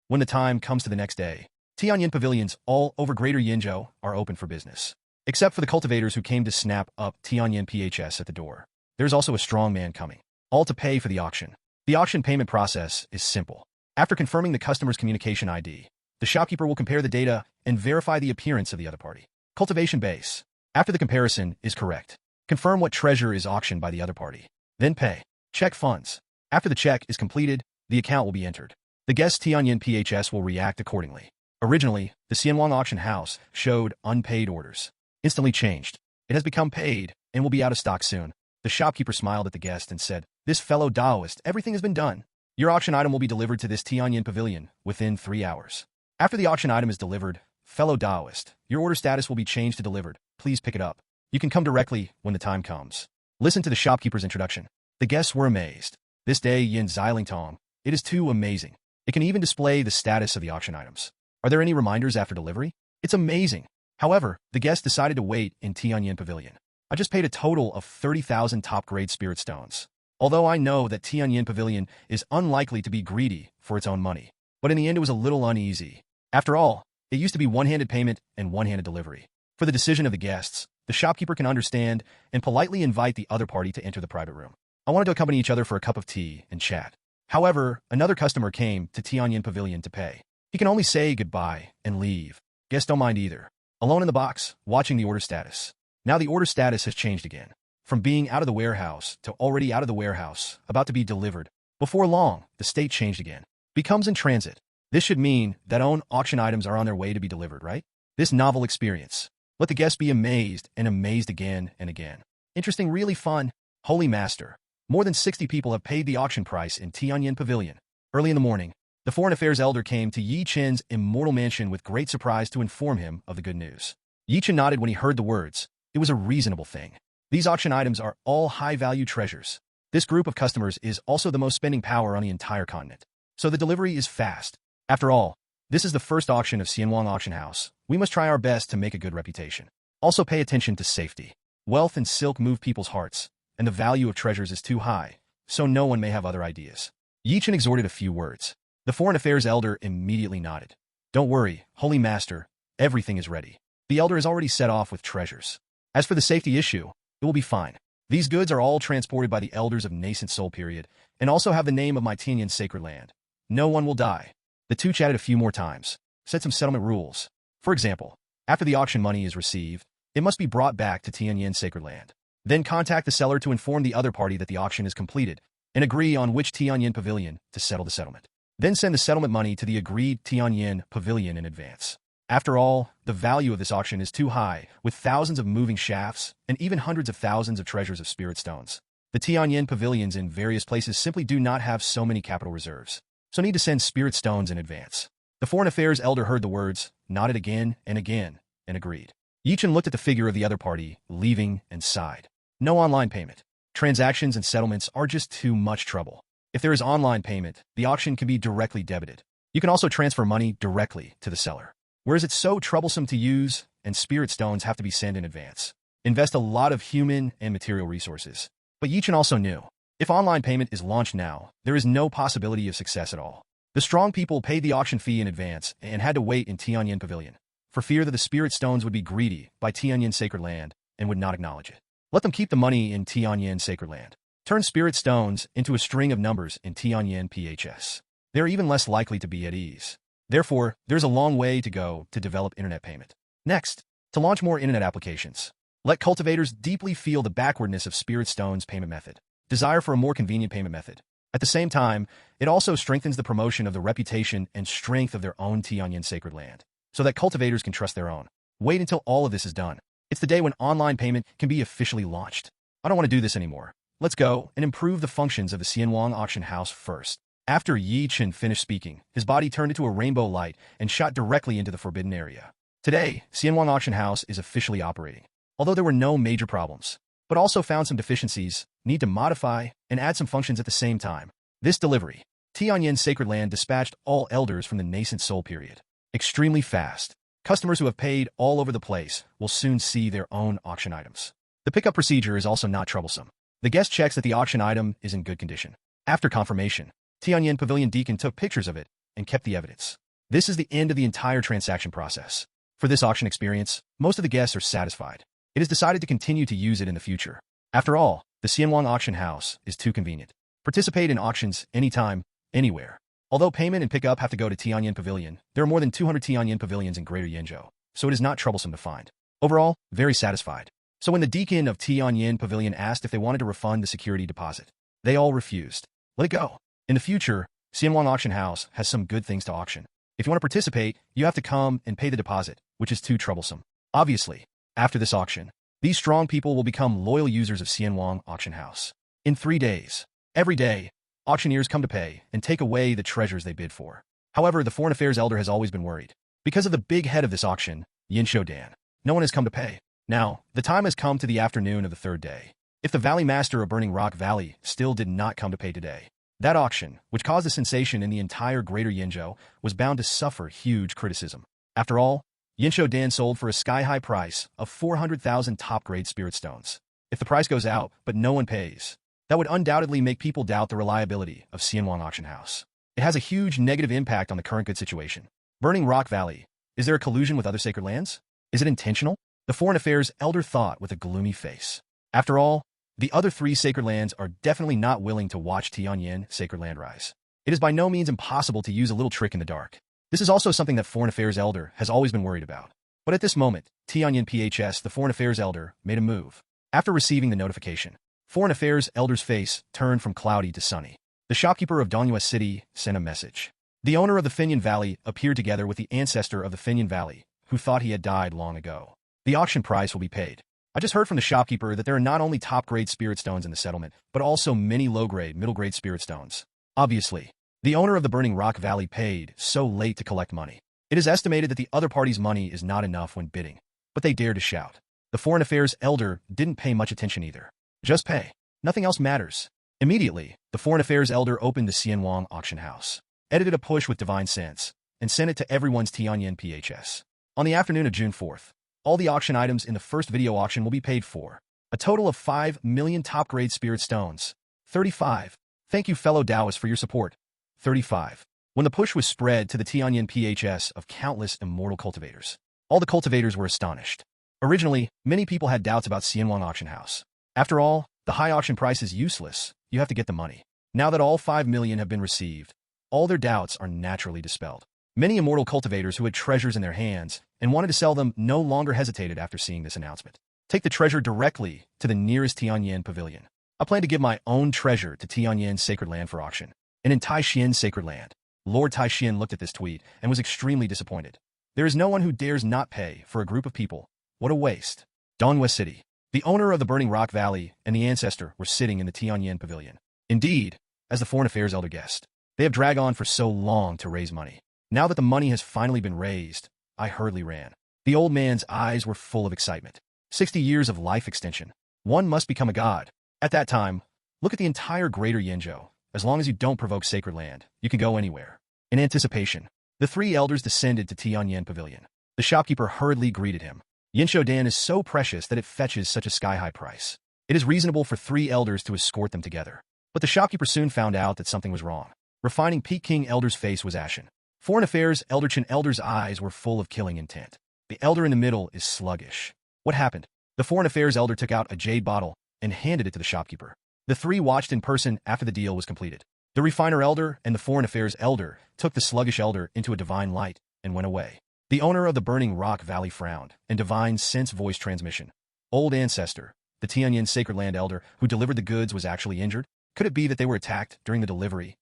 When the time comes to the next day, Tianyan pavilions all over Greater Yinzhou are open for business. Except for the cultivators who came to snap up Tianyan PHS at the door. There's also a strong man coming. All to pay for the auction. The auction payment process is simple. After confirming the customer's communication ID, the shopkeeper will compare the data and verify the appearance of the other party. Cultivation base. After the comparison is correct, confirm what treasure is auctioned by the other party. Then pay. Check funds. After the check is completed, the account will be entered. The guest Tianyan PHS will react accordingly. Originally, the Xianwang Auction House showed unpaid orders. Instantly changed. It has become paid and will be out of stock soon. The shopkeeper smiled at the guest and said, This fellow Taoist, everything has been done. Your auction item will be delivered to this Tianyan pavilion within 3 hours. After the auction item is delivered, fellow Taoist, your order status will be changed to delivered. Please pick it up. You can come directly when the time comes. Listen to the shopkeeper's introduction. The guests were amazed. This day Yin Xilingtong, it is too amazing. It can even display the status of the auction items. Are there any reminders after delivery? It's amazing. However, the guest decided to wait in Tianyan Pavilion. I just paid a total of 30,000 top-grade spirit stones. Although I know that Tianyan Pavilion is unlikely to be greedy for its own money. But in the end it was a little uneasy. After all, it used to be one-handed payment and one-handed delivery. For the decision of the guests, the shopkeeper can understand and politely invite the other party to enter the private room. I wanted to accompany each other for a cup of tea and chat. However, another customer came to Tianyan Pavilion to pay. He can only say goodbye and leave. Guests don't mind either. Alone in the box, watching the order status. Now the order status has changed again. From being out of the warehouse to already out of the warehouse, about to be delivered. Before long, the state changed again. Becomes in transit. This should mean that own auction items are on their way to be delivered, right? This novel experience. Let the guests be amazed and amazed again and again. Interesting, really fun. Holy Master. More than 60 people have paid the auction price in Tianyan Pavilion. Early in the morning, the Foreign Affairs Elder came to Yi Chen's immortal mansion with great surprise to inform him of the good news. Yi Chen nodded when he heard the words. It was a reasonable thing. These auction items are all high-value treasures. This group of customers is also the most spending power on the entire continent. So the delivery is fast. After all, this is the first auction of Xianwang Auction House. We must try our best to make a good reputation. Also pay attention to safety. Wealth and silk move people's hearts, and the value of treasures is too high, so no one may have other ideas. Yi Chen exhorted a few words. The Foreign Affairs Elder immediately nodded. Don't worry, Holy Master, everything is ready. The Elder has already set off with treasures. As for the safety issue, it will be fine. These goods are all transported by the elders of Nascent Soul Period, and also have the name of my Tianyan Sacred Land. No one will die. The two chatted a few more times, set some settlement rules. For example, after the auction money is received, it must be brought back to Tianyan Sacred Land. Then contact the seller to inform the other party that the auction is completed, and agree on which Tianyan Pavilion to settle the settlement. Then send the settlement money to the agreed Tianyan Pavilion in advance. After all, the value of this auction is too high, with thousands of moving shafts and even hundreds of thousands of treasures of spirit stones. The Tianyan pavilions in various places simply do not have so many capital reserves, so need to send spirit stones in advance. The foreign affairs elder heard the words, nodded again, and agreed. Chen looked at the figure of the other party, leaving, and sighed. No online payment. Transactions and settlements are just too much trouble. If there is online payment, the auction can be directly debited. You can also transfer money directly to the seller. Whereas it's so troublesome to use, and spirit stones have to be sent in advance. Invest a lot of human and material resources. But Chen also knew, if online payment is launched now, there is no possibility of success at all. The strong people paid the auction fee in advance and had to wait in Tianyan Pavilion, for fear that the spirit stones would be greedy by Tianyan Sacred Land and would not acknowledge it. Let them keep the money in Tianyan Sacred Land. Turn spirit stones into a string of numbers in Tianyan PHS. They are even less likely to be at ease. Therefore, there's a long way to go to develop internet payment. Next, to launch more internet applications. Let cultivators deeply feel the backwardness of spirit stones payment method. Desire for a more convenient payment method. At the same time, it also strengthens the promotion of the reputation and strength of their own Tianyan Sacred Land, so that cultivators can trust their own. Wait until all of this is done. It's the day when online payment can be officially launched. I don't want to do this anymore. Let's go and improve the functions of the Xianwang auction house first. After Chen finished speaking, his body turned into a rainbow light and shot directly into the forbidden area. Today, Xianwang Auction House is officially operating. Although there were no major problems, but also found some deficiencies, need to modify and add some functions at the same time. This delivery, Tianyan Sacred Land dispatched all elders from the Nascent Soul Period. Extremely fast. Customers who have paid all over the place will soon see their own auction items. The pickup procedure is also not troublesome. The guest checks that the auction item is in good condition. After confirmation, Tianyan Pavilion Deacon took pictures of it and kept the evidence. This is the end of the entire transaction process. For this auction experience, most of the guests are satisfied. It is decided to continue to use it in the future. After all, the Xianwang auction house is too convenient. Participate in auctions anytime, anywhere. Although payment and pickup have to go to Tianyan Pavilion, there are more than 200 Tianyan Pavilions in Greater Yanzhou, so it is not troublesome to find. Overall, very satisfied. So when the deacon of Tianyan Pavilion asked if they wanted to refund the security deposit, they all refused. Let it go. In the future, Xianwang Auction House has some good things to auction. If you want to participate, you have to come and pay the deposit, which is too troublesome. Obviously, after this auction, these strong people will become loyal users of Xianwang Auction House. In 3 days, every day, auctioneers come to pay and take away the treasures they bid for. However, the foreign affairs elder has always been worried. Because of the big head of this auction, Yinsho Dan, no one has come to pay. Now, the time has come to the afternoon of the 3rd day. If the Valley Master of Burning Rock Valley still did not come to pay today, that auction, which caused a sensation in the entire Greater Yanzhou, was bound to suffer huge criticism. After all, Yinsho Dan sold for a sky-high price of 400,000 top-grade spirit stones. If the price goes out, but no one pays, that would undoubtedly make people doubt the reliability of Xianwang Auction House. It has a huge negative impact on the current good situation. Burning Rock Valley. Is there a collusion with other sacred lands? Is it intentional? The foreign affairs elder thought with a gloomy face. After all, the other 3 sacred lands are definitely not willing to watch Tianyan Sacred Land rise. It is by no means impossible to use a little trick in the dark. This is also something that foreign affairs elder has always been worried about. But at this moment, Tianyan PHS, the foreign affairs elder, made a move. After receiving the notification, foreign affairs elder's face turned from cloudy to sunny. The shopkeeper of Dongyue City sent a message. The owner of the Fenyan Valley appeared together with the ancestor of the Fenyan Valley, who thought he had died long ago. The auction price will be paid. I just heard from the shopkeeper that there are not only top-grade spirit stones in the settlement, but also many low-grade, middle-grade spirit stones. Obviously, the owner of the Burning Rock Valley paid so late to collect money. It is estimated that the other party's money is not enough when bidding, but they dare to shout. The foreign affairs elder didn't pay much attention either. Just pay. Nothing else matters. Immediately, the foreign affairs elder opened the Xianwang auction house, edited a push with divine sense, and sent it to everyone's Tianyan PHS. On the afternoon of June 4th, all the auction items in the first video auction will be paid for. A total of 5 million top-grade spirit stones. 35. Thank you fellow Taoists for your support. 35. When the push was spread to the Tianyan PHS of countless immortal cultivators, all the cultivators were astonished. Originally, many people had doubts about Xianwang Auction House. After all, The high auction price is useless. You have to get the money. Now that all 5 million have been received, all their doubts are naturally dispelled. Many immortal cultivators who had treasures in their hands and wanted to sell them no longer hesitated after seeing this announcement. Take the treasure directly to the nearest Tianyan pavilion. I plan to give my own treasure to Tianyan Sacred Land for auction. And in Tianyan Sacred Land, Lord Tianyan looked at this tweet and was extremely disappointed. There is no one who dares not pay for a group of people. What a waste. Dongwei City. The owner of the Burning Rock Valley and the ancestor were sitting in the Tianyan pavilion. Indeed, as the foreign affairs elder guessed, they have dragged on for so long to raise money. Now that the money has finally been raised, I hurriedly ran. The old man's eyes were full of excitement. 60 years of life extension. One must become a god. At that time, look at the entire greater Yenzhou. As long as you don't provoke sacred land, you can go anywhere. In anticipation, the 3 elders descended to Tianyan Pavilion. The shopkeeper hurriedly greeted him. Yinshodan is so precious that it fetches such a sky-high price. It is reasonable for 3 elders to escort them together. But the shopkeeper soon found out that something was wrong. Refining Peking Elder's face was ashen. Foreign Affairs Elder Chen Elder's eyes were full of killing intent. The elder in the middle is sluggish. What happened? The Foreign Affairs Elder took out a jade bottle and handed it to the shopkeeper. The 3 watched in person after the deal was completed. The Refiner Elder and the Foreign Affairs Elder took the sluggish elder into a divine light and went away. The owner of the Burning Rock Valley frowned, and divine sense voice transmission. Old ancestor, the Tianyan Sacred Land Elder who delivered the goods was actually injured? Could it be that they were attacked during the delivery?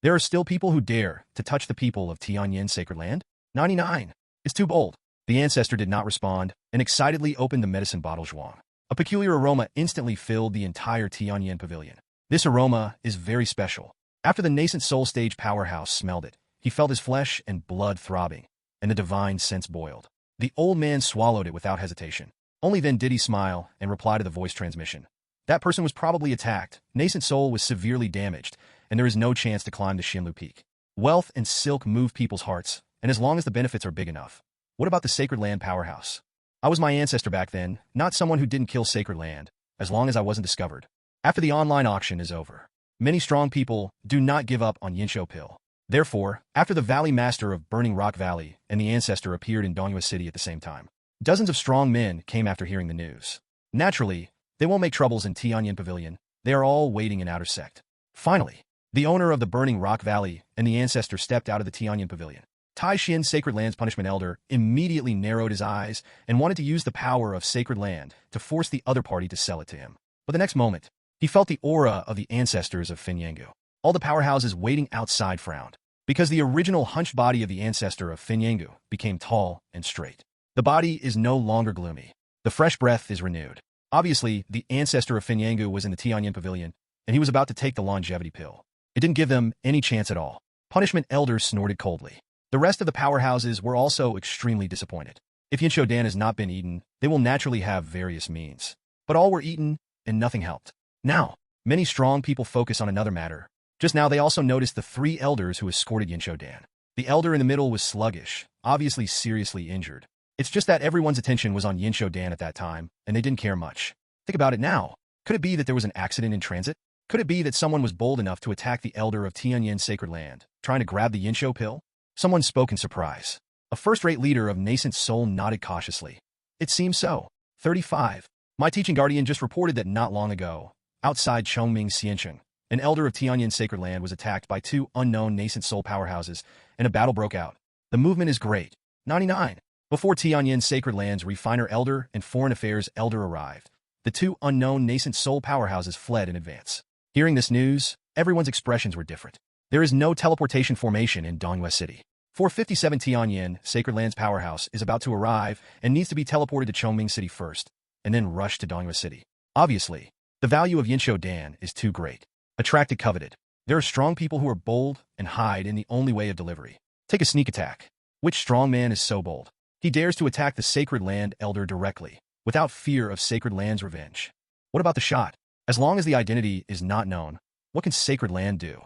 There are still people who dare to touch the people of Tianyan Sacred Land? 99. It's too bold. The ancestor did not respond and excitedly opened the medicine bottle zhuang. A peculiar aroma instantly filled the entire Tianyan pavilion. This aroma is very special. After the nascent soul stage powerhouse smelled it, he felt his flesh and blood throbbing, and the divine sense boiled. The old man swallowed it without hesitation. Only then did he smile and reply to the voice transmission. That person was probably attacked. Nascent soul was severely damaged, and there is no chance to climb the Xinlu Peak. Wealth and silk move people's hearts, and as long as the benefits are big enough. What about the Sacred Land powerhouse? I was my ancestor back then, not someone who didn't kill Sacred Land, as long as I wasn't discovered. After the online auction is over, many strong people do not give up on Yinsho Pill. Therefore, after the Valley Master of Burning Rock Valley and the ancestor appeared in Dongwei City at the same time, dozens of strong men came after hearing the news. Naturally, they won't make troubles in Tianyan Pavilion. They are all waiting in outer sect. Finally, the owner of the Burning Rock Valley and the ancestor stepped out of the Tianyan Pavilion. Tianyan Sacred Land's punishment elder immediately narrowed his eyes and wanted to use the power of Sacred Land to force the other party to sell it to him. But the next moment, he felt the aura of the ancestors of Finyangu. All the powerhouses waiting outside frowned, because the original hunched body of the ancestor of Finyangu became tall and straight. The body is no longer gloomy. The fresh breath is renewed. Obviously, the ancestor of Finyangu was in the Tianyan Pavilion, and he was about to take the longevity pill. It didn't give them any chance at all. Punishment elders snorted coldly. The rest of the powerhouses were also extremely disappointed. If Yinshodan has not been eaten, they will naturally have various means. But all were eaten, and nothing helped. Now, many strong people focus on another matter. Just now they also noticed the 3 elders who escorted Yinshodan. The elder in the middle was sluggish, obviously seriously injured. It's just that everyone's attention was on Yinshodan at that time, and they didn't care much. Think about it now. Could it be that there was an accident in transit? Could it be that someone was bold enough to attack the elder of Tianyan Sacred Land, trying to grab the Yinsho pill? Someone spoke in surprise. A first-rate leader of nascent soul nodded cautiously. It seems so. 35. My teaching guardian just reported that not long ago, outside Chongming Xiancheng, an elder of Tianyan Sacred Land was attacked by 2 unknown nascent soul powerhouses, and a battle broke out. The movement is great. 99. Before Tianyan Sacred Land's Refiner Elder and Foreign Affairs Elder arrived, the 2 unknown nascent soul powerhouses fled in advance. Hearing this news, everyone's expressions were different. There is no teleportation formation in Dongwei City. 457 Tianyan Sacred Land's powerhouse is about to arrive and needs to be teleported to Chongming City first, and then rush to Dongwei City. Obviously, the value of Yinshodan is too great. Attracted coveted. There are strong people who are bold and hide in the only way of delivery. Take a sneak attack. Which strong man is so bold? He dares to attack the Sacred Land Elder directly, without fear of Sacred Land's revenge. What about the shot? As long as the identity is not known, what can Sacred Land do?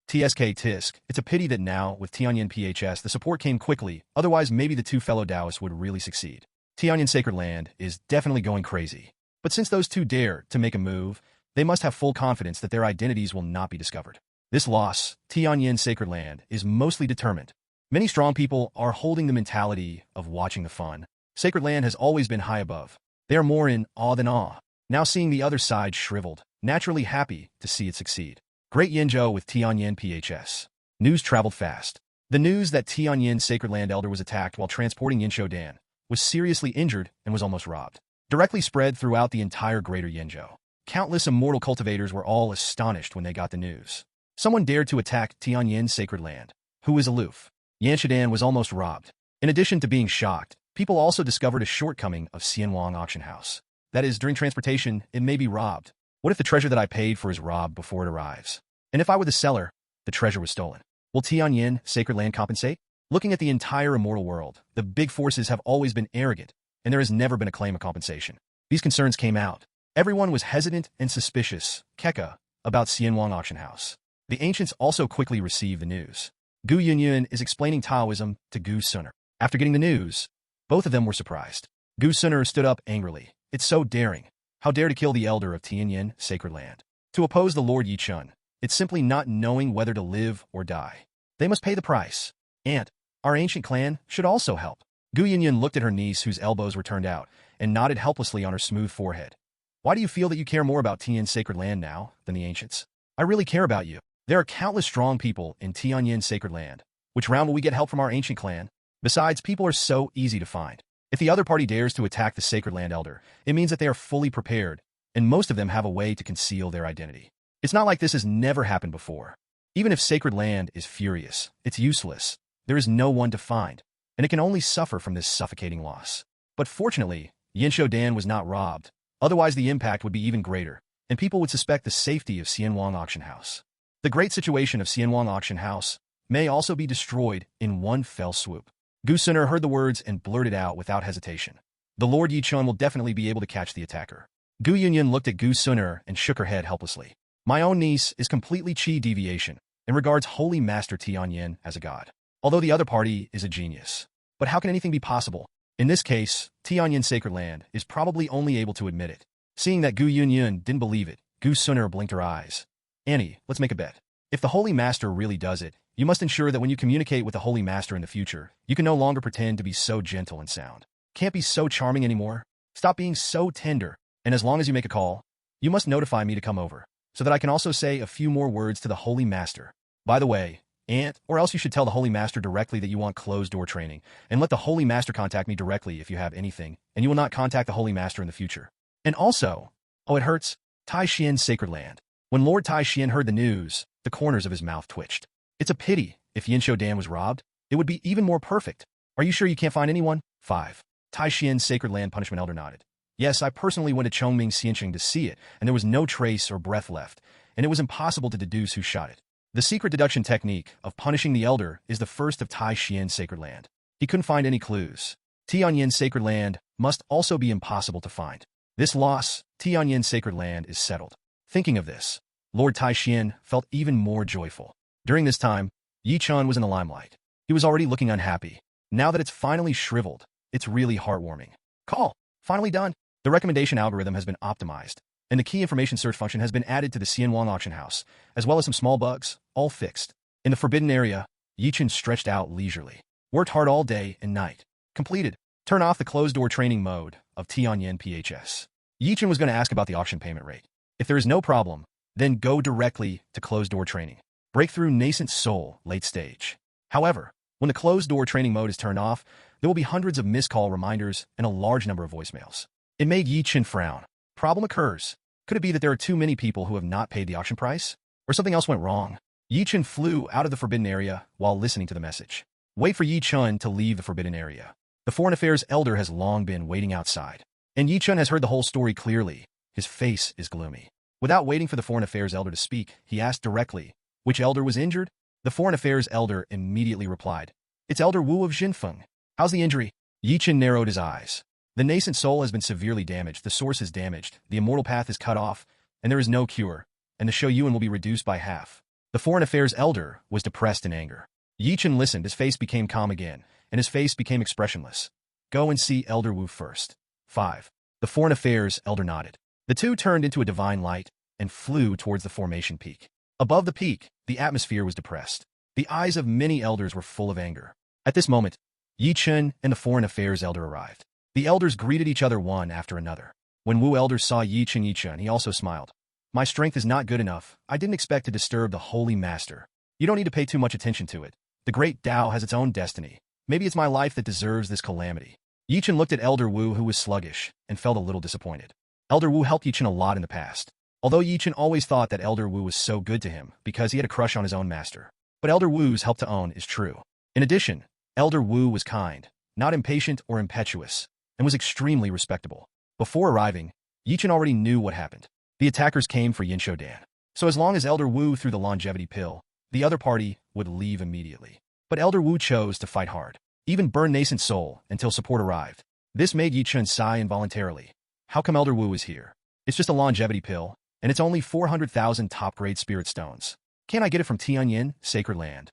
TSK Tisk, it's a pity that now, with Tianyan PHS, the support came quickly, otherwise maybe the 2 fellow Taoists would really succeed. Tianyan Sacred Land is definitely going crazy. But since those 2 dare to make a move, they must have full confidence that their identities will not be discovered. This loss, Tianyan Sacred Land, is mostly determined. Many strong people are holding the mentality of watching the fun. Sacred Land has always been high above. They are more in awe than awe. Now seeing the other side shriveled, naturally happy to see it succeed. Great Yinzhou with Tianyan PHS. News traveled fast. The news that Tianyan Sacred Land elder was attacked while transporting Yinzhou Dan, was seriously injured, and was almost robbed, directly spread throughout the entire greater Yinzhou. Countless immortal cultivators were all astonished when they got the news. Someone dared to attack Tianyan Sacred Land. Who was aloof? Yinzhou Dan was almost robbed. In addition to being shocked, people also discovered a shortcoming of Xianwang auction house. That is, during transportation, it may be robbed. What if the treasure that I paid for is robbed before it arrives? And if I were the seller, the treasure was stolen? Will Tianyan Sacred Land compensate? Looking at the entire immortal world, the big forces have always been arrogant, and there has never been a claim of compensation. These concerns came out. Everyone was hesitant and suspicious, Keka, about Xianwang auction house. The ancients also quickly received the news. Gu Yunyun is explaining Taoism to Gu Suner. After getting the news, both of them were surprised. Gu Suner stood up angrily. It's so daring. How dare to kill the elder of Tianyan Sacred Land? To oppose the Lord Yi Chun. It's simply not knowing whether to live or die. They must pay the price. And our ancient clan should also help. Gu Yunyun looked at her niece, whose elbows were turned out, and nodded helplessly on her smooth forehead. Why do you feel that you care more about Tianyan Sacred Land now than the ancients? I really care about you. There are countless strong people in Tianyan Sacred Land. Which round will we get help from our ancient clan? Besides, people are so easy to find. If the other party dares to attack the Sacred Land elder, it means that they are fully prepared, and most of them have a way to conceal their identity. It's not like this has never happened before. Even if Sacred Land is furious, it's useless. There is no one to find, and it can only suffer from this suffocating loss. But fortunately, Yinzhou Dan was not robbed. Otherwise, the impact would be even greater, and people would suspect the safety of Xianwang auction house. The great situation of Xianwang auction house may also be destroyed in one fell swoop. Gu Suner heard the words and blurted out without hesitation. The Lord Yi Chun will definitely be able to catch the attacker. Gu Yunyun looked at Gu Suner and shook her head helplessly. My own niece is completely Qi deviation and regards Holy Master Tianyan as a god, although the other party is a genius. But how can anything be possible? In this case, Tianyan Sacred Land is probably only able to admit it. Seeing that Gu Yunyun didn't believe it, Gu Suner blinked her eyes. Annie, let's make a bet. If the Holy Master really does it, you must ensure that when you communicate with the Holy Master in the future, you can no longer pretend to be so gentle and sound. Can't be so charming anymore. Stop being so tender. And as long as you make a call, you must notify me to come over, so that I can also say a few more words to the Holy Master. By the way, Aunt, or else you should tell the Holy Master directly that you want closed-door training, and let the Holy Master contact me directly if you have anything, and you will not contact the Holy Master in the future. And also, oh, it hurts, Taishan Sacred Land. When Lord Taishan heard the news, the corners of his mouth twitched. It's a pity. If Yinzhou Dan was robbed, it would be even more perfect. Are you sure you can't find anyone? 5. Taishan Sacred Land Punishment Elder nodded. Yes, I personally went to Chongming Xianqing to see it, and there was no trace or breath left, and it was impossible to deduce who shot it. The secret deduction technique of punishing the elder is the first of Taishan Sacred Land. He couldn't find any clues. Tianyan Sacred Land must also be impossible to find. This loss, Tianyan Sacred Land, is settled. Thinking of this, Lord Taishan felt even more joyful. During this time, Yi Chun was in the limelight. He was already looking unhappy. Now that it's finally shriveled, it's really heartwarming. Call. Finally done. The recommendation algorithm has been optimized, and the key information search function has been added to the Xianwang auction house, as well as some small bugs, all fixed. In the forbidden area, Yi Chun stretched out leisurely. Worked hard all day and night. Completed. Turn off the closed-door training mode of Tianyan PHS. Yi Chun was going to ask about the auction payment rate. If there is no problem, then go directly to closed-door training. Breakthrough Nascent Soul, late stage. However, when the closed-door training mode is turned off, there will be hundreds of missed call reminders and a large number of voicemails. It made Yi Chun frown. Problem occurs. Could it be that there are too many people who have not paid the auction price? Or something else went wrong? Yi Chun flew out of the forbidden area while listening to the message. Wait for Yi Chun to leave the forbidden area. The Foreign Affairs Elder has long been waiting outside. And Yi Chun has heard the whole story clearly. His face is gloomy. Without waiting for the Foreign Affairs Elder to speak, he asked directly, which elder was injured? The Foreign Affairs Elder immediately replied, it's Elder Wu of Jinfeng. How's the injury? Yi Chun narrowed his eyes. The nascent soul has been severely damaged, the source is damaged, the immortal path is cut off, and there is no cure, and the Shou Yuan will be reduced by half. The Foreign Affairs Elder was depressed in anger. Yi Chun listened, his face became calm again, and his face became expressionless. Go and see Elder Wu first. 5. The Foreign Affairs Elder nodded. The two turned into a divine light and flew towards the formation peak. Above the peak, the atmosphere was depressed. The eyes of many elders were full of anger. At this moment, Yi Chun and the Foreign Affairs Elder arrived. The elders greeted each other one after another. When Wu Elder saw Yi Chun, he also smiled. My strength is not good enough. I didn't expect to disturb the Holy Master. You don't need to pay too much attention to it. The great Tao has its own destiny. Maybe it's my life that deserves this calamity. Yi Chen looked at Elder Wu, who was sluggish, and felt a little disappointed. Elder Wu helped Yi Chen a lot in the past. Although Yi Chen always thought that Elder Wu was so good to him because he had a crush on his own master. But Elder Wu's help to own is true. In addition, Elder Wu was kind, not impatient or impetuous, and was extremely respectable. Before arriving, Yi Chen already knew what happened. The attackers came for Yin Shodan. So as long as Elder Wu threw the longevity pill, the other party would leave immediately. But Elder Wu chose to fight hard, even burn nascent soul until support arrived. This made Yi Chen sigh involuntarily. How come Elder Wu is here? It's just a longevity pill, and it's only 400,000 top-grade spirit stones. Can't I get it from Tianyan Sacred Land?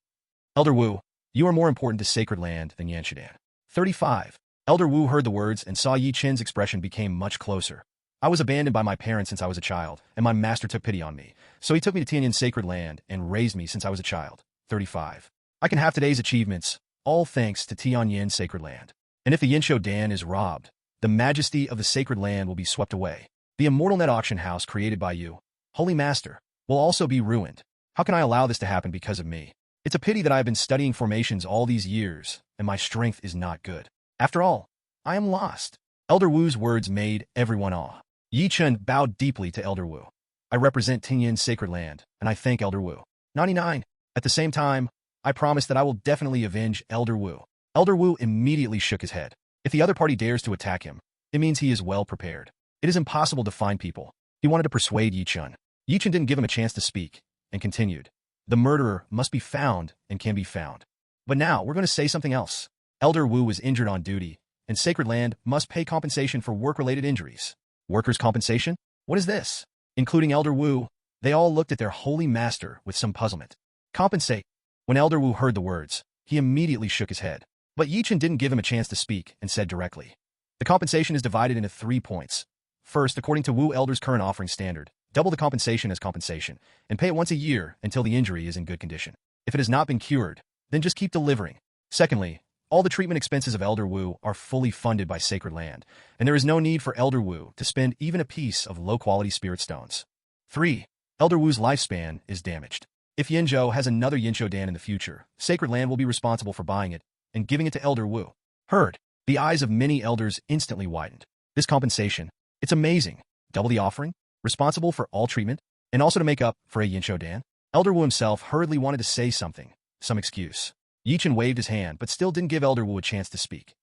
Elder Wu, you are more important to Sacred Land than Yanshidan. 35. Elder Wu heard the words and saw Yi Chen's expression became much closer. I was abandoned by my parents since I was a child, and my master took pity on me. So he took me to Tianyan Sacred Land and raised me since I was a child. 35. I can have today's achievements, all thanks to Tianyan Sacred Land. And if the Yinsho Dan is robbed, the majesty of the Sacred Land will be swept away. The immortal net auction house created by you, Holy Master, will also be ruined. How can I allow this to happen because of me? It's a pity that I have been studying formations all these years, and my strength is not good. After all, I am lost. Elder Wu's words made everyone awe. Yi Chen bowed deeply to Elder Wu. I represent Tianyan Sacred Land, and I thank Elder Wu. 99. At the same time, I promise that I will definitely avenge Elder Wu. Elder Wu immediately shook his head. If the other party dares to attack him, it means he is well prepared. It is impossible to find people. He wanted to persuade Yi Chen. Yi Chen didn't give him a chance to speak, and continued. The murderer must be found and can be found. But now, we're going to say something else. Elder Wu was injured on duty, and Sacred Land must pay compensation for work-related injuries. Workers' compensation? What is this? Including Elder Wu, they all looked at their holy master with some puzzlement. Compensate. When Elder Wu heard the words, he immediately shook his head. But Yi Chen didn't give him a chance to speak and said directly. The compensation is divided into 3 points. First, according to Wu Elder's current offering standard, double the compensation as compensation, and pay it once a year until the injury is in good condition. If it has not been cured, then just keep delivering. Secondly, all the treatment expenses of Elder Wu are fully funded by Sacred Land, and there is no need for Elder Wu to spend even a piece of low-quality spirit stones. 3. Elder Wu's lifespan is damaged. If Yinzhou has another Yinsho Dan in the future, Sacred Land will be responsible for buying it and giving it to Elder Wu. Heard. The eyes of many elders instantly widened. This compensation, it's amazing. Double the offering, responsible for all treatment, and also to make up for a Yinsho Dan. Elder Wu himself hurriedly wanted to say something, some excuse. Yi Chen waved his hand, but still didn't give Elder Wu a chance to speak.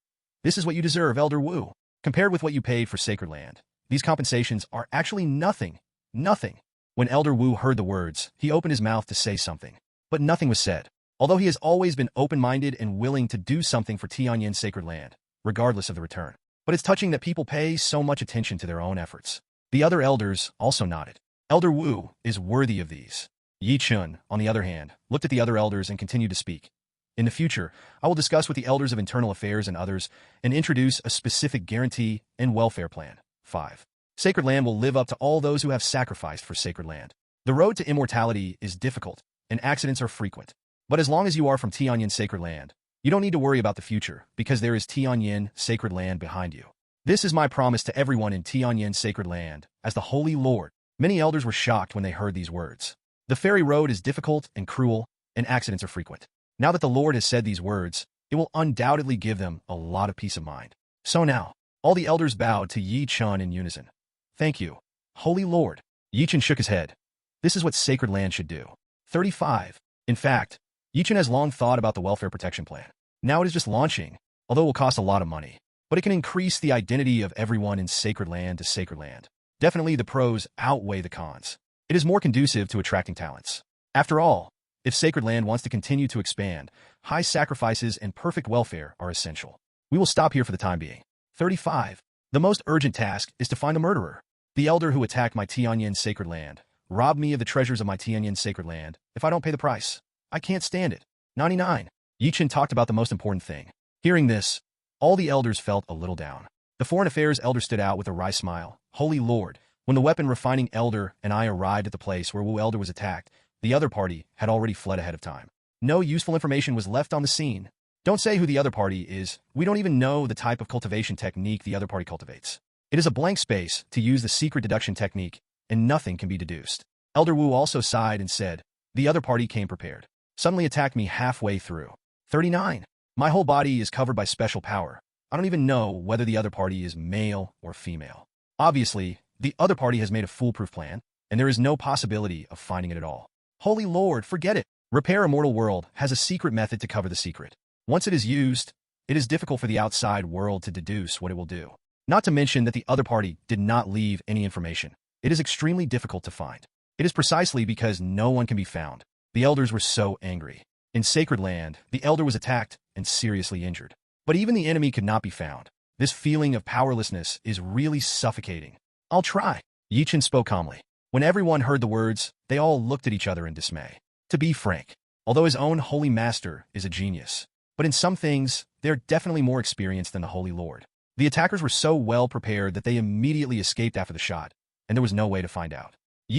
This is what you deserve, Elder Wu. Compared with what you paid for Sacred Land, these compensations are actually nothing. Nothing. When Elder Wu heard the words, he opened his mouth to say something, but nothing was said. Although he has always been open-minded and willing to do something for Tianyan Sacred Land, regardless of the return. But it's touching that people pay so much attention to their own efforts. The other elders also nodded. Elder Wu is worthy of these. Yi Chen, on the other hand, looked at the other elders and continued to speak. In the future, I will discuss with the elders of internal affairs and others and introduce a specific guarantee and welfare plan. 5. Sacred Land will live up to all those who have sacrificed for Sacred Land. The road to immortality is difficult, and accidents are frequent. But as long as you are from Tianyan Sacred Land, you don't need to worry about the future, because there is Tianyan Sacred Land behind you. This is my promise to everyone in Tianyan Sacred Land, as the Holy Lord. Many elders were shocked when they heard these words. The fairy road is difficult and cruel, and accidents are frequent. Now that the Lord has said these words, it will undoubtedly give them a lot of peace of mind. So now, all the elders bowed to Yi Chen in unison. Thank you, Holy Lord. Yi Chen shook his head. This is what Sacred Land should do. 35. In fact, Yi Chen has long thought about the welfare protection plan. Now it is just launching, although it will cost a lot of money. But it can increase the identity of everyone in Sacred Land to Sacred Land. Definitely the pros outweigh the cons. It is more conducive to attracting talents. After all, if Sacred Land wants to continue to expand, high sacrifices and perfect welfare are essential. We will stop here for the time being. 35. The most urgent task is to find the murderer. The elder who attacked my Tianyan Sacred Land robbed me of the treasures of my Tianyan Sacred Land. If I don't pay the price, I can't stand it. 99. Yi Chen talked about the most important thing. Hearing this, all the elders felt a little down. The Foreign Affairs elder stood out with a wry smile. Holy Lord, when the weapon refining elder and I arrived at the place where Wu Elder was attacked, the other party had already fled ahead of time. No useful information was left on the scene. Don't say who the other party is. We don't even know the type of cultivation technique the other party cultivates. It is a blank space to use the secret deduction technique, and nothing can be deduced. Elder Wu also sighed and said, the other party came prepared. Suddenly attacked me halfway through. 39. My whole body is covered by special power. I don't even know whether the other party is male or female. Obviously, the other party has made a foolproof plan, and there is no possibility of finding it at all. Holy Lord, forget it. Repair Immortal World has a secret method to cover the secret. Once it is used, it is difficult for the outside world to deduce what it will do. Not to mention that the other party did not leave any information. It is extremely difficult to find. It is precisely because no one can be found. The elders were so angry. In Sacred Land, the elder was attacked and seriously injured. But even the enemy could not be found. This feeling of powerlessness is really suffocating. I'll try. Chen spoke calmly. When everyone heard the words, they all looked at each other in dismay. To be frank, although his own holy master is a genius, but in some things, they're definitely more experienced than the Holy Lord. The attackers were so well prepared that they immediately escaped after the shot, and there was no way to find out.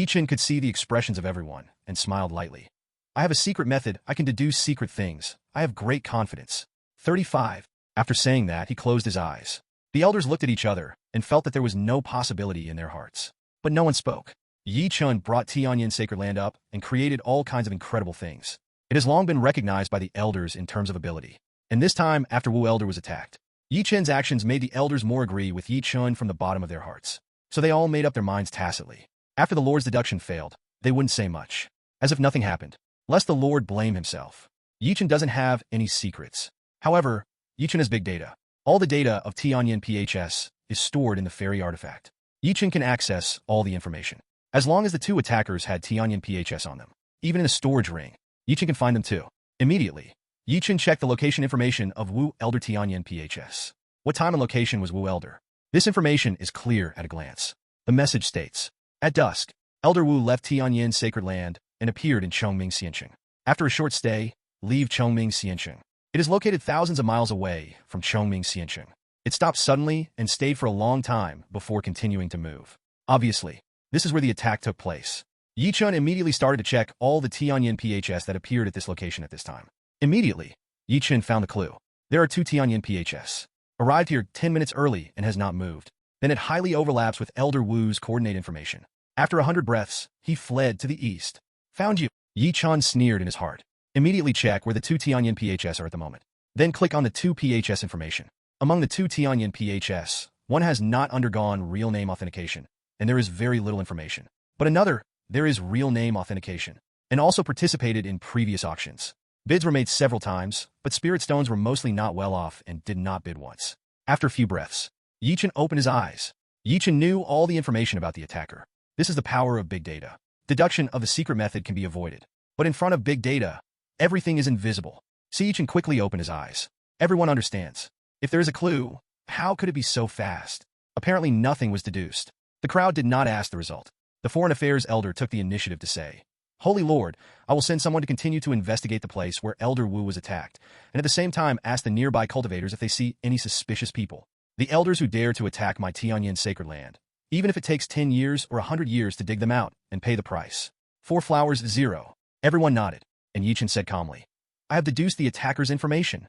Chen could see the expressions of everyone and smiled lightly. I have a secret method. I can deduce secret things. I have great confidence. 35. After saying that, he closed his eyes. The elders looked at each other and felt that there was no possibility in their hearts. But no one spoke. Chen brought Tianyan Sacred Land up and created all kinds of incredible things. It has long been recognized by the elders in terms of ability. And this time, after Wu Elder was attacked, Chen's actions made the elders more agree with Chen from the bottom of their hearts. So they all made up their minds tacitly. After the Lord's deduction failed, they wouldn't say much. As if nothing happened, lest the Lord blame himself. Chen doesn't have any secrets. However, Chen has big data. All the data of Tianyan PHS is stored in the fairy artifact. Chen can access all the information. As long as the two attackers had Tianyan PHS on them, even in a storage ring, Chen can find them too. Immediately, Chen checked the location information of Wu Elder Tianyan PHS. What time and location was Wu Elder? This information is clear at a glance. The message states, at dusk, Elder Wu left Tianyan Sacred Land and appeared in Chongming Xiancheng. After a short stay, leave Chongming Xiancheng. It is located thousands of miles away from Chongming Xiancheng. It stopped suddenly and stayed for a long time before continuing to move. Obviously, this is where the attack took place. Chen immediately started to check all the Tianyan PHS that appeared at this location at this time. Immediately, Chen found the clue. There are two Tianyan PHS. Arrived here 10 minutes early and has not moved. Then it highly overlaps with Elder Wu's coordinate information. After 100 breaths, he fled to the east. Found you. Chen sneered in his heart. Immediately check where the two Tianyan PHS are at the moment. Then click on the two PHS information. Among the two Tianyan PHS, one has not undergone real name authentication, and there is very little information. But another, there is real name authentication, and also participated in previous auctions. Bids were made several times, but spirit stones were mostly not well off and did not bid once. After a few breaths, Chen opened his eyes. Chen knew all the information about the attacker. This is the power of big data. Deduction of the secret method can be avoided. But in front of big data, everything is invisible. Chen quickly opened his eyes. Everyone understands. If there is a clue, how could it be so fast? Apparently nothing was deduced. The crowd did not ask the result. The Foreign Affairs Elder took the initiative to say, Holy Lord, I will send someone to continue to investigate the place where Elder Wu was attacked, and at the same time ask the nearby cultivators if they see any suspicious people. The elders who dare to attack my Tianyan Sacred Land, even if it takes 10 years or 100 years to dig them out and pay the price. 4 flowers, 0. Everyone nodded, and Chen said calmly, I have deduced the attacker's information.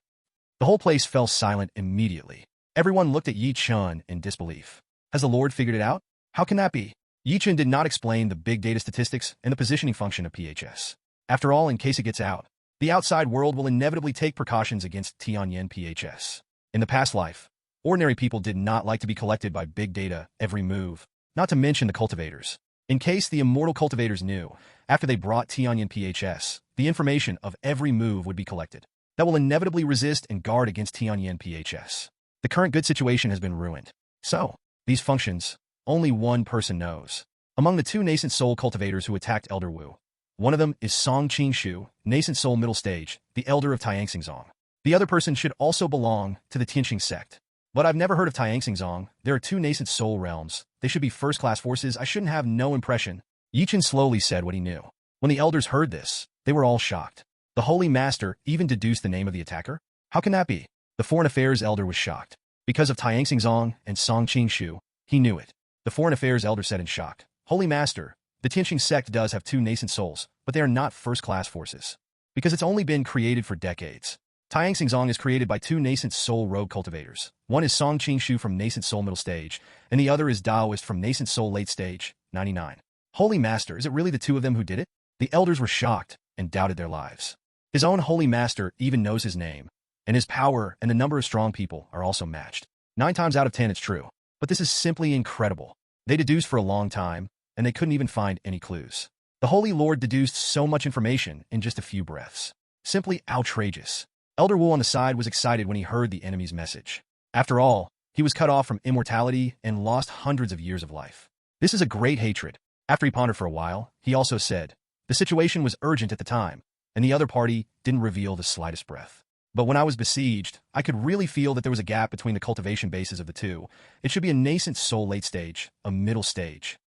The whole place fell silent immediately. Everyone looked at Chen in disbelief. Has the Lord figured it out? How can that be? Chen did not explain the big data statistics and the positioning function of PHS. After all, in case it gets out, the outside world will inevitably take precautions against Tianyan PHS. In the past life, ordinary people did not like to be collected by big data every move, not to mention the cultivators. In case the immortal cultivators knew, after they brought Tianyan PHS, the information of every move would be collected. That will inevitably resist and guard against Tianyan PHS. The current good situation has been ruined. So, these functions, only one person knows. Among the two nascent soul cultivators who attacked Elder Wu, one of them is Song Qingshu, nascent soul middle stage, the elder of Tianxingzong. The other person should also belong to the Tianxing sect. But I've never heard of Tianxingzong. There are two nascent soul realms. They should be first-class forces. I shouldn't have no impression. Chen slowly said what he knew. When the elders heard this, they were all shocked. The Holy Master even deduced the name of the attacker? How can that be? The Foreign Affairs Elder was shocked. Because of Tianxingzong and Song Qingshu, he knew it. The Foreign Affairs Elder said in shock, Holy Master, the Tianxing sect does have two nascent souls, but they are not first-class forces. Because it's only been created for decades. Tianxingzong is created by two nascent soul rogue cultivators. One is Song Qingshu from nascent soul middle stage, and the other is Daoist from nascent soul late stage, 99. Holy Master, is it really the two of them who did it? The elders were shocked and doubted their lives. His own Holy Master even knows his name, and his power and the number of strong people are also matched. 9 times out of 10 it's true. But this is simply incredible. They deduced for a long time, and they couldn't even find any clues. The Holy Lord deduced so much information in just a few breaths. Simply outrageous. Elder Wu on the side was excited when he heard the enemy's message. After all, he was cut off from immortality and lost hundreds of years of life. This is a great hatred. After he pondered for a while, he also said, the situation was urgent at the time, and the other party didn't reveal the slightest breath. But when I was besieged, I could really feel that there was a gap between the cultivation bases of the two. It should be a nascent soul late stage, a middle stage.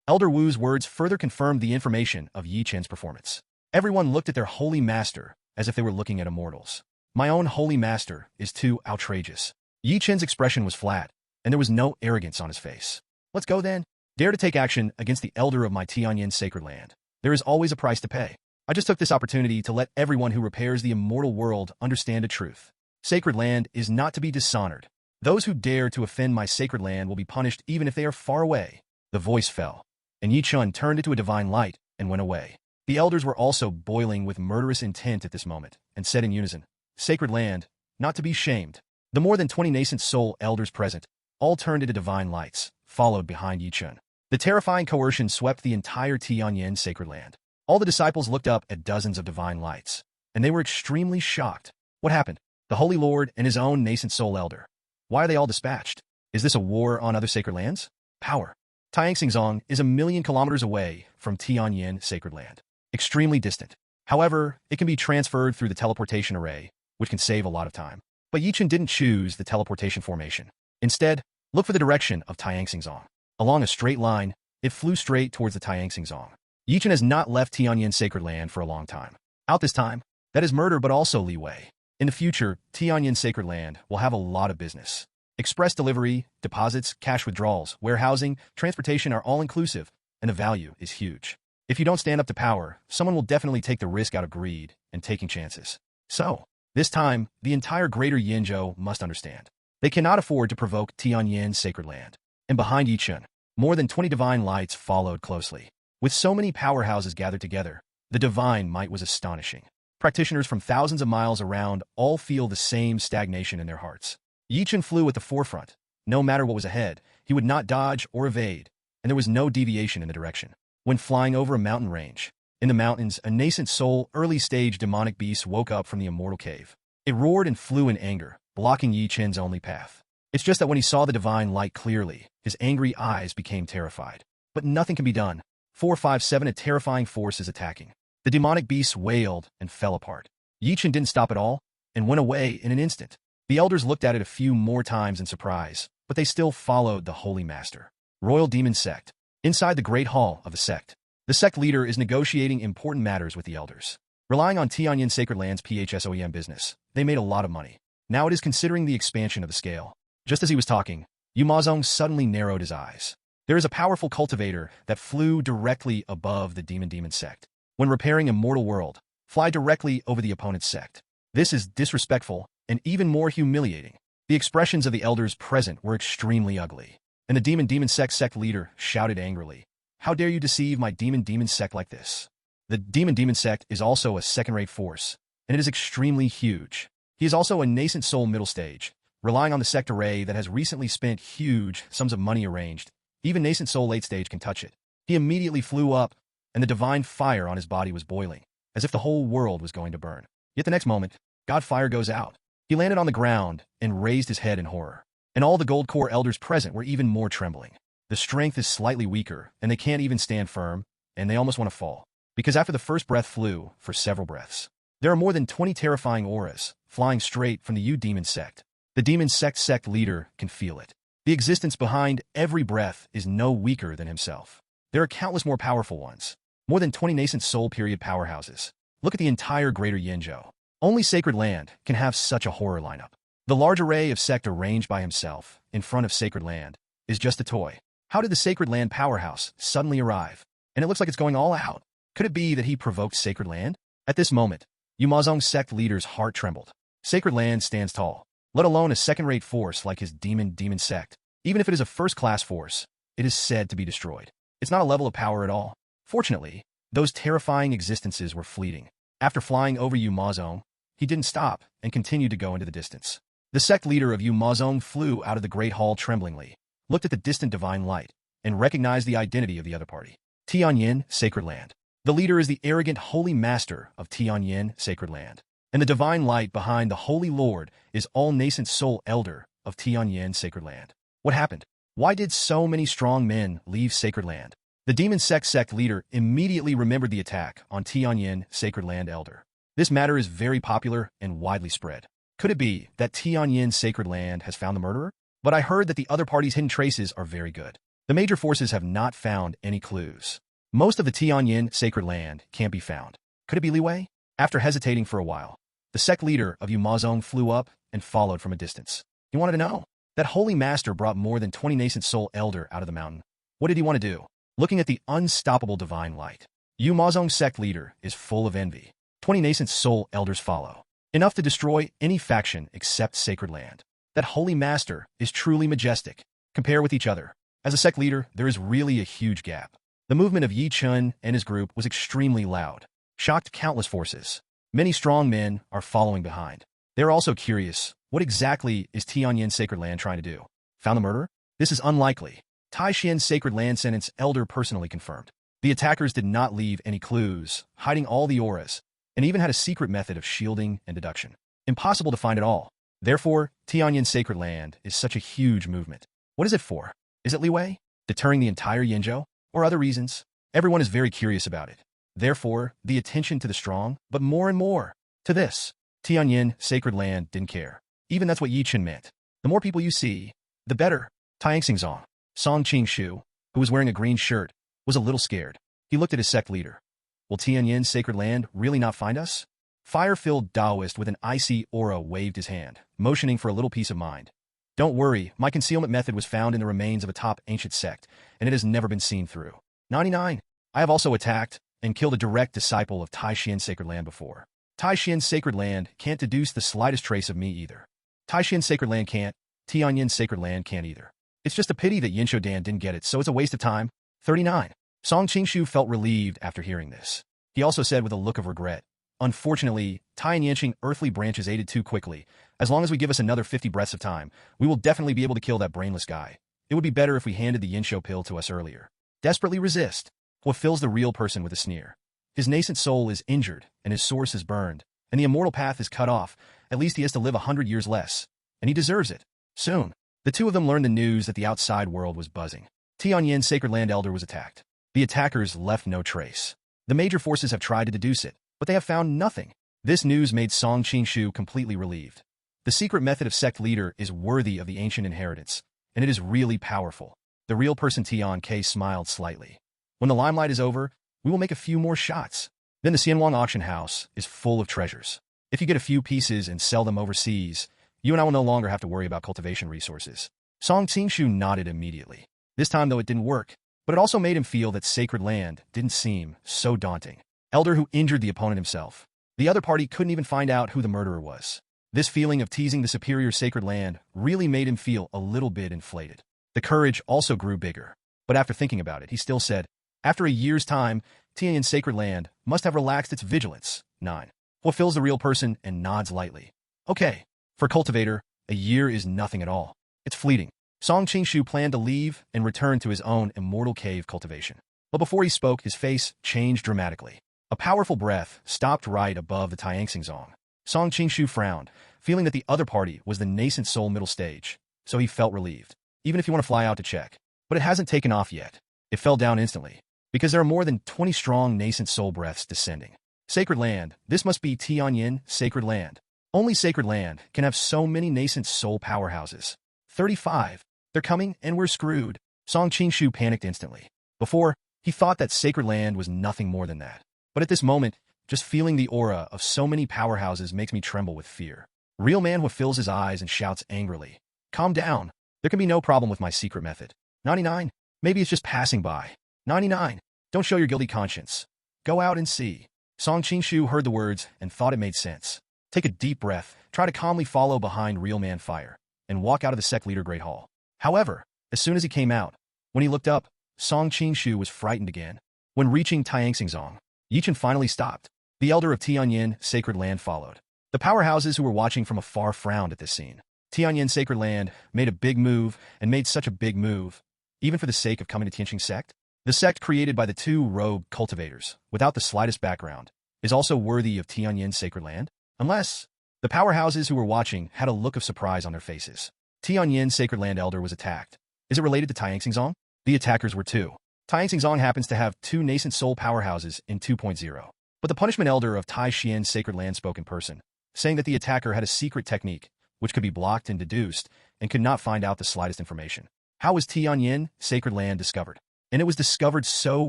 Elder Wu's words further confirmed the information of Yi Chen's performance. Everyone looked at their Holy Master as if they were looking at immortals. My own Holy Master is too outrageous. Yi Chen's expression was flat, and there was no arrogance on his face. Let's go then. Dare to take action against the elder of my Tianyan Sacred Land. There is always a price to pay. I just took this opportunity to let everyone who repairs the immortal world understand a truth. Sacred land is not to be dishonored. Those who dare to offend my sacred land will be punished even if they are far away. The voice fell, and Yi Chen turned into a divine light and went away. The elders were also boiling with murderous intent at this moment, and said in unison, Sacred land, not to be shamed. The more than 20 nascent soul elders present all turned into divine lights, followed behind Yi Chen. The terrifying coercion swept the entire Tianyan Sacred Land. All the disciples looked up at dozens of divine lights, and they were extremely shocked. What happened? The Holy Lord and his own nascent soul elder. Why are they all dispatched? Is this a war on other sacred lands? Power. Tianxingzong is 1,000,000 kilometers away from Tianyan Sacred Land. Extremely distant. However, it can be transferred through the teleportation array, which can save a lot of time. But Yi Chen didn't choose the teleportation formation. Instead, look for the direction of Tianxingzong. Along a straight line, it flew straight towards the Tianxingzong. Yi Chen has not left Tianyan Sacred Land for a long time. Out this time, that is murder but also leeway. In the future, Tianyan Sacred Land will have a lot of business. Express delivery, deposits, cash withdrawals, warehousing, transportation are all inclusive, and the value is huge. If you don't stand up to power, someone will definitely take the risk out of greed and taking chances. So, this time, the entire greater Yinzhou must understand. They cannot afford to provoke Tianyan Sacred Land. And behind Yi Chen, more than 20 divine lights followed closely. With so many powerhouses gathered together, the divine might was astonishing. Practitioners from thousands of miles around all feel the same stagnation in their hearts. Yi Chen flew at the forefront. No matter what was ahead, he would not dodge or evade, and there was no deviation in the direction. When flying over a mountain range, in the mountains, a nascent soul, early-stage demonic beast woke up from the immortal cave. It roared and flew in anger, blocking Yi Chen's only path. It's just that when he saw the divine light clearly, his angry eyes became terrified. But nothing can be done. 457, a terrifying force is attacking. The demonic beast wailed and fell apart. Yi Chen didn't stop at all and went away in an instant. The elders looked at it a few more times in surprise, but they still followed the Holy Master. Royal Demon Sect. Inside the Great Hall of the sect, the sect leader is negotiating important matters with the elders. Relying on Tianyan Sacred Land's PHSOEM business, they made a lot of money. Now it is considering the expansion of the scale. Just as he was talking, Yu Mazong suddenly narrowed his eyes. There is a powerful cultivator that flew directly above the Demon sect. When repairing Immortal World, fly directly over the opponent's sect. This is disrespectful and even more humiliating. The expressions of the elders present were extremely ugly, and the Demon sect leader shouted angrily, How dare you deceive my Demon sect like this? The Demon sect is also a second-rate force, and it is extremely huge. He is also a nascent soul middle stage, relying on the sect array that has recently spent huge sums of money arranged. Even nascent soul late stage can touch it. He immediately flew up, and the divine fire on his body was boiling, as if the whole world was going to burn. Yet the next moment, God fire goes out. He landed on the ground and raised his head in horror. And all the gold core elders present were even more trembling. The strength is slightly weaker, and they can't even stand firm, and they almost want to fall. Because after the first breath flew for several breaths, there are more than 20 terrifying auras flying straight from the Demon sect. The Demon sect leader can feel it. The existence behind every breath is no weaker than himself. There are countless more powerful ones. More than 20 nascent soul period powerhouses. Look at the entire greater Yinzhou. Only Sacred Land can have such a horror lineup. The large array of sect arranged by himself in front of Sacred Land is just a toy. How did the Sacred Land powerhouse suddenly arrive? And it looks like it's going all out. Could it be that he provoked Sacred Land? At this moment, Yu Mazong's sect leader's heart trembled. Sacred Land stands tall, let alone a second-rate force like his Demon sect. Even if it is a first-class force, it is said to be destroyed. It's not a level of power at all. Fortunately, those terrifying existences were fleeting. After flying over Yu Mazong, he didn't stop and continued to go into the distance. The sect leader of Yu Mazong flew out of the great hall tremblingly, looked at the distant divine light, and recognized the identity of the other party. Tianyan Sacred Land. The leader is the arrogant holy master of Tianyan Sacred Land, and the divine light behind the holy lord is all nascent soul elder of Tianyan Sacred Land. What happened? Why did so many strong men leave Sacred Land? The demon sect leader immediately remembered the attack on Tianyan Sacred Land elder. This matter is very popular and widely spread. Could it be that Tianyan Sacred Land has found the murderer? But I heard that the other party's hidden traces are very good. The major forces have not found any clues. Most of the Tianyan Sacred Land can't be found. Could it be Li Wei? After hesitating for a while, the sect leader of Yu Mazong flew up and followed from a distance. He wanted to know. That holy master brought more than 20 nascent soul elder out of the mountain. What did he want to do? Looking at the unstoppable divine light, Yu Mazong's sect leader is full of envy. 20 nascent soul elders follow. Enough to destroy any faction except Sacred Land. That holy master is truly majestic. Compare with each other. As a sect leader, there is really a huge gap. The movement of Yi Chen and his group was extremely loud, shocked countless forces. Many strong men are following behind. They're also curious, what exactly is Tianyan Sacred Land trying to do? Found the murderer? This is unlikely. Taishan Sacred Land sentence elder personally confirmed. The attackers did not leave any clues, hiding all the auras, and even had a secret method of shielding and deduction. Impossible to find it all. Therefore, Tianyan Sacred Land is such a huge movement. What is it for? Is it Li Wei? Deterring the entire Yinzhou? Or other reasons? Everyone is very curious about it. Therefore, the attention to the strong, but more and more to this. Tianyan Sacred Land didn't care. Even that's what Yi Chen meant. The more people you see, the better. Tianxingzong, Song Qingshu, who was wearing a green shirt, was a little scared. He looked at his sect leader. Will Tianyan Sacred Land really not find us? Fire-filled Taoist with an icy aura waved his hand, motioning for a little peace of mind. Don't worry, my concealment method was found in the remains of a top ancient sect, and it has never been seen through. 99. I have also attacked and killed a direct disciple of Taishan Sacred Land before. Taishan Sacred Land can't deduce the slightest trace of me either. Taishan Sacred Land can't, Tianyan Sacred Land can't either. It's just a pity that Yin Dan didn't get it, so it's a waste of time. 39. Song Qingshu felt relieved after hearing this. He also said with a look of regret, unfortunately, Tianyanqing earthly branches aided too quickly. As long as we give us another 50 breaths of time, we will definitely be able to kill that brainless guy. It would be better if we handed the Yinsho pill to us earlier. Desperately resist. What fills the real person with a sneer? His nascent soul is injured, and his source is burned, and the immortal path is cut off. At least he has to live 100 years less. And he deserves it. Soon, the two of them learned the news that the outside world was buzzing. Tianyan Sacred Land Elder was attacked. The attackers left no trace. The major forces have tried to deduce it, but they have found nothing. This news made Song Qingshu completely relieved. The secret method of sect leader is worthy of the ancient inheritance, and it is really powerful. The real person Tian K smiled slightly. When the limelight is over, we will make a few more shots. Then the Xianwang auction house is full of treasures. If you get a few pieces and sell them overseas, you and I will no longer have to worry about cultivation resources. Song Qingshu nodded immediately. This time, though, it didn't work, but it also made him feel that Sacred Land didn't seem so daunting. Elder who injured the opponent himself. The other party couldn't even find out who the murderer was. This feeling of teasing the superior Sacred Land really made him feel a little bit inflated. The courage also grew bigger. But after thinking about it, he still said, after a year's time, Tianyan Sacred Land must have relaxed its vigilance. 9. What fills the real person and nods lightly. Okay. For cultivator, a year is nothing at all. It's fleeting. Song Qingshu planned to leave and return to his own immortal cave cultivation. But before he spoke, his face changed dramatically. A powerful breath stopped right above the Tianxingzong. Song Qingshu frowned, feeling that the other party was the nascent soul middle stage, so he felt relieved. Even if you want to fly out to check. But it hasn't taken off yet. It fell down instantly, because there are more than 20 strong nascent soul breaths descending. Sacred Land, this must be Tianyan Sacred Land. Only Sacred Land can have so many nascent soul powerhouses. 35. They're coming, and we're screwed. Song Qingshu panicked instantly. Before, he thought that Sacred Land was nothing more than that. But at this moment, just feeling the aura of so many powerhouses makes me tremble with fear. Real man who fills his eyes and shouts angrily. Calm down. There can be no problem with my secret method. 99. Maybe it's just passing by. 99. Don't show your guilty conscience. Go out and see. Song Qingshu heard the words and thought it made sense. Take a deep breath, try to calmly follow behind Real Man Fire, and walk out of the sect leader Great Hall. However, as soon as he came out, when he looked up, Song Qingshu was frightened again. When reaching Tianxingzong, Yichen finally stopped. The elder of Tianyan Sacred Land followed. The powerhouses who were watching from afar frowned at this scene. Tianyan Sacred Land made a big move, and made such a big move, even for the sake of coming to Tianxing sect. The sect created by the two rogue cultivators, without the slightest background, is also worthy of Tianyan Sacred Land? Unless the powerhouses who were watching had a look of surprise on their faces. Tianyan Sacred Land elder was attacked. Is it related to Tianxingzong? The attackers were two. Tianxingzong happens to have two nascent soul powerhouses in 2.0. But the punishment elder of Tianyan Sacred Land spoke in person, saying that the attacker had a secret technique, which could be blocked and deduced, and could not find out the slightest information. How was Tianyan Sacred Land discovered? And it was discovered so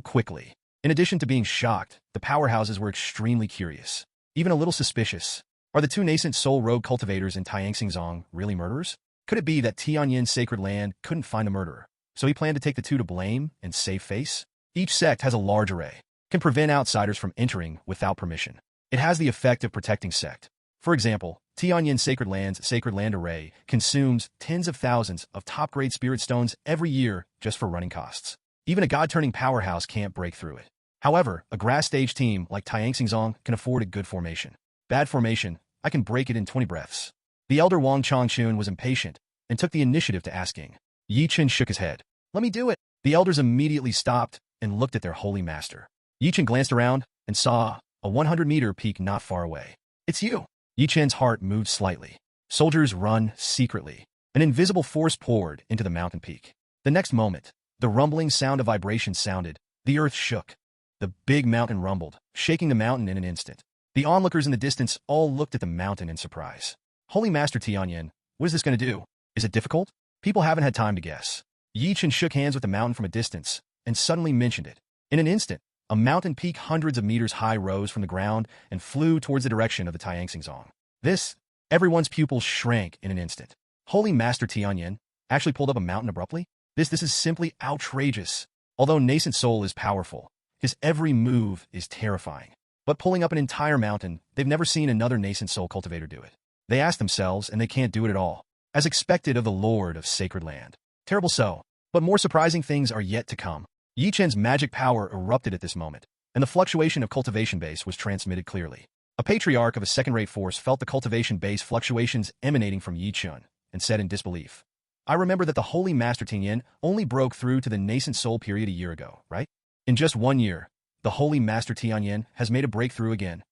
quickly. In addition to being shocked, the powerhouses were extremely curious, even a little suspicious. Are the two nascent soul rogue cultivators in Tianxingzong really murderers? Could it be that Tianyan Sacred Land couldn't find the murderer, so he planned to take the two to blame and save face? Each sect has a large array, can prevent outsiders from entering without permission. It has the effect of protecting sect. For example, Tianyan Sacred Land's Sacred Land Array consumes tens of thousands of top-grade spirit stones every year just for running costs. Even a god-turning powerhouse can't break through it. However, a grass-stage team like Tianxingzong can afford a good formation. Bad formation, I can break it in 20 breaths. The elder Wang Chongqun was impatient and took the initiative to asking. Yi Chen shook his head. Let me do it. The elders immediately stopped and looked at their holy master. Yi Chen glanced around and saw a 100-meter peak not far away. It's you. Yi Chen's heart moved slightly. Soldiers run secretly. An invisible force poured into the mountain peak. The next moment, the rumbling sound of vibration sounded. The earth shook. The big mountain rumbled, shaking the mountain in an instant. The onlookers in the distance all looked at the mountain in surprise. Holy Master Tianyan, what is this going to do? Is it difficult? People haven't had time to guess. Yi Chen shook hands with the mountain from a distance and suddenly mentioned it. In an instant, a mountain peak hundreds of meters high rose from the ground and flew towards the direction of the Tianxingzong. Everyone's pupils shrank in an instant. Holy Master Tianyan actually pulled up a mountain abruptly? This is simply outrageous. Although nascent soul is powerful, his every move is terrifying. But pulling up an entire mountain, they've never seen another nascent soul cultivator do it. They ask themselves, and they can't do it at all, as expected of the Lord of Sacred Land. Terrible so, but more surprising things are yet to come. Yi Chen's magic power erupted at this moment, and the fluctuation of cultivation base was transmitted clearly. A patriarch of a second-rate force felt the cultivation base fluctuations emanating from Yi Chen, and said in disbelief, I remember that the Holy Master Tianyan only broke through to the nascent soul period a year ago, right? In just 1 year, the Holy Master Tianyan has made a breakthrough again.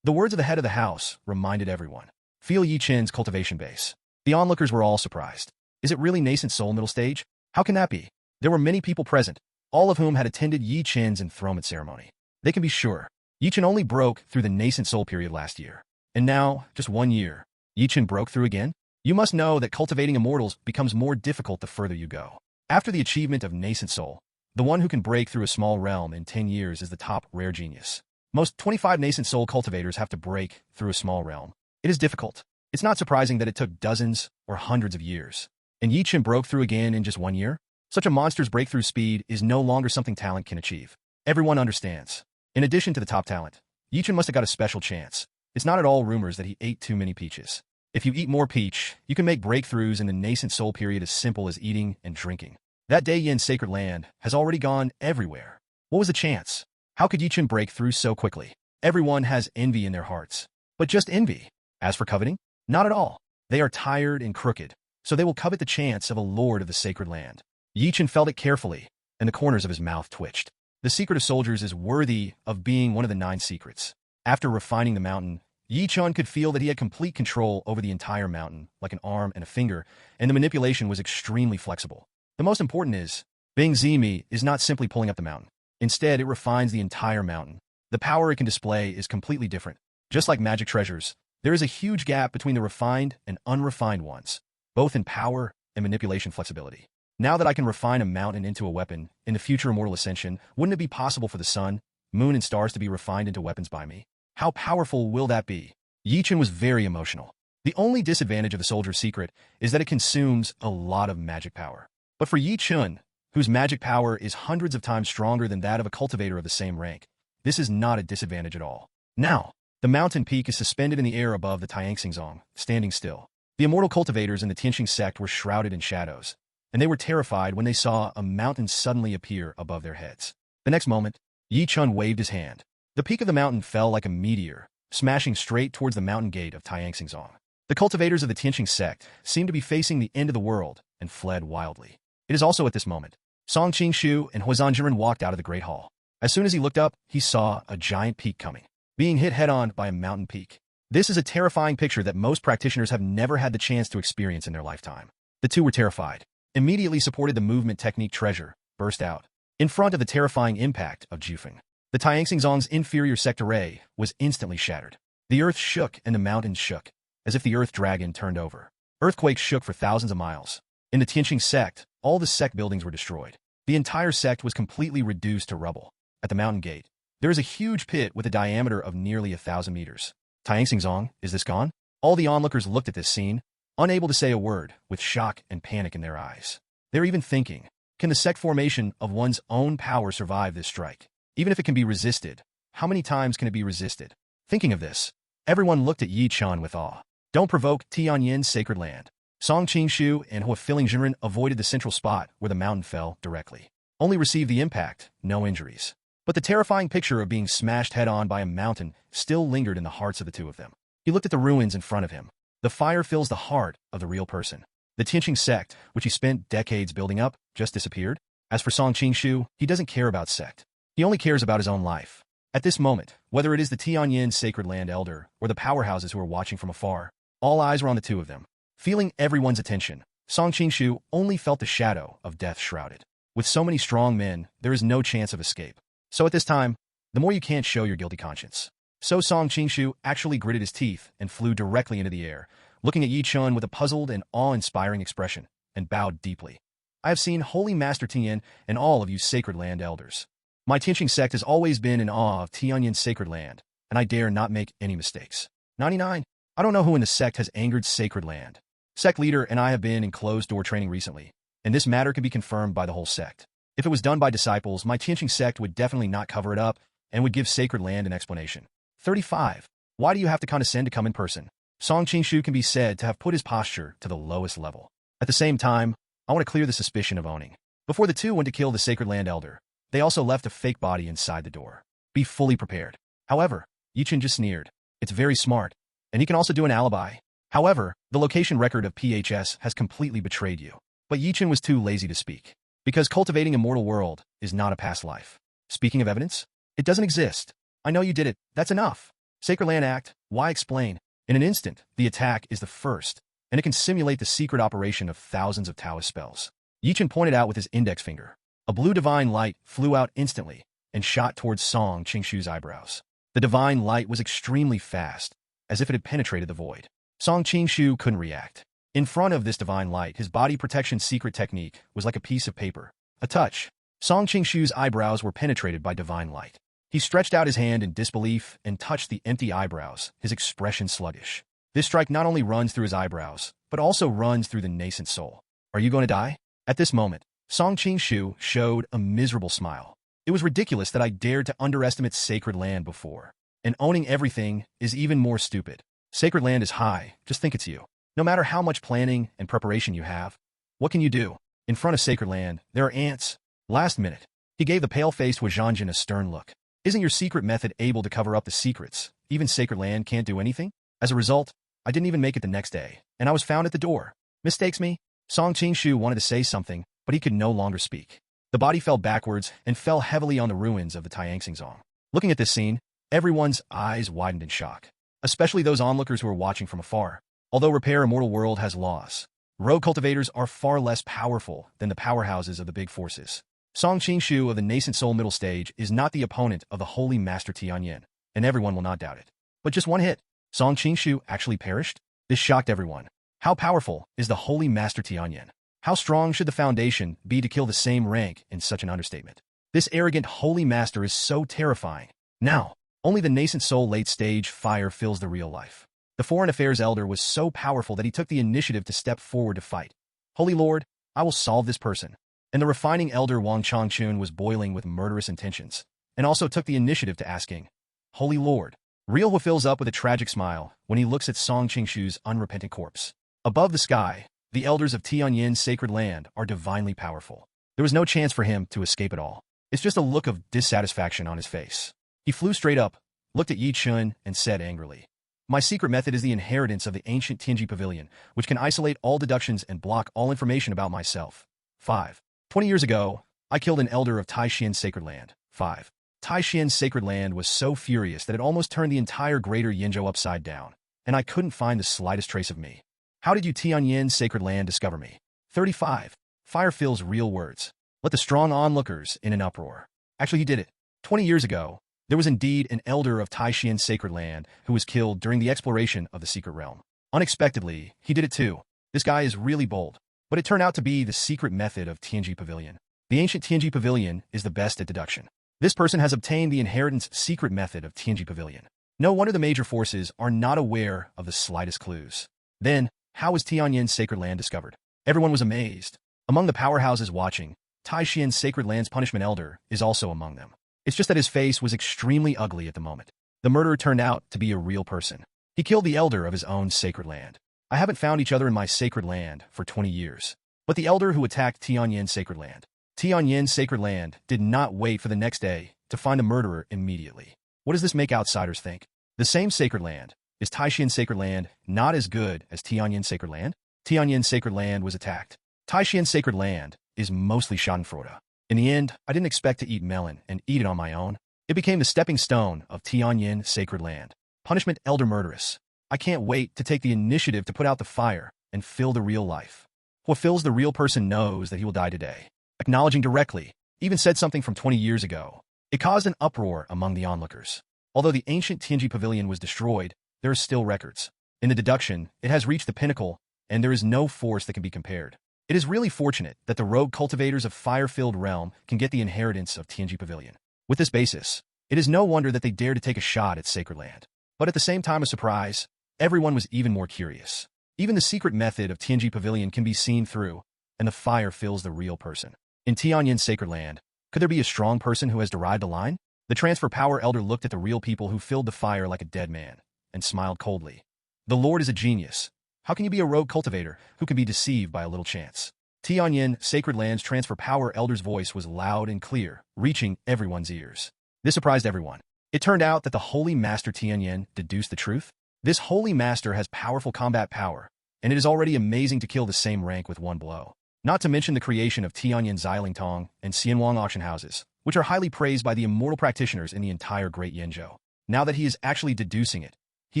The words of the head of the house reminded everyone. Feel Yi Chen's cultivation base. The onlookers were all surprised. Is it really nascent soul middle stage? How can that be? There were many people present, all of whom had attended Yi Chen's enthronement ceremony. They can be sure. Yi Chen only broke through the nascent soul period last year. And now, just 1 year, Yi Chen broke through again? You must know that cultivating immortals becomes more difficult the further you go. After the achievement of nascent soul, the one who can break through a small realm in 10 years is the top rare genius. Most 25 nascent soul cultivators have to break through a small realm. It is difficult. It's not surprising that it took dozens or hundreds of years. And Yi Chen broke through again in just 1 year? Such a monster's breakthrough speed is no longer something talent can achieve. Everyone understands. In addition to the top talent, Yi Chen must have got a special chance. It's not at all rumors that he ate too many peaches. If you eat more peach, you can make breakthroughs in the nascent soul period as simple as eating and drinking. That Tianyan Sacred Land has already gone everywhere. What was the chance? How could Yi Chen break through so quickly? Everyone has envy in their hearts. But just envy. As for coveting, not at all. They are tired and crooked, so they will covet the chance of a lord of the Sacred Land. Yi Chen felt it carefully, and the corners of his mouth twitched. The secret of soldiers is worthy of being one of the 9 secrets. After refining the mountain, Yi Chen could feel that he had complete control over the entire mountain, like an arm and a finger, and the manipulation was extremely flexible. The most important is, Bing Zimi is not simply pulling up the mountain. Instead, it refines the entire mountain. The power it can display is completely different. Just like magic treasures, there is a huge gap between the refined and unrefined ones, both in power and manipulation flexibility. Now that I can refine a mountain into a weapon, in the future immortal ascension, wouldn't it be possible for the sun, moon, and stars to be refined into weapons by me? How powerful will that be? Yi Chen was very emotional. The only disadvantage of the soldier's secret is that it consumes a lot of magic power. But for Yi Chen, whose magic power is hundreds of times stronger than that of a cultivator of the same rank, this is not a disadvantage at all. Now, the mountain peak is suspended in the air above the Tianxingzong, standing still. The immortal cultivators in the Tianxing sect were shrouded in shadows, and they were terrified when they saw a mountain suddenly appear above their heads. The next moment, Yi Chun waved his hand. The peak of the mountain fell like a meteor, smashing straight towards the mountain gate of Tianyan Sacred Land. The cultivators of the Tianyan sect seemed to be facing the end of the world and fled wildly. It is also at this moment, Song Qingshu and Huizhan Jiren walked out of the Great Hall. As soon as he looked up, he saw a giant peak coming, being hit head-on by a mountain peak. This is a terrifying picture that most practitioners have never had the chance to experience in their lifetime. The two were terrified. Immediately supported the movement technique treasure, burst out. In front of the terrifying impact of Jufeng, the Tianyan Zong's inferior sect array was instantly shattered. The earth shook and the mountains shook, as if the earth dragon turned over. Earthquakes shook for thousands of miles. In the Tianyan sect, all the sect buildings were destroyed. The entire sect was completely reduced to rubble. At the mountain gate, there is a huge pit with a diameter of nearly 1,000 meters. Tianyan Zong, is this gone? All the onlookers looked at this scene, unable to say a word, with shock and panic in their eyes. They're even thinking, can the sect formation of one's own power survive this strike? Even if it can be resisted, how many times can it be resisted? Thinking of this, everyone looked at Yi Chun with awe. Don't provoke Tianyan Sacred Land. Song Qingshu and Huizhan Jiren avoided the central spot where the mountain fell directly. Only received the impact, no injuries. But the terrifying picture of being smashed head-on by a mountain still lingered in the hearts of the two of them. He looked at the ruins in front of him. The fire fills the heart of the real person. The Tianyan sect, which he spent decades building up, just disappeared. As for Song Qingshu, he doesn't care about sect. He only cares about his own life. At this moment, whether it is the Tianyan Sacred Land elder or the powerhouses who are watching from afar, all eyes were on the two of them. Feeling everyone's attention, Song Qingshu only felt the shadow of death shrouded. With so many strong men, there is no chance of escape. So at this time, the more you can't show your guilty conscience. So Song Qingshu actually gritted his teeth and flew directly into the air, looking at Yi Chun with a puzzled and awe-inspiring expression, and bowed deeply. I have seen Holy Master Tian and all of you Sacred Land elders. My Tianyan sect has always been in awe of Tianyan Sacred Land, and I dare not make any mistakes. 99. I don't know who in the sect has angered Sacred Land. Sect leader and I have been in closed-door training recently, and this matter can be confirmed by the whole sect. If it was done by disciples, my Tianyan sect would definitely not cover it up and would give Sacred Land an explanation. 35. Why do you have to condescend to come in person? Song Qingshu can be said to have put his posture to the lowest level. At the same time, I want to clear the suspicion of owning. Before the two went to kill the Sacred Land elder, they also left a fake body inside the door. Be fully prepared. However, Yi Chun just sneered. It's very smart, and he can also do an alibi. However, the location record of PHS has completely betrayed you. But Yi Chun was too lazy to speak. Because cultivating Immortal World is not a past life. Speaking of evidence, it doesn't exist. I know you did it. That's enough. Sacred Land Act, why explain? In an instant, the attack is the first, and it can simulate the secret operation of thousands of Taoist spells. Yi Chun pointed out with his index finger. A blue divine light flew out instantly and shot towards Song Qingshu's eyebrows. The divine light was extremely fast, as if it had penetrated the void. Song Qingshu couldn't react. In front of this divine light, his body protection secret technique was like a piece of paper. A touch. Song Qingshu's eyebrows were penetrated by divine light. He stretched out his hand in disbelief and touched the empty eyebrows, his expression sluggish. This strike not only runs through his eyebrows, but also runs through the nascent soul. Are you going to die? At this moment, Song Qingshu showed a miserable smile. It was ridiculous that I dared to underestimate Sacred Land before. And owning everything is even more stupid. Sacred Land is high, just think it's you. No matter how much planning and preparation you have, what can you do? In front of Sacred Land, there are ants. Last minute, he gave the pale-faced Huizhan Jiren a stern look. Isn't your secret method able to cover up the secrets? Even Sacred Land can't do anything? As a result, I didn't even make it the next day, and I was found at the door. Mistakes me? Song Qingshu wanted to say something, but he could no longer speak. The body fell backwards and fell heavily on the ruins of the Tianyan Sacred Land. Looking at this scene, everyone's eyes widened in shock, especially those onlookers who were watching from afar. Although Repair Immortal World has laws, rogue cultivators are far less powerful than the powerhouses of the big forces. Song Qingshu of the nascent soul middle stage is not the opponent of the Holy Master Tianyan, and everyone will not doubt it. But just one hit, Song Qingshu actually perished? This shocked everyone. How powerful is the Holy Master Tianyan? How strong should the foundation be to kill the same rank in such an understatement? This arrogant Holy Master is so terrifying. Now, only the nascent soul late stage fire fills the real life. The Foreign Affairs Elder was so powerful that he took the initiative to step forward to fight. Holy Lord, I will solve this person. And the refining Elder Wang Changchun was boiling with murderous intentions, and also took the initiative to asking, Holy Lord. Realhua fills up with a tragic smile when he looks at Song Qingshu's unrepentant corpse. Above the sky, The elders of Tianyan Sacred Land are divinely powerful. There was no chance for him to escape at all. It's just a look of dissatisfaction on his face. He flew straight up, looked at Chen, and said angrily, "My secret method is the inheritance of the ancient Tianji Pavilion, which can isolate all deductions and block all information about myself." 5. 20 years ago, I killed an elder of Tianyan Sacred Land. 5. Tianyan Sacred Land was so furious that it almost turned the entire greater Yinzhou upside down, and I couldn't find the slightest trace of me. How did you Tianyan Sacred Land discover me? 35. Fire fills real words. Let the strong onlookers in an uproar. Actually, he did it. 20 years ago, there was indeed an elder of Tianyan Sacred Land who was killed during the exploration of the secret realm. Unexpectedly, he did it too. This guy is really bold. But it turned out to be the secret method of Tianji Pavilion. The ancient Tianji Pavilion is the best at deduction. This person has obtained the inheritance secret method of Tianji Pavilion. No wonder the major forces are not aware of the slightest clues. Then, how was Tianyan Sacred Land discovered? Everyone was amazed. Among the powerhouses watching, Tianyan Sacred Land's punishment elder is also among them. It's just that his face was extremely ugly at the moment. The murderer turned out to be a real person. He killed the elder of his own sacred land. I haven't found each other in my sacred land for 20 years. But the elder who attacked Tianyan Sacred Land. Tianyan Sacred Land did not wait for the next day to find the murderer immediately. What does this make outsiders think? The same sacred land. Is Tianyan Sacred Land not as good as Tianyan Sacred Land? Tianyan Sacred Land was attacked. Tianyan Sacred Land is mostly schadenfreude. In the end, I didn't expect to eat melon and eat it on my own. It became the stepping stone of Tianyan Sacred Land. Punishment elder murderous. I can't wait to take the initiative to put out the fire and fill the real life. What fills the real person knows that he will die today. Acknowledging directly, even said something from 20 years ago. It caused an uproar among the onlookers. Although the ancient Tianji Pavilion was destroyed, there are still records. In the deduction, it has reached the pinnacle, and there is no force that can be compared. It is really fortunate that the rogue cultivators of fire-filled realm can get the inheritance of Tianji Pavilion. With this basis, it is no wonder that they dare to take a shot at Sacred Land. But at the same time of surprise, everyone was even more curious. Even the secret method of Tianji Pavilion can be seen through, and the fire fills the real person. In Tianyan Sacred Land, could there be a strong person who has derived a line? The transfer power elder looked at the real people who filled the fire like a dead man, and smiled coldly. The Lord is a genius. How can you be a rogue cultivator who can be deceived by a little chance? Tianyan Sacred Land's transfer power elder's voice was loud and clear, reaching everyone's ears. This surprised everyone. It turned out that the Holy Master Tianyan deduced the truth. This Holy Master has powerful combat power, and it is already amazing to kill the same rank with one blow. Not to mention the creation of Tianyan Zilingtong and Xianwang auction houses, which are highly praised by the immortal practitioners in the entire Great Yinzhou. Now that he is actually deducing it, he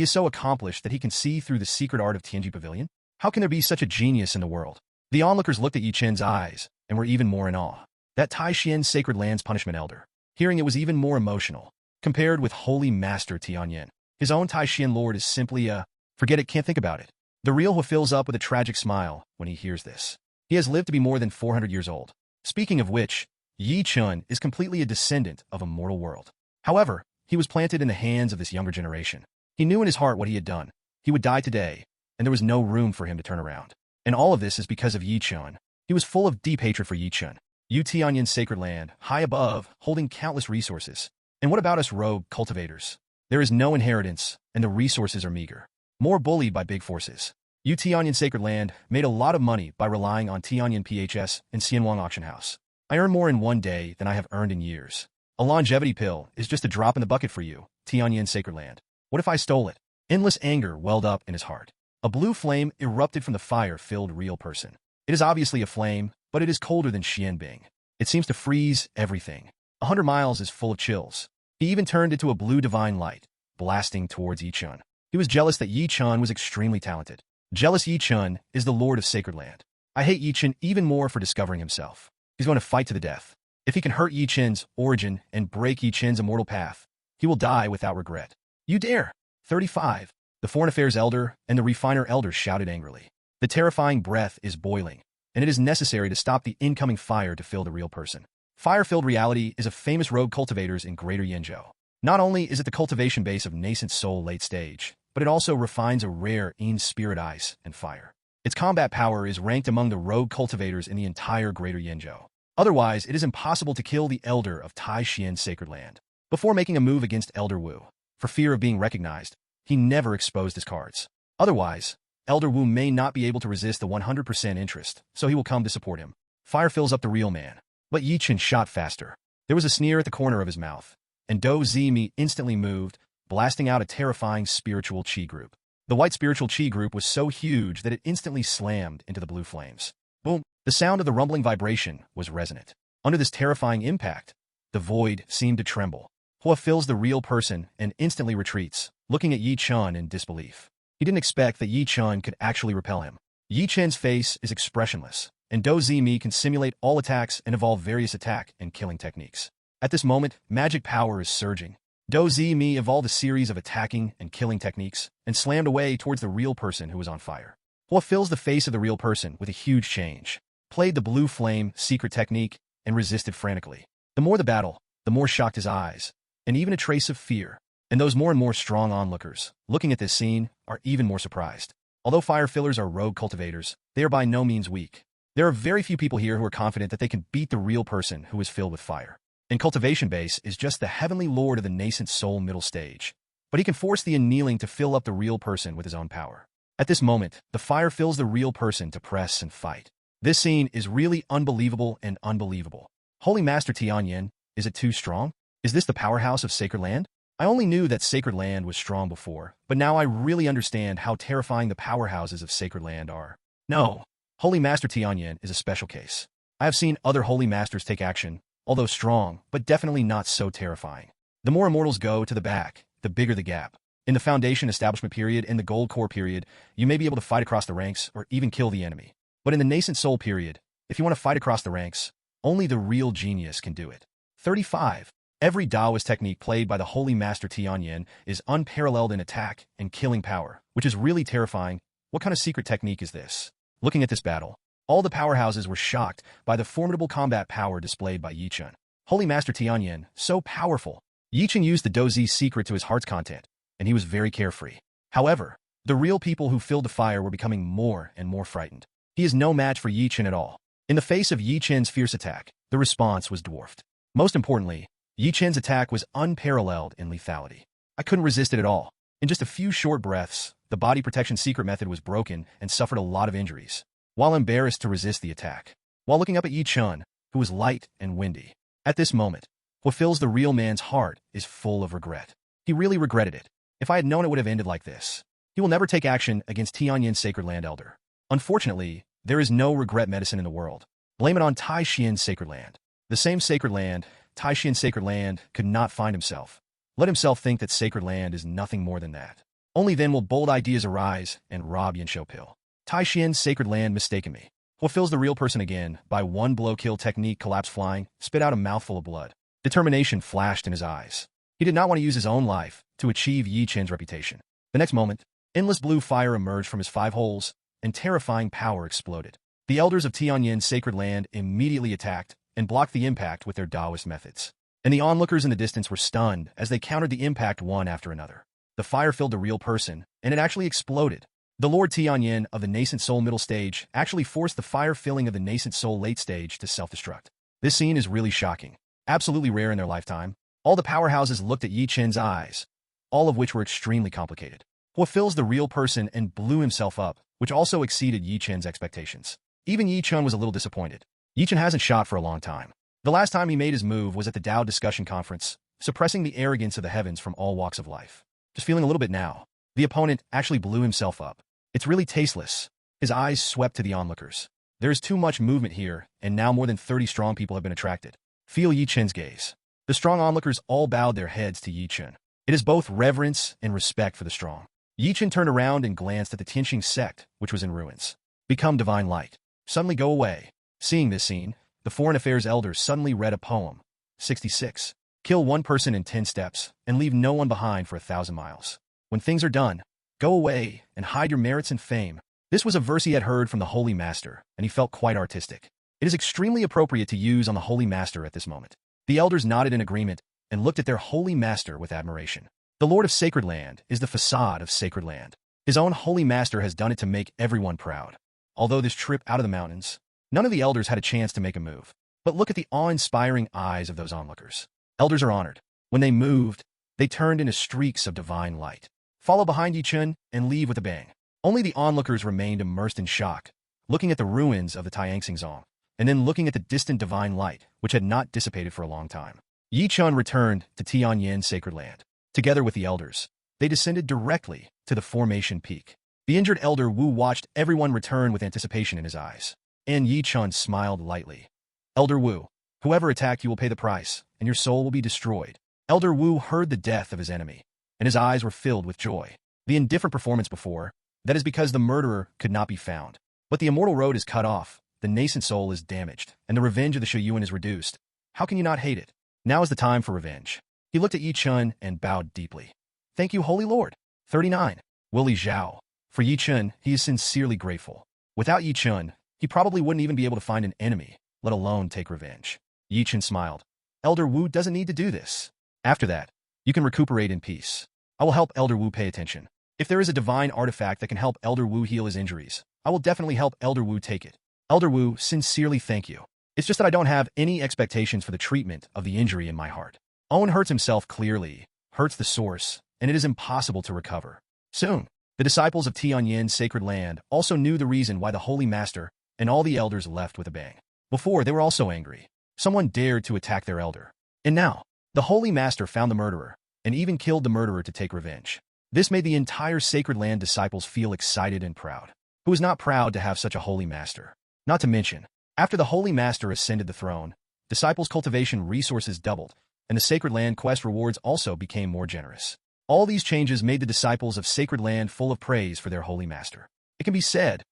is so accomplished that he can see through the secret art of Tianji Pavilion. How can there be such a genius in the world? The onlookers looked at Chen's eyes and were even more in awe. That Tianyan Sacred Land's punishment elder. Hearing it was even more emotional. Compared with Holy Master Tianyan, his own Tianyan Lord is simply a, forget it, can't think about it. The real Hua fills up with a tragic smile when he hears this. He has lived to be more than 400 years old. Speaking of which, Chen is completely a descendant of Immortal World. However, he was planted in the hands of this younger generation. He knew in his heart what he had done. He would die today, and there was no room for him to turn around. And all of this is because of Chen. He was full of deep hatred for Chen. Tianyan Sacred Land, high above, holding countless resources. And what about us rogue cultivators? There is no inheritance, and the resources are meager. More bullied by big forces. Tianyan Sacred Land made a lot of money by relying on Tianyan PHS and Xianwang Auction House. I earn more in one day than I have earned in years. A longevity pill is just a drop in the bucket for you, Tianyan Sacred Land. What if I stole it? Endless anger welled up in his heart. A blue flame erupted from the fire-filled real person. It is obviously a flame, but it is colder than Xianbing. It seems to freeze everything. 100 miles is full of chills. He even turned into a blue divine light, blasting towards Chen. He was jealous that Chen was extremely talented. Jealous Chen is the Lord of Sacred Land. I hate Chen even more for discovering himself. He's going to fight to the death. If he can hurt Chen's origin and break Chen's immortal path, he will die without regret. You dare! 35. The Foreign Affairs Elder and the Refiner Elder shouted angrily. The terrifying breath is boiling, and it is necessary to stop the incoming fire to fill the real person. Fire-filled reality is a famous rogue cultivators in Greater Yinzhou. Not only is it the cultivation base of nascent soul late stage, but it also refines a rare spirit ice and fire. Its combat power is ranked among the rogue cultivators in the entire Greater Yinzhou. Otherwise, it is impossible to kill the Elder of Tianyan Sacred Land. Before making a move against Elder Wu, for fear of being recognized, he never exposed his cards. Otherwise, Elder Wu may not be able to resist the 100% interest, so he will come to support him. Fire fills up the real man. But Yi Chen shot faster. There was a sneer at the corner of his mouth, and Do Zimi instantly moved, blasting out a terrifying spiritual chi group. The white spiritual chi group was so huge that it instantly slammed into the blue flames. Boom! The sound of the rumbling vibration was resonant. Under this terrifying impact, the void seemed to tremble. Hua fills the real person and instantly retreats, looking at Yi Chen in disbelief. He didn't expect that Yi Chen could actually repel him. Yi Chen's face is expressionless, and Do Zimi can simulate all attacks and evolve various attack and killing techniques. At this moment, magic power is surging. Do Zimi evolved a series of attacking and killing techniques and slammed away towards the real person who was on fire. Hua fills the face of the real person with a huge change, played the blue flame secret technique, and resisted frantically. The more the battle, the more shocked his eyes, and even a trace of fear. And those more and more strong onlookers, looking at this scene, are even more surprised. Although fire fillers are rogue cultivators, they are by no means weak. There are very few people here who are confident that they can beat the real person who is filled with fire. And cultivation base is just the heavenly lord of the nascent soul middle stage. But he can force the annealing to fill up the real person with his own power. At this moment, the fire fills the real person to press and fight. This scene is really unbelievable and unbelievable. Holy Master Tianyan, is it too strong? Is this the powerhouse of Sacred Land? I only knew that Sacred Land was strong before, but now I really understand how terrifying the powerhouses of Sacred Land are. No, Holy Master Tianyan is a special case. I have seen other Holy Masters take action, although strong, but definitely not so terrifying. The more immortals go to the back, the bigger the gap. In the Foundation Establishment period and the Gold Core period, you may be able to fight across the ranks or even kill the enemy. But in the Nascent Soul period, if you want to fight across the ranks, only the real genius can do it. 35. Every Taoist technique played by the Holy Master Tianyan is unparalleled in attack and killing power, which is really terrifying. What kind of secret technique is this? Looking at this battle, all the powerhouses were shocked by the formidable combat power displayed by Yi Chen. Holy Master Tianyan, so powerful. Yi Chen used the Dozi's secret to his heart's content, and he was very carefree. However, the real people who filled the fire were becoming more and more frightened. He is no match for Yi Chen at all. In the face of Yi Chen's fierce attack, the response was dwarfed. Most importantly, Yi Chen's attack was unparalleled in lethality. I couldn't resist it at all. In just a few short breaths, the body protection secret method was broken and suffered a lot of injuries, while embarrassed to resist the attack. While looking up at Yi Chen, who was light and windy. At this moment, what fills the real man's heart is full of regret. He really regretted it. If I had known it would have ended like this. He will never take action against Tianyan Sacred Land Elder. Unfortunately, there is no regret medicine in the world. Blame it on Tianyan Sacred Land. The same Sacred Land, Tianyan Sacred Land, could not find himself. Let himself think that Sacred Land is nothing more than that. Only then will bold ideas arise and rob Yanshou Pill. Tianyan Sacred Land mistaken me. What fills the real person again, by one blow kill technique collapse flying, spit out a mouthful of blood. Determination flashed in his eyes. He did not want to use his own life to achieve Yi Chen's reputation. The next moment, endless blue fire emerged from his 5 holes, and terrifying power exploded. The elders of Tianyan Sacred Land immediately attacked and blocked the impact with their Taoist methods. And the onlookers in the distance were stunned as they countered the impact one after another. The fire filled the real person, and it actually exploded. The Lord Tianyan of the Nascent Soul middle stage actually forced the fire filling of the Nascent Soul late stage to self-destruct. This scene is really shocking. Absolutely rare in their lifetime. All the powerhouses looked at Yi Chen's eyes, all of which were extremely complicated. What fills the real person and blew himself up, which also exceeded Yi Chen's expectations. Even Yi Chen was a little disappointed. Yi Chen hasn't shot for a long time. The last time he made his move was at the Tao Discussion Conference, suppressing the arrogance of the heavens from all walks of life. Just feeling a little bit now. The opponent actually blew himself up. It's really tasteless. His eyes swept to the onlookers. There is too much movement here, and now more than 30 strong people have been attracted. Feel Yi Chen's gaze. The strong onlookers all bowed their heads to Yi Chen. It is both reverence and respect for the strong. Yi Chen turned around and glanced at the Tianxing sect, which was in ruins. Become divine light. Suddenly go away. Seeing this scene, the Foreign Affairs elders suddenly read a poem. 66. Kill one person in 10 steps, and leave no one behind for 1,000 miles. When things are done, go away and hide your merits and fame. This was a verse he had heard from the Holy Master, and he felt quite artistic. It is extremely appropriate to use on the Holy Master at this moment. The elders nodded in agreement and looked at their Holy Master with admiration. The Lord of Sacred Land is the facade of Sacred Land. His own Holy Master has done it to make everyone proud. Although this trip out of the mountains, none of the elders had a chance to make a move. But look at the awe-inspiring eyes of those onlookers. Elders are honored. When they moved, they turned into streaks of divine light. Follow behind Yi Chen and leave with a bang. Only the onlookers remained immersed in shock, looking at the ruins of the Tianyan Sacred, and then looking at the distant divine light, which had not dissipated for a long time. Chen returned to Tianyan Sacred Land. Together with the elders, they descended directly to the formation peak. The injured elder Wu watched everyone return with anticipation in his eyes, and Chen smiled lightly. Elder Wu, whoever attacked you will pay the price, and your soul will be destroyed. Elder Wu heard the death of his enemy, and his eyes were filled with joy. The indifferent performance before, that is because the murderer could not be found. But the immortal road is cut off, the nascent soul is damaged, and the revenge of the Shuyuan is reduced. How can you not hate it? Now is the time for revenge. He looked at Chen and bowed deeply. Thank you, Holy Lord. 39. Willie Zhao. For Chen, he is sincerely grateful. Without Chen, he probably wouldn't even be able to find an enemy, let alone take revenge. Chen smiled. Elder Wu doesn't need to do this. After that, you can recuperate in peace. I will help Elder Wu pay attention. If there is a divine artifact that can help Elder Wu heal his injuries, I will definitely help Elder Wu take it. Elder Wu, sincerely thank you. It's just that I don't have any expectations for the treatment of the injury in my heart. Owen hurts himself clearly, hurts the source, and it is impossible to recover. Soon, the disciples of Tianyan Sacred Land also knew the reason why the Holy Master and all the elders left with a bang. Before, they were also angry. Someone dared to attack their elder. And now, the Holy Master found the murderer, and even killed the murderer to take revenge. This made the entire Sacred Land disciples feel excited and proud. Who is not proud to have such a Holy Master? Not to mention, after the Holy Master ascended the throne, disciples' cultivation resources doubled, and the Sacred Land quest rewards also became more generous. All these changes made the disciples of Sacred Land full of praise for their Holy Master. It can be said,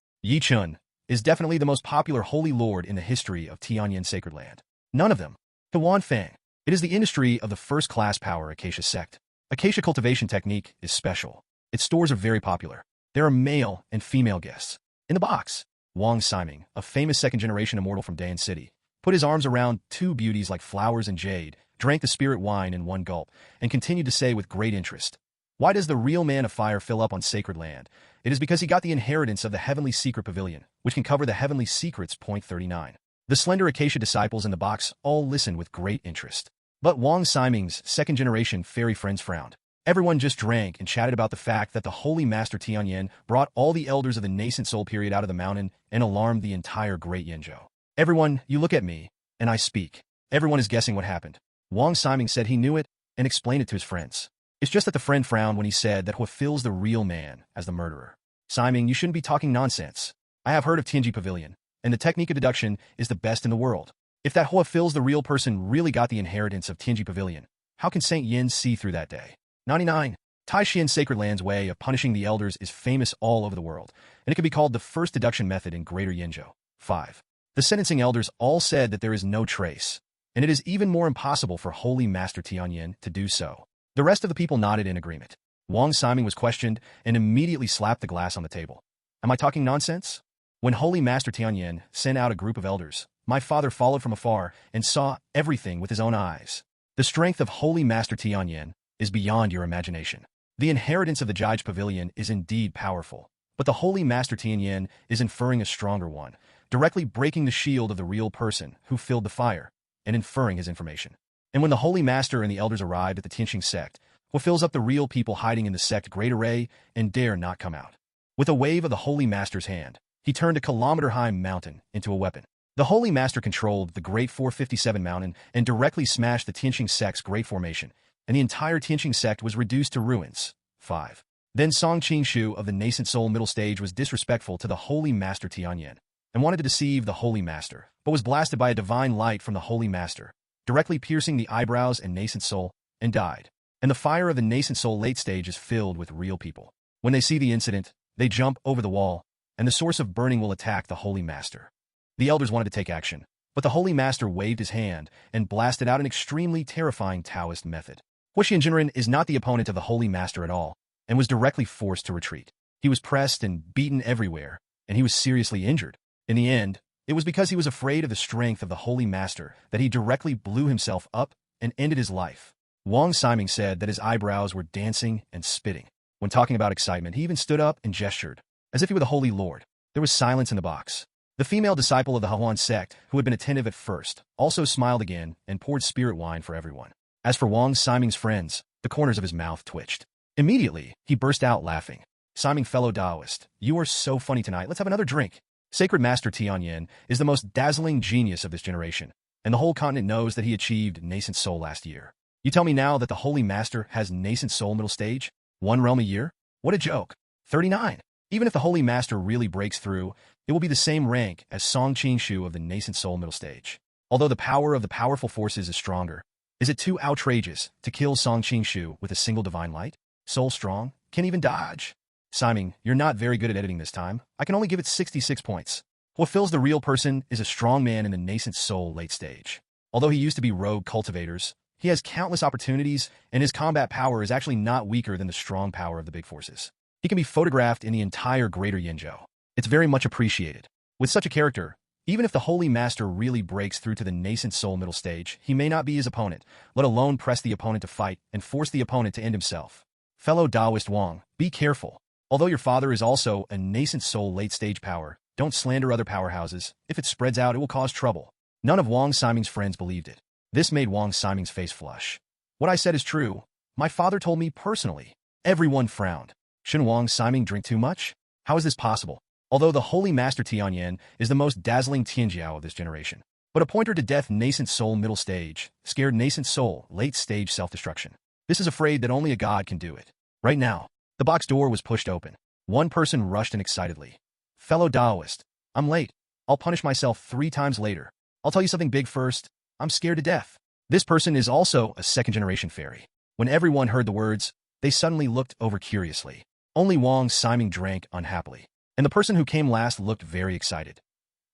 Chen is definitely the most popular Holy Lord in the history of Tianyan Sacred Land. None of them. Huan Feng. It is the industry of the first-class power Acacia sect. Acacia cultivation technique is special. Its stores are very popular. There are male and female guests. In the box, Wang Siming, a famous second-generation immortal from Dayan City, put his arms around two beauties like flowers and jade, drank the spirit wine in one gulp, and continued to say with great interest, "Why does the real man of fire fill up on Sacred Land? It is because he got the inheritance of the Heavenly Secret Pavilion, which can cover the Heavenly Secrets." Point 39. The slender Acacia disciples in the box all listened with great interest. But Wang Siming's second-generation fairy friends frowned. Everyone just drank and chatted about the fact that the Holy Master Tianyan brought all the elders of the nascent soul period out of the mountain and alarmed the entire Great Yenzhou. Everyone, you look at me, and I speak. Everyone is guessing what happened. Wang Siming said he knew it and explained it to his friends. It's just that the friend frowned when he said that Hua fills the real man as the murderer. Siming, you shouldn't be talking nonsense. I have heard of Tianji Pavilion, and the technique of deduction is the best in the world. If that Hua fills the real person really got the inheritance of Tianji Pavilion, how can Saint Yin see through that day? 99. Taishan Sacred Land's way of punishing the elders is famous all over the world, and it can be called the first deduction method in Greater Yenzhou. 5. The sentencing elders all said that there is no trace, and it is even more impossible for Holy Master Tianyan to do so. The rest of the people nodded in agreement. Wang Siming was questioned and immediately slapped the glass on the table. Am I talking nonsense? When Holy Master Tianyan sent out a group of elders, my father followed from afar and saw everything with his own eyes. The strength of Holy Master Tianyan is beyond your imagination. The inheritance of the Jige Pavilion is indeed powerful, but the Holy Master Tianyan is inferring a stronger one, directly breaking the shield of the real person who filled the fire, and inferring his information. And when the Holy Master and the elders arrived at the Tianqing sect, who fills up the real people hiding in the sect great array and dare not come out. With a wave of the Holy Master's hand, he turned a kilometer-high mountain into a weapon. The Holy Master controlled the Great 457 Mountain and directly smashed the Tianqing sect's Great Formation, and the entire Tianqing sect was reduced to ruins. 5. Then Song Qingshu of the Nascent Soul Middle Stage was disrespectful to the Holy Master Tianyan, and wanted to deceive the Holy Master, but was blasted by a divine light from the Holy Master, directly piercing the eyebrows and Nascent Soul, and died. And the fire of the Nascent Soul Late Stage is filled with real people. When they see the incident, they jump over the wall, and the source of burning will attack the Holy Master. The elders wanted to take action, but the Holy Master waved his hand and blasted out an extremely terrifying Taoist method. Hua Xianjinren is not the opponent of the Holy Master at all, and was directly forced to retreat. He was pressed and beaten everywhere, and he was seriously injured. In the end, it was because he was afraid of the strength of the Holy Master that he directly blew himself up and ended his life. Wang Siming said that his eyebrows were dancing and spitting. When talking about excitement, he even stood up and gestured, as if he were the Holy Lord. There was silence in the box. The female disciple of the Huan sect, who had been attentive at first, also smiled again and poured spirit wine for everyone. As for Wang Siming's friends, the corners of his mouth twitched. Immediately, he burst out laughing. Siming fellow Taoist, you are so funny tonight. Let's have another drink. Sacred Master Tianyan is the most dazzling genius of this generation, and the whole continent knows that he achieved nascent soul last year. You tell me now that the Holy Master has nascent soul middle stage? One realm a year? What a joke. 39. Even if the Holy Master really breaks through, it will be the same rank as Song Qingshu of the nascent soul middle stage. Although the power of the powerful forces is stronger, is it too outrageous to kill Song Qingshu with a single divine light? Soul strong, can even dodge. Siming, you're not very good at editing this time. I can only give it 66 points. What fills the real person is a strong man in the nascent soul late stage. Although he used to be rogue cultivators, he has countless opportunities, and his combat power is actually not weaker than the strong power of the big forces. He can be photographed in the entire Greater Yinzhou. It's very much appreciated. With such a character, even if the Holy Master really breaks through to the nascent soul middle stage, he may not be his opponent, let alone press the opponent to fight and force the opponent to end himself. Fellow Taoist Wang, be careful. Although your father is also a nascent soul late-stage power, don't slander other powerhouses. If it spreads out, it will cause trouble. None of Wang Siming's friends believed it. This made Wang Siming's face flush. What I said is true. My father told me personally. Everyone frowned. Shouldn't Wang Siming drink too much? How is this possible? Although the Holy Master Tianyan is the most dazzling Tianjiao of this generation, but a pointer to death nascent soul middle stage, scared nascent soul late-stage self-destruction. This is afraid that only a god can do it. Right now, the box door was pushed open. One person rushed in excitedly. Fellow Taoist, I'm late. I'll punish myself 3 times later. I'll tell you something big first. I'm scared to death. This person is also a second-generation fairy. When everyone heard the words, they suddenly looked over curiously. Only Wang Siming drank unhappily, and the person who came last looked very excited.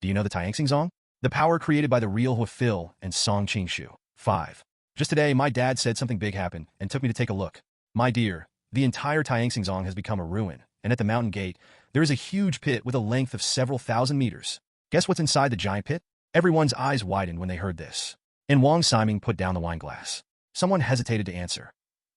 Do you know the Tianyan Sacred? The power created by the real Huafil and Song Qingshu. 5. Just today, my dad said something big happened and took me to take a look. My dear, the entire Tianyan Sacred has become a ruin, and at the mountain gate, there is a huge pit with a length of several thousand meters. Guess what's inside the giant pit? Everyone's eyes widened when they heard this. And Wang Siming put down the wine glass. Someone hesitated to answer.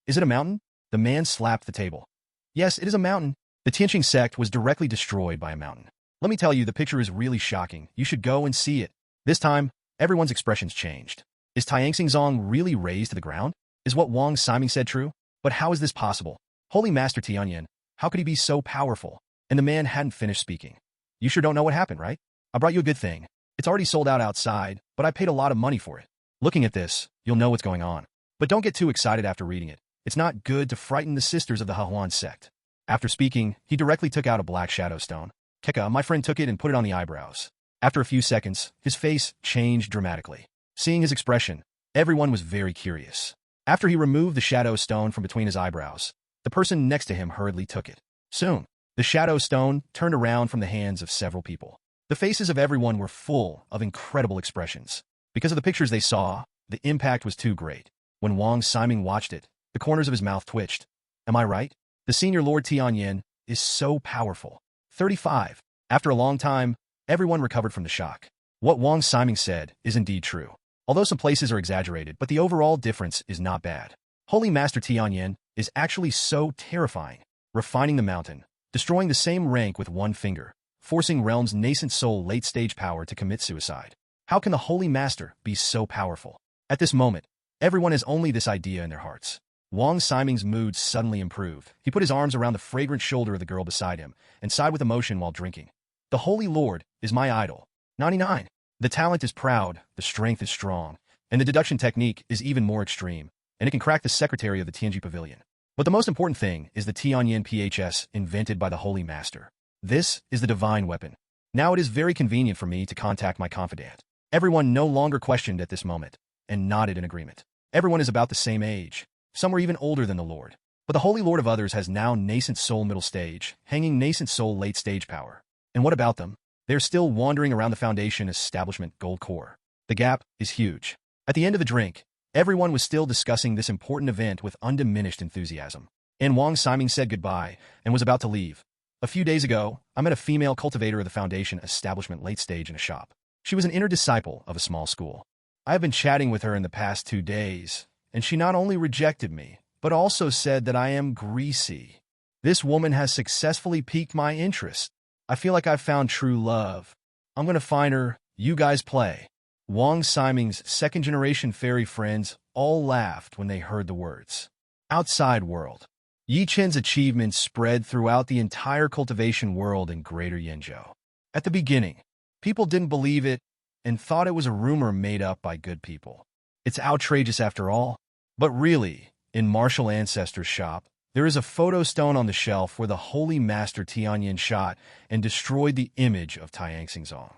Is it a mountain? The man slapped the table. Yes, it is a mountain. The Tianyan sect was directly destroyed by a mountain. Let me tell you, the picture is really shocking. You should go and see it. This time, everyone's expressions changed. Is Tianyan Sacred really razed to the ground? Is what Wang Siming said true? But how is this possible? Holy Master Tianyan, how could he be so powerful? And the man hadn't finished speaking. You sure don't know what happened, right? I brought you a good thing. It's already sold out outside, but I paid a lot of money for it. Looking at this, you'll know what's going on. But don't get too excited after reading it. It's not good to frighten the sisters of the Huan sect. After speaking, he directly took out a black shadow stone. Keka, my friend took it and put it on the eyebrows. After a few seconds, his face changed dramatically. Seeing his expression, everyone was very curious. After he removed the shadow stone from between his eyebrows, the person next to him hurriedly took it. Soon, the shadow stone turned around from the hands of several people. The faces of everyone were full of incredible expressions. Because of the pictures they saw, the impact was too great. When Wang Siming watched it, the corners of his mouth twitched. Am I right? The senior Lord Tianyan is so powerful. 35. After a long time, everyone recovered from the shock. What Wang Siming said is indeed true. Although some places are exaggerated, but the overall difference is not bad. Holy Master Tianyan is actually so terrifying, refining the mountain, destroying the same rank with one finger, forcing realm's nascent soul late-stage power to commit suicide. How can the Holy Master be so powerful? At this moment, everyone has only this idea in their hearts. Wang Siming's mood suddenly improved. He put his arms around the fragrant shoulder of the girl beside him and sighed with emotion while drinking. The Holy Lord is my idol. 99. The talent is proud, the strength is strong, and the deduction technique is even more extreme, and it can crack the secretary of the Tianji Pavilion. But the most important thing is the Tianyan PHS invented by the Holy Master. This is the divine weapon. Now it is very convenient for me to contact my confidant. Everyone no longer questioned at this moment, and nodded in agreement. Everyone is about the same age. Some were even older than the Lord. But the Holy Lord of others has now nascent soul middle stage, hanging nascent soul late stage power. And what about them? They're still wandering around the Foundation Establishment Gold Core. The gap is huge. At the end of the drink, everyone was still discussing this important event with undiminished enthusiasm. And Wang Siming said goodbye and was about to leave. A few days ago, I met a female cultivator of the Foundation Establishment late stage in a shop. She was an inner disciple of a small school. I have been chatting with her in the past 2 days, and she not only rejected me, but also said that I am greasy. This woman has successfully piqued my interest. I feel like I've found true love. I'm going to find her. You guys play. Wang Siming's second-generation fairy friends all laughed when they heard the words. Outside world. Yi Chen's achievements spread throughout the entire cultivation world in Greater Yinzhou. At the beginning, people didn't believe it and thought it was a rumor made up by good people. It's outrageous after all. But really, in martial ancestors' shop, there is a photo stone on the shelf where the holy master Tianyan shot and destroyed the image of Tianyan Sacred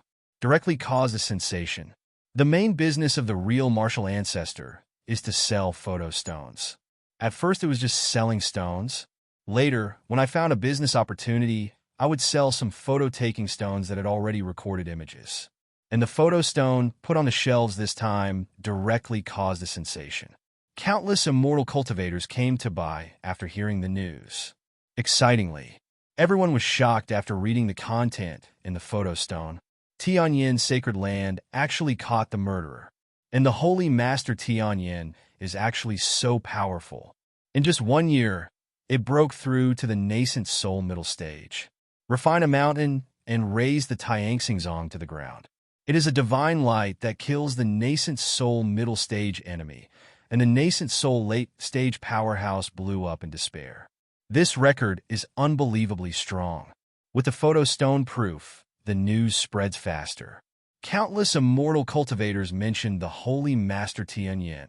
directly caused a sensation. The main business of the real martial ancestor is to sell photo stones. At first, it was just selling stones. Later, when I found a business opportunity, I would sell some photo-taking stones that had already recorded images. And the photo stone, put on the shelves this time, directly caused a sensation. Countless immortal cultivators came to buy after hearing the news. Excitingly, everyone was shocked after reading the content in the photo stone. Tianyan Sacred Land actually caught the murderer. And the holy master Tianyan is actually so powerful. In just 1 year, it broke through to the nascent soul middle stage, refine a mountain, and raise the Tianyan Sacred to the ground. It is a divine light that kills the nascent soul middle stage enemy, and the nascent soul late stage powerhouse blew up in despair. This record is unbelievably strong. With the photo stone proof, the news spreads faster. Countless immortal cultivators mentioned the holy master Tianyan,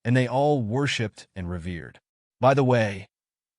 and they all worshipped and revered. By the way,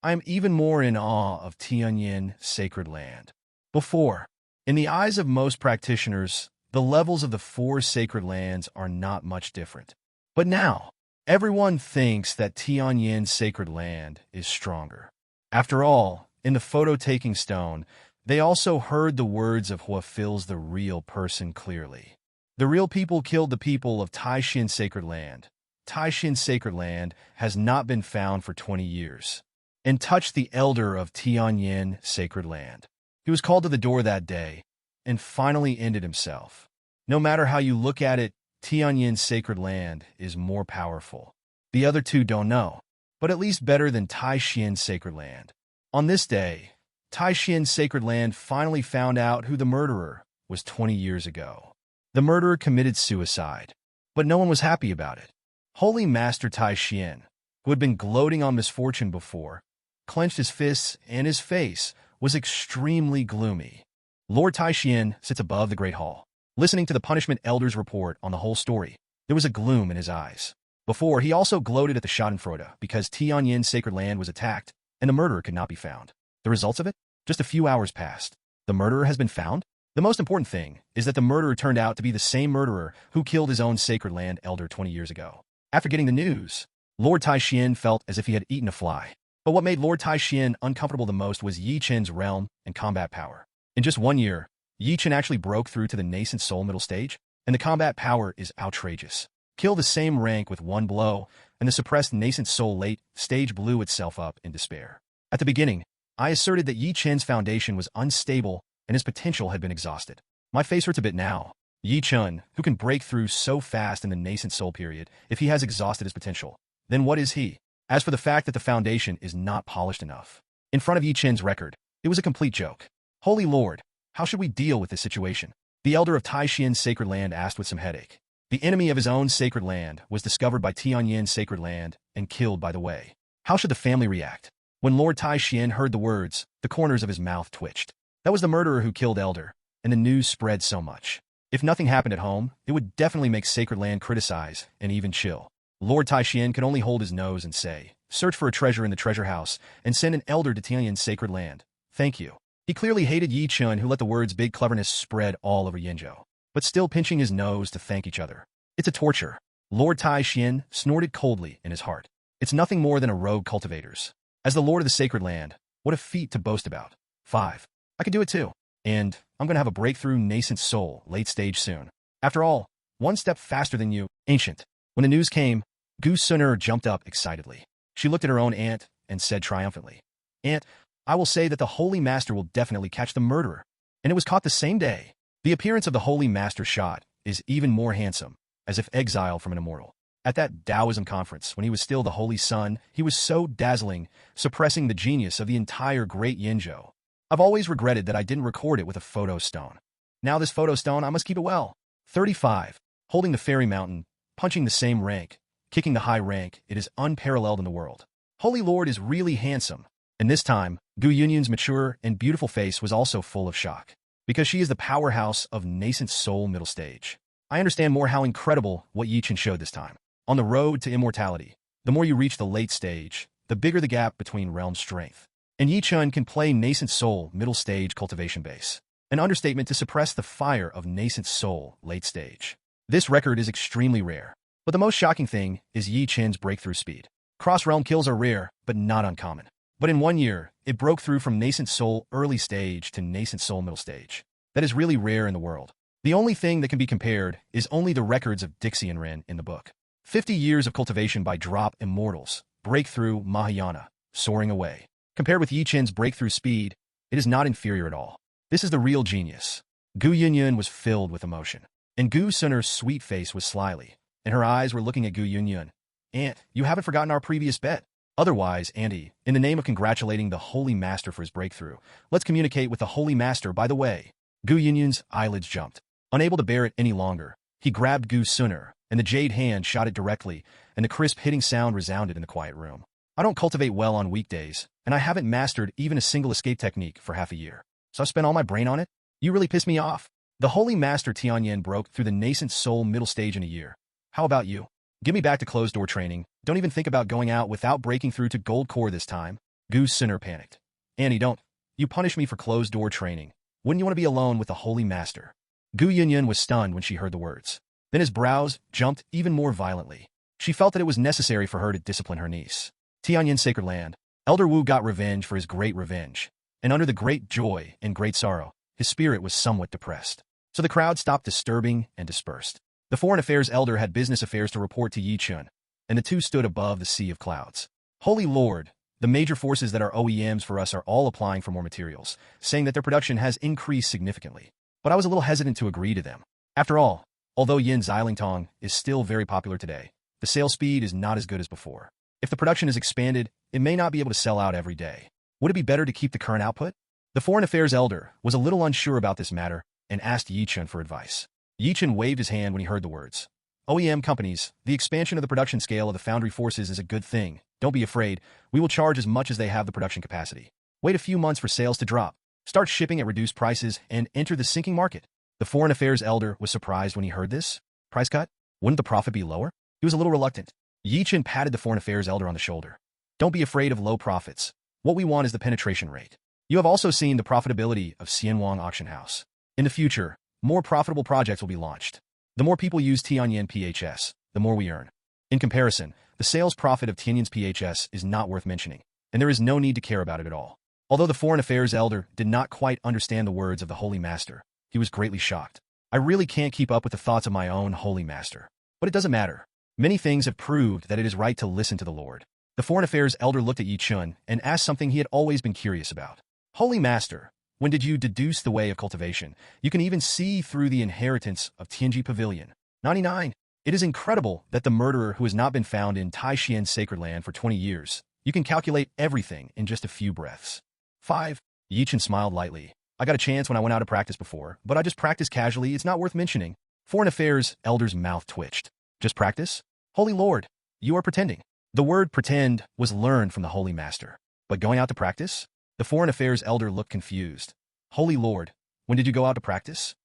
I am even more in awe of Tianyan Sacred Land. Before, in the eyes of most practitioners, the levels of the 4 sacred lands are not much different. But now, everyone thinks that Tianyan Sacred Land is stronger. After all, in the photo-taking stone, they also heard the words of what fills the real person clearly. The real people killed the people of Tianyan Sacred Land. Tianyan Sacred Land has not been found for 20 years. And touched the elder of Tianyan Sacred Land. He was called to the door that day, and finally ended himself. No matter how you look at it, Tianyan Sacred Land is more powerful. The other two don't know, but at least better than Tianyan Sacred Land. On this day, Tianyan Sacred Land finally found out who the murderer was 20 years ago. The murderer committed suicide, but no one was happy about it. Holy Master Tianyan, who had been gloating on misfortune before, clenched his fists and his face was extremely gloomy. Lord Tianyan sits above the Great Hall, listening to the punishment elder's report on the whole story. There was a gloom in his eyes. Before, he also gloated at the schadenfreude because Tianyan Sacred Land was attacked and the murderer could not be found. The results of it? Just a few hours passed. The murderer has been found? The most important thing is that the murderer turned out to be the same murderer who killed his own Sacred Land elder 20 years ago. After getting the news, Lord Tianyan felt as if he had eaten a fly. But what made Lord Tianyan uncomfortable the most was Yi Chen's realm and combat power. In just 1 year, Yi Chen actually broke through to the nascent soul middle stage, and the combat power is outrageous. Kill the same rank with 1 blow, and the suppressed nascent soul late stage blew itself up in despair. At the beginning, I asserted that Yi Chen's foundation was unstable and his potential had been exhausted. My face hurts a bit now. Yi Chen, who can break through so fast in the nascent soul period, if he has exhausted his potential, then what is he? As for the fact that the foundation is not polished enough. In front of Yi Chen's record, it was a complete joke. Holy Lord, how should we deal with this situation? The elder of Tianyan Sacred Land asked with some headache. The enemy of his own sacred land was discovered by Tianyan Sacred Land and killed by the way. How should the family react? When Lord Tianyan heard the words, the corners of his mouth twitched. That was the murderer who killed Elder, and the news spread so much. If nothing happened at home, it would definitely make Sacred Land criticize and even chill. Lord Tianyan could only hold his nose and say, "Search for a treasure in the treasure house, and send an elder to Tianyan Sacred Land. Thank you." He clearly hated Yi Chen, who let the words big cleverness spread all over Yinzhou, but still pinching his nose to thank each other. It's a torture. Lord Tianyan snorted coldly in his heart. It's nothing more than a rogue cultivators. As the Lord of the Sacred Land, what a feat to boast about. 5. I could do it too. And I'm going to have a breakthrough nascent soul late stage soon. After all, 1 step faster than you, ancient. When the news came, Gu Suner jumped up excitedly. She looked at her own aunt and said triumphantly, "Aunt, I will say that the Holy Master will definitely catch the murderer." And it was caught the same day. The appearance of the Holy Master shot is even more handsome, as if exiled from an immortal. At that Taoism conference, when he was still the Holy Sun, he was so dazzling, suppressing the genius of the entire great Yinzhou. I've always regretted that I didn't record it with a photo stone. Now this photo stone, I must keep it well. 35. Holding the fairy mountain, punching the same rank, kicking the high rank, it is unparalleled in the world. Holy Lord is really handsome. And this time, Gu Yunyun's mature and beautiful face was also full of shock. Because she is the powerhouse of nascent soul middle stage. I understand more how incredible what Chen showed this time. On the road to immortality, the more you reach the late stage, the bigger the gap between realm strength. And Chen can play nascent soul middle stage cultivation base. An understatement to suppress the fire of nascent soul late stage. This record is extremely rare. But the most shocking thing is Chen's breakthrough speed. Cross-realm kills are rare, but not uncommon. But in 1 year, it broke through from nascent soul early stage to nascent soul middle stage. That is really rare in the world. The only thing that can be compared is only the records of Dixie and Ren in the book. 50 years of cultivation by drop immortals, breakthrough Mahayana, soaring away. Compared with Chen's breakthrough speed, it is not inferior at all. This is the real genius. Gu Yunyun was filled with emotion. And Gu Sunner's sweet face was slyly, and her eyes were looking at Gu Yunyun. Aunt, you haven't forgotten our previous bet. Otherwise, Auntie, in the name of congratulating the Holy Master for his breakthrough, let's communicate with the Holy Master by the way. Gu Yunyun's eyelids jumped. Unable to bear it any longer, he grabbed Gu Sunner, and the jade hand shot it directly, and the crisp hitting sound resounded in the quiet room. I don't cultivate well on weekdays, and I haven't mastered even a single escape technique for half a year. So I've spent all my brain on it? You really pissed me off. The Holy Master Tianyan broke through the nascent soul middle stage in a year. How about you? Give me back to closed-door training. Don't even think about going out without breaking through to gold core this time. Gu Sunner panicked. Annie, don't. You punish me for closed-door training. Wouldn't you want to be alone with the Holy Master? Gu Yunyun was stunned when she heard the words. Then his brows jumped even more violently. She felt that it was necessary for her to discipline her niece. Tianyan Sacred Land. Elder Wu got revenge for his great revenge. And under the great joy and great sorrow, his spirit was somewhat depressed. So the crowd stopped disturbing and dispersed. The Foreign Affairs Elder had business affairs to report to Chen, and the two stood above the sea of clouds. Holy Lord, the major forces that are OEMs for us are all applying for more materials, saying that their production has increased significantly. But I was a little hesitant to agree to them. After all, although Yin Xilingtong is still very popular today, the sales speed is not as good as before. If the production is expanded, it may not be able to sell out every day. Would it be better to keep the current output? The Foreign Affairs Elder was a little unsure about this matter and asked Chen for advice. Chen waved his hand when he heard the words. OEM companies, the expansion of the production scale of the foundry forces is a good thing. Don't be afraid. We will charge as much as they have the production capacity. Wait a few months for sales to drop. Start shipping at reduced prices and enter the sinking market. The Foreign Affairs Elder was surprised when he heard this. Price cut? Wouldn't the profit be lower? He was a little reluctant. Chen patted the Foreign Affairs Elder on the shoulder. Don't be afraid of low profits. What we want is the penetration rate. You have also seen the profitability of Xianwang Auction House. In the future, more profitable projects will be launched. The more people use Tianyan PHS, the more we earn. In comparison, the sales profit of Tianyan's PHS is not worth mentioning, and there is no need to care about it at all. Although the Foreign Affairs Elder did not quite understand the words of the Holy Master, he was greatly shocked. I really can't keep up with the thoughts of my own Holy Master. But it doesn't matter. Many things have proved that it is right to listen to the Lord. The Foreign Affairs Elder looked at Chen and asked something he had always been curious about. Holy Master, when did you deduce the way of cultivation? You can even see through the inheritance of Tianji Pavilion. 99. It is incredible that the murderer who has not been found in Tianyan Sacred Land for 20 years, you can calculate everything in just a few breaths. 5. Chen smiled lightly. I got a chance when I went out of practice before, but I just practiced casually. It's not worth mentioning. Foreign Affairs Elder's mouth twitched. Just practice? Holy Lord, you are pretending. The word pretend was learned from the Holy Master. But going out to practice? The Foreign Affairs Elder looked confused. Holy Lord, when did you go out to practice?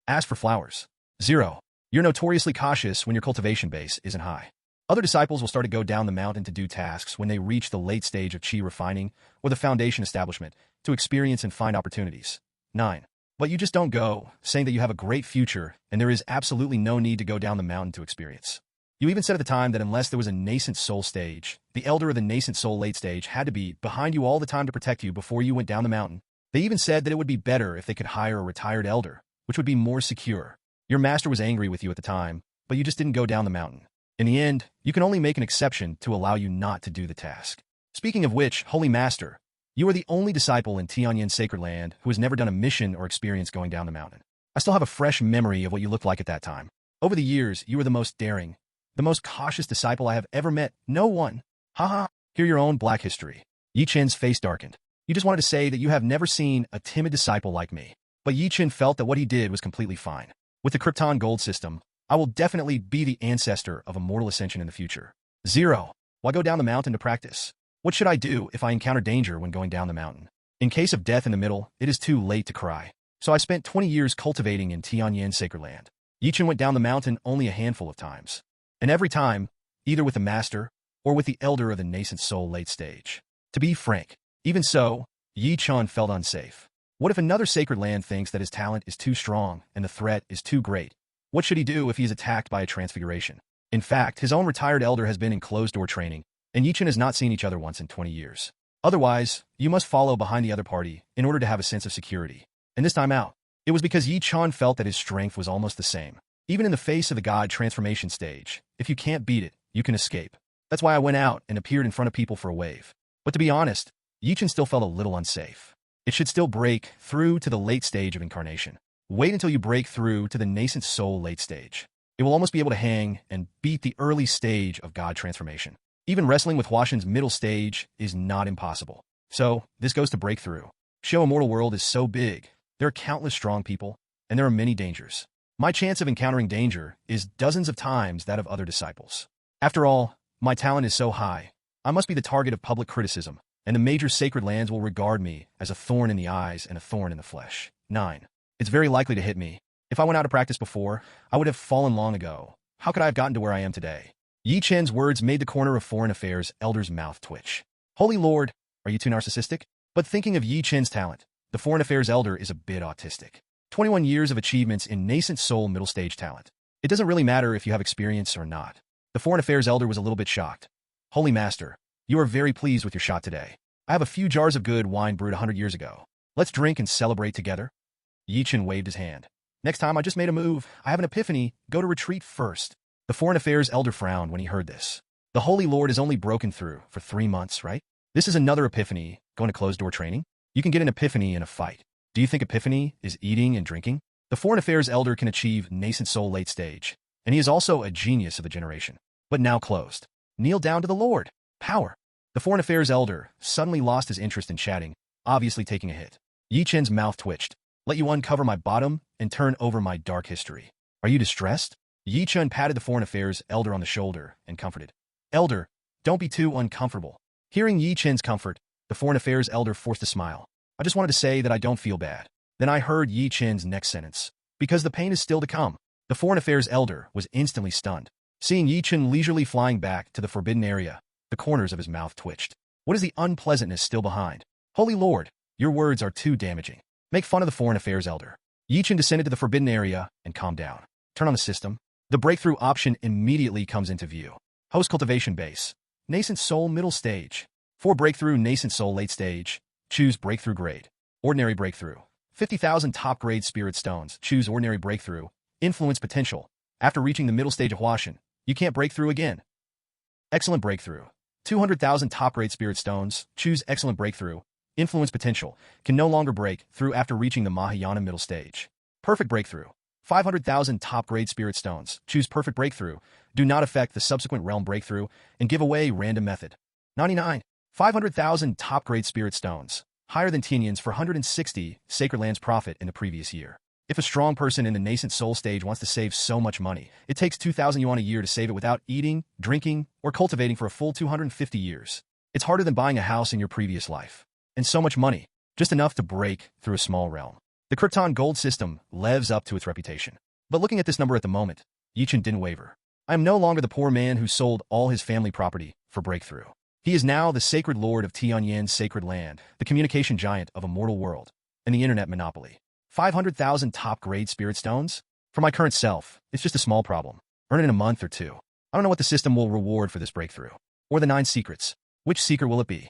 Ask for flowers. 0. You're notoriously cautious when your cultivation base isn't high. Other disciples will start to go down the mountain to do tasks when they reach the late stage of qi refining or the foundation establishment to experience and find opportunities. 9. But you just don't go, saying that you have a great future and there is absolutely no need to go down the mountain to experience. You even said at the time that unless there was a nascent soul stage, the elder of the nascent soul late stage had to be behind you all the time to protect you before you went down the mountain. They even said that it would be better if they could hire a retired elder, which would be more secure. Your master was angry with you at the time, but you just didn't go down the mountain. In the end, you can only make an exception to allow you not to do the task. Speaking of which, Holy Master, you are the only disciple in Tianyan Sacred Land who has never done a mission or experience going down the mountain. I still have a fresh memory of what you looked like at that time. Over the years, you were the most daring, the most cautious disciple I have ever met. No one. Haha. Hear your own black history. Chen's face darkened. You just wanted to say that you have never seen a timid disciple like me. But Chen felt that what he did was completely fine. With the Krypton gold system, I will definitely be the ancestor of immortal ascension in the future. 0. Why go down the mountain to practice? What should I do if I encounter danger when going down the mountain? In case of death in the middle, it is too late to cry. So I spent 20 years cultivating in Tianyan Sacred Land. Chen went down the mountain only a handful of times. And every time, either with the master or with the elder of the nascent soul late stage. To be frank, even so, Chen felt unsafe. What if another sacred land thinks that his talent is too strong and the threat is too great? What should he do if he is attacked by a transfiguration? In fact, his own retired elder has been in closed-door training, and Chen has not seen each other once in 20 years. Otherwise, you must follow behind the other party in order to have a sense of security. And this time out, it was because Chen felt that his strength was almost the same. Even in the face of the God transformation stage, if you can't beat it, you can escape. That's why I went out and appeared in front of people for a wave. But to be honest, Chen still felt a little unsafe. It should still break through to the late stage of incarnation. Wait until you break through to the nascent soul late stage. It will almost be able to hang and beat the early stage of God transformation. Even wrestling with Huashen's middle stage is not impossible. So, this goes to breakthrough. Show Immortal World is so big, there are countless strong people, and there are many dangers. My chance of encountering danger is dozens of times that of other disciples. After all, my talent is so high, I must be the target of public criticism, and the major sacred lands will regard me as a thorn in the eyes and a thorn in the flesh. 9. It's very likely to hit me. If I went out of practice before, I would have fallen long ago. How could I have gotten to where I am today? Chen's words made the corner of Foreign Affairs elder's mouth twitch. Holy Lord, are you too narcissistic? But thinking of Chen's talent, the Foreign Affairs elder is a bit autistic. 21 years of achievements in nascent soul middle stage talent. It doesn't really matter if you have experience or not. The Foreign Affairs elder was a little bit shocked. Holy Master, you are very pleased with your shot today. I have a few jars of good wine brewed 100 years ago. Let's drink and celebrate together. Chen waved his hand. Next time I just made a move. I have an epiphany. Go to retreat first. The Foreign Affairs elder frowned when he heard this. The Holy Lord is only broken through for 3 months, right? This is another epiphany. Going to closed-door training? You can get an epiphany in a fight. Do you think epiphany is eating and drinking? The Foreign Affairs elder can achieve nascent soul late stage, and he is also a genius of the generation. But now closed. Kneel down to the Lord. Power. The Foreign Affairs elder suddenly lost his interest in chatting, obviously taking a hit. Chen's mouth twitched. Let you uncover my bottom and turn over my dark history. Are you distressed? Chen patted the Foreign Affairs elder on the shoulder and comforted. Elder, don't be too uncomfortable. Hearing Chen's comfort, the Foreign Affairs elder forced a smile. I just wanted to say that I don't feel bad. Then I heard Chen's next sentence. Because the pain is still to come. The Foreign Affairs elder was instantly stunned. Seeing Chen leisurely flying back to the forbidden area, the corners of his mouth twitched. What is the unpleasantness still behind? Holy Lord, your words are too damaging. Make fun of the Foreign Affairs elder. Chen descended to the forbidden area and calmed down. Turn on the system. The breakthrough option immediately comes into view. Host cultivation base. Nascent soul middle stage. For breakthrough nascent soul late stage, choose breakthrough grade. Ordinary breakthrough. 50,000 top grade spirit stones. Choose ordinary breakthrough. Influence potential. After reaching the middle stage of Huashen, you can't break through again. Excellent breakthrough. 200,000 top grade spirit stones. Choose excellent breakthrough. Influence potential. Can no longer break through after reaching the Mahayana middle stage. Perfect breakthrough. 500,000 top grade spirit stones. Choose perfect breakthrough. Do not affect the subsequent realm breakthrough and give away random method. 99. 500,000 top grade spirit stones. Higher than Tianyan's for 160 Sacred Land's profit in the previous year. If a strong person in the nascent soul stage wants to save so much money, it takes 2,000 yuan a year to save it without eating, drinking, or cultivating for a full 250 years. It's harder than buying a house in your previous life. And so much money, just enough to break through a small realm. The Krypton gold system lives up to its reputation. But looking at this number at the moment, Chen didn't waver. I am no longer the poor man who sold all his family property for breakthrough. He is now the sacred lord of Tianyan Sacred Land, the communication giant of Immortal World, and the internet monopoly. 500,000 top-grade spirit stones? For my current self, it's just a small problem. Earn it in a month or two. I don't know what the system will reward for this breakthrough. Or the 9 secrets. Which secret will it be?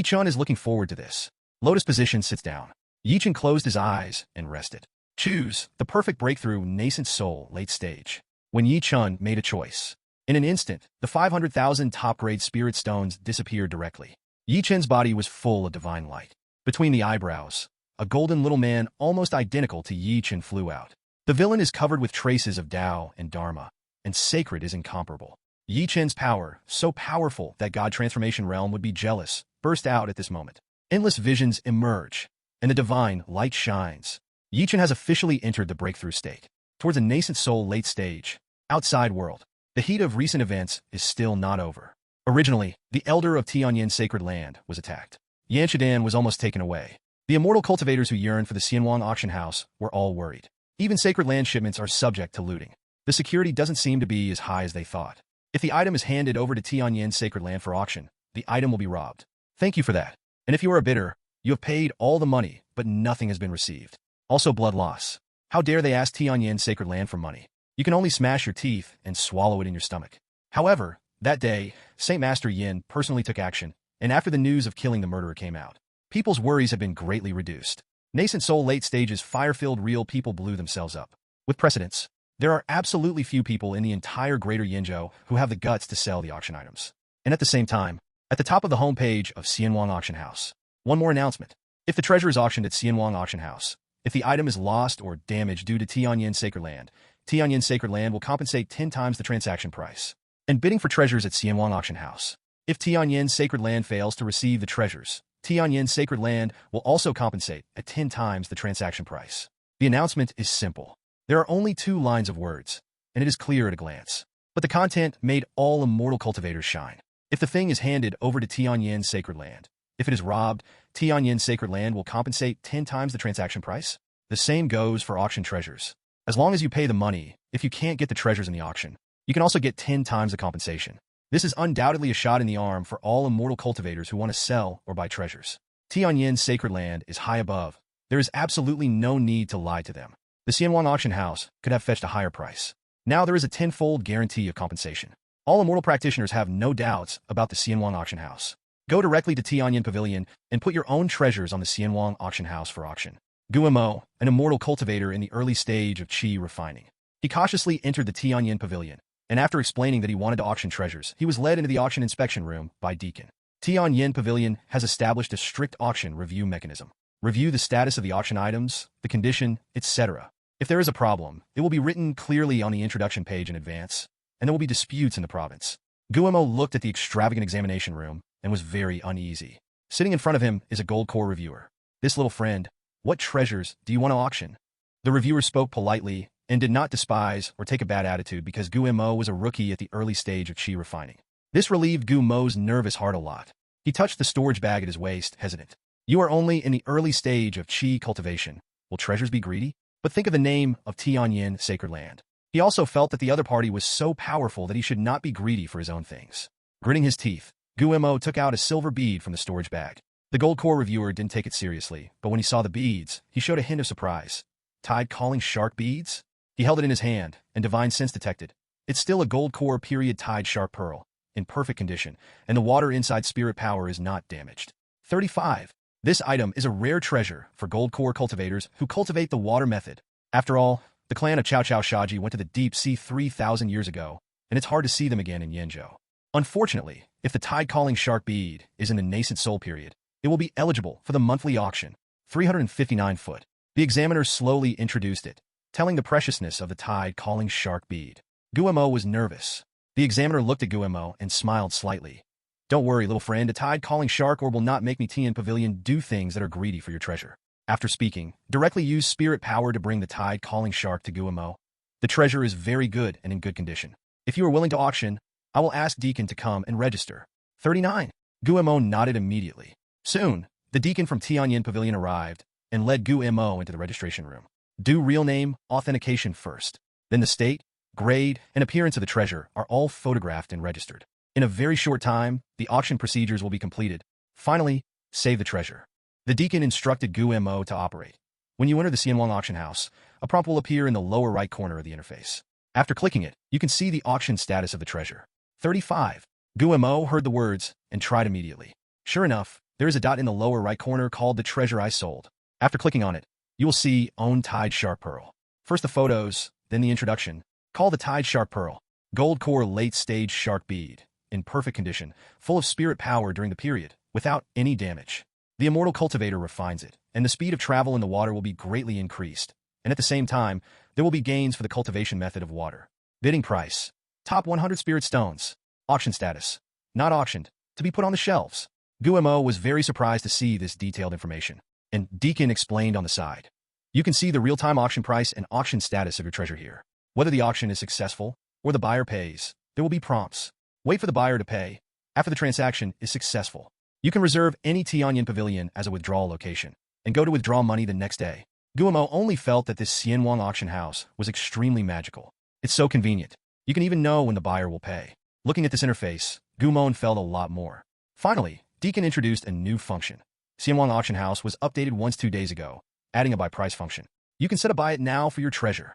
Chen is looking forward to this. Lotus position sits down. Chen closed his eyes and rested. Choose the perfect breakthrough nascent soul late stage. When Chen made a choice, in an instant, the 500,000 top-grade spirit stones disappeared directly. Chen's body was full of divine light. Between the eyebrows, a golden little man almost identical to Chen flew out. The villain is covered with traces of Tao and Dharma, and sacred is incomparable. Chen's power, so powerful that God Transformation Realm would be jealous, burst out at this moment. Endless visions emerge, and the divine light shines. Chen has officially entered the breakthrough state, towards a nascent soul late stage. Outside world, the heat of recent events is still not over. Originally, the elder of Tianyan Sacred Land was attacked. Yanshidan was almost taken away. The immortal cultivators who yearned for the Xianwang auction house were all worried. Even sacred land shipments are subject to looting. The security doesn't seem to be as high as they thought. If the item is handed over to Tianyan Sacred Land for auction, the item will be robbed. Thank you for that. And if you are a bidder, you have paid all the money, but nothing has been received. Also blood loss. How dare they ask Tianyan Sacred Land for money? You can only smash your teeth and swallow it in your stomach. However, that day, Saint Master Yin personally took action, and after the news of killing the murderer came out, people's worries have been greatly reduced. Nascent soul late stages fire-filled real people blew themselves up. With precedence, there are absolutely few people in the entire greater Yinzhou who have the guts to sell the auction items. And at the same time, at the top of the homepage of Xianwang Auction House, one more announcement. If the treasure is auctioned at Xianwang Auction House, if the item is lost or damaged due to Tianyan Sacred Land will compensate 10 times the transaction price. And bidding for treasures at Xianwang Auction House. If Tianyan Sacred Land fails to receive the treasures, Tianyan Sacred Land will also compensate at 10 times the transaction price. The announcement is simple. There are only 2 lines of words, and it is clear at a glance. But the content made all immortal cultivators shine. If the thing is handed over to Tianyan Sacred Land, if it is robbed, Tianyan Sacred Land will compensate 10 times the transaction price. The same goes for auction treasures. As long as you pay the money, if you can't get the treasures in the auction, you can also get 10 times the compensation. This is undoubtedly a shot in the arm for all immortal cultivators who want to sell or buy treasures. Tianyan Sacred Land is high above. There is absolutely no need to lie to them. The Xianwang auction house could have fetched a higher price. Now there is a 10-fold guarantee of compensation. All immortal practitioners have no doubts about the Xianwang auction house. Go directly to Tianyan Pavilion and put your own treasures on the Xianwang auction house for auction. Guimo, an immortal cultivator in the early stage of qi refining. He cautiously entered the Tianyan Pavilion, and after explaining that he wanted to auction treasures, he was led into the auction inspection room by Deacon. Tianyan Pavilion has established a strict auction review mechanism. Review the status of the auction items, the condition, etc. If there is a problem, it will be written clearly on the introduction page in advance, and there will be disputes in the province. Guimo looked at the extravagant examination room and was very uneasy. Sitting in front of him is a gold core reviewer. This little friend, what treasures do you want to auction? The reviewer spoke politely and did not despise or take a bad attitude because Guimo was a rookie at the early stage of qi refining. This relieved Guimo's nervous heart a lot. He touched the storage bag at his waist, hesitant. You are only in the early stage of qi cultivation. Will treasures be greedy? But think of the name of Tianyan Sacred Land. He also felt that the other party was so powerful that he should not be greedy for his own things. Gritting his teeth, Guimo took out a silver bead from the storage bag. The gold core reviewer didn't take it seriously, but when he saw the beads, he showed a hint of surprise. Tide calling shark beads? He held it in his hand, and divine sense detected. It's still a gold core period tide shark pearl, in perfect condition, and the water inside spirit power is not damaged. 35. This item is a rare treasure for gold core cultivators who cultivate the water method. After all, the clan of Cao Cao Shaji went to the deep sea 3,000 years ago, and it's hard to see them again in Yenzhou. Unfortunately, if the tide-calling shark bead is in the nascent soul period, it will be eligible for the monthly auction. 359 foot. The examiner slowly introduced it, telling the preciousness of the tide-calling shark bead. Guimo was nervous. The examiner looked at Guimo and smiled slightly. Don't worry, little friend, a tide-calling shark orb will not make me Tian Pavilion do things that are greedy for your treasure. After speaking, directly use spirit power to bring the tide-calling shark to Guimo. The treasure is very good and in good condition. If you are willing to auction, I will ask Deacon to come and register. 39. Guimo nodded immediately. Soon, the Deacon from Tianyan Pavilion arrived and led Guimo into the registration room. Do real name authentication first. Then the state, grade, and appearance of the treasure are all photographed and registered. In a very short time, the auction procedures will be completed. Finally, save the treasure. The Deacon instructed Guimo to operate. When you enter the Xianwang auction house, a prompt will appear in the lower right corner of the interface. After clicking it, you can see the auction status of the treasure. 35. Guimo heard the words and tried immediately. Sure enough, there is a dot in the lower right corner called the treasure I sold. After clicking on it, you will see Own Tide Shark Pearl. First the photos, then the introduction. Call the Tide Shark Pearl. Gold core late stage shark bead. In perfect condition, full of spirit power during the period, without any damage. The immortal cultivator refines it, and the speed of travel in the water will be greatly increased. And at the same time, there will be gains for the cultivation method of water. Bidding price. Top 100 spirit stones. Auction status. Not auctioned. To be put on the shelves. Guimo was very surprised to see this detailed information. And Deacon explained on the side. You can see the real-time auction price and auction status of your treasure here. Whether the auction is successful, or the buyer pays, there will be prompts. Wait for the buyer to pay, After the transaction is successful, you can reserve any Tianyan pavilion as a withdrawal location and go to withdraw money the next day. Guillermo only felt that this Xianwang auction house was extremely magical. It's so convenient. You can even know when the buyer will pay. Looking at this interface, Guillermo felt a lot more. Finally, Deacon introduced a new function. Xianwang auction house was updated once 2 days ago, adding a buy price function. You can set a buy it now for your treasure.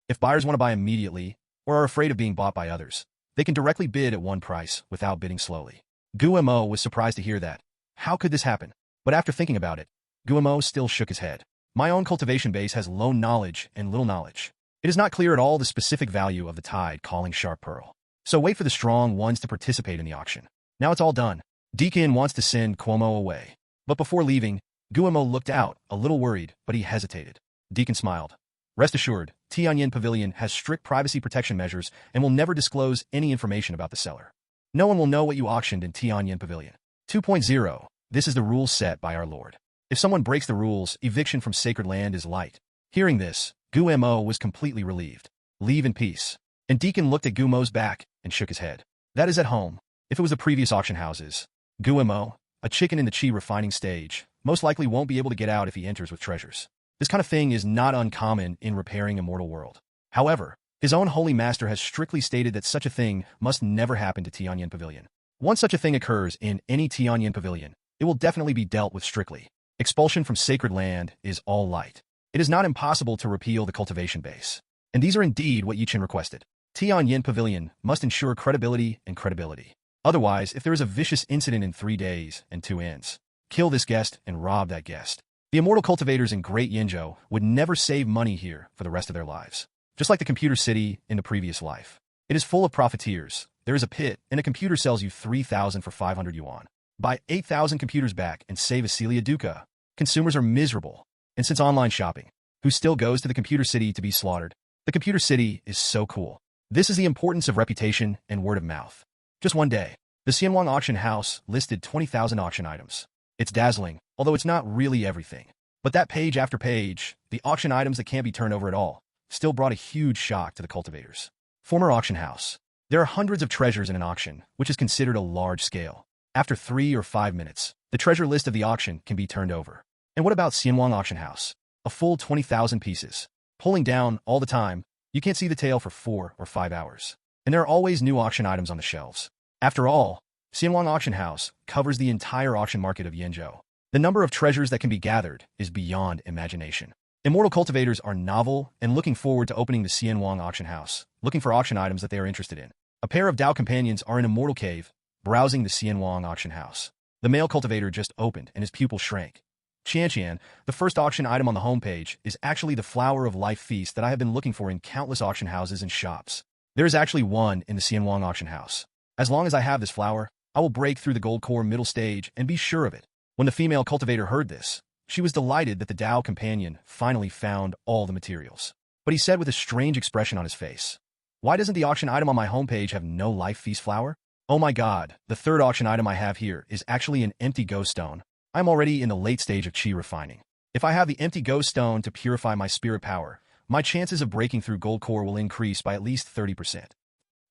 If buyers want to buy immediately or are afraid of being bought by others, they can directly bid at one price without bidding slowly. Guillermo was surprised to hear that. How could this happen? But after thinking about it, Guillermo still shook his head. My own cultivation base has low knowledge and little knowledge. It is not clear at all the specific value of the tide calling sharp pearl. So wait for the strong ones to participate in the auction. Now it's all done. Deacon wants to send Cuomo away. But before leaving, Guillermo looked out, a little worried, but he hesitated. Deacon smiled. Rest assured, Tianyan Pavilion has strict privacy protection measures and will never disclose any information about the seller. No one will know what you auctioned in Tianyan Pavilion. 2.0. This is the rules set by our Lord. If someone breaks the rules, eviction from Sacred Land is light. Hearing this, Guillermo was completely relieved. Leave in peace. And Deacon looked at Guillermo's back and shook his head. That is at home. If it was the previous auction houses, Guillermo, a chicken in the chi refining stage, most likely won't be able to get out if he enters with treasures. This kind of thing is not uncommon in repairing Immortal World. However, his own holy master has strictly stated that such a thing must never happen to Tianyan Pavilion. Once such a thing occurs in any Tianyan Pavilion, it will definitely be dealt with strictly. Expulsion from Sacred Land is all light. It is not impossible to repeal the cultivation base. And these are indeed what Chen requested. Tianyan Pavilion must ensure credibility and credibility. Otherwise, if there is a vicious incident in 3 days and 2 ends, kill this guest and rob that guest. The immortal cultivators in Great Yinzhou would never save money here for the rest of their lives. Just like the computer city in the previous life. It is full of profiteers. There is a pit, and a computer sells you 3,000 for 500 yuan. Buy 8,000 computers back and save a Celia Duca. Consumers are miserable. And since online shopping, who still goes to the computer city to be slaughtered? The computer city is so cool. This is the importance of reputation and word of mouth. Just one day, the Xianwang auction house listed 20,000 auction items. It's dazzling, although it's not really everything. But that page after page, the auction items that can't be turned over at all, still brought a huge shock to the cultivators. Former auction house. There are hundreds of treasures in an auction, which is considered a large scale. After 3 or 5 minutes, the treasure list of the auction can be turned over. And what about Xianwang auction house? A full 20,000 pieces. Pulling down all the time, you can't see the tail for 4 or 5 hours. And there are always new auction items on the shelves. After all, Xianwang auction house covers the entire auction market of Yinzhou. The number of treasures that can be gathered is beyond imagination. Immortal cultivators are novel and looking forward to opening the Xianwang auction house, looking for auction items that they are interested in. A pair of Dao companions are in Immortal Cave, browsing the Xianwang auction house. The male cultivator just opened and his pupil shrank. Chen, the first auction item on the homepage, is actually the flower of life feast that I have been looking for in countless auction houses and shops. There is actually one in the Xianwang auction house. As long as I have this flower, I will break through the gold core middle stage and be sure of it. When the female cultivator heard this, she was delighted that the Dao companion finally found all the materials. But he said with a strange expression on his face, "Why doesn't the auction item on my homepage have no life feast flower? Oh my god, the third auction item I have here is actually an empty ghost stone. I'm already in the late stage of chi refining. If I have the empty ghost stone to purify my spirit power, my chances of breaking through gold core will increase by at least 30%.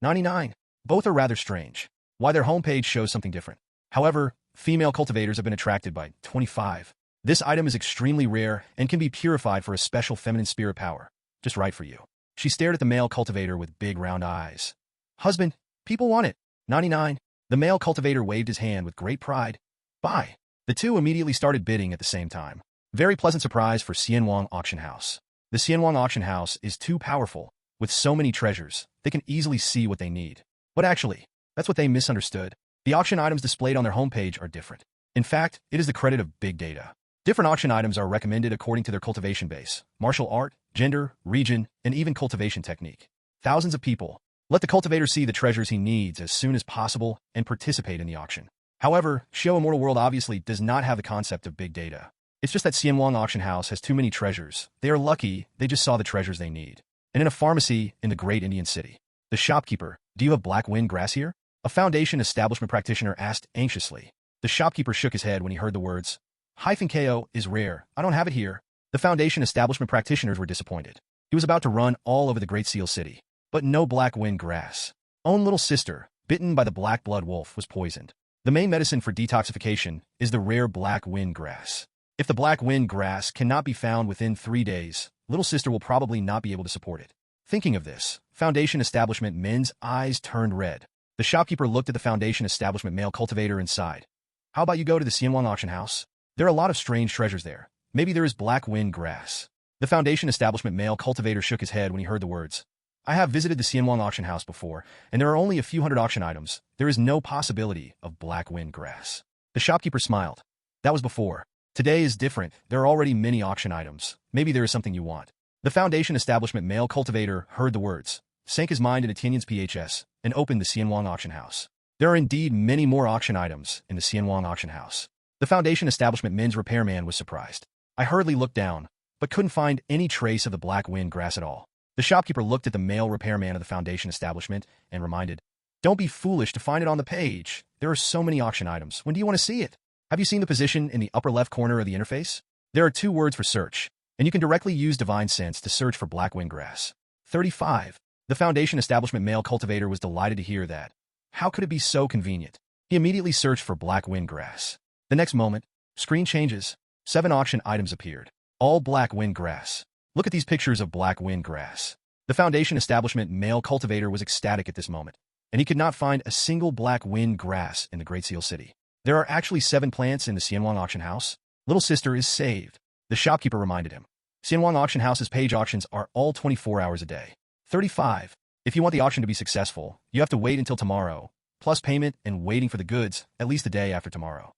99. Both are rather strange. Why their homepage shows something different. However, female cultivators have been attracted by 25. This item is extremely rare and can be purified for a special feminine spirit power. Just right for you." She stared at the male cultivator with big round eyes. "Husband, people want it." 99. The male cultivator waved his hand with great pride. "Buy." The two immediately started bidding at the same time. Very pleasant surprise for Xianwang auction house. The Xianwang auction house is too powerful. With so many treasures, they can easily see what they need. But actually, that's what they misunderstood. The auction items displayed on their homepage are different. In fact, it is the credit of big data. Different auction items are recommended according to their cultivation base, martial art, gender, region, and even cultivation technique. Thousands of people. Let the cultivator see the treasures he needs as soon as possible and participate in the auction. However, Show Immortal World obviously does not have the concept of big data. It's just that Xianwang auction house has too many treasures. They are lucky they just saw the treasures they need. And in a pharmacy in the great Indian city. The shopkeeper, "Do you have black wind grass here?" A foundation establishment practitioner asked anxiously. The shopkeeper shook his head when he heard the words, "KO is rare. I don't have it here." The foundation establishment practitioners were disappointed. He was about to run all over the Great Seal City. But no black wind grass. Own little sister, bitten by the black blood wolf, was poisoned. The main medicine for detoxification is the rare black wind grass. If the black wind grass cannot be found within 3 days, little sister will probably not be able to support it. Thinking of this, foundation establishment Min's eyes turned red. The shopkeeper looked at the foundation establishment male cultivator and sighed. How about you go to the Tianyan auction house? There are a lot of strange treasures there. Maybe there is black wind grass. The foundation establishment male cultivator shook his head when he heard the words. I have visited the Tianyan auction house before, and there are only a few hundred auction items. There is no possibility of black wind grass. The shopkeeper smiled. That was before. Today is different. There are already many auction items. Maybe there is something you want. The foundation establishment male cultivator heard the words, sank his mind into Tianyan's PHS, and opened the Tianyan auction house. There are indeed many more auction items in the Tianyan auction house. The foundation establishment Min's repairman was surprised. I hurriedly looked down, but couldn't find any trace of the black wind grass at all. The shopkeeper looked at the male repairman of the foundation establishment and reminded, don't be foolish to find it on the page. There are so many auction items. When do you want to see it? Have you seen the position in the upper left corner of the interface? There are 2 words for search, and you can directly use Divine Sense to search for black wind grass. 35. The foundation establishment male cultivator was delighted to hear that. How could it be so convenient? He immediately searched for black wind grass. The next moment, screen changes. 7 auction items appeared. All black wind grass. Look at these pictures of black wind grass. The foundation establishment male cultivator was ecstatic at this moment, and he could not find a single black wind grass in the Great Seal City. There are actually 7 plants in the Tianyan auction house. Little sister is saved. The shopkeeper reminded him. Tianyan auction house's page auctions are all 24 hours a day. 35. If you want the auction to be successful, you have to wait until tomorrow, plus payment and waiting for the goods at least a day after tomorrow.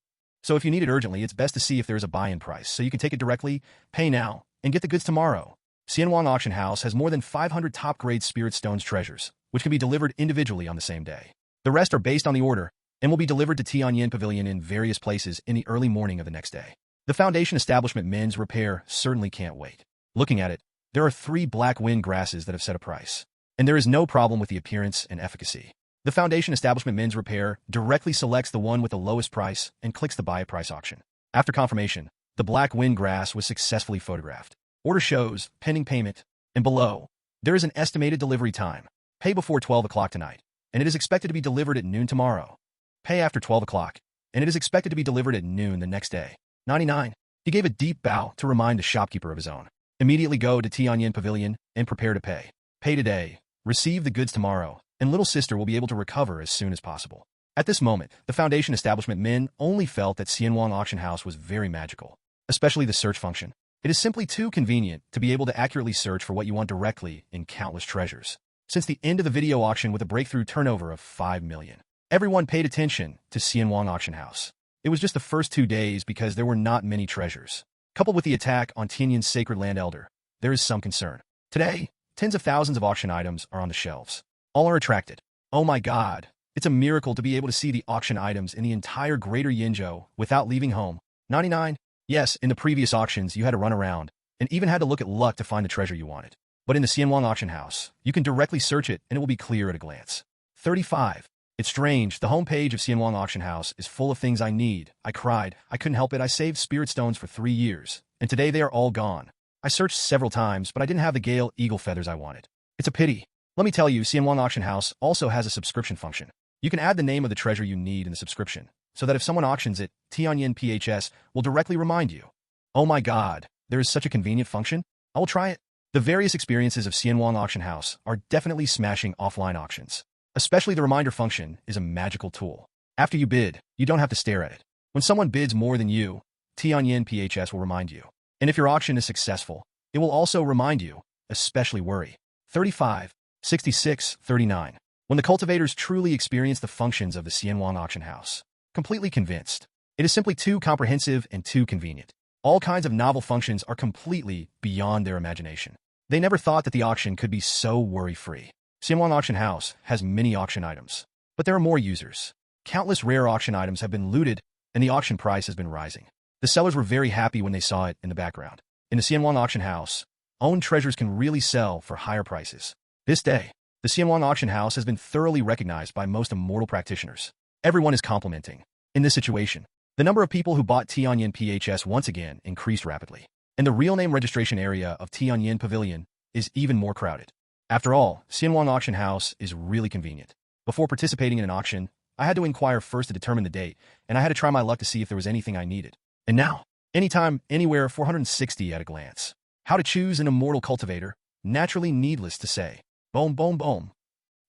So if you need it urgently, it's best to see if there is a buy-in price, so you can take it directly, pay now, and get the goods tomorrow. Tianyan auction house has more than 500 top-grade spirit stones treasures, which can be delivered individually on the same day. The rest are based on the order, and will be delivered to Tianyan Pavilion in various places in the early morning of the next day. The foundation establishment Min's repair certainly can't wait. Looking at it, there are 3 black wind grasses that have set a price, and there is no problem with the appearance and efficacy. The foundation establishment Min's repair directly selects the one with the lowest price and clicks the buy price auction. After confirmation, the black wind grass was successfully photographed. Order shows, pending payment, and below, there is an estimated delivery time. Pay before 12 o'clock tonight, and it is expected to be delivered at noon tomorrow. Pay after 12 o'clock, and it is expected to be delivered at noon the next day. 99. He gave a deep bow to remind the shopkeeper of his own. Immediately go to Tianyan Pavilion and prepare to pay. Pay today, receive the goods tomorrow, and little sister will be able to recover as soon as possible. At this moment, the foundation establishment Min only felt that Tianyan auction house was very magical, especially the search function. It is simply too convenient to be able to accurately search for what you want directly in countless treasures. Since the end of the video auction with a breakthrough turnover of 5 million, everyone paid attention to Tianyan auction house. It was just the first 2 days because there were not many treasures. Coupled with the attack on Tianyan Sacred Land Elder, there is some concern. Today, tens of thousands of auction items are on the shelves. All are attracted. Oh my god, it's a miracle to be able to see the auction items in the entire Greater Yinzhou without leaving home. 99. Yes, in the previous auctions, you had to run around, and even had to look at luck to find the treasure you wanted. But in the Tianyan auction house, you can directly search it and it will be clear at a glance. 35. It's strange, the homepage of Tianyan auction house is full of things I need. I cried, I couldn't help it, I saved spirit stones for 3 years, and today they are all gone. I searched several times, but I didn't have the Gale Eagle feathers I wanted. It's a pity. Let me tell you, Tianyan auction house also has a subscription function. You can add the name of the treasure you need in the subscription, so that if someone auctions it, Tianyan PHS will directly remind you. Oh my god, there is such a convenient function. I will try it. The various experiences of Tianyan auction house are definitely smashing offline auctions. Especially the reminder function is a magical tool. After you bid, you don't have to stare at it. When someone bids more than you, Tianyan PHS will remind you. And if your auction is successful, it will also remind you, especially worry. 35, 66, 39. When the cultivators truly experience the functions of the Tianyan auction house, completely convinced. It is simply too comprehensive and too convenient. All kinds of novel functions are completely beyond their imagination. They never thought that the auction could be so worry-free. Tianyan auction house has many auction items, but there are more users. Countless rare auction items have been looted, and the auction price has been rising. The sellers were very happy when they saw it in the background. In the Tianyan auction house, owned treasures can really sell for higher prices. This day, the Tianyan auction house has been thoroughly recognized by most immortal practitioners. Everyone is complimenting. In this situation, the number of people who bought Tianyan PHS once again increased rapidly, and the real name registration area of Tianyan Pavilion is even more crowded. After all, Tianyan auction house is really convenient. Before participating in an auction, I had to inquire first to determine the date, and I had to try my luck to see if there was anything I needed. And now, anytime, anywhere, 460 at a glance. How to choose an immortal cultivator? Naturally needless to say. Boom, boom, boom.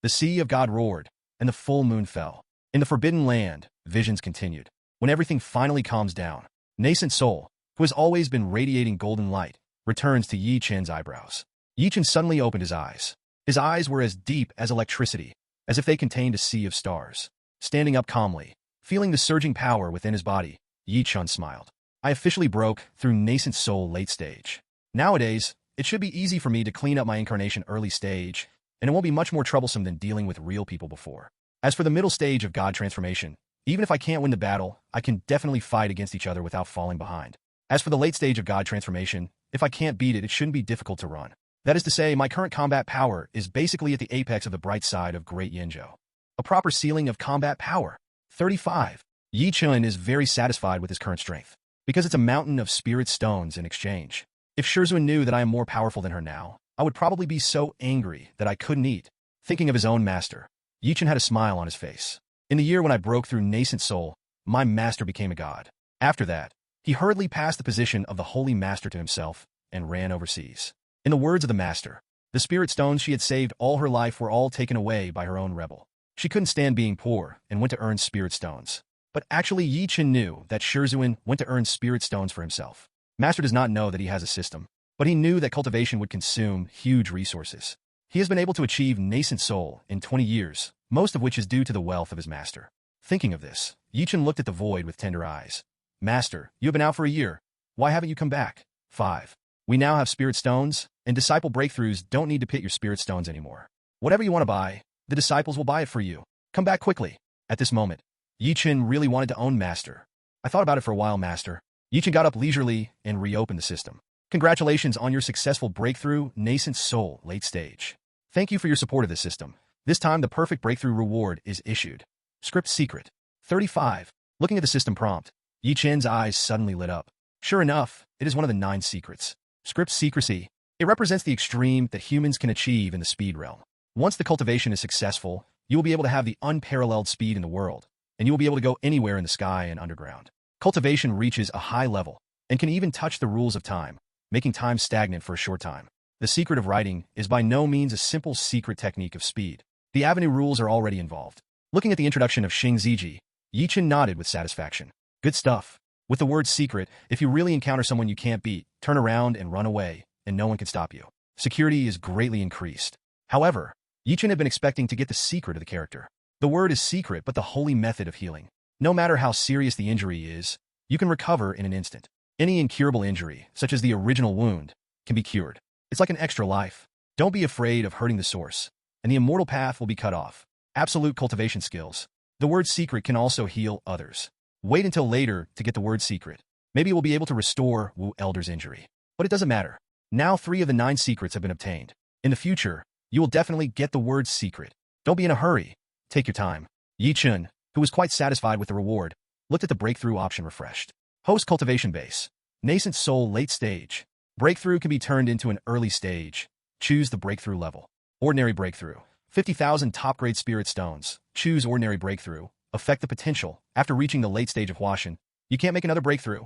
The sea of God roared, and the full moon fell. In the forbidden land, visions continued. When everything finally calms down, nascent soul, who has always been radiating golden light, returns to Yi Chen's eyebrows. Yi Chen suddenly opened his eyes. His eyes were as deep as electricity, as if they contained a sea of stars. Standing up calmly, feeling the surging power within his body, Yi Chen smiled. I officially broke through nascent soul late stage. Nowadays, it should be easy for me to clean up my incarnation early stage, and it won't be much more troublesome than dealing with real people before. As for the middle stage of God transformation, even if I can't win the battle, I can definitely fight against each other without falling behind. As for the late stage of God transformation, if I can't beat it, it shouldn't be difficult to run. That is to say, my current combat power is basically at the apex of the bright side of Great Yinzhou. A proper ceiling of combat power. 35. Yi Chen is very satisfied with his current strength, because it's a mountain of spirit stones in exchange. If Shizun knew that I am more powerful than her now, I would probably be so angry that I couldn't eat. Thinking of his own master, Yi Chen had a smile on his face. In the year when I broke through nascent soul, my master became a god. After that, he hurriedly passed the position of the holy master to himself and ran overseas. In the words of the master, the spirit stones she had saved all her life were all taken away by her own rebel. She couldn't stand being poor and went to earn spirit stones. But actually Yi Chen knew that Shizun went to earn spirit stones for himself. Master does not know that he has a system, but he knew that cultivation would consume huge resources. He has been able to achieve nascent soul in 20 years, most of which is due to the wealth of his master. Thinking of this, Yi Chen looked at the void with tender eyes. Master, you have been out for a year. Why haven't you come back? 5. We now have spirit stones, and disciple breakthroughs don't need to pit your spirit stones anymore. Whatever you want to buy, the disciples will buy it for you. Come back quickly. At this moment, Yi Chen really wanted to own Master. I thought about it for a while, Master. Yi Chen got up leisurely and reopened the system. Congratulations on your successful breakthrough, nascent soul, late stage. Thank you for your support of this system. This time the perfect breakthrough reward is issued. Script secret. 35. Looking at the system prompt, Yi Chen's eyes suddenly lit up. Sure enough, it is one of the 9 secrets. Script secrecy. It represents the extreme that humans can achieve in the speed realm. Once the cultivation is successful, you will be able to have the unparalleled speed in the world, and you will be able to go anywhere in the sky and underground. Cultivation reaches a high level and can even touch the rules of time, making time stagnant for a short time. The secret of writing is by no means a simple secret technique of speed. The avenue rules are already involved. Looking at the introduction of Xing Ziji, Yi Chen nodded with satisfaction. Good stuff. With the word secret, if you really encounter someone you can't beat, turn around and run away, and no one can stop you. Security is greatly increased. However, Yi Chen had been expecting to get the secret of the character. The word is secret, but the holy method of healing. No matter how serious the injury is, you can recover in an instant. Any incurable injury, such as the original wound, can be cured. It's like an extra life. Don't be afraid of hurting the source, and the immortal path will be cut off. Absolute cultivation skills. The word secret can also heal others. Wait until later to get the word secret. Maybe you will be able to restore Wu Elder's injury. But it doesn't matter. Now 3 of the 9 secrets have been obtained. In the future, you will definitely get the word secret. Don't be in a hurry. Take your time. Yi Chen, who was quite satisfied with the reward, looked at the breakthrough option refreshed. Host cultivation base. Nascent soul late stage. Breakthrough can be turned into an early stage. Choose the breakthrough level. Ordinary breakthrough. 50,000 top-grade spirit stones. Choose ordinary breakthrough. Affect the potential. After reaching the late stage of Huashan, you can't make another breakthrough.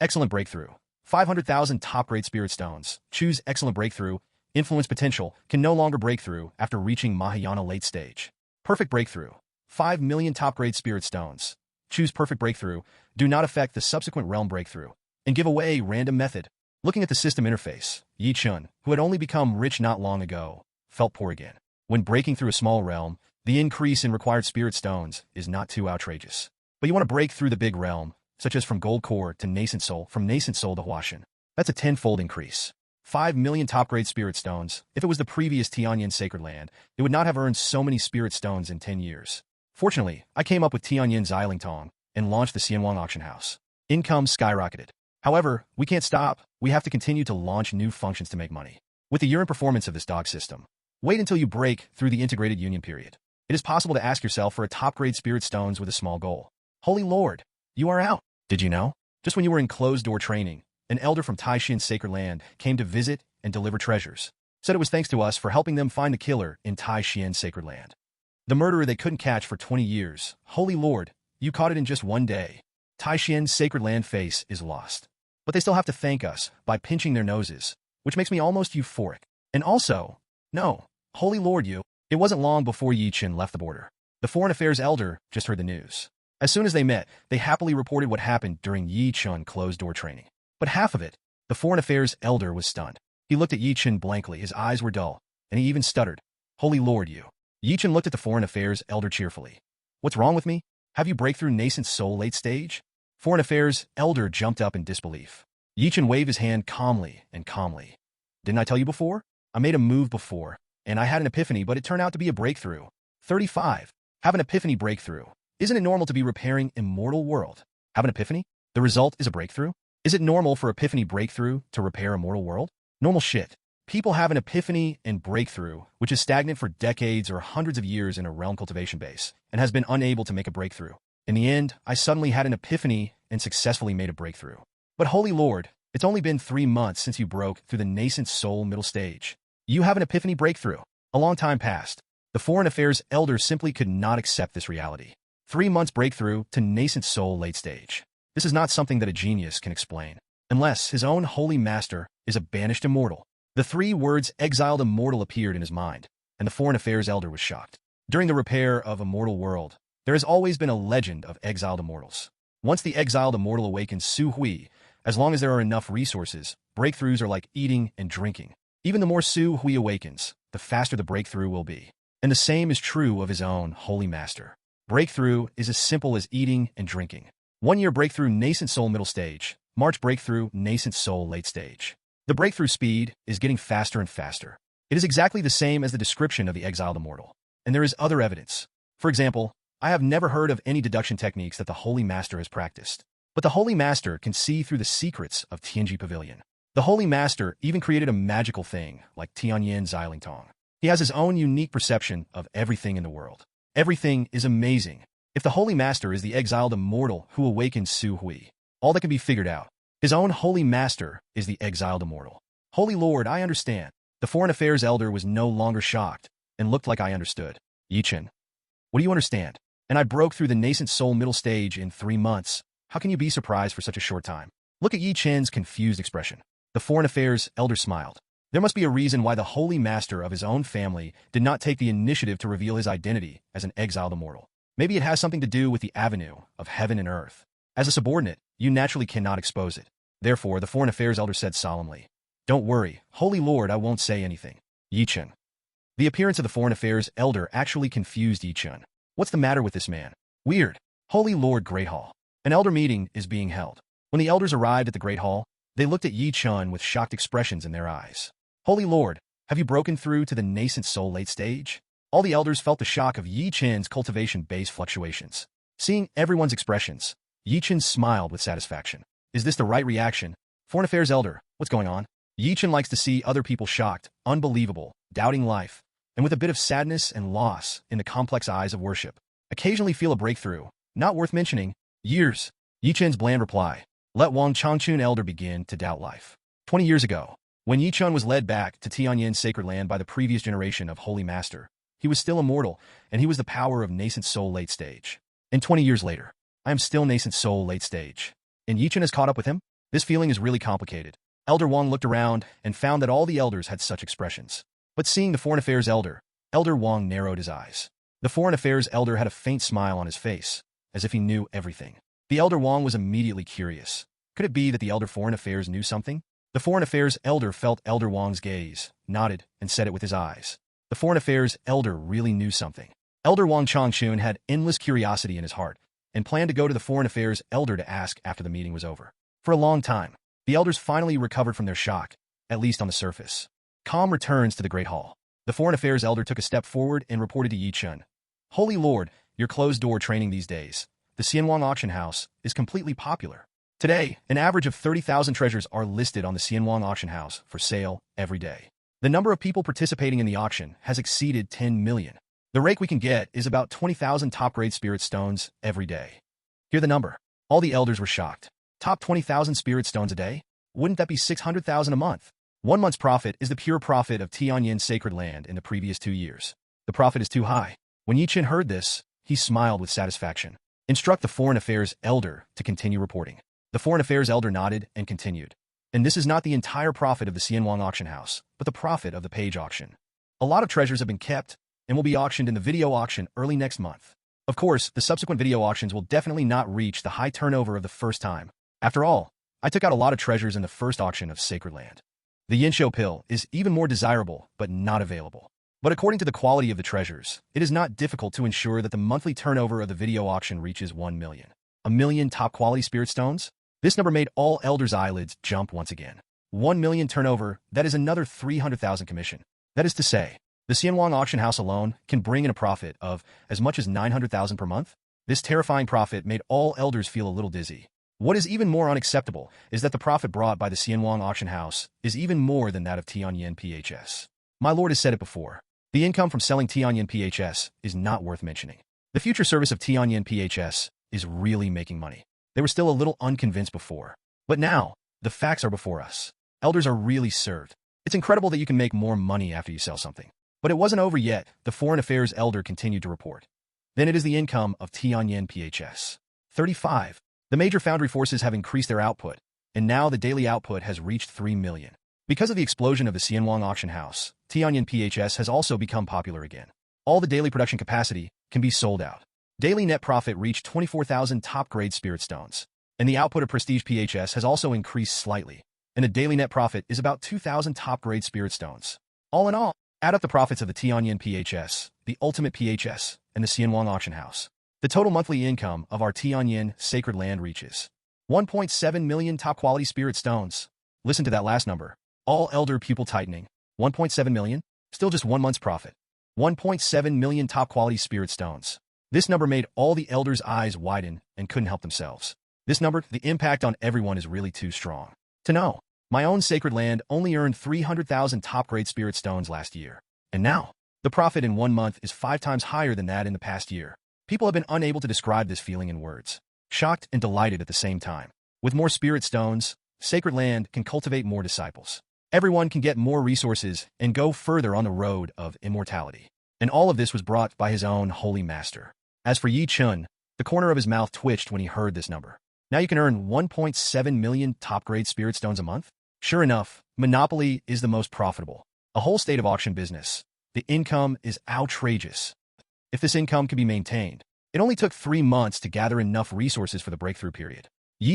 Excellent breakthrough. 500,000 top-grade spirit stones. Choose excellent breakthrough. Influence potential. Can no longer break through after reaching Mahayana late stage. Perfect breakthrough. 5 million top-grade spirit stones. Choose perfect breakthrough. Do not affect the subsequent realm breakthrough. And give away random method. Looking at the system interface, Yi Chen, who had only become rich not long ago, felt poor again. When breaking through a small realm, the increase in required spirit stones is not too outrageous. But you want to break through the big realm, such as from gold core to nascent soul, from nascent soul to Huashan. That's a 10-fold increase. 5 million top-grade spirit stones. If it was the previous Tianyan Sacred Land, it would not have earned so many spirit stones in 10 years. Fortunately, I came up with Tianyan Zilingtong and launched the Xianwang auction house. Income skyrocketed. However, we can't stop. We have to continue to launch new functions to make money. With the year-end performance of this dog system, wait until you break through the integrated union period. It is possible to ask yourself for a top-grade spirit stones with a small goal. Holy Lord, you are out. Did you know? Just when you were in closed-door training, an elder from Tianyan Sacred Land came to visit and deliver treasures. Said it was thanks to us for helping them find the killer in Tianyan Sacred Land. The murderer they couldn't catch for 20 years. Holy Lord, you caught it in just one day. Tianyan Sacred Land face is lost. But they still have to thank us by pinching their noses, which makes me almost euphoric. And also, no, Holy Lord you. It wasn't long before Chen left the border. The Foreign Affairs elder just heard the news. As soon as they met, they happily reported what happened during Chen closed-door training. But half of it, the Foreign Affairs elder was stunned. He looked at Chen blankly, his eyes were dull, and he even stuttered. Holy Lord you. Chen looked at the Foreign Affairs elder cheerfully. What's wrong with me? Have you breakthrough nascent soul late stage? Foreign Affairs elder jumped up in disbelief. Chen waved his hand calmly and calmly. Didn't I tell you before? I made a move before, and I had an epiphany, but it turned out to be a breakthrough. 35. Have an epiphany breakthrough. Isn't it normal to be repairing Immortal World? Have an epiphany? The result is a breakthrough? Is it normal for epiphany breakthrough to repair Immortal World? Normal shit. People have an epiphany and breakthrough, which is stagnant for decades or hundreds of years in a realm cultivation base, and has been unable to make a breakthrough. In the end, I suddenly had an epiphany and successfully made a breakthrough. But Holy Lord, it's only been 3 months since you broke through the nascent soul middle stage. You have an epiphany breakthrough. A long time passed. The Foreign Affairs elder simply could not accept this reality. 3 months breakthrough to nascent soul late stage. This is not something that a genius can explain, unless his own holy master is a banished immortal. The 3 words exiled immortal appeared in his mind, and the Foreign Affairs elder was shocked. During the repair of Immortal World, there has always been a legend of exiled immortals. Once the exiled immortal awakens Su Hui, as long as there are enough resources, breakthroughs are like eating and drinking. Even the more Su Hui awakens, the faster the breakthrough will be. And the same is true of his own holy master. Breakthrough is as simple as eating and drinking. 1 year breakthrough nascent soul middle stage, March breakthrough nascent soul late stage. The breakthrough speed is getting faster and faster. It is exactly the same as the description of the exiled immortal. And there is other evidence. For example, I have never heard of any deduction techniques that the Holy Master has practiced. But the Holy Master can see through the secrets of Tianji Pavilion. The Holy Master even created a magical thing like Tianyan Sacred Land. He has his own unique perception of everything in the world. Everything is amazing. If the Holy Master is the exiled immortal who awakens Su Hui, all that can be figured out. His own Holy Master is the exiled immortal. Holy Lord, I understand. The Foreign Affairs elder was no longer shocked and looked like I understood. Chen, what do you understand? And I broke through the nascent soul middle stage in 3 months. How can you be surprised for such a short time? Look at Chen's confused expression. The Foreign Affairs elder smiled. There must be a reason why the Holy Master of his own family did not take the initiative to reveal his identity as an exiled immortal. Maybe it has something to do with the avenue of heaven and earth. As a subordinate, you naturally cannot expose it. Therefore, the Foreign Affairs elder said solemnly, Don't worry, Holy Lord, I won't say anything. Chen. The appearance of the Foreign Affairs elder actually confused Chen. What's the matter with this man? Weird. Holy Lord Great Hall. An elder meeting is being held. When the elders arrived at the Great Hall, they looked at Chen with shocked expressions in their eyes. Holy Lord, have you broken through to the nascent soul late stage? All the elders felt the shock of Chen's cultivation-based fluctuations. Seeing everyone's expressions, Chen smiled with satisfaction. Is this the right reaction? Foreign Affairs elder, what's going on? Chen likes to see other people shocked, unbelievable, doubting life, and with a bit of sadness and loss in the complex eyes of worship. Occasionally feel a breakthrough, not worth mentioning. Years. Chen's bland reply. Let Wang Changchun elder begin to doubt life. 20 years ago, when Chen was led back to Tianyan Sacred Land by the previous generation of Holy Master, he was still immortal, and he was the power of nascent soul late stage. And 20 years later, I am still nascent soul late stage. And Chen has caught up with him? This feeling is really complicated. Elder Wang looked around and found that all the elders had such expressions. But seeing the Foreign Affairs elder, Elder Wang narrowed his eyes. The Foreign Affairs elder had a faint smile on his face, as if he knew everything. The Elder Wang was immediately curious. Could it be that the Elder Foreign Affairs knew something? The Foreign Affairs elder felt Elder Wang's gaze, nodded, and said it with his eyes. The Foreign Affairs elder really knew something. Elder Wang Changchun had endless curiosity in his heart, and planned to go to the Foreign Affairs elder to ask after the meeting was over. For a long time, the elders finally recovered from their shock, at least on the surface. Calm returns to the Great Hall. The Foreign Affairs elder took a step forward and reported to Chen. Holy Lord, your closed-door training these days, the Xianwang auction house, is completely popular. Today, an average of 30,000 treasures are listed on the Xianwang auction house for sale every day. The number of people participating in the auction has exceeded 10 million. The rake we can get is about 20,000 top-grade spirit stones every day. Hear the number. All the elders were shocked. Top 20,000 spirit stones a day? Wouldn't that be 600,000 a month? 1 month's profit is the pure profit of Tianyan Sacred Land in the previous 2 years. The profit is too high. When Chen heard this, he smiled with satisfaction. Instruct the Foreign Affairs Elder to continue reporting. The Foreign Affairs Elder nodded and continued. And this is not the entire profit of the Xianwang auction house, but the profit of the page auction. A lot of treasures have been kept and will be auctioned in the video auction early next month. Of course, the subsequent video auctions will definitely not reach the high turnover of the first time. After all, I took out a lot of treasures in the first auction of Sacred Land. The Yinshou pill is even more desirable, but not available. But according to the quality of the treasures, it is not difficult to ensure that the monthly turnover of the video auction reaches 1 million. A million top-quality spirit stones? This number made all elders' eyelids jump once again. 1 million turnover, that is another 300,000 commission. That is to say, the Xianwang auction house alone can bring in a profit of as much as 900,000 per month. This terrifying profit made all elders feel a little dizzy. What is even more unacceptable is that the profit brought by the Xianwang auction house is even more than that of Tianyan PHS. My lord has said it before. The income from selling Tianyan PHS is not worth mentioning. The future service of Tianyan PHS is really making money. They were still a little unconvinced before. But now, the facts are before us. Elders are really served. It's incredible that you can make more money after you sell something. But it wasn't over yet. The Foreign Affairs Elder continued to report. Then it is the income of Tianyan PHS. 35. The major foundry forces have increased their output, and now the daily output has reached 3 million. Because of the explosion of the Xianwang auction house, Tianyan PHS has also become popular again. All the daily production capacity can be sold out. Daily net profit reached 24,000 top-grade spirit stones, and the output of Prestige PHS has also increased slightly, and the daily net profit is about 2,000 top-grade spirit stones. All in all, add up the profits of the Tianyan PHS, the Ultimate PHS, and the Xianwang auction house. The total monthly income of our Tianyan Sacred Land reaches 1.7 million top-quality spirit stones. Listen to that last number. All elder pupil tightening. 1.7 million? Still just 1 month's profit. 1.7 million top-quality spirit stones. This number made all the elders' eyes widen and couldn't help themselves. This number, the impact on everyone is really too strong. To know, my own Sacred Land only earned 300,000 top-grade spirit stones last year. And now, the profit in 1 month is 5 times higher than that in the past year. People have been unable to describe this feeling in words. Shocked and delighted at the same time. With more spirit stones, Sacred Land can cultivate more disciples. Everyone can get more resources and go further on the road of immortality. And all of this was brought by his own holy master. As for Chen, the corner of his mouth twitched when he heard this number. Now you can earn 1.7 million top-grade spirit stones a month? Sure enough, Monopoly is the most profitable. A whole state of auction business. The income is outrageous. If this income can be maintained, it only took 3 months to gather enough resources for the breakthrough period.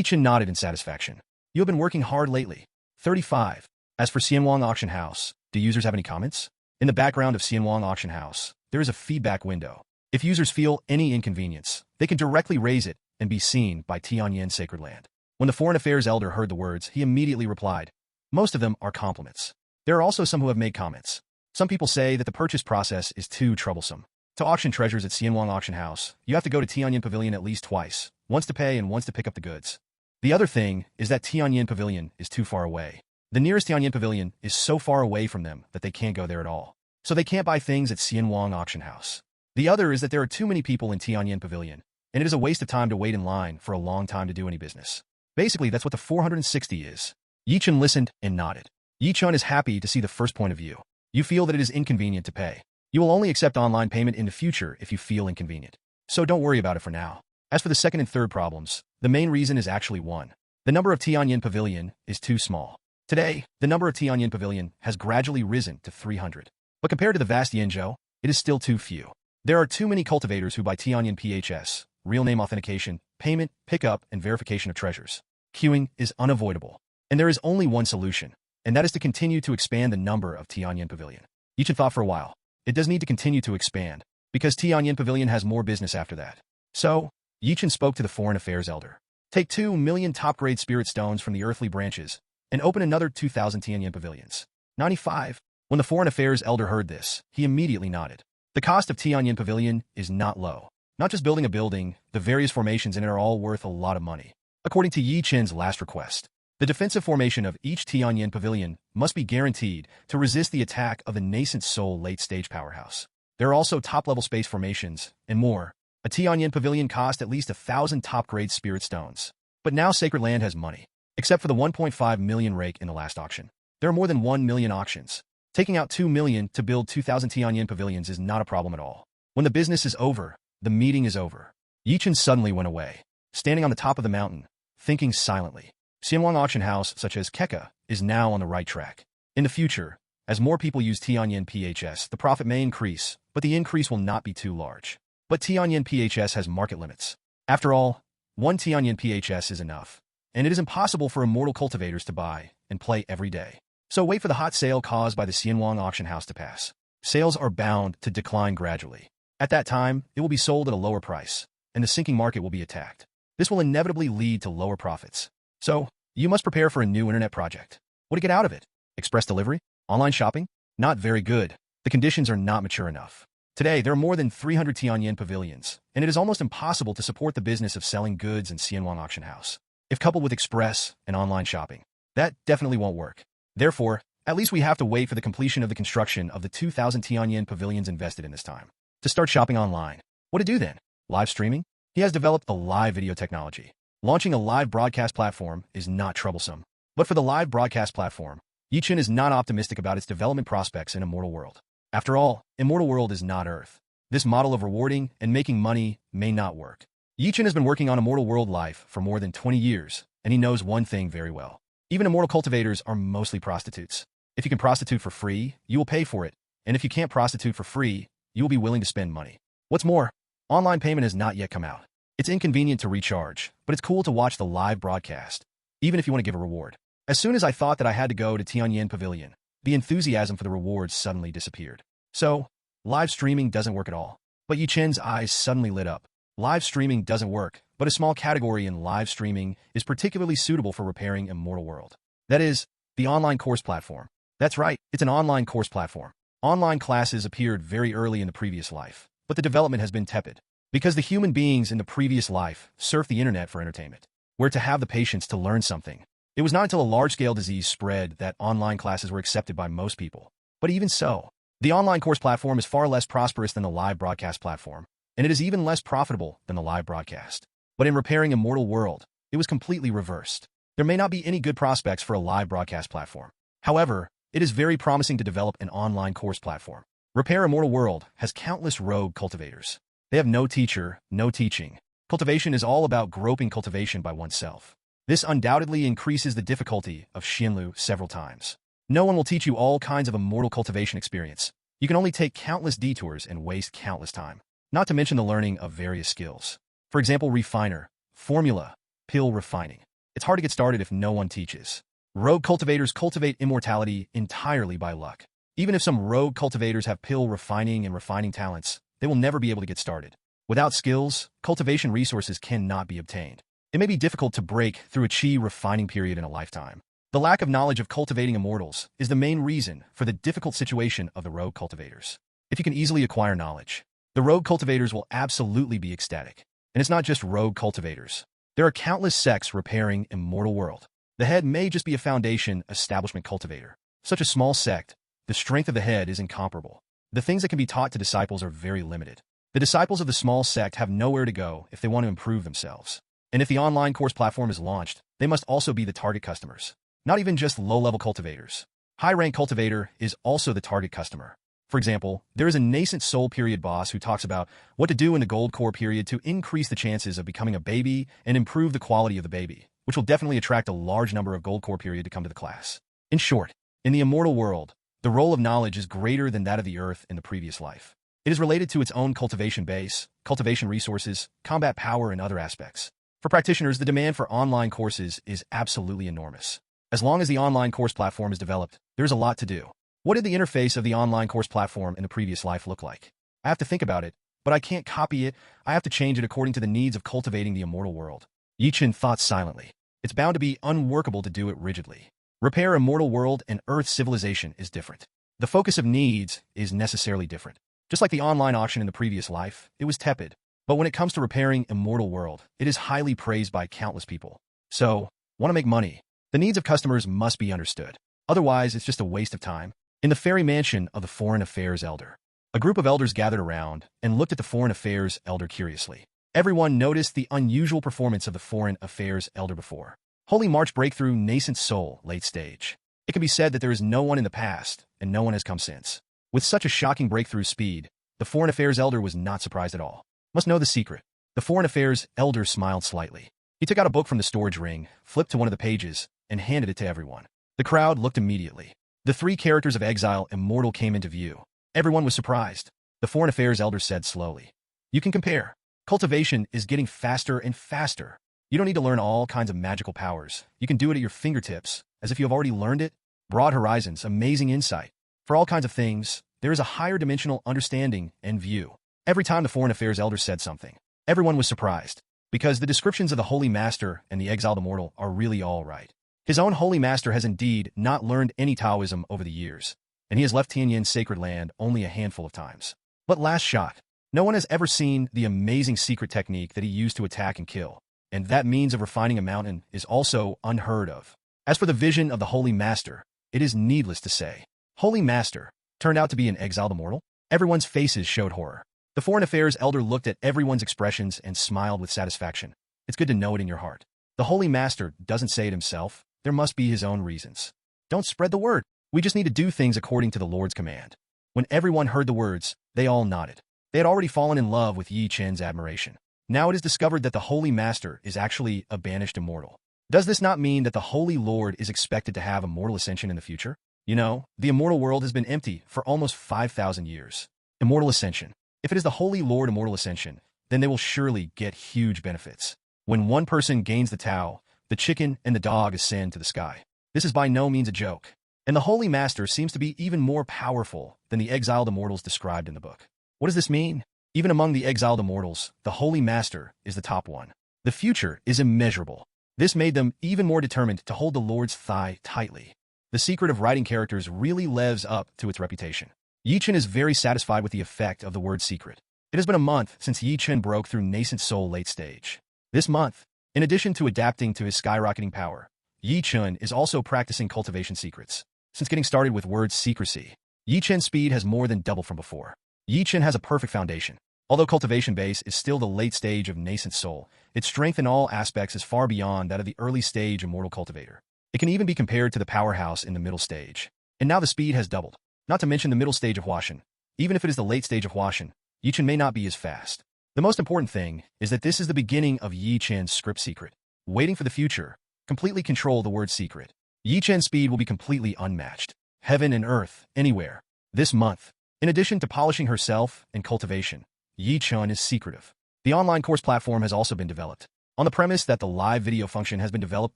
Chen nodded in satisfaction. You have been working hard lately. 35. As for Xianwang Auction House, do users have any comments? In the background of Xianwang Auction House, there is a feedback window. If users feel any inconvenience, they can directly raise it and be seen by Tianyan Sacred Land. When the Foreign Affairs Elder heard the words, he immediately replied. Most of them are compliments. There are also some who have made comments. Some people say that the purchase process is too troublesome. To auction treasures at Xianwang Auction House, you have to go to Tianyan Pavilion at least twice, once to pay and once to pick up the goods. The other thing is that Tianyan Pavilion is too far away. The nearest Tianyan Pavilion is so far away from them that they can't go there at all. So they can't buy things at Xianwang Auction House. The other is that there are too many people in Tianyan Pavilion, and it is a waste of time to wait in line for a long time to do any business. Basically, that's what the 460 is. Chen listened and nodded. Chen is happy to see the first point of view. You feel that it is inconvenient to pay. You will only accept online payment in the future if you feel inconvenient. So don't worry about it for now. As for the second and third problems, the main reason is actually one. The number of Tianyan Pavilion is too small. Today, the number of Tianyan Pavilion has gradually risen to 300. But compared to the vast Yinzhou, it is still too few. There are too many cultivators who buy Tianyan PHS, real name authentication, payment, pickup, and verification of treasures. Queuing is unavoidable. And there is only one solution, and that is to continue to expand the number of Tianyan Pavilion. Chen thought for a while. It does need to continue to expand, because Tianyan Pavilion has more business after that. So, Chen spoke to the Foreign Affairs Elder. Take 2 million top-grade spirit stones from the earthly branches, and open another 2,000 Tianyan Pavilions. 95. When the Foreign Affairs Elder heard this, he immediately nodded. The cost of Tianyan Pavilion is not low. Not just building a building, the various formations in it are all worth a lot of money. According to Chen's last request, the defensive formation of each Tianyan Pavilion must be guaranteed to resist the attack of the nascent Soul late-stage powerhouse. There are also top-level space formations, and more. A Tianyan Pavilion cost at least 1,000 top-grade spirit stones. But now Sacred Land has money. Except for the 1.5 million rake in the last auction. There are more than 1 million auctions. Taking out 2 million to build 2,000 Tianyan Pavilions is not a problem at all. When the business is over, the meeting is over. Chen suddenly went away, standing on the top of the mountain, thinking silently. Xianwang auction house, such as Keka, is now on the right track. In the future, as more people use Tianyan PHS, the profit may increase, but the increase will not be too large. But Tianyan PHS has market limits. After all, one Tianyan PHS is enough, and it is impossible for immortal cultivators to buy and play every day. So wait for the hot sale caused by the Xianwang auction house to pass. Sales are bound to decline gradually. At that time, it will be sold at a lower price, and the sinking market will be attacked. This will inevitably lead to lower profits. So, you must prepare for a new internet project. What to get out of it? Express delivery? Online shopping? Not very good. The conditions are not mature enough. Today, there are more than 300 Tianyan pavilions, and it is almost impossible to support the business of selling goods in Xianwang auction house. If coupled with express and online shopping, that definitely won't work. Therefore, at least we have to wait for the completion of the construction of the 2,000 Tianyan pavilions invested in this time. To start shopping online. What to do then? Live streaming? He has developed a live video technology. Launching a live broadcast platform is not troublesome. But for the live broadcast platform, Chen is not optimistic about its development prospects in Immortal World. After all, Immortal World is not Earth. This model of rewarding and making money may not work. Chen has been working on Immortal World life for more than 20 years, and he knows one thing very well. Even immortal cultivators are mostly prostitutes. If you can prostitute for free, you will pay for it, and if you can't prostitute for free, you will be willing to spend money. What's more, online payment has not yet come out. It's inconvenient to recharge, but it's cool to watch the live broadcast, even if you want to give a reward. As soon as I thought that I had to go to Tianyan Pavilion, the enthusiasm for the rewards suddenly disappeared. So, live streaming doesn't work at all. But Chen's eyes suddenly lit up. Live streaming doesn't work, but a small category in live streaming is particularly suitable for repairing Immortal World. That is, the online course platform. That's right, it's an online course platform. Online classes appeared very early in the previous life, but the development has been tepid. Because the human beings in the previous life surfed the internet for entertainment, where to have the patience to learn something. It was not until a large-scale disease spread that online classes were accepted by most people. But even so, the online course platform is far less prosperous than the live broadcast platform, and it is even less profitable than the live broadcast. But in repairing Immortal World, it was completely reversed. There may not be any good prospects for a live broadcast platform. However, it is very promising to develop an online course platform. Repair Immortal World has countless rogue cultivators. They have no teacher, no teaching. Cultivation is all about groping cultivation by oneself. This undoubtedly increases the difficulty of Xinlu several times. No one will teach you all kinds of immortal cultivation experience. You can only take countless detours and waste countless time. Not to mention the learning of various skills. For example, refiner, formula, pill refining. It's hard to get started if no one teaches. Rogue cultivators cultivate immortality entirely by luck. Even if some rogue cultivators have pill refining and refining talents, they will never be able to get started. Without skills, cultivation resources cannot be obtained. It may be difficult to break through a qi refining period in a lifetime. The lack of knowledge of cultivating immortals is the main reason for the difficult situation of the rogue cultivators. If you can easily acquire knowledge, the rogue cultivators will absolutely be ecstatic. And it's not just rogue cultivators. There are countless sects repairing Immortal World. The head may just be a foundation establishment cultivator. Such a small sect, the strength of the head is incomparable. The things that can be taught to disciples are very limited. The disciples of the small sect have nowhere to go if they want to improve themselves. And if the online course platform is launched, they must also be the target customers. Not even just low-level cultivators. High-rank cultivator is also the target customer. For example, there is a nascent soul period boss who talks about what to do in the gold core period to increase the chances of becoming a baby and improve the quality of the baby, which will definitely attract a large number of gold core period to come to the class. In short, in the Immortal World, the role of knowledge is greater than that of the earth in the previous life. It is related to its own cultivation base, cultivation resources, combat power, and other aspects. For practitioners, the demand for online courses is absolutely enormous. As long as the online course platform is developed, there's a lot to do. What did the interface of the online course platform in the previous life look like? I have to think about it, but I can't copy it. I have to change it according to the needs of cultivating the Immortal World. Chen thought silently. It's bound to be unworkable to do it rigidly. Repair Immortal World and Earth civilization is different. The focus of needs is necessarily different. Just like the online auction in the previous life, it was tepid. But when it comes to repairing Immortal World, it is highly praised by countless people. So, want to make money? The needs of customers must be understood. Otherwise, it's just a waste of time. In the fairy mansion of the Foreign Affairs Elder, a group of elders gathered around and looked at the Foreign Affairs Elder curiously. Everyone noticed the unusual performance of the Foreign Affairs Elder before. Holy March Breakthrough Nascent Soul Late Stage. It can be said that there is no one in the past, and no one has come since. With such a shocking breakthrough speed, The Foreign Affairs Elder was not surprised at all. Must know the secret. The Foreign Affairs Elder smiled slightly. He took out a book from the storage ring, flipped to one of the pages, and handed it to everyone. The crowd looked immediately. The 3 characters of Exile Immortal came into view. Everyone was surprised. The Foreign Affairs Elder said slowly, "You can compare. Cultivation is getting faster and faster. You don't need to learn all kinds of magical powers. You can do it at your fingertips, as if you have already learned it. Broad horizons, amazing insight. For all kinds of things, there is a higher dimensional understanding and view." Every time the Foreign Affairs Elder said something, everyone was surprised, because the descriptions of the Holy Master and the Exiled Immortal are really all right. His own Holy Master has indeed not learned any Taoism over the years, and he has left Tianyan Sacred Land only a handful of times. But last shot, no one has ever seen the amazing secret technique that he used to attack and kill, and that means of refining a mountain is also unheard of. As for the vision of the Holy Master, it is needless to say. Holy Master turned out to be an Exiled Immortal? Everyone's faces showed horror. The Foreign Affairs Elder looked at everyone's expressions and smiled with satisfaction. It's good to know it in your heart. The Holy Master doesn't say it himself. There must be his own reasons. Don't spread the word. We just need to do things according to the Lord's command. When everyone heard the words, they all nodded. They had already fallen in love with Yi Chen's admiration. Now it is discovered that the Holy Master is actually a banished immortal. Does this not mean that the Holy Lord is expected to have immortal ascension in the future? You know, the immortal world has been empty for almost 5,000 years. Immortal ascension. If it is the Holy Lord immortal ascension, then they will surely get huge benefits. When one person gains the Tao, the chicken and the dog ascend to the sky. This is by no means a joke. And the Holy Master seems to be even more powerful than the exiled immortals described in the book. What does this mean? Even among the exiled immortals, the Holy Master is the top one. The future is immeasurable. This made them even more determined to hold the Lord's thigh tightly. The secret of writing characters really lives up to its reputation. Yi Chen is very satisfied with the effect of the word secret. It has been a month since Yi Chen broke through Nascent Soul late stage. This month, in addition to adapting to his skyrocketing power, Yi Chen is also practicing cultivation secrets. Since getting started with word secrecy, Yi Chen's speed has more than doubled from before. Yi Chen has a perfect foundation. Although cultivation base is still the late stage of Nascent Soul, its strength in all aspects is far beyond that of the early stage Immortal Cultivator. It can even be compared to the powerhouse in the middle stage. And now the speed has doubled. Not to mention the middle stage of Huashan. Even if it is the late stage of Huashan, Yi Chen may not be as fast. The most important thing is that this is the beginning of Yi Chen's script secret. Waiting for the future. Completely control the word secret. Yi Chen's speed will be completely unmatched. Heaven and earth, anywhere. This month, in addition to polishing herself and cultivation, Yi Chen is secretive. The online course platform has also been developed. On the premise that the live video function has been developed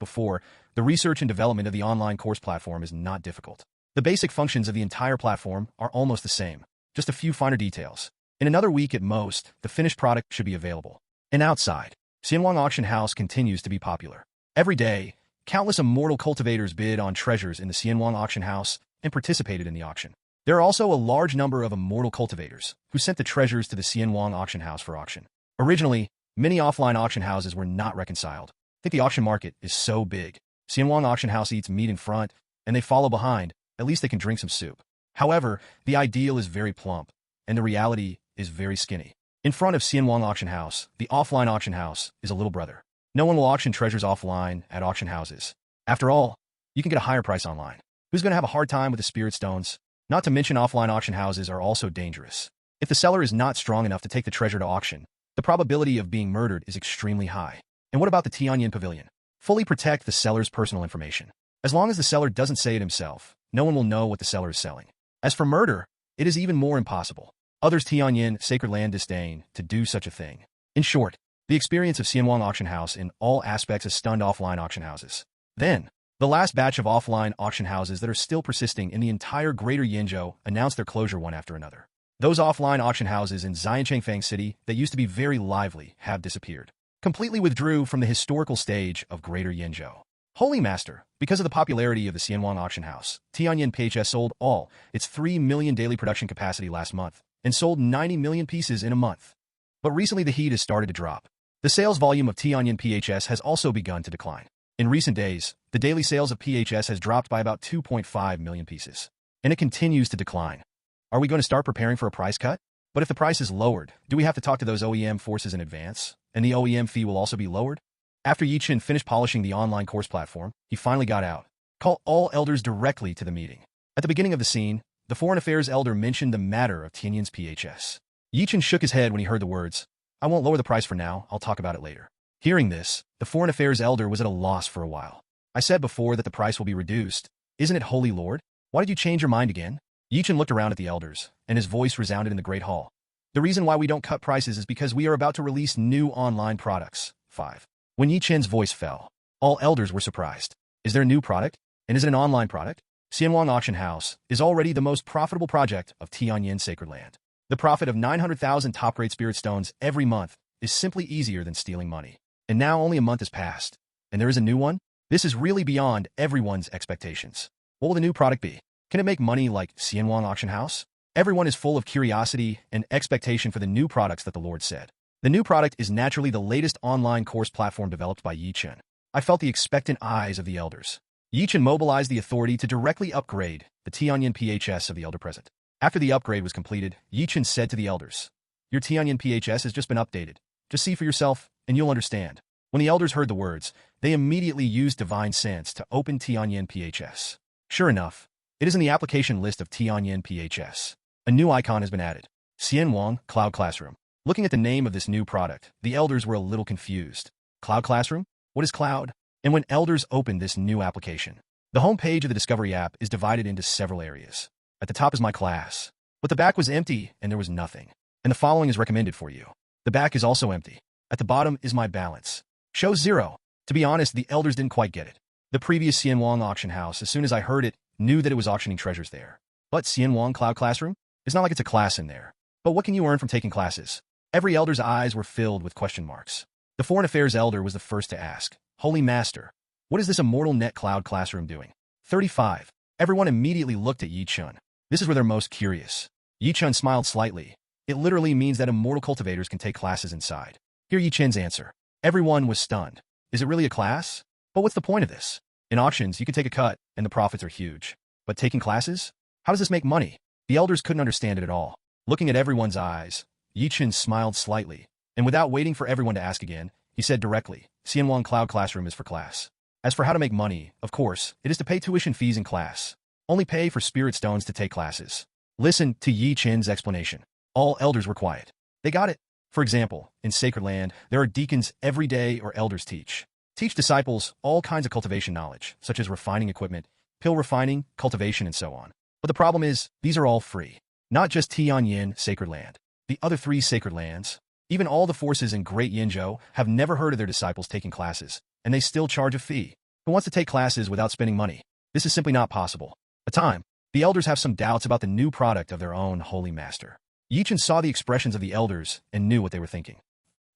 before, the research and development of the online course platform is not difficult. The basic functions of the entire platform are almost the same, just a few finer details. In another week at most, the finished product should be available. And outside, Xianwang Auction House continues to be popular. Every day, countless immortal cultivators bid on treasures in the Xianwang Auction House and participated in the auction. There are also a large number of immortal cultivators who sent the treasures to the Xianwang Auction House for auction. Originally, many offline auction houses were not reconciled. I think the auction market is so big. Xianwang Auction House eats meat in front, and they follow behind. At least they can drink some soup. However, the ideal is very plump, and the reality is very skinny. In front of Xianwang Auction House, the offline auction house is a little brother. No one will auction treasures offline at auction houses. After all, you can get a higher price online. Who's going to have a hard time with the spirit stones? Not to mention offline auction houses are also dangerous. If the seller is not strong enough to take the treasure to auction, the probability of being murdered is extremely high. And what about the Tianyan Pavilion? Fully protect the seller's personal information. As long as the seller doesn't say it himself, no one will know what the seller is selling. As for murder, it is even more impossible. Others Tianyan Sacred Land disdain to do such a thing. In short, the experience of Xianwang Auction House in all aspects has stunned offline auction houses. Then, the last batch of offline auction houses that are still persisting in the entire Greater Yinzhou announced their closure one after another. Those offline auction houses in Xianchengfang City that used to be very lively have disappeared. Completely withdrew from the historical stage of Greater Yinzhou. Holy Master, because of the popularity of the Xianwang Auction House, Tianyan PHS sold all its 3 million daily production capacity last month and sold 90 million pieces in a month. But recently the heat has started to drop. The sales volume of Tianyan PHS has also begun to decline. In recent days, the daily sales of PHS has dropped by about 2.5 million pieces. And it continues to decline. Are we going to start preparing for a price cut? But if the price is lowered, do we have to talk to those OEM forces in advance? And the OEM fee will also be lowered? After Yi Chen finished polishing the online course platform, he finally got out. Call all elders directly to the meeting. At the beginning of the scene, the Foreign Affairs Elder mentioned the matter of Tianyan's PHS. Chen shook his head when he heard the words, "I won't lower the price for now, I'll talk about it later." Hearing this, the foreign affairs elder was at a loss for a while. "I said before that the price will be reduced. Isn't it, Holy Lord? Why did you change your mind again?" Chen looked around at the elders, and his voice resounded in the great hall. "The reason why we don't cut prices is because we are about to release new online products." 5. When Chen's voice fell, all elders were surprised. Is there a new product? And is it an online product? Xianwang Auction House is already the most profitable project of Tianyan Sacred Land. The profit of 900,000 top-grade spirit stones every month is simply easier than stealing money. And now only a month has passed, and there is a new one? This is really beyond everyone's expectations. What will the new product be? Can it make money like Xianwang Auction House? Everyone is full of curiosity and expectation for the new products that the Lord said. The new product is naturally the latest online course platform developed by Chen. I felt the expectant eyes of the elders. Chen mobilized the authority to directly upgrade the Tianyan PHS of the elder present. After the upgrade was completed, Chen said to the elders, "Your Tianyan PHS has just been updated. Just see for yourself, and you'll understand." When the elders heard the words, they immediately used divine sense to open Tianyan PHS. Sure enough, it is in the application list of Tianyan PHS. A new icon has been added. Xianwang Cloud Classroom. Looking at the name of this new product, the elders were a little confused. Cloud Classroom? What is cloud? And when elders opened this new application, the home page of the Discovery app is divided into several areas. At the top is My Class, but the back was empty and there was nothing. And the following is recommended for you. The back is also empty. At the bottom is My Balance. Shows 0. To be honest, the elders didn't quite get it. The previous Xianwang auction house, as soon as I heard it, knew that it was auctioning treasures there. But Xianwang Cloud Classroom? It's not like it's a class in there. But what can you earn from taking classes? Every elder's eyes were filled with question marks. The Foreign Affairs elder was the first to ask, "Holy Master, what is this Immortal Net Cloud Classroom doing?" 35. Everyone immediately looked at Chen. This is where they're most curious. Chen smiled slightly. It literally means that immortal cultivators can take classes inside. Hear Chen's answer. Everyone was stunned. Is it really a class? But what's the point of this? In auctions, you can take a cut, and the profits are huge. But taking classes? How does this make money? The elders couldn't understand it at all. Looking at everyone's eyes, Chen smiled slightly, and without waiting for everyone to ask again, he said directly, "Xianwang Cloud Classroom is for class. As for how to make money, of course, it is to pay tuition fees in class. Only pay for spirit stones to take classes." Listen to Chen's explanation. All elders were quiet. They got it. For example, in Sacred Land, there are deacons every day or elders teach disciples all kinds of cultivation knowledge, such as refining equipment, pill refining, cultivation, and so on. But the problem is, these are all free. Not just Tianyan Sacred Land. The other 3 sacred lands, even all the forces in Great Yinzhou, have never heard of their disciples taking classes, and they still charge a fee. Who wants to take classes without spending money? This is simply not possible. At time, the elders have some doubts about the new product of their own Holy Master. Chen saw the expressions of the elders and knew what they were thinking.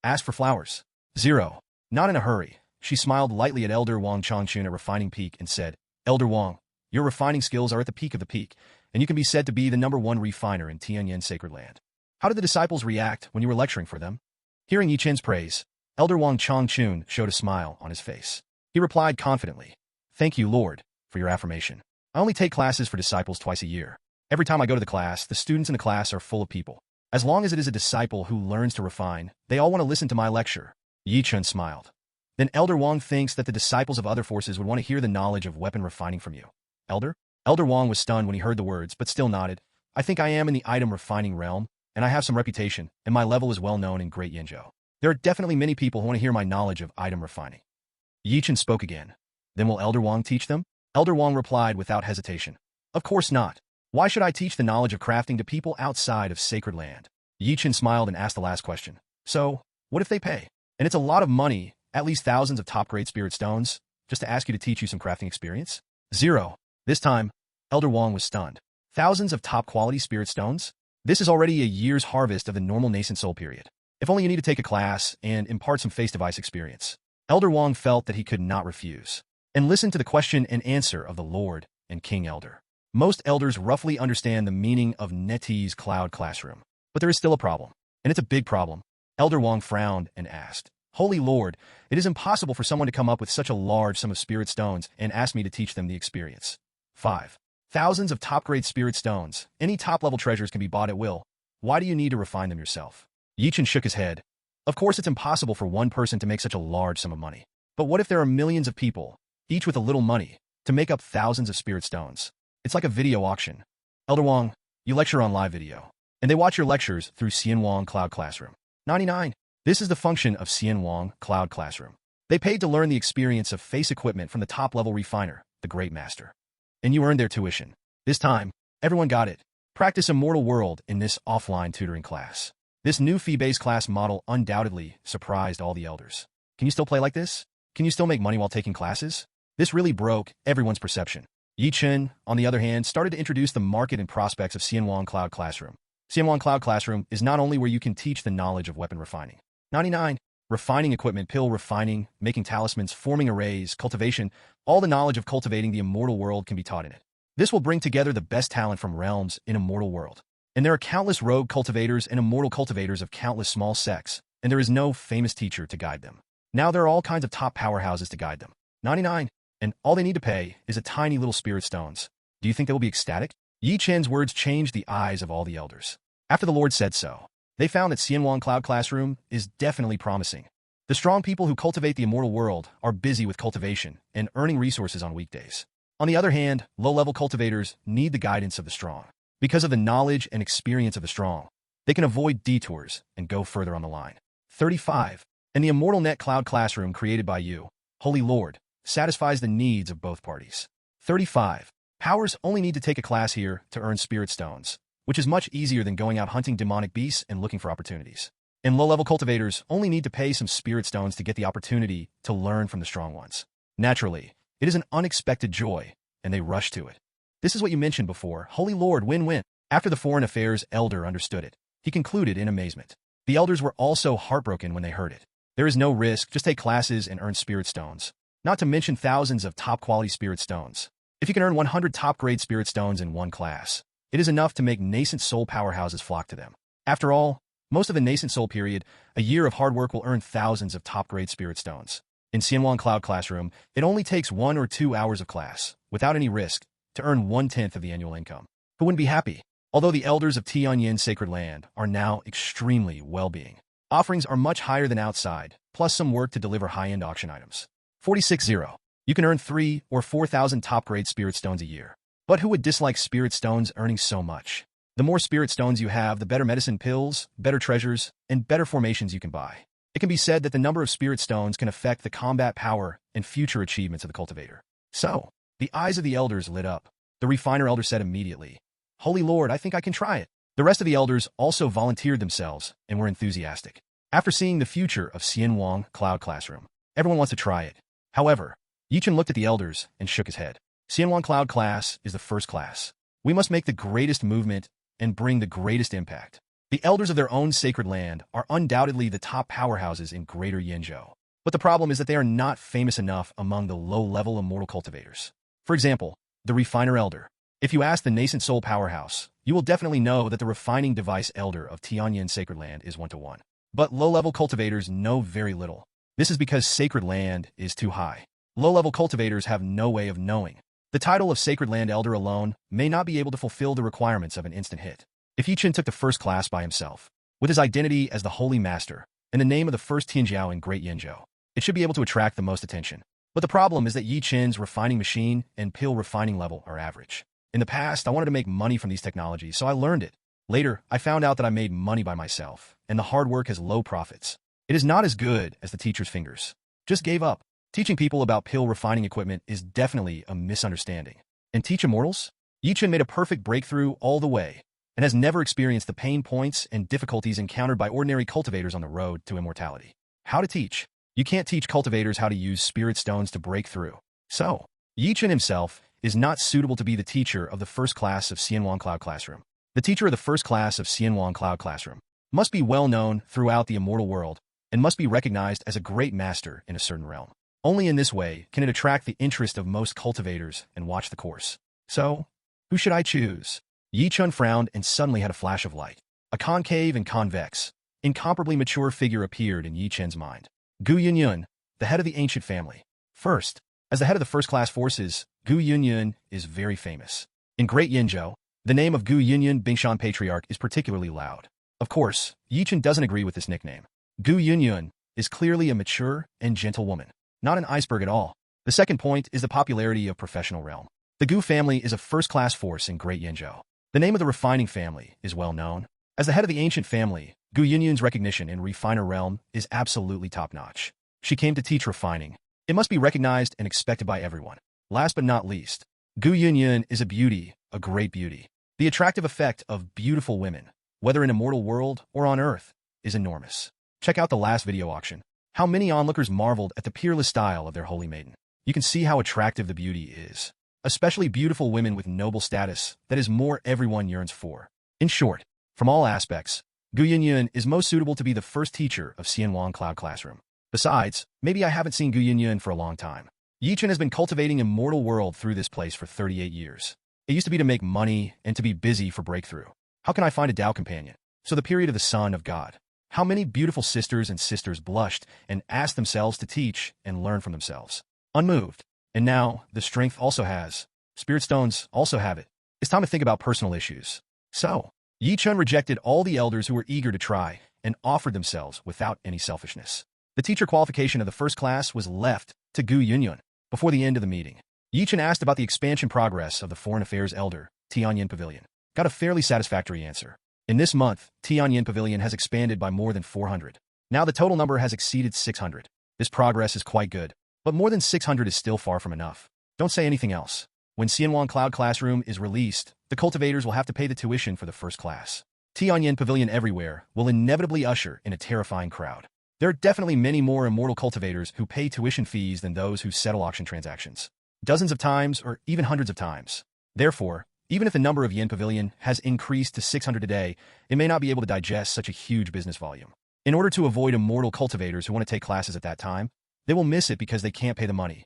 "Ask for flowers." 0. Not in a hurry. She smiled lightly at Elder Wang Changchun at Refining Peak and said, "Elder Wang, your refining skills are at the peak of the peak, and you can be said to be the #1 refiner in Tianyan Sacred Land. How did the disciples react when you were lecturing for them?" Hearing Chen's praise, Elder Wang Changchun showed a smile on his face. He replied confidently, "Thank you, Lord, for your affirmation. I only take classes for disciples twice a year. Every time I go to the class, the students in the class are full of people. As long as it is a disciple who learns to refine, they all want to listen to my lecture." Chen smiled. "Then Elder Wang thinks that the disciples of other forces would want to hear the knowledge of weapon refining from you." Elder? Elder Wang was stunned when he heard the words, but still nodded. "I think I am in the item refining realm, and I have some reputation, and my level is well known in Great Yinzhou. There are definitely many people who want to hear my knowledge of item refining." Chen spoke again. "Then will Elder Wang teach them?" Elder Wang replied without hesitation. "Of course not. Why should I teach the knowledge of crafting to people outside of Sacred Land?" Chen smiled and asked the last question. "So, what if they pay? And it's a lot of money, at least thousands of top-grade spirit stones, just to ask you to teach you some crafting experience?" 0. This time, Elder Wang was stunned. Thousands of top-quality spirit stones? This is already a year's harvest of the normal nascent soul period. If only you need to take a class and impart some face device experience. Elder Wang felt that he could not refuse. And listen to the question and answer of the Lord and King Elder. Most elders roughly understand the meaning of Neti's Cloud Classroom. But there is still a problem. And it's a big problem. Elder Wang frowned and asked, "Holy Lord, it is impossible for someone to come up with such a large sum of spirit stones and ask me to teach them the experience." 5. Thousands of top-grade spirit stones. Any top-level treasures can be bought at will. Why do you need to refine them yourself? Chen shook his head. Of course it's impossible for one person to make such a large sum of money. But what if there are millions of people, each with a little money, to make up thousands of spirit stones? It's like a video auction. Elder Wang, you lecture on live video. and they watch your lectures through Xianwang Cloud Classroom. 99. This is the function of Xianwang Cloud Classroom. They paid to learn the experience of face equipment from the top-level refiner, the Great Master. And you earned their tuition. This time, everyone got it. Practice Immortal World in this offline tutoring class. This new fee-based class model undoubtedly surprised all the elders. Can you still play like this? Can you still make money while taking classes? This really broke everyone's perception. Chen, on the other hand, started to introduce the market and prospects of Xianwang Cloud Classroom. Xianwang Cloud Classroom is not only where you can teach the knowledge of weapon refining. 99. Refining equipment, pill refining, making talismans, forming arrays, cultivation, all the knowledge of cultivating the immortal world can be taught in it. This will bring together the best talent from realms in Immortal World. And there are countless rogue cultivators and immortal cultivators of countless small sects, and there is no famous teacher to guide them. Now there are all kinds of top powerhouses to guide them. 99. And all they need to pay is a tiny little spirit stones. Do you think they will be ecstatic? Chen's words changed the eyes of all the elders. After the Lord said so, they found that Xianwang Cloud Classroom is definitely promising. The strong people who cultivate the immortal world are busy with cultivation and earning resources on weekdays. On the other hand, low-level cultivators need the guidance of the strong. Because of the knowledge and experience of the strong, they can avoid detours and go further on the line. 35. And the Immortal Net Cloud Classroom created by you, Holy Lord, satisfies the needs of both parties. 35. Powers only need to take a class here to earn spirit stones, which is much easier than going out hunting demonic beasts and looking for opportunities. And low-level cultivators only need to pay some spirit stones to get the opportunity to learn from the strong ones. Naturally, it is an unexpected joy, and they rush to it. This is what you mentioned before, Holy Lord, win-win. After the Foreign Affairs elder understood it, he concluded in amazement. The elders were also heartbroken when they heard it. There is no risk, just take classes and earn spirit stones. Not to mention thousands of top-quality spirit stones. If you can earn 100 top-grade spirit stones in one class, it is enough to make nascent soul powerhouses flock to them. After all, most of the nascent soul period, a year of hard work will earn thousands of top-grade spirit stones. In Xianwang Cloud Classroom, it only takes 1 or 2 hours of class, without any risk, to earn 1/10 of the annual income. Who wouldn't be happy? Although the elders of Tianyan Sacred Land are now extremely well-being. Offerings are much higher than outside, plus some work to deliver high-end auction items. 46.0. You can earn 3 or 4,000 top-grade spirit stones a year. But who would dislike spirit stones earning so much? The more spirit stones you have, the better medicine pills, better treasures, and better formations you can buy. It can be said that the number of spirit stones can affect the combat power and future achievements of the cultivator. So, the eyes of the elders lit up. The refiner elder said immediately, Holy Lord, I think I can try it. The rest of the elders also volunteered themselves and were enthusiastic. After seeing the future of Xianwang Cloud Classroom, everyone wants to try it. However, Chen looked at the elders and shook his head. Xianwang Cloud Class is the first class. We must make the greatest movement and bring the greatest impact. The elders of their own sacred land are undoubtedly the top powerhouses in Greater Yenzhou. But the problem is that they are not famous enough among the low-level immortal cultivators. For example, the refiner elder. If you ask the nascent soul powerhouse, you will definitely know that the refining device elder of Tianyan Sacred Land is 1-to-1. But low-level cultivators know very little. This is because sacred land is too high. Low-level cultivators have no way of knowing. The title of Sacred Land Elder alone may not be able to fulfill the requirements of an instant hit. If Chen took the first class by himself, with his identity as the Holy Master, and the name of the first Tianjiao in Great Yenzhou, it should be able to attract the most attention. But the problem is that Chen's refining machine and pill refining level are average. In the past, I wanted to make money from these technologies, so I learned it. Later, I found out that I made money by myself, and the hard work has low profits. It is not as good as the teacher's fingers. Just gave up. Teaching people about pill refining equipment is definitely a misunderstanding. And teach immortals? Chen made a perfect breakthrough all the way, and has never experienced the pain points and difficulties encountered by ordinary cultivators on the road to immortality. How to teach? You can't teach cultivators how to use spirit stones to break through. So, Chen himself is not suitable to be the teacher of the first class of Xianwang Cloud Classroom. The teacher of the first class of Xianwang Cloud Classroom must be well known throughout the immortal world and must be recognized as a great master in a certain realm. Only in this way can it attract the interest of most cultivators and watch the course. So, who should I choose? Chen frowned and suddenly had a flash of light. A concave and convex, incomparably mature figure appeared in Chen's mind. Gu Yunyun, the head of the ancient family. First, as the head of the first-class forces, Gu Yunyun is very famous. In Great Yenzhou, the name of Gu Yunyun Bingshan Patriarch is particularly loud. Of course, Chen doesn't agree with this nickname. Gu Yunyun is clearly a mature and gentle woman. Not an iceberg at all. The second point is the popularity of professional realm. The Gu family is a first-class force in Great Yenzhou. The name of the refining family is well known. As the head of the ancient family, Gu Yunyun's recognition in refiner realm is absolutely top-notch. She came to teach refining. It must be recognized and expected by everyone. Last but not least, Gu Yunyun is a beauty, a great beauty. The attractive effect of beautiful women, whether in Immortal World or on Earth, is enormous. Check out the last video auction. How many onlookers marveled at the peerless style of their holy maiden. You can see how attractive the beauty is. Especially beautiful women with noble status, that is more everyone yearns for. In short, from all aspects, Gu Yunyun is most suitable to be the first teacher of Xianwang Cloud Classroom. Besides, maybe I haven't seen Gu Yunyun for a long time. Chen has been cultivating Immortal World through this place for 38 years. It used to be to make money and to be busy for breakthrough. How can I find a Tao companion? So the period of the Son of God. How many beautiful sisters and sisters blushed and asked themselves to teach and learn from themselves. Unmoved. And now, the strength also has. Spirit stones also have it. It's time to think about personal issues. So, Chen rejected all the elders who were eager to try and offered themselves without any selfishness. The teacher qualification of the first class was left to Gu Yunyun. Before the end of the meeting, Chen asked about the expansion progress of the Foreign Affairs Elder, Tianyan Pavilion. Got a fairly satisfactory answer. In this month, Tianyan Pavilion has expanded by more than 400. Now the total number has exceeded 600. This progress is quite good, but more than 600 is still far from enough. Don't say anything else. When Xianwang Cloud Classroom is released, the cultivators will have to pay the tuition for the first class. Tianyan Pavilion everywhere will inevitably usher in a terrifying crowd. There are definitely many more immortal cultivators who pay tuition fees than those who settle auction transactions. Dozens of times or even hundreds of times. Therefore, even if the number of Yen Pavilion has increased to 600 a day, it may not be able to digest such a huge business volume. In order to avoid immortal cultivators who want to take classes at that time, they will miss it because they can't pay the money.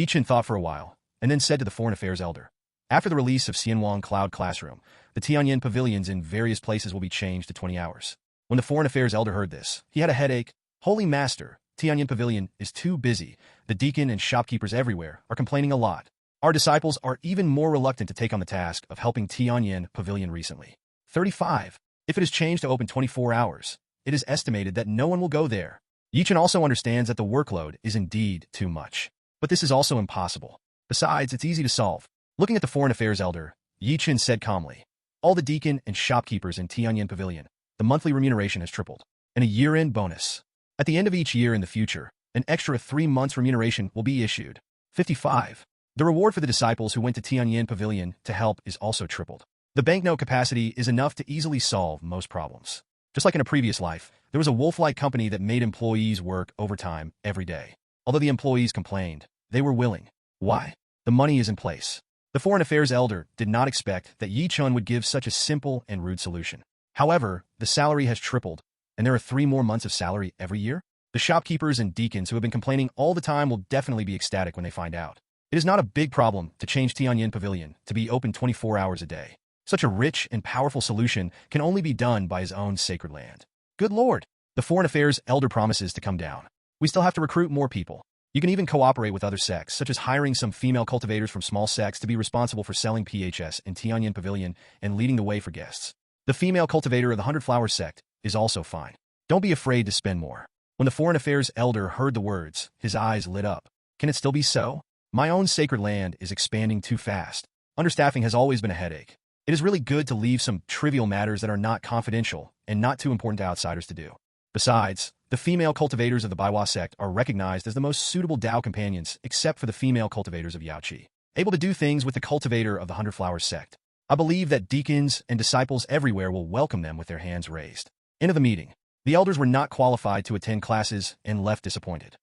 Chen thought for a while, and then said to the Foreign Affairs Elder, after the release of Xianwang Cloud Classroom, the Tianyan Pavilions in various places will be changed to 20 hours. When the Foreign Affairs Elder heard this, he had a headache. Holy Master, Tianyan Pavilion is too busy. The deacon and shopkeepers everywhere are complaining a lot. Our disciples are even more reluctant to take on the task of helping Tianyan Pavilion recently. 35. If it is changed to open 24 hours, it is estimated that no one will go there. Chen also understands that the workload is indeed too much. But this is also impossible. Besides, it's easy to solve. Looking at the Foreign Affairs Elder, Chen said calmly, all the deacon and shopkeepers in Tianyan Pavilion, the monthly remuneration has tripled. And a year-end bonus. At the end of each year in the future, an extra 3 months remuneration will be issued. 55. The reward for the disciples who went to Tianyan Pavilion to help is also tripled. The banknote capacity is enough to easily solve most problems. Just like in a previous life, there was a wolf-like company that made employees work overtime every day. Although the employees complained, they were willing. Why? The money is in place. The Foreign Affairs Elder did not expect that Chen would give such a simple and rude solution. However, the salary has tripled, and there are 3 more months of salary every year. The shopkeepers and deacons who have been complaining all the time will definitely be ecstatic when they find out. It is not a big problem to change Tianyan Pavilion to be open 24 hours a day. Such a rich and powerful solution can only be done by his own sacred land. Good Lord! The Foreign Affairs Elder promises to come down. We still have to recruit more people. You can even cooperate with other sects, such as hiring some female cultivators from small sects to be responsible for selling PHS in Tianyan Pavilion and leading the way for guests. The female cultivator of the 100 Flower sect is also fine. Don't be afraid to spend more. When the Foreign Affairs Elder heard the words, his eyes lit up. Can it still be so? My own sacred land is expanding too fast. Understaffing has always been a headache. It is really good to leave some trivial matters that are not confidential and not too important to outsiders to do. Besides, the female cultivators of the Baiwa sect are recognized as the most suitable Tao companions except for the female cultivators of Yaoqi, able to do things with the cultivator of the 100 Flowers sect. I believe that deacons and disciples everywhere will welcome them with their hands raised. End of the meeting. The elders were not qualified to attend classes and left disappointed.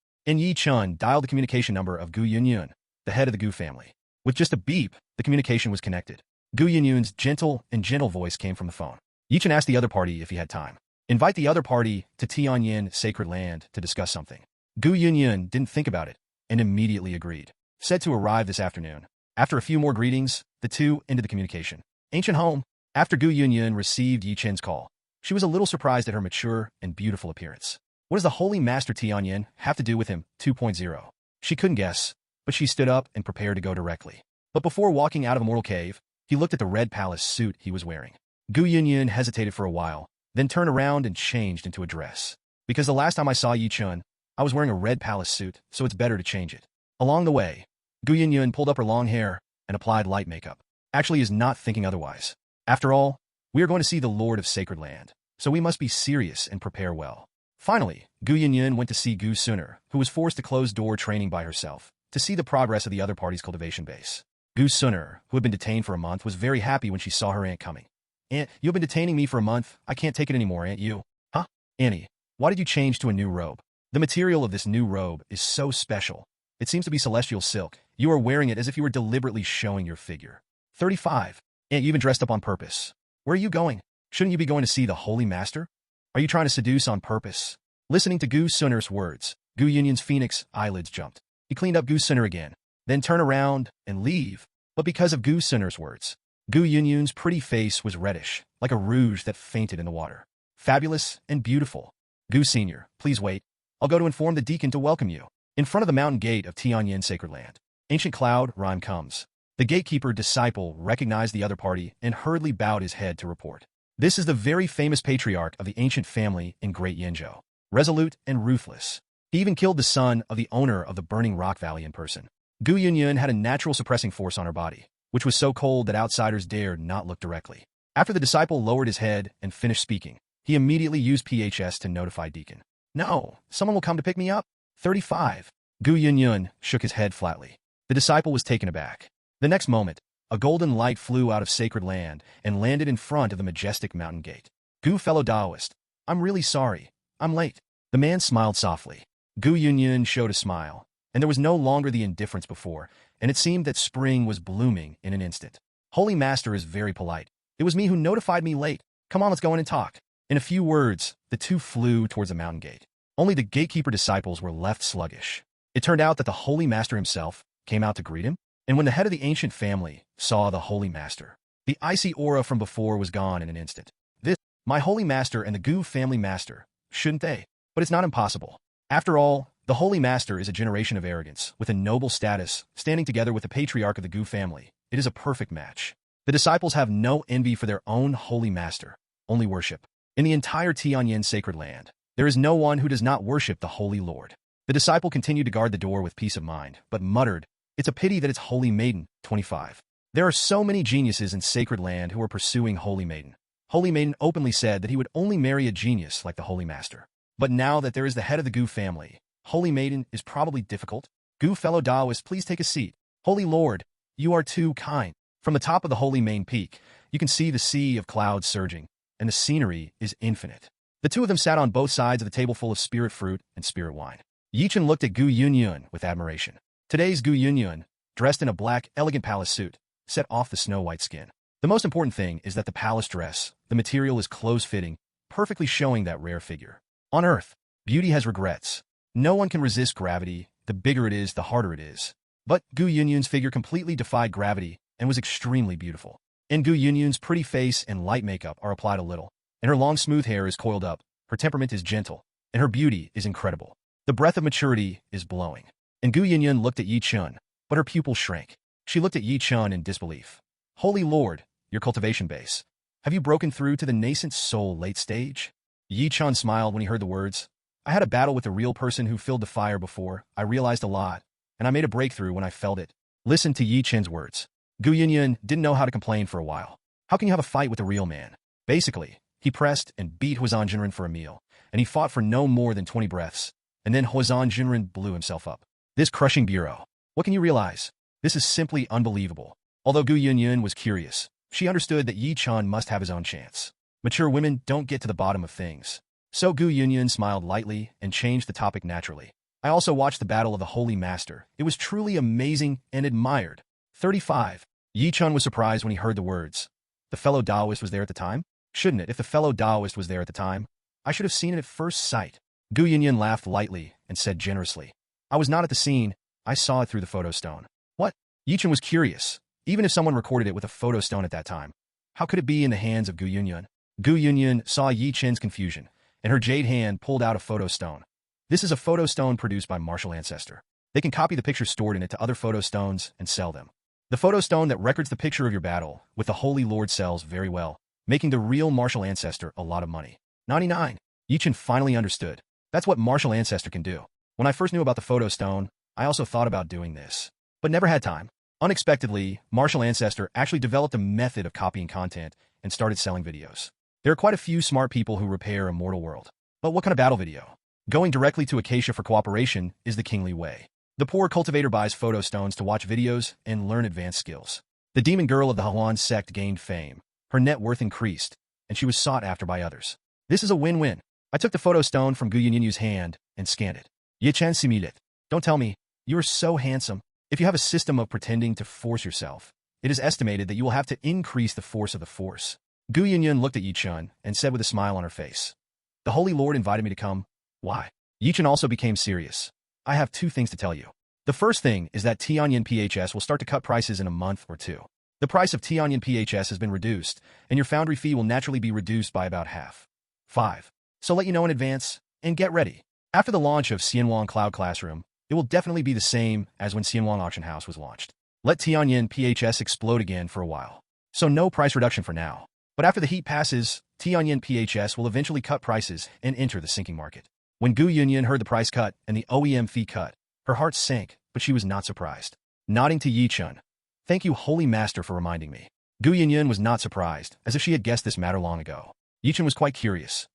Chen dialed the communication number of Gu Yunyun, the head of the Gu family. With just a beep, the communication was connected. Gu Yunyun's gentle voice came from the phone. Chen asked the other party if he had time. Invite the other party to Tianyan Sacred Land to discuss something. Gu Yunyun didn't think about it and immediately agreed. Said to arrive this afternoon. After a few more greetings, the two ended the communication. Ancient home. After Gu Yunyun received Chen's call, she was a little surprised at her mature and beautiful appearance. What does the Holy Master Tianyan have to do with him 2.0? She couldn't guess, but she stood up and prepared to go directly. But before walking out of Immortal Cave, he looked at the red palace suit he was wearing. Gu Yunyun hesitated for a while, then turned around and changed into a dress. Because the last time I saw Chen, I was wearing a red palace suit, so it's better to change it. Along the way, Gu Yunyun pulled up her long hair and applied light makeup. Actually is not thinking otherwise. After all, we are going to see the Lord of Sacred Land. so we must be serious and prepare well. Finally, Gu Yunyun went to see Gu Suner, who was forced to close door training by herself, to see the progress of the other party's cultivation base. Gu Suner, who had been detained for a month, was very happy when she saw her aunt coming. "Aunt, you've been detaining me for a month. I can't take it anymore, Aunt, you." "Huh? Annie, why did you change to a new robe? The material of this new robe is so special. It seems to be celestial silk. You are wearing it as if you were deliberately showing your figure." 35. "Aunt, you even dressed up on purpose. Where are you going? Shouldn't you be going to see the Holy Master? Are you trying to seduce on purpose?" Listening to Gu Suner's words, Gu Yunyun's phoenix eyelids jumped. He cleaned up Gu Suner again, then turn around and leave. But because of Gu Suner's words, Gu Yunyun's pretty face was reddish, like a rouge that fainted in the water. "Fabulous and beautiful. Gu Senior, please wait. I'll go to inform the deacon to welcome you." In front of the mountain gate of Tianyan Sacred Land, ancient cloud rhyme comes. The gatekeeper disciple recognized the other party and hurriedly bowed his head to report. This is the very famous patriarch of the ancient family in Great Yenzhou, resolute and ruthless. He even killed the son of the owner of the burning rock valley in person. Gu Yunyun had a natural suppressing force on her body, which was so cold that outsiders dared not look directly. After the disciple lowered his head and finished speaking, he immediately used PHS to notify Deacon. "No, someone will come to pick me up." 35. Gu Yunyun shook his head flatly. The disciple was taken aback. The next moment, a golden light flew out of Sacred Land and landed in front of the majestic mountain gate. "Gu, fellow Taoist, I'm really sorry. I'm late." The man smiled softly. Gu Yunyun showed a smile, and there was no longer the indifference before, and it seemed that spring was blooming in an instant. "Holy Master is very polite. It was me who notified me late. Come on, let's go in and talk." In a few words, the two flew towards the mountain gate. Only the gatekeeper disciples were left sluggish. It turned out that the Holy Master himself came out to greet him, and when the head of the ancient family saw the Holy Master, the icy aura from before was gone in an instant. "This, my Holy Master and the Gu family master, shouldn't they? But it's not impossible. After all, the Holy Master is a generation of arrogance, with a noble status, standing together with the patriarch of the Gu family. It is a perfect match." The disciples have no envy for their own Holy Master, only worship. In the entire Tianyan Sacred Land, there is no one who does not worship the Holy Lord. The disciple continued to guard the door with peace of mind, but muttered, "It's a pity that it's Holy Maiden." 25. There are so many geniuses in Sacred Land who are pursuing Holy Maiden. Holy Maiden openly said that he would only marry a genius like the Holy Master. But now that there is the head of the Gu family, Holy Maiden is probably difficult. "Gu, fellow Taoist, please take a seat." "Holy Lord, you are too kind." From the top of the Holy Main Peak, you can see the sea of clouds surging, and the scenery is infinite. The two of them sat on both sides of the table full of spirit fruit and spirit wine. Chen looked at Gu Yunyun with admiration. Today's Gu Yunyun, dressed in a black, elegant palace suit, set off the snow-white skin. The most important thing is that the palace dress, the material is close-fitting, perfectly showing that rare figure. On Earth, beauty has regrets. No one can resist gravity. The bigger it is, the harder it is. But Gu Yunyun's figure completely defied gravity and was extremely beautiful. In Gu Yunyun's pretty face and light makeup are applied a little, and her long smooth hair is coiled up, her temperament is gentle, and her beauty is incredible. The breath of maturity is blowing. And Gu Yunyun looked at Chen, but her pupils shrank. She looked at Chen in disbelief. "Holy Lord, your cultivation base. Have you broken through to the nascent soul late stage?" Chen smiled when he heard the words. "I had a battle with a real person who filled the fire before. I realized a lot, and I made a breakthrough when I felt it." Listen to Chen's words. Gu Yunyun didn't know how to complain for a while. How can you have a fight with a real man? Basically, he pressed and beat Huizan Jinren for a meal, and he fought for no more than 20 breaths, and then Huizan Jinren blew himself up. This crushing bureau. What can you realize? This is simply unbelievable. Although Gu Yunyun was curious, she understood that Chen must have his own chance. Mature women don't get to the bottom of things. So Gu Yunyun smiled lightly and changed the topic naturally. "I also watched the Battle of the Holy Master. It was truly amazing and admired." 35. Chen was surprised when he heard the words. "The fellow Taoist was there at the time? Shouldn't it? If the fellow Taoist was there at the time, I should have seen it at first sight." Gu Yunyun laughed lightly and said generously, "I was not at the scene. I saw it through the photo stone." What? Chen was curious. Even if someone recorded it with a photo stone at that time, how could it be in the hands of Gu Yunyun? Gu Yunyun saw Chen's confusion, and her jade hand pulled out a photo stone. This is a photo stone produced by Martial Ancestor. They can copy the pictures stored in it to other photo stones and sell them. The photo stone that records the picture of your battle with the Holy Lord sells very well, making the real Martial Ancestor a lot of money. 99. Chen finally understood. That's what Martial Ancestor can do. When I first knew about the photo stone, I also thought about doing this, but never had time. Unexpectedly, Martial Ancestor actually developed a method of copying content and started selling videos. There are quite a few smart people who repair Immortal World. But what kind of battle video? Going directly to Acacia for cooperation is the kingly way. The poor cultivator buys photo stones to watch videos and learn advanced skills. The demon girl of the Tianyan sect gained fame. Her net worth increased, and she was sought after by others. This is a win-win. I took the photo stone from Gu Yunyu's hand and scanned it. Chen Similit. Don't tell me. You are so handsome. If you have a system of pretending to force yourself, it is estimated that you will have to increase the force of the force. Gu Yunyun looked at Yi Chen and said with a smile on her face, "The Holy Lord invited me to come. Why?" Yi Chen also became serious. "I have two things to tell you. The first thing is that Tianyan PHS will start to cut prices in a month or two. The price of Tianyan PHS has been reduced, and your foundry fee will naturally be reduced by about half. 5. So let you know in advance, and get ready. After the launch of Xianwang Cloud Classroom, it will definitely be the same as when Xianwang Auction House was launched. Let Tianyan PHS explode again for a while. So no price reduction for now. But after the heat passes, Tianyan PHS will eventually cut prices and enter the sinking market." When Gu Yunyun heard the price cut and the OEM fee cut, her heart sank, but she was not surprised. Nodding to Yi Chen, "Thank you, Holy Master, for reminding me." Gu Yunyun was not surprised, as if she had guessed this matter long ago. Yi Chen was quite curious.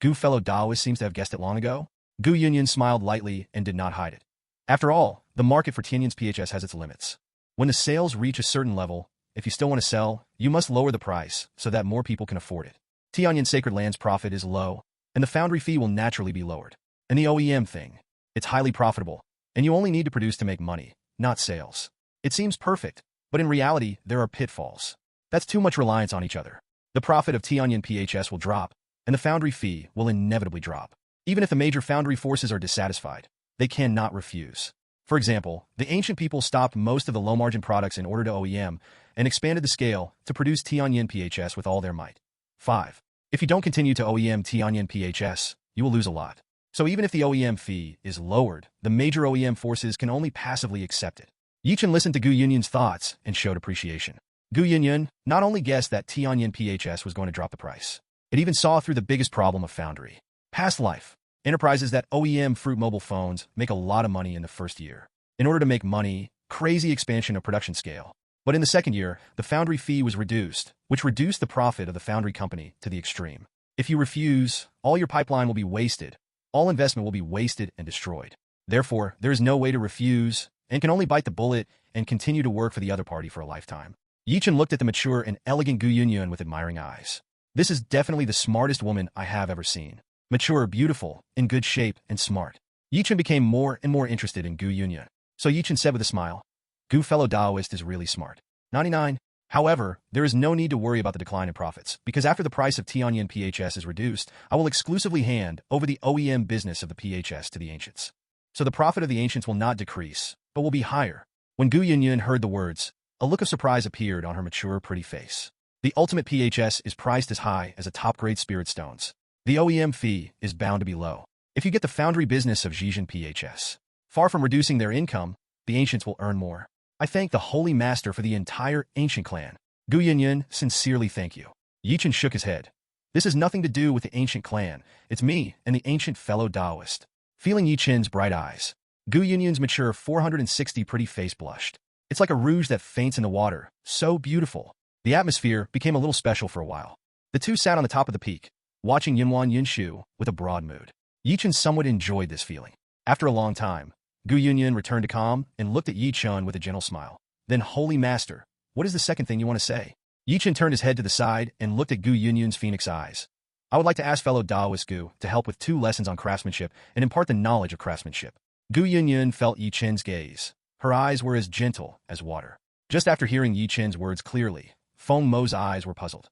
Gu fellow Taoist seems to have guessed it long ago. Gu Yunyun smiled lightly and did not hide it. After all, the market for Tianyan's PHS has its limits. When the sales reach a certain level, if you still want to sell, you must lower the price so that more people can afford it. Tianyan Sacred Land's profit is low, and the foundry fee will naturally be lowered. And the OEM thing, it's highly profitable, and you only need to produce to make money, not sales. It seems perfect, but in reality, there are pitfalls. That's too much reliance on each other. The profit of Tianyan PHS will drop, and the foundry fee will inevitably drop. Even if the major foundry forces are dissatisfied, they cannot refuse. For example, the ancient people stopped most of the low-margin products in order to OEM and expanded the scale to produce Tianyan PHS with all their might. 5. If you don't continue to OEM Tianyan PHS, you will lose a lot. So even if the OEM fee is lowered, the major OEM forces can only passively accept it. Yi Chen listened to Gu Yunyun's thoughts and showed appreciation. Gu Yunyun not only guessed that Tianyan PHS was going to drop the price, it even saw through the biggest problem of foundry. Past life. Enterprises that OEM fruit mobile phones make a lot of money in the first year. In order to make money, crazy expansion of production scale. But in the second year, the foundry fee was reduced, which reduced the profit of the foundry company to the extreme. If you refuse, all your pipeline will be wasted. All investment will be wasted and destroyed. Therefore, there is no way to refuse, and can only bite the bullet and continue to work for the other party for a lifetime. Yi Chen looked at the mature and elegant Gu Yunyun with admiring eyes. "This is definitely the smartest woman I have ever seen. Mature, beautiful, in good shape, and smart." Yi Chen became more and more interested in Gu Yunyun. So Yi Chen said with a smile, "Gu fellow Taoist is really smart." 99. However, there is no need to worry about the decline in profits, because after the price of Tianyan PHS is reduced, I will exclusively hand over the OEM business of the PHS to the ancients. So the profit of the ancients will not decrease, but will be higher. When Gu Yunyun heard the words, a look of surprise appeared on her mature, pretty face. The ultimate PHS is priced as high as a top-grade spirit stones. The OEM fee is bound to be low. If you get the foundry business of Zhejian PHS, far from reducing their income, the ancients will earn more. I thank the Holy Master for the entire ancient clan. Gu Yunyun, sincerely thank you. Yi Chen shook his head. This has nothing to do with the ancient clan. It's me and the ancient fellow Taoist. Feeling Yi Chen's bright eyes, Gu Yunyun's mature 460 pretty face blushed. It's like a rouge that faints in the water. So beautiful. The atmosphere became a little special for a while. The two sat on the top of the peak, watching Yunwan Yunshu with a broad mood. Yi Chen somewhat enjoyed this feeling. After a long time, Gu Yunyun returned to calm and looked at Yi Chen with a gentle smile. Then, Holy Master, what is the second thing you want to say? Yi Chen turned his head to the side and looked at Gu Yunyun's phoenix eyes. I would like to ask fellow Taoist Gu to help with 2 lessons on craftsmanship and impart the knowledge of craftsmanship. Gu Yunyun felt Yi Chen's gaze. Her eyes were as gentle as water. Just after hearing Yi Chen's words clearly, Feng Mo's eyes were puzzled.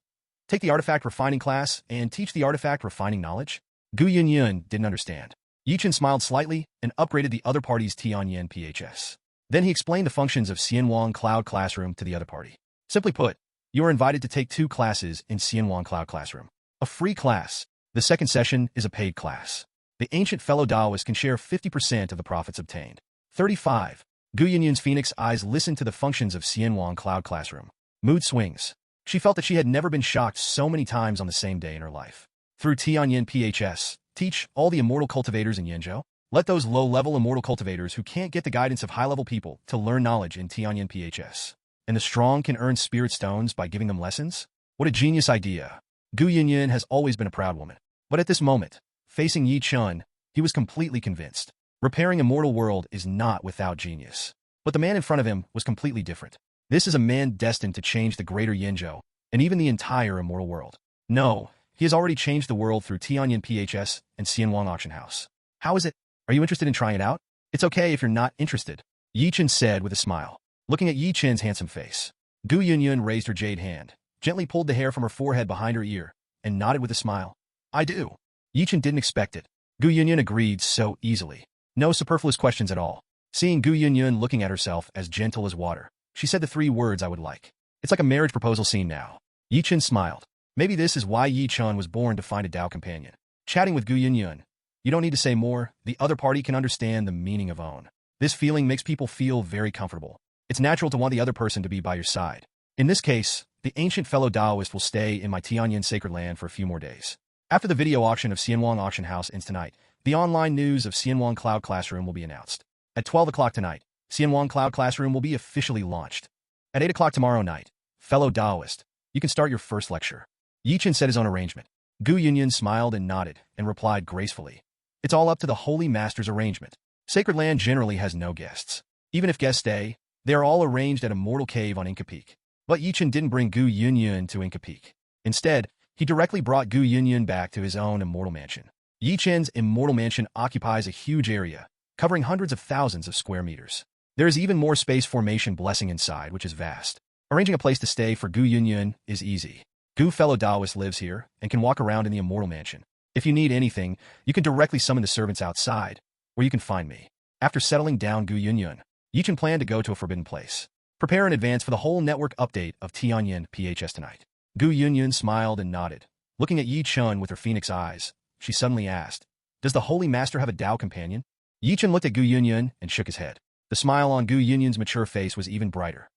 Take the artifact refining class and teach the artifact refining knowledge? Gu Yunyun didn't understand. Yi Chen smiled slightly and upgraded the other party's Tianyan PHS. Then he explained the functions of Xianwang Cloud Classroom to the other party. Simply put, you are invited to take 2 classes in Xianwang Cloud Classroom. A free class. The second session is a paid class. The ancient fellow Taoist can share 50% of the profits obtained. 35. Gu Yunyun's phoenix eyes listened to the functions of Xianwang Cloud Classroom. Mood swings. She felt that she had never been shocked so many times on the same day in her life. Through Tianyan PHS, teach all the immortal cultivators in Yenzhou. Let those low-level immortal cultivators who can't get the guidance of high-level people to learn knowledge in Tianyan PHS. And the strong can earn spirit stones by giving them lessons? What a genius idea. Gu Yunyun has always been a proud woman. But at this moment, facing Yi Chen, he was completely convinced. Repairing Immortal World is not without genius. But the man in front of him was completely different. This is a man destined to change the greater Yinzhou, and even the entire Immortal World. No, he has already changed the world through Tianyan PHS and Xianwang Auction House. How is it? Are you interested in trying it out? It's okay if you're not interested, Yi Chen said with a smile. Looking at Yi Chen's handsome face, Gu Yunyun raised her jade hand, gently pulled the hair from her forehead behind her ear, and nodded with a smile. I do. Yi Chen didn't expect it. Gu Yunyun agreed so easily. No superfluous questions at all. Seeing Gu Yunyun looking at herself as gentle as water, she said the 3 words I would like. It's like a marriage proposal scene now. Yi Chen smiled. Maybe this is why Yi Chen was born to find a Tao companion. Chatting with Gu Yunyun, you don't need to say more, the other party can understand the meaning of own. This feeling makes people feel very comfortable. It's natural to want the other person to be by your side. In this case, the ancient fellow Taoist will stay in my Tianyan Sacred Land for a few more days. After the video auction of Xianwang Auction House ends tonight, the online news of Xianwang Cloud Classroom will be announced. At 12 o'clock tonight, Xianwang Cloud Classroom will be officially launched. At 8 o'clock tomorrow night, fellow Taoist, you can start your first lecture. Yi Chen set his own arrangement. Gu Yunyun smiled and nodded and replied gracefully. It's all up to the Holy Master's arrangement. Sacred Land generally has no guests. Even if guests stay, they are all arranged at Immortal Cave on Inca Peak. But Yi Chen didn't bring Gu Yunyun to Inca Peak. Instead, he directly brought Gu Yunyun back to his own Immortal Mansion. Yi Chen's Immortal Mansion occupies a huge area, covering hundreds of thousands of square meters. There is even more space formation blessing inside, which is vast. Arranging a place to stay for Gu Yunyun is easy. Gu fellow Taoist lives here and can walk around in the Immortal Mansion. If you need anything, you can directly summon the servants outside, where you can find me. After settling down Gu Yunyun, Yi Chen planned to go to a forbidden place. Prepare in advance for the whole network update of Tianyan PHS tonight. Gu Yunyun smiled and nodded. Looking at Yi Chen with her phoenix eyes, she suddenly asked, Does the Holy Master have a Tao companion? Yi Chen looked at Gu Yunyun and shook his head. The smile on Gu Yunyun's mature face was even brighter.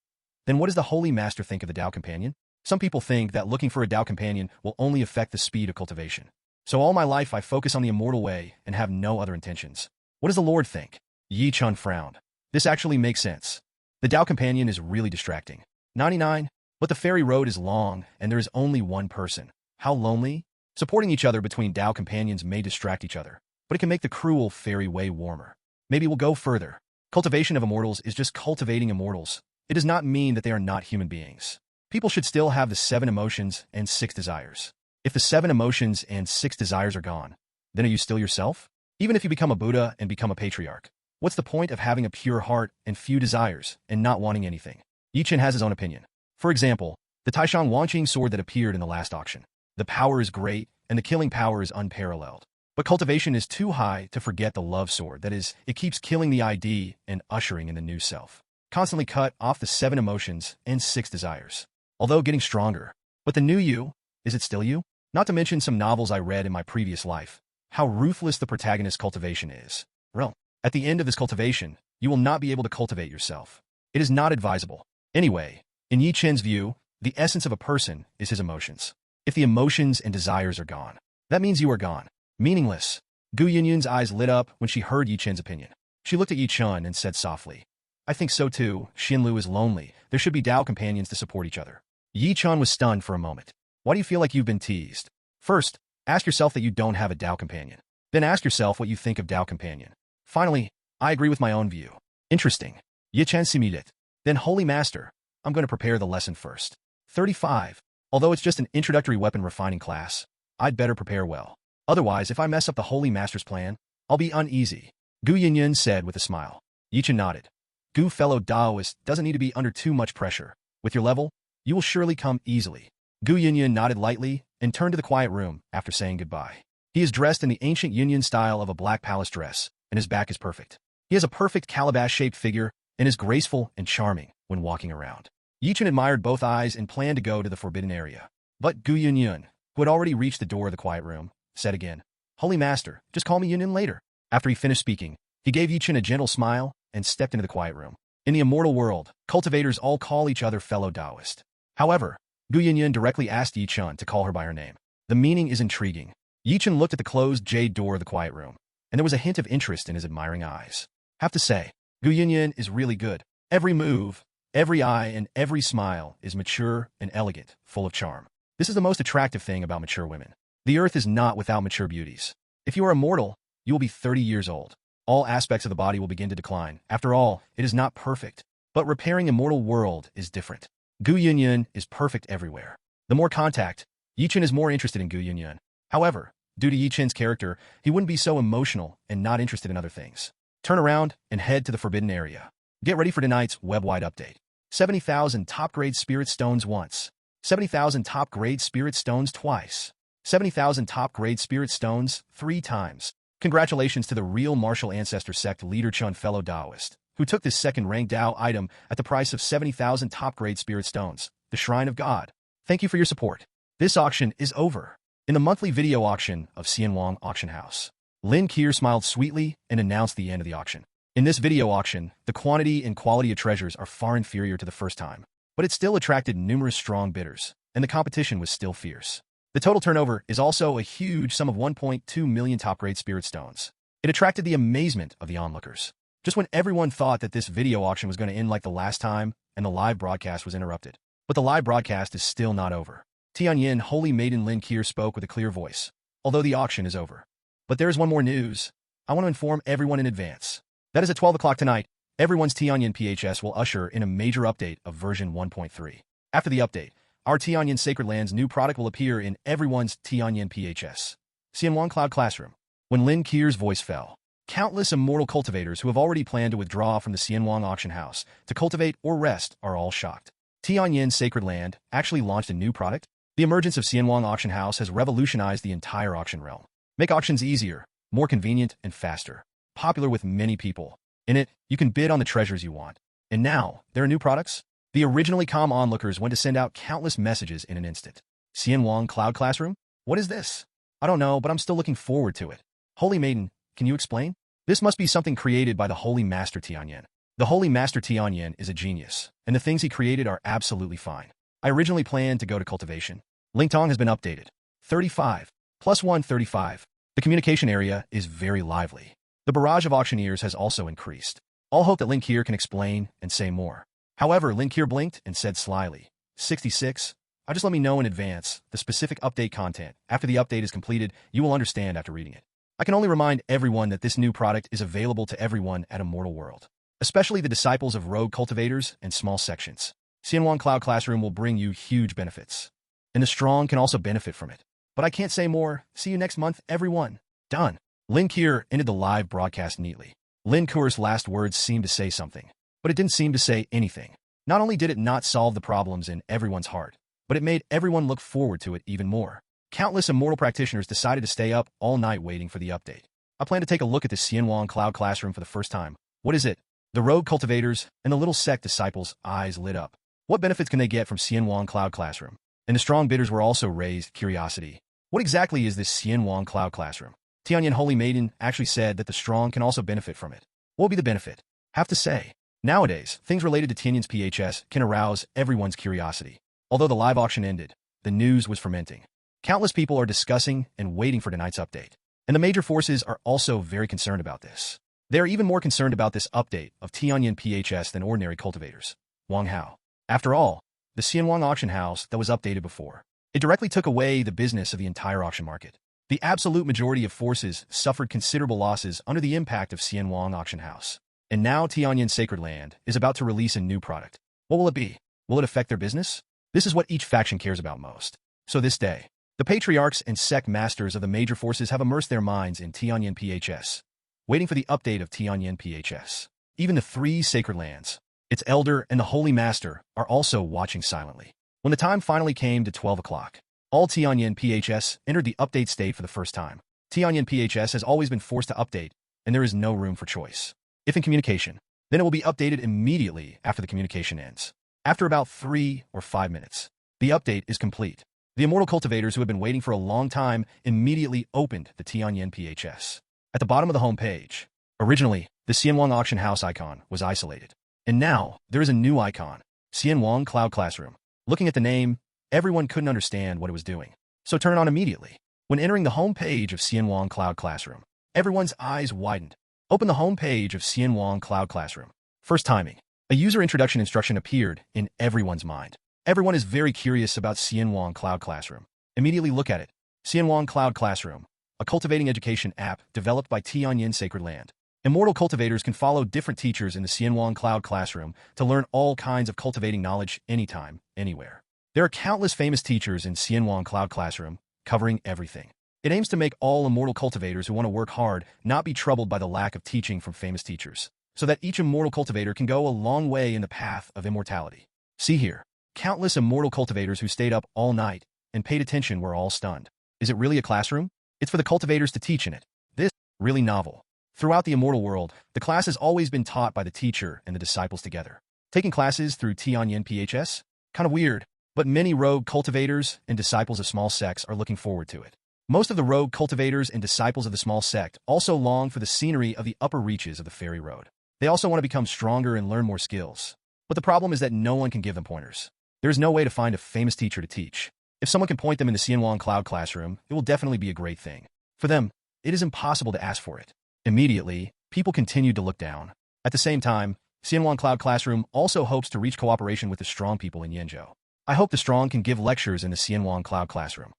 Then what does the Holy Master think of the Tao companion? Some people think that looking for a Tao companion will only affect the speed of cultivation. So all my life I focus on the immortal way and have no other intentions. What does the Lord think? Yi Chen frowned. This actually makes sense. The Tao companion is really distracting. 99. But the fairy road is long, and there is only one person. How lonely? Supporting each other between Tao companions may distract each other, but it can make the cruel fairy way warmer. Maybe we'll go further. Cultivation of immortals is just cultivating immortals. It does not mean that they are not human beings. People should still have the 7 emotions and 6 desires. If the 7 emotions and 6 desires are gone, then are you still yourself? Even if you become a Buddha and become a patriarch, what's the point of having a pure heart and few desires and not wanting anything? Yi Chen has his own opinion. For example, the Taishan Wanqing sword that appeared in the last auction. The power is great, and the killing power is unparalleled. But cultivation is too high to forget the love sword. That is, it keeps killing the ID and ushering in the new self. Constantly cut off the 7 emotions and 6 desires. Although getting stronger. But the new you, is it still you? Not to mention some novels I read in my previous life. How ruthless the protagonist's cultivation is. Well, at the end of this cultivation, you will not be able to cultivate yourself. It is not advisable. Anyway, in Yi Chen's view, the essence of a person is his emotions. If the emotions and desires are gone, that means you are gone. Meaningless. Gu Yunyun's eyes lit up when she heard Yi Chen's opinion. She looked at Yi Chen and said softly, I think so too. Xinlu is lonely. There should be Tao companions to support each other. Yi Chen was stunned for a moment. Why do you feel like you've been teased? First, ask yourself that you don't have a Tao companion. Then ask yourself what you think of Tao companion. Finally, I agree with my own view. Interesting. Yi Chen simulate. Then Holy Master, I'm going to prepare the lesson first. 35. Although it's just an introductory weapon refining class, I'd better prepare well. Otherwise, if I mess up the Holy Master's plan, I'll be uneasy. Gu Yunyun said with a smile. Yi Chen nodded. Gu fellow Taoist doesn't need to be under too much pressure. With your level, you will surely come easily. Gu Yunyun nodded lightly and turned to the quiet room after saying goodbye. He is dressed in the ancient Yunyun style of a black palace dress, and his back is perfect. He has a perfect calabash-shaped figure and is graceful and charming when walking around. Yi Chen admired both eyes and planned to go to the forbidden area. But Gu Yunyun, who had already reached the door of the quiet room, said again, Holy Master, just call me Yunyun later. After he finished speaking, he gave Yi Chen a gentle smile and stepped into the quiet room. In the Immortal World, cultivators all call each other fellow Taoist. However, Gu Yunyun directly asked Yi Chen to call her by her name. The meaning is intriguing. Yi Chen looked at the closed jade door of the quiet room, and there was a hint of interest in his admiring eyes. Have to say, Gu Yunyun is really good. Every move, every eye, and every smile is mature and elegant, full of charm. This is the most attractive thing about mature women. The earth is not without mature beauties. If you are immortal, you will be 30 years old. All aspects of the body will begin to decline. After all, it is not perfect. But repairing Immortal World is different. Gu Yunyun is perfect everywhere. The more contact, Yi Chen is more interested in Gu Yunyun. However, due to Yi Chen's character, he wouldn't be so emotional and not interested in other things. Turn around and head to the Forbidden Area. Get ready for tonight's web-wide update. 70,000 top-grade Spirit Stones once. 70,000 top-grade Spirit Stones twice. 70,000 top-grade Spirit Stones 3 times. Congratulations to the real martial ancestor sect leader Chen, fellow Taoist, who took this second-ranked Tao item at the price of 70,000 top-grade Spirit Stones, the Shrine of God. Thank you for your support. This auction is over. In the monthly video auction of Xianwang Auction House, Lin Kier smiled sweetly and announced the end of the auction. In this video auction, the quantity and quality of treasures are far inferior to the first time, but it still attracted numerous strong bidders, and the competition was still fierce. The total turnover is also a huge sum of 1.2 million top-grade Spirit Stones. It attracted the amazement of the onlookers. Just when everyone thought that this video auction was going to end like the last time, and the live broadcast was interrupted. But the live broadcast is still not over. Tianyan Holy Maiden Lin Kier spoke with a clear voice, although the auction is over. But there is one more news. I want to inform everyone in advance. That is at 12 o'clock tonight, everyone's Tianyan PHS will usher in a major update of version 1.3. After the update, our Tianyan Sacred Land's new product will appear in everyone's Tianyan PHS. Xianwang Cloud Classroom. When Lin Kier's voice fell, countless immortal cultivators who have already planned to withdraw from the Xianwang Auction House to cultivate or rest are all shocked. Tianyan Sacred Land actually launched a new product? The emergence of Xianwang Auction House has revolutionized the entire auction realm. Make auctions easier, more convenient, and faster. Popular with many people. In it, you can bid on the treasures you want. And now, there are new products? The originally calm onlookers went to send out countless messages in an instant. Xianwang Cloud Classroom? What is this? I don't know, but I'm still looking forward to it. Holy Maiden, can you explain? This must be something created by the Holy Master Tianyan. The Holy Master Tianyan is a genius, and the things he created are absolutely fine. I originally planned to go to cultivation. Lingtong has been updated. 35. Plus 135. The communication area is very lively. The barrage of auctioneers has also increased. All hope that Lin Kier can explain and say more. However, Lin Kier blinked and said slyly, 66. Just let me know in advance the specific update content. After the update is completed, you will understand after reading it. I can only remind everyone that this new product is available to everyone at Immortal World, especially the disciples of rogue cultivators and small sections. Xianwang Cloud Classroom will bring you huge benefits, and the strong can also benefit from it. But I can't say more. See you next month, everyone. Done. Lin Kier ended the live broadcast neatly. Lin Kier's last words seemed to say something, but it didn't seem to say anything. Not only did it not solve the problems in everyone's heart, but it made everyone look forward to it even more. Countless immortal practitioners decided to stay up all night waiting for the update. I plan to take a look at the Xianwang Cloud Classroom for the first time. What is it? The rogue cultivators and the little sect disciples' eyes lit up. What benefits can they get from Xianwang Cloud Classroom? And the strong bidders were also raised curiosity. What exactly is this Xianwang Cloud Classroom? Tianyan Holy Maiden actually said that the strong can also benefit from it. What will be the benefit? Have to say. Nowadays, things related to Tianyan's PHS can arouse everyone's curiosity. Although the live auction ended, the news was fermenting. Countless people are discussing and waiting for tonight's update. And the major forces are also very concerned about this. They are even more concerned about this update of Tianyan PHS than ordinary cultivators. Wang Hao. After all, the Xianwang Auction House that was updated before, it directly took away the business of the entire auction market. The absolute majority of forces suffered considerable losses under the impact of Xianwang Auction House. And now Tianyan Sacred Land is about to release a new product. What will it be? Will it affect their business? This is what each faction cares about most. So this day, the patriarchs and sect masters of the major forces have immersed their minds in Tianyan PHS, waiting for the update of Tianyan PHS. Even the 3 sacred lands, its elder and the holy master, are also watching silently. When the time finally came to 12 o'clock, all Tianyan PHS entered the update state for the first time. Tianyan PHS has always been forced to update, and there is no room for choice. If in communication, then it will be updated immediately after the communication ends. After about 3 or 5 minutes, the update is complete. The immortal cultivators who have been waiting for a long time immediately opened the Tianyan PHS. At the bottom of the home page, originally, the Xianwang Auction House icon was isolated. And now, there is a new icon, Xianwang Cloud Classroom. Looking at the name, everyone couldn't understand what it was doing. So turn it on immediately. When entering the home page of Xianwang Cloud Classroom, everyone's eyes widened. Open the home page of Xianwang Cloud Classroom. First timing. A user introduction instruction appeared in everyone's mind. Everyone is very curious about Xianwang Cloud Classroom. Immediately look at it. Xianwang Cloud Classroom, a cultivating education app developed by Tianyan Sacred Land. Immortal cultivators can follow different teachers in the Xianwang Cloud Classroom to learn all kinds of cultivating knowledge anytime, anywhere. There are countless famous teachers in Xianwang Cloud Classroom, covering everything. It aims to make all immortal cultivators who want to work hard not be troubled by the lack of teaching from famous teachers, so that each immortal cultivator can go a long way in the path of immortality. See here. Countless immortal cultivators who stayed up all night and paid attention were all stunned. Is it really a classroom? It's for the cultivators to teach in it. This is really novel. Throughout the Immortal World, the class has always been taught by the teacher and the disciples together. Taking classes through Tianyan PHS? Kind of weird, but many rogue cultivators and disciples of small sects are looking forward to it. Most of the rogue cultivators and disciples of the small sect also long for the scenery of the upper reaches of the fairy road. They also want to become stronger and learn more skills. But the problem is that no one can give them pointers. There is no way to find a famous teacher to teach. If someone can point them in the Xianwang Cloud Classroom, it will definitely be a great thing. For them, it is impossible to ask for it. Immediately, people continued to look down. At the same time, Xianwang Cloud Classroom also hopes to reach cooperation with the strong people in Yenzhou. I hope the strong can give lectures in the Xianwang Cloud Classroom.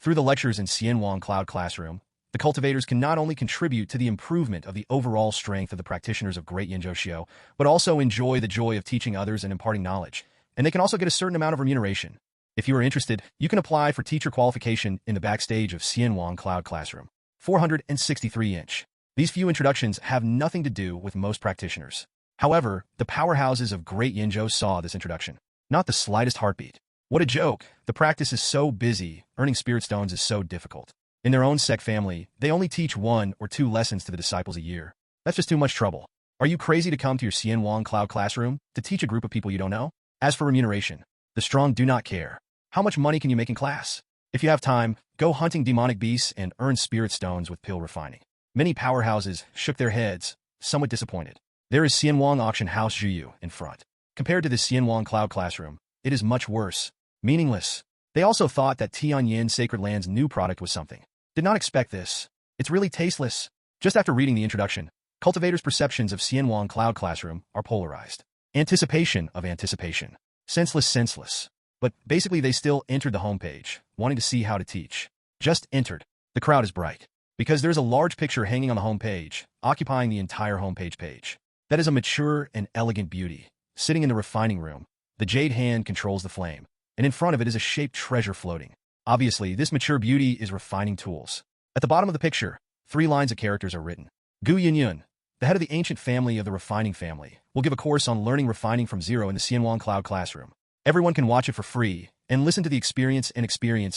Through the lectures in Xianwang Cloud Classroom, the cultivators can not only contribute to the improvement of the overall strength of the practitioners of Great Yenzhou Xiao, but also enjoy the joy of teaching others and imparting knowledge. And they can also get a certain amount of remuneration. If you are interested, you can apply for teacher qualification in the backstage of Xianwang Cloud Classroom. 463-inch. These few introductions have nothing to do with most practitioners. However, the powerhouses of Great Yenzhou saw this introduction. Not the slightest heartbeat. What a joke! The practice is so busy, earning spirit stones is so difficult. In their own sect family, they only teach 1 or 2 lessons to the disciples a year. That's just too much trouble. Are you crazy to come to your Xianwang Cloud Classroom to teach a group of people you don't know? As for remuneration, the strong do not care. How much money can you make in class? If you have time, go hunting demonic beasts and earn spirit stones with pill refining. Many powerhouses shook their heads, somewhat disappointed. There is Xianwang Auction House Zhuyu in front. Compared to the Xianwang Cloud Classroom, it is much worse. Meaningless. They also thought that Tianyan Sacred Land's new product was something. Did not expect this. It's really tasteless. Just after reading the introduction, cultivators' perceptions of Xianwang Cloud Classroom are polarized. Anticipation of anticipation. Senseless. But basically they still entered the homepage, wanting to see how to teach. Just entered. The crowd is bright. Because there's a large picture hanging on the homepage, occupying the entire homepage page. That is a mature and elegant beauty. Sitting in the refining room, the jade hand controls the flame, and in front of it is a shaped treasure floating. Obviously, this mature beauty is refining tools. At the bottom of the picture, 3 lines of characters are written. Gu Yunyun, the head of the ancient family of the refining family, will give a course on learning refining from zero in the Xianwang Cloud Classroom. Everyone can watch it for free and listen to the experience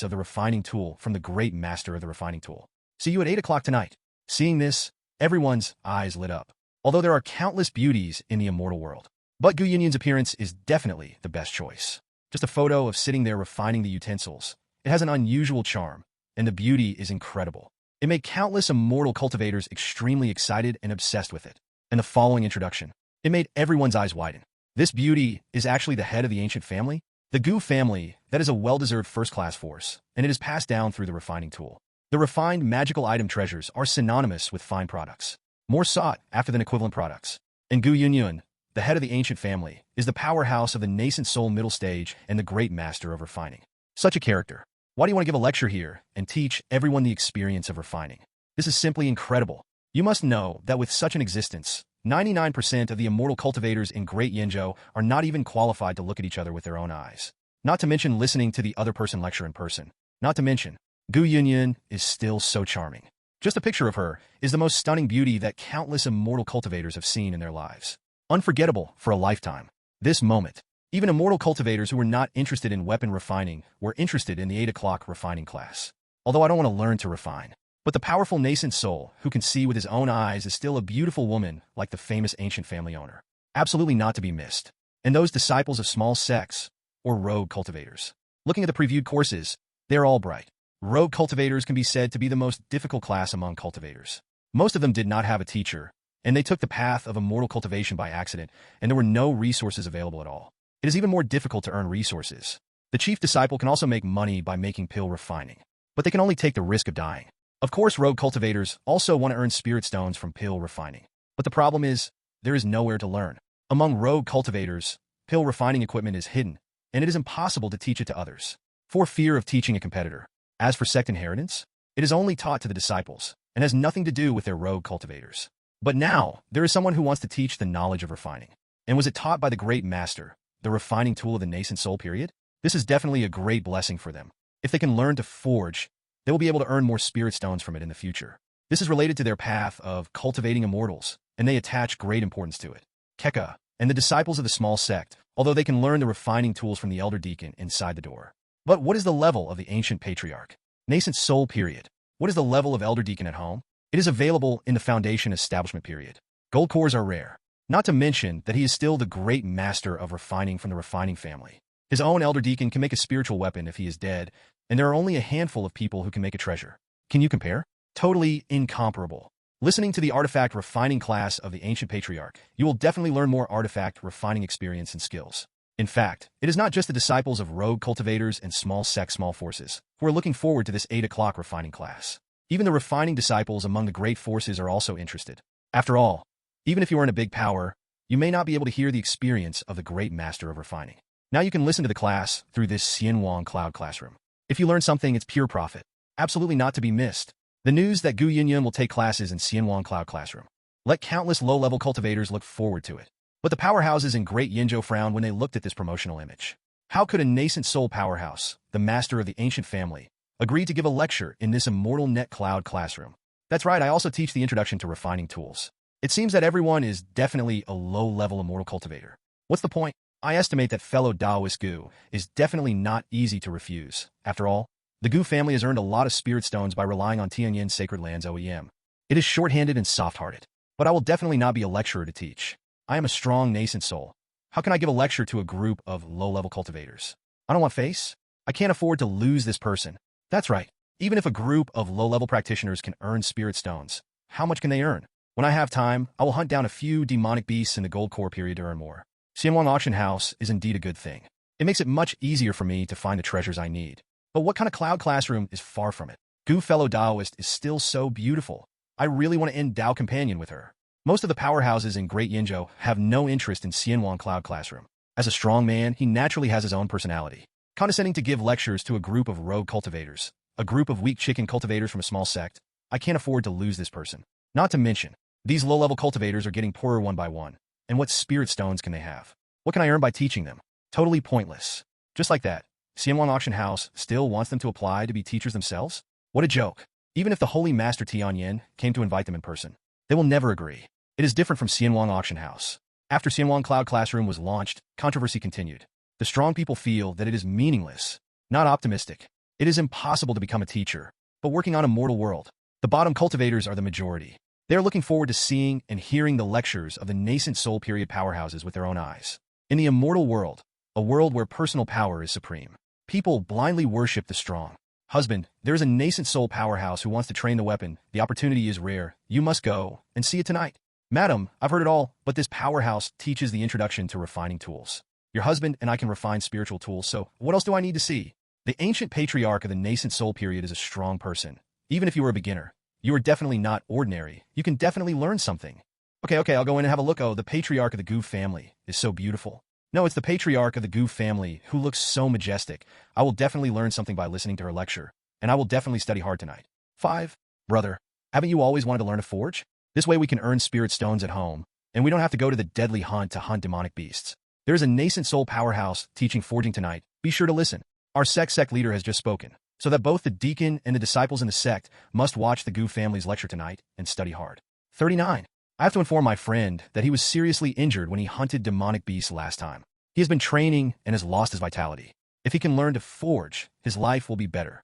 of the refining tool from the great master of the refining tool. See you at 8 o'clock tonight. Seeing this, everyone's eyes lit up. Although there are countless beauties in the Immortal World, but Gu Yunyun's appearance is definitely the best choice. Just a photo of sitting there refining the utensils. It has an unusual charm, and the beauty is incredible. It made countless immortal cultivators extremely excited and obsessed with it. And the following introduction, it made everyone's eyes widen. This beauty is actually the head of the ancient family. The Gu family, that is a well-deserved first-class force, and it is passed down through the refining tool. The refined magical item treasures are synonymous with fine products, more sought after than equivalent products. And Gu Yunyun, the head of the ancient family, is the powerhouse of the nascent soul middle stage and the great master of refining. Such a character. Why do you want to give a lecture here and teach everyone the experience of refining? This is simply incredible. You must know that with such an existence, 99% of the immortal cultivators in Great Yenzhou are not even qualified to look at each other with their own eyes. Not to mention listening to the other person lecture in person. Not to mention, Gu Yunyun is still so charming. Just a picture of her is the most stunning beauty that countless immortal cultivators have seen in their lives. Unforgettable for a lifetime. This moment. Even immortal cultivators who were not interested in weapon refining were interested in the 8 o'clock refining class. Although I don't want to learn to refine. But the powerful nascent soul who can see with his own eyes is still a beautiful woman like the famous ancient family owner. Absolutely not to be missed. And those disciples of small sects, or rogue cultivators. Looking at the previewed courses, they are all bright. Rogue cultivators can be said to be the most difficult class among cultivators. Most of them did not have a teacher, and they took the path of immortal cultivation by accident, and there were no resources available at all. It is even more difficult to earn resources. The chief disciple can also make money by making pill refining, but they can only take the risk of dying. Of course, rogue cultivators also want to earn spirit stones from pill refining, but the problem is, there is nowhere to learn. Among rogue cultivators, pill refining equipment is hidden, and it is impossible to teach it to others, for fear of teaching a competitor. As for sect inheritance, it is only taught to the disciples, and has nothing to do with their rogue cultivators. But now, there is someone who wants to teach the knowledge of refining. And was it taught by the great master, the refining tool of the nascent soul period? This is definitely a great blessing for them. If they can learn to forge, they will be able to earn more spirit stones from it in the future. This is related to their path of cultivating immortals, and they attach great importance to it. Keka, and the disciples of the small sect, although they can learn the refining tools from the elder deacon inside the door. But what is the level of the ancient patriarch? Nascent soul period. What is the level of elder deacon at home? It is available in the foundation establishment period. Gold cores are rare. Not to mention that he is still the great master of refining from the refining family. His own elder deacon can make a spiritual weapon if he is dead, and there are only a handful of people who can make a treasure. Can you compare? Totally incomparable. Listening to the artifact refining class of the ancient patriarch, you will definitely learn more artifact refining experience and skills. In fact, it is not just the disciples of rogue cultivators and small sect small forces who are looking forward to this 8 o'clock refining class. Even the refining disciples among the great forces are also interested. After all, even if you are in a big power, you may not be able to hear the experience of the great master of refining. Now you can listen to the class through this Xianwang Cloud Classroom. If you learn something, it's pure profit. Absolutely not to be missed. The news that Gu Yinyan will take classes in Xianwang Cloud Classroom. Let countless low-level cultivators look forward to it. But the powerhouses in Great Yinzhou frowned when they looked at this promotional image. How could a nascent soul powerhouse, the master of the ancient family, agree to give a lecture in this Immortal Net Cloud Classroom? That's right, I also teach the introduction to refining tools. It seems that everyone is definitely a low-level immortal cultivator. What's the point? I estimate that fellow Taoist Gu is definitely not easy to refuse. After all, the Gu family has earned a lot of spirit stones by relying on Tianyan Sacred Land's OEM. It is short-handed and soft-hearted. But I will definitely not be a lecturer to teach. I am a strong nascent soul. How can I give a lecture to a group of low-level cultivators? I don't want face. I can't afford to lose this person. That's right. Even if a group of low-level practitioners can earn spirit stones, how much can they earn? When I have time, I will hunt down a few demonic beasts in the gold core period to earn more. Xianwang Auction House is indeed a good thing. It makes it much easier for me to find the treasures I need. But what kind of cloud classroom is far from it? Gu fellow Taoist is still so beautiful. I really want to end Tao companion with her. Most of the powerhouses in Great Yinzhou have no interest in Xianwang Cloud Classroom. As a strong man, he naturally has his own personality. Condescending to give lectures to a group of rogue cultivators, a group of weak chicken cultivators from a small sect, I can't afford to lose this person. Not to mention, these low-level cultivators are getting poorer one by one. And what spirit stones can they have? What can I earn by teaching them? Totally pointless. Just like that, Xianwang Auction House still wants them to apply to be teachers themselves? What a joke. Even if the Holy Master Tianyan came to invite them in person, they will never agree. It is different from Xianwang Auction House. After Xianwang Cloud Classroom was launched, controversy continued. The strong people feel that it is meaningless, not optimistic. It is impossible to become a teacher, but working on Immortal World. The bottom cultivators are the majority. They are looking forward to seeing and hearing the lectures of the nascent soul period powerhouses with their own eyes. In the Immortal World, a world where personal power is supreme, people blindly worship the strong. Husband, there is a nascent soul powerhouse who wants to train the weapon. The opportunity is rare. You must go and see it tonight. Madam, I've heard it all, but this powerhouse teaches the introduction to refining tools. Your husband and I can refine spiritual tools, so what else do I need to see? The ancient patriarch of the nascent soul period is a strong person. Even if you are a beginner, you are definitely not ordinary. You can definitely learn something. Okay, I'll go in and have a look. Oh, the patriarch of the Gu family is so beautiful. No, it's the patriarch of the Gu family who looks so majestic. I will definitely learn something by listening to her lecture, and I will definitely study hard tonight. 5. Brother, haven't you always wanted to learn to forge? This way we can earn spirit stones at home, and we don't have to go to the deadly hunt to hunt demonic beasts. There is a nascent soul powerhouse teaching forging tonight. Be sure to listen. Our sect leader has just spoken, so that both the deacon and the disciples in the sect must watch the Gu family's lecture tonight and study hard. 39. I have to inform my friend that he was seriously injured when he hunted demonic beasts last time. He has been training and has lost his vitality. If he can learn to forge, his life will be better.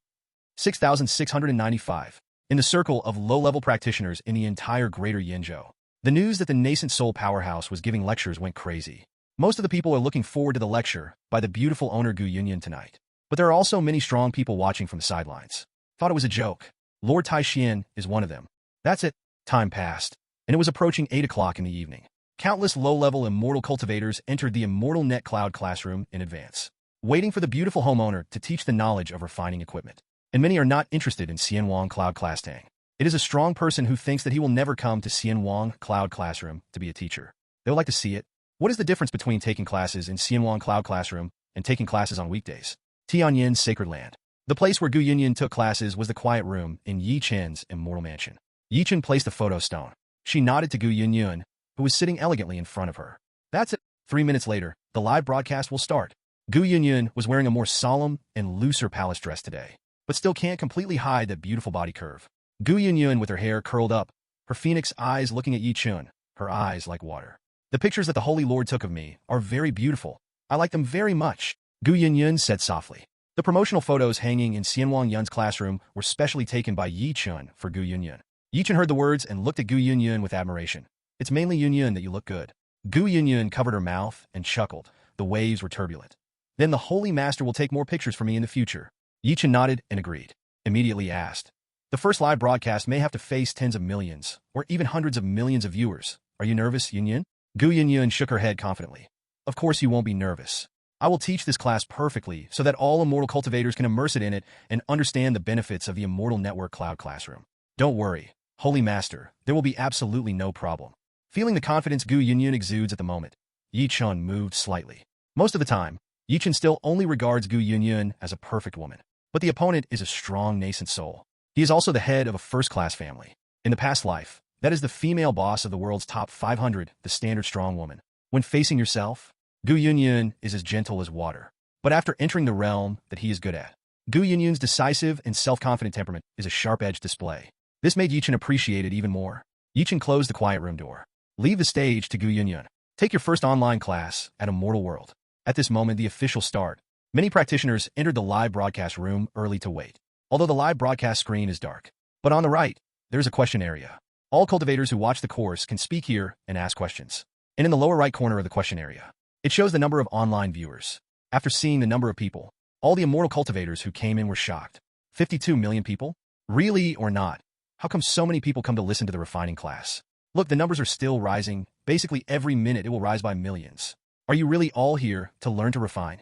6,695. In the circle of low-level practitioners in the entire Greater Yinzhou, the news that the nascent soul powerhouse was giving lectures went crazy. Most of the people are looking forward to the lecture by the beautiful owner Gu Yinyan tonight. But there are also many strong people watching from the sidelines. Thought it was a joke. Lord Taixian is one of them. That's it. Time passed, and it was approaching 8 o'clock in the evening. Countless low-level immortal cultivators entered the Immortal Net Cloud Classroom in advance, waiting for the beautiful homeowner to teach the knowledge of refining equipment. And many are not interested in Xianwang Cloud Class Tang. It is a strong person who thinks that he will never come to Xianwang Cloud Classroom to be a teacher. They would like to see it. What is the difference between taking classes in Xianwang Cloud Classroom and taking classes on weekdays. Tianyan Sacred Land. The place where Gu Yunyan took classes was the quiet room in Yi Chen's immortal mansion. Yi Chen placed a photo stone. She nodded to Gu Yunyan, who was sitting elegantly in front of her. That's it. 3 minutes later, the live broadcast will start. Gu Yunyan was wearing a more solemn and looser palace dress today, but still can't completely hide that beautiful body curve. Gu Yunyan with her hair curled up, her phoenix eyes looking at Yi Chen, her eyes like water. The pictures that the Holy Lord took of me are very beautiful. I like them very much, Gu Yunyan said softly. The promotional photos hanging in Xianwang Yun's classroom were specially taken by Yi Chen for Gu Yunyan. Yi Chen heard the words and looked at Gu Yunyan with admiration. It's mainly Yunyan that you look good. Gu Yunyan covered her mouth and chuckled. The waves were turbulent. Then the Holy Master will take more pictures for me in the future. Yi Chen nodded and agreed. Immediately asked. The first live broadcast may have to face tens of millions, or even hundreds of millions of viewers. Are you nervous, Yunyan? Gu Yunyan shook her head confidently. Of course you won't be nervous. I will teach this class perfectly so that all immortal cultivators can immerse it in it and understand the benefits of the Immortal Network Cloud Classroom. Don't worry, Holy Master, there will be absolutely no problem. Feeling the confidence Gu Yunyan exudes at the moment, Yi Chen moved slightly. Most of the time, Yi Chen still only regards Gu Yunyan as a perfect woman. But the opponent is a strong, nascent soul. He is also the head of a first-class family. In the past life, that is the female boss of the world's top 500, the standard strong woman. When facing yourself, Gu Yunyan is as gentle as water. But after entering the realm that he is good at, Gu Yunyan's decisive and self-confident temperament is a sharp-edged display. This made Yi Chen appreciate it even more. Yi Chen closed the quiet room door. Leave the stage to Gu Yunyan. Take your first online class at Immortal World. At this moment, the official start. Many practitioners entered the live broadcast room early to wait, although the live broadcast screen is dark. But on the right, there's a question area. All cultivators who watch the course can speak here and ask questions. And in the lower right corner of the question area, it shows the number of online viewers. After seeing the number of people, all the immortal cultivators who came in were shocked. 52 million people? Really or not? How come so many people come to listen to the refining class? Look, the numbers are still rising. Basically every minute it will rise by millions. Are you really all here to learn to refine?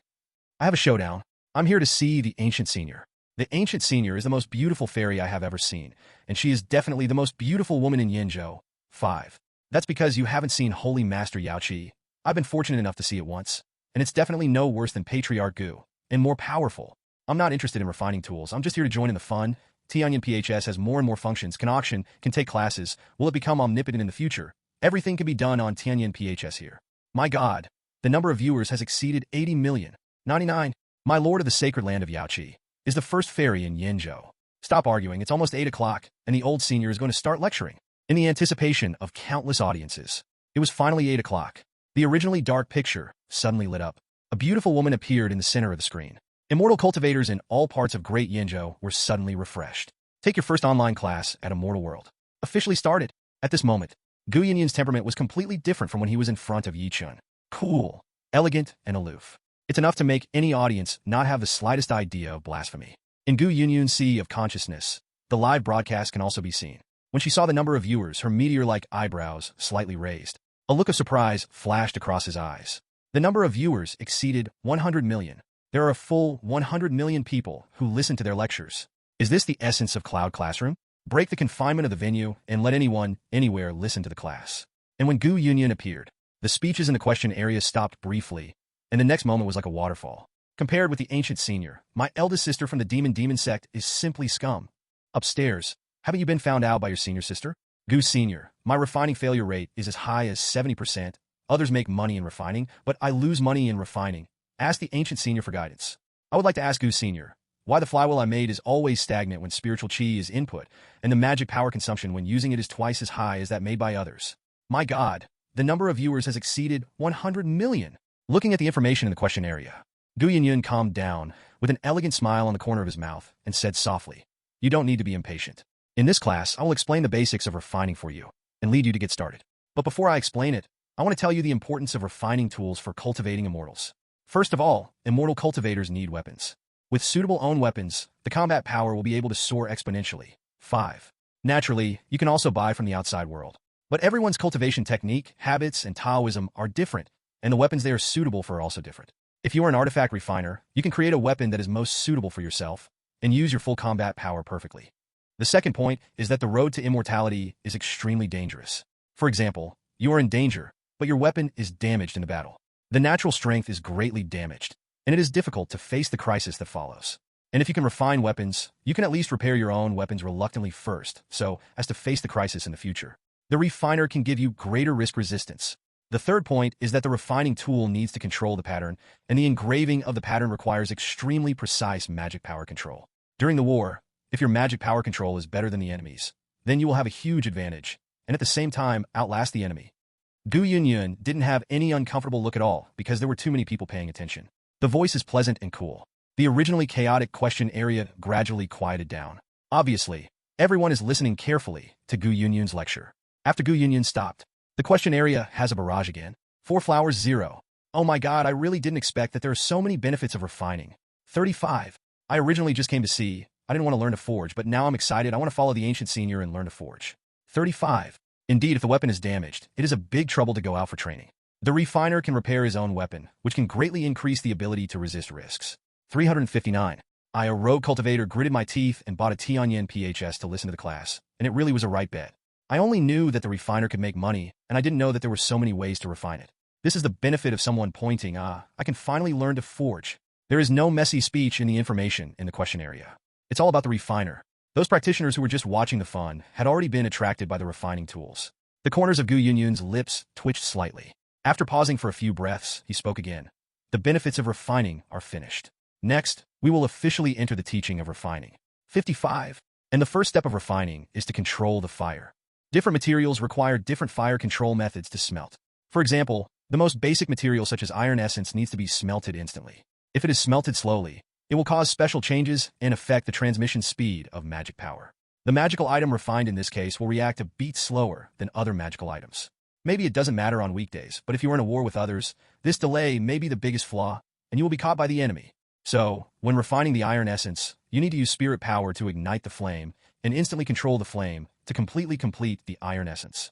I have a showdown. I'm here to see the Ancient Senior. The Ancient Senior is the most beautiful fairy I have ever seen, and she is definitely the most beautiful woman in Yinzhou. 5. That's because you haven't seen Holy Master Yao Qi. I've been fortunate enough to see it once, and it's definitely no worse than Patriarch Gu, and more powerful. I'm not interested in refining tools. I'm just here to join in the fun. Tianyan PHS has more and more functions, can auction, can take classes. Will it become omnipotent in the future? Everything can be done on Tianyan PHS here. My God, the number of viewers has exceeded 80 million. 99. My Lord of the Sacred Land of Yao Qi is the first fairy in Yinzhou. Stop arguing, it's almost 8 o'clock, and the old senior is going to start lecturing. In the anticipation of countless audiences, it was finally 8 o'clock. The originally dark picture suddenly lit up. A beautiful woman appeared in the center of the screen. Immortal cultivators in all parts of Great Yinzhou were suddenly refreshed. Take your first online class at Immortal World. Officially started. At this moment, Gu Yunyan's temperament was completely different from when he was in front of Yi Chen. Cool, elegant, and aloof. It's enough to make any audience not have the slightest idea of blasphemy. In Gu Yunyan's sea of consciousness, the live broadcast can also be seen. When she saw the number of viewers, her meteor-like eyebrows slightly raised. A look of surprise flashed across his eyes. The number of viewers exceeded 100 million. There are a full 100 million people who listen to their lectures. Is this the essence of Cloud Classroom? Break the confinement of the venue and let anyone, anywhere listen to the class. And when Gu Yunyan appeared, the speeches in the question area stopped briefly, and the next moment was like a waterfall. Compared with the Ancient Senior, my eldest sister from the Demon sect is simply scum. Upstairs, haven't you been found out by your senior sister? Gu Senior, my refining failure rate is as high as 70%. Others make money in refining, but I lose money in refining. Ask the Ancient Senior for guidance. I would like to ask Gu Senior, why the flywheel I made is always stagnant when spiritual chi is input, and the magic power consumption when using it is twice as high as that made by others. My God, the number of viewers has exceeded 100 million. Looking at the information in the question area, Gu Yunyan calmed down with an elegant smile on the corner of his mouth and said softly, you don't need to be impatient. In this class, I will explain the basics of refining for you and lead you to get started. But before I explain it, I want to tell you the importance of refining tools for cultivating immortals. First of all, immortal cultivators need weapons. With suitable own weapons, the combat power will be able to soar exponentially. 5. Naturally, you can also buy from the outside world. But everyone's cultivation technique, habits, and Taoism are different, and the weapons they are suitable for are also different. If you are an artifact refiner, you can create a weapon that is most suitable for yourself and use your full combat power perfectly. The second point is that the road to immortality is extremely dangerous. For example, you are in danger, but your weapon is damaged in the battle. The natural strength is greatly damaged. and it is difficult to face the crisis that follows. And if you can refine weapons, you can at least repair your own weapons reluctantly first, so as to face the crisis in the future. The refiner can give you greater risk resistance. The third point is that the refining tool needs to control the pattern, and the engraving of the pattern requires extremely precise magic power control. During the war, if your magic power control is better than the enemy's, then you will have a huge advantage, and at the same time outlast the enemy. Gu Yunyun didn't have any uncomfortable look at all because there were too many people paying attention. The voice is pleasant and cool. The originally chaotic question area gradually quieted down. Obviously, everyone is listening carefully to Gu Yunyun's lecture. After Gu Yunyun stopped, the question area has a barrage again. 4 flowers 0. Oh my god, I really didn't expect that there are so many benefits of refining. 35. I originally just came to see. I didn't want to learn to forge, but now I'm excited. I want to follow the ancient senior and learn to forge. 35. Indeed, if the weapon is damaged, it is a big trouble to go out for training. The refiner can repair his own weapon, which can greatly increase the ability to resist risks. 359. I, a rogue cultivator, gritted my teeth and bought a Tianyan PHS to listen to the class, and it really was a right bet. I only knew that the refiner could make money, and I didn't know that there were so many ways to refine it. This is the benefit of someone pointing, I can finally learn to forge. There is no messy speech in the information in the question area. It's all about the refiner. Those practitioners who were just watching the fun had already been attracted by the refining tools. The corners of Gu Yunyun's lips twitched slightly. After pausing for a few breaths, he spoke again. The benefits of refining are finished. Next, we will officially enter the teaching of refining. 55. And the first step of refining is to control the fire. Different materials require different fire control methods to smelt. For example, the most basic material such as iron essence needs to be smelted instantly. If it is smelted slowly, it will cause special changes and affect the transmission speed of magic power. The magical item refined in this case will react a beat slower than other magical items. Maybe it doesn't matter on weekdays, but if you are in a war with others, this delay may be the biggest flaw, and you will be caught by the enemy. So, when refining the iron essence, you need to use spirit power to ignite the flame and instantly control the flame to completely complete the iron essence.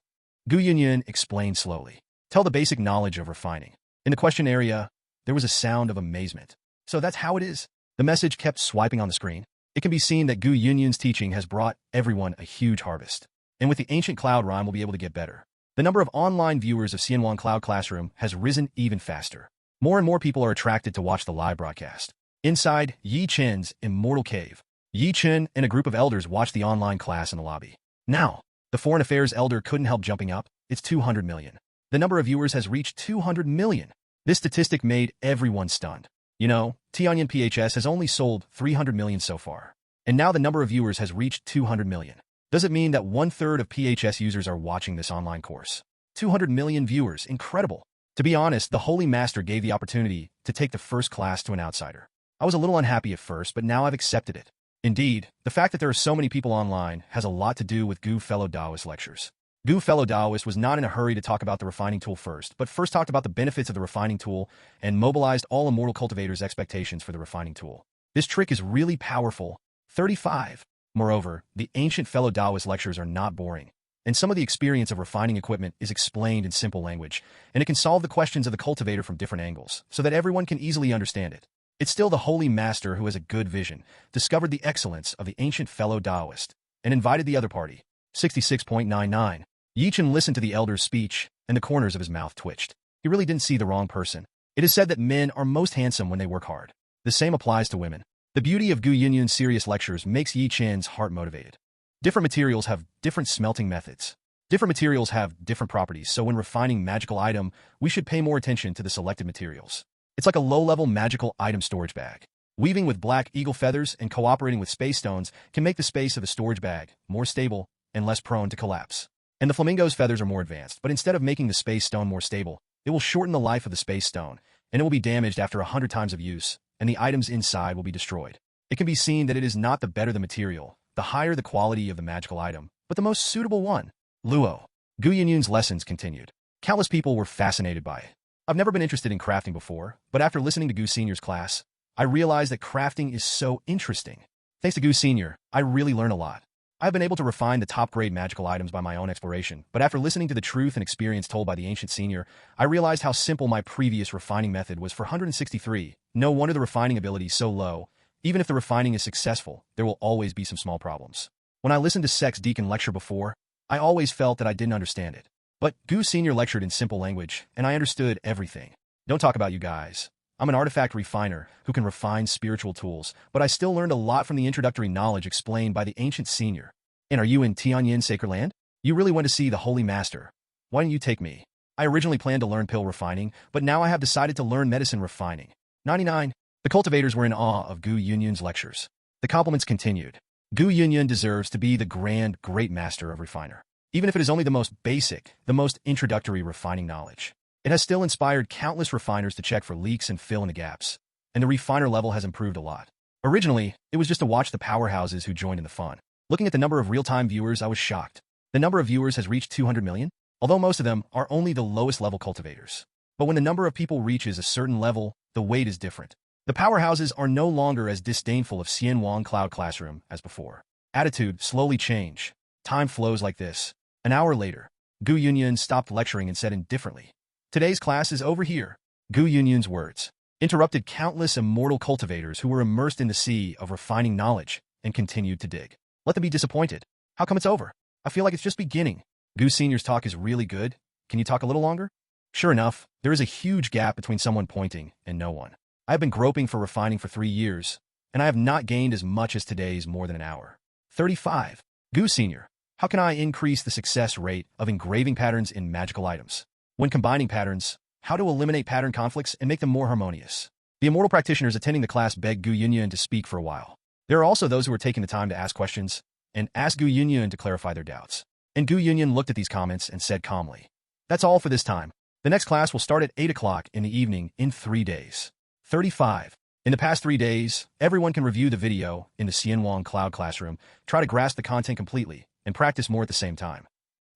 Gu Yunyun explained slowly. Tell the basic knowledge of refining. In the question area, there was a sound of amazement. So that's how it is? The message kept swiping on the screen. It can be seen that Gu Yunyun's teaching has brought everyone a huge harvest. And with the ancient cloud rhyme, we'll be able to get better. The number of online viewers of Xianwang Cloud Classroom has risen even faster. More and more people are attracted to watch the live broadcast. Inside Yi Chen's Immortal Cave, Yi Chen and a group of elders watched the online class in the lobby. Now, the Foreign Affairs elder couldn't help jumping up. It's 200 million. The number of viewers has reached 200 million. This statistic made everyone stunned. You know, Tianyan PHS has only sold 300 million so far. And now the number of viewers has reached 200 million. Does it mean that 1/3 of PHS users are watching this online course? 200 million viewers, incredible. To be honest, the Holy Master gave the opportunity to take the first class to an outsider. I was a little unhappy at first, but now I've accepted it. Indeed, the fact that there are so many people online has a lot to do with Gu Fellow Taoist lectures. Gu Fellow Taoist was not in a hurry to talk about the refining tool first, but first talked about the benefits of the refining tool and mobilized all immortal cultivators' expectations for the refining tool. This trick is really powerful. 35. Moreover, the ancient Fellow Taoist lectures are not boring, and some of the experience of refining equipment is explained in simple language, and it can solve the questions of the cultivator from different angles, so that everyone can easily understand it. It's still the Holy Master who has a good vision, discovered the excellence of the ancient Fellow Taoist, and invited the other party. 66.99. Yi Chen listened to the elder's speech, and the corners of his mouth twitched. He really didn't see the wrong person. It is said that men are most handsome when they work hard. The same applies to women. The beauty of Gu Yunyun's serious lectures makes Yi Chen's heart motivated. Different materials have different smelting methods. Different materials have different properties, so when refining magical item, we should pay more attention to the selected materials. It's like a low-level magical item storage bag. Weaving with black eagle feathers and cooperating with space stones can make the space of a storage bag more stable and less prone to collapse. And the flamingo's feathers are more advanced, but instead of making the space stone more stable, it will shorten the life of the space stone, and it will be damaged after 100 times of use, and the items inside will be destroyed. It can be seen that it is not the better the material, the higher the quality of the magical item, but the most suitable one. Luo. Gu Yunyun's lessons continued. Countless people were fascinated by it. I've never been interested in crafting before, but after listening to Gu Senior's class, I realized that crafting is so interesting. Thanks to Gu Senior, I really learned a lot. I've been able to refine the top-grade magical items by my own exploration, but after listening to the truth and experience told by the ancient senior, I realized how simple my previous refining method was for 163. No wonder the refining ability is so low. Even if the refining is successful, there will always be some small problems. When I listened to Sex Deacon lecture before, I always felt that I didn't understand it. But Gu Senior lectured in simple language, and I understood everything. Don't talk about you guys. I'm an artifact refiner who can refine spiritual tools, but I still learned a lot from the introductory knowledge explained by the ancient senior. And are you in Tianyan Sacred Land? You really want to see the Holy Master. Why don't you take me? I originally planned to learn pill refining, but now I have decided to learn medicine refining. 99. The cultivators were in awe of Gu Yunyun's lectures. The compliments continued. Gu Yunyun deserves to be the grand, great master of refiner. Even if it is only the most basic, the most introductory refining knowledge. It has still inspired countless refiners to check for leaks and fill in the gaps. And the refiner level has improved a lot. Originally, it was just to watch the powerhouses who joined in the fun. Looking at the number of real-time viewers, I was shocked. The number of viewers has reached 200 million, although most of them are only the lowest level cultivators. But when the number of people reaches a certain level, the weight is different. The powerhouses are no longer as disdainful of Xianwang Cloud Classroom as before. Attitude slowly change. Time flows like this. An hour later, Gu Yunyun stopped lecturing and said indifferently, "Today's class is over here." Gu Yunyun's words interrupted countless immortal cultivators who were immersed in the sea of refining knowledge and continued to dig. Let them be disappointed. How come it's over? I feel like it's just beginning. Gu Senior's talk is really good. Can you talk a little longer? Sure enough, there is a huge gap between someone pointing and no one. I have been groping for refining for 3 years, and I have not gained as much as today's more than an hour. 35. Gu Senior, how can I increase the success rate of engraving patterns in magical items? When combining patterns, how to eliminate pattern conflicts and make them more harmonious. The immortal practitioners attending the class begged Gu Yunyun to speak for a while. There are also those who are taking the time to ask questions and ask Gu Yunyun to clarify their doubts. And Gu Yunyun looked at these comments and said calmly, "That's all for this time. The next class will start at 8 o'clock in the evening in 3 days. 35. In the past 3 days, everyone can review the video in the Xianwang Cloud Classroom, try to grasp the content completely, and practice more at the same time.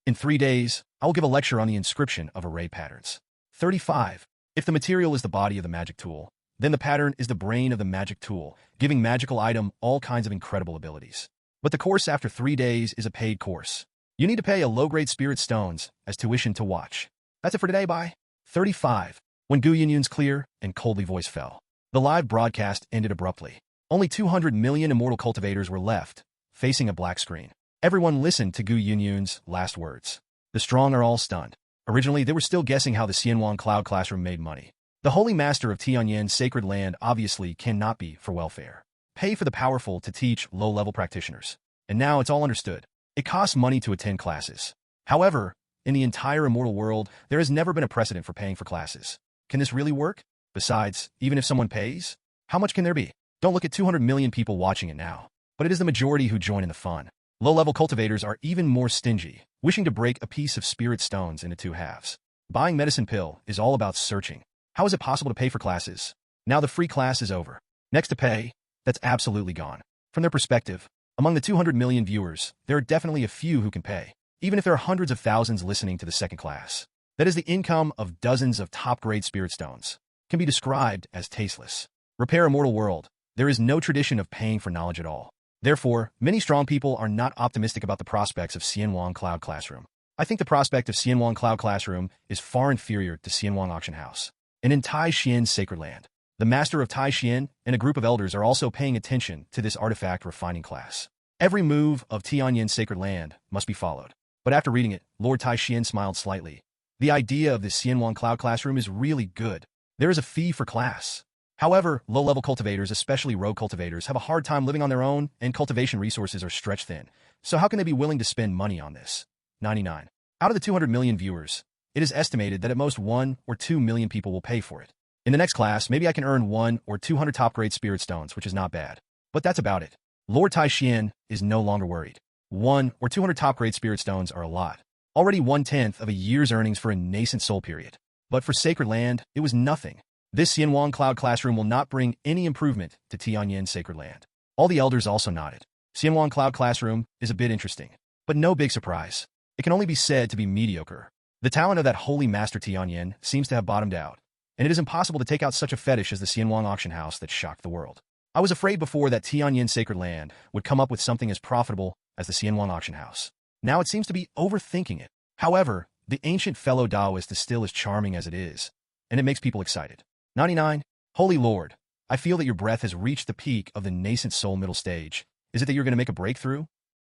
In 3 days, I will give a lecture on the inscription of array patterns. 35. If the material is the body of the magic tool, then the pattern is the brain of the magic tool, giving magical item all kinds of incredible abilities. But the course after 3 days is a paid course. You need to pay a low-grade spirit stones as tuition to watch. That's it for today, bye." 35. When Gu Yunyun's clear and coldly voice fell, the live broadcast ended abruptly. Only 200 million immortal cultivators were left, facing a black screen. Everyone listened to Gu Yunyun's last words. The strong are all stunned. Originally, they were still guessing how the Xianwang Cloud Classroom made money. The Holy Master of Tianyan Sacred Land obviously cannot be for welfare. Pay for the powerful to teach low-level practitioners. And now it's all understood. It costs money to attend classes. However, in the entire Immortal World, there has never been a precedent for paying for classes. Can this really work? Besides, even if someone pays, how much can there be? Don't look at 200 million people watching it now. But it is the majority who join in the fun. Low-level cultivators are even more stingy, wishing to break a piece of spirit stones into 2 halves. Buying medicine pill is all about searching. How is it possible to pay for classes? Now the free class is over. Next to pay, that's absolutely gone. From their perspective, among the 200 million viewers, there are definitely a few who can pay, even if there are hundreds of thousands listening to the second class. That is the income of dozens of top-grade spirit stones. Can be described as tasteless. Repair Immortal World. There is no tradition of paying for knowledge at all. Therefore, many strong people are not optimistic about the prospects of Xianwang Cloud Classroom. I think the prospect of Xianwang Cloud Classroom is far inferior to Xianwang Auction House. And in Tianyan Sacred Land, the master of Tianyan and a group of elders are also paying attention to this artifact refining class. Every move of Tianyan Sacred Land must be followed. But after reading it, Lord Tianyan smiled slightly. The idea of the Xianwang Cloud Classroom is really good. There is a fee for class. However, low-level cultivators, especially rogue cultivators, have a hard time living on their own, and cultivation resources are stretched thin. So how can they be willing to spend money on this? 99. Out of the 200 million viewers, it is estimated that at most 1 or 2 million people will pay for it. In the next class, maybe I can earn 1 or 200 top-grade spirit stones, which is not bad. But that's about it. Lord Tianyan is no longer worried. 1 or 200 top-grade spirit stones are a lot. Already 1/10 of a year's earnings for a nascent soul period. But for Sacred Land, it was nothing. This Xianwang Cloud Classroom will not bring any improvement to Tianyan Sacred Land. All the elders also nodded. Xianwang Cloud Classroom is a bit interesting, but no big surprise. It can only be said to be mediocre. The talent of that holy master Tianyan seems to have bottomed out, and it is impossible to take out such a fetish as the Xianwang Auction House that shocked the world. I was afraid before that Tianyan Sacred Land would come up with something as profitable as the Xianwang Auction House. Now it seems to be overthinking it. However, the ancient fellow Taoist is still as charming as it is, and it makes people excited. 99. Holy Lord, I feel that your breath has reached the peak of the nascent soul middle stage. Is it that you're going to make a breakthrough?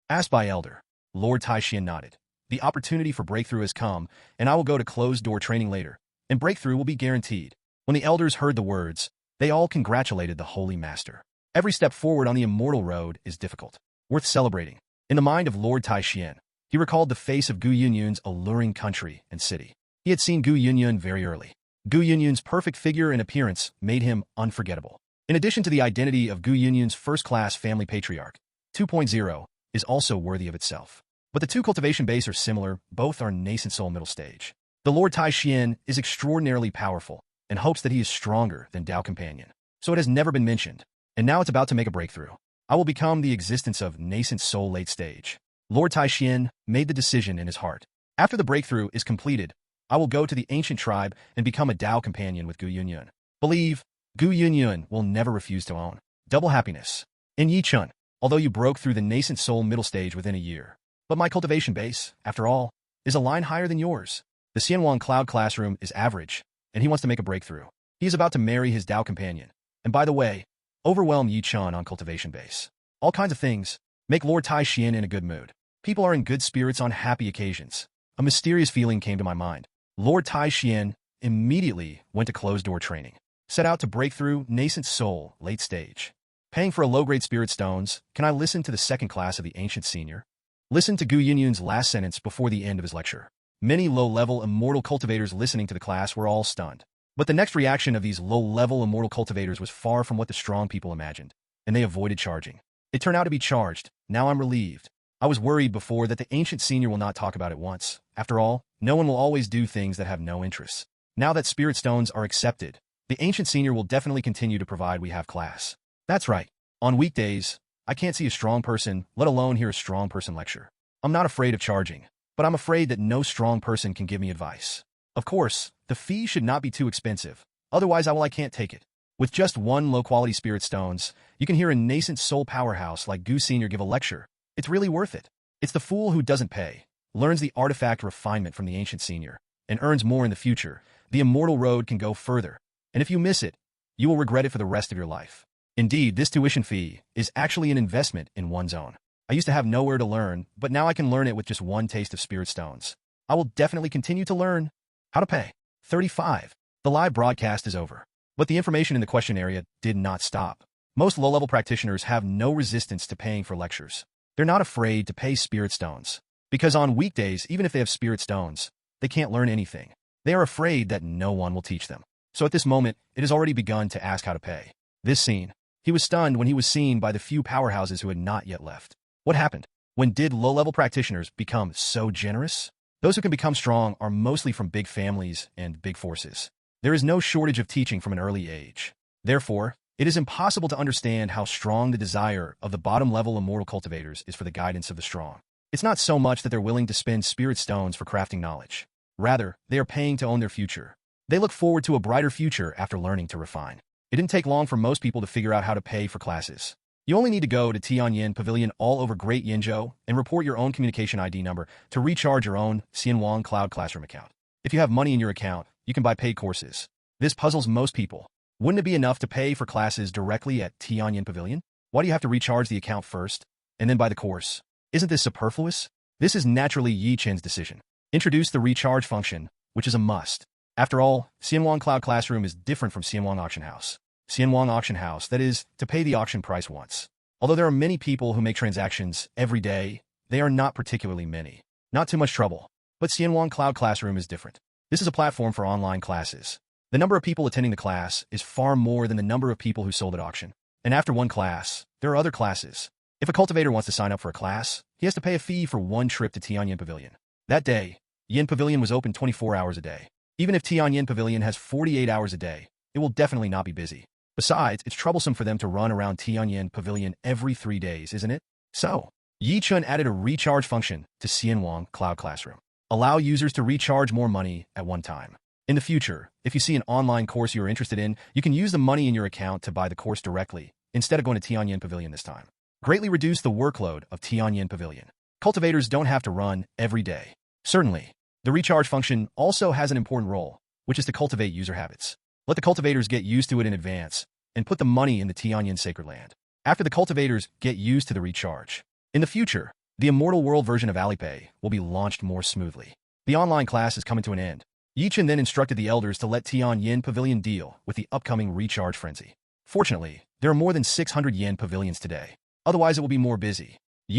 Asked by Elder. Lord Tianyan nodded. The opportunity for breakthrough has come, and I will go to closed-door training later, and breakthrough will be guaranteed. When the elders heard the words, they all congratulated the holy master. Every step forward on the immortal road is difficult, worth celebrating. In the mind of Lord Tianyan, he recalled the face of Gu Yunyun's alluring country and city. He had seen Gu Yunyun very early. Gu Yunyun's perfect figure and appearance made him unforgettable. In addition to the identity of Gu Yunyun's first-class family patriarch, 2.0 is also worthy of itself. But the two cultivation base are similar, both are nascent soul middle stage. The Lord Tianyan is extraordinarily powerful and hopes that he is stronger than Dao Companion. So it has never been mentioned, and now it's about to make a breakthrough. I will become the existence of nascent soul late stage. Lord Tianyan made the decision in his heart. After the breakthrough is completed, I will go to the ancient tribe and become a Dao Companion with Gu Yunyun. Believe, Gu Yunyun will never refuse to own. Double happiness. In Yichun, although you broke through the nascent soul middle stage within a year, but my cultivation base, after all, is a line higher than yours. The Xianwang Cloud classroom is average, and he wants to make a breakthrough. He is about to marry his Dao Companion. And by the way, overwhelm Yichun on cultivation base. All kinds of things make Lord Tianyan in a good mood. People are in good spirits on happy occasions. A mysterious feeling came to my mind. Lord Tianyan immediately went to closed-door training, set out to break through nascent soul late stage. Paying for a low-grade spirit stones, can I listen to the second class of the ancient senior? Listen to Gu Yunyun's last sentence before the end of his lecture. Many low-level immortal cultivators listening to the class were all stunned. But the next reaction of these low-level immortal cultivators was far from what the strong people imagined, and they avoided charging. It turned out to be charged. Now I'm relieved. I was worried before that the ancient senior will not talk about it once. After all, no one will always do things that have no interests. Now that spirit stones are accepted, the ancient senior will definitely continue to provide we have class. That's right. On weekdays, I can't see a strong person, let alone hear a strong person lecture. I'm not afraid of charging, but I'm afraid that no strong person can give me advice. Of course, the fee should not be too expensive, otherwise I can't take it. With just one low-quality spirit stones, you can hear a nascent soul powerhouse like Gu Senior give a lecture. It's really worth it. It's the fool who doesn't pay, learns the artifact refinement from the ancient senior, and earns more in the future. The immortal road can go further, and if you miss it, you will regret it for the rest of your life. Indeed, this tuition fee is actually an investment in one's own. I used to have nowhere to learn, but now I can learn it with just one taste of spirit stones. I will definitely continue to learn. How to pay. 35. The live broadcast is over, but the information in the question area did not stop. Most low-level practitioners have no resistance to paying for lectures. They're not afraid to pay spirit stones, because on weekdays, even if they have spirit stones, they can't learn anything. They are afraid that no one will teach them. So at this moment, it has already begun to ask how to pay. This scene. He was stunned when he was seen by the few powerhouses who had not yet left. What happened? When did low-level practitioners become so generous? Those who can become strong are mostly from big families and big forces. There is no shortage of teaching from an early age. Therefore, it is impossible to understand how strong the desire of the bottom-level immortal cultivators is for the guidance of the strong. It's not so much that they're willing to spend spirit stones for crafting knowledge. Rather, they are paying to own their future. They look forward to a brighter future after learning to refine. It didn't take long for most people to figure out how to pay for classes. You only need to go to Tianyan Pavilion all over Great Yinzhou and report your own communication ID number to recharge your own Xianwang Cloud Classroom account. If you have money in your account, you can buy paid courses. This puzzles most people. Wouldn't it be enough to pay for classes directly at Tianyan Pavilion? Why do you have to recharge the account first, and then buy the course? Isn't this superfluous? This is naturally Yi Chen's decision. Introduce the recharge function, which is a must. After all, Xianwang Cloud Classroom is different from Xianwang Auction House. Xianwang Auction House, that is, to pay the auction price once. Although there are many people who make transactions every day, they are not particularly many. Not too much trouble. But Xianwang Cloud Classroom is different. This is a platform for online classes. The number of people attending the class is far more than the number of people who sold at auction. And after one class, there are other classes. If a cultivator wants to sign up for a class, he has to pay a fee for one trip to Tianyan Pavilion. That day, Yin Pavilion was open 24 hours a day. Even if Tianyan Pavilion has 48 hours a day, it will definitely not be busy. Besides, it's troublesome for them to run around Tianyan Pavilion every 3 days, isn't it? So, Yi Chun added a recharge function to Xianwang Cloud Classroom. Allow users to recharge more money at one time. In the future, if you see an online course you are interested in, you can use the money in your account to buy the course directly, instead of going to Tianyan Pavilion this time. Greatly reduce the workload of Tianyan Pavilion. Cultivators don't have to run every day. Certainly, the recharge function also has an important role, which is to cultivate user habits. Let the cultivators get used to it in advance, and put the money in the Tianyan Sacred Land. After the cultivators get used to the recharge, in the future, the Immortal World version of Alipay will be launched more smoothly. The online class is coming to an end. Chen then instructed the elders to let Tianyan Pavilion deal with the upcoming recharge frenzy. Fortunately, there are more than 600 yen pavilions today. Otherwise, it will be more busy.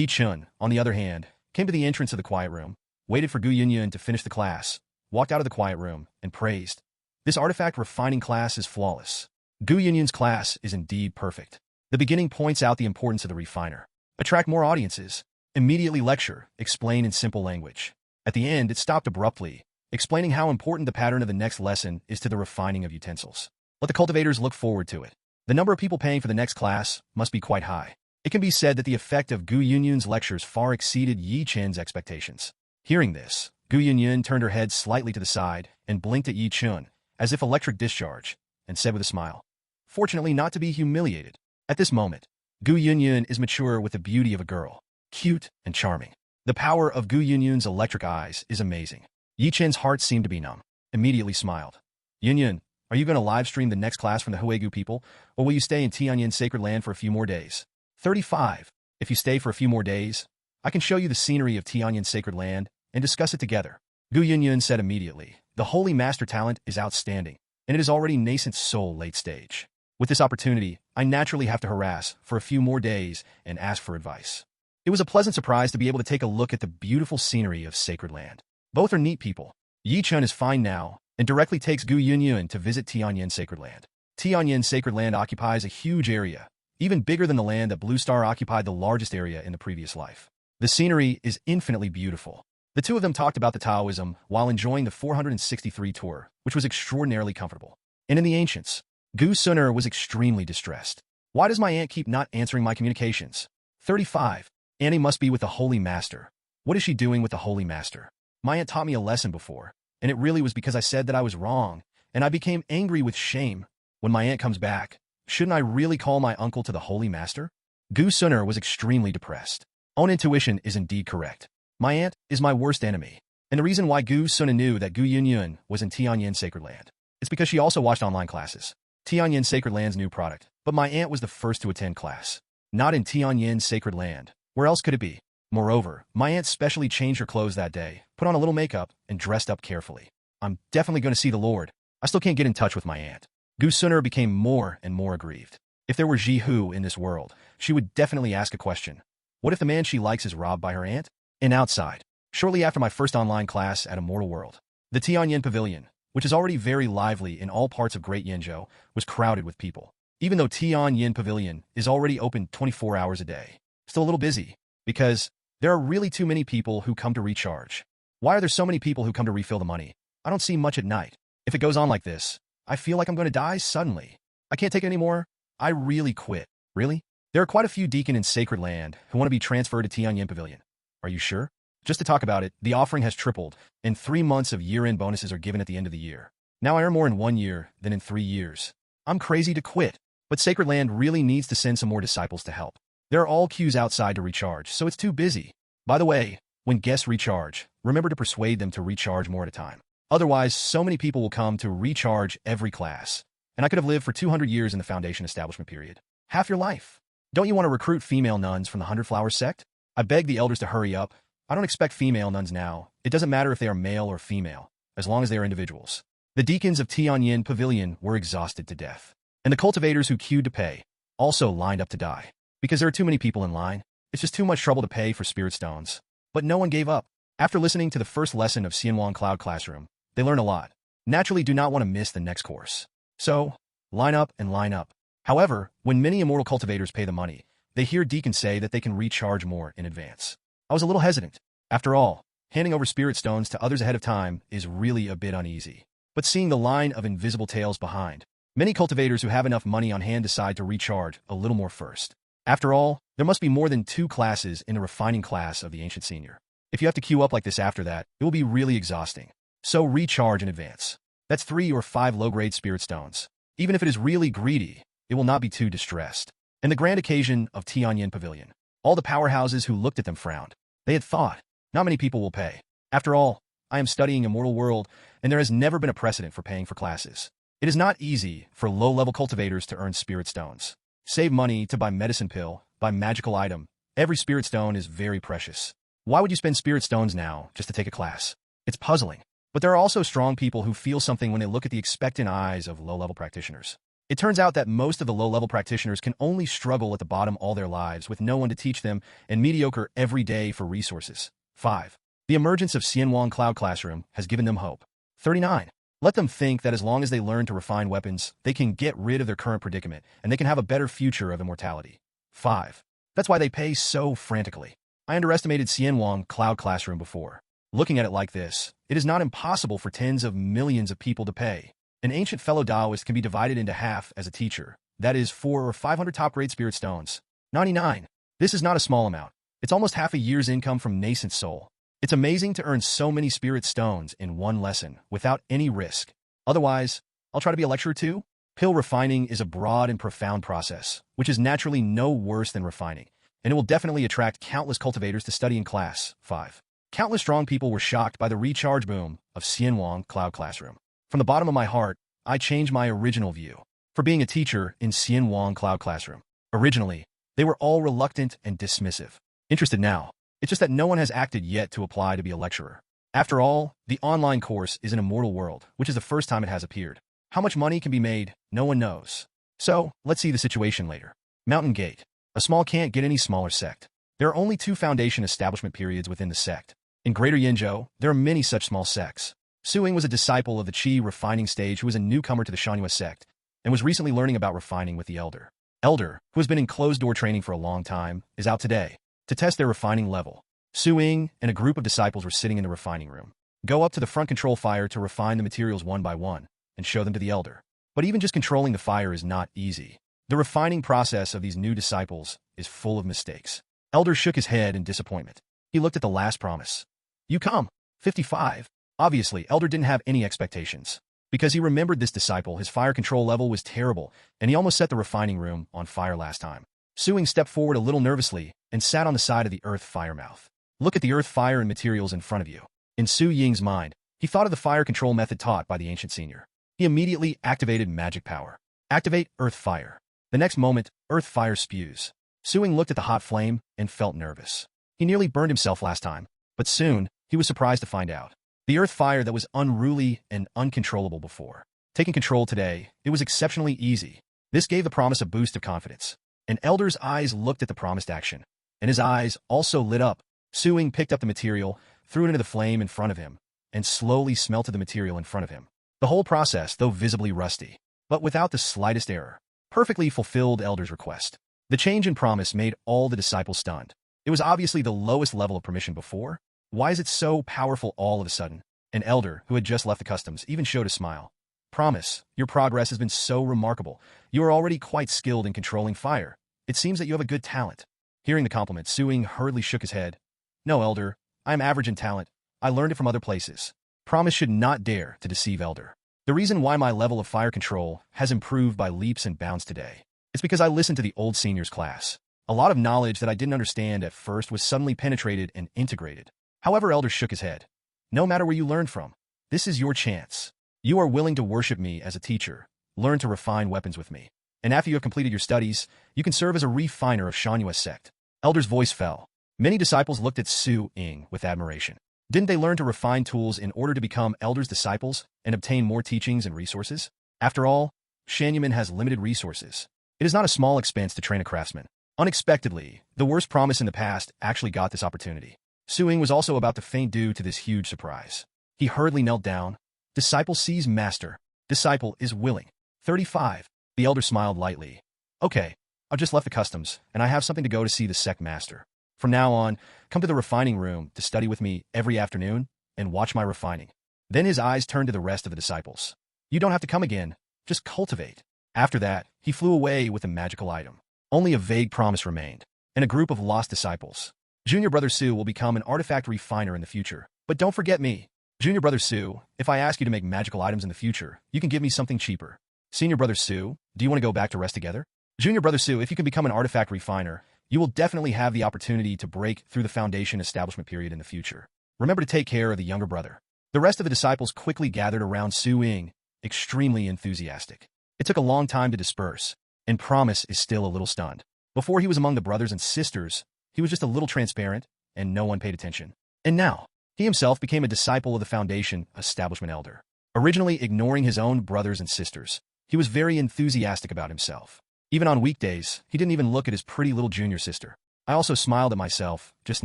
Chen, on the other hand, came to the entrance of the quiet room, waited for Gu Yunyun to finish the class, walked out of the quiet room, and praised. This artifact refining class is flawless. Gu Yunyun's class is indeed perfect. The beginning points out the importance of the refiner. Attract more audiences. Immediately lecture, explain in simple language. At the end, it stopped abruptly, explaining how important the pattern of the next lesson is to the refining of utensils. Let the cultivators look forward to it. The number of people paying for the next class must be quite high. It can be said that the effect of Gu Yunyun's lectures far exceeded Chen's expectations. Hearing this, Gu Yunyun turned her head slightly to the side and blinked at Chen, as if electric discharge, and said with a smile, "Fortunately not to be humiliated." At this moment, Gu Yunyun is mature with the beauty of a girl, cute and charming. The power of Gu Yunyun's electric eyes is amazing. Chen's heart seemed to be numb. Immediately smiled. "Yunyun, are you going to live stream the next class from the Huegu people, or will you stay in Tianyan Sacred Land for a few more days?" 35. If you stay for a few more days, I can show you the scenery of Tianyan Sacred Land and discuss it together. Gu Yunyun said immediately, "The Holy Master talent is outstanding, and it is already nascent soul late stage. With this opportunity, I naturally have to harass for a few more days and ask for advice." It was a pleasant surprise to be able to take a look at the beautiful scenery of Sacred Land. Both are neat people. Chen is fine now and directly takes Gu Yunyun to visit Tianyan Sacred Land. Tianyan Sacred Land occupies a huge area, even bigger than the land that Blue Star occupied the largest area in the previous life. The scenery is infinitely beautiful. The two of them talked about the Taoism while enjoying the 463 tour, which was extraordinarily comfortable. And in the ancients, Gu Sunner was extremely distressed. "Why does my aunt keep not answering my communications?" 35. Annie must be with the Holy Master. What is she doing with the Holy Master? My aunt taught me a lesson before, and it really was because I said that I was wrong, and I became angry with shame. When my aunt comes back, shouldn't I really call my uncle to the Holy Master? Gu Sunner was extremely depressed. Own intuition is indeed correct. My aunt is my worst enemy, and the reason why Gu Sunner knew that Gu Yunyun was in Tianyan Sacred Land is because she also watched online classes. Tianyan Sacred Land's new product, but my aunt was the first to attend class. Not in Tianyan Sacred Land. Where else could it be? Moreover, my aunt specially changed her clothes that day, put on a little makeup, and dressed up carefully. I'm definitely going to see the Lord. I still can't get in touch with my aunt. Gu Sunner became more and more aggrieved. If there were Jihu in this world, she would definitely ask a question. What if the man she likes is robbed by her aunt? And outside, shortly after my first online class at Immortal World, the Tianyan Pavilion, which is already very lively in all parts of Great Yanzhou, was crowded with people. Even though Tianyan Pavilion is already open 24 hours a day, still a little busy, because there are really too many people who come to recharge. Why are there so many people who come to refill the money? I don't see much at night. If it goes on like this, I feel like I'm going to die suddenly. I can't take it anymore. I really quit. Really? There are quite a few deacon in Sacred Land who want to be transferred to Tianyan Pavilion. Are you sure? Just to talk about it, the offering has tripled, and 3 months of year-end bonuses are given at the end of the year. Now I earn more in 1 year than in 3 years. I'm crazy to quit. But Sacred Land really needs to send some more disciples to help. There are all queues outside to recharge, so it's too busy. By the way, when guests recharge, remember to persuade them to recharge more at a time. Otherwise, so many people will come to recharge every class. And I could have lived for 200 years in the Foundation establishment period. Half your life. Don't you want to recruit female nuns from the 100 Flower sect? I beg the elders to hurry up. I don't expect female nuns now. It doesn't matter if they are male or female, as long as they are individuals. The deacons of Tianyan Pavilion were exhausted to death. And the cultivators who queued to pay also lined up to die. Because there are too many people in line, it's just too much trouble to pay for spirit stones. But no one gave up. After listening to the first lesson of Xianwang Cloud Classroom, they learned a lot. Naturally do not want to miss the next course. So, line up and line up. However, when many immortal cultivators pay the money, they hear deacons say that they can recharge more in advance. I was a little hesitant. After all, handing over spirit stones to others ahead of time is really a bit uneasy. But seeing the line of invisible tails behind, many cultivators who have enough money on hand decide to recharge a little more first. After all, there must be more than 2 classes in the refining class of the Ancient Senior. If you have to queue up like this after that, it will be really exhausting. So recharge in advance. That's 3 or 5 low-grade spirit stones. Even if it is really greedy, it will not be too distressed. And the grand occasion of Tianyan Pavilion, all the powerhouses who looked at them frowned. They had thought, not many people will pay. After all, I am studying Immortal World, and there has never been a precedent for paying for classes. It is not easy for low-level cultivators to earn spirit stones. Save money to buy medicine pill, buy magical item. Every spirit stone is very precious. Why would you spend spirit stones now just to take a class? It's puzzling. But there are also strong people who feel something when they look at the expectant eyes of low-level practitioners. It turns out that most of the low-level practitioners can only struggle at the bottom all their lives with no one to teach them and mediocre every day for resources. 5. The emergence of Xianwang Cloud Classroom has given them hope. 39. Let them think that as long as they learn to refine weapons, they can get rid of their current predicament and they can have a better future of immortality. 5. That's why they pay so frantically. I underestimated Xianwang Cloud Classroom before. Looking at it like this, it is not impossible for tens of millions of people to pay. An ancient fellow Taoist can be divided into half as a teacher. That is 400 or 500 top-grade spirit stones. 99. This is not a small amount. It's almost half a year's income from nascent soul. It's amazing to earn so many spirit stones in one lesson without any risk. Otherwise, I'll try to be a lecturer too. Pill refining is a broad and profound process, which is naturally no worse than refining, and it will definitely attract countless cultivators to study in class. 5. Countless strong people were shocked by the recharge boom of Xianwang Cloud Classroom. From the bottom of my heart, I changed my original view for being a teacher in Xianwang Cloud Classroom. Originally, they were all reluctant and dismissive. Interested now. It's just that no one has acted yet to apply to be a lecturer. After all, the online course is an Immortal World, which is the first time it has appeared. How much money can be made, no one knows. So, let's see the situation later. Mountain Gate. A small can't get any smaller sect. There are only 2 foundation establishment periods within the sect. In Greater Yinzhou, there are many such small sects. Suing was a disciple of the Qi refining stage who was a newcomer to the Shanhua sect and was recently learning about refining with the Elder. Elder, who has been in closed-door training for a long time, is out today to test their refining level. Su-Ying and a group of disciples were sitting in the refining room. Go up to the front control fire to refine the materials one by one and show them to the Elder. But even just controlling the fire is not easy. The refining process of these new disciples is full of mistakes. Elder shook his head in disappointment. He looked at the last promise. You come. 55. Obviously, Elder didn't have any expectations. Because he remembered this disciple, his fire control level was terrible, and he almost set the refining room on fire last time. Su-Ying stepped forward a little nervously and sat on the side of the earth fire mouth. Look at the earth fire and materials in front of you. In Su-Ying's mind, he thought of the fire control method taught by the ancient senior. He immediately activated magic power. Activate earth fire. The next moment, earth fire spews. Su-Ying looked at the hot flame and felt nervous. He nearly burned himself last time, but soon, he was surprised to find out. The earth fire that was unruly and uncontrollable before. Taking control today, it was exceptionally easy. This gave the promise a boost of confidence. An Elder's eyes looked at the promised action, and his eyes also lit up. Su-Ying picked up the material, threw it into the flame in front of him, and slowly smelted the material in front of him. The whole process, though visibly rusty, but without the slightest error, perfectly fulfilled Elder's request. The change in promise made all the disciples stunned. It was obviously the lowest level of permission before. Why is it so powerful all of a sudden? An Elder, who had just left the customs, even showed a smile. Promise, your progress has been so remarkable. You are already quite skilled in controlling fire. It seems that you have a good talent. Hearing the compliment, Su-Ying hurriedly shook his head. No, Elder, I am average in talent. I learned it from other places. Promise should not dare to deceive Elder. The reason why my level of fire control has improved by leaps and bounds today is because I listened to the old seniors class. A lot of knowledge that I didn't understand at first was suddenly penetrated and integrated. However, Elder shook his head. No matter where you learn from, this is your chance. You are willing to worship me as a teacher, learn to refine weapons with me. And after you have completed your studies, you can serve as a refiner of Shanhua sect. Elder's voice fell. Many disciples looked at Su-Ying with admiration. Didn't they learn to refine tools in order to become Elder's disciples and obtain more teachings and resources? After all, Shanyaman has limited resources. It is not a small expense to train a craftsman. Unexpectedly, the worst promise in the past actually got this opportunity. Su-Ying was also about to faint due to this huge surprise. He hurriedly knelt down. Disciple sees master. Disciple is willing. 35. The Elder smiled lightly. Okay, I've just left the customs, and I have something to go to see the sect master. From now on, come to the refining room to study with me every afternoon and watch my refining. Then his eyes turned to the rest of the disciples. You don't have to come again, just cultivate. After that, he flew away with a magical item. Only a vague promise remained, and a group of lost disciples. Junior Brother Su will become an artifact refiner in the future, but don't forget me. Junior Brother Su, if I ask you to make magical items in the future, you can give me something cheaper. Senior Brother Su, do you want to go back to rest together? Junior Brother Su, if you can become an artifact refiner, you will definitely have the opportunity to break through the foundation establishment period in the future. Remember to take care of the younger brother. The rest of the disciples quickly gathered around Su-Ying, extremely enthusiastic. It took a long time to disperse, and Promise is still a little stunned. Before he was among the brothers and sisters, he was just a little transparent, and no one paid attention. And now, he He himself became a disciple of the Foundation establishment elder. Originally ignoring his own brothers and sisters, he was very enthusiastic about himself. Even on weekdays, he didn't even look at his pretty little junior sister. I also smiled at myself, just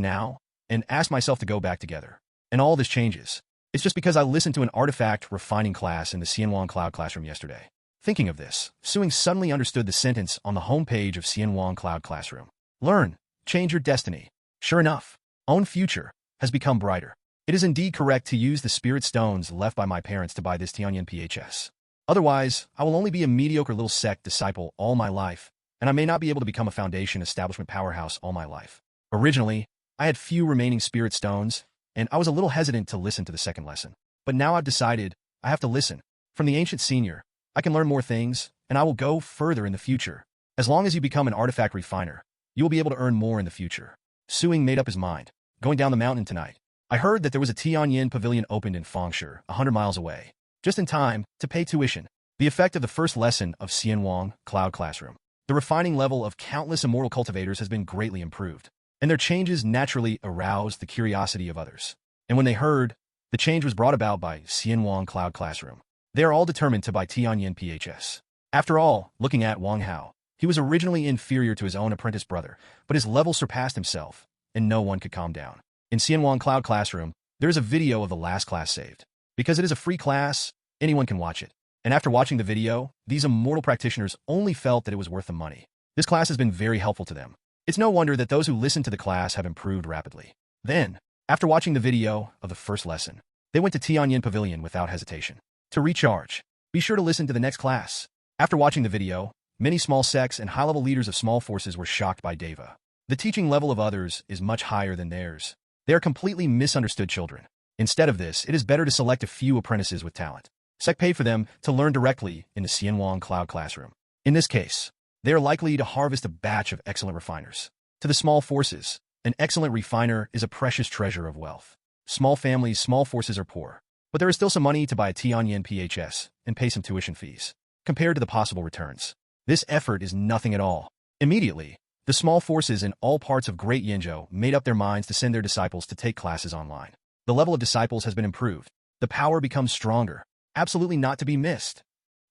now, and asked myself to go back together. And all this changes. It's just because I listened to an artifact refining class in the Xianwang Cloud Classroom yesterday. Thinking of this, Suing suddenly understood the sentence on the homepage of Xianwang Cloud Classroom. Learn, change your destiny. Sure enough, own future has become brighter. It is indeed correct to use the spirit stones left by my parents to buy this Tianyan PHS. Otherwise, I will only be a mediocre little sect disciple all my life, and I may not be able to become a Foundation establishment powerhouse all my life. Originally, I had few remaining spirit stones, and I was a little hesitant to listen to the second lesson. But now I've decided I have to listen. From the ancient senior, I can learn more things, and I will go further in the future. As long as you become an artifact refiner, you will be able to earn more in the future. Suing made up his mind. Going down the mountain tonight. I heard that there was a Tianyan pavilion opened in Fengshi, 100 miles away. Just in time to pay tuition. The effect of the first lesson of Xianwang Cloud Classroom. The refining level of countless immortal cultivators has been greatly improved, and their changes naturally aroused the curiosity of others. And when they heard, the change was brought about by Xianwang Cloud Classroom. They are all determined to buy Tianyan PHS. After all, looking at Wang Hao, he was originally inferior to his own apprentice brother, but his level surpassed himself, and no one could calm down. In Xianwang Cloud Classroom, there is a video of the last class saved. Because it is a free class, anyone can watch it. And after watching the video, these immortal practitioners only felt that it was worth the money. This class has been very helpful to them. It's no wonder that those who listened to the class have improved rapidly. Then, after watching the video of the first lesson, they went to Tianyan Pavilion without hesitation. To recharge, be sure to listen to the next class. After watching the video, many small sects and high-level leaders of small forces were shocked by Deva. The teaching level of others is much higher than theirs. They are completely misunderstood children. Instead of this, it is better to select a few apprentices with talent. Sect paid for them to learn directly in the Xianwang Cloud Classroom. In this case, they are likely to harvest a batch of excellent refiners. To the small forces, an excellent refiner is a precious treasure of wealth. Small families, small forces are poor. But there is still some money to buy a Tianyan PHS and pay some tuition fees. Compared to the possible returns, this effort is nothing at all. Immediately, the small forces in all parts of Great Yinzhou made up their minds to send their disciples to take classes online. The level of disciples has been improved. The power becomes stronger. Absolutely not to be missed.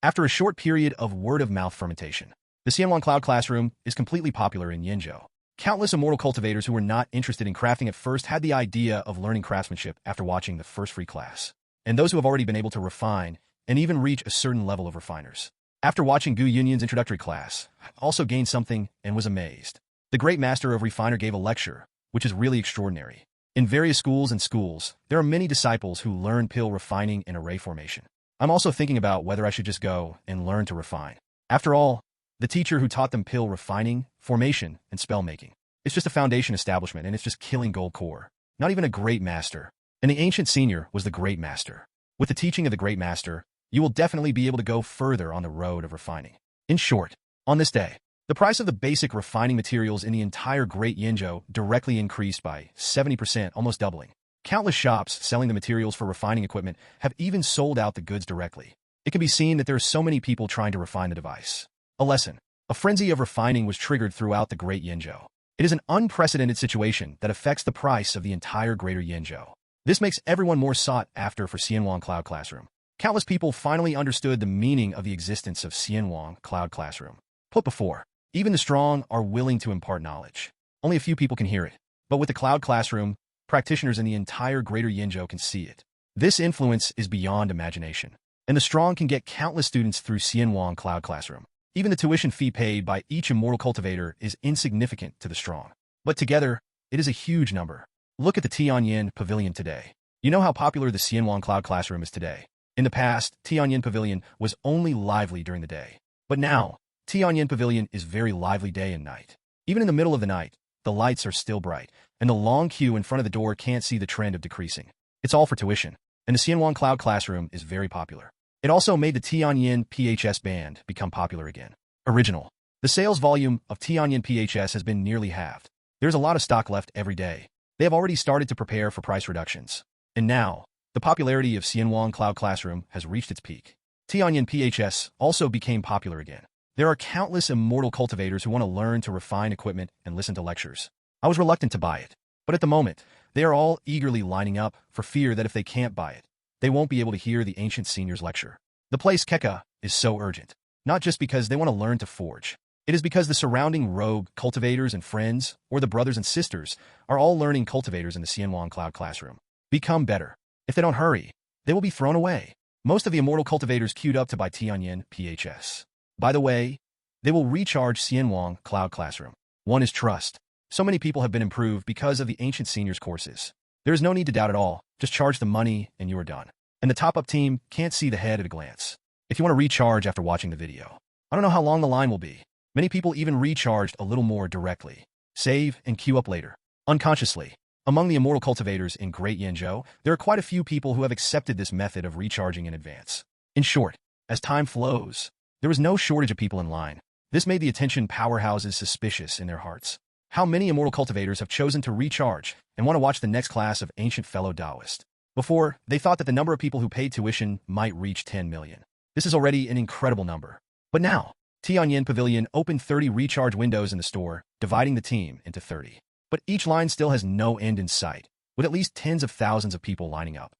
After a short period of word-of-mouth fermentation, the Xianwang Cloud Classroom is completely popular in Yinzhou. Countless immortal cultivators who were not interested in crafting at first had the idea of learning craftsmanship after watching the first free class. And those who have already been able to refine and even reach a certain level of refiners. After watching Gu Yunyan's introductory class, also gained something and was amazed. The great master of refiner gave a lecture, which is really extraordinary. In various schools, there are many disciples who learn pill refining and array formation. I'm also thinking about whether I should just go and learn to refine. After all, the teacher who taught them pill refining, formation, and spell making. It's just a foundation establishment and it's just killing gold core. Not even a great master. And the ancient senior was the great master. With the teaching of the great master, you will definitely be able to go further on the road of refining. In short, on this day, the price of the basic refining materials in the entire Great Yinzhou directly increased by 70%, almost doubling. Countless shops selling the materials for refining equipment have even sold out the goods directly. It can be seen that there are so many people trying to refine the device. A lesson. A frenzy of refining was triggered throughout the Great Yinzhou. It is an unprecedented situation that affects the price of the entire Greater Yinzhou. This makes everyone more sought after for Xianwang Cloud Classroom. Countless people finally understood the meaning of the existence of Xianwang Cloud Classroom. Put before, even the strong are willing to impart knowledge. Only a few people can hear it. But with the Cloud Classroom, practitioners in the entire Greater Yinzhou can see it. This influence is beyond imagination. And the strong can get countless students through Xianwang Cloud Classroom. Even the tuition fee paid by each immortal cultivator is insignificant to the strong. But together, it is a huge number. Look at the Tianyan Pavilion today. You know how popular the Xianwang Cloud Classroom is today. In the past, Tianyan Pavilion was only lively during the day. But now, Tianyan Pavilion is very lively day and night. Even in the middle of the night, the lights are still bright, and the long queue in front of the door can't see the trend of decreasing. It's all for tuition, and the Xianwang Cloud Classroom is very popular. It also made the Tianyan PHS band become popular again. Original. The sales volume of Tianyan PHS has been nearly halved. There's a lot of stock left every day. They have already started to prepare for price reductions. And now, the popularity of Xianwang Cloud Classroom has reached its peak. Tianyan PHS also became popular again. There are countless immortal cultivators who want to learn to refine equipment and listen to lectures. I was reluctant to buy it, but at the moment, They are all eagerly lining up for fear that if they can't buy it, they won't be able to hear the ancient senior's lecture. The place Keka is so urgent, not just because they want to learn to forge. It is because the surrounding rogue cultivators and friends, or the brothers and sisters, are all learning cultivators in the Xianwang Cloud Classroom. Become better. If they don't hurry, they will be thrown away. Most of the immortal cultivators queued up to buy Tianyan PHS. By the way, they will recharge Xianwang Cloud Classroom. One is trust. So many people have been improved because of the ancient seniors courses. There is no need to doubt at all. Just charge the money and you are done. And the top-up team can't see the head at a glance. If you want to recharge after watching the video, I don't know how long the line will be. Many people even recharged a little more directly. Save and queue up later. Unconsciously. Among the immortal cultivators in Great Yanzhou, there are quite a few people who have accepted this method of recharging in advance. In short, as time flows, there was no shortage of people in line. This made the attention powerhouses suspicious in their hearts. How many immortal cultivators have chosen to recharge and want to watch the next class of ancient fellow Taoists? Before, they thought that the number of people who paid tuition might reach 10 million. This is already an incredible number. But now, Tianyan Pavilion opened 30 recharge windows in the store, dividing the team into 30. But each line still has no end in sight, with at least tens of thousands of people lining up.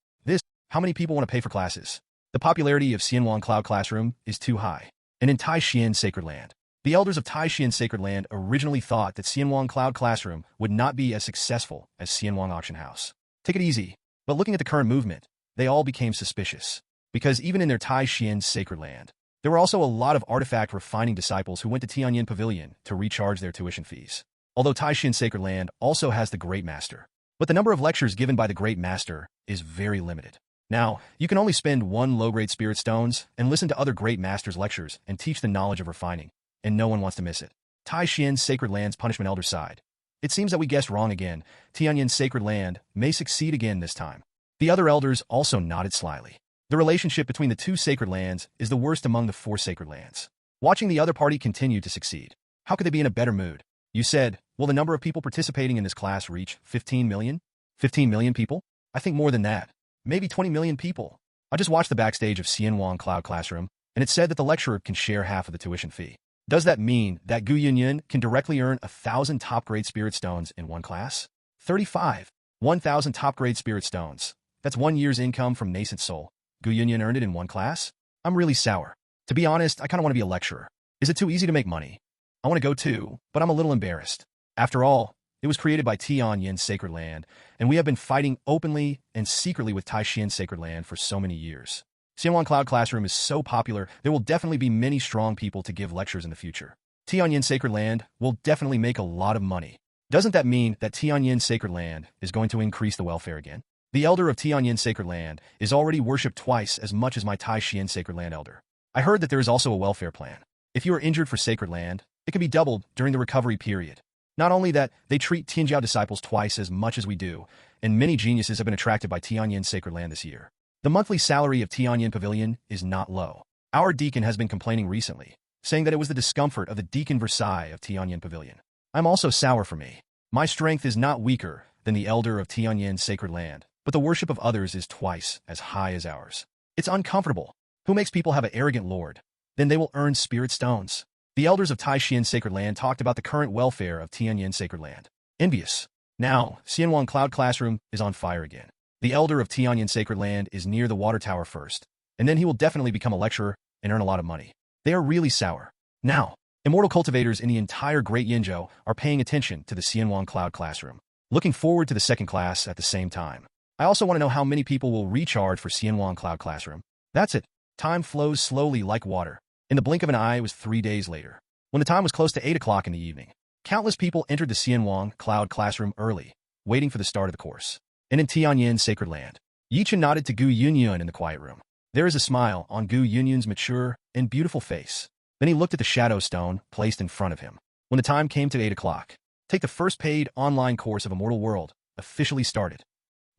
How many people want to pay for classes? The popularity of Xianwang Cloud Classroom is too high. And in Tianyan Sacred Land, the elders of Tianyan Sacred Land originally thought that Xianwang Cloud Classroom would not be as successful as Xianwang Auction House. Take it easy, but looking at the current movement, they all became suspicious. Because even in their Tianyan Sacred Land, there were also a lot of artifact refining disciples who went to Tianyan Pavilion to recharge their tuition fees. Although Tianyan Sacred Land also has the Great Master, but the number of lectures given by the Great Master is very limited. Now, you can only spend 1 low-grade spirit stones and listen to other Great Masters' lectures and teach the knowledge of refining, and no one wants to miss it. Tianyan Sacred Land's Punishment Elder side. It seems that we guessed wrong again. Tianyan Sacred Land may succeed again this time. The other elders also nodded slyly. The relationship between the 2 sacred lands is the worst among the 4 sacred lands. Watching the other party continue to succeed, how could they be in a better mood? You said, will the number of people participating in this class reach 15 million? 15 million people? I think more than that. Maybe 20 million people. I just watched the backstage of Xianwang Cloud Classroom, and it said that the lecturer can share half of the tuition fee. Does that mean that Gu Yunyun can directly earn 1,000 top-grade spirit stones in one class? 35. 1,000 top-grade spirit stones. That's 1 year's income from nascent soul. Gu Yunyun earned it in one class? I'm really sour. To be honest, I kind of want to be a lecturer. Is it too easy to make money? I want to go too, but I'm a little embarrassed. After all, it was created by Tianyan Sacred Land, and we have been fighting openly and secretly with Tianyan Sacred Land for so many years. Xianwang Cloud Classroom is so popular, there will definitely be many strong people to give lectures in the future. Tianyan Sacred Land will definitely make a lot of money. Doesn't that mean that Tianyan Sacred Land is going to increase the welfare again? The elder of Tianyan Sacred Land is already worshipped twice as much as my Tianyan Sacred Land elder. I heard that there is also a welfare plan. If you are injured for Sacred Land, it can be doubled during the recovery period. Not only that, they treat Tianjiao disciples twice as much as we do, and many geniuses have been attracted by Tianyan Sacred Land this year. The monthly salary of Tianyan Pavilion is not low. Our deacon has been complaining recently, saying that it was the discomfort of the deacon Versailles of Tianyan Pavilion. I'm also sour for me. My strength is not weaker than the elder of Tianyan Sacred Land, but the worship of others is twice as high as ours. It's uncomfortable. Who makes people have an arrogant lord? Then they will earn spirit stones. The elders of Tianyan Sacred Land talked about the current welfare of Tianyan Sacred Land. Envious. Now, Xianwang Cloud Classroom is on fire again. The elder of Tianyan Sacred Land is near the water tower first, and then he will definitely become a lecturer and earn a lot of money. They are really sour. Now, immortal cultivators in the entire Great Yanzhou are paying attention to the Xianwang Cloud Classroom, looking forward to the second class at the same time. I also want to know how many people will recharge for Xianwang Cloud Classroom. That's it. Time flows slowly like water. In the blink of an eye, it was 3 days later. When the time was close to 8 o'clock in the evening, countless people entered the Xianwang Cloud Classroom early, waiting for the start of the course. And in Tianyan Sacred Land, Yichen nodded to Gu Yunyun in the quiet room. There is a smile on Gu Yunyun's mature and beautiful face. Then he looked at the shadow stone placed in front of him. When the time came to 8 o'clock, take the first paid online course of Immortal World officially started.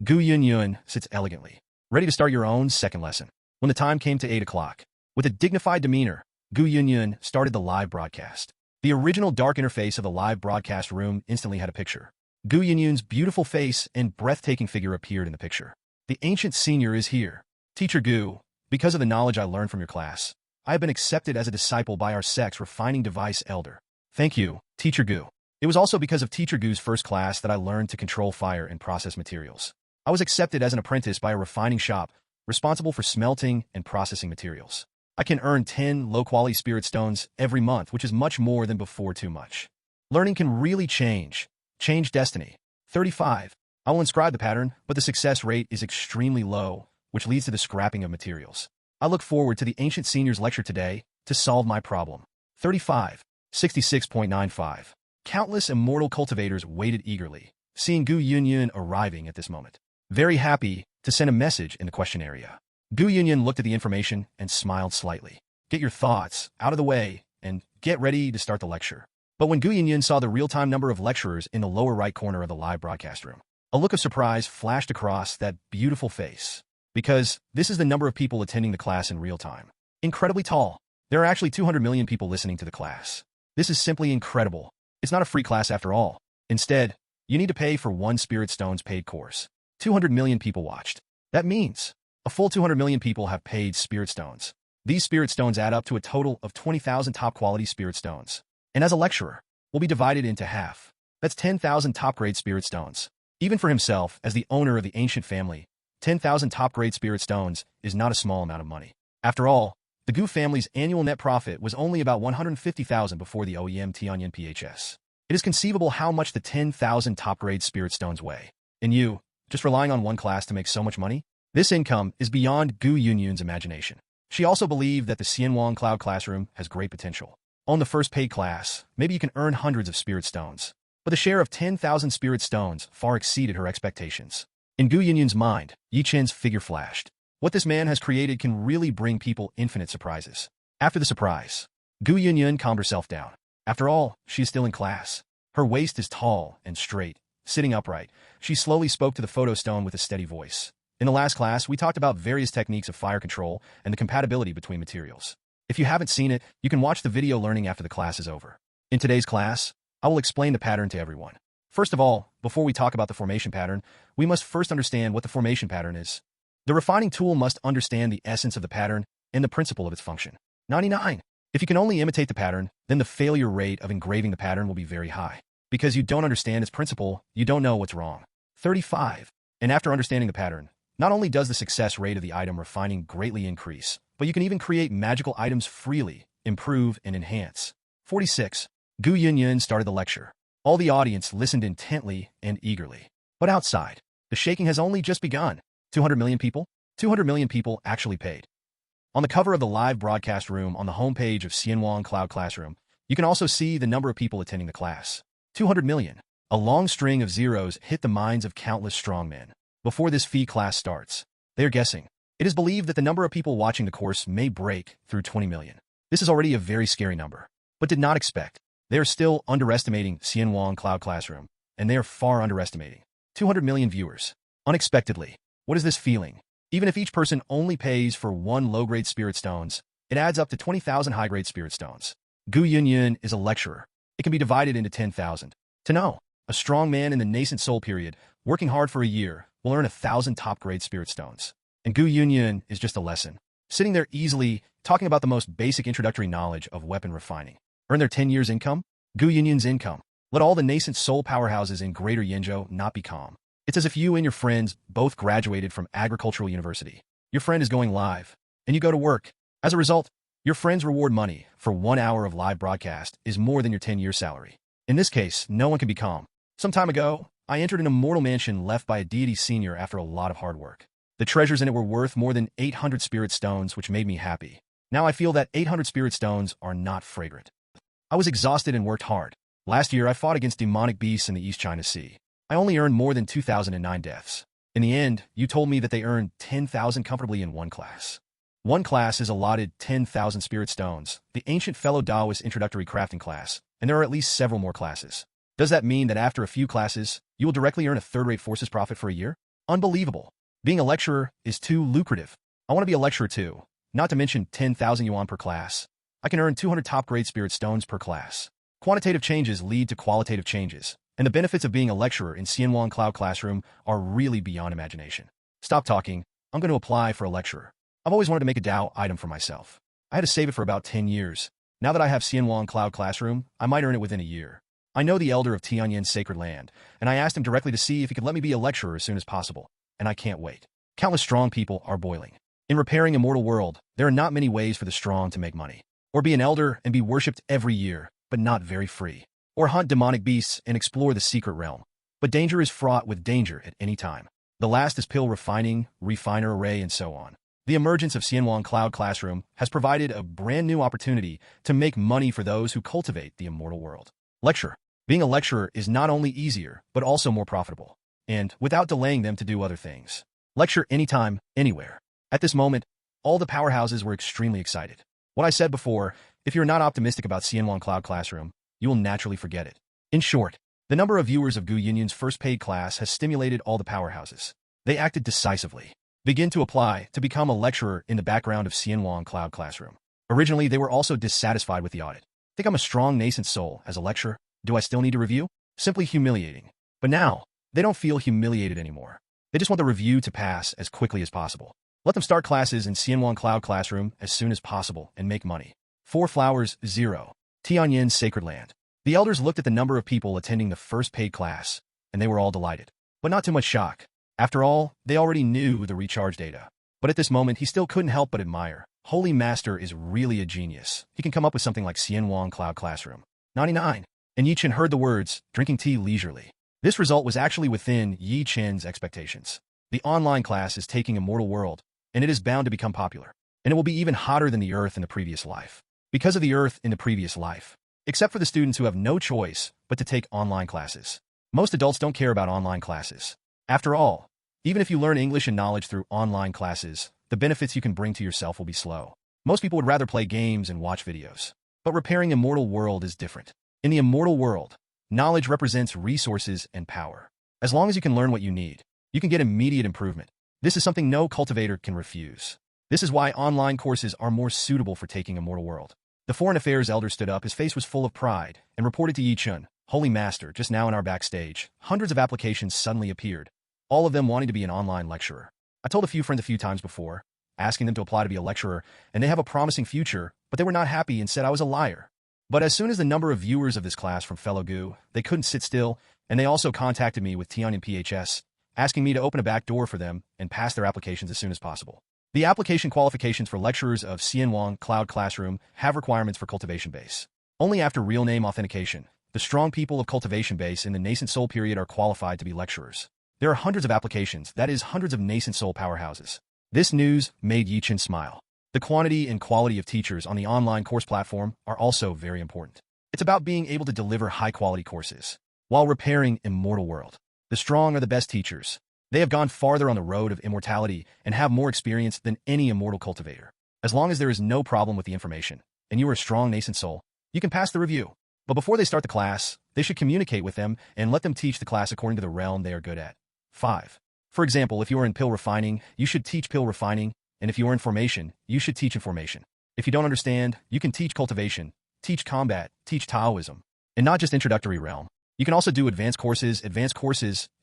Gu Yunyun sits elegantly, ready to start your own second lesson. When the time came to 8 o'clock, with a dignified demeanor, Gu Yunyun started the live broadcast. The original dark interface of the live broadcast room instantly had a picture. Gu Yunyun's beautiful face and breathtaking figure appeared in the picture. The ancient senior is here. Teacher Gu, because of the knowledge I learned from your class, I have been accepted as a disciple by our sect's refining device elder. Thank you, Teacher Gu. It was also because of Teacher Gu's first class that I learned to control fire and process materials. I was accepted as an apprentice by a refining shop responsible for smelting and processing materials. I can earn 10 low-quality spirit stones every month, which is much more than before too much. Learning can really change destiny. 35. I will inscribe the pattern, but the success rate is extremely low, which leads to the scrapping of materials. I look forward to the Ancient Senior's lecture today to solve my problem. 35. 66.95. Countless immortal cultivators waited eagerly, seeing Gu Yunyun arriving at this moment. Very happy to send a message in the question area. Gu Yunyun looked at the information and smiled slightly. Get your thoughts out of the way and get ready to start the lecture. But when Gu Yunyun saw the real-time number of lecturers in the lower right corner of the live broadcast room, a look of surprise flashed across that beautiful face. Because this is the number of people attending the class in real time. Incredibly tall. There are actually 200 million people listening to the class. This is simply incredible. It's not a free class after all. Instead, you need to pay for one Spirit Stones paid course. 200 million people watched. That means a full 200 million people have paid Spirit Stones. These Spirit Stones add up to a total of 20,000 top-quality Spirit Stones. And as a lecturer, will be divided into half. That's 10,000 top-grade Spirit Stones. Even for himself, as the owner of the ancient family, 10,000 top-grade Spirit Stones is not a small amount of money. After all, the Gu family's annual net profit was only about 150,000 before the OEM Tianyan PHS. It is conceivable how much the 10,000 top-grade Spirit Stones weigh. And you, just relying on one class to make so much money? This income is beyond Gu Yunyun's imagination. She also believed that the Xianwang Cloud Classroom has great potential. On the first paid class, maybe you can earn hundreds of Spirit Stones. But the share of 10,000 Spirit Stones far exceeded her expectations. In Gu Yunyun's mind, Yi Chen's figure flashed. What this man has created can really bring people infinite surprises. After the surprise, Gu Yunyun calmed herself down. After all, she is still in class. Her waist is tall and straight. Sitting upright, she slowly spoke to the photo stone with a steady voice. In the last class, we talked about various techniques of fire control and the compatibility between materials. If you haven't seen it, you can watch the video learning after the class is over. In today's class, I will explain the pattern to everyone. First of all, before we talk about the formation pattern, we must first understand what the formation pattern is. The refining tool must understand the essence of the pattern and the principle of its function. 99. If you can only imitate the pattern, then the failure rate of engraving the pattern will be very high. Because you don't understand its principle, you don't know what's wrong. 35. And after understanding the pattern, not only does the success rate of the item refining greatly increase, but you can even create magical items freely, improve, and enhance. 46. Gu Yunyun started the lecture. All the audience listened intently and eagerly. But outside, the shaking has only just begun. 200 million people? 200 million people actually paid. On the cover of the live broadcast room on the homepage of Xianwang Cloud Classroom, you can also see the number of people attending the class. 200 million. A long string of zeros hit the minds of countless strongmen. Before this fee class starts, they are guessing. It is believed that the number of people watching the course may break through 20 million. This is already a very scary number, but did not expect. They are still underestimating Xianwang Cloud Classroom, and they are far underestimating 200 million viewers. Unexpectedly, what is this feeling? Even if each person only pays for one low-grade Spirit Stones, it adds up to 20,000 high-grade Spirit Stones. Gu Yunyun is a lecturer. It can be divided into 10,000. To know, a strong man in the nascent soul period, working hard for a year, will earn 1,000 top-grade Spirit Stones. And Gu Yunyun is just a lesson. Sitting there easily, talking about the most basic introductory knowledge of weapon refining. Earn their 10 years' income? Gu Yunyun's income. Let all the nascent soul powerhouses in Greater Yenzhou not be calm. It's as if you and your friends both graduated from agricultural university. Your friend is going live, and you go to work. As a result, your friend's reward money for 1 hour of live broadcast is more than your 10-year salary. In this case, no one can be calm. Some time ago, I entered an immortal mansion left by a deity senior after a lot of hard work. The treasures in it were worth more than 800 Spirit Stones, which made me happy. Now I feel that 800 Spirit Stones are not fragrant. I was exhausted and worked hard. Last year, I fought against demonic beasts in the East China Sea. I only earned more than 2,009 deaths. In the end, you told me that they earned 10,000 comfortably in one class. One class is allotted 10,000 Spirit Stones, the ancient fellow Taoist introductory crafting class, and there are at least several more classes. Does that mean that after a few classes, you will directly earn a third-rate forces profit for a year? Unbelievable. Being a lecturer is too lucrative. I want to be a lecturer too, not to mention 10,000 yuan per class. I can earn 200 top-grade Spirit Stones per class. Quantitative changes lead to qualitative changes, and the benefits of being a lecturer in Xianwang Cloud Classroom are really beyond imagination. Stop talking. I'm going to apply for a lecturer. I've always wanted to make a Dao item for myself. I had to save it for about 10 years. Now that I have Xianwang Cloud Classroom, I might earn it within a year. I know the elder of Tianyan Sacred Land, and I asked him directly to see if he could let me be a lecturer as soon as possible, and I can't wait. Countless strong people are boiling. In repairing Immortal World, there are not many ways for the strong to make money. Or be an elder and be worshipped every year, but not very free. Or hunt demonic beasts and explore the secret realm. But danger is fraught with danger at any time. The last is pill refining, refiner array, and so on. The emergence of Xianwang Cloud Classroom has provided a brand new opportunity to make money for those who cultivate the Immortal World. Lecture. Being a lecturer is not only easier, but also more profitable. And without delaying them to do other things. Lecture anytime, anywhere. At this moment, all the powerhouses were extremely excited. What I said before, if you're not optimistic about Xianwang Cloud Classroom, you will naturally forget it. In short, the number of viewers of Gu Yunyun's first paid class has stimulated all the powerhouses. They acted decisively. Begin to apply to become a lecturer in the background of Xianwang Cloud Classroom. Originally, they were also dissatisfied with the audit. Think I'm a strong nascent soul as a lecturer? Do I still need to review? Simply humiliating. But now, they don't feel humiliated anymore. They just want the review to pass as quickly as possible. Let them start classes in Xianwang Cloud Classroom as soon as possible and make money. 4 Flowers, 0. Tianyan Sacred Land. The elders looked at the number of people attending the first paid class, and they were all delighted. But not too much shock. After all, they already knew the recharge data. But at this moment, he still couldn't help but admire. Holy Master is really a genius. He can come up with something like Xianwang Cloud Classroom. 99. And Yi Chen heard the words, drinking tea leisurely. This result was actually within Yi Chen's expectations. The online class is taking Immortal World, and it is bound to become popular. And it will be even hotter than the Earth in the previous life. Because of the Earth in the previous life. Except for the students who have no choice but to take online classes. Most adults don't care about online classes. After all, even if you learn English and knowledge through online classes, the benefits you can bring to yourself will be slow. Most people would rather play games and watch videos. But repairing Immortal World is different. In the Immortal World, knowledge represents resources and power. As long as you can learn what you need, you can get immediate improvement. This is something no cultivator can refuse. This is why online courses are more suitable for taking Immortal World. The Foreign Affairs elder stood up, his face was full of pride, and reported to Yi Chen, Holy Master, just now in our backstage, hundreds of applications suddenly appeared, all of them wanting to be an online lecturer. I told a few friends a few times before, asking them to apply to be a lecturer, and they have a promising future, but they were not happy and said I was a liar. But as soon as the number of viewers of this class from fellow Gu, they couldn't sit still, and they also contacted me with Tianyan PHS, asking me to open a back door for them and pass their applications as soon as possible. The application qualifications for lecturers of Xianwang Cloud Classroom have requirements for cultivation base. Only after real name authentication, the strong people of cultivation base in the nascent soul period are qualified to be lecturers. There are hundreds of applications, that is, hundreds of nascent soul powerhouses. This news made Yi Chen smile. The quantity and quality of teachers on the online course platform are also very important. It's about being able to deliver high-quality courses while repairing Immortal World. The strong are the best teachers. They have gone farther on the road of immortality and have more experience than any immortal cultivator. As long as there is no problem with the information, and you are a strong nascent soul, you can pass the review. But before they start the class, they should communicate with them and let them teach the class according to the realm they are good at. 5. For example, if you are in pill refining, you should teach pill refining, and if you are in formation, you should teach information. If you don't understand, you can teach cultivation, teach combat, teach Taoism, and not just introductory realm. You can also do advanced courses,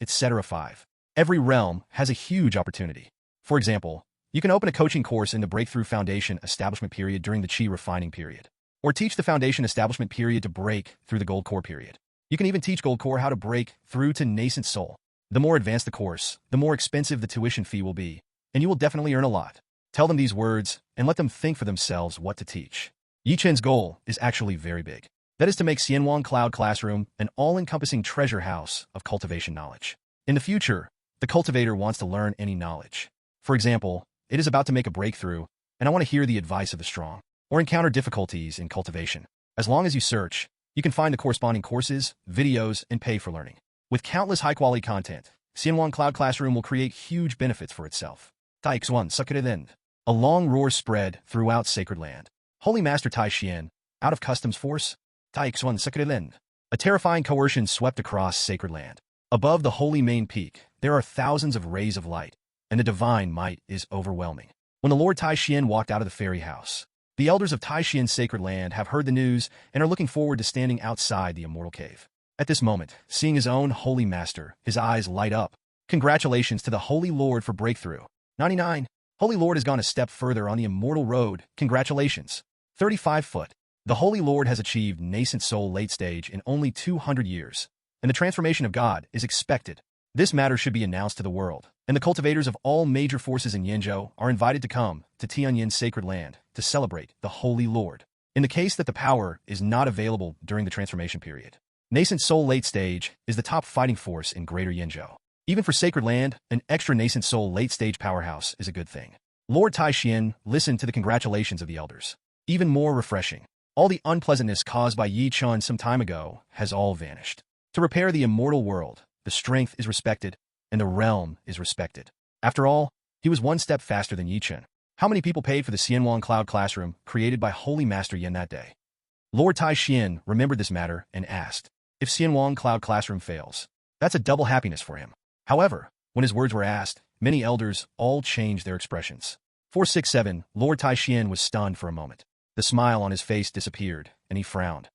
etc. 5. Every realm has a huge opportunity. For example, you can open a coaching course in the Breakthrough Foundation Establishment period during the Qi Refining period, or teach the Foundation Establishment period to break through the Gold Core period. You can even teach Gold Core how to break through to Nascent Soul. The more advanced the course, the more expensive the tuition fee will be, and you will definitely earn a lot. Tell them these words, and let them think for themselves what to teach. Yi Chen's goal is actually very big. That is to make Xianwang Cloud Classroom an all-encompassing treasure house of cultivation knowledge. In the future, the cultivator wants to learn any knowledge. For example, it is about to make a breakthrough, and I want to hear the advice of the strong, or encounter difficulties in cultivation. As long as you search, you can find the corresponding courses, videos, and pay for learning. With countless high-quality content, Xianwang Cloud Classroom will create huge benefits for itself. Tianyan Sacred Land. A long roar spread throughout Sacred Land. Holy Master Tai Xian, out of customs force. Tianyan Sacred Land. A terrifying coercion swept across Sacred Land. Above the holy main peak, there are thousands of rays of light, and the divine might is overwhelming. When the Lord Tai Xian walked out of the fairy house, the elders of Tianyan Sacred Land have heard the news and are looking forward to standing outside the immortal cave. At this moment, seeing his own holy master, his eyes light up. Congratulations to the Holy Lord for breakthrough. 99. Holy Lord has gone a step further on the immortal road. Congratulations. 35 foot. The Holy Lord has achieved nascent soul late stage in only 200 years, and the transformation of God is expected. This matter should be announced to the world, and the cultivators of all major forces in Yinzhou are invited to come to Tianyan Sacred Land to celebrate the Holy Lord. In the case that the power is not available during the transformation period, nascent soul late stage is the top fighting force in Greater Yinzhou. Even for Sacred Land, an extra nascent soul late stage powerhouse is a good thing. Lord Taishian listened to the congratulations of the elders. Even more refreshing, all the unpleasantness caused by Yi Chen some time ago has all vanished. To repair the immortal world, the strength is respected, and the realm is respected. After all, he was one step faster than Yi Chen. How many people paid for the Xianwang Cloud Classroom created by Holy Master Yin that day? Lord Taishian remembered this matter and asked, if Xianwang Cloud Classroom fails, that's a double happiness for him. However, when his words were asked, many elders all changed their expressions. 467, Lord Taishian was stunned for a moment. The smile on his face disappeared, and he frowned.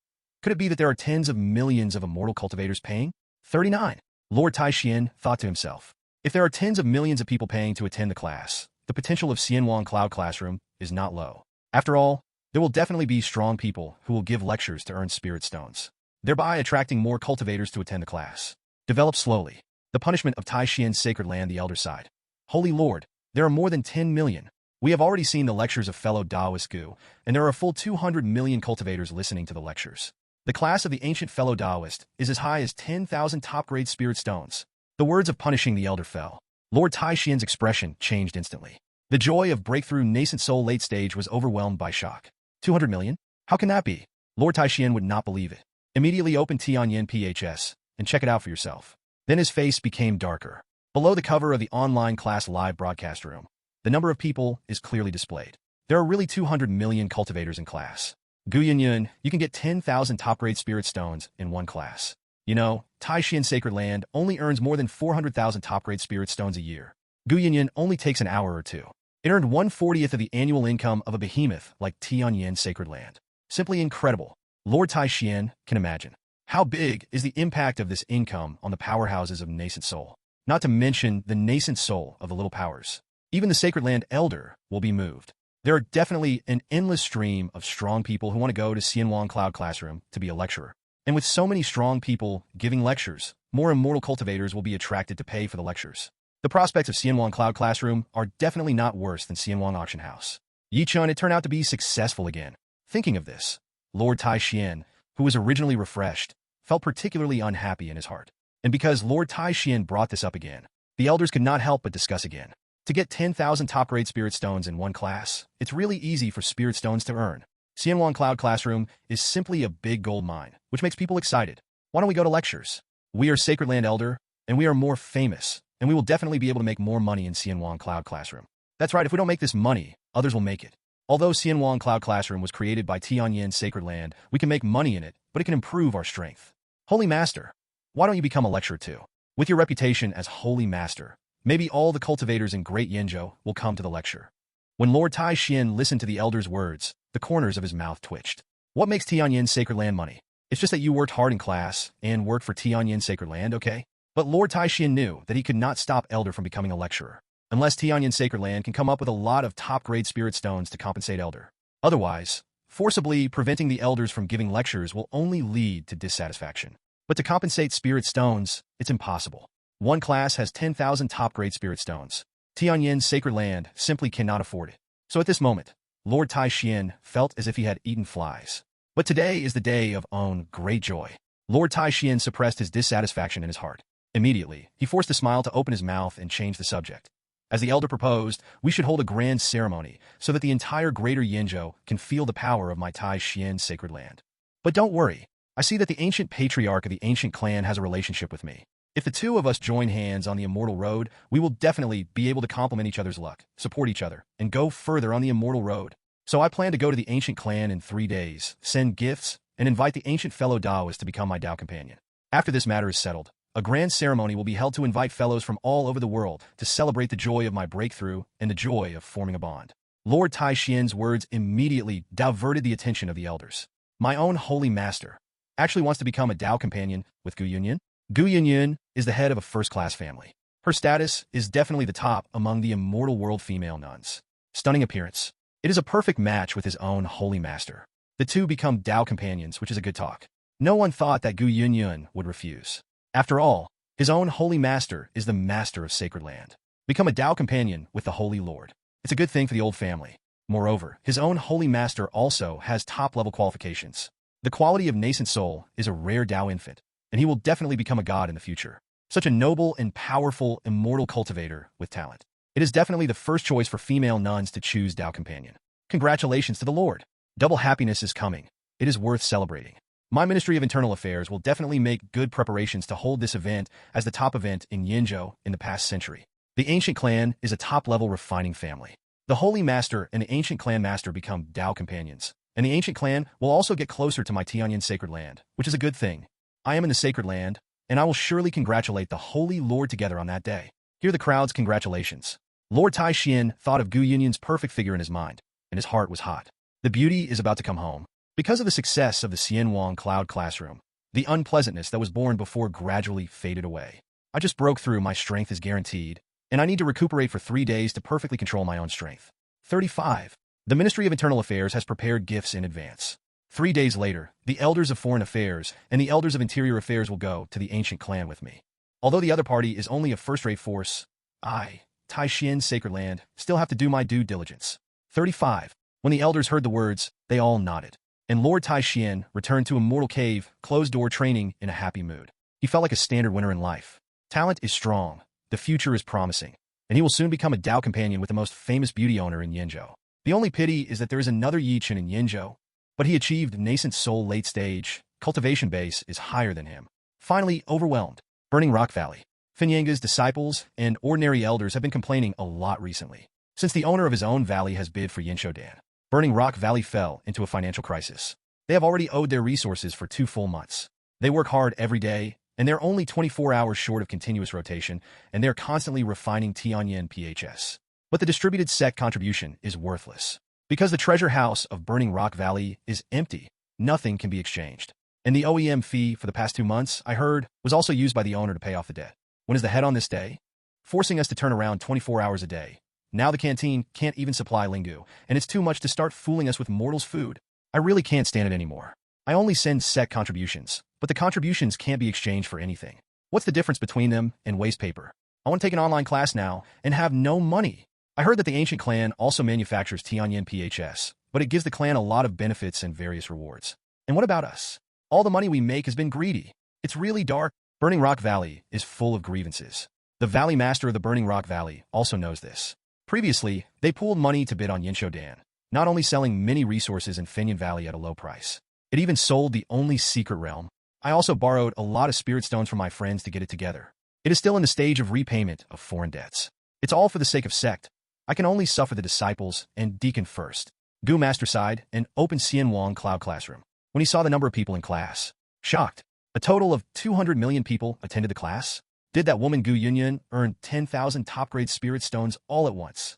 Could it be that there are tens of millions of immortal cultivators paying? 39. Lord Taishian thought to himself, if there are tens of millions of people paying to attend the class, the potential of Xianwang Cloud Classroom is not low. After all, there will definitely be strong people who will give lectures to earn spirit stones, thereby attracting more cultivators to attend the class. Develop slowly. The punishment of Taishian Sacred Land, the elder side. Holy Lord, there are more than 10 million. We have already seen the lectures of fellow Taoist Gu, and there are a full 200 million cultivators listening to the lectures. The class of the ancient fellow Taoist is as high as 10,000 top-grade spirit stones. The words of punishing the elder fell. Lord Taishian's expression changed instantly. The joy of breakthrough nascent soul late stage was overwhelmed by shock. 200 million? How can that be? Lord Taishian would not believe it. Immediately open Tianyan PHS and check it out for yourself. Then his face became darker. Below the cover of the online class live broadcast room, the number of people is clearly displayed. There are really 200 million cultivators in class. Gu Yunyun, you can get 10,000 top-grade spirit stones in one class. You know, Taishian Sacred Land only earns more than 400,000 top-grade spirit stones a year. Gu Yunyun only takes an hour or two. It earned 1/40th of the annual income of a behemoth like Tianyan Sacred Land. Simply incredible. Lord Taishian can imagine. How big is the impact of this income on the powerhouses of nascent soul? Not to mention the nascent soul of the little powers. Even the Sacred Land elder will be moved. There are definitely an endless stream of strong people who want to go to Xianwang Cloud Classroom to be a lecturer. And with so many strong people giving lectures, more immortal cultivators will be attracted to pay for the lectures. The prospects of Xianwang Cloud Classroom are definitely not worse than Xianwang Auction House. Yi Chen had turned out to be successful again. Thinking of this, Lord Taishian, who was originally refreshed, felt particularly unhappy in his heart. And because Lord Taishian brought this up again, the elders could not help but discuss again. To get 10,000 top-grade spirit stones in one class, it's really easy for spirit stones to earn. Xianwang Cloud Classroom is simply a big gold mine, which makes people excited. Why don't we go to lectures? We are Sacred Land Elder, and we are more famous, and we will definitely be able to make more money in Xianwang Cloud Classroom. That's right, if we don't make this money, others will make it. Although Xianwang Cloud Classroom was created by Tianyan Sacred Land, we can make money in it, but it can improve our strength. Holy Master, why don't you become a lecturer too? With your reputation as Holy Master, maybe all the cultivators in Great Yinzhou will come to the lecture. When Lord Taishian listened to the elder's words, the corners of his mouth twitched. What makes Tianyan Sacred Land money? It's just that you worked hard in class and worked for Tianyan Sacred Land, okay? But Lord Taishian knew that he could not stop Elder from becoming a lecturer, unless Tianyan Sacred Land can come up with a lot of top-grade spirit stones to compensate Elder. Otherwise, forcibly preventing the elders from giving lectures will only lead to dissatisfaction. But to compensate spirit stones, it's impossible. One class has 10,000 top-grade spirit stones. Tianyan Sacred Land simply cannot afford it. So at this moment, Lord Taishian felt as if he had eaten flies. But today is the day of own great joy. Lord Taishian suppressed his dissatisfaction in his heart. Immediately, he forced a smile to open his mouth and change the subject. As the elder proposed, we should hold a grand ceremony so that the entire Greater Yinzhou can feel the power of my Taishian Sacred Land. But don't worry, I see that the ancient patriarch of the ancient clan has a relationship with me. If the two of us join hands on the Immortal Road, we will definitely be able to complement each other's luck, support each other, and go further on the Immortal Road. So I plan to go to the ancient clan in 3 days, send gifts, and invite the ancient fellow Taoist to become my Tao companion. After this matter is settled, a grand ceremony will be held to invite fellows from all over the world to celebrate the joy of my breakthrough and the joy of forming a bond. Lord Taishian's words immediately diverted the attention of the elders. My own holy master actually wants to become a Tao companion with Gu Yunyun. Gu Yunyun is the head of a first-class family. Her status is definitely the top among the Immortal World female nuns. Stunning appearance. It is a perfect match with his own holy master. The two become Tao companions, which is a good talk. No one thought that Gu Yunyun would refuse. After all, his own holy master is the master of Sacred Land. Become a Tao companion with the Holy Lord. It's a good thing for the old family. Moreover, his own holy master also has top-level qualifications. The quality of nascent soul is a rare Tao infant, and he will definitely become a god in the future. Such a noble and powerful immortal cultivator with talent. It is definitely the first choice for female nuns to choose Tao companion. Congratulations to the Lord. Double happiness is coming. It is worth celebrating. My Ministry of Internal Affairs will definitely make good preparations to hold this event as the top event in Yinzhou in the past century. The ancient clan is a top-level refining family. The Holy Master and the ancient clan master become Tao companions, and the ancient clan will also get closer to my Tianyan Sacred Land, which is a good thing. I am in the Sacred Land, and I will surely congratulate the Holy Lord together on that day. Hear the crowd's congratulations. Lord Tai Xian thought of Gu Yunyun's perfect figure in his mind, and his heart was hot. The beauty is about to come home. Because of the success of the Xianwang Cloud Classroom, the unpleasantness that was born before gradually faded away. I just broke through. My strength is guaranteed, and I need to recuperate for 3 days to perfectly control my own strength. 35. The Ministry of Internal Affairs has prepared gifts in advance. 3 days later, the elders of Foreign Affairs and the elders of Interior Affairs will go to the ancient clan with me. Although the other party is only a first-rate force, I, Tianyan Sacred Land, still have to do my due diligence. 35. When the elders heard the words, they all nodded. And Lord Tai Xian returned to Immortal Cave, closed-door training in a happy mood. He felt like a standard winner in life. Talent is strong, the future is promising, and he will soon become a Tao companion with the most famous beauty owner in Yinzhou. The only pity is that there is another Yi Chen in Yinzhou, but he achieved nascent soul late stage, cultivation base is higher than him. Finally, overwhelmed. Burning Rock Valley. Finyanga's disciples and ordinary elders have been complaining a lot recently, since the owner of his own valley has bid for Yinshodan. Burning Rock Valley fell into a financial crisis. They have already owed their resources for 2 full months. They work hard every day, and they're only 24 hours short of continuous rotation, and they're constantly refining Tianyan PHS. But the distributed sect contribution is worthless. Because the treasure house of Burning Rock Valley is empty, nothing can be exchanged. And the OEM fee for the past 2 months, I heard, was also used by the owner to pay off the debt. When is the head on this day? Forcing us to turn around 24 hours a day. Now the canteen can't even supply lingu, and it's too much to start fooling us with mortals' food. I really can't stand it anymore. I only send sect contributions, but the contributions can't be exchanged for anything. What's the difference between them and waste paper? I want to take an online class now and have no money. I heard that the ancient clan also manufactures Tianyan PHS, but it gives the clan a lot of benefits and various rewards. And what about us? All the money we make has been greedy. It's really dark. Burning Rock Valley is full of grievances. The Valley Master of the Burning Rock Valley also knows this. Previously, they pooled money to bid on Yinshodan, not only selling many resources in Fenyan Valley at a low price. It even sold the only secret realm. I also borrowed a lot of spirit stones from my friends to get it together. It is still in the stage of repayment of foreign debts. It's all for the sake of sect. I can only suffer the disciples and deacon first. Gu Master sighed and opened Xianwang Cloud Classroom. When he saw the number of people in class, shocked. A total of 200 million people attended the class. Did that woman Gu Yunyun earn 10,000 top-grade spirit stones all at once?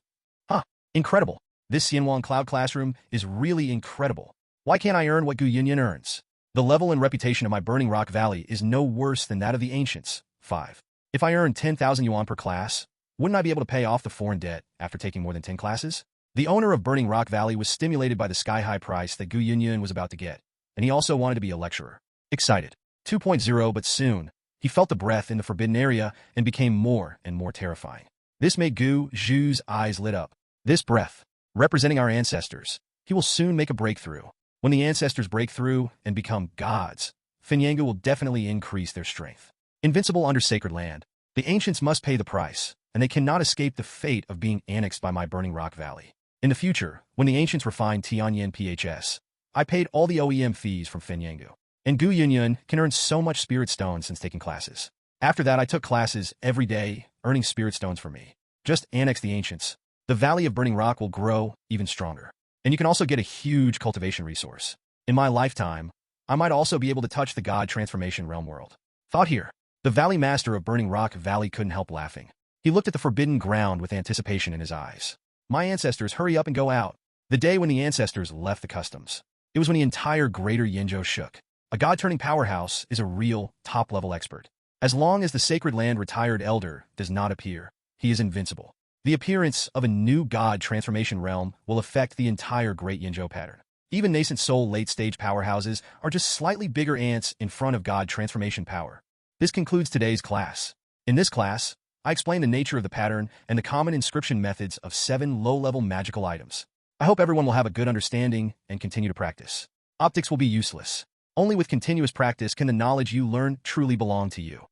Huh, incredible. This Xianwang Cloud Classroom is really incredible. Why can't I earn what Gu Yunyun earns? The level and reputation of my Burning Rock Valley is no worse than that of the ancients. 5. If I earn 10,000 yuan per class, wouldn't I be able to pay off the foreign debt after taking more than 10 classes? The owner of Burning Rock Valley was stimulated by the sky-high price that Gu Yunyun was about to get, and he also wanted to be a lecturer. Excited. 2.0, but soon, he felt the breath in the forbidden area and became more and more terrifying. This made Gu Zhu's eyes lit up. This breath, representing our ancestors, he will soon make a breakthrough. When the ancestors break through and become gods, Finyanga will definitely increase their strength. Invincible under Sacred Land, the ancients must pay the price, and they cannot escape the fate of being annexed by my Burning Rock Valley. In the future, when the ancients refined Tianyan PHS, I paid all the OEM fees from Finyanga. And Gu Yunyun can earn so much spirit stones since taking classes. After that, I took classes every day, earning spirit stones for me. Just annex the ancients. The Valley of Burning Rock will grow even stronger. And you can also get a huge cultivation resource. In my lifetime, I might also be able to touch the God Transformation Realm world. Thought here. The Valley Master of Burning Rock Valley couldn't help laughing. He looked at the forbidden ground with anticipation in his eyes. My ancestors, hurry up and go out. The day when the ancestors left the customs. It was when the entire greater Yinzhou shook. A god-turning powerhouse is a real, top-level expert. As long as the Sacred Land retired elder does not appear, he is invincible. The appearance of a new god transformation realm will affect the entire Great Yinzhou pattern. Even nascent soul late-stage powerhouses are just slightly bigger ants in front of God transformation power. This concludes today's class. In this class, I explain the nature of the pattern and the common inscription methods of 7 low-level magical items. I hope everyone will have a good understanding and continue to practice. Optics will be useless. Only with continuous practice can the knowledge you learn truly belong to you.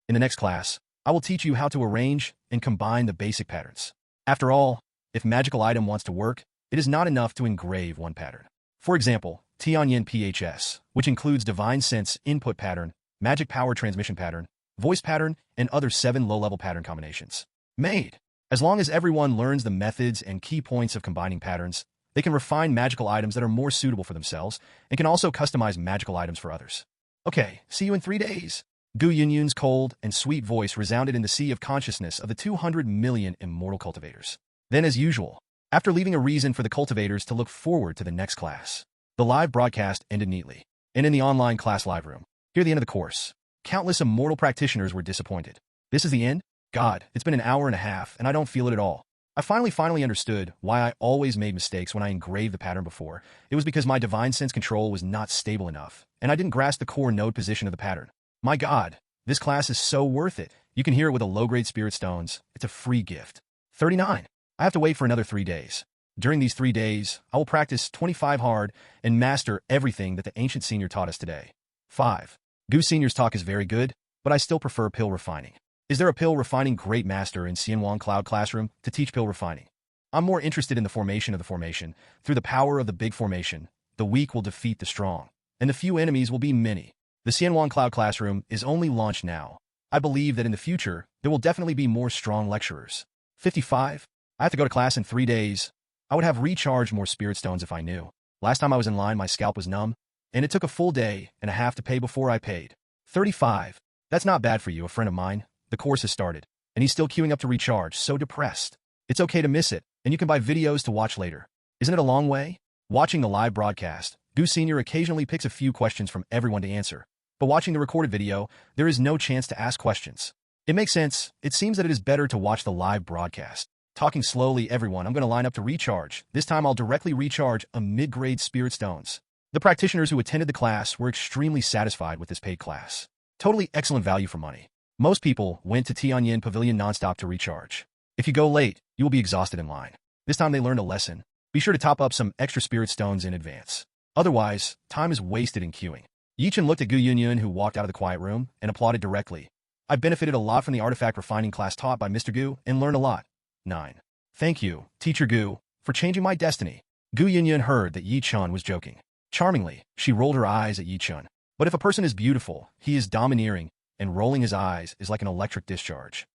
In the next class, I will teach you how to arrange and combine the basic patterns. After all, if magical item wants to work, it is not enough to engrave one pattern. For example, Tianyan PHS, which includes Divine Sense input pattern, magic power transmission pattern, voice pattern, and other 7 low-level pattern combinations. Made. As long as everyone learns the methods and key points of combining patterns, they can refine magical items that are more suitable for themselves and can also customize magical items for others. Okay, see you in 3 days. Gu Yunyun's cold and sweet voice resounded in the sea of consciousness of the 200 million immortal cultivators. Then, as usual, after leaving a reason for the cultivators to look forward to the next class, the live broadcast ended neatly. And in the online class live room, near the end of the course, countless immortal practitioners were disappointed. This is the end? God, it's been an hour and a half, and I don't feel it at all. I finally understood why I always made mistakes when I engraved the pattern before. It was because my divine sense control was not stable enough, and I didn't grasp the core node position of the pattern. My God, this class is so worth it. You can hear it with a low-grade spirit stones. It's a free gift. 39. I have to wait for another 3 days. During these 3 days, I will practice 25 hard and master everything that the ancient senior taught us today. 5. Gu Senior's talk is very good, but I still prefer pill refining. Is there a pill refining great master in Tianyan Cloud Classroom to teach pill refining? I'm more interested in the formation of the formation. Through the power of the big formation, the weak will defeat the strong, and the few enemies will be many. The Tianyan Cloud Classroom is only launched now. I believe that in the future, there will definitely be more strong lecturers. 55. I have to go to class in 3 days. I would have recharged more spirit stones if I knew. Last time I was in line, my scalp was numb, and it took a full day and a half to pay before I paid. 35. That's not bad for you, a friend of mine. The course has started, and he's still queuing up to recharge, so depressed. It's okay to miss it, and you can buy videos to watch later. Isn't it a long way? Watching the live broadcast, Gu Senior occasionally picks a few questions from everyone to answer, but watching the recorded video, there is no chance to ask questions. It makes sense. It seems that it is better to watch the live broadcast. Talking slowly, everyone, I'm going to line up to recharge. This time I'll directly recharge a mid-grade spirit stones. The practitioners who attended the class were extremely satisfied with this paid class. Totally excellent value for money. Most people went to Tianyan Pavilion nonstop to recharge. If you go late, you will be exhausted in line. This time they learned a lesson. Be sure to top up some extra spirit stones in advance. Otherwise, time is wasted in queuing. Chen looked at Gu Yunyun, who walked out of the quiet room, and applauded directly. I benefited a lot from the artifact refining class taught by Mr. Gu and learned a lot. 9. Thank you, Teacher Gu, for changing my destiny. Gu Yunyun heard that Chen was joking. Charmingly, she rolled her eyes at Chen. But if a person is beautiful, he is domineering, and rolling his eyes is like an electric discharge.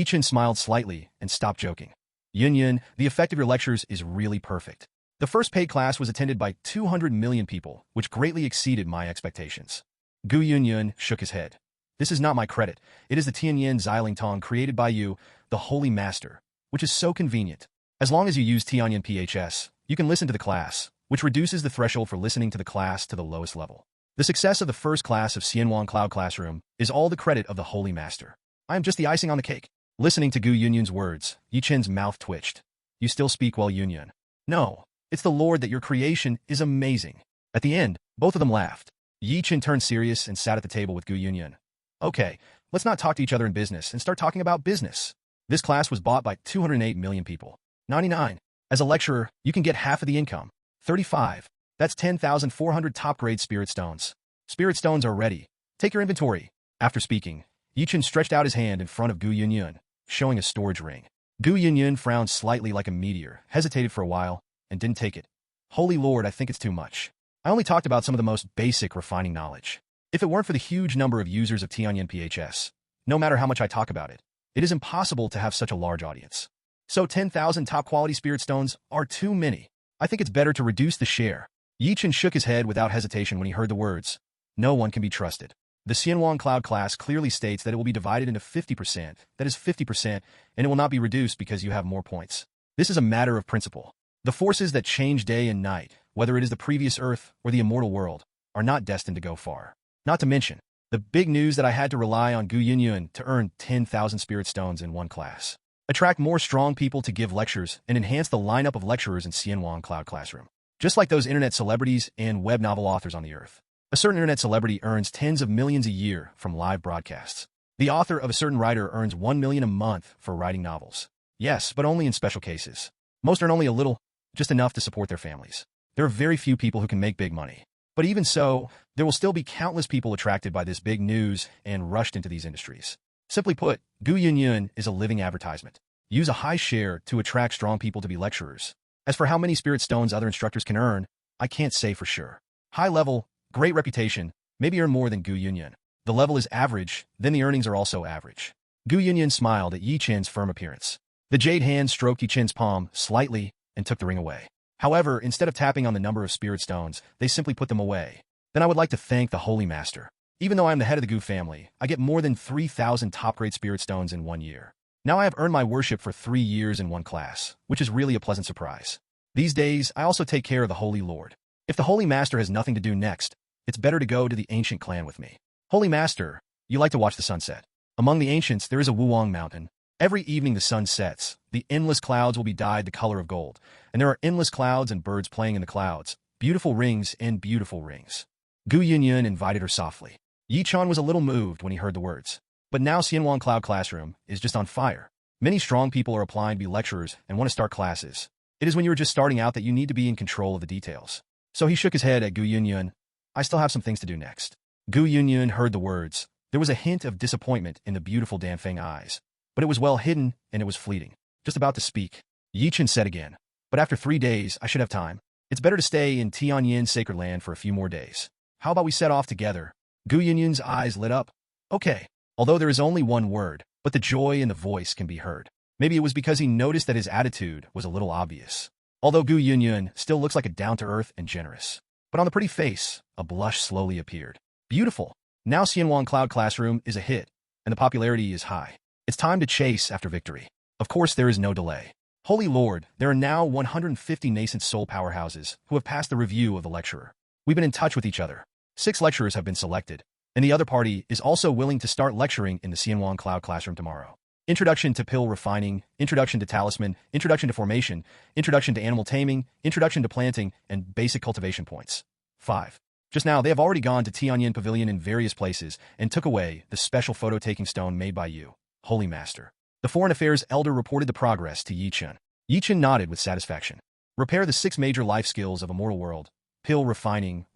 Chen smiled slightly and stopped joking. Yunyun, the effect of your lectures is really perfect. The first paid class was attended by 200 million people, which greatly exceeded my expectations. Gu Yunyun shook his head. This is not my credit. It is the Tianyan Xiling Tong created by you, the Holy Master, which is so convenient. As long as you use Tianyan PHS, you can listen to the class, which reduces the threshold for listening to the class to the lowest level. The success of the first class of Tianyan Cloud Classroom is all the credit of the Holy Master. I am just the icing on the cake. Listening to Gu Yunyun's words, Chen's mouth twitched. You still speak well, Yunyun. No, it's the Lord that your creation is amazing. At the end, both of them laughed. Chen turned serious and sat at the table with Gu Yunyun. Okay, let's not talk to each other in business and start talking about business. This class was bought by 208 million people. 99. As a lecturer, you can get half of the income. 35. That's 10,400 top-grade spirit stones. Spirit stones are ready. Take your inventory. After speaking, Chen stretched out his hand in front of Gu Yunyun, showing a storage ring. Gu Yunyun frowned slightly like a meteor, hesitated for a while, and didn't take it. Holy Lord, I think it's too much. I only talked about some of the most basic refining knowledge. If it weren't for the huge number of users of Tianyan PHS, no matter how much I talk about it, it is impossible to have such a large audience. So 10,000 top-quality spirit stones are too many. I think it's better to reduce the share. Chen shook his head without hesitation when he heard the words. No one can be trusted. The Tianyan Cloud class clearly states that it will be divided into 50%, that is 50%, and it will not be reduced because you have more points. This is a matter of principle. The forces that change day and night, whether it is the previous Earth or the immortal world, are not destined to go far. Not to mention, the big news that I had to rely on Gu Yunyun to earn 10,000 spirit stones in one class. Attract more strong people to give lectures and enhance the lineup of lecturers in Tianyan Cloud Classroom. Just like those internet celebrities and web novel authors on the earth. A certain internet celebrity earns tens of millions a year from live broadcasts. The author of a certain writer earns 1 million a month for writing novels. Yes, but only in special cases. Most earn only a little, just enough to support their families. There are very few people who can make big money. But even so, there will still be countless people attracted by this big news and rushed into these industries. Simply put, Gu Yunyun is a living advertisement. Use a high share to attract strong people to be lecturers. As for how many spirit stones other instructors can earn, I can't say for sure. High level, great reputation, maybe earn more than Gu Yunyun. The level is average, then the earnings are also average. Gu Yunyun smiled at Yi Chen's firm appearance. The jade hand stroked Yi Chen's palm slightly and took the ring away. However, instead of tapping on the number of spirit stones, they simply put them away. Then I would like to thank the Holy Master. Even though I am the head of the Gu family, I get more than 3,000 top-grade spirit stones in 1 year. Now I have earned my worship for 3 years in one class, which is really a pleasant surprise. These days, I also take care of the Holy Lord. If the Holy Master has nothing to do next, it's better to go to the ancient clan with me. Holy Master, you like to watch the sunset. Among the ancients, there is a Wuong mountain. Every evening the sun sets, the endless clouds will be dyed the color of gold, and there are endless clouds and birds playing in the clouds, beautiful rings and beautiful rings. Gu Yunyun invited her softly. Yi Chan was a little moved when he heard the words. But now Xianwang Cloud Classroom is just on fire. Many strong people are applying to be lecturers and want to start classes. It is when you are just starting out that you need to be in control of the details. So he shook his head at Gu Yunyun. I still have some things to do next. Gu Yunyun heard the words. There was a hint of disappointment in the beautiful Danfeng eyes. But it was well hidden, and it was fleeting. Just about to speak, Yi Chen said again. But after 3 days, I should have time. It's better to stay in Tianyan Sacred Land for a few more days. How about we set off together? Gu Yunyun's eyes lit up. Okay. Although there is only one word, but the joy in the voice can be heard. Maybe it was because he noticed that his attitude was a little obvious. Although Gu Yunyun still looks like a down-to-earth and generous. But on the pretty face, a blush slowly appeared. Beautiful. Now Xianwang Cloud Classroom is a hit, and the popularity is high. It's time to chase after victory. Of course, there is no delay. Holy Lord, there are now 150 nascent soul powerhouses who have passed the review of the lecturer. We've been in touch with each other. 6 lecturers have been selected, and the other party is also willing to start lecturing in the Xianwang Cloud Classroom tomorrow. Introduction to Pill Refining, Introduction to Talisman, Introduction to Formation, Introduction to Animal Taming, Introduction to Planting, and Basic Cultivation Points. 5. Just now, they have already gone to Tianyan Pavilion in various places and took away the special photo-taking stone made by you, Holy Master. The Foreign Affairs Elder reported the progress to Yi Chen. Yi Chen nodded with satisfaction. Repair the 6 major life skills of Immortal World. Pill Refining,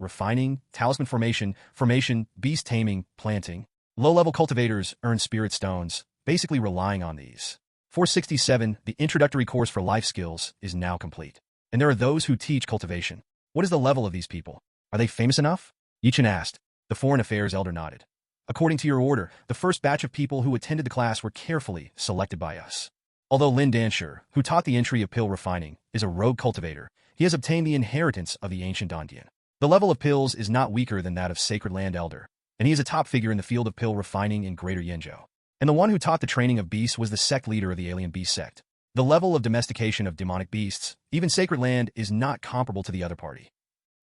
Talisman Formation, Beast Taming, Planting. Low-level cultivators earn spirit stones, basically relying on these. 467, the introductory course for life skills is now complete. And there are those who teach cultivation. What is the level of these people? Are they famous enough? Yi Chen asked. The Foreign Affairs Elder nodded. According to your order, the first batch of people who attended the class were carefully selected by us. Although Lin Dansher, who taught the entry of pill refining, is a rogue cultivator, he has obtained the inheritance of the ancient Dondian. The level of pills is not weaker than that of Sacred Land Elder, and he is a top figure in the field of pill refining in Greater Yenzhou. And the one who taught the training of beasts was the sect leader of the alien beast sect. The level of domestication of demonic beasts, even Sacred Land, is not comparable to the other party.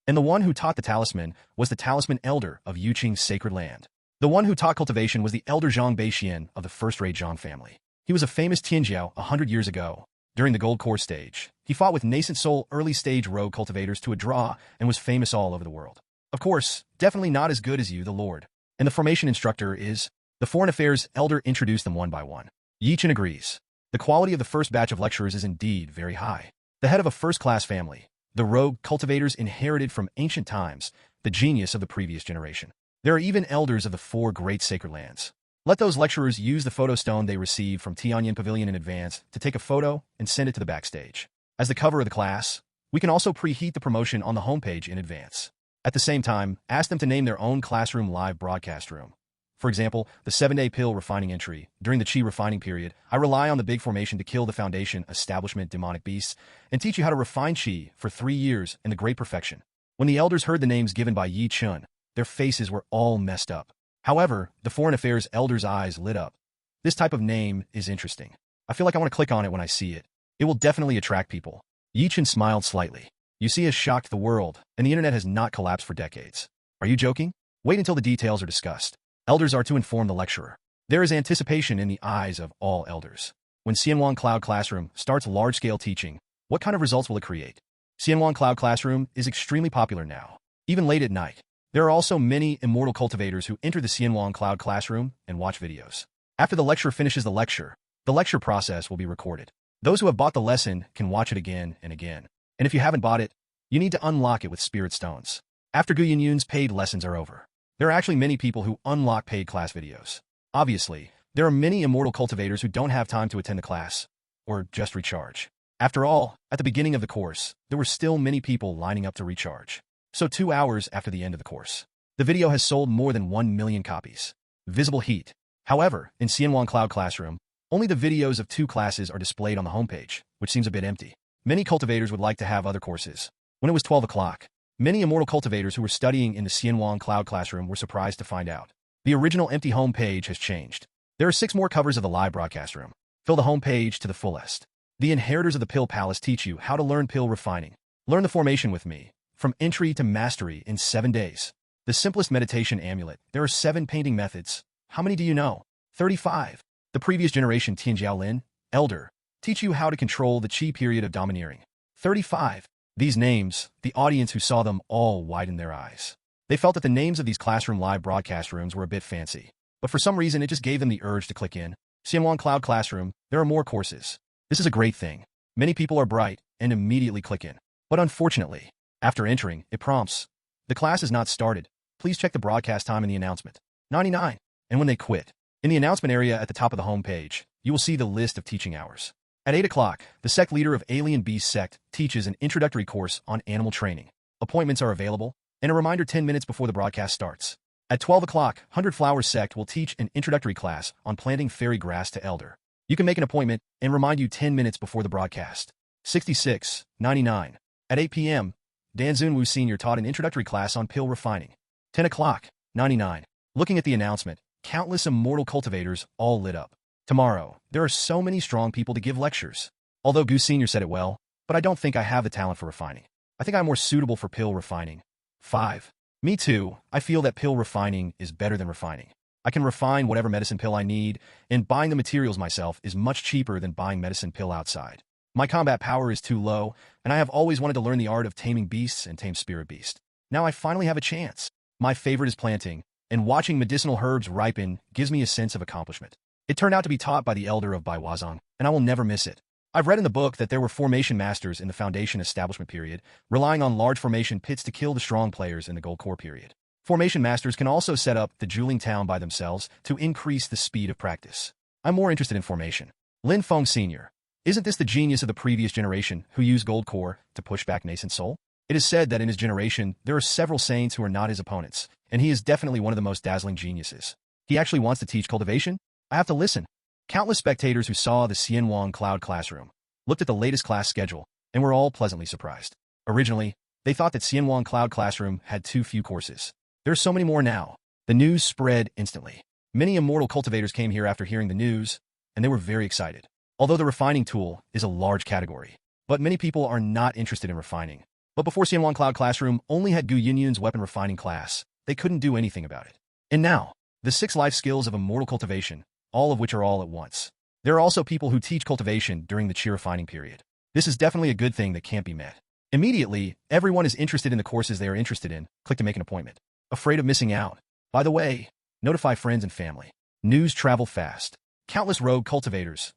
And the one who taught the talisman was the talisman elder of Yuqing's Sacred Land. The one who taught cultivation was the elder Zhang Beixian of the first-rate Zhang family. He was a famous Tianjiao 100 years ago. During the Gold Core stage, he fought with nascent soul early-stage rogue cultivators to a draw and was famous all over the world. Of course, definitely not as good as you, the Lord. And the formation instructor is... The Foreign Affairs Elder introduced them one by one. Yi Chen agrees. The quality of the first batch of lecturers is indeed very high. The head of a first-class family, the rogue cultivators inherited from ancient times, the genius of the previous generation. There are even elders of the 4 great sacred lands. Let those lecturers use the photo stone they received from Tianyan Pavilion in advance to take a photo and send it to the backstage. As the cover of the class, we can also preheat the promotion on the homepage in advance. At the same time, ask them to name their own classroom live broadcast room. For example, the 7-day pill refining entry. During the Qi refining period, I rely on the big formation to kill the foundation establishment demonic beasts and teach you how to refine Qi for 3 years in the great perfection. When the elders heard the names given by Yi Chen, their faces were all messed up. However, the Foreign Affairs Elder's eyes lit up. This type of name is interesting. I feel like I want to click on it when I see it. It will definitely attract people. Yi Chen smiled slightly. You see, has shocked the world, and the internet has not collapsed for decades. Are you joking? Wait until the details are discussed. Elders are to inform the lecturer. There is anticipation in the eyes of all elders. When Xianwang Cloud Classroom starts large-scale teaching, what kind of results will it create? Xianwang Cloud Classroom is extremely popular now, even late at night. There are also many immortal cultivators who enter the Xianwang Cloud Classroom and watch videos. After the lecturer finishes the lecture process will be recorded. Those who have bought the lesson can watch it again and again. And if you haven't bought it, you need to unlock it with spirit stones. After Gu Yunyun's paid lessons are over, there are actually many people who unlock paid class videos. Obviously, there are many immortal cultivators who don't have time to attend the class, or just recharge. After all, at the beginning of the course, there were still many people lining up to recharge. So 2 hours after the end of the course, the video has sold more than 1 million copies. Visible heat. However, in Xianwang Cloud Classroom, only the videos of 2 classes are displayed on the homepage, which seems a bit empty. Many cultivators would like to have other courses. When it was 12 o'clock, many immortal cultivators who were studying in the Xianwang Cloud Classroom were surprised to find out the original empty homepage has changed. There are 6 more covers of the live broadcast room. Fill the homepage to the fullest. The inheritors of the Pill Palace teach you how to learn pill refining. Learn the formation with me, from entry to mastery in 7 days. The simplest meditation amulet. There are 7 painting methods. How many do you know? 35. The previous generation Tianyan Elder teach you how to control the Qi period of domineering. 35. These names, the audience who saw them all widened their eyes. They felt that the names of these classroom live broadcast rooms were a bit fancy, but for some reason it just gave them the urge to click in. Xianwang Cloud Classroom, there are more courses. This is a great thing. Many people are bright and immediately click in. But unfortunately, after entering, it prompts, the class is not started. Please check the broadcast time in the announcement. 99. And when they quit, in the announcement area at the top of the home page, you will see the list of teaching hours. At 8 o'clock, the sect leader of Alien Beast Sect teaches an introductory course on animal training. Appointments are available, and a reminder 10 minutes before the broadcast starts. At 12 o'clock, 100 Flowers Sect will teach an introductory class on planting fairy grass to elder. You can make an appointment and remind you 10 minutes before the broadcast. 66.99. At 8 p.m., Dan Zunwu Sr. taught an introductory class on pill refining. 10 o'clock, 99. Looking at the announcement, countless immortal cultivators all lit up. Tomorrow, there are so many strong people to give lectures. Although Gu Sr. said it well, but I don't think I have the talent for refining. I think I'm more suitable for pill refining. 5. Me too. I feel that pill refining is better than refining. I can refine whatever medicine pill I need, and buying the materials myself is much cheaper than buying medicine pill outside. My combat power is too low, and I have always wanted to learn the art of taming beasts and tame spirit beast. Now I finally have a chance. My favorite is planting, and watching medicinal herbs ripen gives me a sense of accomplishment. It turned out to be taught by the elder of Baiwazong, and I will never miss it. I've read in the book that there were formation masters in the Foundation establishment period, relying on large formation pits to kill the strong players in the Gold Core period. Formation masters can also set up the Juling Town by themselves to increase the speed of practice. I'm more interested in formation. Lin Feng Sr. Isn't this the genius of the previous generation who used Gold Core to push back nascent soul? It is said that in his generation, there are several saints who are not his opponents, and he is definitely one of the most dazzling geniuses. He actually wants to teach cultivation? I have to listen. Countless spectators who saw the Xianwang Cloud Classroom looked at the latest class schedule and were all pleasantly surprised. Originally, they thought that Xianwang Cloud Classroom had too few courses. There are so many more now. The news spread instantly. Many immortal cultivators came here after hearing the news, and they were very excited. Although the refining tool is a large category, but many people are not interested in refining. But before Xianwang Cloud Classroom only had Gu Yunyun's weapon refining class, they couldn't do anything about it. And now, the 6 life skills of immortal cultivation, all of which are all at once. There are also people who teach cultivation during the Qi refining period. This is definitely a good thing that can't be met. Immediately, everyone is interested in the courses they are interested in. Click to make an appointment. Afraid of missing out? By the way, notify friends and family. News travel fast. Countless rogue cultivators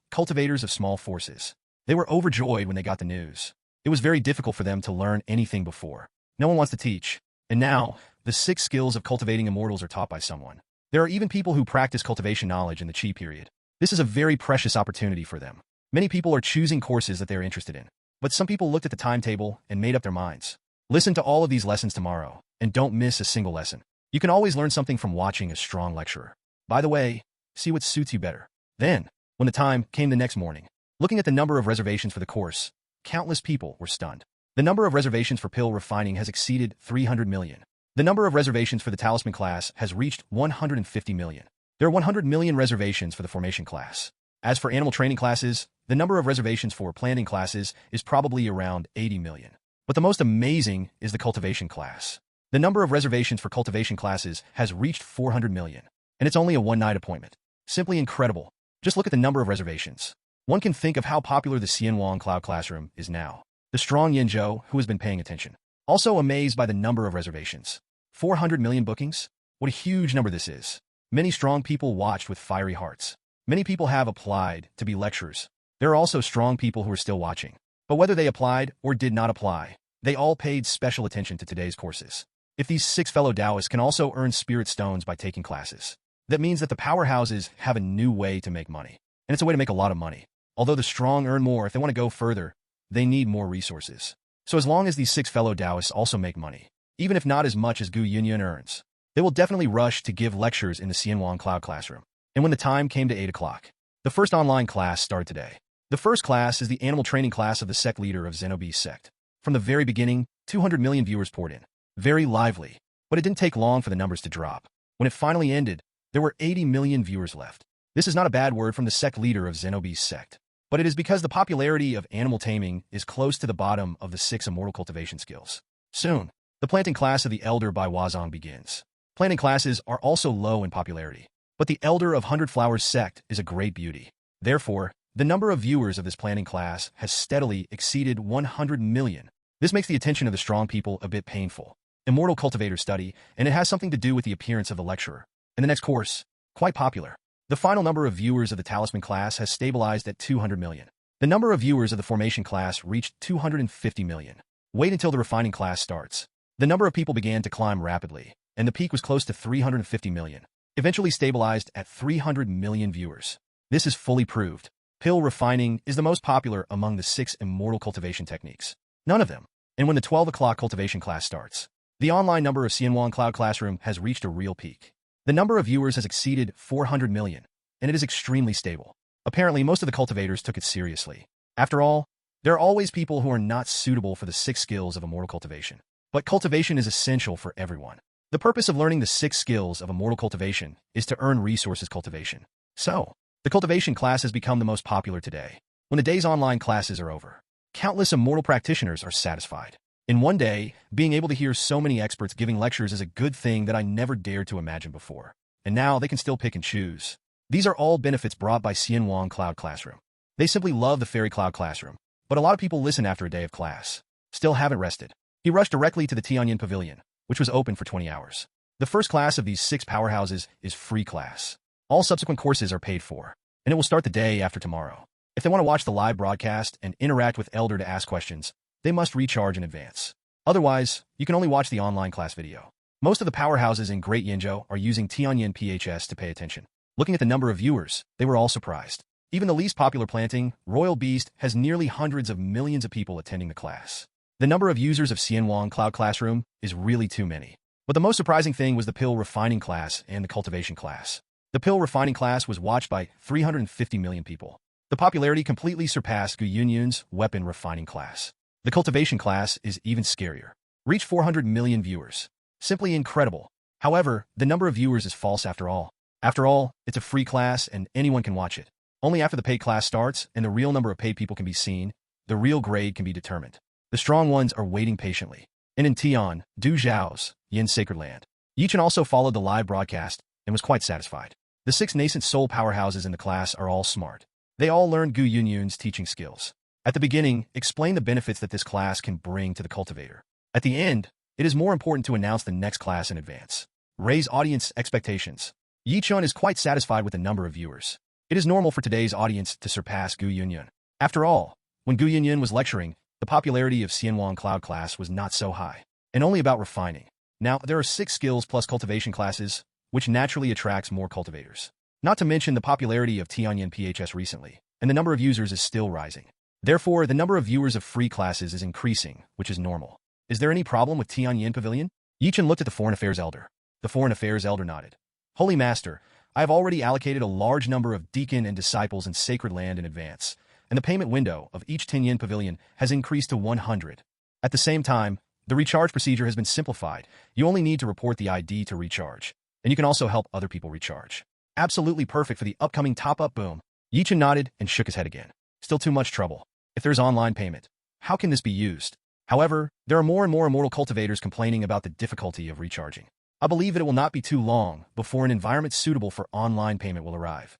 of small forces. They were overjoyed when they got the news. It was very difficult for them to learn anything before. No one wants to teach. And now, the 6 skills of cultivating immortals are taught by someone. There are even people who practice cultivation knowledge in the Qi period. This is a very precious opportunity for them. Many people are choosing courses that they are interested in. But some people looked at the timetable and made up their minds. Listen to all of these lessons tomorrow, and don't miss a single lesson. You can always learn something from watching a strong lecturer. By the way, see what suits you better. Then, when the time came the next morning, looking at the number of reservations for the course, countless people were stunned. The number of reservations for pill refining has exceeded 300 million. The number of reservations for the talisman class has reached 150 million. There are 100 million reservations for the formation class. As for animal training classes, the number of reservations for planting classes is probably around 80 million. But the most amazing is the cultivation class. The number of reservations for cultivation classes has reached 400 million, and it's only a one-night appointment. Simply incredible. Just look at the number of reservations. One can think of how popular the Xianwang Cloud Classroom is now. the strong Yinzhou, who has been paying attention. Also amazed by the number of reservations. 400 million bookings? What a huge number this is. Many strong people watched with fiery hearts. Many people have applied to be lecturers. There are also strong people who are still watching. But whether they applied or did not apply, they all paid special attention to today's courses. If these 6 fellow Taoists can also earn spirit stones by taking classes, that means that the powerhouses have a new way to make money. And it's a way to make a lot of money. Although the strong earn more, if they want to go further, they need more resources. So as long as these 6 fellow Taoists also make money, even if not as much as Gu Yunyun earns, they will definitely rush to give lectures in the Xianwang Cloud Classroom. And when the time came to 8 o'clock, the first online class started today. The first class is the animal training class of the sect leader of Zenobi's sect. From the very beginning, 200 million viewers poured in. Very lively, but it didn't take long for the numbers to drop. When it finally ended, there were 80 million viewers left. This is not a bad word from the sect leader of Zenobi's sect, but it is because the popularity of animal taming is close to the bottom of the 6 immortal cultivation skills. Soon, the planting class of the Elder by Wazong begins. Planting classes are also low in popularity, but the Elder of 100 Flowers sect is a great beauty. Therefore, the number of viewers of this planting class has steadily exceeded 100 million. This makes the attention of the strong people a bit painful. Immortal cultivators study, and it has something to do with the appearance of the lecturer. In the next course, quite popular. The final number of viewers of the talisman class has stabilized at 200 million. The number of viewers of the formation class reached 250 million. Wait until the refining class starts. The number of people began to climb rapidly, and the peak was close to 350 million. Eventually stabilized at 300 million viewers. This is fully proved. Pill refining is the most popular among the 6 immortal cultivation techniques. None of them. And when the 12 o'clock cultivation class starts, the online number of Xianwang Cloud Classroom has reached a real peak. The number of viewers has exceeded 400 million, and it is extremely stable. Apparently, most of the cultivators took it seriously. After all, there are always people who are not suitable for the 6 skills of immortal cultivation. But cultivation is essential for everyone. The purpose of learning the 6 skills of immortal cultivation is to earn resources cultivation. So, the cultivation class has become the most popular today. When the day's online classes are over, countless immortal practitioners are satisfied. In one day, being able to hear so many experts giving lectures is a good thing that I never dared to imagine before. And now they can still pick and choose. These are all benefits brought by Xianwang Cloud Classroom. They simply love the Fairy Cloud Classroom, but a lot of people listen after a day of class. Still haven't rested. He rushed directly to the Tianyan Pavilion, which was open for 20 hours. The first class of these 6 powerhouses is free class. All subsequent courses are paid for, and it will start the day after tomorrow. If they want to watch the live broadcast and interact with Elder to ask questions, they must recharge in advance. Otherwise, you can only watch the online class video. Most of the powerhouses in Great Yinzhou are using Tianyan PHS to pay attention. Looking at the number of viewers, they were all surprised. Even the least popular planting, Royal Beast, has nearly hundreds of millions of people attending the class. The number of users of Xianwang Cloud Classroom is really too many. But the most surprising thing was the pill refining class and the cultivation class. The pill refining class was watched by 350 million people. The popularity completely surpassed Gu Yunyun's weapon refining class. The cultivation class is even scarier. Reached 400 million viewers. Simply incredible. However, the number of viewers is false after all. After all, it's a free class and anyone can watch it. Only after the paid class starts and the real number of paid people can be seen, the real grade can be determined. The strong ones are waiting patiently. And in Tian, Du Zhao's, Tianyan Sacred Land, Chen also followed the live broadcast and was quite satisfied. The 6 nascent soul powerhouses in the class are all smart. They all learned Gu Yunyun's teaching skills. At the beginning, explain the benefits that this class can bring to the cultivator. At the end, it is more important to announce the next class in advance. Raise audience expectations. Chen is quite satisfied with the number of viewers. It is normal for today's audience to surpass Gu Yunyun. After all, when Gu Yunyun was lecturing, the popularity of Xianwang Cloud class was not so high, and only about refining. Now, there are 6 skills plus cultivation classes, which naturally attracts more cultivators. Not to mention the popularity of Tianyan PHS recently, and the number of users is still rising. Therefore, the number of viewers of free classes is increasing, which is normal. Is there any problem with Tianyan Pavilion? Chen looked at the Foreign Affairs Elder. The Foreign Affairs Elder nodded. Holy Master, I have already allocated a large number of deacon and disciples in Sacred Land in advance, and the payment window of each Tianyan Pavilion has increased to 100. At the same time, the recharge procedure has been simplified. You only need to report the ID to recharge, and you can also help other people recharge. Absolutely perfect for the upcoming top-up boom. Chen nodded and shook his head again. Still too much trouble. If there's online payment, how can this be used? However, there are more and more immortal cultivators complaining about the difficulty of recharging. I believe that it will not be too long before an environment suitable for online payment will arrive.